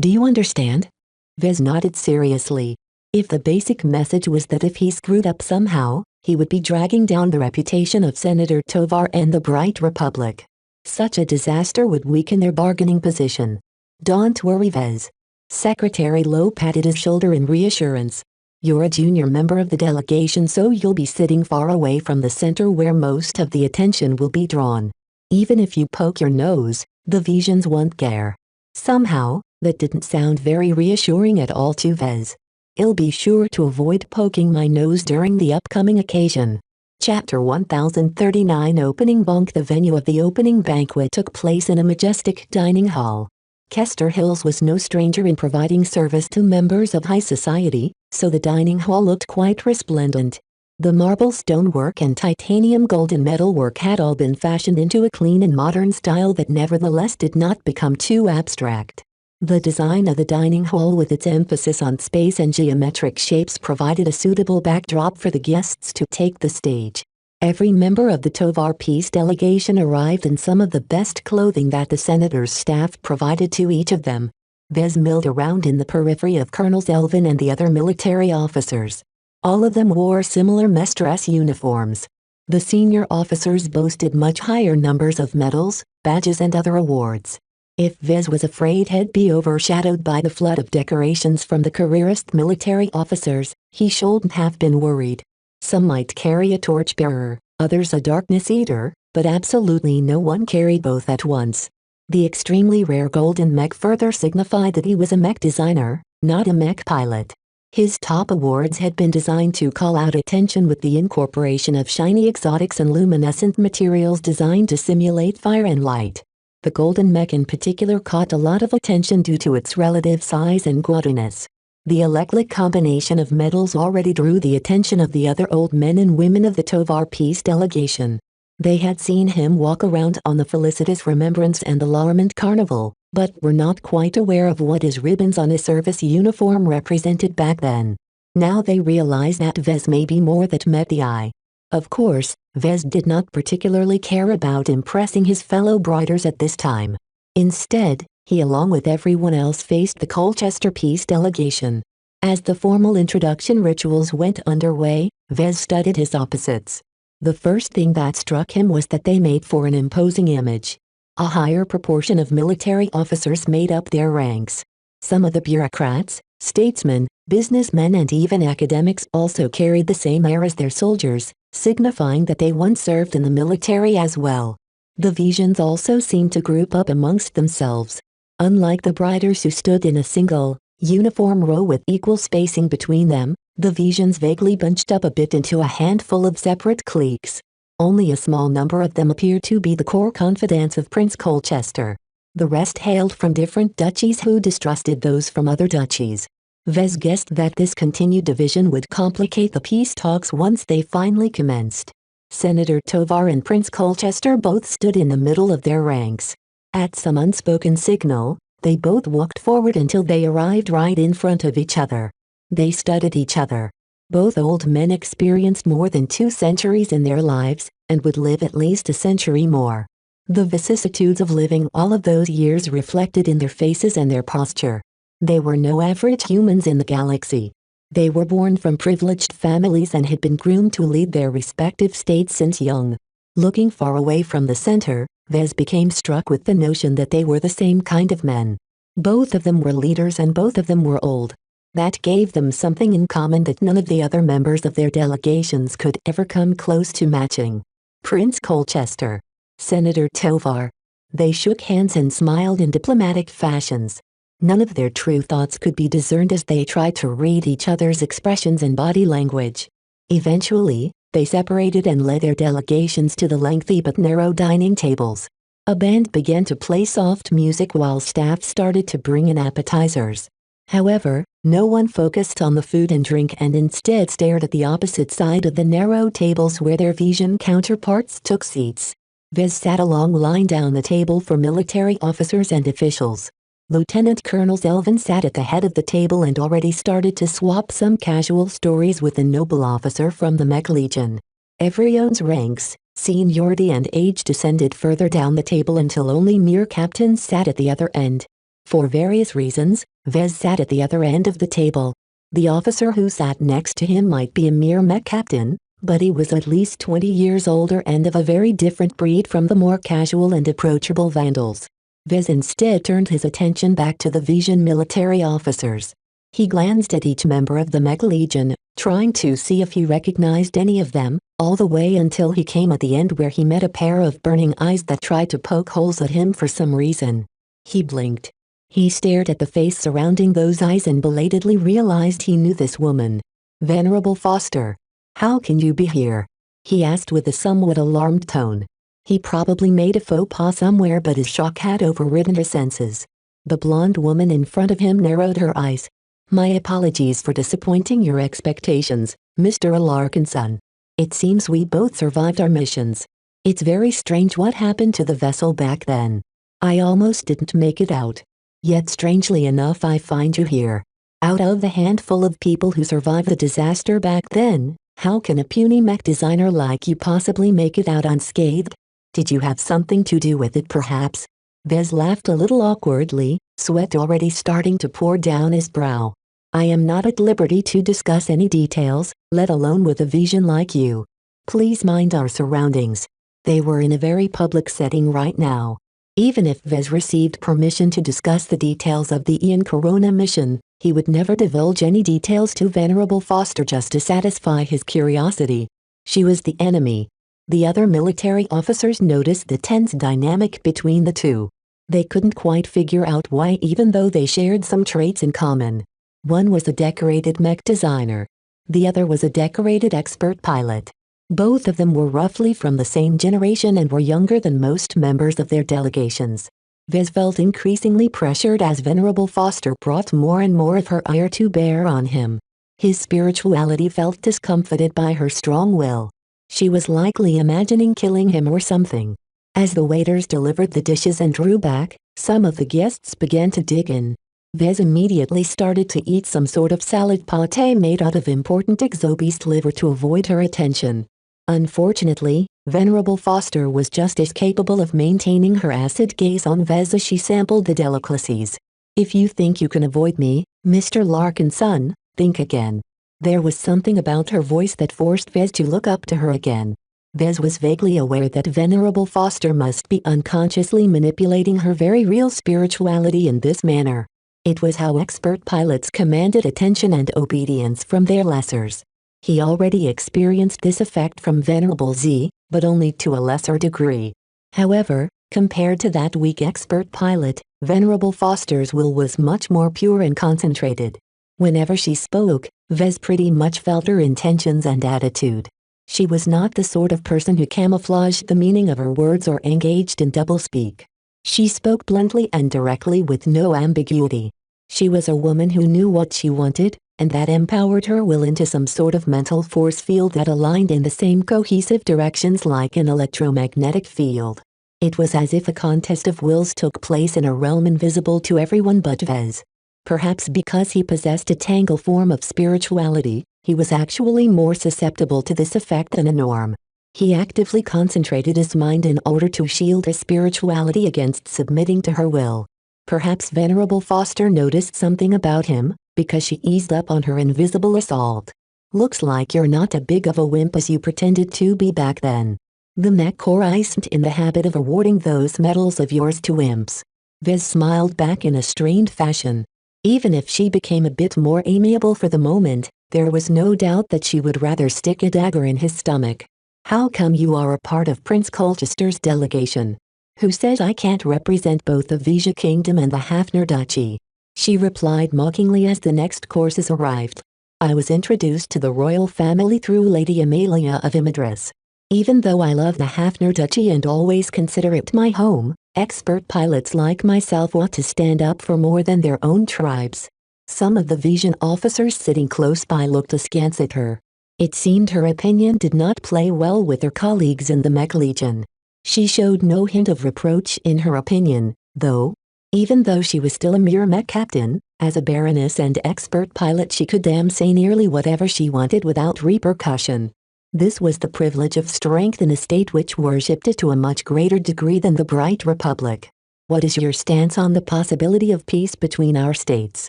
Speaker 2: Do you understand?" Vez nodded seriously. If the basic message was that if he screwed up somehow, he would be dragging down the reputation of Senator Tovar and the bright Republic. Such a disaster would weaken their bargaining position. "Don't worry, Vez." Secretary Lowe patted his shoulder in reassurance. "You're a junior member of the delegation, so you'll be sitting far away from the center where most of the attention will be drawn. Even if you poke your nose, the Vesians won't care." Somehow, that didn't sound very reassuring at all to Vez. "I'll be sure to avoid poking my nose during the upcoming occasion." Chapter 1039 Opening Bonk. The venue of the opening banquet took place in a majestic dining hall. Kester Hills was no stranger in providing service to members of high society, so the dining hall looked quite resplendent. The marble stonework and titanium golden metalwork had all been fashioned into a clean and modern style that nevertheless did not become too abstract. The design of the dining hall with its emphasis on space and geometric shapes provided a suitable backdrop for the guests to take the stage. Every member of the Tovar Peace delegation arrived in some of the best clothing that the senator's staff provided to each of them. Vez milled around in the periphery of Colonels Elvin and the other military officers. All of them wore similar mess dress uniforms. The senior officers boasted much higher numbers of medals, badges and other awards. If Vez was afraid he'd be overshadowed by the flood of decorations from the careerist military officers, he shouldn't have been worried. Some might carry a torchbearer, others a darkness eater, but absolutely no one carried both at once. The extremely rare golden mech further signified that he was a mech designer, not a mech pilot. His top awards had been designed to call out attention with the incorporation of shiny exotics and luminescent materials designed to simulate fire and light. The golden mech in particular caught a lot of attention due to its relative size and gaudiness. The eclectic combination of metals already drew the attention of the other old men and women of the Tovar Peace delegation. They had seen him walk around on the Felicitous Remembrance and Alarmant Carnival, but were not quite aware of what his ribbons on his service uniform represented back then. Now they realized that Vez may be more that met the eye. Of course, Vez did not particularly care about impressing his fellow Briders at this time. Instead, he along with everyone else faced the Colchester Peace delegation. As the formal introduction rituals went underway, Vez studied his opposites. The first thing that struck him was that they made for an imposing image. A higher proportion of military officers made up their ranks. Some of the bureaucrats, Statesmen, businessmen and even academics also carried the same air as their soldiers, signifying that they once served in the military as well. The Visions also seemed to group up amongst themselves. Unlike the Briders who stood in a single, uniform row with equal spacing between them, the Visions vaguely bunched up a bit into a handful of separate cliques. Only a small number of them appeared to be the core confidants of Prince Colchester. The rest hailed from different duchies who distrusted those from other duchies. Vez guessed that this continued division would complicate the peace talks once they finally commenced. Senator Tovar and Prince Colchester both stood in the middle of their ranks. At some unspoken signal, they both walked forward until they arrived right in front of each other. They studied each other. Both old men experienced more than 2 centuries in their lives, and would live at least a century more. The vicissitudes of living all of those years reflected in their faces and their posture. They were no average humans in the galaxy. They were born from privileged families and had been groomed to lead their respective states since young. Looking far away from the center, Vez became struck with the notion that they were the same kind of men. Both of them were leaders and both of them were old. That gave them something in common that none of the other members of their delegations could ever come close to matching. Prince Colchester. Senator Tovar. They shook hands and smiled in diplomatic fashions. None of their true thoughts could be discerned as they tried to read each other's expressions and body language. Eventually, they separated and led their delegations to the lengthy but narrow dining tables. A band began to play soft music while staff started to bring in appetizers. However, no one focused on the food and drink and instead stared at the opposite side of the narrow tables where their Vision counterparts took seats. Vez sat a long line down the table for military officers and officials. Lieutenant Colonel Selvin sat at the head of the table and already started to swap some casual stories with a noble officer from the Mech Legion. Everyone's ranks, seniority and age descended further down the table until only mere captains sat at the other end. For various reasons, Vez sat at the other end of the table. The officer who sat next to him might be a mere mech captain, but he was at least 20 years older and of a very different breed from the more casual and approachable Vandals. Vez instead turned his attention back to the Vision military officers. He glanced at each member of the Mech Legion, trying to see if he recognized any of them, all the way until he came at the end where he met a pair of burning eyes that tried to poke holes at him for some reason. He blinked. He stared at the face surrounding those eyes and belatedly realized he knew this woman. Venerable Foster. How can you be here? He asked with a somewhat alarmed tone. He probably made a faux pas somewhere but his shock had overridden her senses. The blonde woman in front of him narrowed her eyes. My apologies for disappointing your expectations, Mr. Larkinson. It seems we both survived our missions. It's very strange what happened to the vessel back then. I almost didn't make it out. Yet strangely enough I find you here. Out of the handful of people who survived the disaster back then, how can a puny mech designer like you possibly make it out unscathed? Did you have something to do with it perhaps? Vez laughed a little awkwardly, sweat already starting to pour down his brow. I am not at liberty to discuss any details, let alone with a Vision like you. Please mind our surroundings. They were in a very public setting right now. Even if Vez received permission to discuss the details of the Ian Corona mission, he would never divulge any details to Venerable Foster just to satisfy his curiosity. She was the enemy. The other military officers noticed the tense dynamic between the two. They couldn't quite figure out why even though they shared some traits in common. One was a decorated mech designer. The other was a decorated expert pilot. Both of them were roughly from the same generation and were younger than most members of their delegations. Vez felt increasingly pressured as Venerable Foster brought more and more of her ire to bear on him. His spirituality felt discomfited by her strong will. She was likely imagining killing him or something. As the waiters delivered the dishes and drew back, some of the guests began to dig in. Vez immediately started to eat some sort of salad pâté made out of important exobeast liver to avoid her attention. Unfortunately, Venerable Foster was just as capable of maintaining her acid gaze on Vez as she sampled the delicacies. If you think you can avoid me, Mr. Larkinson, think again. There was something about her voice that forced Vez to look up to her again. Vez was vaguely aware that Venerable Foster must be unconsciously manipulating her very real spirituality in this manner. It was how expert pilots commanded attention and obedience from their lessers. He already experienced this effect from Venerable Z, but only to a lesser degree. However, compared to that weak expert pilot, Venerable Foster's will was much more pure and concentrated. Whenever she spoke, Vez pretty much felt her intentions and attitude. She was not the sort of person who camouflaged the meaning of her words or engaged in doublespeak. She spoke bluntly and directly with no ambiguity. She was a woman who knew what she wanted, and that empowered her will into some sort of mental force field that aligned in the same cohesive directions like an electromagnetic field. It was as if a contest of wills took place in a realm invisible to everyone but Vez. Perhaps because he possessed a tangle form of spirituality, he was actually more susceptible to this effect than a norm. He actively concentrated his mind in order to shield his spirituality against submitting to her will. Perhaps Venerable Foster noticed something about him, because she eased up on her invisible assault. Looks like you're not as big of a wimp as you pretended to be back then. The Mech Corps isn't in the habit of awarding those medals of yours to wimps. Vez smiled back in a strained fashion. Even if she became a bit more amiable for the moment, there was no doubt that she would rather stick a dagger in his stomach. How come you are a part of Prince Colchester's delegation? Who says I can't represent both the Vija Kingdom and the Hafner Duchy? She replied mockingly as the next courses arrived. I was introduced to the royal family through Lady Amalia of Imadris. Even though I love the Hafner Duchy and always consider it my home, expert pilots like myself ought to stand up for more than their own tribes. Some of the Vision officers sitting close by looked askance at her. It seemed her opinion did not play well with her colleagues in the Mech Legion. She showed no hint of reproach in her opinion, though. Even though she was still a mere Mech captain, as a baroness and expert pilot she could damn say nearly whatever she wanted without repercussion. This was the privilege of strength in a state which worshipped it to a much greater degree than the Bright Republic. What is your stance on the possibility of peace between our states?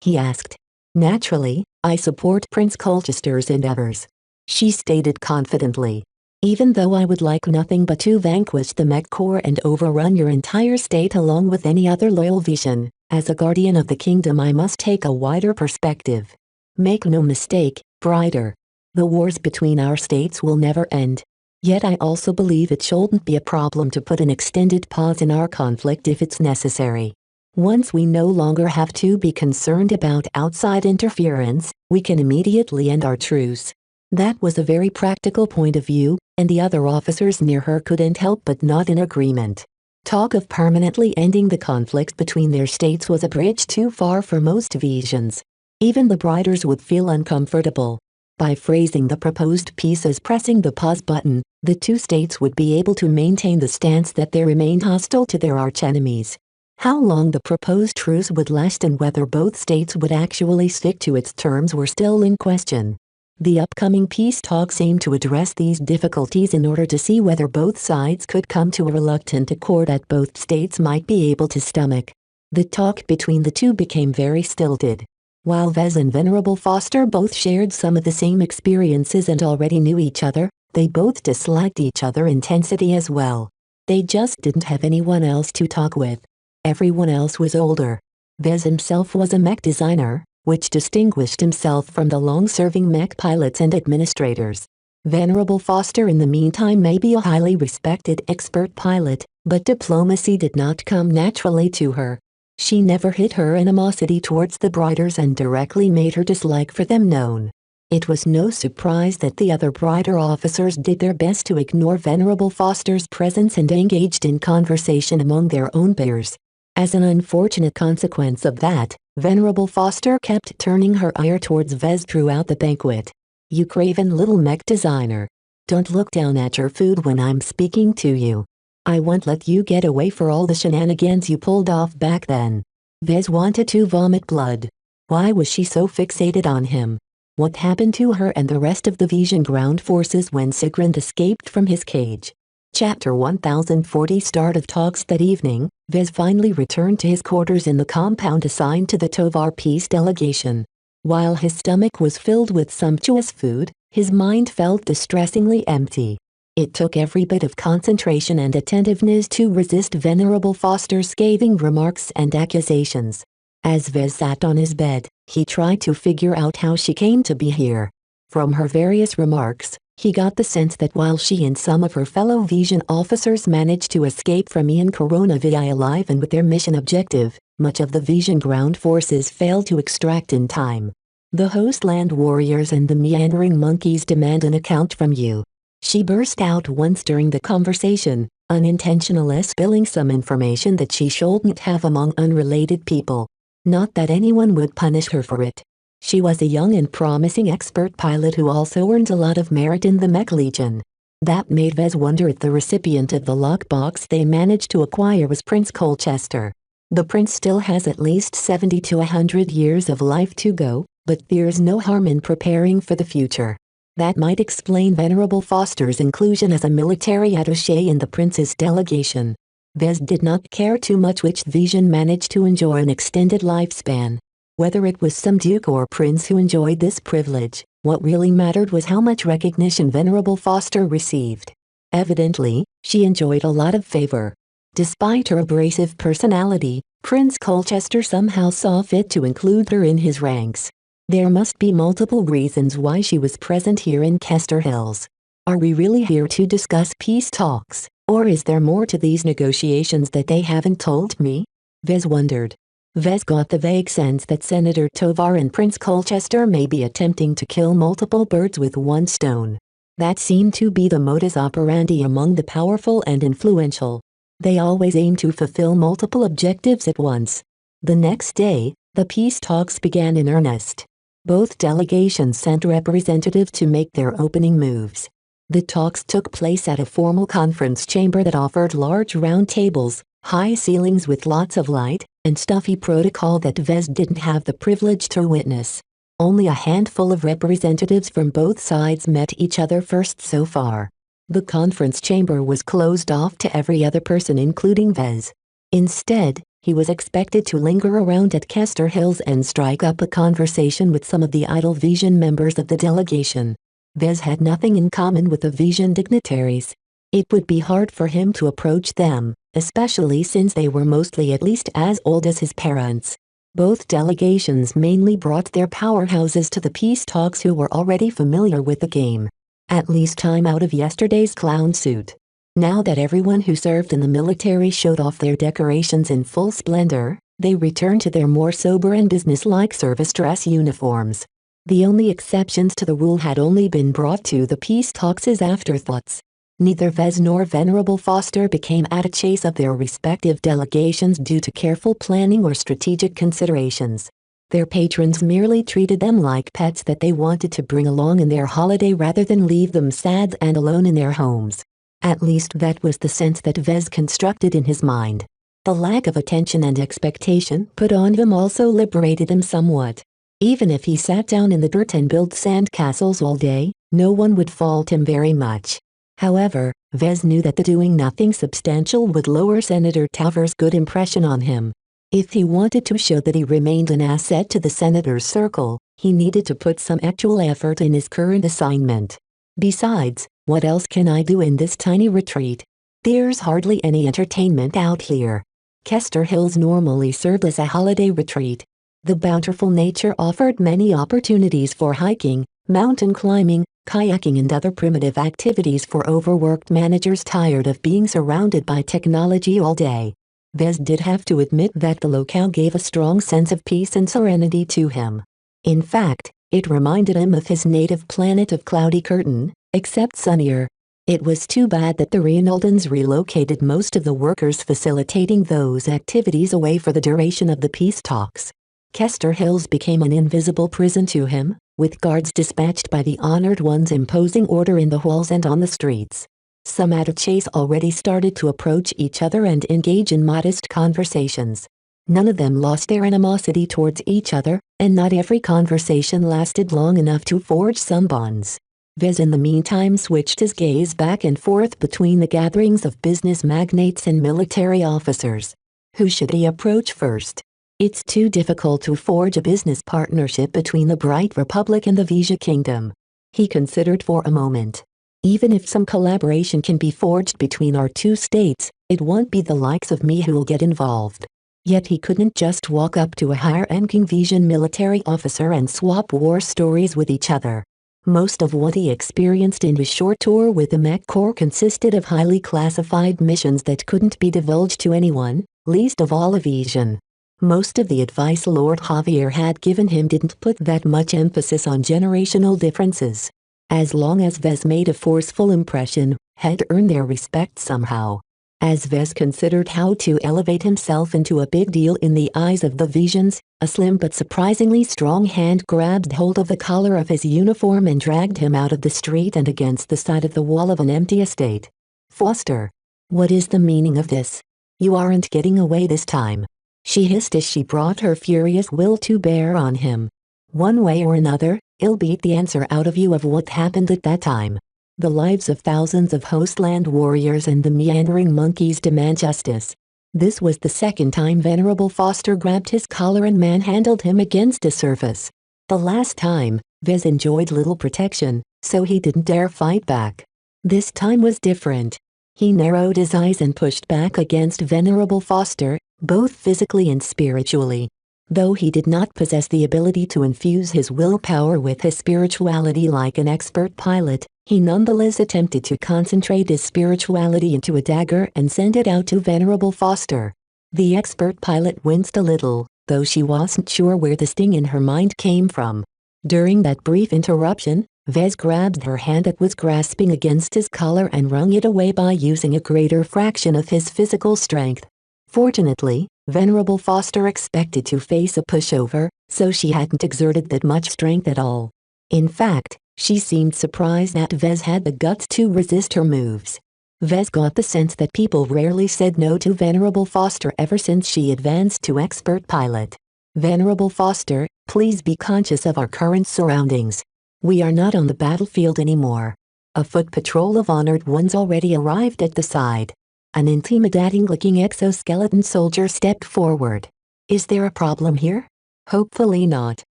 Speaker 2: He asked. Naturally, I support Prince Colchester's endeavors. She stated confidently. Even though I would like nothing but to vanquish the Mech Corps and overrun your entire state along with any other loyal Vision, as a guardian of the kingdom I must take a wider perspective. Make no mistake, Brighter. The wars between our states will never end. Yet I also believe it shouldn't be a problem to put an extended pause in our conflict if it's necessary. Once we no longer have to be concerned about outside interference, we can immediately end our truce. That was a very practical point of view, and the other officers near her couldn't help but nod in agreement. Talk of permanently ending the conflict between their states was a bridge too far for most Visians. Even the Briders would feel uncomfortable. By phrasing the proposed peace as pressing the pause button, the two states would be able to maintain the stance that they remained hostile to their archenemies. How long the proposed truce would last and whether both states would actually stick to its terms were still in question. The upcoming peace talks aimed to address these difficulties in order to see whether both sides could come to a reluctant accord that both states might be able to stomach. The talk between the two became very stilted. While Vez and Venerable Foster both shared some of the same experiences and already knew each other, they both disliked each other intensity as well. They just didn't have anyone else to talk with. Everyone else was older. Vez himself was a mech designer, which distinguished himself from the long-serving mech pilots and administrators. Venerable Foster in the meantime may be a highly respected expert pilot, but diplomacy did not come naturally to her. She never hid her animosity towards the Briders and directly made her dislike for them known. It was no surprise that the other Brider officers did their best to ignore Venerable Foster's presence and engaged in conversation among their own peers. As an unfortunate consequence of that, Venerable Foster kept turning her ire towards Vez throughout the banquet. You craven little mech designer. Don't look down at your food when I'm speaking to you. I won't let you get away for all the shenanigans you pulled off back then. Vez wanted to vomit blood. Why was she so fixated on him? What happened to her and the rest of the Vision ground forces when Sigrand escaped from his cage? Chapter 1040 Start of talks that evening, Vez finally returned to his quarters in the compound assigned to the Tovar Peace delegation. While his stomach was filled with sumptuous food, his mind felt distressingly empty. It took every bit of concentration and attentiveness to resist Venerable Foster's scathing remarks and accusations. As Vez sat on his bed, he tried to figure out how she came to be here. From her various remarks, he got the sense that while she and some of her fellow Vision officers managed to escape from Ian Coronavirus alive and with their mission objective, much of the Vision ground forces failed to extract in time. The Hostland warriors and the meandering monkeys demand an account from you. She burst out once during the conversation, unintentionally spilling some information that she shouldn't have among unrelated people. Not that anyone would punish her for it. She was a young and promising expert pilot who also earned a lot of merit in the Mech Legion. That made Vez wonder if the recipient of the lockbox they managed to acquire was Prince Colchester. The prince still has at least 70 to 100 years of life to go, but there's no harm in preparing for the future. That might explain Venerable Foster's inclusion as a military attaché in the prince's delegation. Vez did not care too much which Vision managed to enjoy an extended lifespan. Whether it was some duke or prince who enjoyed this privilege, what really mattered was how much recognition Venerable Foster received. Evidently, she enjoyed a lot of favor. Despite her abrasive personality, Prince Colchester somehow saw fit to include her in his ranks. There must be multiple reasons why she was present here in Kester Hills. Are we really here to discuss peace talks, or is there more to these negotiations that they haven't told me? Vez wondered. Vez got the vague sense that Senator Tovar and Prince Colchester may be attempting to kill multiple birds with one stone. That seemed to be the modus operandi among the powerful and influential. They always aim to fulfill multiple objectives at once. The next day, the peace talks began in earnest. Both delegations sent representatives to make their opening moves. The talks took place at a formal conference chamber that offered large round tables, high ceilings with lots of light, and stuffy protocol that Vez didn't have the privilege to witness. Only a handful of representatives from both sides met each other first so far. The conference chamber was closed off to every other person including Vez. Instead, he was expected to linger around at Kester Hills and strike up a conversation with some of the idle Vision members of the delegation. Vez had nothing in common with the Vision dignitaries. It would be hard for him to approach them, especially since they were mostly at least as old as his parents. Both delegations mainly brought their powerhouses to the peace talks who were already familiar with the game. At least time out of yesterday's clown suit. Now that everyone who served in the military showed off their decorations in full splendor, they returned to their more sober and businesslike service dress uniforms. The only exceptions to the rule had only been brought to the peace talks as afterthoughts. Neither Vez nor Venerable Foster became attachés of their respective delegations due to careful planning or strategic considerations. Their patrons merely treated them like pets that they wanted to bring along in their holiday rather than leave them sad and alone in their homes. At least that was the sense that Vez constructed in his mind. The lack of attention and expectation put on him also liberated him somewhat. Even if he sat down in the dirt and built sand castles all day, no one would fault him very much. However, Vez knew that the doing nothing substantial would lower Senator Tovar's good impression on him. If he wanted to show that he remained an asset to the senator's circle, he needed to put some actual effort in his current assignment. Besides, what else can I do in this tiny retreat? There's hardly any entertainment out here. Kester Hills normally served as a holiday retreat. The bountiful nature offered many opportunities for hiking, mountain climbing, kayaking and other primitive activities for overworked managers tired of being surrounded by technology all day. Vez did have to admit that the locale gave a strong sense of peace and serenity to him. In fact, it reminded him of his native planet of Cloudy Curtain, except sunnier. It was too bad that the Reinaldans relocated most of the workers facilitating those activities away for the duration of the peace talks. Kester Hills became an invisible prison to him, with guards dispatched by the honored ones imposing order in the halls and on the streets. Some attachés already started to approach each other and engage in modest conversations. None of them lost their animosity towards each other, and not every conversation lasted long enough to forge some bonds. Vez in the meantime switched his gaze back and forth between the gatherings of business magnates and military officers. Who should he approach first? It's too difficult to forge a business partnership between the Bright Republic and the Vija Kingdom. He considered for a moment. Even if some collaboration can be forged between our two states, it won't be the likes of me who'll get involved. Yet he couldn't just walk up to a higher-ranking Vision military officer and swap war stories with each other. Most of what he experienced in his short tour with the Mech Corps consisted of highly classified missions that couldn't be divulged to anyone, least of all a Vision. Most of the advice Lord Javier had given him didn't put that much emphasis on generational differences. As long as Vez made a forceful impression, had earned their respect somehow. As Vez considered how to elevate himself into a big deal in the eyes of the Visions, a slim but surprisingly strong hand grabbed hold of the collar of his uniform and dragged him out of the street and against the side of the wall of an empty estate. "Foster! What is the meaning of this? You aren't getting away this time," she hissed as she brought her furious will to bear on him. "One way or another, I'll beat the answer out of you of what happened at that time. The lives of thousands of Hostland warriors and the meandering monkeys demand justice." This was the second time Venerable Foster grabbed his collar and manhandled him against a surface. The last time, Vez enjoyed little protection, so he didn't dare fight back. This time was different. He narrowed his eyes and pushed back against Venerable Foster, both physically and spiritually. Though he did not possess the ability to infuse his willpower with his spirituality like an expert pilot, he nonetheless attempted to concentrate his spirituality into a dagger and send it out to Venerable Foster. The expert pilot winced a little, though she wasn't sure where the sting in her mind came from. During that brief interruption, Vez grabbed her hand that was grasping against his collar and wrung it away by using a greater fraction of his physical strength. Fortunately, Venerable Foster expected to face a pushover, so she hadn't exerted that much strength at all. In fact, she seemed surprised that Vez had the guts to resist her moves. Vez got the sense that people rarely said no to Venerable Foster ever since she advanced to expert pilot. "Venerable Foster, please be conscious of our current surroundings. We are not on the battlefield anymore." A foot patrol of honored ones already arrived at the side. An intimidating-looking exoskeleton soldier stepped forward. "Is there a problem here?" "Hopefully not,"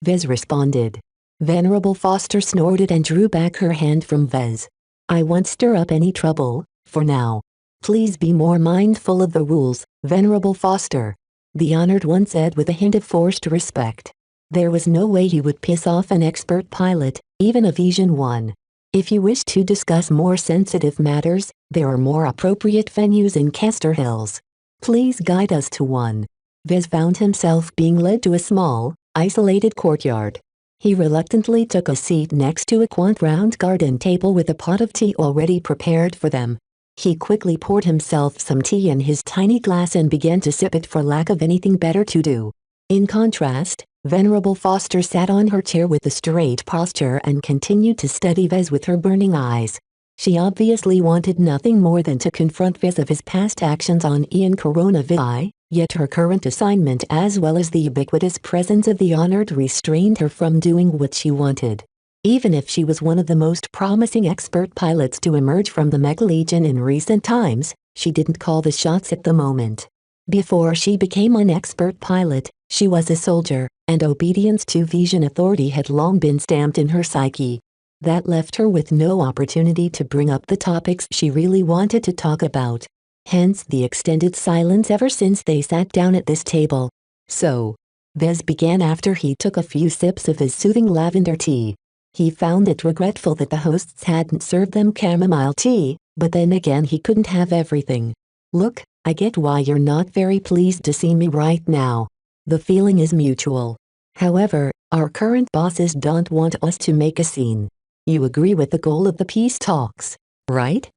Speaker 2: Vez responded. Venerable Foster snorted and drew back her hand from Vez. "I won't stir up any trouble, for now. Please be more mindful of the rules, Venerable Foster," the honored one said with a hint of forced respect. There was no way he would piss off an expert pilot, even a Vision 1. "If you wish to discuss more sensitive matters, there are more appropriate venues in Kester Hills. Please guide us to one." Vez found himself being led to a small, isolated courtyard. He reluctantly took a seat next to a quaint round garden table with a pot of tea already prepared for them. He quickly poured himself some tea in his tiny glass and began to sip it for lack of anything better to do. In contrast, Venerable Foster sat on her chair with a straight posture and continued to study Vez with her burning eyes. She obviously wanted nothing more than to confront Vez of his past actions on Ian Coronavirus, yet her current assignment as well as the ubiquitous presence of the honored restrained her from doing what she wanted. Even if she was one of the most promising expert pilots to emerge from the Mech Legion in recent times, she didn't call the shots at the moment. Before she became an expert pilot, she was a soldier, and obedience to Vision authority had long been stamped in her psyche. That left her with no opportunity to bring up the topics she really wanted to talk about. Hence the extended silence ever since they sat down at this table. "So," Vez began after he took a few sips of his soothing lavender tea. He found it regretful that the hosts hadn't served them chamomile tea, but then again he couldn't have everything. "Look, I get why you're not very pleased to see me right now. The feeling is mutual. However, our current bosses don't want us to make a scene. You agree with the goal of the peace talks, right?"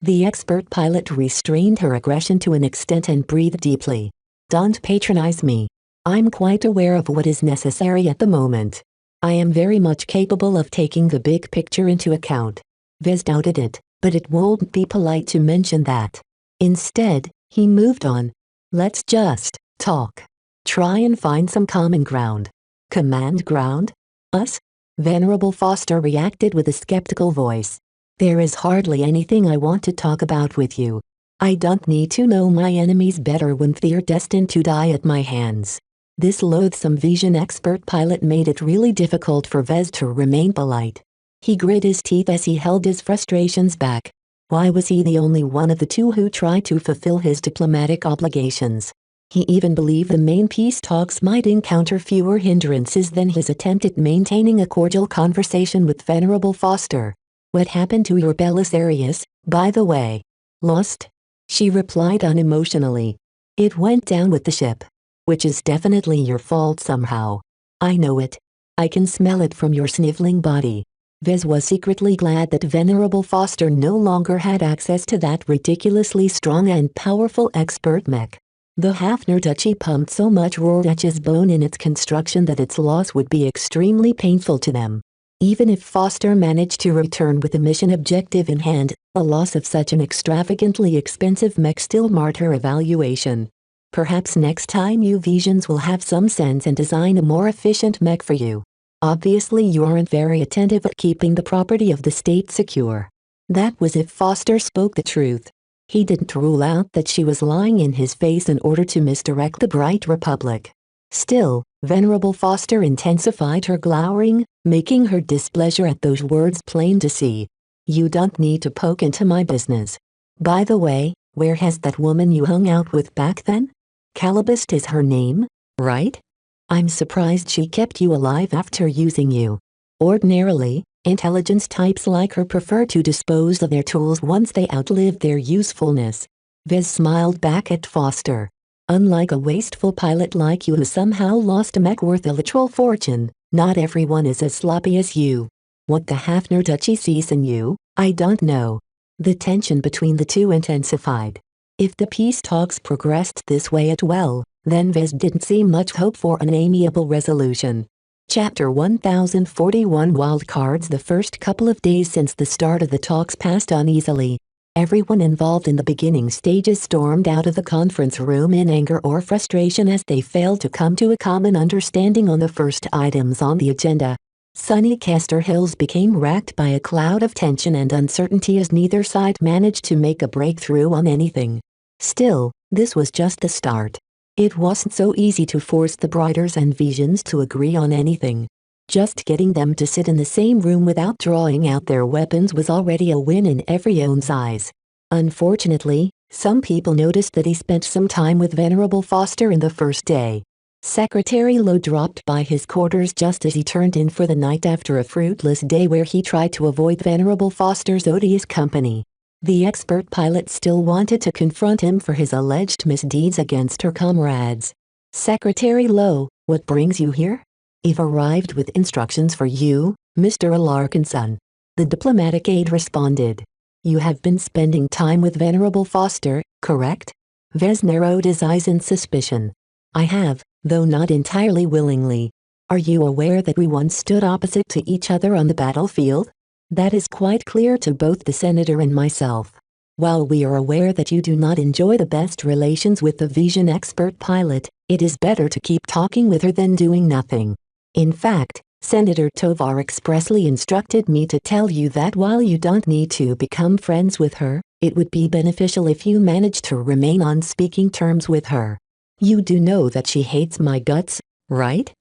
Speaker 2: The expert pilot restrained her aggression to an extent and breathed deeply. "Don't patronize me. I'm quite aware of what is necessary at the moment. I am very much capable of taking the big picture into account." Vez doubted it, but it wouldn't be polite to mention that. Instead, he moved on. "Let's just talk. Try and find some common ground." "Command ground? Us?" Venerable Foster reacted with a skeptical voice. "There is hardly anything I want to talk about with you. I don't need to know my enemies better when they're destined to die at my hands." This loathsome Vision expert pilot made it really difficult for Vez to remain polite. He grit his teeth as he held his frustrations back. Why was he the only one of the two who tried to fulfill his diplomatic obligations? He even believed the main peace talks might encounter fewer hindrances than his attempt at maintaining a cordial conversation with Venerable Foster. "What happened to your Belisarius, by the way?" "Lost," she replied unemotionally. "It went down with the ship. Which is definitely your fault somehow." "I know it. I can smell it from your sniveling body." Vez was secretly glad that Venerable Foster no longer had access to that ridiculously strong and powerful expert mech. The Hafner Duchy pumped so much Rorschach's bone in its construction that its loss would be extremely painful to them. Even if Foster managed to return with the mission objective in hand, a loss of such an extravagantly expensive mech still marred her evaluation. "Perhaps next time you Visions will have some sense and design a more efficient mech for you. Obviously you aren't very attentive at keeping the property of the state secure." That was if Foster spoke the truth. He didn't rule out that she was lying in his face in order to misdirect the Bright Republic. Still, Venerable Foster intensified her glowering, making her displeasure at those words plain to see. "You don't need to poke into my business. By the way, where has that woman you hung out with back then? Calibust is her name, right? I'm surprised she kept you alive after using you. Ordinarily, intelligence types like her prefer to dispose of their tools once they outlive their usefulness." Vez smiled back at Foster. "Unlike a wasteful pilot like you who somehow lost a mech worth a literal fortune, not everyone is as sloppy as you. What the Hafner Duchy sees in you, I don't know." The tension between the two intensified. If the peace talks progressed this way then Vez didn't see much hope for an amiable resolution. Chapter 1041 Wildcards. The first couple of days since the start of the talks passed uneasily. Everyone involved in the beginning stages stormed out of the conference room in anger or frustration as they failed to come to a common understanding on the first items on the agenda. Sunny Castor Hills became racked by a cloud of tension and uncertainty as neither side managed to make a breakthrough on anything. Still, this was just the start. It wasn't so easy to force the Brighters and Visions to agree on anything. Just getting them to sit in the same room without drawing out their weapons was already a win in everyone's eyes. Unfortunately, some people noticed that he spent some time with Venerable Foster in the first day. Secretary Lowe dropped by his quarters just as he turned in for the night after a fruitless day where he tried to avoid Venerable Foster's odious company. The expert pilot still wanted to confront him for his alleged misdeeds against her comrades. "Secretary Lowe, what brings you here?" "I've arrived with instructions for you, Mr. Alarkinson," the diplomatic aide responded. "You have been spending time with Venerable Foster, correct?" Vez narrowed his eyes in suspicion. "I have, though not entirely willingly. Are you aware that we once stood opposite to each other on the battlefield?" "That is quite clear to both the senator and myself. While we are aware that you do not enjoy the best relations with the Vision expert pilot, it is better to keep talking with her than doing nothing. In fact, Senator Tovar expressly instructed me to tell you that while you don't need to become friends with her, it would be beneficial if you managed to remain on speaking terms with her. You do know that she hates my guts, right?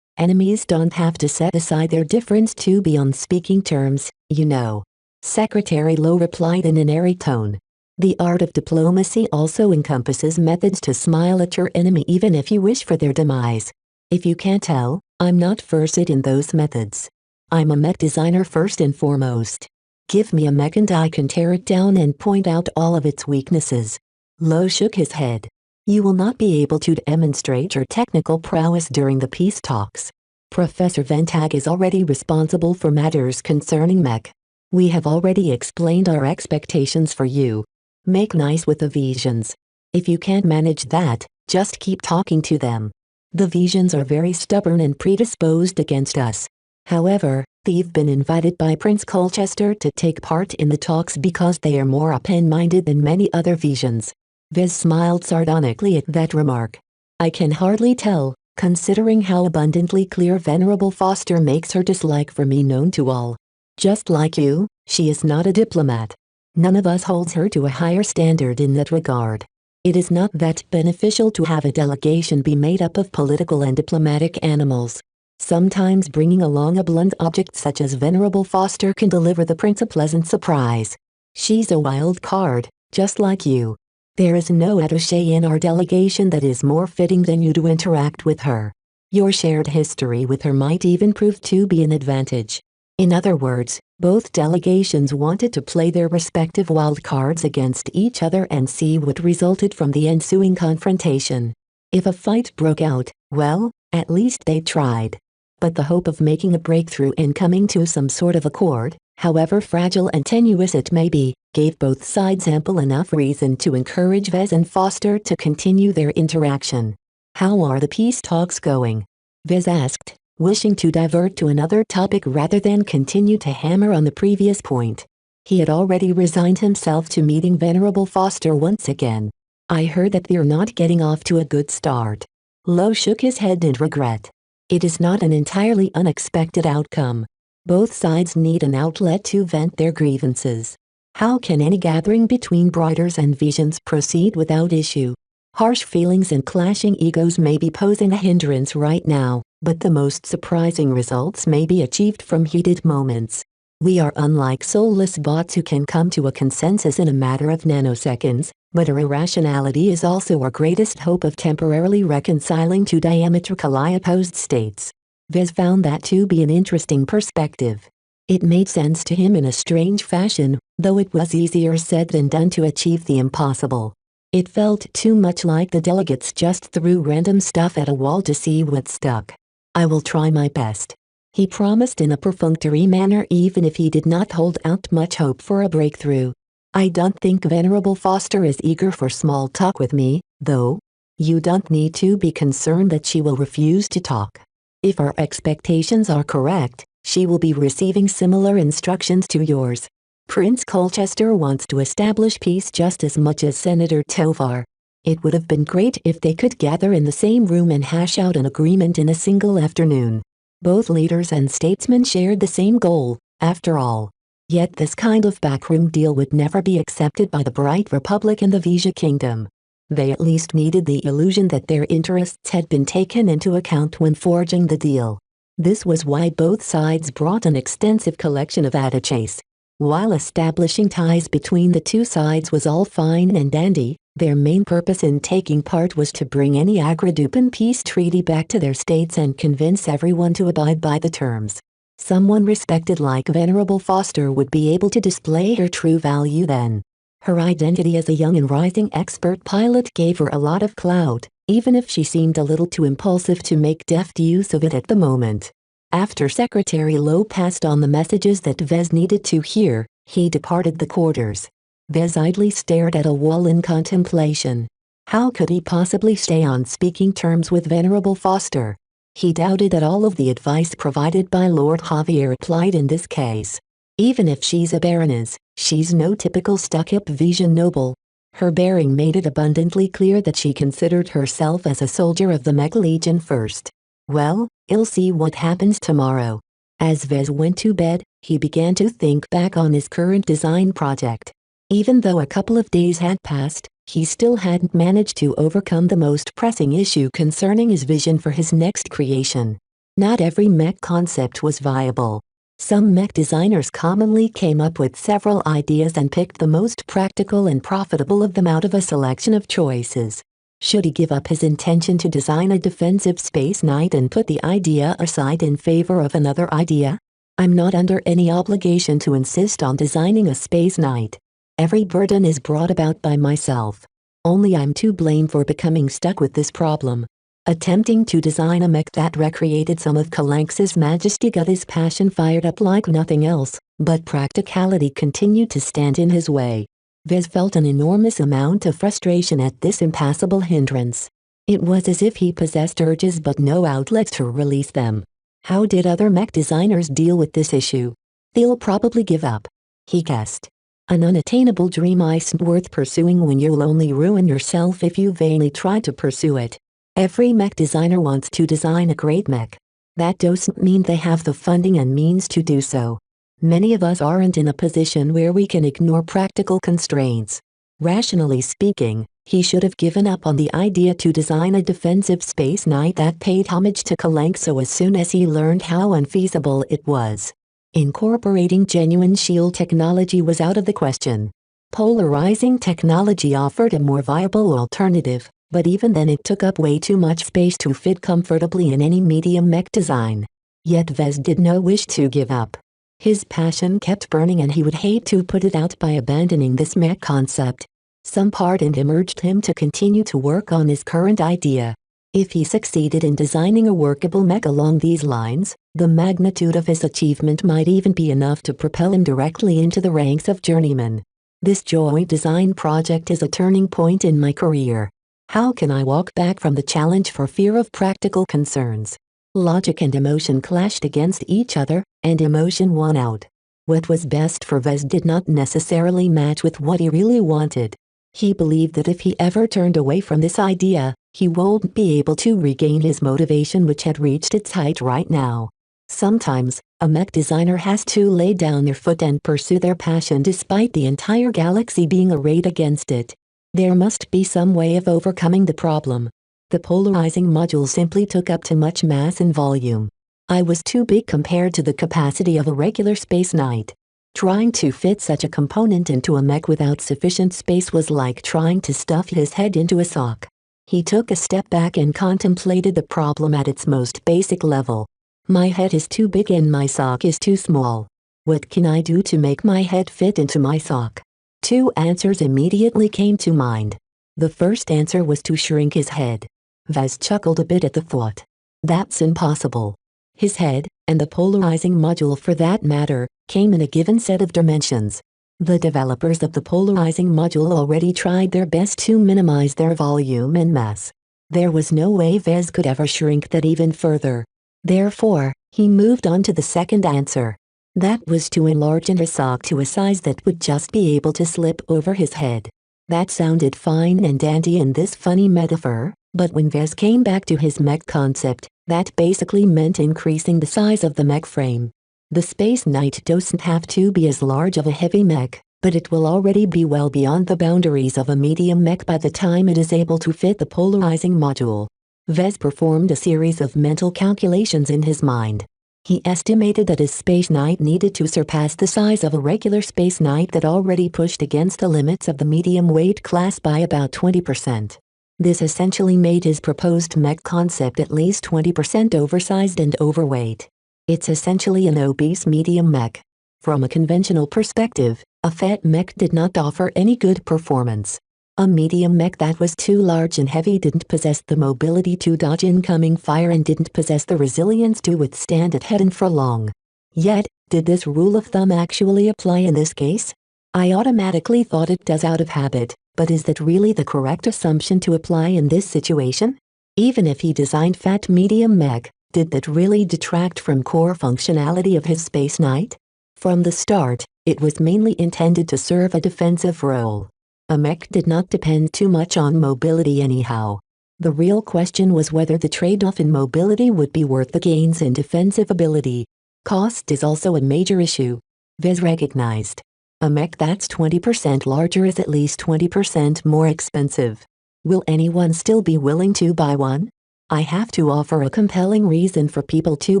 Speaker 2: Enemies don't have to set aside their difference to be on speaking terms, you know." Secretary Lowe replied in an airy tone. "The art of diplomacy also encompasses methods to smile at your enemy even if you wish for their demise. If you can't tell, I'm not versed in those methods. I'm a mech designer first and foremost. Give me a mech and I can tear it down and point out all of its weaknesses." Lowe shook his head. "You will not be able to demonstrate your technical prowess during the peace talks. Professor Ventag is already responsible for matters concerning mech. We have already explained our expectations for you. Make nice with the Visions. If you can't manage that, just keep talking to them. The Visions are very stubborn and predisposed against us. However, they've been invited by Prince Colchester to take part in the talks because they are more open-minded than many other Visions." Vez smiled sardonically at that remark. "I can hardly tell, considering how abundantly clear Venerable Foster makes her dislike for me known to all. Just like you, she is not a diplomat. None of us holds her to a higher standard in that regard. It is not that beneficial to have a delegation be made up of political and diplomatic animals. Sometimes bringing along a blunt object such as Venerable Foster can deliver the prince a pleasant surprise. She's a wild card, just like you." There is no attaché in our delegation that is more fitting than you to interact with her. Your shared history with her might even prove to be an advantage. In other words, both delegations wanted to play their respective wild cards against each other and see what resulted from the ensuing confrontation. If a fight broke out, well, at least they tried. But the hope of making a breakthrough and coming to some sort of accord, however fragile and tenuous it may be, gave both sides ample enough reason to encourage Vez and Foster to continue their interaction. "How are the peace talks going?" Vez asked, wishing to divert to another topic rather than continue to hammer on the previous point. He had already resigned himself to meeting Venerable Foster once again. "I heard that they're not getting off to a good start." Lo shook his head in regret. It is not an entirely unexpected outcome. Both sides need an outlet to vent their grievances. How can any gathering between Broiders and Visions proceed without issue? Harsh feelings and clashing egos may be posing a hindrance right now, but the most surprising results may be achieved from heated moments. We are unlike soulless bots who can come to a consensus in a matter of nanoseconds, but our irrationality is also our greatest hope of temporarily reconciling two diametrically opposed states. Vez found that to be an interesting perspective. It made sense to him in a strange fashion, though it was easier said than done to achieve the impossible. It felt too much like the delegates just threw random stuff at a wall to see what stuck. "I will try my best," he promised in a perfunctory manner, even if he did not hold out much hope for a breakthrough. "I don't think Venerable Foster is eager for small talk with me, though. You don't need to be concerned that she will refuse to talk. If our expectations are correct, she will be receiving similar instructions to yours. Prince Colchester wants to establish peace just as much as Senator Tovar. It would have been great if they could gather in the same room and hash out an agreement in a single afternoon. Both leaders and statesmen shared the same goal, after all. Yet this kind of backroom deal would never be accepted by the Bright Republic and the Vija Kingdom. They at least needed the illusion that their interests had been taken into account when forging the deal. This was why both sides brought an extensive collection of attachés. While establishing ties between the two sides was all fine and dandy, their main purpose in taking part was to bring any agreed-upon peace treaty back to their states and convince everyone to abide by the terms. Someone respected like Venerable Foster would be able to display her true value then. Her identity as a young and rising expert pilot gave her a lot of clout, even if she seemed a little too impulsive to make deft use of it at the moment. After Secretary Lowe passed on the messages that Vez needed to hear, he departed the quarters. Vez idly stared at a wall in contemplation. How could he possibly stay on speaking terms with Venerable Foster? He doubted that all of the advice provided by Lord Javier applied in this case. Even if she's a baroness, she's no typical stuck-up Vision noble. Her bearing made it abundantly clear that she considered herself as a soldier of the Mech Legion first. Well, I'll see what happens tomorrow. As Vez went to bed, he began to think back on his current design project. Even though a couple of days had passed, he still hadn't managed to overcome the most pressing issue concerning his vision for his next creation. Not every mech concept was viable. Some mech designers commonly came up with several ideas and picked the most practical and profitable of them out of a selection of choices. Should he give up his intention to design a defensive space knight and put the idea aside in favor of another idea? I'm not under any obligation to insist on designing a space knight. Every burden is brought about by myself. Only I'm to blame for becoming stuck with this problem. Attempting to design a mech that recreated some of Kalanx's majesty got his passion fired up like nothing else, but practicality continued to stand in his way. Vez felt an enormous amount of frustration at this impassable hindrance. It was as if he possessed urges but no outlet to release them. How did other mech designers deal with this issue? They'll probably give up, he guessed. An unattainable dream isn't worth pursuing when you'll only ruin yourself if you vainly try to pursue it. Every mech designer wants to design a great mech. That doesn't mean they have the funding and means to do so. Many of us aren't in a position where we can ignore practical constraints. Rationally speaking, he should have given up on the idea to design a defensive space knight that paid homage to Kalanxo as soon as he learned how unfeasible it was. Incorporating genuine shield technology was out of the question. Polarizing technology offered a more viable alternative, but even then it took up way too much space to fit comfortably in any medium mech design. Yet Vez did not wish to give up. His passion kept burning and he would hate to put it out by abandoning this mech concept. Some part in him urged him to continue to work on his current idea. If he succeeded in designing a workable mech along these lines, the magnitude of his achievement might even be enough to propel him directly into the ranks of journeymen. This joint design project is a turning point in my career. How can I walk back from the challenge for fear of practical concerns? Logic and emotion clashed against each other, and emotion won out. What was best for Vez did not necessarily match with what he really wanted. He believed that if he ever turned away from this idea, he wouldn't be able to regain his motivation, which had reached its height right now. Sometimes, a mech designer has to lay down their foot and pursue their passion despite the entire galaxy being arrayed against it. There must be some way of overcoming the problem. The polarizing module simply took up too much mass and volume. I was too big compared to the capacity of a regular space knight. Trying to fit such a component into a mech without sufficient space was like trying to stuff his head into a sock. He took a step back and contemplated the problem at its most basic level. My head is too big and my sock is too small. What can I do to make my head fit into my sock? Two answers immediately came to mind. The first answer was to shrink his head. Vez chuckled a bit at the thought. That's impossible. His head, and the polarizing module for that matter, came in a given set of dimensions. The developers of the polarizing module already tried their best to minimize their volume and mass. There was no way Vez could ever shrink that even further. Therefore, he moved on to the second answer. That was to enlarge his sock to a size that would just be able to slip over his head. That sounded fine and dandy in this funny metaphor, but when Vez came back to his mech concept, that basically meant increasing the size of the mech frame. The Space Knight doesn't have to be as large of a heavy mech, but it will already be well beyond the boundaries of a medium mech by the time it is able to fit the polarizing module. Vez performed a series of mental calculations in his mind. He estimated that his Space Knight needed to surpass the size of a regular Space Knight that already pushed against the limits of the medium weight class by about 20%. This essentially made his proposed mech concept at least 20% oversized and overweight. It's essentially an obese medium mech. From a conventional perspective, a fat mech did not offer any good performance. A medium mech that was too large and heavy didn't possess the mobility to dodge incoming fire and didn't possess the resilience to withstand it head-on for long. Yet, did this rule of thumb actually apply in this case? I automatically thought it does out of habit, but is that really the correct assumption to apply in this situation? Even if he designed fat medium mech, did that really detract from core functionality of his Space Knight? From the start, it was mainly intended to serve a defensive role. A mech did not depend too much on mobility anyhow. The real question was whether the trade-off in mobility would be worth the gains in defensive ability. Cost is also a major issue. Vez recognized. A mech that's 20% larger is at least 20% more expensive. Will anyone still be willing to buy one? I have to offer a compelling reason for people to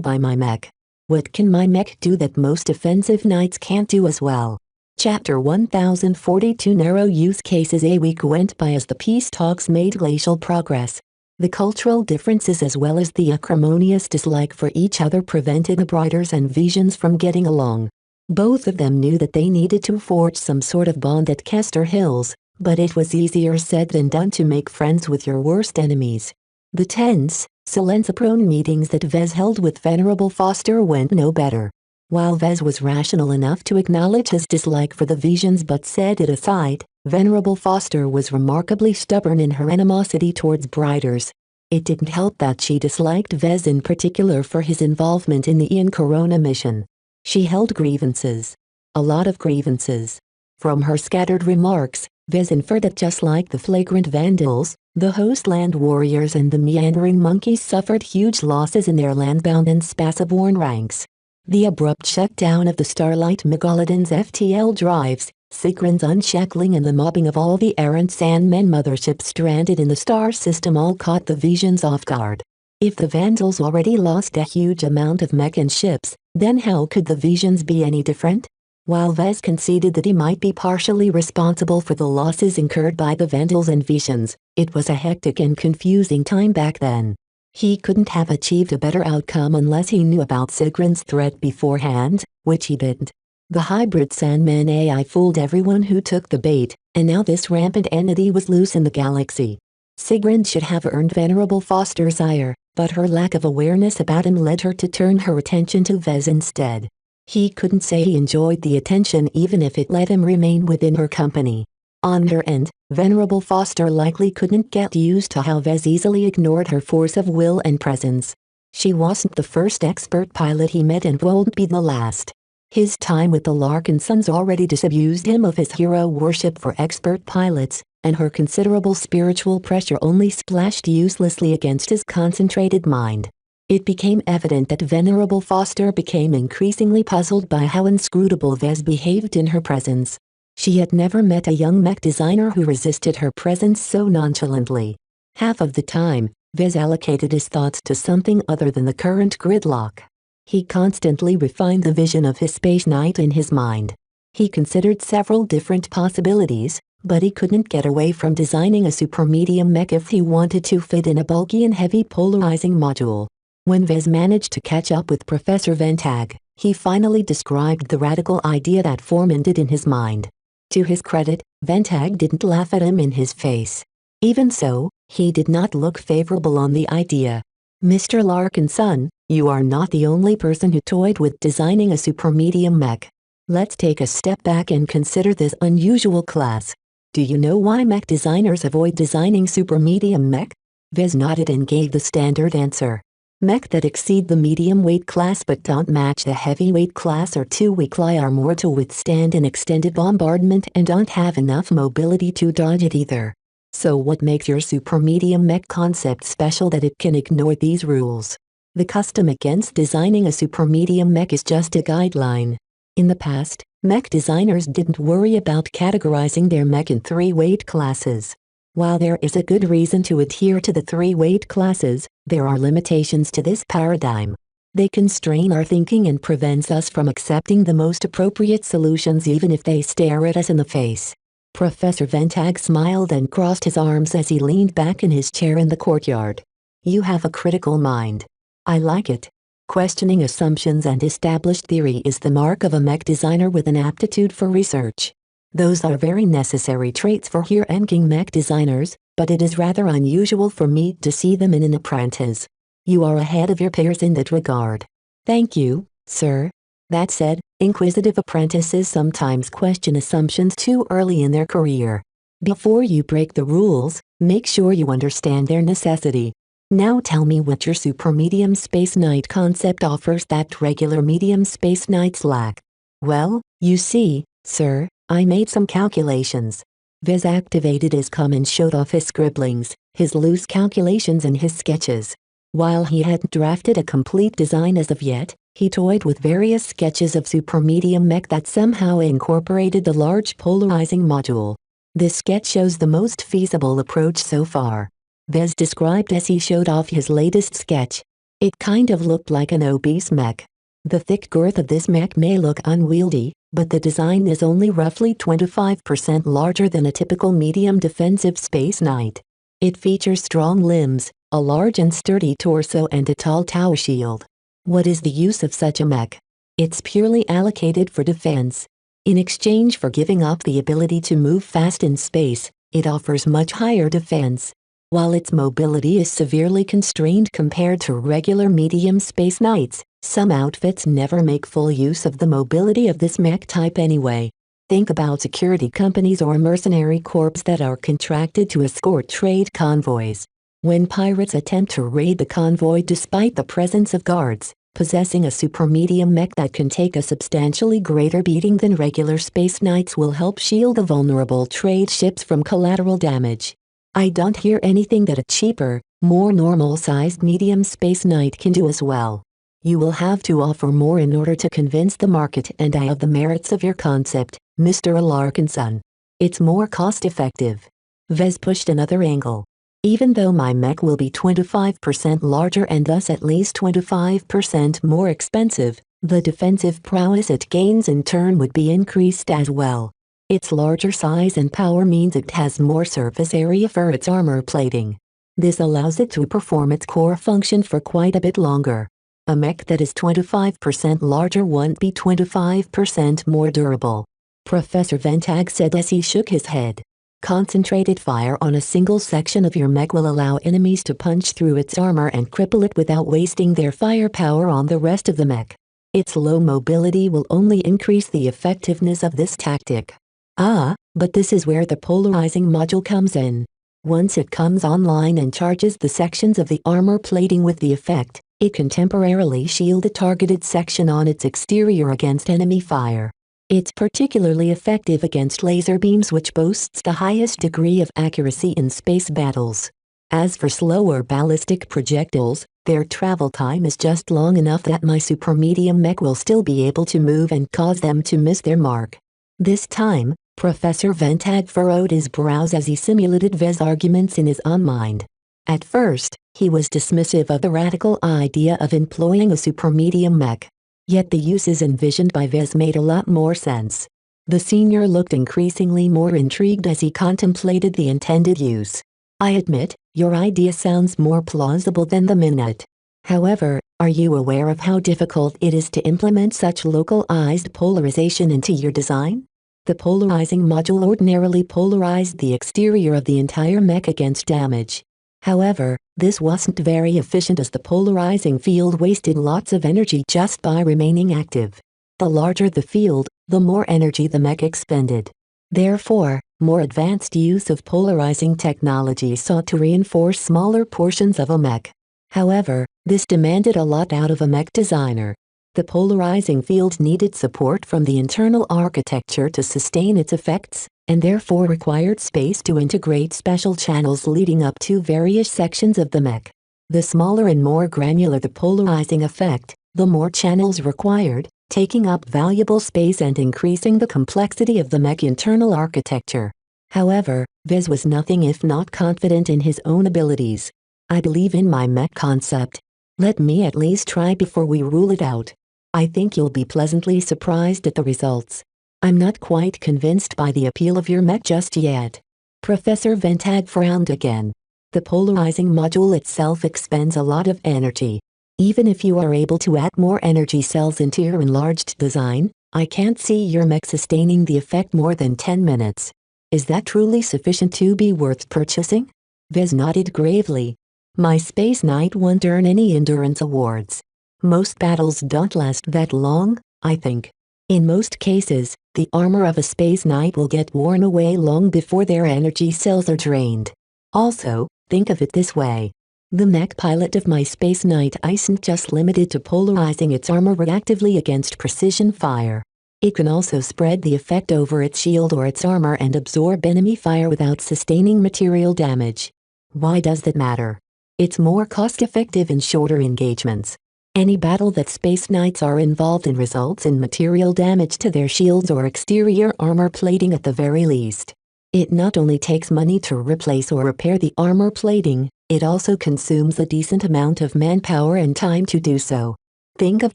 Speaker 2: buy my mech. What can my mech do that most defensive knights can't do as well? Chapter 1042 Narrow use cases. A week went by as the peace talks made glacial progress. The cultural differences as well as the acrimonious dislike for each other prevented the Briders and Visions from getting along. Both of them knew that they needed to forge some sort of bond at Kester Hills, but it was easier said than done to make friends with your worst enemies. The tense, silencer-prone meetings that Vez held with Venerable Foster went no better. While Vez was rational enough to acknowledge his dislike for the Visions but set it aside, Venerable Foster was remarkably stubborn in her animosity towards Briders. It didn't help that she disliked Vez in particular for his involvement in the Ian Corona mission. She held grievances. A lot of grievances. From her scattered remarks, Vez inferred that just like the flagrant vandals, the Hostland warriors and the meandering monkeys suffered huge losses in their landbound and spaceborne ranks. The abrupt shutdown of the Starlight Megalodon's FTL drives, Sigrun's unshackling and the mobbing of all the errant Sandmen motherships stranded in the star system all caught the Visions off guard. If the Vandals already lost a huge amount of mech and ships, then how could the Visions be any different? While Vez conceded that he might be partially responsible for the losses incurred by the Vandals and Vishans, it was a hectic and confusing time back then. He couldn't have achieved a better outcome unless he knew about Sigrun's threat beforehand, which he didn't. The hybrid Sandman AI fooled everyone who took the bait, and now this rampant entity was loose in the galaxy. Sigrun should have earned Venerable Foster's ire, but her lack of awareness about him led her to turn her attention to Vez instead. He couldn't say he enjoyed the attention even if it let him remain within her company. On her end, Venerable Foster likely couldn't get used to how Vez easily ignored her force of will and presence. She wasn't the first expert pilot he met and won't be the last. His time with the Larkin Sons already disabused him of his hero worship for expert pilots, and her considerable spiritual pressure only splashed uselessly against his concentrated mind. It became evident that Venerable Foster became increasingly puzzled by how inscrutable Vez behaved in her presence. She had never met a young mech designer who resisted her presence so nonchalantly. Half of the time, Vez allocated his thoughts to something other than the current gridlock. He constantly refined the vision of his space knight in his mind. He considered several different possibilities, but he couldn't get away from designing a super-medium mech if he wanted to fit in a bulky and heavy polarizing module. When Vez managed to catch up with Professor Ventag, he finally described the radical idea that fermented in his mind. To his credit, Ventag didn't laugh at him in his face. Even so, he did not look favorable on the idea. Mr. Larkinson, you are not the only person who toyed with designing a super-medium mech. Let's take a step back and consider this unusual class. Do you know why mech designers avoid designing super-medium mech? Vez nodded and gave the standard answer. Mech that exceed the medium weight class but don't match the heavyweight class are too weak, are more to withstand an extended bombardment and don't have enough mobility to dodge it either. So what makes your super medium mech concept special that it can ignore these rules? The custom against designing a super medium mech is just a guideline. In the past, mech designers didn't worry about categorizing their mech in 3 weight classes. While there is a good reason to adhere to the 3 weight classes, there are limitations to this paradigm. They constrain our thinking and prevents us from accepting the most appropriate solutions even if they stare at us in the face. Professor Ventag smiled and crossed his arms as he leaned back in his chair in the courtyard. You have a critical mind. I like it. Questioning assumptions and established theory is the mark of a mech designer with an aptitude for research. Those are very necessary traits for high-ranking mech designers, but it is rather unusual for me to see them in an apprentice. You are ahead of your peers in that regard. Thank you, sir. That said, inquisitive apprentices sometimes question assumptions too early in their career. Before you break the rules, make sure you understand their necessity. Now tell me what your super medium space knight concept offers that regular medium space knights lack. Well, you see, sir, I made some calculations. Vez activated his com and showed off his scribblings, his loose calculations and his sketches. While he hadn't drafted a complete design as of yet, he toyed with various sketches of super medium mech that somehow incorporated the large polarizing module. This sketch shows the most feasible approach so far. Vez described as he showed off his latest sketch. It kind of looked like an obese mech. The thick girth of this mech may look unwieldy, but the design is only roughly 25% larger than a typical medium defensive space knight. It features strong limbs, a large and sturdy torso and a tall tower shield. What is the use of such a mech? It's purely allocated for defense. In exchange for giving up the ability to move fast in space, it offers much higher defense. While its mobility is severely constrained compared to regular medium space knights, some outfits never make full use of the mobility of this mech type anyway. Think about security companies or mercenary corps that are contracted to escort trade convoys. When pirates attempt to raid the convoy despite the presence of guards, possessing a super medium mech that can take a substantially greater beating than regular space knights will help shield the vulnerable trade ships from collateral damage. I don't hear anything that a cheaper, more normal-sized medium space knight can do as well. You will have to offer more in order to convince the market and I of the merits of your concept, Mr. Larkinson. It's more cost-effective. Vez pushed another angle. Even though my mech will be 25% larger and thus at least 25% more expensive, The defensive prowess it gains in turn would be increased as well. Its larger size and power means it has more surface area for its armor plating. This allows it to perform its core function for quite a bit longer. A mech that is 25% larger won't be 25% more durable. Professor Ventag said as he shook his head. Concentrated fire on a single section of your mech will allow enemies to punch through its armor and cripple it without wasting their firepower on the rest of the mech. Its low mobility will only increase the effectiveness of this tactic. But this is where the polarizing module comes in. Once it comes online and charges the sections of the armor plating with the effect, it can temporarily shield a targeted section on its exterior against enemy fire. It's particularly effective against laser beams, which boasts the highest degree of accuracy in space battles. As for slower ballistic projectiles, their travel time is just long enough that my super medium mech will still be able to move and cause them to miss their mark. This time, Professor Ventag furrowed his brows as he simulated Vez's arguments in his own mind. At first, he was dismissive of the radical idea of employing a super medium mech. Yet the uses envisioned by Vez made a lot more sense. The senior looked increasingly more intrigued as he contemplated the intended use. I admit, your idea sounds more plausible than the minute. However, are you aware of how difficult it is to implement such localized polarization into your design? The polarizing module ordinarily polarized the exterior of the entire mech against damage. However, this wasn't very efficient as the polarizing field wasted lots of energy just by remaining active. The larger the field, the more energy the mech expended. Therefore, more advanced use of polarizing technology sought to reinforce smaller portions of a mech. However, this demanded a lot out of a mech designer. The polarizing field needed support from the internal architecture to sustain its effects, and therefore required space to integrate special channels leading up to various sections of the mech. The smaller and more granular the polarizing effect, the more channels required, taking up valuable space and increasing the complexity of the mech internal architecture. However, Vez was nothing if not confident in his own abilities. I believe in my mech concept. Let me at least try before we rule it out. I think you'll be pleasantly surprised at the results. I'm not quite convinced by the appeal of your mech just yet. Professor Ventag frowned again. The polarizing module itself expends a lot of energy. Even if you are able to add more energy cells into your enlarged design, I can't see your mech sustaining the effect more than 10 minutes. Is that truly sufficient to be worth purchasing? Vez nodded gravely. My Space Knight won't earn any endurance awards. Most battles don't last that long, I think. In most cases, the armor of a Space Knight will get worn away long before their energy cells are drained. Also, think of it this way. The mech pilot of my Space Knight isn't just limited to polarizing its armor reactively against precision fire. It can also spread the effect over its shield or its armor and absorb enemy fire without sustaining material damage. Why does that matter? It's more cost-effective in shorter engagements. Any battle that Space Knights are involved in results in material damage to their shields or exterior armor plating at the very least. It not only takes money to replace or repair the armor plating, it also consumes a decent amount of manpower and time to do so. Think of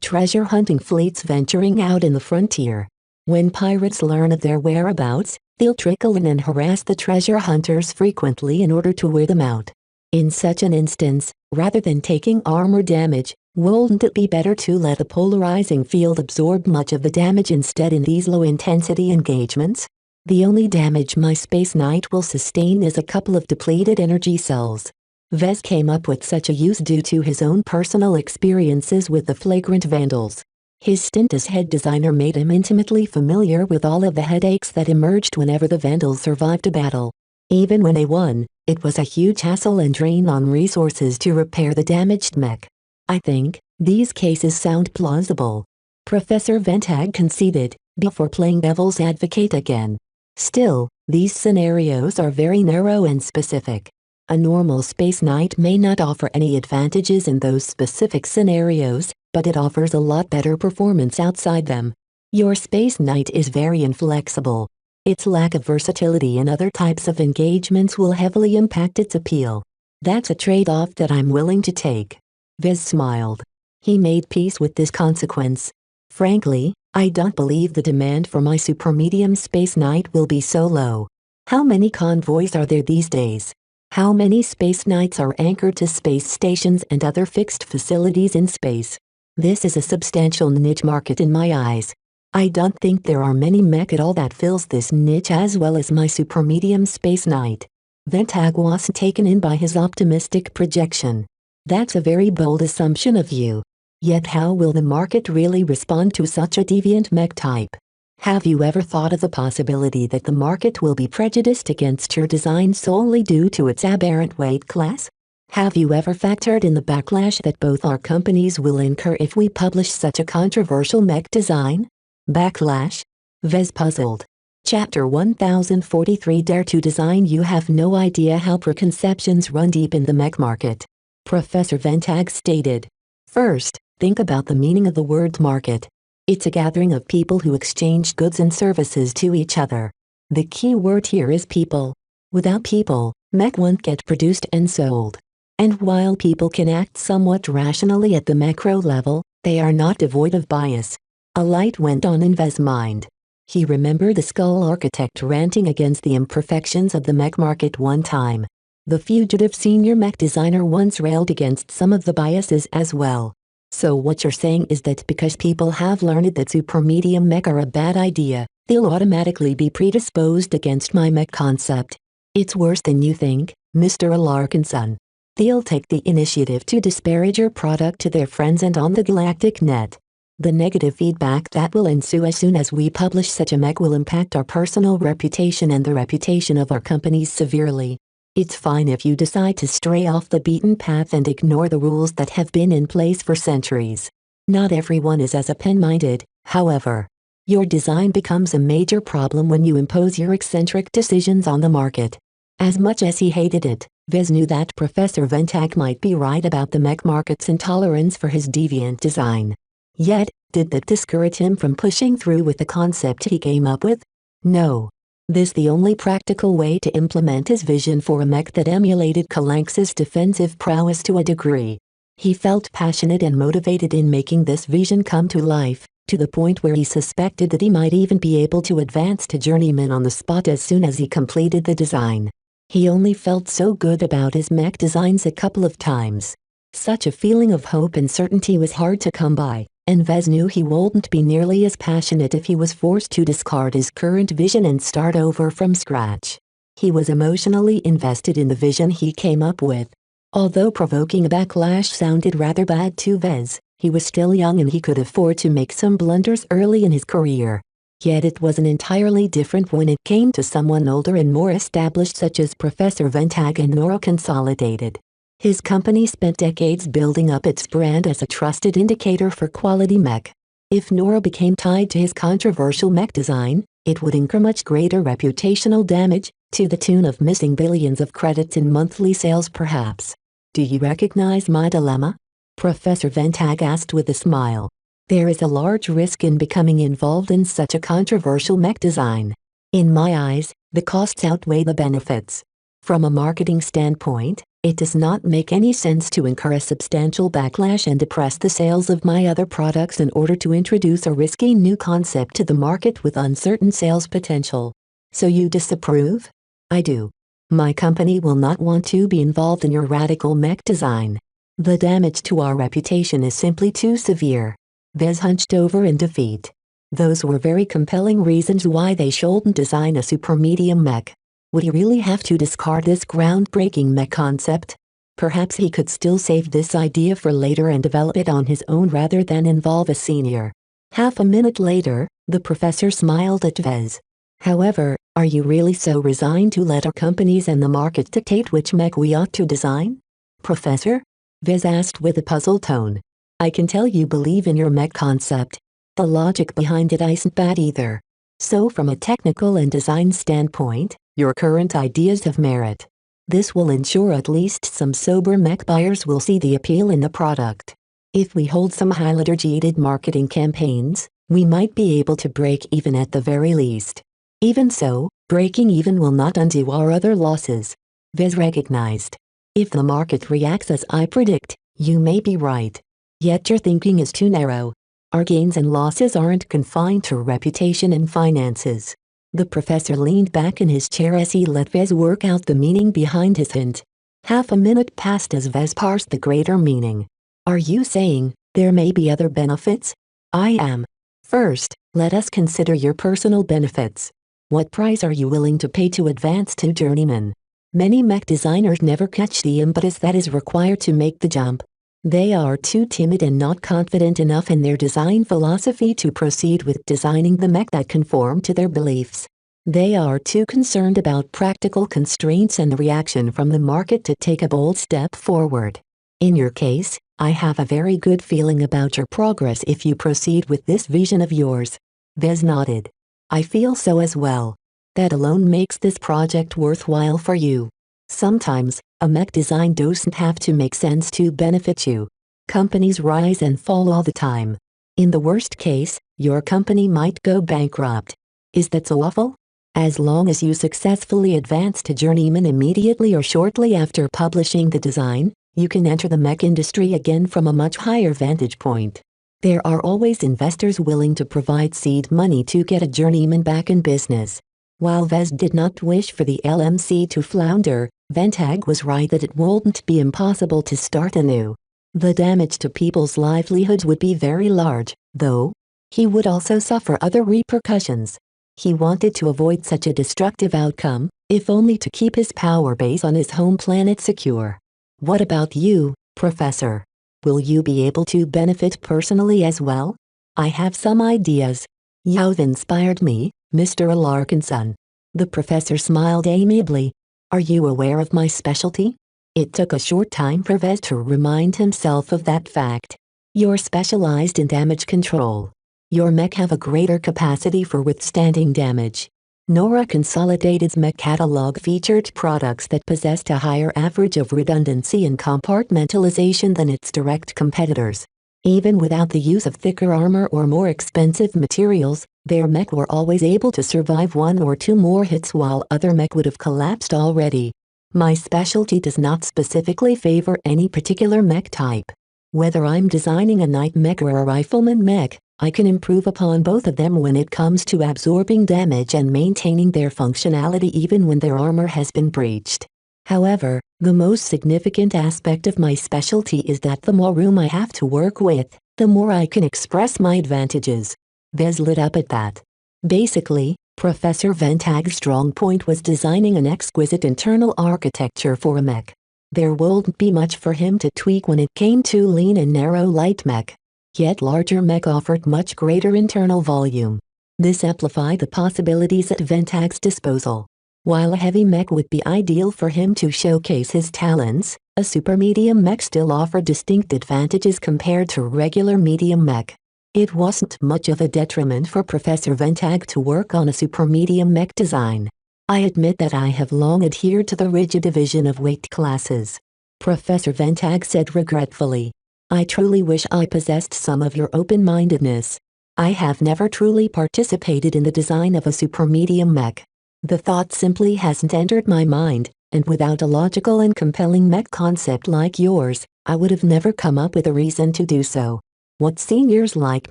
Speaker 2: treasure hunting fleets venturing out in the frontier. When pirates learn of their whereabouts, they'll trickle in and harass the treasure hunters frequently in order to wear them out. In such an instance, rather than taking armor damage, wouldn't it be better to let the polarizing field absorb much of the damage instead in these low-intensity engagements? The only damage my Space Knight will sustain is a couple of depleted energy cells. Vez came up with such a use due to his own personal experiences with the flagrant vandals. His stint as head designer made him intimately familiar with all of the headaches that emerged whenever the vandals survived a battle. Even when they won, it was a huge hassle and drain on resources to repair the damaged mech. I think these cases sound plausible. Professor Ventag conceded, before playing devil's advocate again. Still, these scenarios are very narrow and specific. A normal Space Knight may not offer any advantages in those specific scenarios, but it offers a lot better performance outside them. Your Space Knight is very inflexible. Its lack of versatility in other types of engagements will heavily impact its appeal. That's a trade-off that I'm willing to take. Vez smiled. He made peace with this consequence. Frankly, I don't believe the demand for my super medium Space Knight will be so low. How many convoys are there these days? How many Space Knights are anchored to space stations and other fixed facilities in space? This is a substantial niche market in my eyes. I don't think there are many mech at all that fills this niche as well as my super medium Space Knight. Ventag was taken in by his optimistic projection. That's a very bold assumption of you. Yet how will the market really respond to such a deviant mech type? Have you ever thought of the possibility that the market will be prejudiced against your design solely due to its aberrant weight class? Have you ever factored in the backlash that both our companies will incur if we publish such a controversial mech design? Backlash? Vez puzzled. Chapter 1043 Dare to Design. You have no idea how preconceptions run deep in the mech market. Professor Ventag stated. First, think about the meaning of the word market. It's a gathering of people who exchange goods and services to each other. The key word here is people. Without people, mech won't get produced and sold. And while people can act somewhat rationally at the macro level, they are not devoid of bias. A light went on in Vez's mind. He remembered the Skull architect ranting against the imperfections of the mech market one time. The fugitive senior mech designer once railed against some of the biases as well. So what you're saying is that because people have learned that super medium mech are a bad idea, they'll automatically be predisposed against my mech concept. It's worse than you think, Mr. Larkinson. They'll take the initiative to disparage your product to their friends and on the galactic net. The negative feedback that will ensue as soon as we publish such a mech will impact our personal reputation and the reputation of our companies severely. It's fine if you decide to stray off the beaten path and ignore the rules that have been in place for centuries. Not everyone is as open-minded, however. Your design becomes a major problem when you impose your eccentric decisions on the market. As much as he hated it, Vez knew that Professor Ventag might be right about the mech market's intolerance for his deviant design. Yet, did that discourage him from pushing through with the concept he came up with? No. This the only practical way to implement his vision for a mech that emulated Kalanx's defensive prowess to a degree. He felt passionate and motivated in making this vision come to life, to the point where he suspected that he might even be able to advance to journeyman on the spot as soon as he completed the design. He only felt so good about his mech designs a couple of times. Such a feeling of hope and certainty was hard to come by, and Vez knew he wouldn't be nearly as passionate if he was forced to discard his current vision and start over from scratch. He was emotionally invested in the vision he came up with. Although provoking a backlash sounded rather bad to Vez, he was still young and he could afford to make some blunders early in his career. Yet it wasn't entirely different when it came to someone older and more established such as Professor Ventag and Nora Consolidated. His company spent decades building up its brand as a trusted indicator for quality mech. If Nora became tied to his controversial mech design, it would incur much greater reputational damage, to the tune of missing billions of credits in monthly sales perhaps. Do you recognize my dilemma? Professor Ventag asked with a smile. There is a large risk in becoming involved in such a controversial mech design. In my eyes, the costs outweigh the benefits. From a marketing standpoint, it does not make any sense to incur a substantial backlash and depress the sales of my other products in order to introduce a risky new concept to the market with uncertain sales potential. So you disapprove? I do. My company will not want to be involved in your radical mech design. The damage to our reputation is simply too severe. Vez hunched over in defeat. Those were very compelling reasons why they shouldn't design a super medium mech. Would he really have to discard this groundbreaking mech concept? Perhaps he could still save this idea for later and develop it on his own rather than involve a senior. Half a minute later, the professor smiled at Vez. However, are you really so resigned to let our companies and the market dictate which mech we ought to design? Professor? Vez asked with a puzzled tone. I can tell you believe in your mech concept. The logic behind it isn't bad either. So from a technical and design standpoint, your current ideas have merit. This will ensure at least some sober mech buyers will see the appeal in the product. If we hold some high-liturgy-aided marketing campaigns, we might be able to break even at the very least. Even so, breaking even will not undo our other losses. Vez recognized. If the market reacts as I predict, you may be right. Yet your thinking is too narrow. Our gains and losses aren't confined to reputation and finances. The professor leaned back in his chair as he let Vez work out the meaning behind his hint. Half a minute passed as Vez parsed the greater meaning. Are you saying there may be other benefits? I am. First, let us consider your personal benefits. What price are you willing to pay to advance to journeyman? Many mech designers never catch the impetus that is required to make the jump. They are too timid and not confident enough in their design philosophy to proceed with designing the mech that conform to their beliefs. They are too concerned about practical constraints and the reaction from the market to take a bold step forward. In your case, I have a very good feeling about your progress if you proceed with this vision of yours. Vez nodded. I feel so as well. That alone makes this project worthwhile for you. Sometimes, a mech design doesn't have to make sense to benefit you. Companies rise and fall all the time. In the worst case, your company might go bankrupt. Is that so awful? As long as you successfully advance to journeyman immediately or shortly after publishing the design, you can enter the mech industry again from a much higher vantage point. There are always investors willing to provide seed money to get a journeyman back in business. While Vez did not wish for the LMC to flounder, Ventag was right that it wouldn't be impossible to start anew. The damage to people's livelihoods would be very large, though. He would also suffer other repercussions. He wanted to avoid such a destructive outcome, if only to keep his power base on his home planet secure. What about you, Professor? Will you be able to benefit personally as well? I have some ideas. You've inspired me, Mr. Alarkinson. The professor smiled amiably. Are you aware of my specialty? It took a short time for Vez to remind himself of that fact. You're specialized in damage control. Your mech have a greater capacity for withstanding damage. Nora Consolidated's mech catalog featured products that possessed a higher average of redundancy and compartmentalization than its direct competitors. Even without the use of thicker armor or more expensive materials, their mech were always able to survive one or two more hits while other mech would have collapsed already. My specialty does not specifically favor any particular mech type. Whether I'm designing a knight mech or a rifleman mech, I can improve upon both of them when it comes to absorbing damage and maintaining their functionality even when their armor has been breached. However, the most significant aspect of my specialty is that the more room I have to work with, the more I can express my advantages. Vez lit up at that. Basically, Professor Ventag's strong point was designing an exquisite internal architecture for a mech. There wouldn't be much for him to tweak when it came to lean and narrow light mech. Yet larger mech offered much greater internal volume. This amplified the possibilities at Ventag's disposal. While a heavy mech would be ideal for him to showcase his talents, a super medium mech still offered distinct advantages compared to regular medium mech. It wasn't much of a detriment for Professor Ventag to work on a super medium mech design. I admit that I have long adhered to the rigid division of weight classes. Professor Ventag said regretfully. I truly wish I possessed some of your open-mindedness. I have never truly participated in the design of a super medium mech. The thought simply hasn't entered my mind, and without a logical and compelling mech concept like yours, I would have never come up with a reason to do so. What seniors like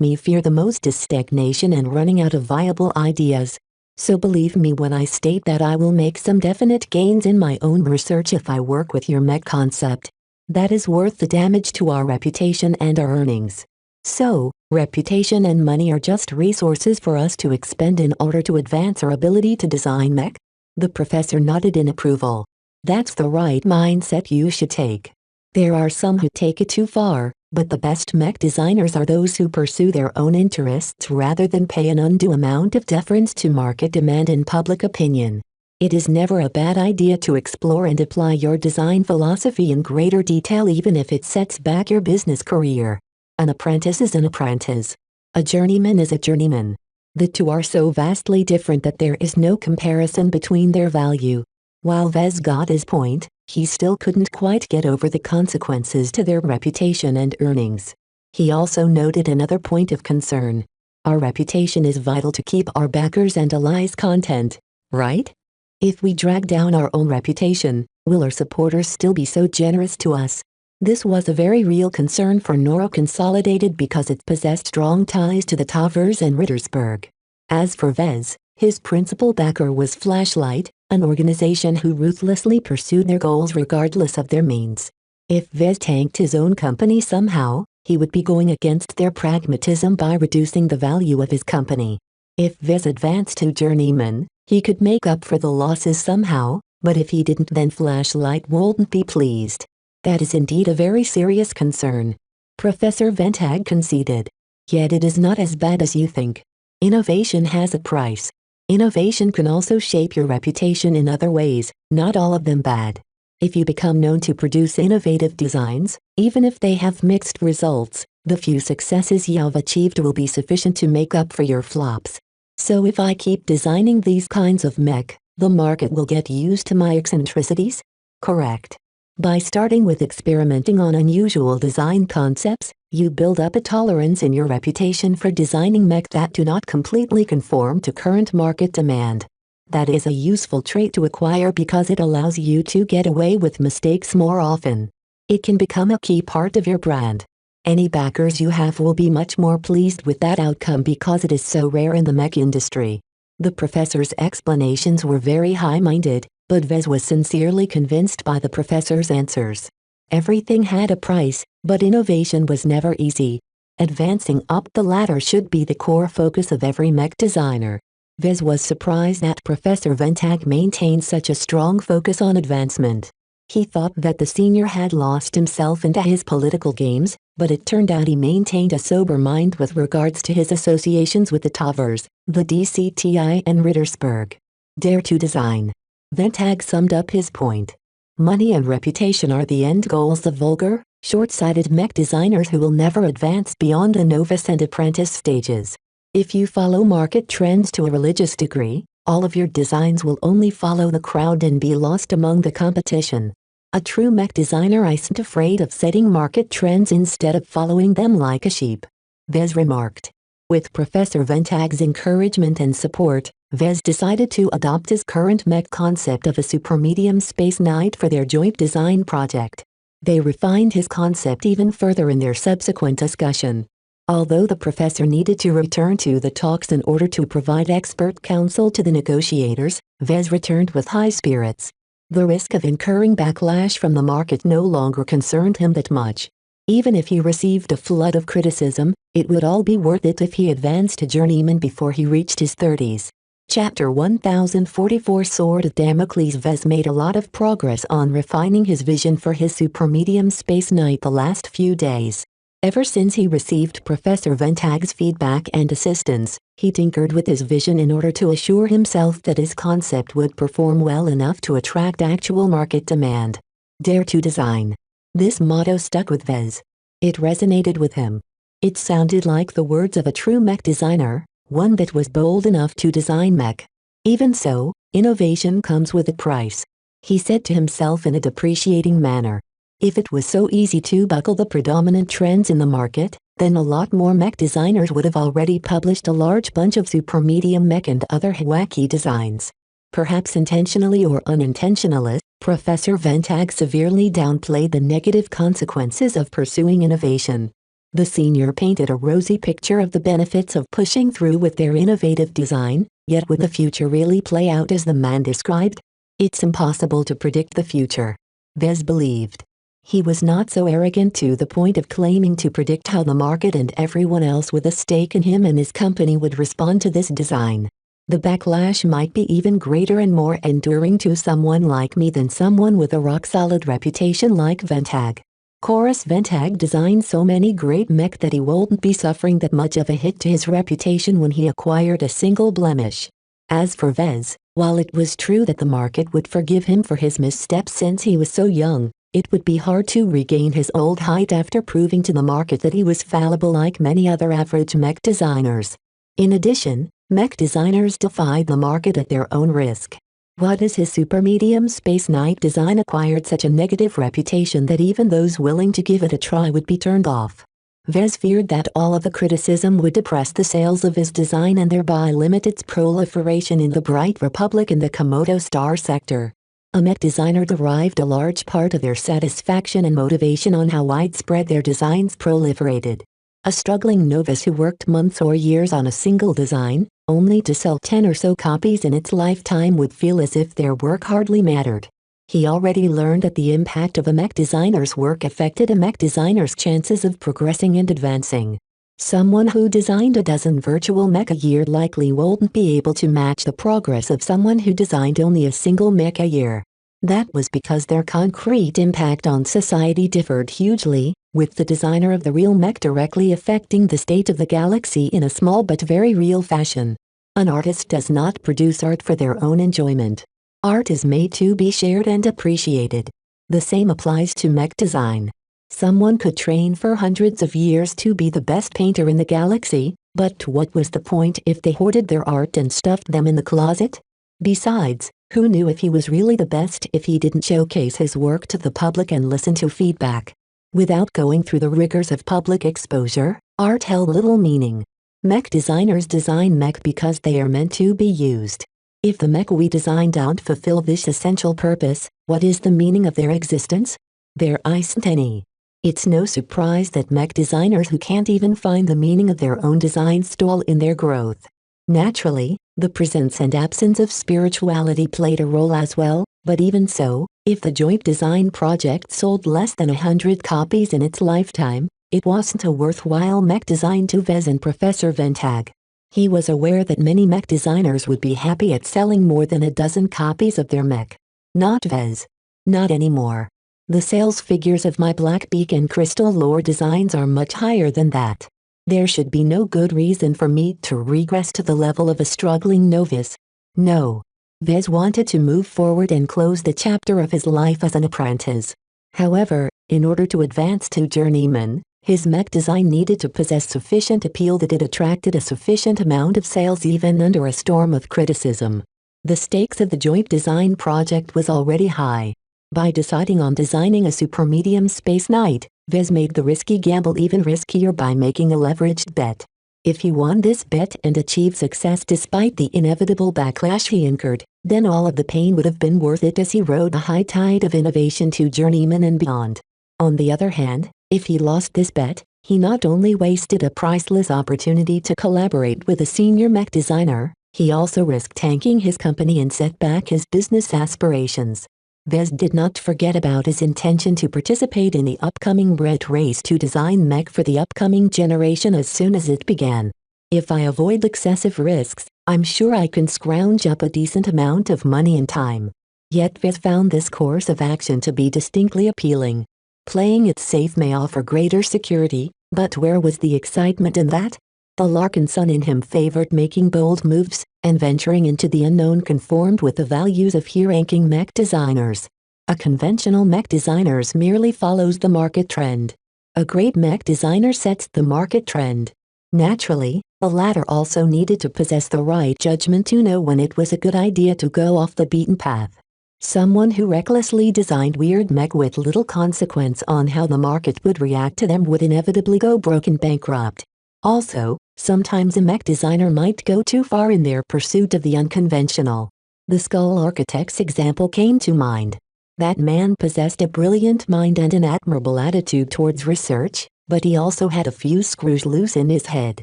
Speaker 2: me fear the most is stagnation and running out of viable ideas. So believe me when I state that I will make some definite gains in my own research if I work with your mech concept. That is worth the damage to our reputation and our earnings. So, reputation and money are just resources for us to expend in order to advance our ability to design mech? The professor nodded in approval. That's the right mindset you should take. There are some who take it too far, but the best mech designers are those who pursue their own interests rather than pay an undue amount of deference to market demand and public opinion. It is never a bad idea to explore and apply your design philosophy in greater detail even if it sets back your business career. An apprentice is an apprentice. A journeyman is a journeyman. The two are so vastly different that there is no comparison between their value. While Vez got his point, he still couldn't quite get over the consequences to their reputation and earnings. He also noted another point of concern. Our reputation is vital to keep our backers and allies content, right? If we drag down our own reputation, will our supporters still be so generous to us? This was a very real concern for Noro Consolidated because it possessed strong ties to the Towers and Rittersberg. As for Vez, his principal backer was Flashlight, an organization who ruthlessly pursued their goals regardless of their means. If Vez tanked his own company somehow, he would be going against their pragmatism by reducing the value of his company. If Vez advanced to Journeyman, he could make up for the losses somehow, but if he didn't, then Flashlight wouldn't be pleased. That is indeed a very serious concern. Professor Ventag conceded. Yet it is not as bad as you think. Innovation has a price. Innovation can also shape your reputation in other ways, not all of them bad. If you become known to produce innovative designs, even if they have mixed results, the few successes you have achieved will be sufficient to make up for your flops. So if I keep designing these kinds of mech, the market will get used to my eccentricities? Correct. By starting with experimenting on unusual design concepts, you build up a tolerance in your reputation for designing mech that do not completely conform to current market demand. That is a useful trait to acquire because it allows you to get away with mistakes more often. It can become a key part of your brand. Any backers you have will be much more pleased with that outcome because it is so rare in the mech industry. The professor's explanations were very high-minded, but Vez was sincerely convinced by the professor's answers. Everything had a price, but innovation was never easy. Advancing up the ladder should be the core focus of every mech designer. Vez was surprised that Professor Ventag maintained such a strong focus on advancement. He thought that the senior had lost himself into his political games, but it turned out he maintained a sober mind with regards to his associations with the Towers, the DCTI and Rittersberg. Dare to design. Ventag summed up his point. Money and reputation are the end goals of vulgar, short-sighted mech designers who will never advance beyond the novice and apprentice stages. If you follow market trends to a religious degree, all of your designs will only follow the crowd and be lost among the competition. A true mech designer isn't afraid of setting market trends instead of following them like a sheep. Vez remarked. With Professor Ventag's encouragement and support, Vez decided to adopt his current mech concept of a supermedium space knight for their joint design project. They refined his concept even further in their subsequent discussion. Although the professor needed to return to the talks in order to provide expert counsel to the negotiators, Vez returned with high spirits. The risk of incurring backlash from the market no longer concerned him that much. Even if he received a flood of criticism, it would all be worth it if he advanced to journeyman before he reached his 30s. Chapter 1044 Sword of Damocles. Vez made a lot of progress on refining his vision for his supermedium space knight the last few days. Ever since he received Professor Ventag's feedback and assistance, he tinkered with his vision in order to assure himself that his concept would perform well enough to attract actual market demand. Dare to design. This motto stuck with Vez. It resonated with him. It sounded like the words of a true mech designer, one that was bold enough to design mech. Even so, innovation comes with a price. He said to himself in a depreciating manner. If it was so easy to buckle the predominant trends in the market, then a lot more mech designers would have already published a large bunch of supermedium mech and other wacky designs. Perhaps intentionally or unintentionally, Professor Ventag severely downplayed the negative consequences of pursuing innovation. The senior painted a rosy picture of the benefits of pushing through with their innovative design, yet would the future really play out as the man described? It's impossible to predict the future. Vez believed. He was not so arrogant to the point of claiming to predict how the market and everyone else with a stake in him and his company would respond to this design. The backlash might be even greater and more enduring to someone like me than someone with a rock-solid reputation like Ventag. Chorus. Ventag designed so many great mech that he wouldn't be suffering that much of a hit to his reputation when he acquired a single blemish. As for Vez, while it was true that the market would forgive him for his missteps since he was so young, it would be hard to regain his old height after proving to the market that he was fallible like many other average mech designers. In addition, mech designers defied the market at their own risk. What is his supermedium space knight design acquired such a negative reputation that even those willing to give it a try would be turned off. Vez feared that all of the criticism would depress the sales of his design and thereby limit its proliferation in the Bright Republic and the Komodo Star sector. A mech designer derived a large part of their satisfaction and motivation on how widespread their designs proliferated. A struggling novice who worked months or years on a single design, only to sell 10 or so copies in its lifetime, would feel as if their work hardly mattered. He already learned that the impact of a mech designer's work affected a mech designer's chances of progressing and advancing. Someone who designed a dozen virtual mech a year likely won't be able to match the progress of someone who designed only a single mech a year. That was because their concrete impact on society differed hugely, with the designer of the real mech directly affecting the state of the galaxy in a small but very real fashion. An artist does not produce art for their own enjoyment. Art is made to be shared and appreciated. The same applies to mech design. Someone could train for hundreds of years to be the best painter in the galaxy, but what was the point if they hoarded their art and stuffed them in the closet? Besides, who knew if he was really the best if he didn't showcase his work to the public and listen to feedback? Without going through the rigors of public exposure, art held little meaning. Mech designers design mech because they are meant to be used. If the mech we design don't fulfill this essential purpose, what is the meaning of their existence? There isn't any. It's no surprise that mech designers who can't even find the meaning of their own design stall in their growth. Naturally, the presence and absence of spirituality played a role as well, but even so, if the joint design project sold less than 100 copies in its lifetime, it wasn't a worthwhile mech design to Vez and Professor Ventag. He was aware that many mech designers would be happy at selling more than a dozen copies of their mech. Not Vez. Not anymore. The sales figures of my Blackbeak and Crystal Lore designs are much higher than that. There should be no good reason for me to regress to the level of a struggling novice. No. Vez wanted to move forward and close the chapter of his life as an apprentice. However, in order to advance to journeyman, his mech design needed to possess sufficient appeal that it attracted a sufficient amount of sales even under a storm of criticism. The stakes of the joint design project was already high. By deciding on designing a super medium Space Knight, Vez made the risky gamble even riskier by making a leveraged bet. If he won this bet and achieved success despite the inevitable backlash he incurred, then all of the pain would have been worth it as he rode a high tide of innovation to journeyman and beyond. On the other hand, if he lost this bet, he not only wasted a priceless opportunity to collaborate with a senior mech designer, he also risked tanking his company and set back his business aspirations. Vez did not forget about his intention to participate in the upcoming red race to design mech for the upcoming generation as soon as it began. If I avoid excessive risks, I'm sure I can scrounge up a decent amount of money and time. Yet Vez found this course of action to be distinctly appealing. Playing it safe may offer greater security, but where was the excitement in that? The Larkin son in him favored making bold moves, and venturing into the unknown conformed with the values of high-ranking mech designers. A conventional mech designer merely follows the market trend. A great mech designer sets the market trend. Naturally, the latter also needed to possess the right judgment to know when it was a good idea to go off the beaten path. Someone who recklessly designed weird mech with little consequence on how the market would react to them would inevitably go broke and bankrupt. Also, sometimes a mech designer might go too far in their pursuit of the unconventional. The Skull Architect's example came to mind. That man possessed a brilliant mind and an admirable attitude towards research, but he also had a few screws loose in his head.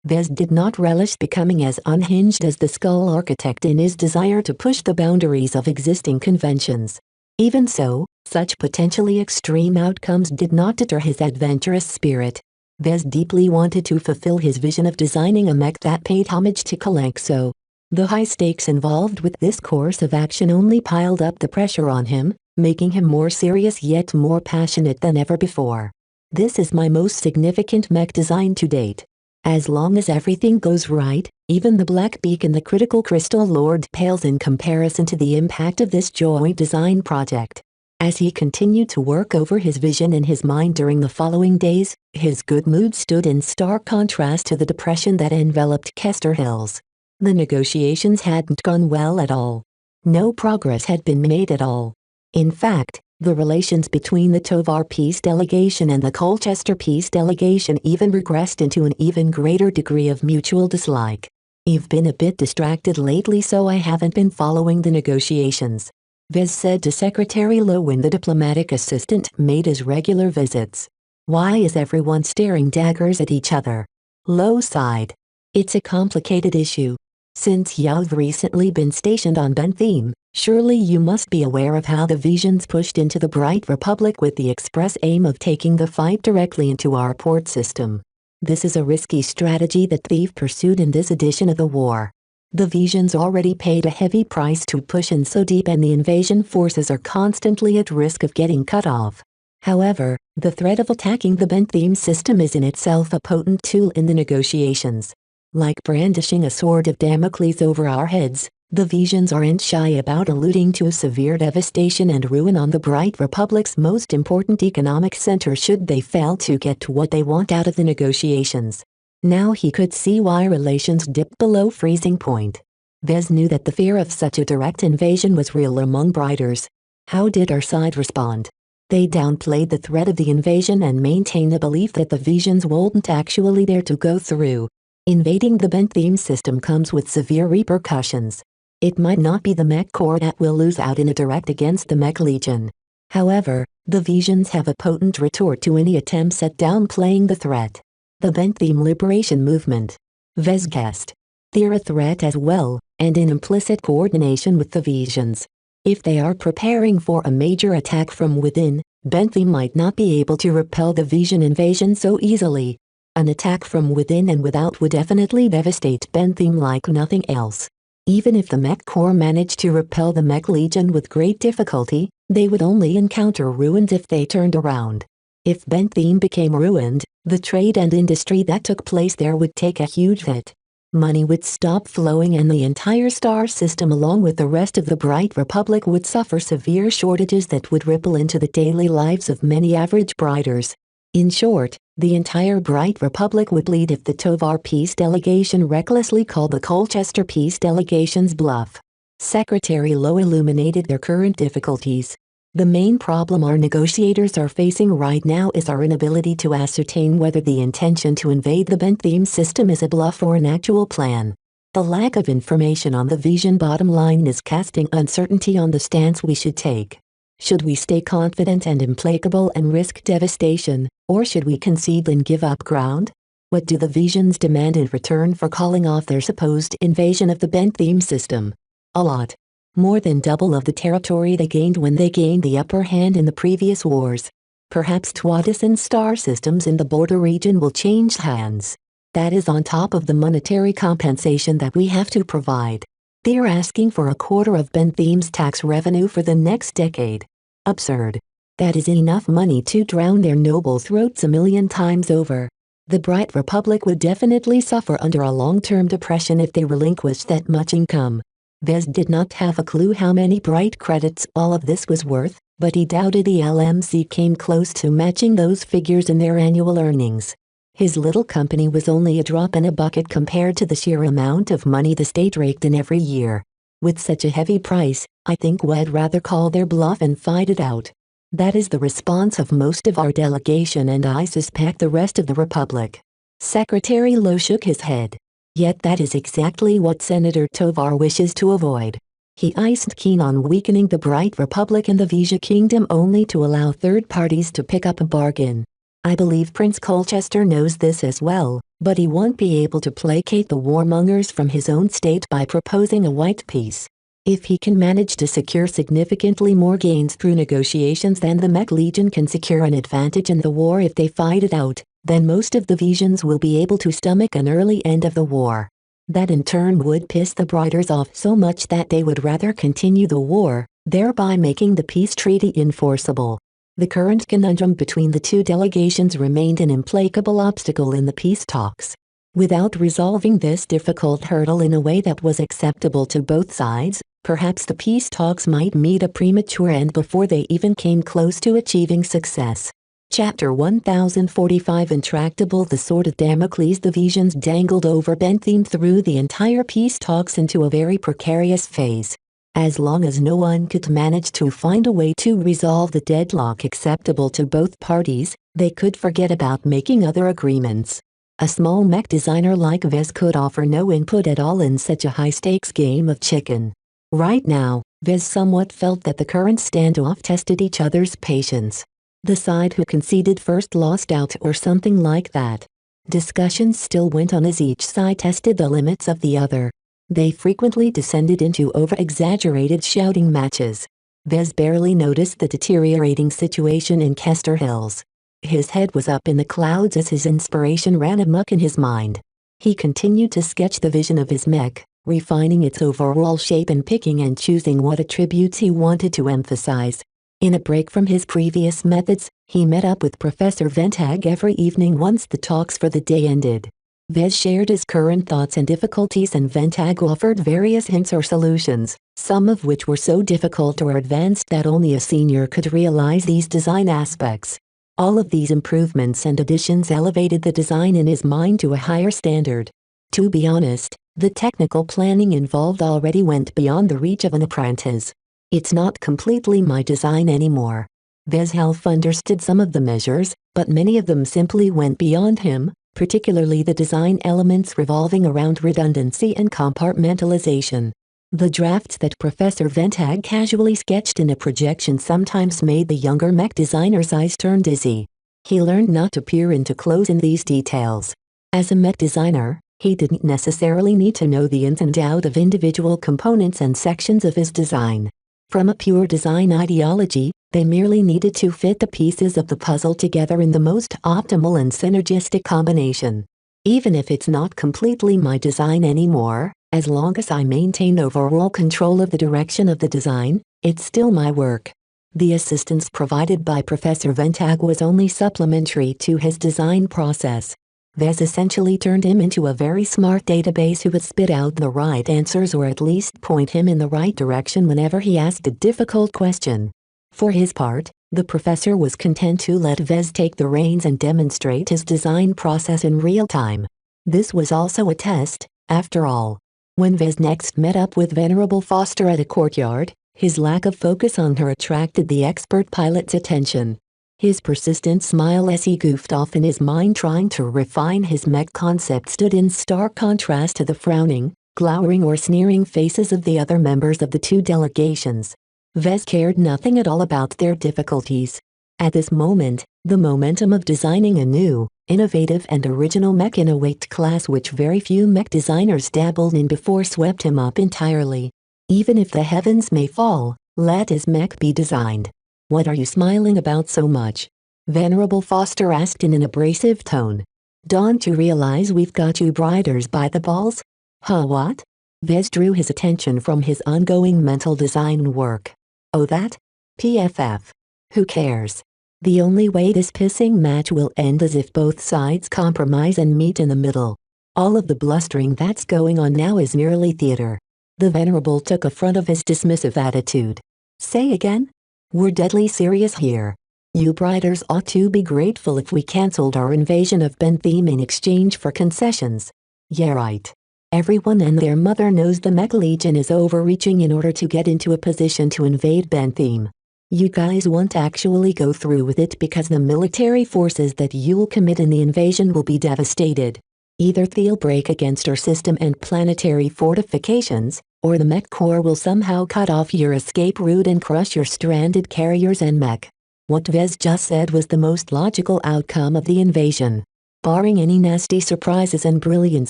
Speaker 2: Vez did not relish becoming as unhinged as the Skull Architect in his desire to push the boundaries of existing conventions. Even so, such potentially extreme outcomes did not deter his adventurous spirit. Vez deeply wanted to fulfill his vision of designing a mech that paid homage to Kalanxo. The high stakes involved with this course of action only piled up the pressure on him, making him more serious yet more passionate than ever before. This is my most significant mech design to date. As long as everything goes right, even the Blackbeak and the Critical Crystal Lord pales in comparison to the impact of this joint design project. As he continued to work over his vision in his mind during the following days, his good mood stood in stark contrast to the depression that enveloped Kester Hills. The negotiations hadn't gone well at all. No progress had been made at all. In fact, the relations between the Tovar Peace Delegation and the Colchester Peace Delegation even regressed into an even greater degree of mutual dislike. I've been a bit distracted lately, so I haven't been following the negotiations. Vez said to Secretary Lowe when the diplomatic assistant made his regular visits. Why is everyone staring daggers at each other? Lowe sighed. It's a complicated issue. Since you've recently been stationed on Bentham, surely you must be aware of how the Visions pushed into the Bright Republic with the express aim of taking the fight directly into our port system. This is a risky strategy that they've pursued in this edition of the war. The Visions already paid a heavy price to push in so deep, and the invasion forces are constantly at risk of getting cut off. However, the threat of attacking the Bentham system is in itself a potent tool in the negotiations. Like brandishing a sword of Damocles over our heads, the Visions aren't shy about alluding to severe devastation and ruin on the Bright Republic's most important economic center should they fail to get what they want out of the negotiations. Now he could see why relations dipped below freezing point. Vez knew that the fear of such a direct invasion was real among Briters. How did our side respond? They downplayed the threat of the invasion and maintained the belief that the Visions wouldn't actually dare to go through. Invading the Bentham system comes with severe repercussions. It might not be the Mech Corps that will lose out in a direct against the Mech Legion. However, the Visions have a potent retort to any attempts at downplaying the threat. The Bentham Liberation Movement. Vez guessed. They're a threat as well, and in implicit coordination with the Visions. If they are preparing for a major attack from within, Bentham might not be able to repel the Vision invasion so easily. An attack from within and without would definitely devastate Bentham like nothing else. Even if the Mech Corps managed to repel the Mech Legion with great difficulty, they would only encounter ruins if they turned around. If Bentham became ruined, the trade and industry that took place there would take a huge hit. Money would stop flowing and the entire star system along with the rest of the Bright Republic would suffer severe shortages that would ripple into the daily lives of many average Briters. In short, the entire Bright Republic would bleed if the Tovar peace delegation recklessly called the Colchester peace delegation's bluff. Secretary Lowe illuminated their current difficulties. The main problem our negotiators are facing right now is our inability to ascertain whether the intention to invade the Bentham system is a bluff or an actual plan. The lack of information on the Vision bottom line is casting uncertainty on the stance we should take. Should we stay confident and implacable and risk devastation, or should we concede and give up ground? What do the Visions demand in return for calling off their supposed invasion of the Bentham system? A lot. More than double of the territory they gained when they gained the upper hand in the previous wars. Perhaps Twadis and star systems in the border region will change hands. That is on top of the monetary compensation that we have to provide. They're asking for a quarter of Bentham's tax revenue for the next decade. Absurd. That is enough money to drown their noble throats 1,000,000 times over. The Bright Republic would definitely suffer under a long-term depression if they relinquished that much income. Vez did not have a clue how many Bright credits all of this was worth, but he doubted the LMC came close to matching those figures in their annual earnings. His little company was only a drop in a bucket compared to the sheer amount of money the state raked in every year. With such a heavy price, I think we'd rather call their bluff and fight it out. That is the response of most of our delegation and I suspect the rest of the Republic. Secretary Lowe shook his head. Yet that is exactly what Senator Tovar wishes to avoid. He isn't keen on weakening the Bright Republic and the Vija Kingdom only to allow third parties to pick up a bargain. I believe Prince Colchester knows this as well, but he won't be able to placate the warmongers from his own state by proposing a white peace. If he can manage to secure significantly more gains through negotiations than the Mech Legion can secure an advantage in the war if they fight it out, then most of the Visions will be able to stomach an early end of the war. That in turn would piss the Briters off so much that they would rather continue the war, thereby making the peace treaty enforceable. The current conundrum between the two delegations remained an implacable obstacle in the peace talks. Without resolving this difficult hurdle in a way that was acceptable to both sides, perhaps the peace talks might meet a premature end before they even came close to achieving success. Chapter 1045 Intractable. The sword of Damocles the Visions dangled over Bentham threw the entire peace talks into a very precarious phase. As long as no one could manage to find a way to resolve the deadlock acceptable to both parties, they could forget about making other agreements. A small mech designer like Vez could offer no input at all in such a high-stakes game of chicken. Right now, Vez somewhat felt that the current standoff tested each other's patience. The side who conceded first lost out or something like that. Discussions still went on as each side tested the limits of the other. They frequently descended into over-exaggerated shouting matches. Vez barely noticed the deteriorating situation in Kester Hills. His head was up in the clouds as his inspiration ran amok in his mind. He continued to sketch the vision of his mech, refining its overall shape and picking and choosing what attributes he wanted to emphasize. In a break from his previous methods, he met up with Professor Ventag every evening once the talks for the day ended. Vez shared his current thoughts and difficulties, and Ventag offered various hints or solutions, some of which were so difficult or advanced that only a senior could realize these design aspects. All of these improvements and additions elevated the design in his mind to a higher standard. To be honest, the technical planning involved already went beyond the reach of an apprentice. It's not completely my design anymore. Vez half understood some of the measures, but many of them simply went beyond him, particularly the design elements revolving around redundancy and compartmentalization. The drafts that Professor Ventag casually sketched in a projection sometimes made the younger mech designer's eyes turn dizzy. He learned not to peer into close in these details. As a mech designer, he didn't necessarily need to know the ins and outs of individual components and sections of his design. From a pure design ideology, they merely needed to fit the pieces of the puzzle together in the most optimal and synergistic combination. Even if it's not completely my design anymore, as long as I maintain overall control of the direction of the design, it's still my work. The assistance provided by Professor Ventag was only supplementary to his design process. Vez essentially turned him into a very smart database who would spit out the right answers or at least point him in the right direction whenever he asked a difficult question. For his part, the professor was content to let Vez take the reins and demonstrate his design process in real time. This was also a test, after all. When Vez next met up with Venerable Foster at a courtyard, his lack of focus on her attracted the expert pilot's attention. His persistent smile as he goofed off in his mind trying to refine his mech concept stood in stark contrast to the frowning, glowering or sneering faces of the other members of the two delegations. Vez cared nothing at all about their difficulties. At this moment, the momentum of designing a new, innovative and original mech in a weight class which very few mech designers dabbled in before swept him up entirely. Even if the heavens may fall, let his mech be designed. What are you smiling about so much? Venerable Foster asked in an abrasive tone. Don't you realize we've got you briders by the balls? Huh, what? Vez drew his attention from his ongoing mental design work. Oh, that? PFF. Who cares? The only way this pissing match will end is if both sides compromise and meet in the middle. All of the blustering that's going on now is merely theater. The Venerable took affront of his dismissive attitude. Say again? We're deadly serious here. You briders ought to be grateful if we cancelled our invasion of Bentham in exchange for concessions. Yeah, right. Everyone and their mother knows the Mech Legion is overreaching in order to get into a position to invade Bentham. You guys won't actually go through with it because the military forces that you'll commit in the invasion will be devastated. Either they'll break against our system and planetary fortifications, or the Mech Corps will somehow cut off your escape route and crush your stranded carriers and mech. What Vez just said was the most logical outcome of the invasion. Barring any nasty surprises and brilliant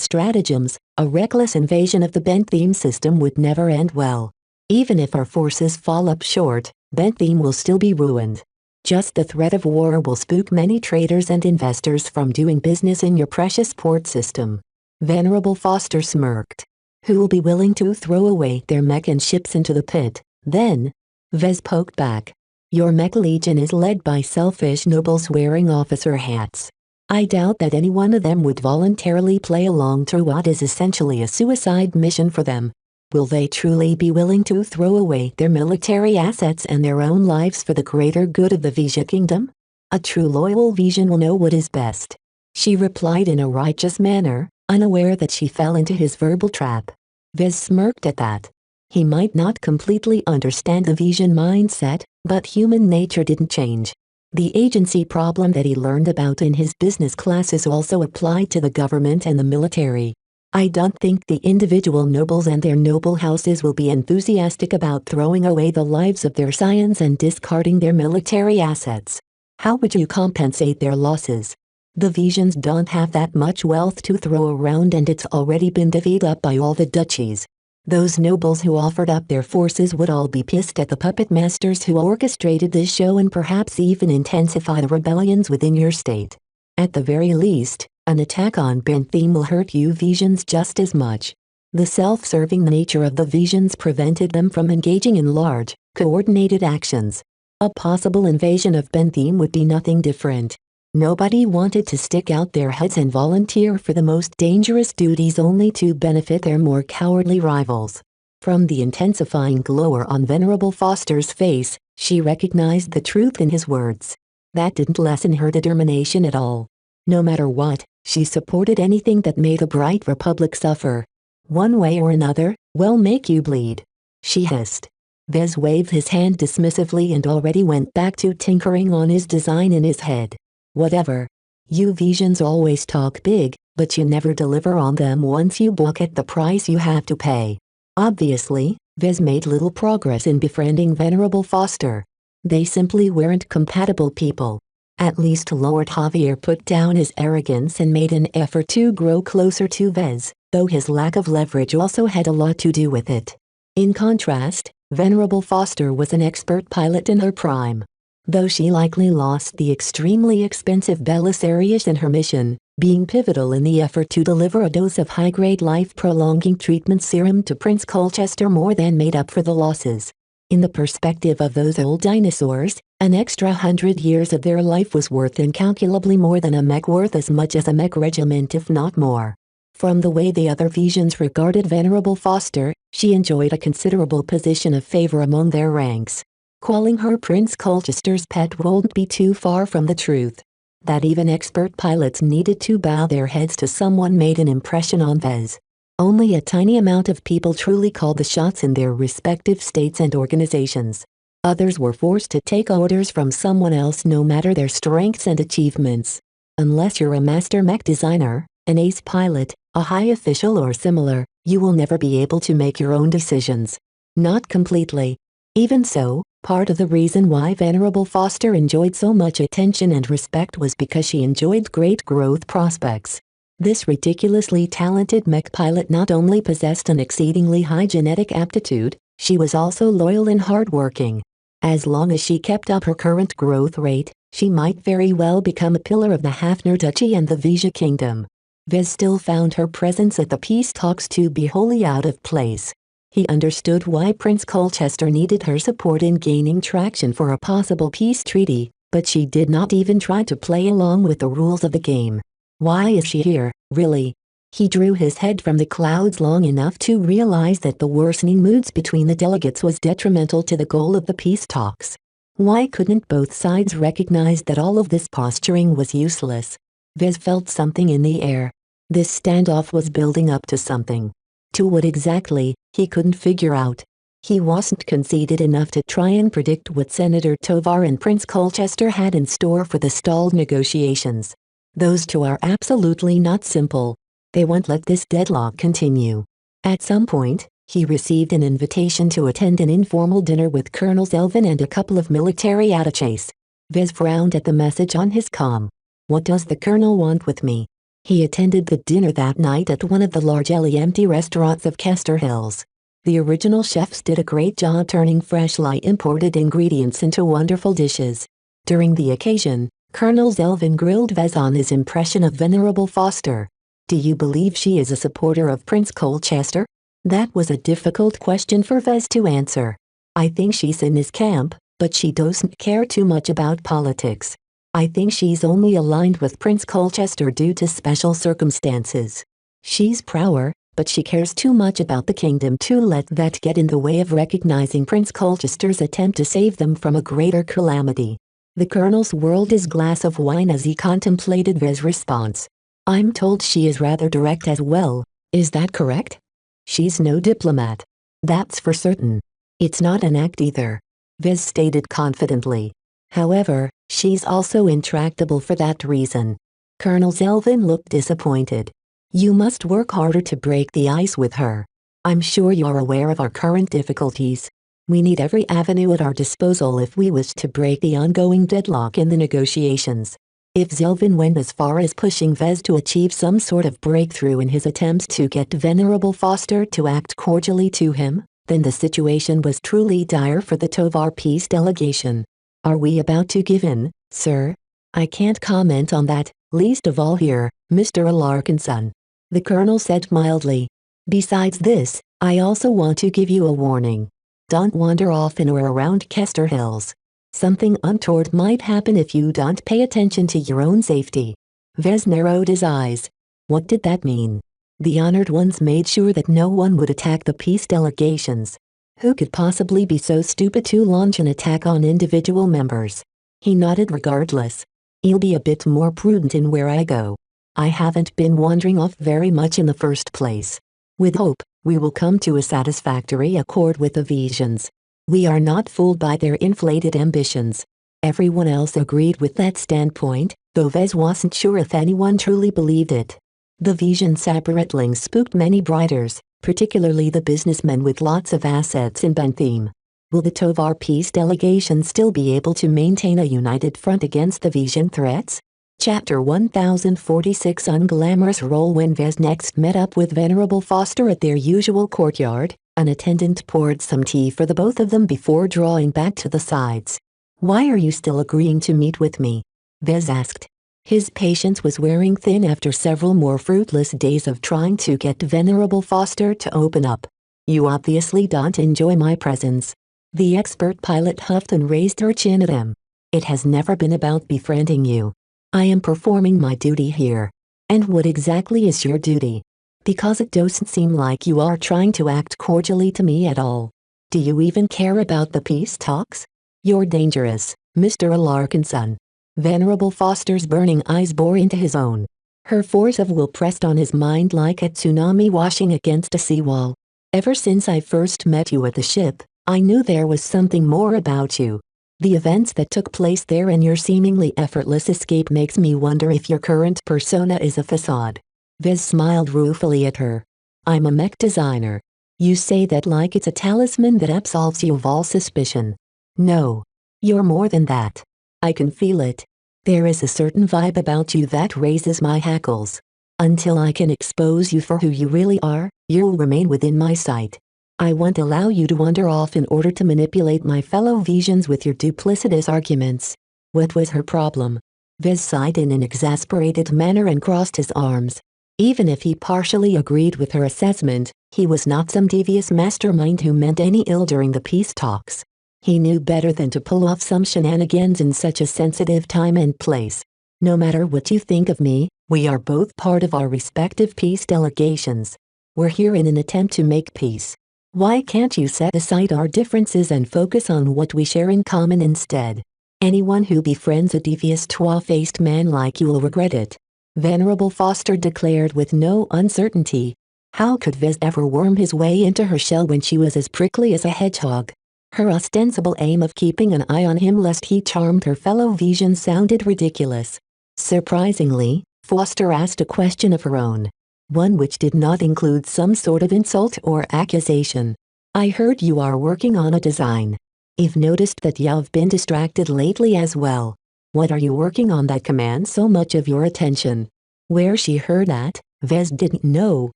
Speaker 2: stratagems, a reckless invasion of the Bentham system would never end well. Even if our forces fall up short, Bentham will still be ruined. Just the threat of war will spook many traders and investors from doing business in your precious port system. Venerable Foster smirked. Who'll be willing to throw away their mech and ships into the pit, then? Vez poked back. Your Mech Legion is led by selfish nobles wearing officer hats. I doubt that any one of them would voluntarily play along to what is essentially a suicide mission for them. Will they truly be willing to throw away their military assets and their own lives for the greater good of the Vija Kingdom? A true loyal Vision will know what is best. She replied in a righteous manner, unaware that she fell into his verbal trap. Vez smirked at that. He might not completely understand the Vision mindset, but human nature didn't change. The agency problem that he learned about in his business classes also applied to the government and the military. I don't think the individual nobles and their noble houses will be enthusiastic about throwing away the lives of their scions and discarding their military assets. How would you compensate their losses? The Visions don't have that much wealth to throw around, and it's already been divvied up by all the duchies. Those nobles who offered up their forces would all be pissed at the puppet masters who orchestrated this show and perhaps even intensify the rebellions within your state. At the very least, an attack on Bentheme will hurt you Visions just as much. The self-serving nature of the Visions prevented them from engaging in large, coordinated actions. A possible invasion of Bentheme would be nothing different. Nobody wanted to stick out their heads and volunteer for the most dangerous duties only to benefit their more cowardly rivals. From the intensifying glower on Venerable Foster's face, she recognized the truth in his words. That didn't lessen her determination at all. No matter what, she supported anything that made the Bright Republic suffer. One way or another, we'll make you bleed. She hissed. Vez waved his hand dismissively and already went back to tinkering on his design in his head. Whatever. You Visions always talk big, but you never deliver on them once you balk at the price you have to pay. Obviously, Vez made little progress in befriending Venerable Foster. They simply weren't compatible people. At least Lord Javier put down his arrogance and made an effort to grow closer to Vez, though his lack of leverage also had a lot to do with it. In contrast, Venerable Foster was an expert pilot in her prime. Though she likely lost the extremely expensive Belisarius in her mission, being pivotal in the effort to deliver a dose of high-grade life-prolonging treatment serum to Prince Colchester more than made up for the losses. In the perspective of those old dinosaurs, an extra 100 years of their life was worth incalculably more than a mech, worth as much as a mech regiment if not more. From the way the other Visions regarded Venerable Foster, she enjoyed a considerable position of favor among their ranks. Calling her Prince Colchester's pet won't be too far from the truth. That even expert pilots needed to bow their heads to someone made an impression on Vez. Only a tiny amount of people truly called the shots in their respective states and organizations. Others were forced to take orders from someone else no matter their strengths and achievements. Unless you're a master mech designer, an ace pilot, a high official or similar, you will never be able to make your own decisions. Not completely. Even so, part of the reason why Venerable Foster enjoyed so much attention and respect was because she enjoyed great growth prospects. This ridiculously talented mech pilot not only possessed an exceedingly high genetic aptitude, she was also loyal and hardworking. As long as she kept up her current growth rate, she might very well become a pillar of the Hafner Duchy and the Vija Kingdom. Vez still found her presence at the peace talks to be wholly out of place. He understood why Prince Colchester needed her support in gaining traction for a possible peace treaty, but she did not even try to play along with the rules of the game. Why is she here, really? He drew his head from the clouds long enough to realize that the worsening moods between the delegates was detrimental to the goal of the peace talks. Why couldn't both sides recognize that all of this posturing was useless? Vez felt something in the air. This standoff was building up to something. To what exactly, he couldn't figure out. He wasn't conceited enough to try and predict what Senator Tovar and Prince Colchester had in store for the stalled negotiations. Those two are absolutely not simple. They won't let this deadlock continue. At some point, he received an invitation to attend an informal dinner with Colonel Zelvin and a couple of military attaches. Vez frowned at the message on his comm. What does the colonel want with me? He attended the dinner that night at one of the largely empty restaurants of Kester Hills. The original chefs did a great job turning freshly imported ingredients into wonderful dishes. During the occasion, Colonel Zelvin grilled Vez on his impression of Venerable Foster. Do you believe she is a supporter of Prince Colchester? That was a difficult question for Vez to answer. I think she's in his camp, but she doesn't care too much about politics. I think she's only aligned with Prince Colchester due to special circumstances. She's prower, but she cares too much about the kingdom to let that get in the way of recognizing Prince Colchester's attempt to save them from a greater calamity. The colonel's whirled his glass of wine as he contemplated Vez's response. I'm told she is rather direct as well, is that correct? She's no diplomat. That's for certain. It's not an act either, Vez stated confidently. However, she's also intractable for that reason. Colonel Zelvin looked disappointed. You must work harder to break the ice with her. I'm sure you're aware of our current difficulties. We need every avenue at our disposal if we wish to break the ongoing deadlock in the negotiations. If Zelvin went as far as pushing Vez to achieve some sort of breakthrough in his attempts to get Venerable Foster to act cordially to him, then the situation was truly dire for the Tovar Peace delegation. Are we about to give in, sir? I can't comment on that, least of all here, Mr. Alarkinson. The colonel said mildly. Besides this, I also want to give you a warning. Don't wander off in or around Kester Hills. Something untoward might happen if you don't pay attention to your own safety. Vez narrowed his eyes. What did that mean? The honored ones made sure that no one would attack the peace delegations. Who could possibly be so stupid to launch an attack on individual members? He nodded regardless. I'll be a bit more prudent in where I go. I haven't been wandering off very much in the first place. With hope, we will come to a satisfactory accord with the Visions. We are not fooled by their inflated ambitions. Everyone else agreed with that standpoint, though Vez wasn't sure if anyone truly believed it. The Vision Sabaretlings spooked many Briders, particularly the businessmen with lots of assets in Bentheme. Will the Tovar Peace delegation still be able to maintain a united front against the Vision threats? Chapter 1046 Unglamorous role. When Vez next met up with Venerable Foster at their usual courtyard, an attendant poured some tea for the both of them before drawing back to the sides. Why are you still agreeing to meet with me? Vez asked. His patience was wearing thin after several more fruitless days of trying to get Venerable Foster to open up. You obviously don't enjoy my presence. The expert pilot huffed and raised her chin at him. It has never been about befriending you. I am performing my duty here. And what exactly is your duty? Because it doesn't seem like you are trying to act cordially to me at all. Do you even care about the peace talks? You're dangerous, Mr. Alarkinson. Venerable Foster's burning eyes bore into his own. Her force of will pressed on his mind like a tsunami washing against a seawall. Ever since I first met you at the ship, I knew there was something more about you. The events that took place there and your seemingly effortless escape makes me wonder if your current persona is a facade. Vez smiled ruefully at her. I'm a mech designer. You say that like it's a talisman that absolves you of all suspicion. No. You're more than that. I can feel it. There is a certain vibe about you that raises my hackles. Until I can expose you for who you really are, you'll remain within my sight. I won't allow you to wander off in order to manipulate my fellow Visions with your duplicitous arguments. What was her problem? Vez sighed in an exasperated manner and crossed his arms. Even if he partially agreed with her assessment, he was not some devious mastermind who meant any ill during the peace talks. He knew better than to pull off some shenanigans in such a sensitive time and place. No matter what you think of me, we are both part of our respective peace delegations. We're here in an attempt to make peace. Why can't you set aside our differences and focus on what we share in common instead? Anyone who befriends a devious twa-faced man like you will regret it. Venerable Foster declared with no uncertainty. How could Vez ever worm his way into her shell when she was as prickly as a hedgehog? Her ostensible aim of keeping an eye on him lest he charmed her fellow Visions sounded ridiculous. Surprisingly, Foster asked a question of her own. One which did not include some sort of insult or accusation. I heard you are working on a design. I've noticed that you've been distracted lately as well. What are you working on that commands so much of your attention? Where she heard that, Vez didn't know,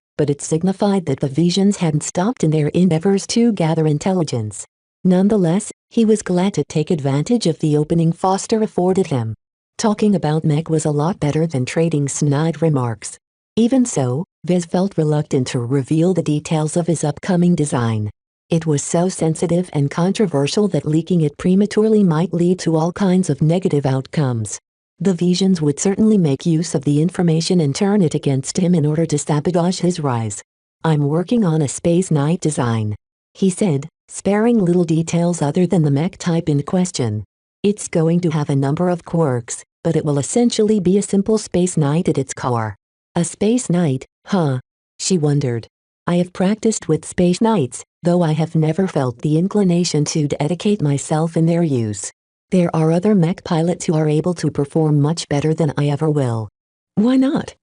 Speaker 2: but it signified that the Visions hadn't stopped in their endeavors to gather intelligence. Nonetheless, he was glad to take advantage of the opening Foster afforded him. Talking about Mech was a lot better than trading snide remarks. Even so, Vez felt reluctant to reveal the details of his upcoming design. It was so sensitive and controversial that leaking it prematurely might lead to all kinds of negative outcomes. The Visions would certainly make use of the information and turn it against him in order to sabotage his rise. I'm working on a Space Knight design, he said, sparing little details other than the mech type in question. It's going to have a number of quirks, but it will essentially be a simple Space Knight at its core. A Space Knight, huh? She wondered. I have practiced with Space Knights, though I have never felt the inclination to dedicate myself in their use. There are other mech pilots who are able to perform much better than I ever will. Why not?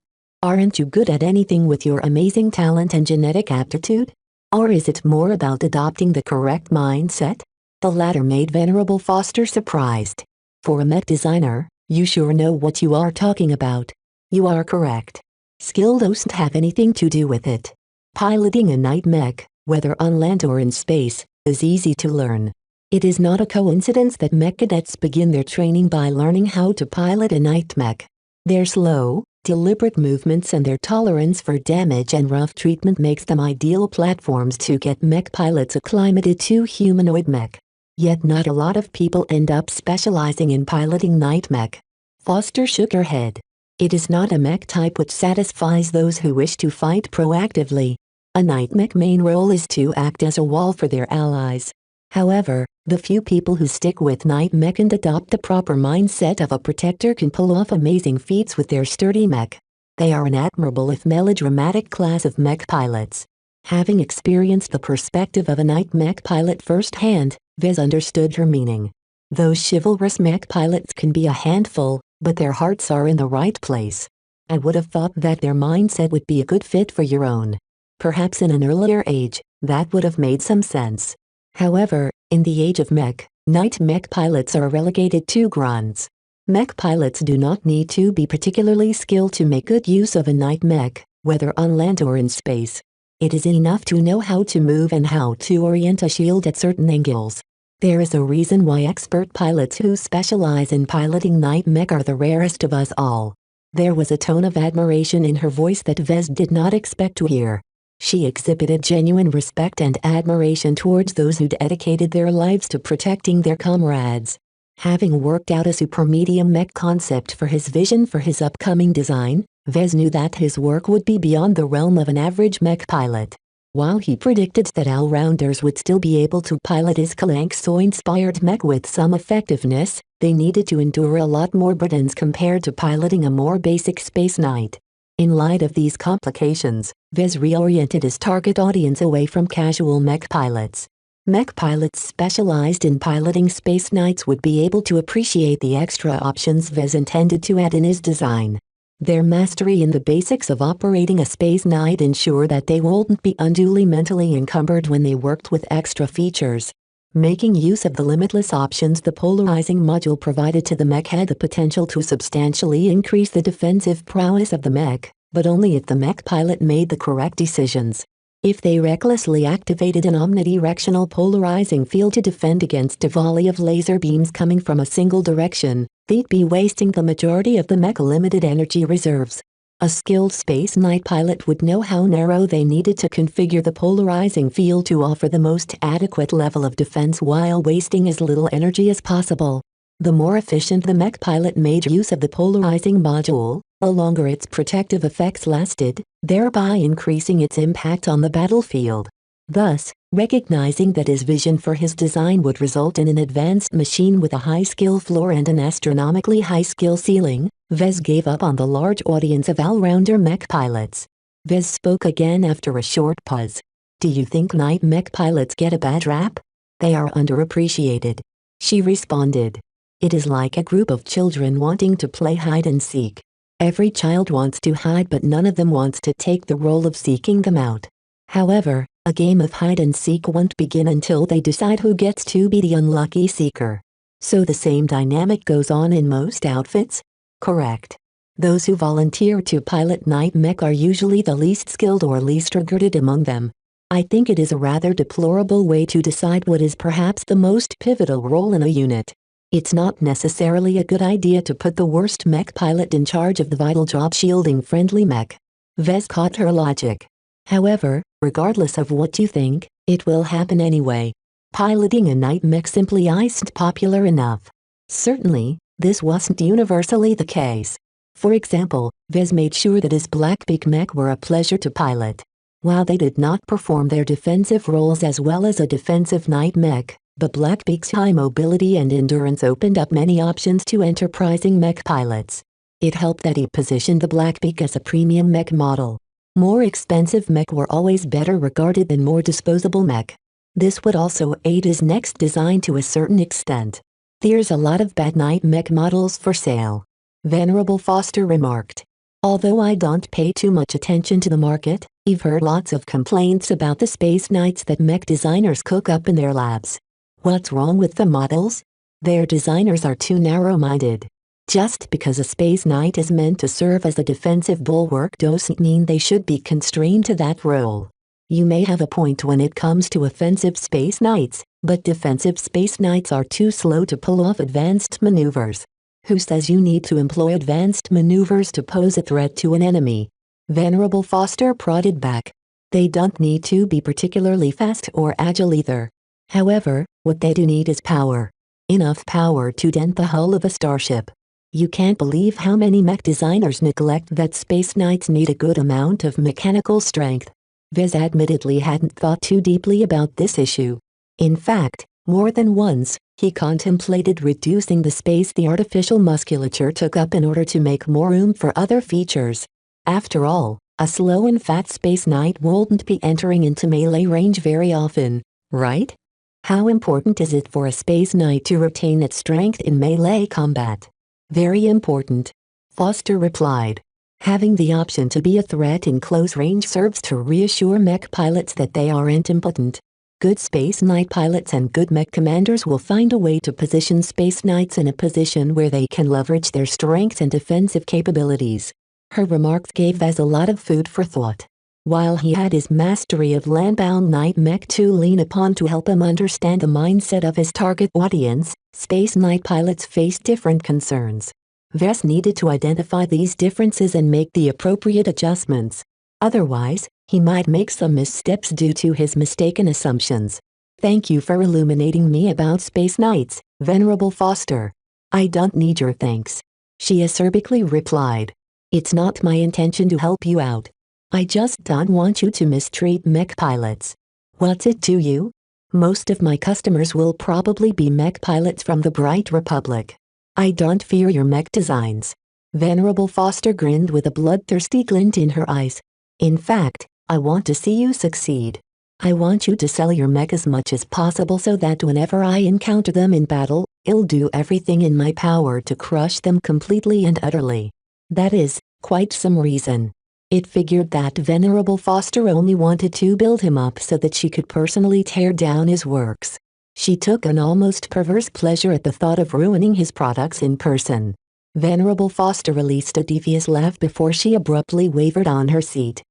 Speaker 2: Aren't you good at anything with your amazing talent and genetic aptitude? Or is it more about adopting the correct mindset? The latter made Venerable Foster surprised. For a mech designer, you sure know what you are talking about. You are correct. Skill doesn't have anything to do with it. Piloting a night mech, whether on land or in space, is easy to learn. It is not a coincidence that mech cadets begin their training by learning how to pilot a night mech. Their slow, deliberate movements and their tolerance for damage and rough treatment makes them ideal platforms to get mech pilots acclimated to humanoid mech. Yet not a lot of people end up specializing in piloting night mech. Foster shook her head. It is not a mech type which satisfies those who wish to fight proactively. A night mech main role is to act as a wall for their allies. However, the few people who stick with night mech and adopt the proper mindset of a protector can pull off amazing feats with their sturdy mech. They are an admirable if melodramatic class of mech pilots. Having experienced the perspective of a night mech pilot firsthand, Vez understood her meaning. Those chivalrous mech pilots can be a handful, but their hearts are in the right place. I would have thought that their mindset would be a good fit for your own. Perhaps in an earlier age, that would have made some sense. However, in the age of mech, night mech pilots are relegated to grunts. Mech pilots do not need to be particularly skilled to make good use of a night mech, whether on land or in space. It is enough to know how to move and how to orient a shield at certain angles. There is a reason why expert pilots who specialize in piloting night mech are the rarest of us all. There was a tone of admiration in her voice that Vez did not expect to hear. She exhibited genuine respect and admiration towards those who dedicated their lives to protecting their comrades. Having worked out a super medium mech concept for his vision for his upcoming design, Vez knew that his work would be beyond the realm of an average mech pilot. While he predicted that all-rounders would still be able to pilot his Kalanxo-inspired mech with some effectiveness, they needed to endure a lot more burdens compared to piloting a more basic space knight. In light of these complications, Vez reoriented his target audience away from casual mech pilots. Mech pilots specialized in piloting space knights would be able to appreciate the extra options Vez intended to add in his design. Their mastery in the basics of operating a space knight ensure that they won't be unduly mentally encumbered when they worked with extra features. Making use of the limitless options the polarizing module provided to the mech had the potential to substantially increase the defensive prowess of the mech, but only if the mech pilot made the correct decisions. If they recklessly activated an omnidirectional polarizing field to defend against a volley of laser beams coming from a single direction, they'd be wasting the majority of the mech's limited energy reserves. A skilled space knight pilot would know how narrow they needed to configure the polarizing field to offer the most adequate level of defense while wasting as little energy as possible. The more efficient the mech pilot made use of the polarizing module, the longer its protective effects lasted, thereby increasing its impact on the battlefield. Thus, recognizing that his vision for his design would result in an advanced machine with a high skill floor and an astronomically high skill ceiling, Vez gave up on the large audience of all-rounder mech pilots. Vez spoke again after a short pause. Do you think night mech pilots get a bad rap? They are underappreciated. She responded. It is like a group of children wanting to play hide and seek. Every child wants to hide, but none of them wants to take the role of seeking them out. However, a game of hide and seek won't begin until they decide who gets to be the unlucky seeker. So the same dynamic goes on in most outfits? Correct. Those who volunteer to pilot night mech are usually the least skilled or least regarded among them. I think it is a rather deplorable way to decide what is perhaps the most pivotal role in a unit. It's not necessarily a good idea to put the worst mech pilot in charge of the vital job shielding friendly mech. Vez caught her logic. However, regardless of what you think, it will happen anyway. Piloting a night mech simply isn't popular enough. Certainly, this wasn't universally the case. For example, Vez made sure that his Blackbeak mech were a pleasure to pilot. While they did not perform their defensive roles as well as a defensive night mech, the Blackbeak's high mobility and endurance opened up many options to enterprising mech pilots. It helped that he positioned the Blackbeak as a premium mech model. More expensive mech were always better regarded than more disposable mech. This would also aid his next design to a certain extent. There's a lot of bad night mech models for sale. Venerable Foster remarked. Although I don't pay too much attention to the market, I've heard lots of complaints about the space nights that mech designers cook up in their labs. What's wrong with the models? Their designers are too narrow-minded. Just because a space knight is meant to serve as a defensive bulwark doesn't mean they should be constrained to that role. You may have a point when it comes to offensive space knights, but defensive space knights are too slow to pull off advanced maneuvers. Who says you need to employ advanced maneuvers to pose a threat to an enemy? Venerable Foster prodded back. They don't need to be particularly fast or agile either. However, what they do need is power. Enough power to dent the hull of a starship. You can't believe how many mech designers neglect that space knights need a good amount of mechanical strength. Vez admittedly hadn't thought too deeply about this issue. In fact, more than once, he contemplated reducing the space the artificial musculature took up in order to make more room for other features. After all, a slow and fat space knight wouldn't be entering into melee range very often, right? How important is it for a space knight to retain its strength in melee combat? Very important, Foster replied. Having the option to be a threat in close range serves to reassure mech pilots that they aren't impotent. Good space knight pilots and good mech commanders will find a way to position space knights in a position where they can leverage their strengths and defensive capabilities. Her remarks gave Vez a lot of food for thought. While he had his mastery of landbound knight mech to lean upon to help him understand the mindset of his target audience, space knight pilots faced different concerns. Vez needed to identify these differences and make the appropriate adjustments. Otherwise, he might make some missteps due to his mistaken assumptions. Thank you for illuminating me about space knights, Venerable Foster. I don't need your thanks. She acerbically replied. It's not my intention to help you out. I just don't want you to mistreat mech pilots. What's it to you? Most of my customers will probably be mech pilots from the Bright Republic. I don't fear your mech designs. Venerable Foster grinned with a bloodthirsty glint in her eyes. In fact, I want to see you succeed. I want you to sell your mech as much as possible so that whenever I encounter them in battle, I'll do everything in my power to crush them completely and utterly. That is, quite some reason. It figured that Venerable Foster only wanted to build him up so that she could personally tear down his works. She took an almost perverse pleasure at the thought of ruining his products in person. Venerable Foster released a devious laugh before she abruptly wavered on her seat.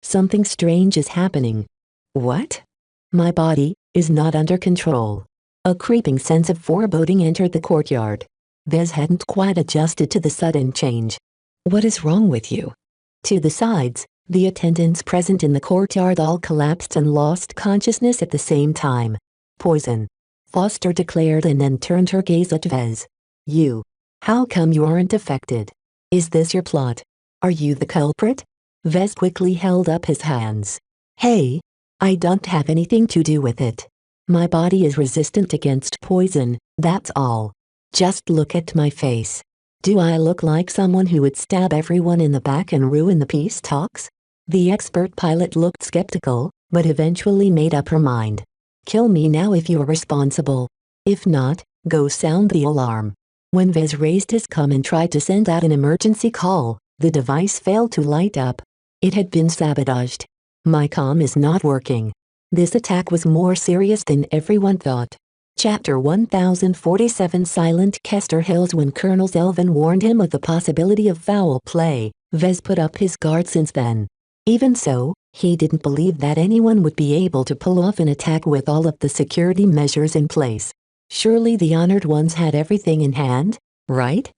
Speaker 2: Something strange is happening. What? My body is not under control. A creeping sense of foreboding entered the courtyard. Vez hadn't quite adjusted to the sudden change. What is wrong with you? To the sides, the attendants present in the courtyard all collapsed and lost consciousness at the same time. Poison, Foster declared and then turned her gaze at Vez. You. How come you aren't affected? Is this your plot? Are you the culprit? Vez quickly held up his hands. Hey, I don't have anything to do with it. My body is resistant against poison, that's all. Just look at my face. Do I look like someone who would stab everyone in the back and ruin the peace talks? The expert pilot looked skeptical, but eventually made up her mind. Kill me now if you're responsible. If not, go sound the alarm. When Vez raised his comm and tried to send out an emergency call, the device failed to light up. It had been sabotaged. My comm is not working. This attack was more serious than everyone thought. Chapter 1047 Silent Kester Hills. When Colonel Zelvin warned him of the possibility of foul play, Vez put up his guard since then. Even so, he didn't believe that anyone would be able to pull off an attack with all of the security measures in place. Surely the honored ones had everything in hand, right?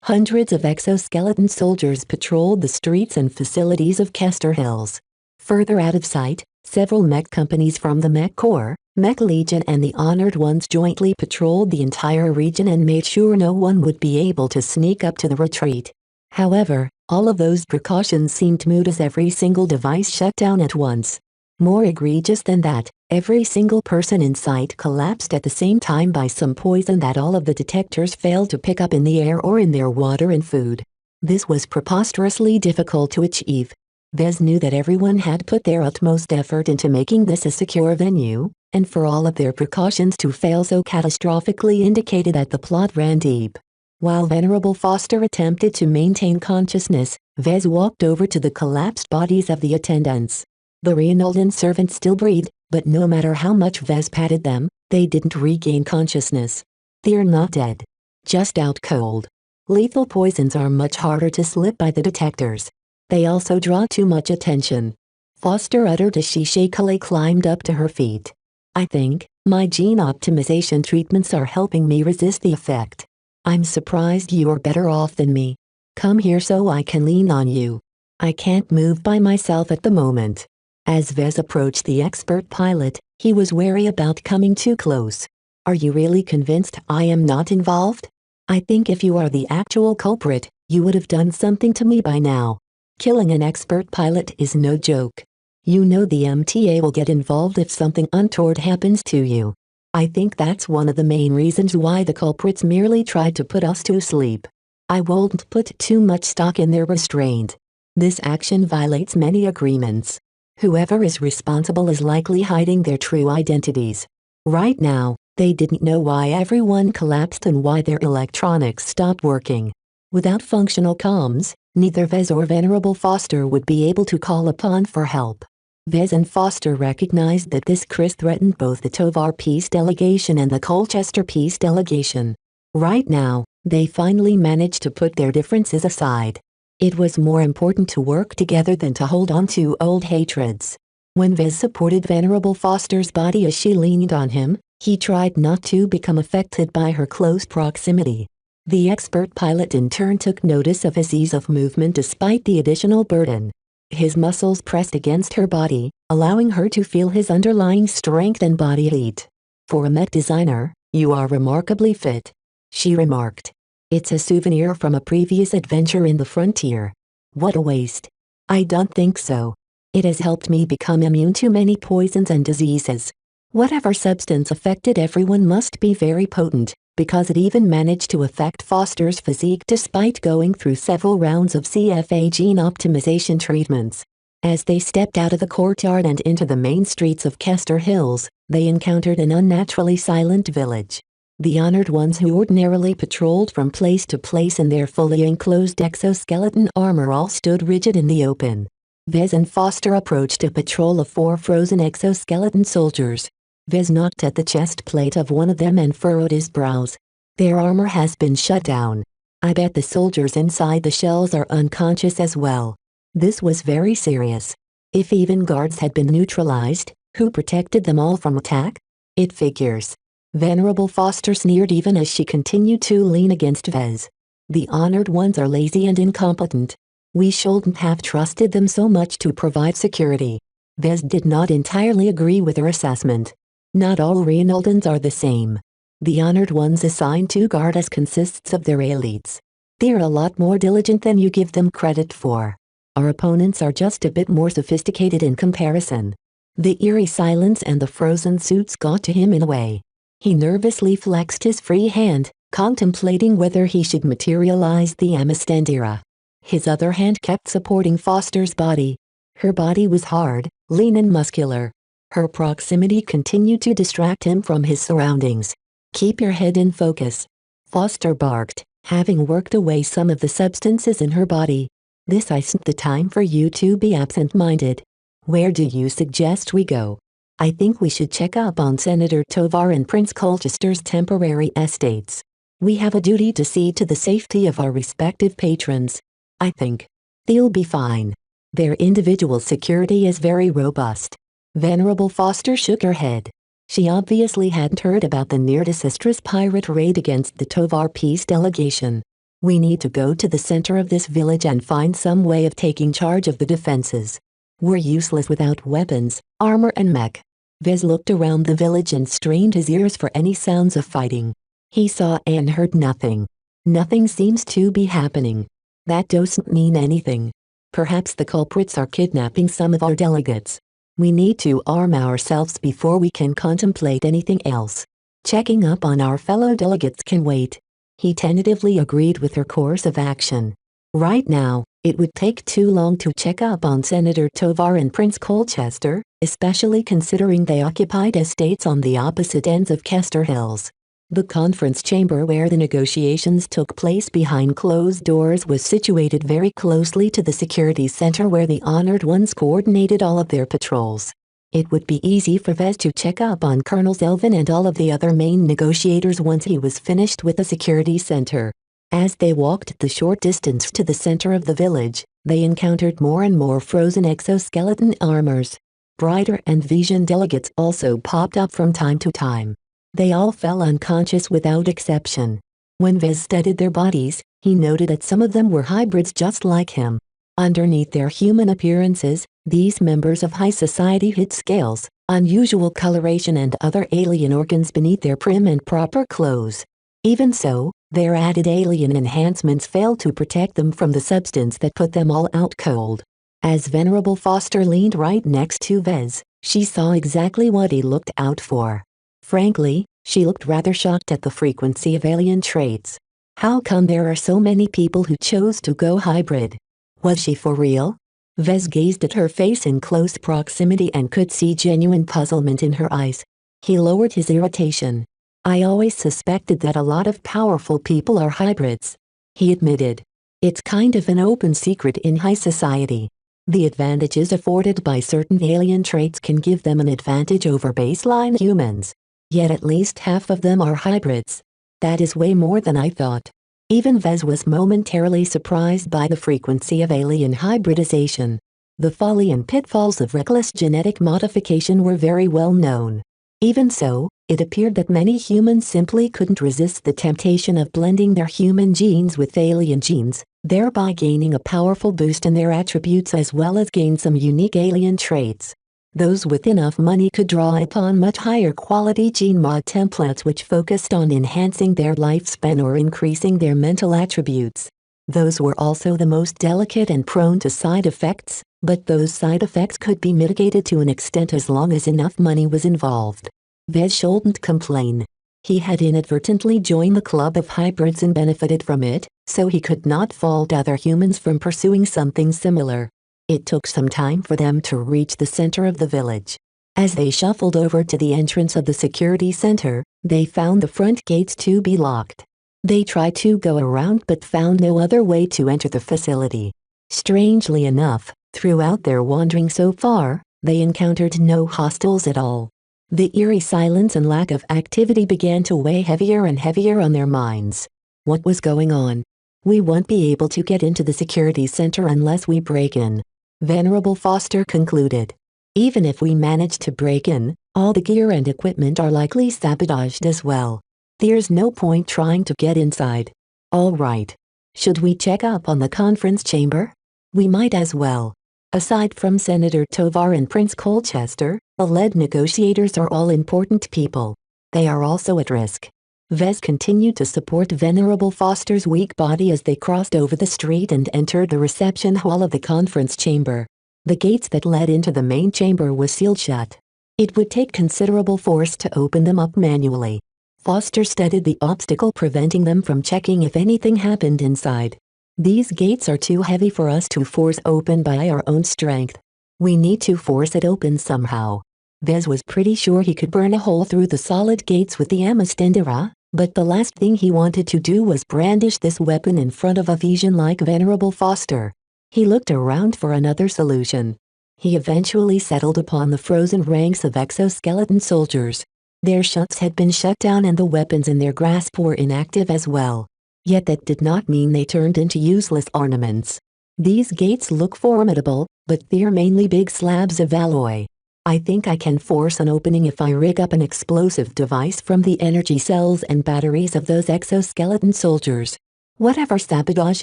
Speaker 2: Hundreds of exoskeleton soldiers patrolled the streets and facilities of Kester Hills. Further out of sight, several mech companies from the Mech Corps, Mech Legion and the Honored Ones jointly patrolled the entire region and made sure no one would be able to sneak up to the retreat. However, all of those precautions seemed moot as every single device shut down at once. More egregious than that, every single person in sight collapsed at the same time by some poison that all of the detectors failed to pick up in the air or in their water and food. This was preposterously difficult to achieve. Vez knew that everyone had put their utmost effort into making this a secure venue, and for all of their precautions to fail so catastrophically indicated that the plot ran deep. While Venerable Foster attempted to maintain consciousness, Vez walked over to the collapsed bodies of the attendants. The Reynolden servants still breathed, but no matter how much Vez patted them, they didn't regain consciousness. They're not dead. Just out cold. Lethal poisons are much harder to slip by the detectors. They also draw too much attention. Foster uttered as she shakily climbed up to her feet. I think my gene optimization treatments are helping me resist the effect. I'm surprised you're better off than me. Come here so I can lean on you. I can't move by myself at the moment. As Vez approached the expert pilot, he was wary about coming too close. Are you really convinced I am not involved? I think if you are the actual culprit, you would have done something to me by now. Killing an expert pilot is no joke. You know the MTA will get involved if something untoward happens to you. I think that's one of the main reasons why the culprits merely tried to put us to sleep. I won't put too much stock in their restraint. This action violates many agreements. Whoever is responsible is likely hiding their true identities. Right now, they didn't know why everyone collapsed and why their electronics stopped working. Without functional comms, neither Vez or Venerable Foster would be able to call upon for help. Vez and Foster recognized that this crisis threatened both the Tovar Peace Delegation and the Colchester Peace Delegation. Right now, they finally managed to put their differences aside. It was more important to work together than to hold on to old hatreds. When Vez supported Venerable Foster's body as she leaned on him, he tried not to become affected by her close proximity. The expert pilot in turn took notice of his ease of movement despite the additional burden. His muscles pressed against her body, allowing her to feel his underlying strength and body heat. For a mech designer, you are remarkably fit, she remarked. It's a souvenir from a previous adventure in the frontier. What a waste. I don't think so. It has helped me become immune to many poisons and diseases. Whatever substance affected everyone must be very potent, because it even managed to affect Foster's physique despite going through several rounds of CFA gene optimization treatments. As they stepped out of the courtyard and into the main streets of Kester Hills, they encountered an unnaturally silent village. The honored ones who ordinarily patrolled from place to place in their fully enclosed exoskeleton armor all stood rigid in the open. Vez and Foster approached a patrol of 4 frozen exoskeleton soldiers. Vez knocked at the chest plate of one of them and furrowed his brows. Their armor has been shut down. I bet the soldiers inside the shells are unconscious as well. This was very serious. If even guards had been neutralized, who protected them all from attack? It figures. Venerable Foster sneered even as she continued to lean against Vez. The honored ones are lazy and incompetent. We shouldn't have trusted them so much to provide security. Vez did not entirely agree with her assessment. Not all Reynoldans are the same. The honored ones assigned to guard us consists of their elites. They're a lot more diligent than you give them credit for. Our opponents are just a bit more sophisticated in comparison. The eerie silence and the frozen suits got to him in a way. He nervously flexed his free hand, contemplating whether he should materialize the Amistandira. His other hand kept supporting Foster's body. Her body was hard, lean and muscular. Her proximity continued to distract him from his surroundings. Keep your head in focus. Foster barked, having worked away some of the substances in her body. This isn't the time for you to be absent-minded. Where do you suggest we go? I think we should check up on Senator Tovar and Prince Colchester's temporary estates. We have a duty to see to the safety of our respective patrons. I think they'll be fine. Their individual security is very robust. Venerable Foster shook her head. She obviously hadn't heard about the near-disastrous pirate raid against the Tovar Peace Delegation. We need to go to the center of this village and find some way of taking charge of the defenses. We're useless without weapons, armor and mech. Vez looked around the village and strained his ears for any sounds of fighting. He saw and heard nothing. Nothing seems to be happening. That doesn't mean anything. Perhaps the culprits are kidnapping some of our delegates. We need to arm ourselves before we can contemplate anything else. Checking up on our fellow delegates can wait. He tentatively agreed with her course of action. Right now, it would take too long to check up on Senator Tovar and Prince Colchester, especially considering they occupied estates on the opposite ends of Kester Hills. The conference chamber where the negotiations took place behind closed doors was situated very closely to the security center where the honored ones coordinated all of their patrols. It would be easy for Vez to check up on Colonel Zelvin and all of the other main negotiators once he was finished with the security center. As they walked the short distance to the center of the village, they encountered more and more frozen exoskeleton armors. Brighter and Vision delegates also popped up from time to time. They all fell unconscious without exception. When Vez studied their bodies, he noted that some of them were hybrids just like him. Underneath their human appearances, these members of high society hid scales, unusual coloration and other alien organs beneath their prim and proper clothes. Even so, their added alien enhancements failed to protect them from the substance that put them all out cold. As Venerable Foster leaned right next to Vez, she saw exactly what he looked out for. Frankly, she looked rather shocked at the frequency of alien traits. How come there are so many people who chose to go hybrid? Was she for real? Vez gazed at her face in close proximity and could see genuine puzzlement in her eyes. He lowered his irritation. I always suspected that a lot of powerful people are hybrids, he admitted. It's kind of an open secret in high society. The advantages afforded by certain alien traits can give them an advantage over baseline humans. Yet at least half of them are hybrids. That is way more than I thought. Even Vez was momentarily surprised by the frequency of alien hybridization. The folly and pitfalls of reckless genetic modification were very well known. Even so, it appeared that many humans simply couldn't resist the temptation of blending their human genes with alien genes, thereby gaining a powerful boost in their attributes as well as gain some unique alien traits. Those with enough money could draw upon much higher quality gene mod templates which focused on enhancing their lifespan or increasing their mental attributes. Those were also the most delicate and prone to side effects, but those side effects could be mitigated to an extent as long as enough money was involved. Vez shouldn't complain. He had inadvertently joined the club of hybrids and benefited from it, so he could not fault other humans from pursuing something similar. It took some time for them to reach the center of the village. As they shuffled over to the entrance of the security center, they found the front gates to be locked. They tried to go around but found no other way to enter the facility. Strangely enough, throughout their wandering so far, they encountered no hostiles at all. The eerie silence and lack of activity began to weigh heavier and heavier on their minds. What was going on? We won't be able to get into the security center unless we break in, Venerable Foster concluded. Even if we manage to break in, all the gear and equipment are likely sabotaged as well. There's no point trying to get inside. All right. Should we check up on the conference chamber? We might as well. Aside from Senator Tovar and Prince Colchester, the lead negotiators are all important people. They are also at risk. Vez continued to support Venerable Foster's weak body as they crossed over the street and entered the reception hall of the conference chamber. The gates that led into the main chamber were sealed shut. It would take considerable force to open them up manually. Foster studied the obstacle preventing them from checking if anything happened inside. These gates are too heavy for us to force open by our own strength. We need to force it open somehow. Vez was pretty sure he could burn a hole through the solid gates with the Amastendera, but the last thing he wanted to do was brandish this weapon in front of a vision like Venerable Foster. He looked around for another solution. He eventually settled upon the frozen ranks of exoskeleton soldiers. Their shuts had been shut down and the weapons in their grasp were inactive as well. Yet that did not mean they turned into useless ornaments. These gates look formidable, but they're mainly big slabs of alloy. I think I can force an opening if I rig up an explosive device from the energy cells and batteries of those exoskeleton soldiers. Whatever sabotage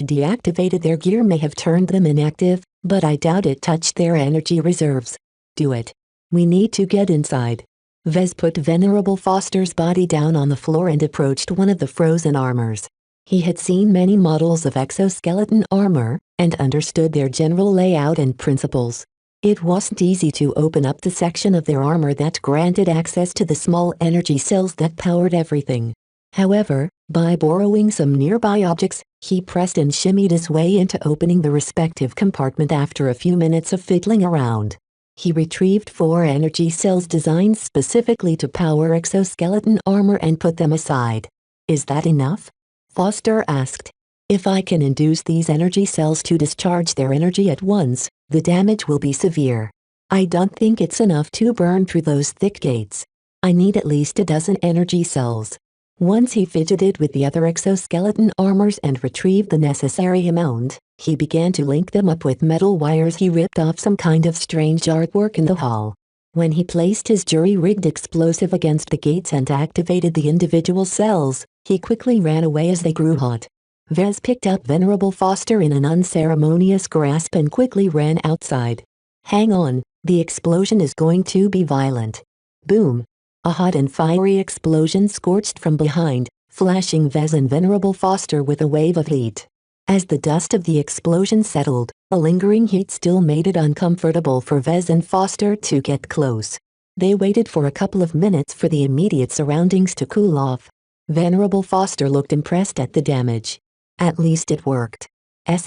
Speaker 2: deactivated their gear may have turned them inactive, but I doubt it touched their energy reserves. Do it. We need to get inside. Vez put Venerable Foster's body down on the floor and approached one of the frozen armors. He had seen many models of exoskeleton armor, and understood their general layout and principles. It wasn't easy to open up the section of their armor that granted access to the small energy cells that powered everything. However, by borrowing some nearby objects, he pressed and shimmied his way into opening the respective compartment after a few minutes of fiddling around. He retrieved 4 energy cells designed specifically to power exoskeleton armor and put them aside. Is that enough? Foster asked. If I can induce these energy cells to discharge their energy at once, the damage will be severe. I don't think it's enough to burn through those thick gates. I need at least a dozen energy cells. Once he fidgeted with the other exoskeleton armors and retrieved the necessary amount, he began to link them up with metal wires. He ripped off some kind of strange artwork in the hall. When he placed his jury-rigged explosive against the gates and activated the individual cells, he quickly ran away as they grew hot. Vez picked up Venerable Foster in an unceremonious grasp and quickly ran outside. Hang on, the explosion is going to be violent. Boom! A hot and fiery explosion scorched from behind, flashing Vez and Venerable Foster with a wave of heat. As the dust of the explosion settled, a lingering heat still made it uncomfortable for Vez and Foster to get close. They waited for a couple of minutes for the immediate surroundings to cool off. Venerable Foster looked impressed at the damage. At least it worked. Vez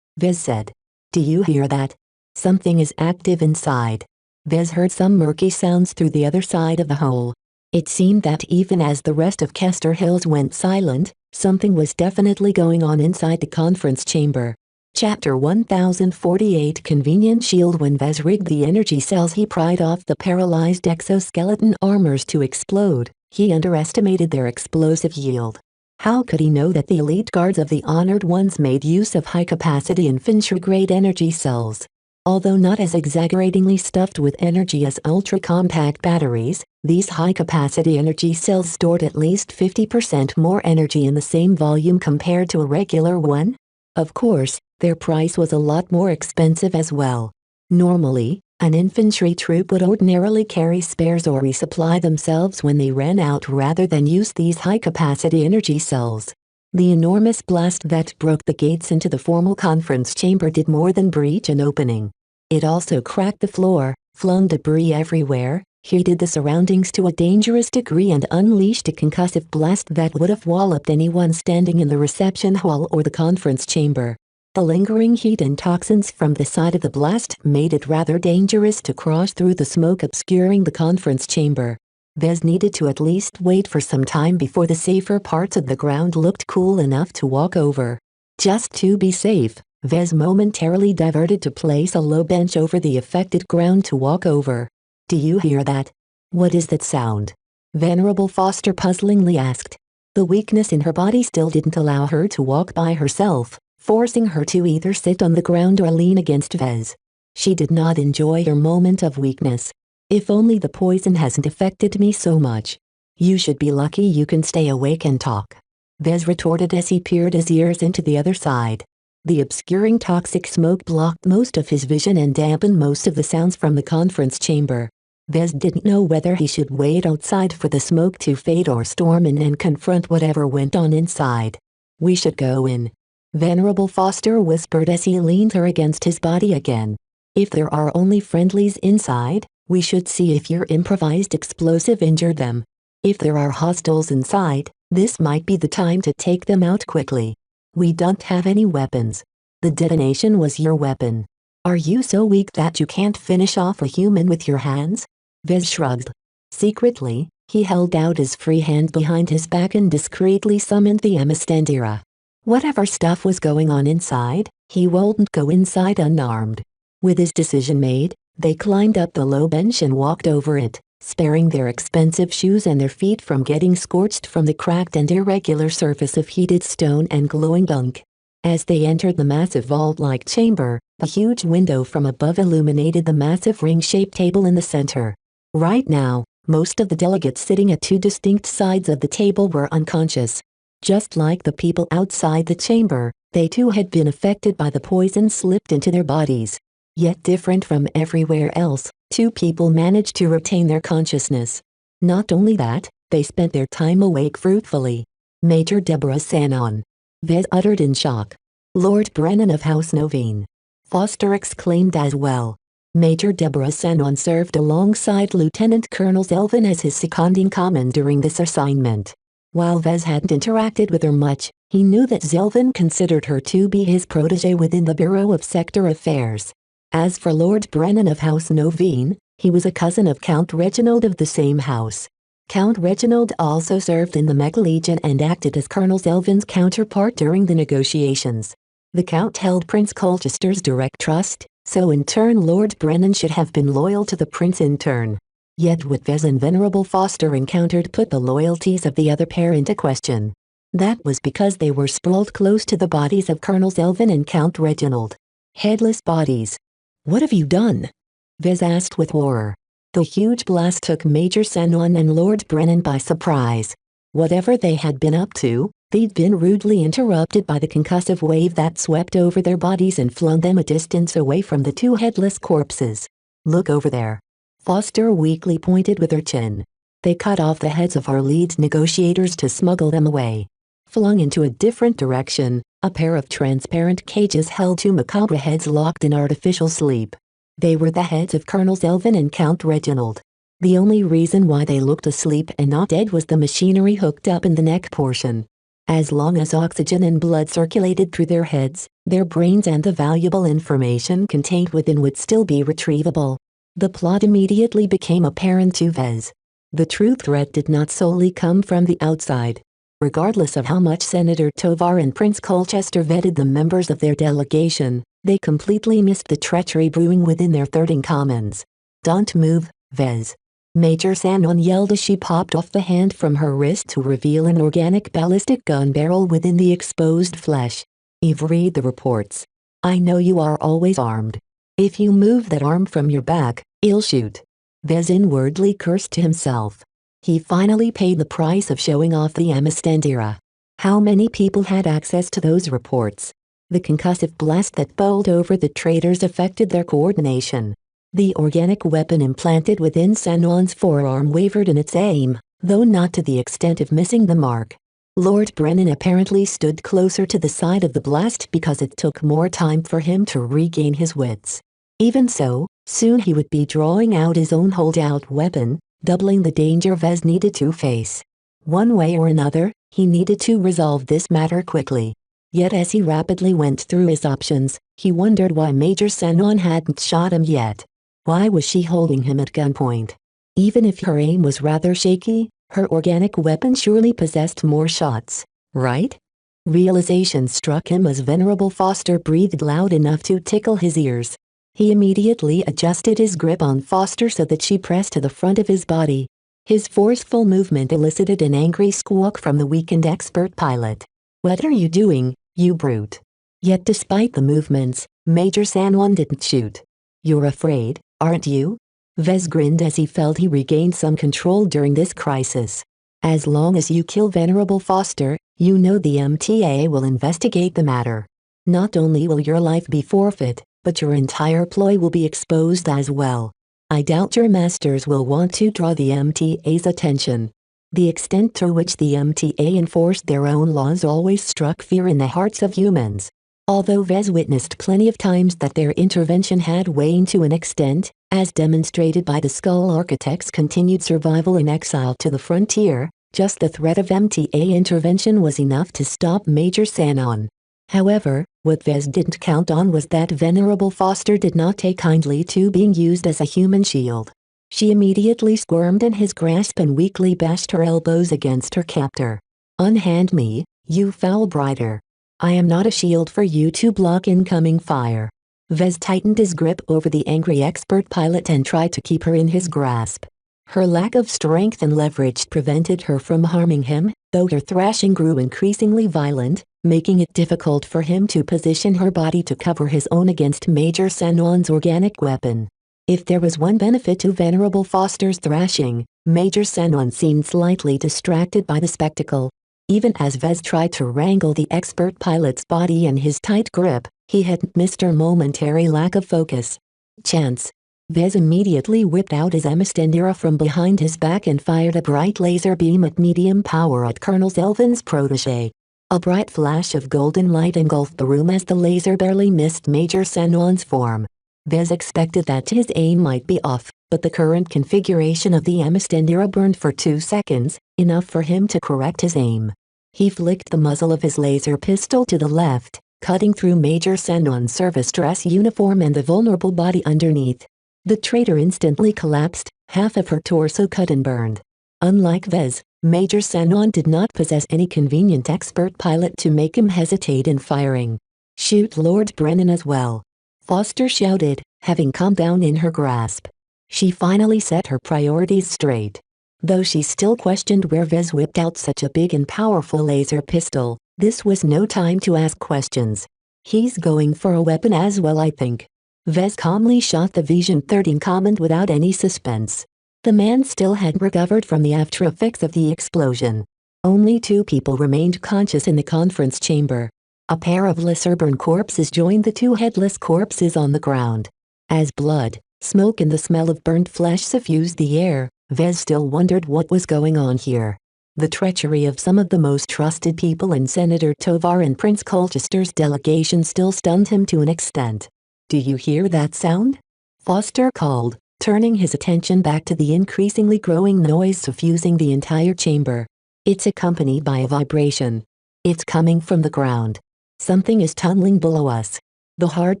Speaker 2: said. Do you hear that? Something is active inside. Vez heard some murky sounds through the other side of the hole. It seemed that even as the rest of Kester Hills went silent, something was definitely going on inside the conference chamber. Chapter 1048 Convenient Shield. When Vez rigged the energy cells, he pried off the paralyzed exoskeleton armors to explode. He underestimated their explosive yield. How could he know that the elite guards of the Honored Ones made use of high-capacity infantry-grade energy cells? Although not as exaggeratingly stuffed with energy as ultra-compact batteries, these high-capacity energy cells stored at least 50% more energy in the same volume compared to a regular one. Of course, their price was a lot more expensive as well. Normally, an infantry troop would ordinarily carry spares or resupply themselves when they ran out rather than use these high-capacity energy cells. The enormous blast that broke the gates into the formal conference chamber did more than breach an opening. It also cracked the floor, flung debris everywhere, heated the surroundings to a dangerous degree and unleashed a concussive blast that would have walloped anyone standing in the reception hall or the conference chamber. The lingering heat and toxins from the side of the blast made it rather dangerous to cross through the smoke obscuring the conference chamber. Vez needed to at least wait for some time before the safer parts of the ground looked cool enough to walk over. Just to be safe, Vez momentarily diverted to place a low bench over the affected ground to walk over. Do you hear that? What is that sound? Venerable Foster puzzlingly asked. The weakness in her body still didn't allow her to walk by herself, forcing her to either sit on the ground or lean against Vez. She did not enjoy her moment of weakness. If only the poison hasn't affected me so much. You should be lucky you can stay awake and talk. Vez retorted as he peered his ears into the other side. The obscuring toxic smoke blocked most of his vision and dampened most of the sounds from the conference chamber. Vez didn't know whether he should wait outside for the smoke to fade or storm in and confront whatever went on inside. We should go in. Venerable Foster whispered as he leaned her against his body again. If there are only friendlies inside, we should see if your improvised explosive injured them. If there are hostiles inside, this might be the time to take them out quickly. We don't have any weapons. The detonation was your weapon. Are you so weak that you can't finish off a human with your hands? Vez shrugged. Secretly, he held out his free hand behind his back and discreetly summoned the Amistandira. Whatever stuff was going on inside, he wouldn't go inside unarmed. With his decision made, they climbed up the low bench and walked over it, sparing their expensive shoes and their feet from getting scorched from the cracked and irregular surface of heated stone and glowing gunk. As they entered the massive vault-like chamber, a huge window from above illuminated the massive ring-shaped table in the center. Right now, most of the delegates sitting at two distinct sides of the table were unconscious. Just like the people outside the chamber, they too had been affected by the poison slipped into their bodies. Yet different from everywhere else, two people managed to retain their consciousness. Not only that, they spent their time awake fruitfully. Major Deborah Sanon. Vez uttered in shock. Lord Brennan of House Novine. Foster exclaimed as well. Major Deborah Sanon served alongside Lieutenant Colonel Zelvin as his seconding command during this assignment. While Vez hadn't interacted with her much, he knew that Zelvin considered her to be his protégé within the Bureau of Sector Affairs. As for Lord Brennan of House Novine, he was a cousin of Count Reginald of the same house. Count Reginald also served in the Mech Legion and acted as Colonel Zelvin's counterpart during the negotiations. The Count held Prince Colchester's direct trust, so in turn Lord Brennan should have been loyal to the Prince in turn. Yet what Vez and Venerable Foster encountered put the loyalties of the other pair into question. That was because they were sprawled close to the bodies of Colonel Zelvin and Count Reginald. Headless bodies. "What have you done?" Vez asked with horror. The huge blast took Major Sanon and Lord Brennan by surprise. Whatever they had been up to, they'd been rudely interrupted by the concussive wave that swept over their bodies and flung them a distance away from the two headless corpses. "Look over there." Foster weakly pointed with her chin. "They cut off the heads of our lead negotiators to smuggle them away." Flung into a different direction, a pair of transparent cages held two macabre heads locked in artificial sleep. They were the heads of Colonel Zelvin and Count Reginald. The only reason why they looked asleep and not dead was the machinery hooked up in the neck portion. As long as oxygen and blood circulated through their heads, their brains and the valuable information contained within would still be retrievable. The plot immediately became apparent to Vez. The true threat did not solely come from the outside. Regardless of how much Senator Tovar and Prince Colchester vetted the members of their delegation, they completely missed the treachery brewing within their third in commons. "Don't move, Vez." Major Sanon yelled as she popped off the hand from her wrist to reveal an organic ballistic gun barrel within the exposed flesh. "Eve, read the reports. I know you are always armed. If you move that arm from your back, I'll shoot." Vez inwardly cursed to himself. He finally paid the price of showing off the Amistandira. How many people had access to those reports? The concussive blast that bowled over the traitors affected their coordination. The organic weapon implanted within Sanon's forearm wavered in its aim, though not to the extent of missing the mark. Lord Brennan apparently stood closer to the side of the blast because it took more time for him to regain his wits. Even so, soon he would be drawing out his own holdout weapon, doubling the danger Vez needed to face. One way or another, he needed to resolve this matter quickly. Yet as he rapidly went through his options, he wondered why Major Sanon hadn't shot him yet. Why was she holding him at gunpoint? Even if her aim was rather shaky, her organic weapon surely possessed more shots, right? Realization struck him as Venerable Foster breathed loud enough to tickle his ears. He immediately adjusted his grip on Foster so that she pressed to the front of his body. His forceful movement elicited an angry squawk from the weakened expert pilot. "What are you doing, you brute?" Yet despite the movements, Major Sanon didn't shoot. "You're afraid, aren't you?" Vez grinned as he felt he regained some control during this crisis. "As long as you kill Venerable Foster, you know the MTA will investigate the matter. Not only will your life be forfeit, but your entire ploy will be exposed as well. I doubt your masters will want to draw the MTA's attention." The extent to which the MTA enforced their own laws always struck fear in the hearts of humans. Although Vez witnessed plenty of times that their intervention had waned to an extent, as demonstrated by the Skull Architects' continued survival in exile to the frontier, just the threat of MTA intervention was enough to stop Major Sanon. However, what Vez didn't count on was that Venerable Foster did not take kindly to being used as a human shield. She immediately squirmed in his grasp and weakly bashed her elbows against her captor. "Unhand me, you foul brider. I am not a shield for you to block incoming fire." Vez tightened his grip over the angry expert pilot and tried to keep her in his grasp. Her lack of strength and leverage prevented her from harming him, though her thrashing grew increasingly violent, making it difficult for him to position her body to cover his own against Major Sanon's organic weapon. If there was one benefit to Venerable Foster's thrashing, Major Sanon seemed slightly distracted by the spectacle. Even as Vez tried to wrangle the expert pilot's body in his tight grip, he hadn't missed her momentary lack of focus. Chance. Vez immediately whipped out his Amistandira from behind his back and fired a bright laser beam at medium power at Colonel Zelvin's protege. A bright flash of golden light engulfed the room as the laser barely missed Major Sanon's form. Vez expected that his aim might be off, but the current configuration of the Amistandira burned for 2 seconds, enough for him to correct his aim. He flicked the muzzle of his laser pistol to the left, cutting through Major Senon's service dress uniform and the vulnerable body underneath. The traitor instantly collapsed, half of her torso cut and burned. Unlike Vez, Major Senon did not possess any convenient expert pilot to make him hesitate in firing. "Shoot Lord Brennan as well," Foster shouted, having calmed down in her grasp. She finally set her priorities straight. Though she still questioned where Vez whipped out such a big and powerful laser pistol, this was no time to ask questions. "He's going for a weapon as well, I think." Vez calmly shot the Vision 13 comment without any suspense. The man still hadn't recovered from the after effects of the explosion. Only 2 people remained conscious in the conference chamber. A pair of Lyserburn corpses joined the 2 headless corpses on the ground. As blood, smoke and the smell of burnt flesh suffused the air, Vez still wondered what was going on here. The treachery of some of the most trusted people in Senator Tovar and Prince Colchester's delegation still stunned him to an extent. "Do you hear that sound?" Foster called, turning his attention back to the increasingly growing noise suffusing the entire chamber. "It's accompanied by a vibration. It's coming from the ground. Something is tunneling below us." The hard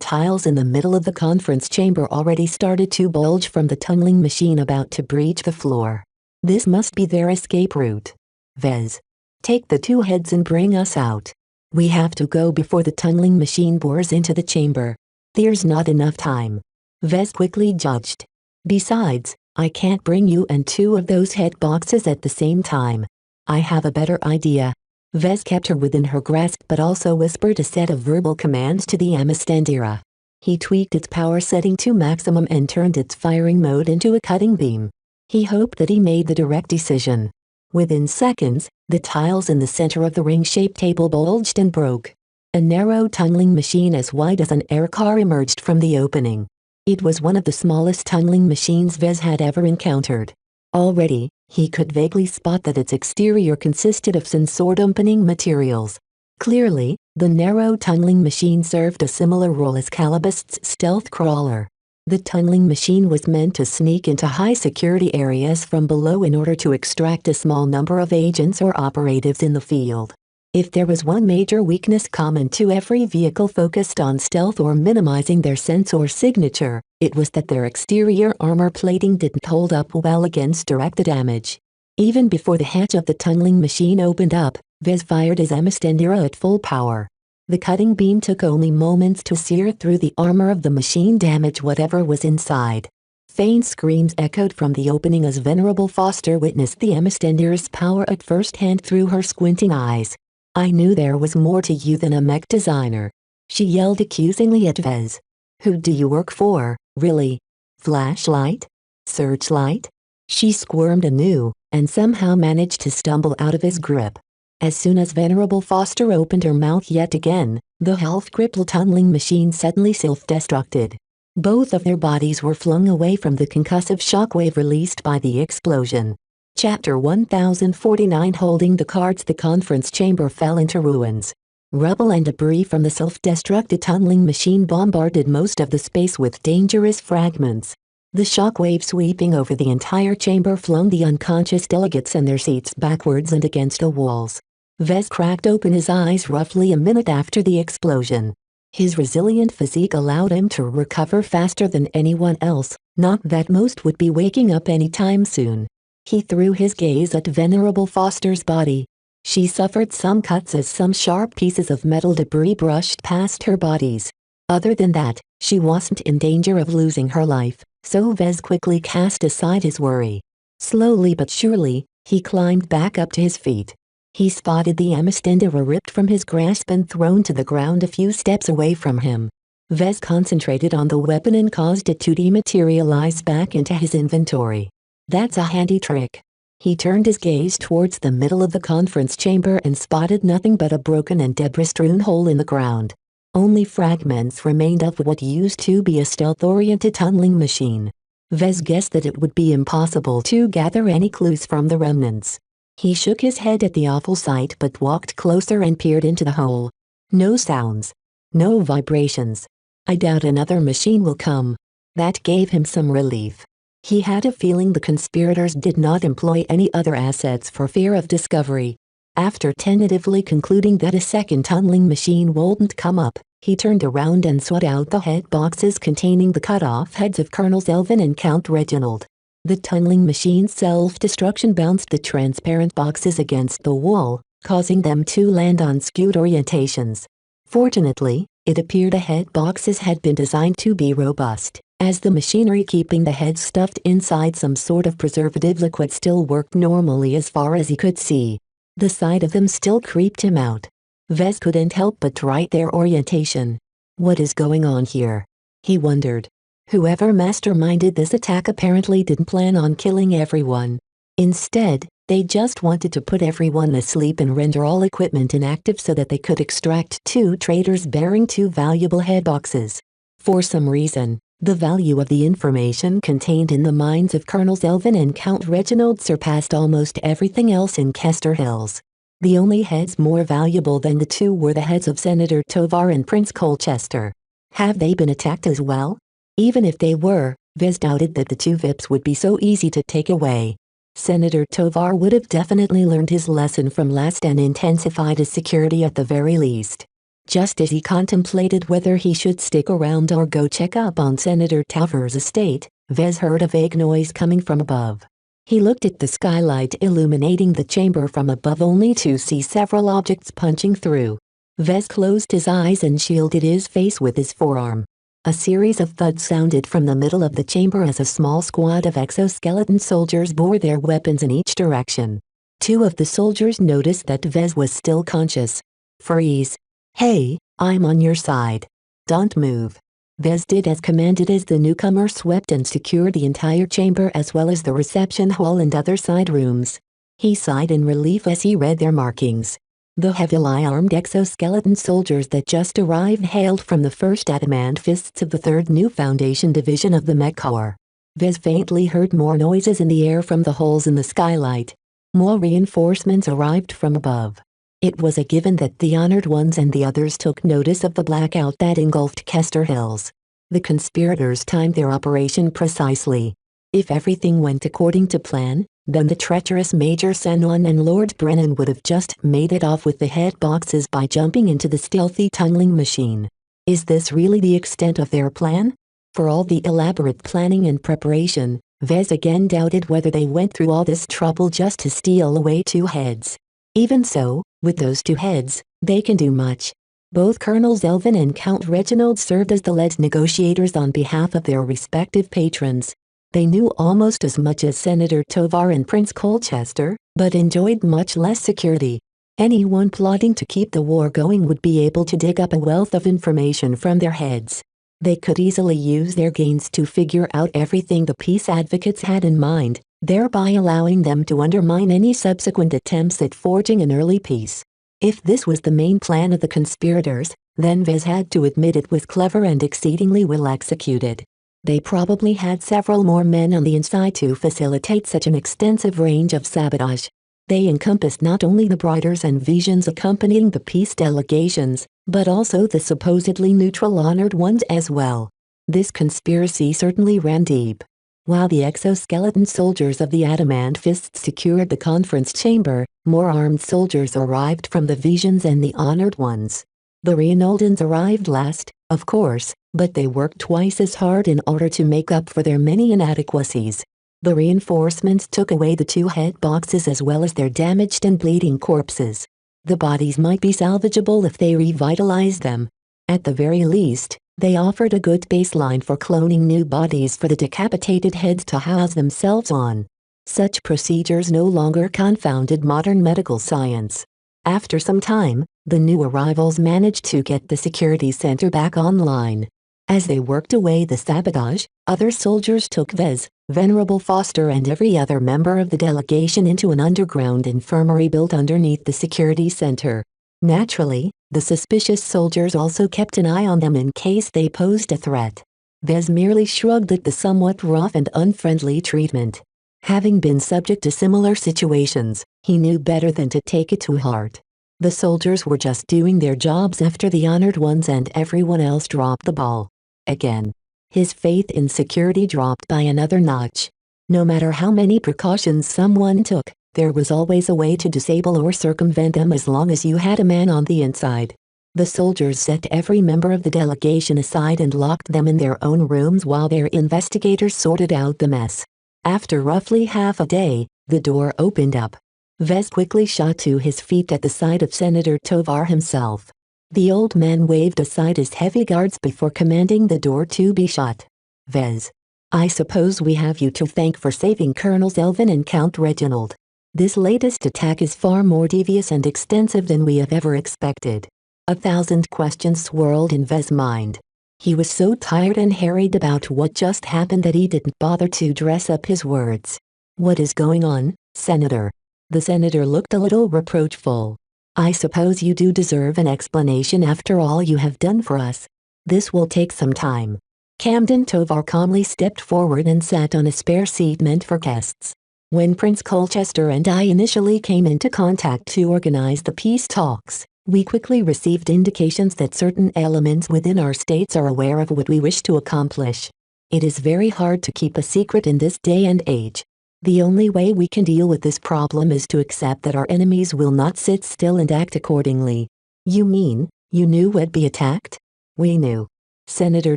Speaker 2: tiles in the middle of the conference chamber already started to bulge from the tunneling machine about to breach the floor. This must be their escape route. "Vez, take the 2 heads and bring us out. We have to go before the tunneling machine bores into the chamber. There's not enough time." Vez quickly judged. "Besides, I can't bring you and 2 of those head boxes at the same time. I have a better idea." Vez kept her within her grasp but also whispered a set of verbal commands to the Amistandira. He tweaked its power setting to maximum and turned its firing mode into a cutting beam. He hoped that he made the direct decision. Within seconds, the tiles in the center of the ring-shaped table bulged and broke. A narrow tunneling machine as wide as an air car emerged from the opening. It was one of the smallest tunneling machines Vez had ever encountered. Already, he could vaguely spot that its exterior consisted of sensor-dampening materials. Clearly, the narrow tunneling machine served a similar role as Calabast's stealth crawler. The tunneling machine was meant to sneak into high-security areas from below in order to extract a small number of agents or operatives in the field. If there was one major weakness common to every vehicle focused on stealth or minimizing their sensor signature, it was that their exterior armor plating didn't hold up well against direct damage. Even before the hatch of the tunneling machine opened up, Vez fired his Amistandira at full power. The cutting beam took only moments to sear through the armor of the machine, damage whatever was inside. Faint screams echoed from the opening as Venerable Foster witnessed the Amistandira's power at first hand through her squinting eyes. "I knew there was more to you than a mech designer," she yelled accusingly at Vez. "Who do you work for, really? Flashlight? Searchlight?" She squirmed anew, and somehow managed to stumble out of his grip. As soon as Venerable Foster opened her mouth yet again, the health-crippled tunneling machine suddenly self-destructed. Both of their bodies were flung away from the concussive shockwave released by the explosion. Chapter 1049. Holding the cards, the conference chamber fell into ruins. Rubble and debris from the self-destructed tunneling machine bombarded most of the space with dangerous fragments. The shockwave sweeping over the entire chamber flung the unconscious delegates and their seats backwards and against the walls. Vez cracked open his eyes roughly a minute after the explosion. His resilient physique allowed him to recover faster than anyone else, not that most would be waking up anytime soon. He threw his gaze at Venerable Foster's body. She suffered some cuts as some sharp pieces of metal debris brushed past her bodies. Other than that, she wasn't in danger of losing her life, so Vez quickly cast aside his worry. Slowly but surely, he climbed back up to his feet. He spotted the Amistandira ripped from his grasp and thrown to the ground a few steps away from him. Vez concentrated on the weapon and caused it to dematerialize back into his inventory. "That's a handy trick." He turned his gaze towards the middle of the conference chamber and spotted nothing but a broken and debris-strewn hole in the ground. Only fragments remained of what used to be a stealth-oriented tunneling machine. Vez guessed that it would be impossible to gather any clues from the remnants. He shook his head at the awful sight but walked closer and peered into the hole. No sounds. No vibrations. "I doubt another machine will come." That gave him some relief. He had a feeling the conspirators did not employ any other assets for fear of discovery. After tentatively concluding that a second tunneling machine wouldn't come up, he turned around and swept out the head boxes containing the cut-off heads of Colonel Elvin and Count Reginald. The tunneling machine's self-destruction bounced the transparent boxes against the wall, causing them to land on skewed orientations. Fortunately, it appeared the head boxes had been designed to be robust, as the machinery keeping the heads stuffed inside some sort of preservative liquid still worked normally as far as he could see. The sight of them still creeped him out. Vez couldn't help but write their orientation. What is going on here? He wondered. Whoever masterminded this attack apparently didn't plan on killing everyone. Instead, they just wanted to put everyone asleep and render all equipment inactive so that they could extract 2 traitors bearing 2 valuable head boxes. For some reason, the value of the information contained in the minds of Colonels Elvin and Count Reginald surpassed almost everything else in Kester Hills. The only heads more valuable than the 2 were the heads of Senator Tovar and Prince Colchester. Have they been attacked as well? Even if they were, Vez doubted that the 2 VIPs would be so easy to take away. Senator Tovar would have definitely learned his lesson from last and intensified his security at the very least. Just as he contemplated whether he should stick around or go check up on Senator Tovar's estate, Vez heard a vague noise coming from above. He looked at the skylight illuminating the chamber from above only to see several objects punching through. Vez closed his eyes and shielded his face with his forearm. A series of thuds sounded from the middle of the chamber as a small squad of exoskeleton soldiers bore their weapons in each direction. 2 of the soldiers noticed that Vez was still conscious. Freeze. Hey, I'm on your side. Don't move. Vez did as commanded as the newcomer swept and secured the entire chamber as well as the reception hall and other side rooms. He sighed in relief as he read their markings. The heavily armed exoskeleton soldiers that just arrived hailed from the 1st Adamant Fists of the 3rd New Foundation Division of the Mech Corps. Vez faintly heard more noises in the air from the holes in the skylight. More reinforcements arrived from above. It was a given that the Honored Ones and the others took notice of the blackout that engulfed Kester Hills. The conspirators timed their operation precisely. If everything went according to plan, then the treacherous Major Senon and Lord Brennan would have just made it off with the head boxes by jumping into the stealthy tunneling machine. Is this really the extent of their plan? For all the elaborate planning and preparation, Vez again doubted whether they went through all this trouble just to steal away 2 heads. Even so, with those 2 heads, they can do much. Both Colonels Elvin and Count Reginald served as the lead negotiators on behalf of their respective patrons. They knew almost as much as Senator Tovar and Prince Colchester, but enjoyed much less security. Anyone plotting to keep the war going would be able to dig up a wealth of information from their heads. They could easily use their gains to figure out everything the peace advocates had in mind, thereby allowing them to undermine any subsequent attempts at forging an early peace. If this was the main plan of the conspirators, then Vez had to admit it was clever and exceedingly well executed. They probably had several more men on the inside to facilitate such an extensive range of sabotage. They encompassed not only the Briders and Visions accompanying the peace delegations, but also the supposedly neutral Honored Ones as well. This conspiracy certainly ran deep. While the exoskeleton soldiers of the Adamant Fists secured the conference chamber, more armed soldiers arrived from the Visions and the Honored Ones. The Reinaldans arrived last, of course, but they worked twice as hard in order to make up for their many inadequacies. The reinforcements took away the 2 head boxes as well as their damaged and bleeding corpses. The bodies might be salvageable if they revitalized them. At the very least, they offered a good baseline for cloning new bodies for the decapitated heads to house themselves on. Such procedures no longer confounded modern medical science. After some time, the new arrivals managed to get the security center back online. As they worked away the sabotage, other soldiers took Vez, Venerable Foster and every other member of the delegation into an underground infirmary built underneath the security center. Naturally, the suspicious soldiers also kept an eye on them in case they posed a threat. Vez merely shrugged at the somewhat rough and unfriendly treatment. Having been subject to similar situations, he knew better than to take it to heart. The soldiers were just doing their jobs after the Honored Ones and everyone else dropped the ball. Again. His faith in security dropped by another notch. No matter how many precautions someone took, There was always a way to disable or circumvent them as long as you had a man on the inside. The soldiers set every member of the delegation aside and locked them in their own rooms while their investigators sorted out the mess. After roughly half a day, the door opened up. Vez quickly shot to his feet at the sight of Senator Tovar himself. The old man waved aside his heavy guards before commanding the door to be shut. Vez, I suppose we have you to thank for saving Colonel Elvin and Count Reginald. This latest attack is far more devious and extensive than we have ever expected. 1,000 questions swirled in Vez's mind. He was so tired and harried about what just happened that he didn't bother to dress up his words. What is going on, Senator? The senator looked a little reproachful. I suppose you do deserve an explanation after all you have done for us. This will take some time. Camden Tovar calmly stepped forward and sat on a spare seat meant for guests. When Prince Colchester and I initially came into contact to organize the peace talks, we quickly received indications that certain elements within our states are aware of what we wish to accomplish. It is very hard to keep a secret in this day and age. The only way we can deal with this problem is to accept that our enemies will not sit still and act accordingly. You mean, you knew we'd be attacked? We knew. Senator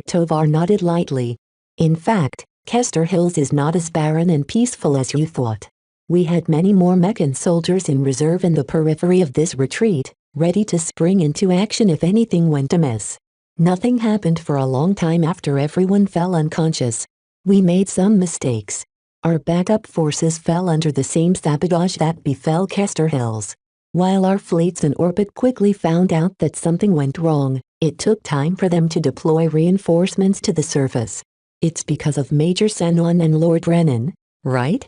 Speaker 2: Tovar nodded lightly. In fact, Kester Hills is not as barren and peaceful as you thought. We had many more Meccan soldiers in reserve in the periphery of this retreat, ready to spring into action if anything went amiss. Nothing happened for a long time after everyone fell unconscious. We made some mistakes. Our backup forces fell under the same sabotage that befell Kester Hills. While our fleets in orbit quickly found out that something went wrong, it took time for them to deploy reinforcements to the surface. It's because of Major Sanon and Lord Brennan, right?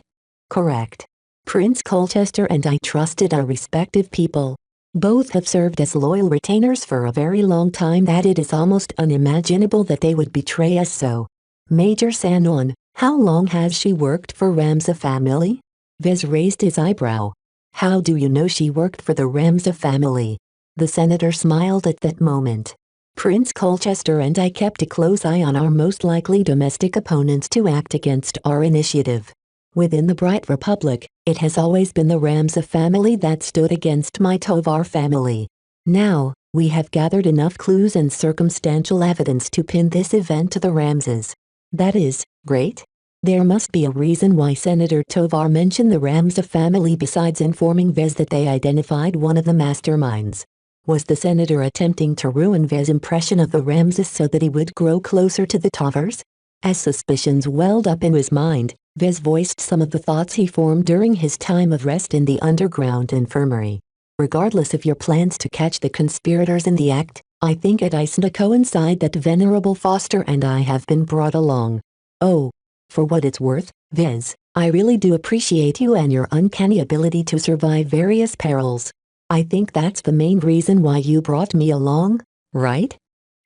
Speaker 2: Correct. Prince Colchester and I trusted our respective people. Both have served as loyal retainers for a very long time that it is almost unimaginable that they would betray us so. Major Sanon, how long has she worked for Ramza family? Vez raised his eyebrow. How do you know she worked for the Ramza family? The senator smiled at that moment. Prince Colchester and I kept a close eye on our most likely domestic opponents to act against our initiative. Within the Bright Republic, it has always been the Ramza family that stood against my Tovar family. Now, we have gathered enough clues and circumstantial evidence to pin this event to the Ramzes. That is, great. There must be a reason why Senator Tovar mentioned the Ramza family besides informing Vez that they identified one of the masterminds. Was the senator attempting to ruin Vez's impression of the Ramzes so that he would grow closer to the Tovars? As suspicions welled up in his mind, Vez voiced some of the thoughts he formed during his time of rest in the underground infirmary. Regardless of your plans to catch the conspirators in the act, I think it is to coincide that Venerable Foster and I have been brought along. Oh, for what it's worth, Vez, I really do appreciate you and your uncanny ability to survive various perils. I think that's the main reason why you brought me along, right?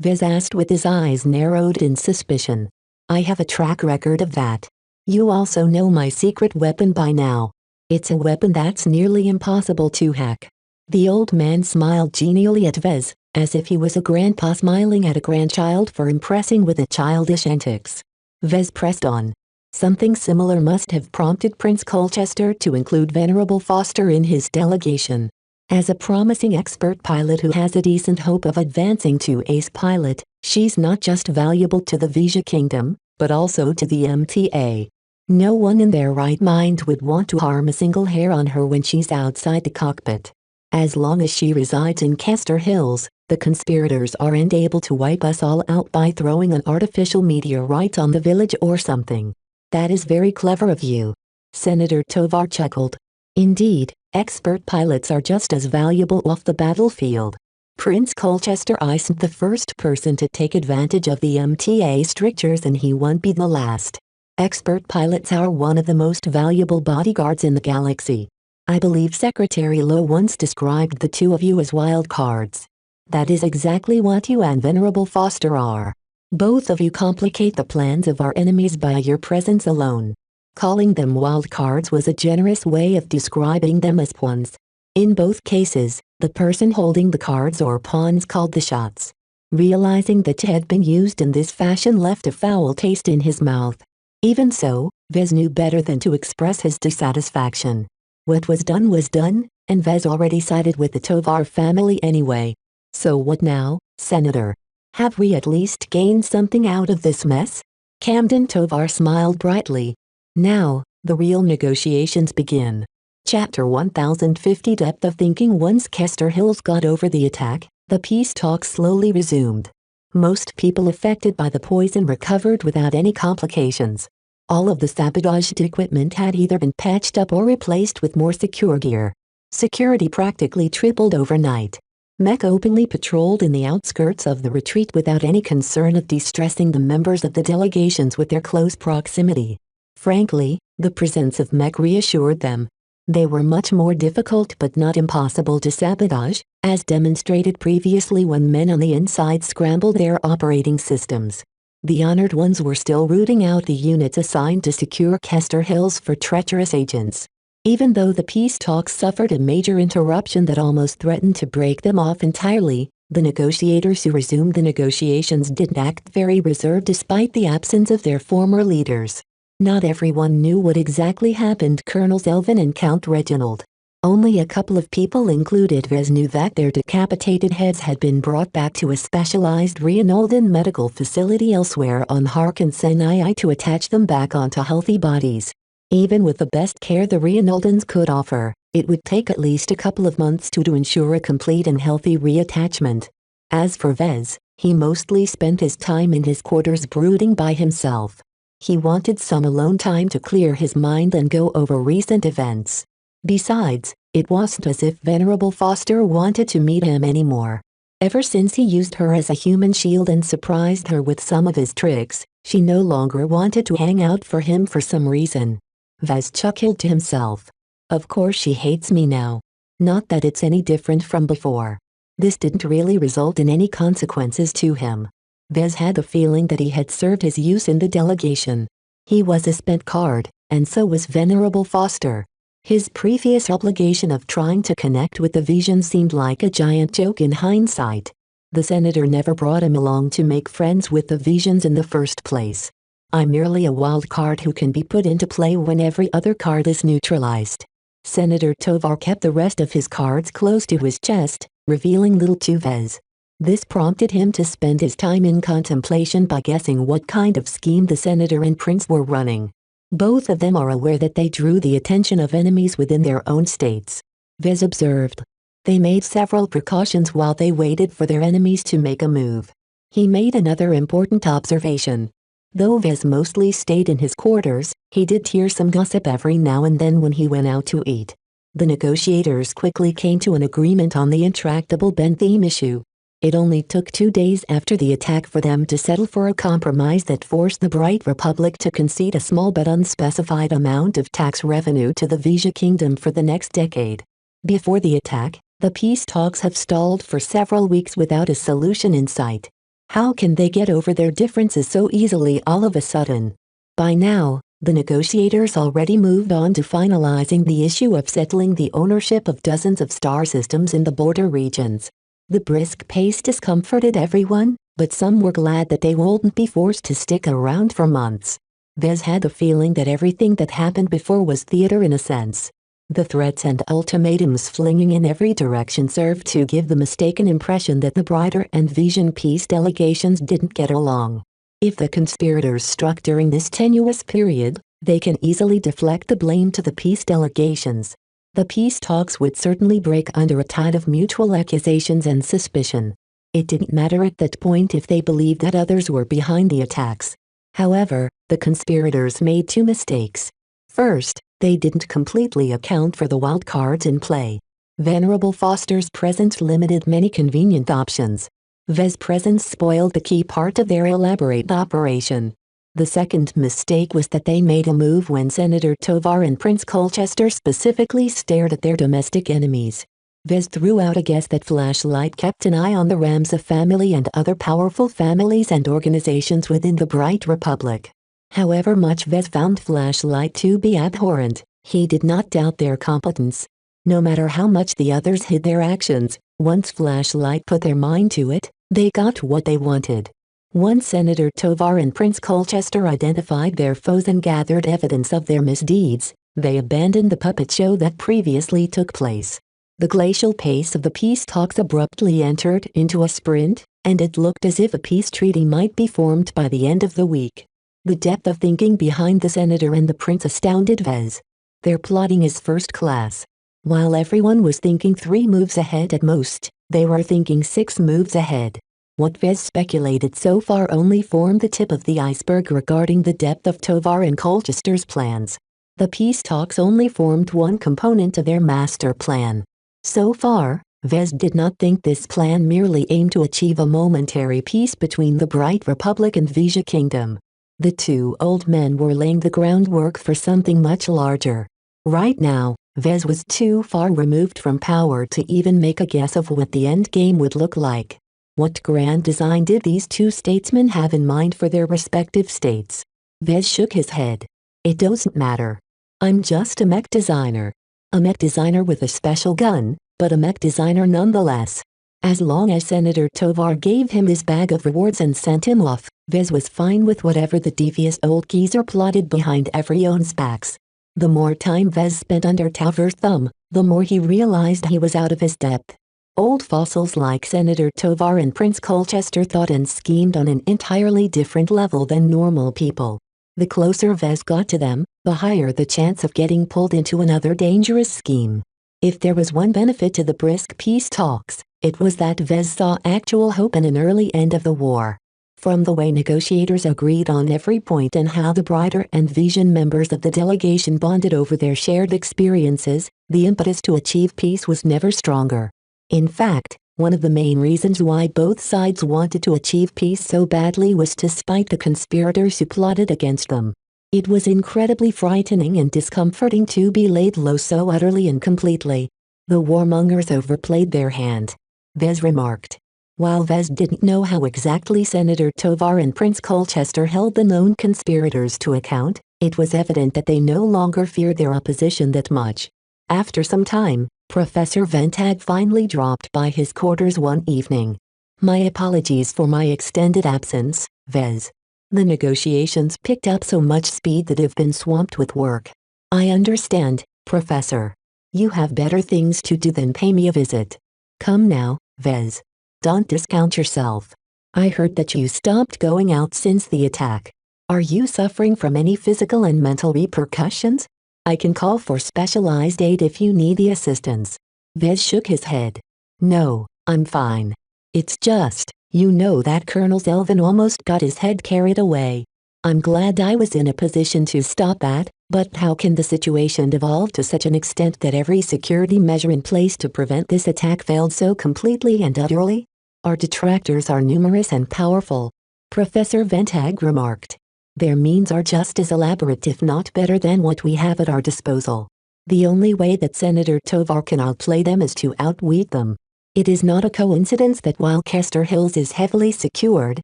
Speaker 2: Vez asked with his eyes narrowed in suspicion. I have a track record of that. You also know my secret weapon by now. It's a weapon that's nearly impossible to hack. The old man smiled genially at Vez, as if he was a grandpa smiling at a grandchild for impressing with its childish antics. Vez pressed on. Something similar must have prompted Prince Colchester to include Venerable Foster in his delegation. As a promising expert pilot who has a decent hope of advancing to ace pilot, she's not just valuable to the Vija Kingdom, but also to the MTA. No one in their right mind would want to harm a single hair on her when she's outside the cockpit. As long as she resides in Kester Hills, the conspirators aren't able to wipe us all out by throwing an artificial meteorite on the village or something. That is very clever of you. Senator Tovar chuckled. Indeed, expert pilots are just as valuable off the battlefield. Prince Colchester isn't the first person to take advantage of the MTA strictures and he won't be the last. Expert pilots are one of the most valuable bodyguards in the galaxy. I believe Secretary Lowe once described the two of you as wild cards. That is exactly what you and Venerable Foster are. Both of you complicate the plans of our enemies by your presence alone. Calling them wild cards was a generous way of describing them as pawns. In both cases, the person holding the cards or pawns called the shots. Realizing that it had been used in this fashion left a foul taste in his mouth. Even so, Vez knew better than to express his dissatisfaction. What was done, and Vez already sided with the Tovar family anyway. So what now, Senator? Have we at least gained something out of this mess? Camden Tovar smiled brightly. Now, the real negotiations begin. Chapter 1050 Depth of Thinking. Once Kester Hills got over the attack, the peace talks slowly resumed. Most people affected by the poison recovered without any complications. All of the sabotaged equipment had either been patched up or replaced with more secure gear. Security practically tripled overnight. Mech openly patrolled in the outskirts of the retreat without any concern of distressing the members of the delegations with their close proximity. Frankly, the presence of Mech reassured them. They were much more difficult but not impossible to sabotage, as demonstrated previously when men on the inside scrambled their operating systems. The honored ones were still rooting out the units assigned to secure Kester Hills for treacherous agents. Even though the peace talks suffered a major interruption that almost threatened to break them off entirely, the negotiators who resumed the negotiations didn't act very reserved despite the absence of their former leaders. Not everyone knew what exactly happened. Colonels Elvin and Count Reginald. Only a couple of people, included Vez, knew that their decapitated heads had been brought back to a specialized Reinaldan medical facility elsewhere on Harkensenii to attach them back onto healthy bodies. Even with the best care the Reinaldans could offer, it would take at least a couple of months to ensure a complete and healthy reattachment. As for Vez, he mostly spent his time in his quarters brooding by himself. He wanted some alone time to clear his mind and go over recent events. Besides, it wasn't as if Venerable Foster wanted to meet him anymore. Ever since he used her as a human shield and surprised her with some of his tricks, she no longer wanted to hang out for him for some reason. Vez chuckled to himself. Of course she hates me now. Not that it's any different from before. This didn't really result in any consequences to him. Vez had the feeling that he had served his use in the delegation. He was a spent card, and so was Venerable Foster. His previous obligation of trying to connect with the Vision seemed like a giant joke in hindsight. The senator never brought him along to make friends with the Visions in the first place. I'm merely a wild card who can be put into play when every other card is neutralized. Senator Tovar kept the rest of his cards close to his chest, revealing little to Vez. This prompted him to spend his time in contemplation by guessing what kind of scheme the senator and prince were running. Both of them are aware that they drew the attention of enemies within their own states. Vez observed. They made several precautions while they waited for their enemies to make a move. He made another important observation. Though Vez mostly stayed in his quarters, he did hear some gossip every now and then when he went out to eat. The negotiators quickly came to an agreement on the intractable Bentheme issue. It only took 2 days after the attack for them to settle for a compromise that forced the Bright Republic to concede a small but unspecified amount of tax revenue to the Vija Kingdom for the next decade. Before the attack, the peace talks have stalled for several weeks without a solution in sight. How can they get over their differences so easily all of a sudden? By now, the negotiators already moved on to finalizing the issue of settling the ownership of dozens of star systems in the border regions. The brisk pace discomforted everyone, but some were glad that they wouldn't be forced to stick around for months. Vez had the feeling that everything that happened before was theater in a sense. The threats and ultimatums flinging in every direction served to give the mistaken impression that the Brighter and Vision peace delegations didn't get along. If the conspirators struck during this tenuous period, they can easily deflect the blame to the peace delegations. The peace talks would certainly break under a tide of mutual accusations and suspicion. It didn't matter at that point if they believed that others were behind the attacks. However, the conspirators made 2 mistakes. First, they didn't completely account for the wild cards in play. Venerable Foster's presence limited many convenient options. Vez's presence spoiled the key part of their elaborate operation. The second mistake was that they made a move when Senator Tovar and Prince Colchester specifically stared at their domestic enemies. Vez threw out a guess that Flashlight kept an eye on the Ramza family and other powerful families and organizations within the Bright Republic. However much Vez found Flashlight to be abhorrent, he did not doubt their competence. No matter how much the others hid their actions, once Flashlight put their mind to it, they got what they wanted. Once Senator Tovar and Prince Colchester identified their foes and gathered evidence of their misdeeds, They abandoned the puppet show that previously took place. The glacial pace of the peace talks abruptly entered into a sprint, and it looked as if a peace treaty might be formed by the end of the week. The depth of thinking behind the senator and the prince astounded Vez. Their plotting is first class. While everyone was thinking 3 moves ahead at most, they were thinking 6 moves ahead. What Vez speculated so far only formed the tip of the iceberg regarding the depth of Tovar and Colchester's plans. The peace talks only formed one component of their master plan. So far, Vez did not think this plan merely aimed to achieve a momentary peace between the Bright Republic and Vija Kingdom. The 2 old men were laying the groundwork for something much larger. Right now, Vez was too far removed from power to even make a guess of what the endgame would look like. What grand design did these 2 statesmen have in mind for their respective states? Vez shook his head. It doesn't matter. I'm just a mech designer. A mech designer with a special gun, but a mech designer nonetheless. As long as Senator Tovar gave him his bag of rewards and sent him off, Vez was fine with whatever the devious old geezer plotted behind everyone's backs. The more time Vez spent under Tovar's thumb, the more he realized he was out of his depth. Old fossils like Senator Tovar and Prince Colchester thought and schemed on an entirely different level than normal people. The closer Vez got to them, the higher the chance of getting pulled into another dangerous scheme. If there was one benefit to the brisk peace talks, it was that Vez saw actual hope in an early end of the war. From the way negotiators agreed on every point and how the Brighter and Vision members of the delegation bonded over their shared experiences, the impetus to achieve peace was never stronger. In fact, one of the main reasons why both sides wanted to achieve peace so badly was to spite the conspirators who plotted against them. It was incredibly frightening and discomforting to be laid low so utterly and completely. The warmongers overplayed their hand, Vez remarked. While Vez didn't know how exactly Senator Tovar and Prince Colchester held the known conspirators to account, it was evident that they no longer feared their opposition that much. After some time, Professor Ventag finally dropped by his quarters one evening. My apologies for my extended absence, Vez. The negotiations picked up so much speed that I've been swamped with work. I understand, Professor. You have better things to do than pay me a visit. Come now, Vez. Don't discount yourself. I heard that you stopped going out since the attack. Are you suffering from any physical and mental repercussions? I can call for specialized aid if you need the assistance. Vez shook his head. No, I'm fine. It's just, you know that Colonel Zelvin almost got his head carried away. I'm glad I was in a position to stop that, but how can the situation devolve to such an extent that every security measure in place to prevent this attack failed so completely and utterly? Our detractors are numerous and powerful, Professor Ventag remarked. Their means are just as elaborate if not better than what we have at our disposal. The only way that Senator Tovar can outplay them is to outwit them. It is not a coincidence that while Kester Hills is heavily secured,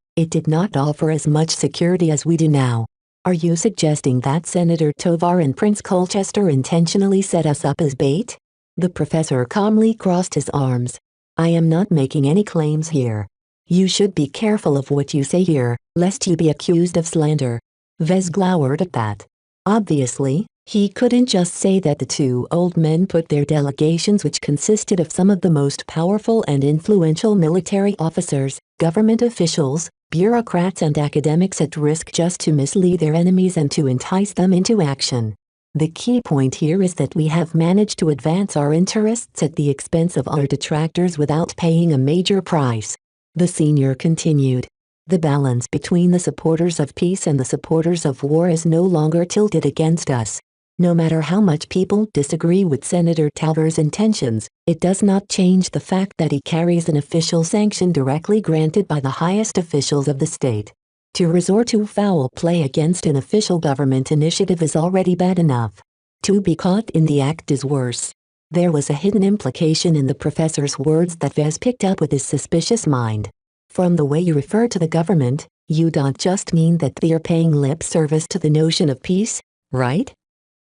Speaker 2: it did not offer as much security as we do now. Are you suggesting that Senator Tovar and Prince Colchester intentionally set us up as bait? The professor calmly crossed his arms. I am not making any claims here. You should be careful of what you say here, lest you be accused of slander. Vez glowered at that. Obviously, he couldn't just say that the 2 old men put their delegations, which consisted of some of the most powerful and influential military officers, government officials, bureaucrats and academics at risk just to mislead their enemies and to entice them into action. The key point here is that we have managed to advance our interests at the expense of our detractors without paying a major price. The senior continued. The balance between the supporters of peace and the supporters of war is no longer tilted against us. No matter how much people disagree with Senator Tovar's intentions, it does not change the fact that he carries an official sanction directly granted by the highest officials of the state. To resort to foul play against an official government initiative is already bad enough. To be caught in the act is worse. There was a hidden implication in the professor's words that Vez picked up with his suspicious mind. From the way you refer to the government, you don't just mean that they're paying lip service to the notion of peace, right?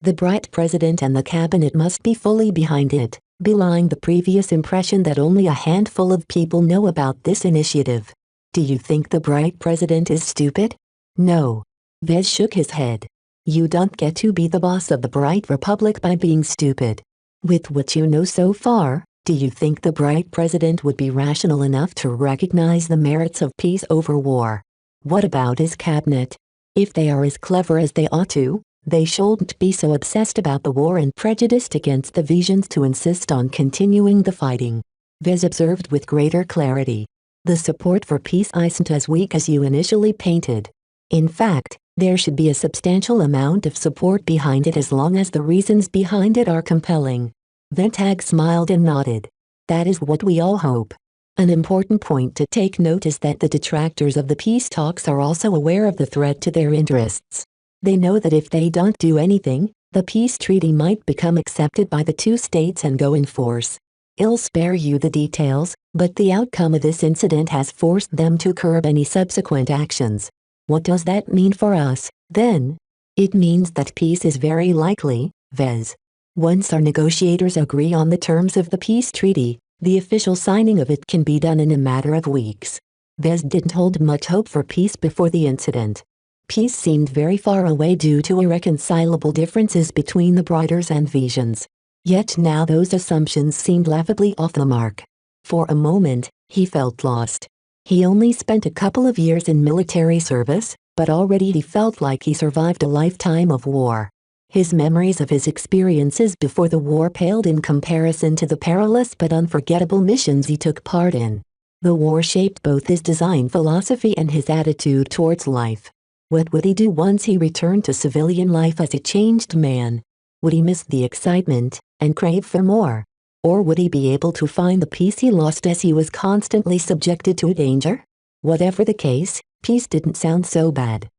Speaker 2: The bright president and the cabinet must be fully behind it, belying the previous impression that only a handful of people know about this initiative. Do you think the bright president is stupid? No. Vez shook his head. You don't get to be the boss of the bright republic by being stupid. With what you know so far, do you think the bright president would be rational enough to recognize the merits of peace over war? What about his cabinet? If they are as clever as they ought to, they shouldn't be so obsessed about the war and prejudiced against the visions to insist on continuing the fighting. Vez observed with greater clarity. The support for peace isn't as weak as you initially painted. In fact, there should be a substantial amount of support behind it as long as the reasons behind it are compelling. Ventag smiled and nodded. That is what we all hope. An important point to take note is that the detractors of the peace talks are also aware of the threat to their interests. They know that if they don't do anything, the peace treaty might become accepted by the two states and go in force. I'll spare you the details, but the outcome of this incident has forced them to curb any subsequent actions. What does that mean for us, then? It means that peace is very likely, Vez. Once our negotiators agree on the terms of the peace treaty, the official signing of it can be done in a matter of weeks. Vez didn't hold much hope for peace before the incident. Peace seemed very far away due to irreconcilable differences between the Briders and Visions. Yet now those assumptions seemed laughably off the mark. For a moment, he felt lost. He only spent a couple of years in military service, but already he felt like he survived a lifetime of war. His memories of his experiences before the war paled in comparison to the perilous but unforgettable missions he took part in. The war shaped both his design philosophy and his attitude towards life. What would he do once he returned to civilian life as a changed man? Would he miss the excitement and crave for more? Or would he be able to find the peace he lost as he was constantly subjected to danger? Whatever the case, peace didn't sound so bad.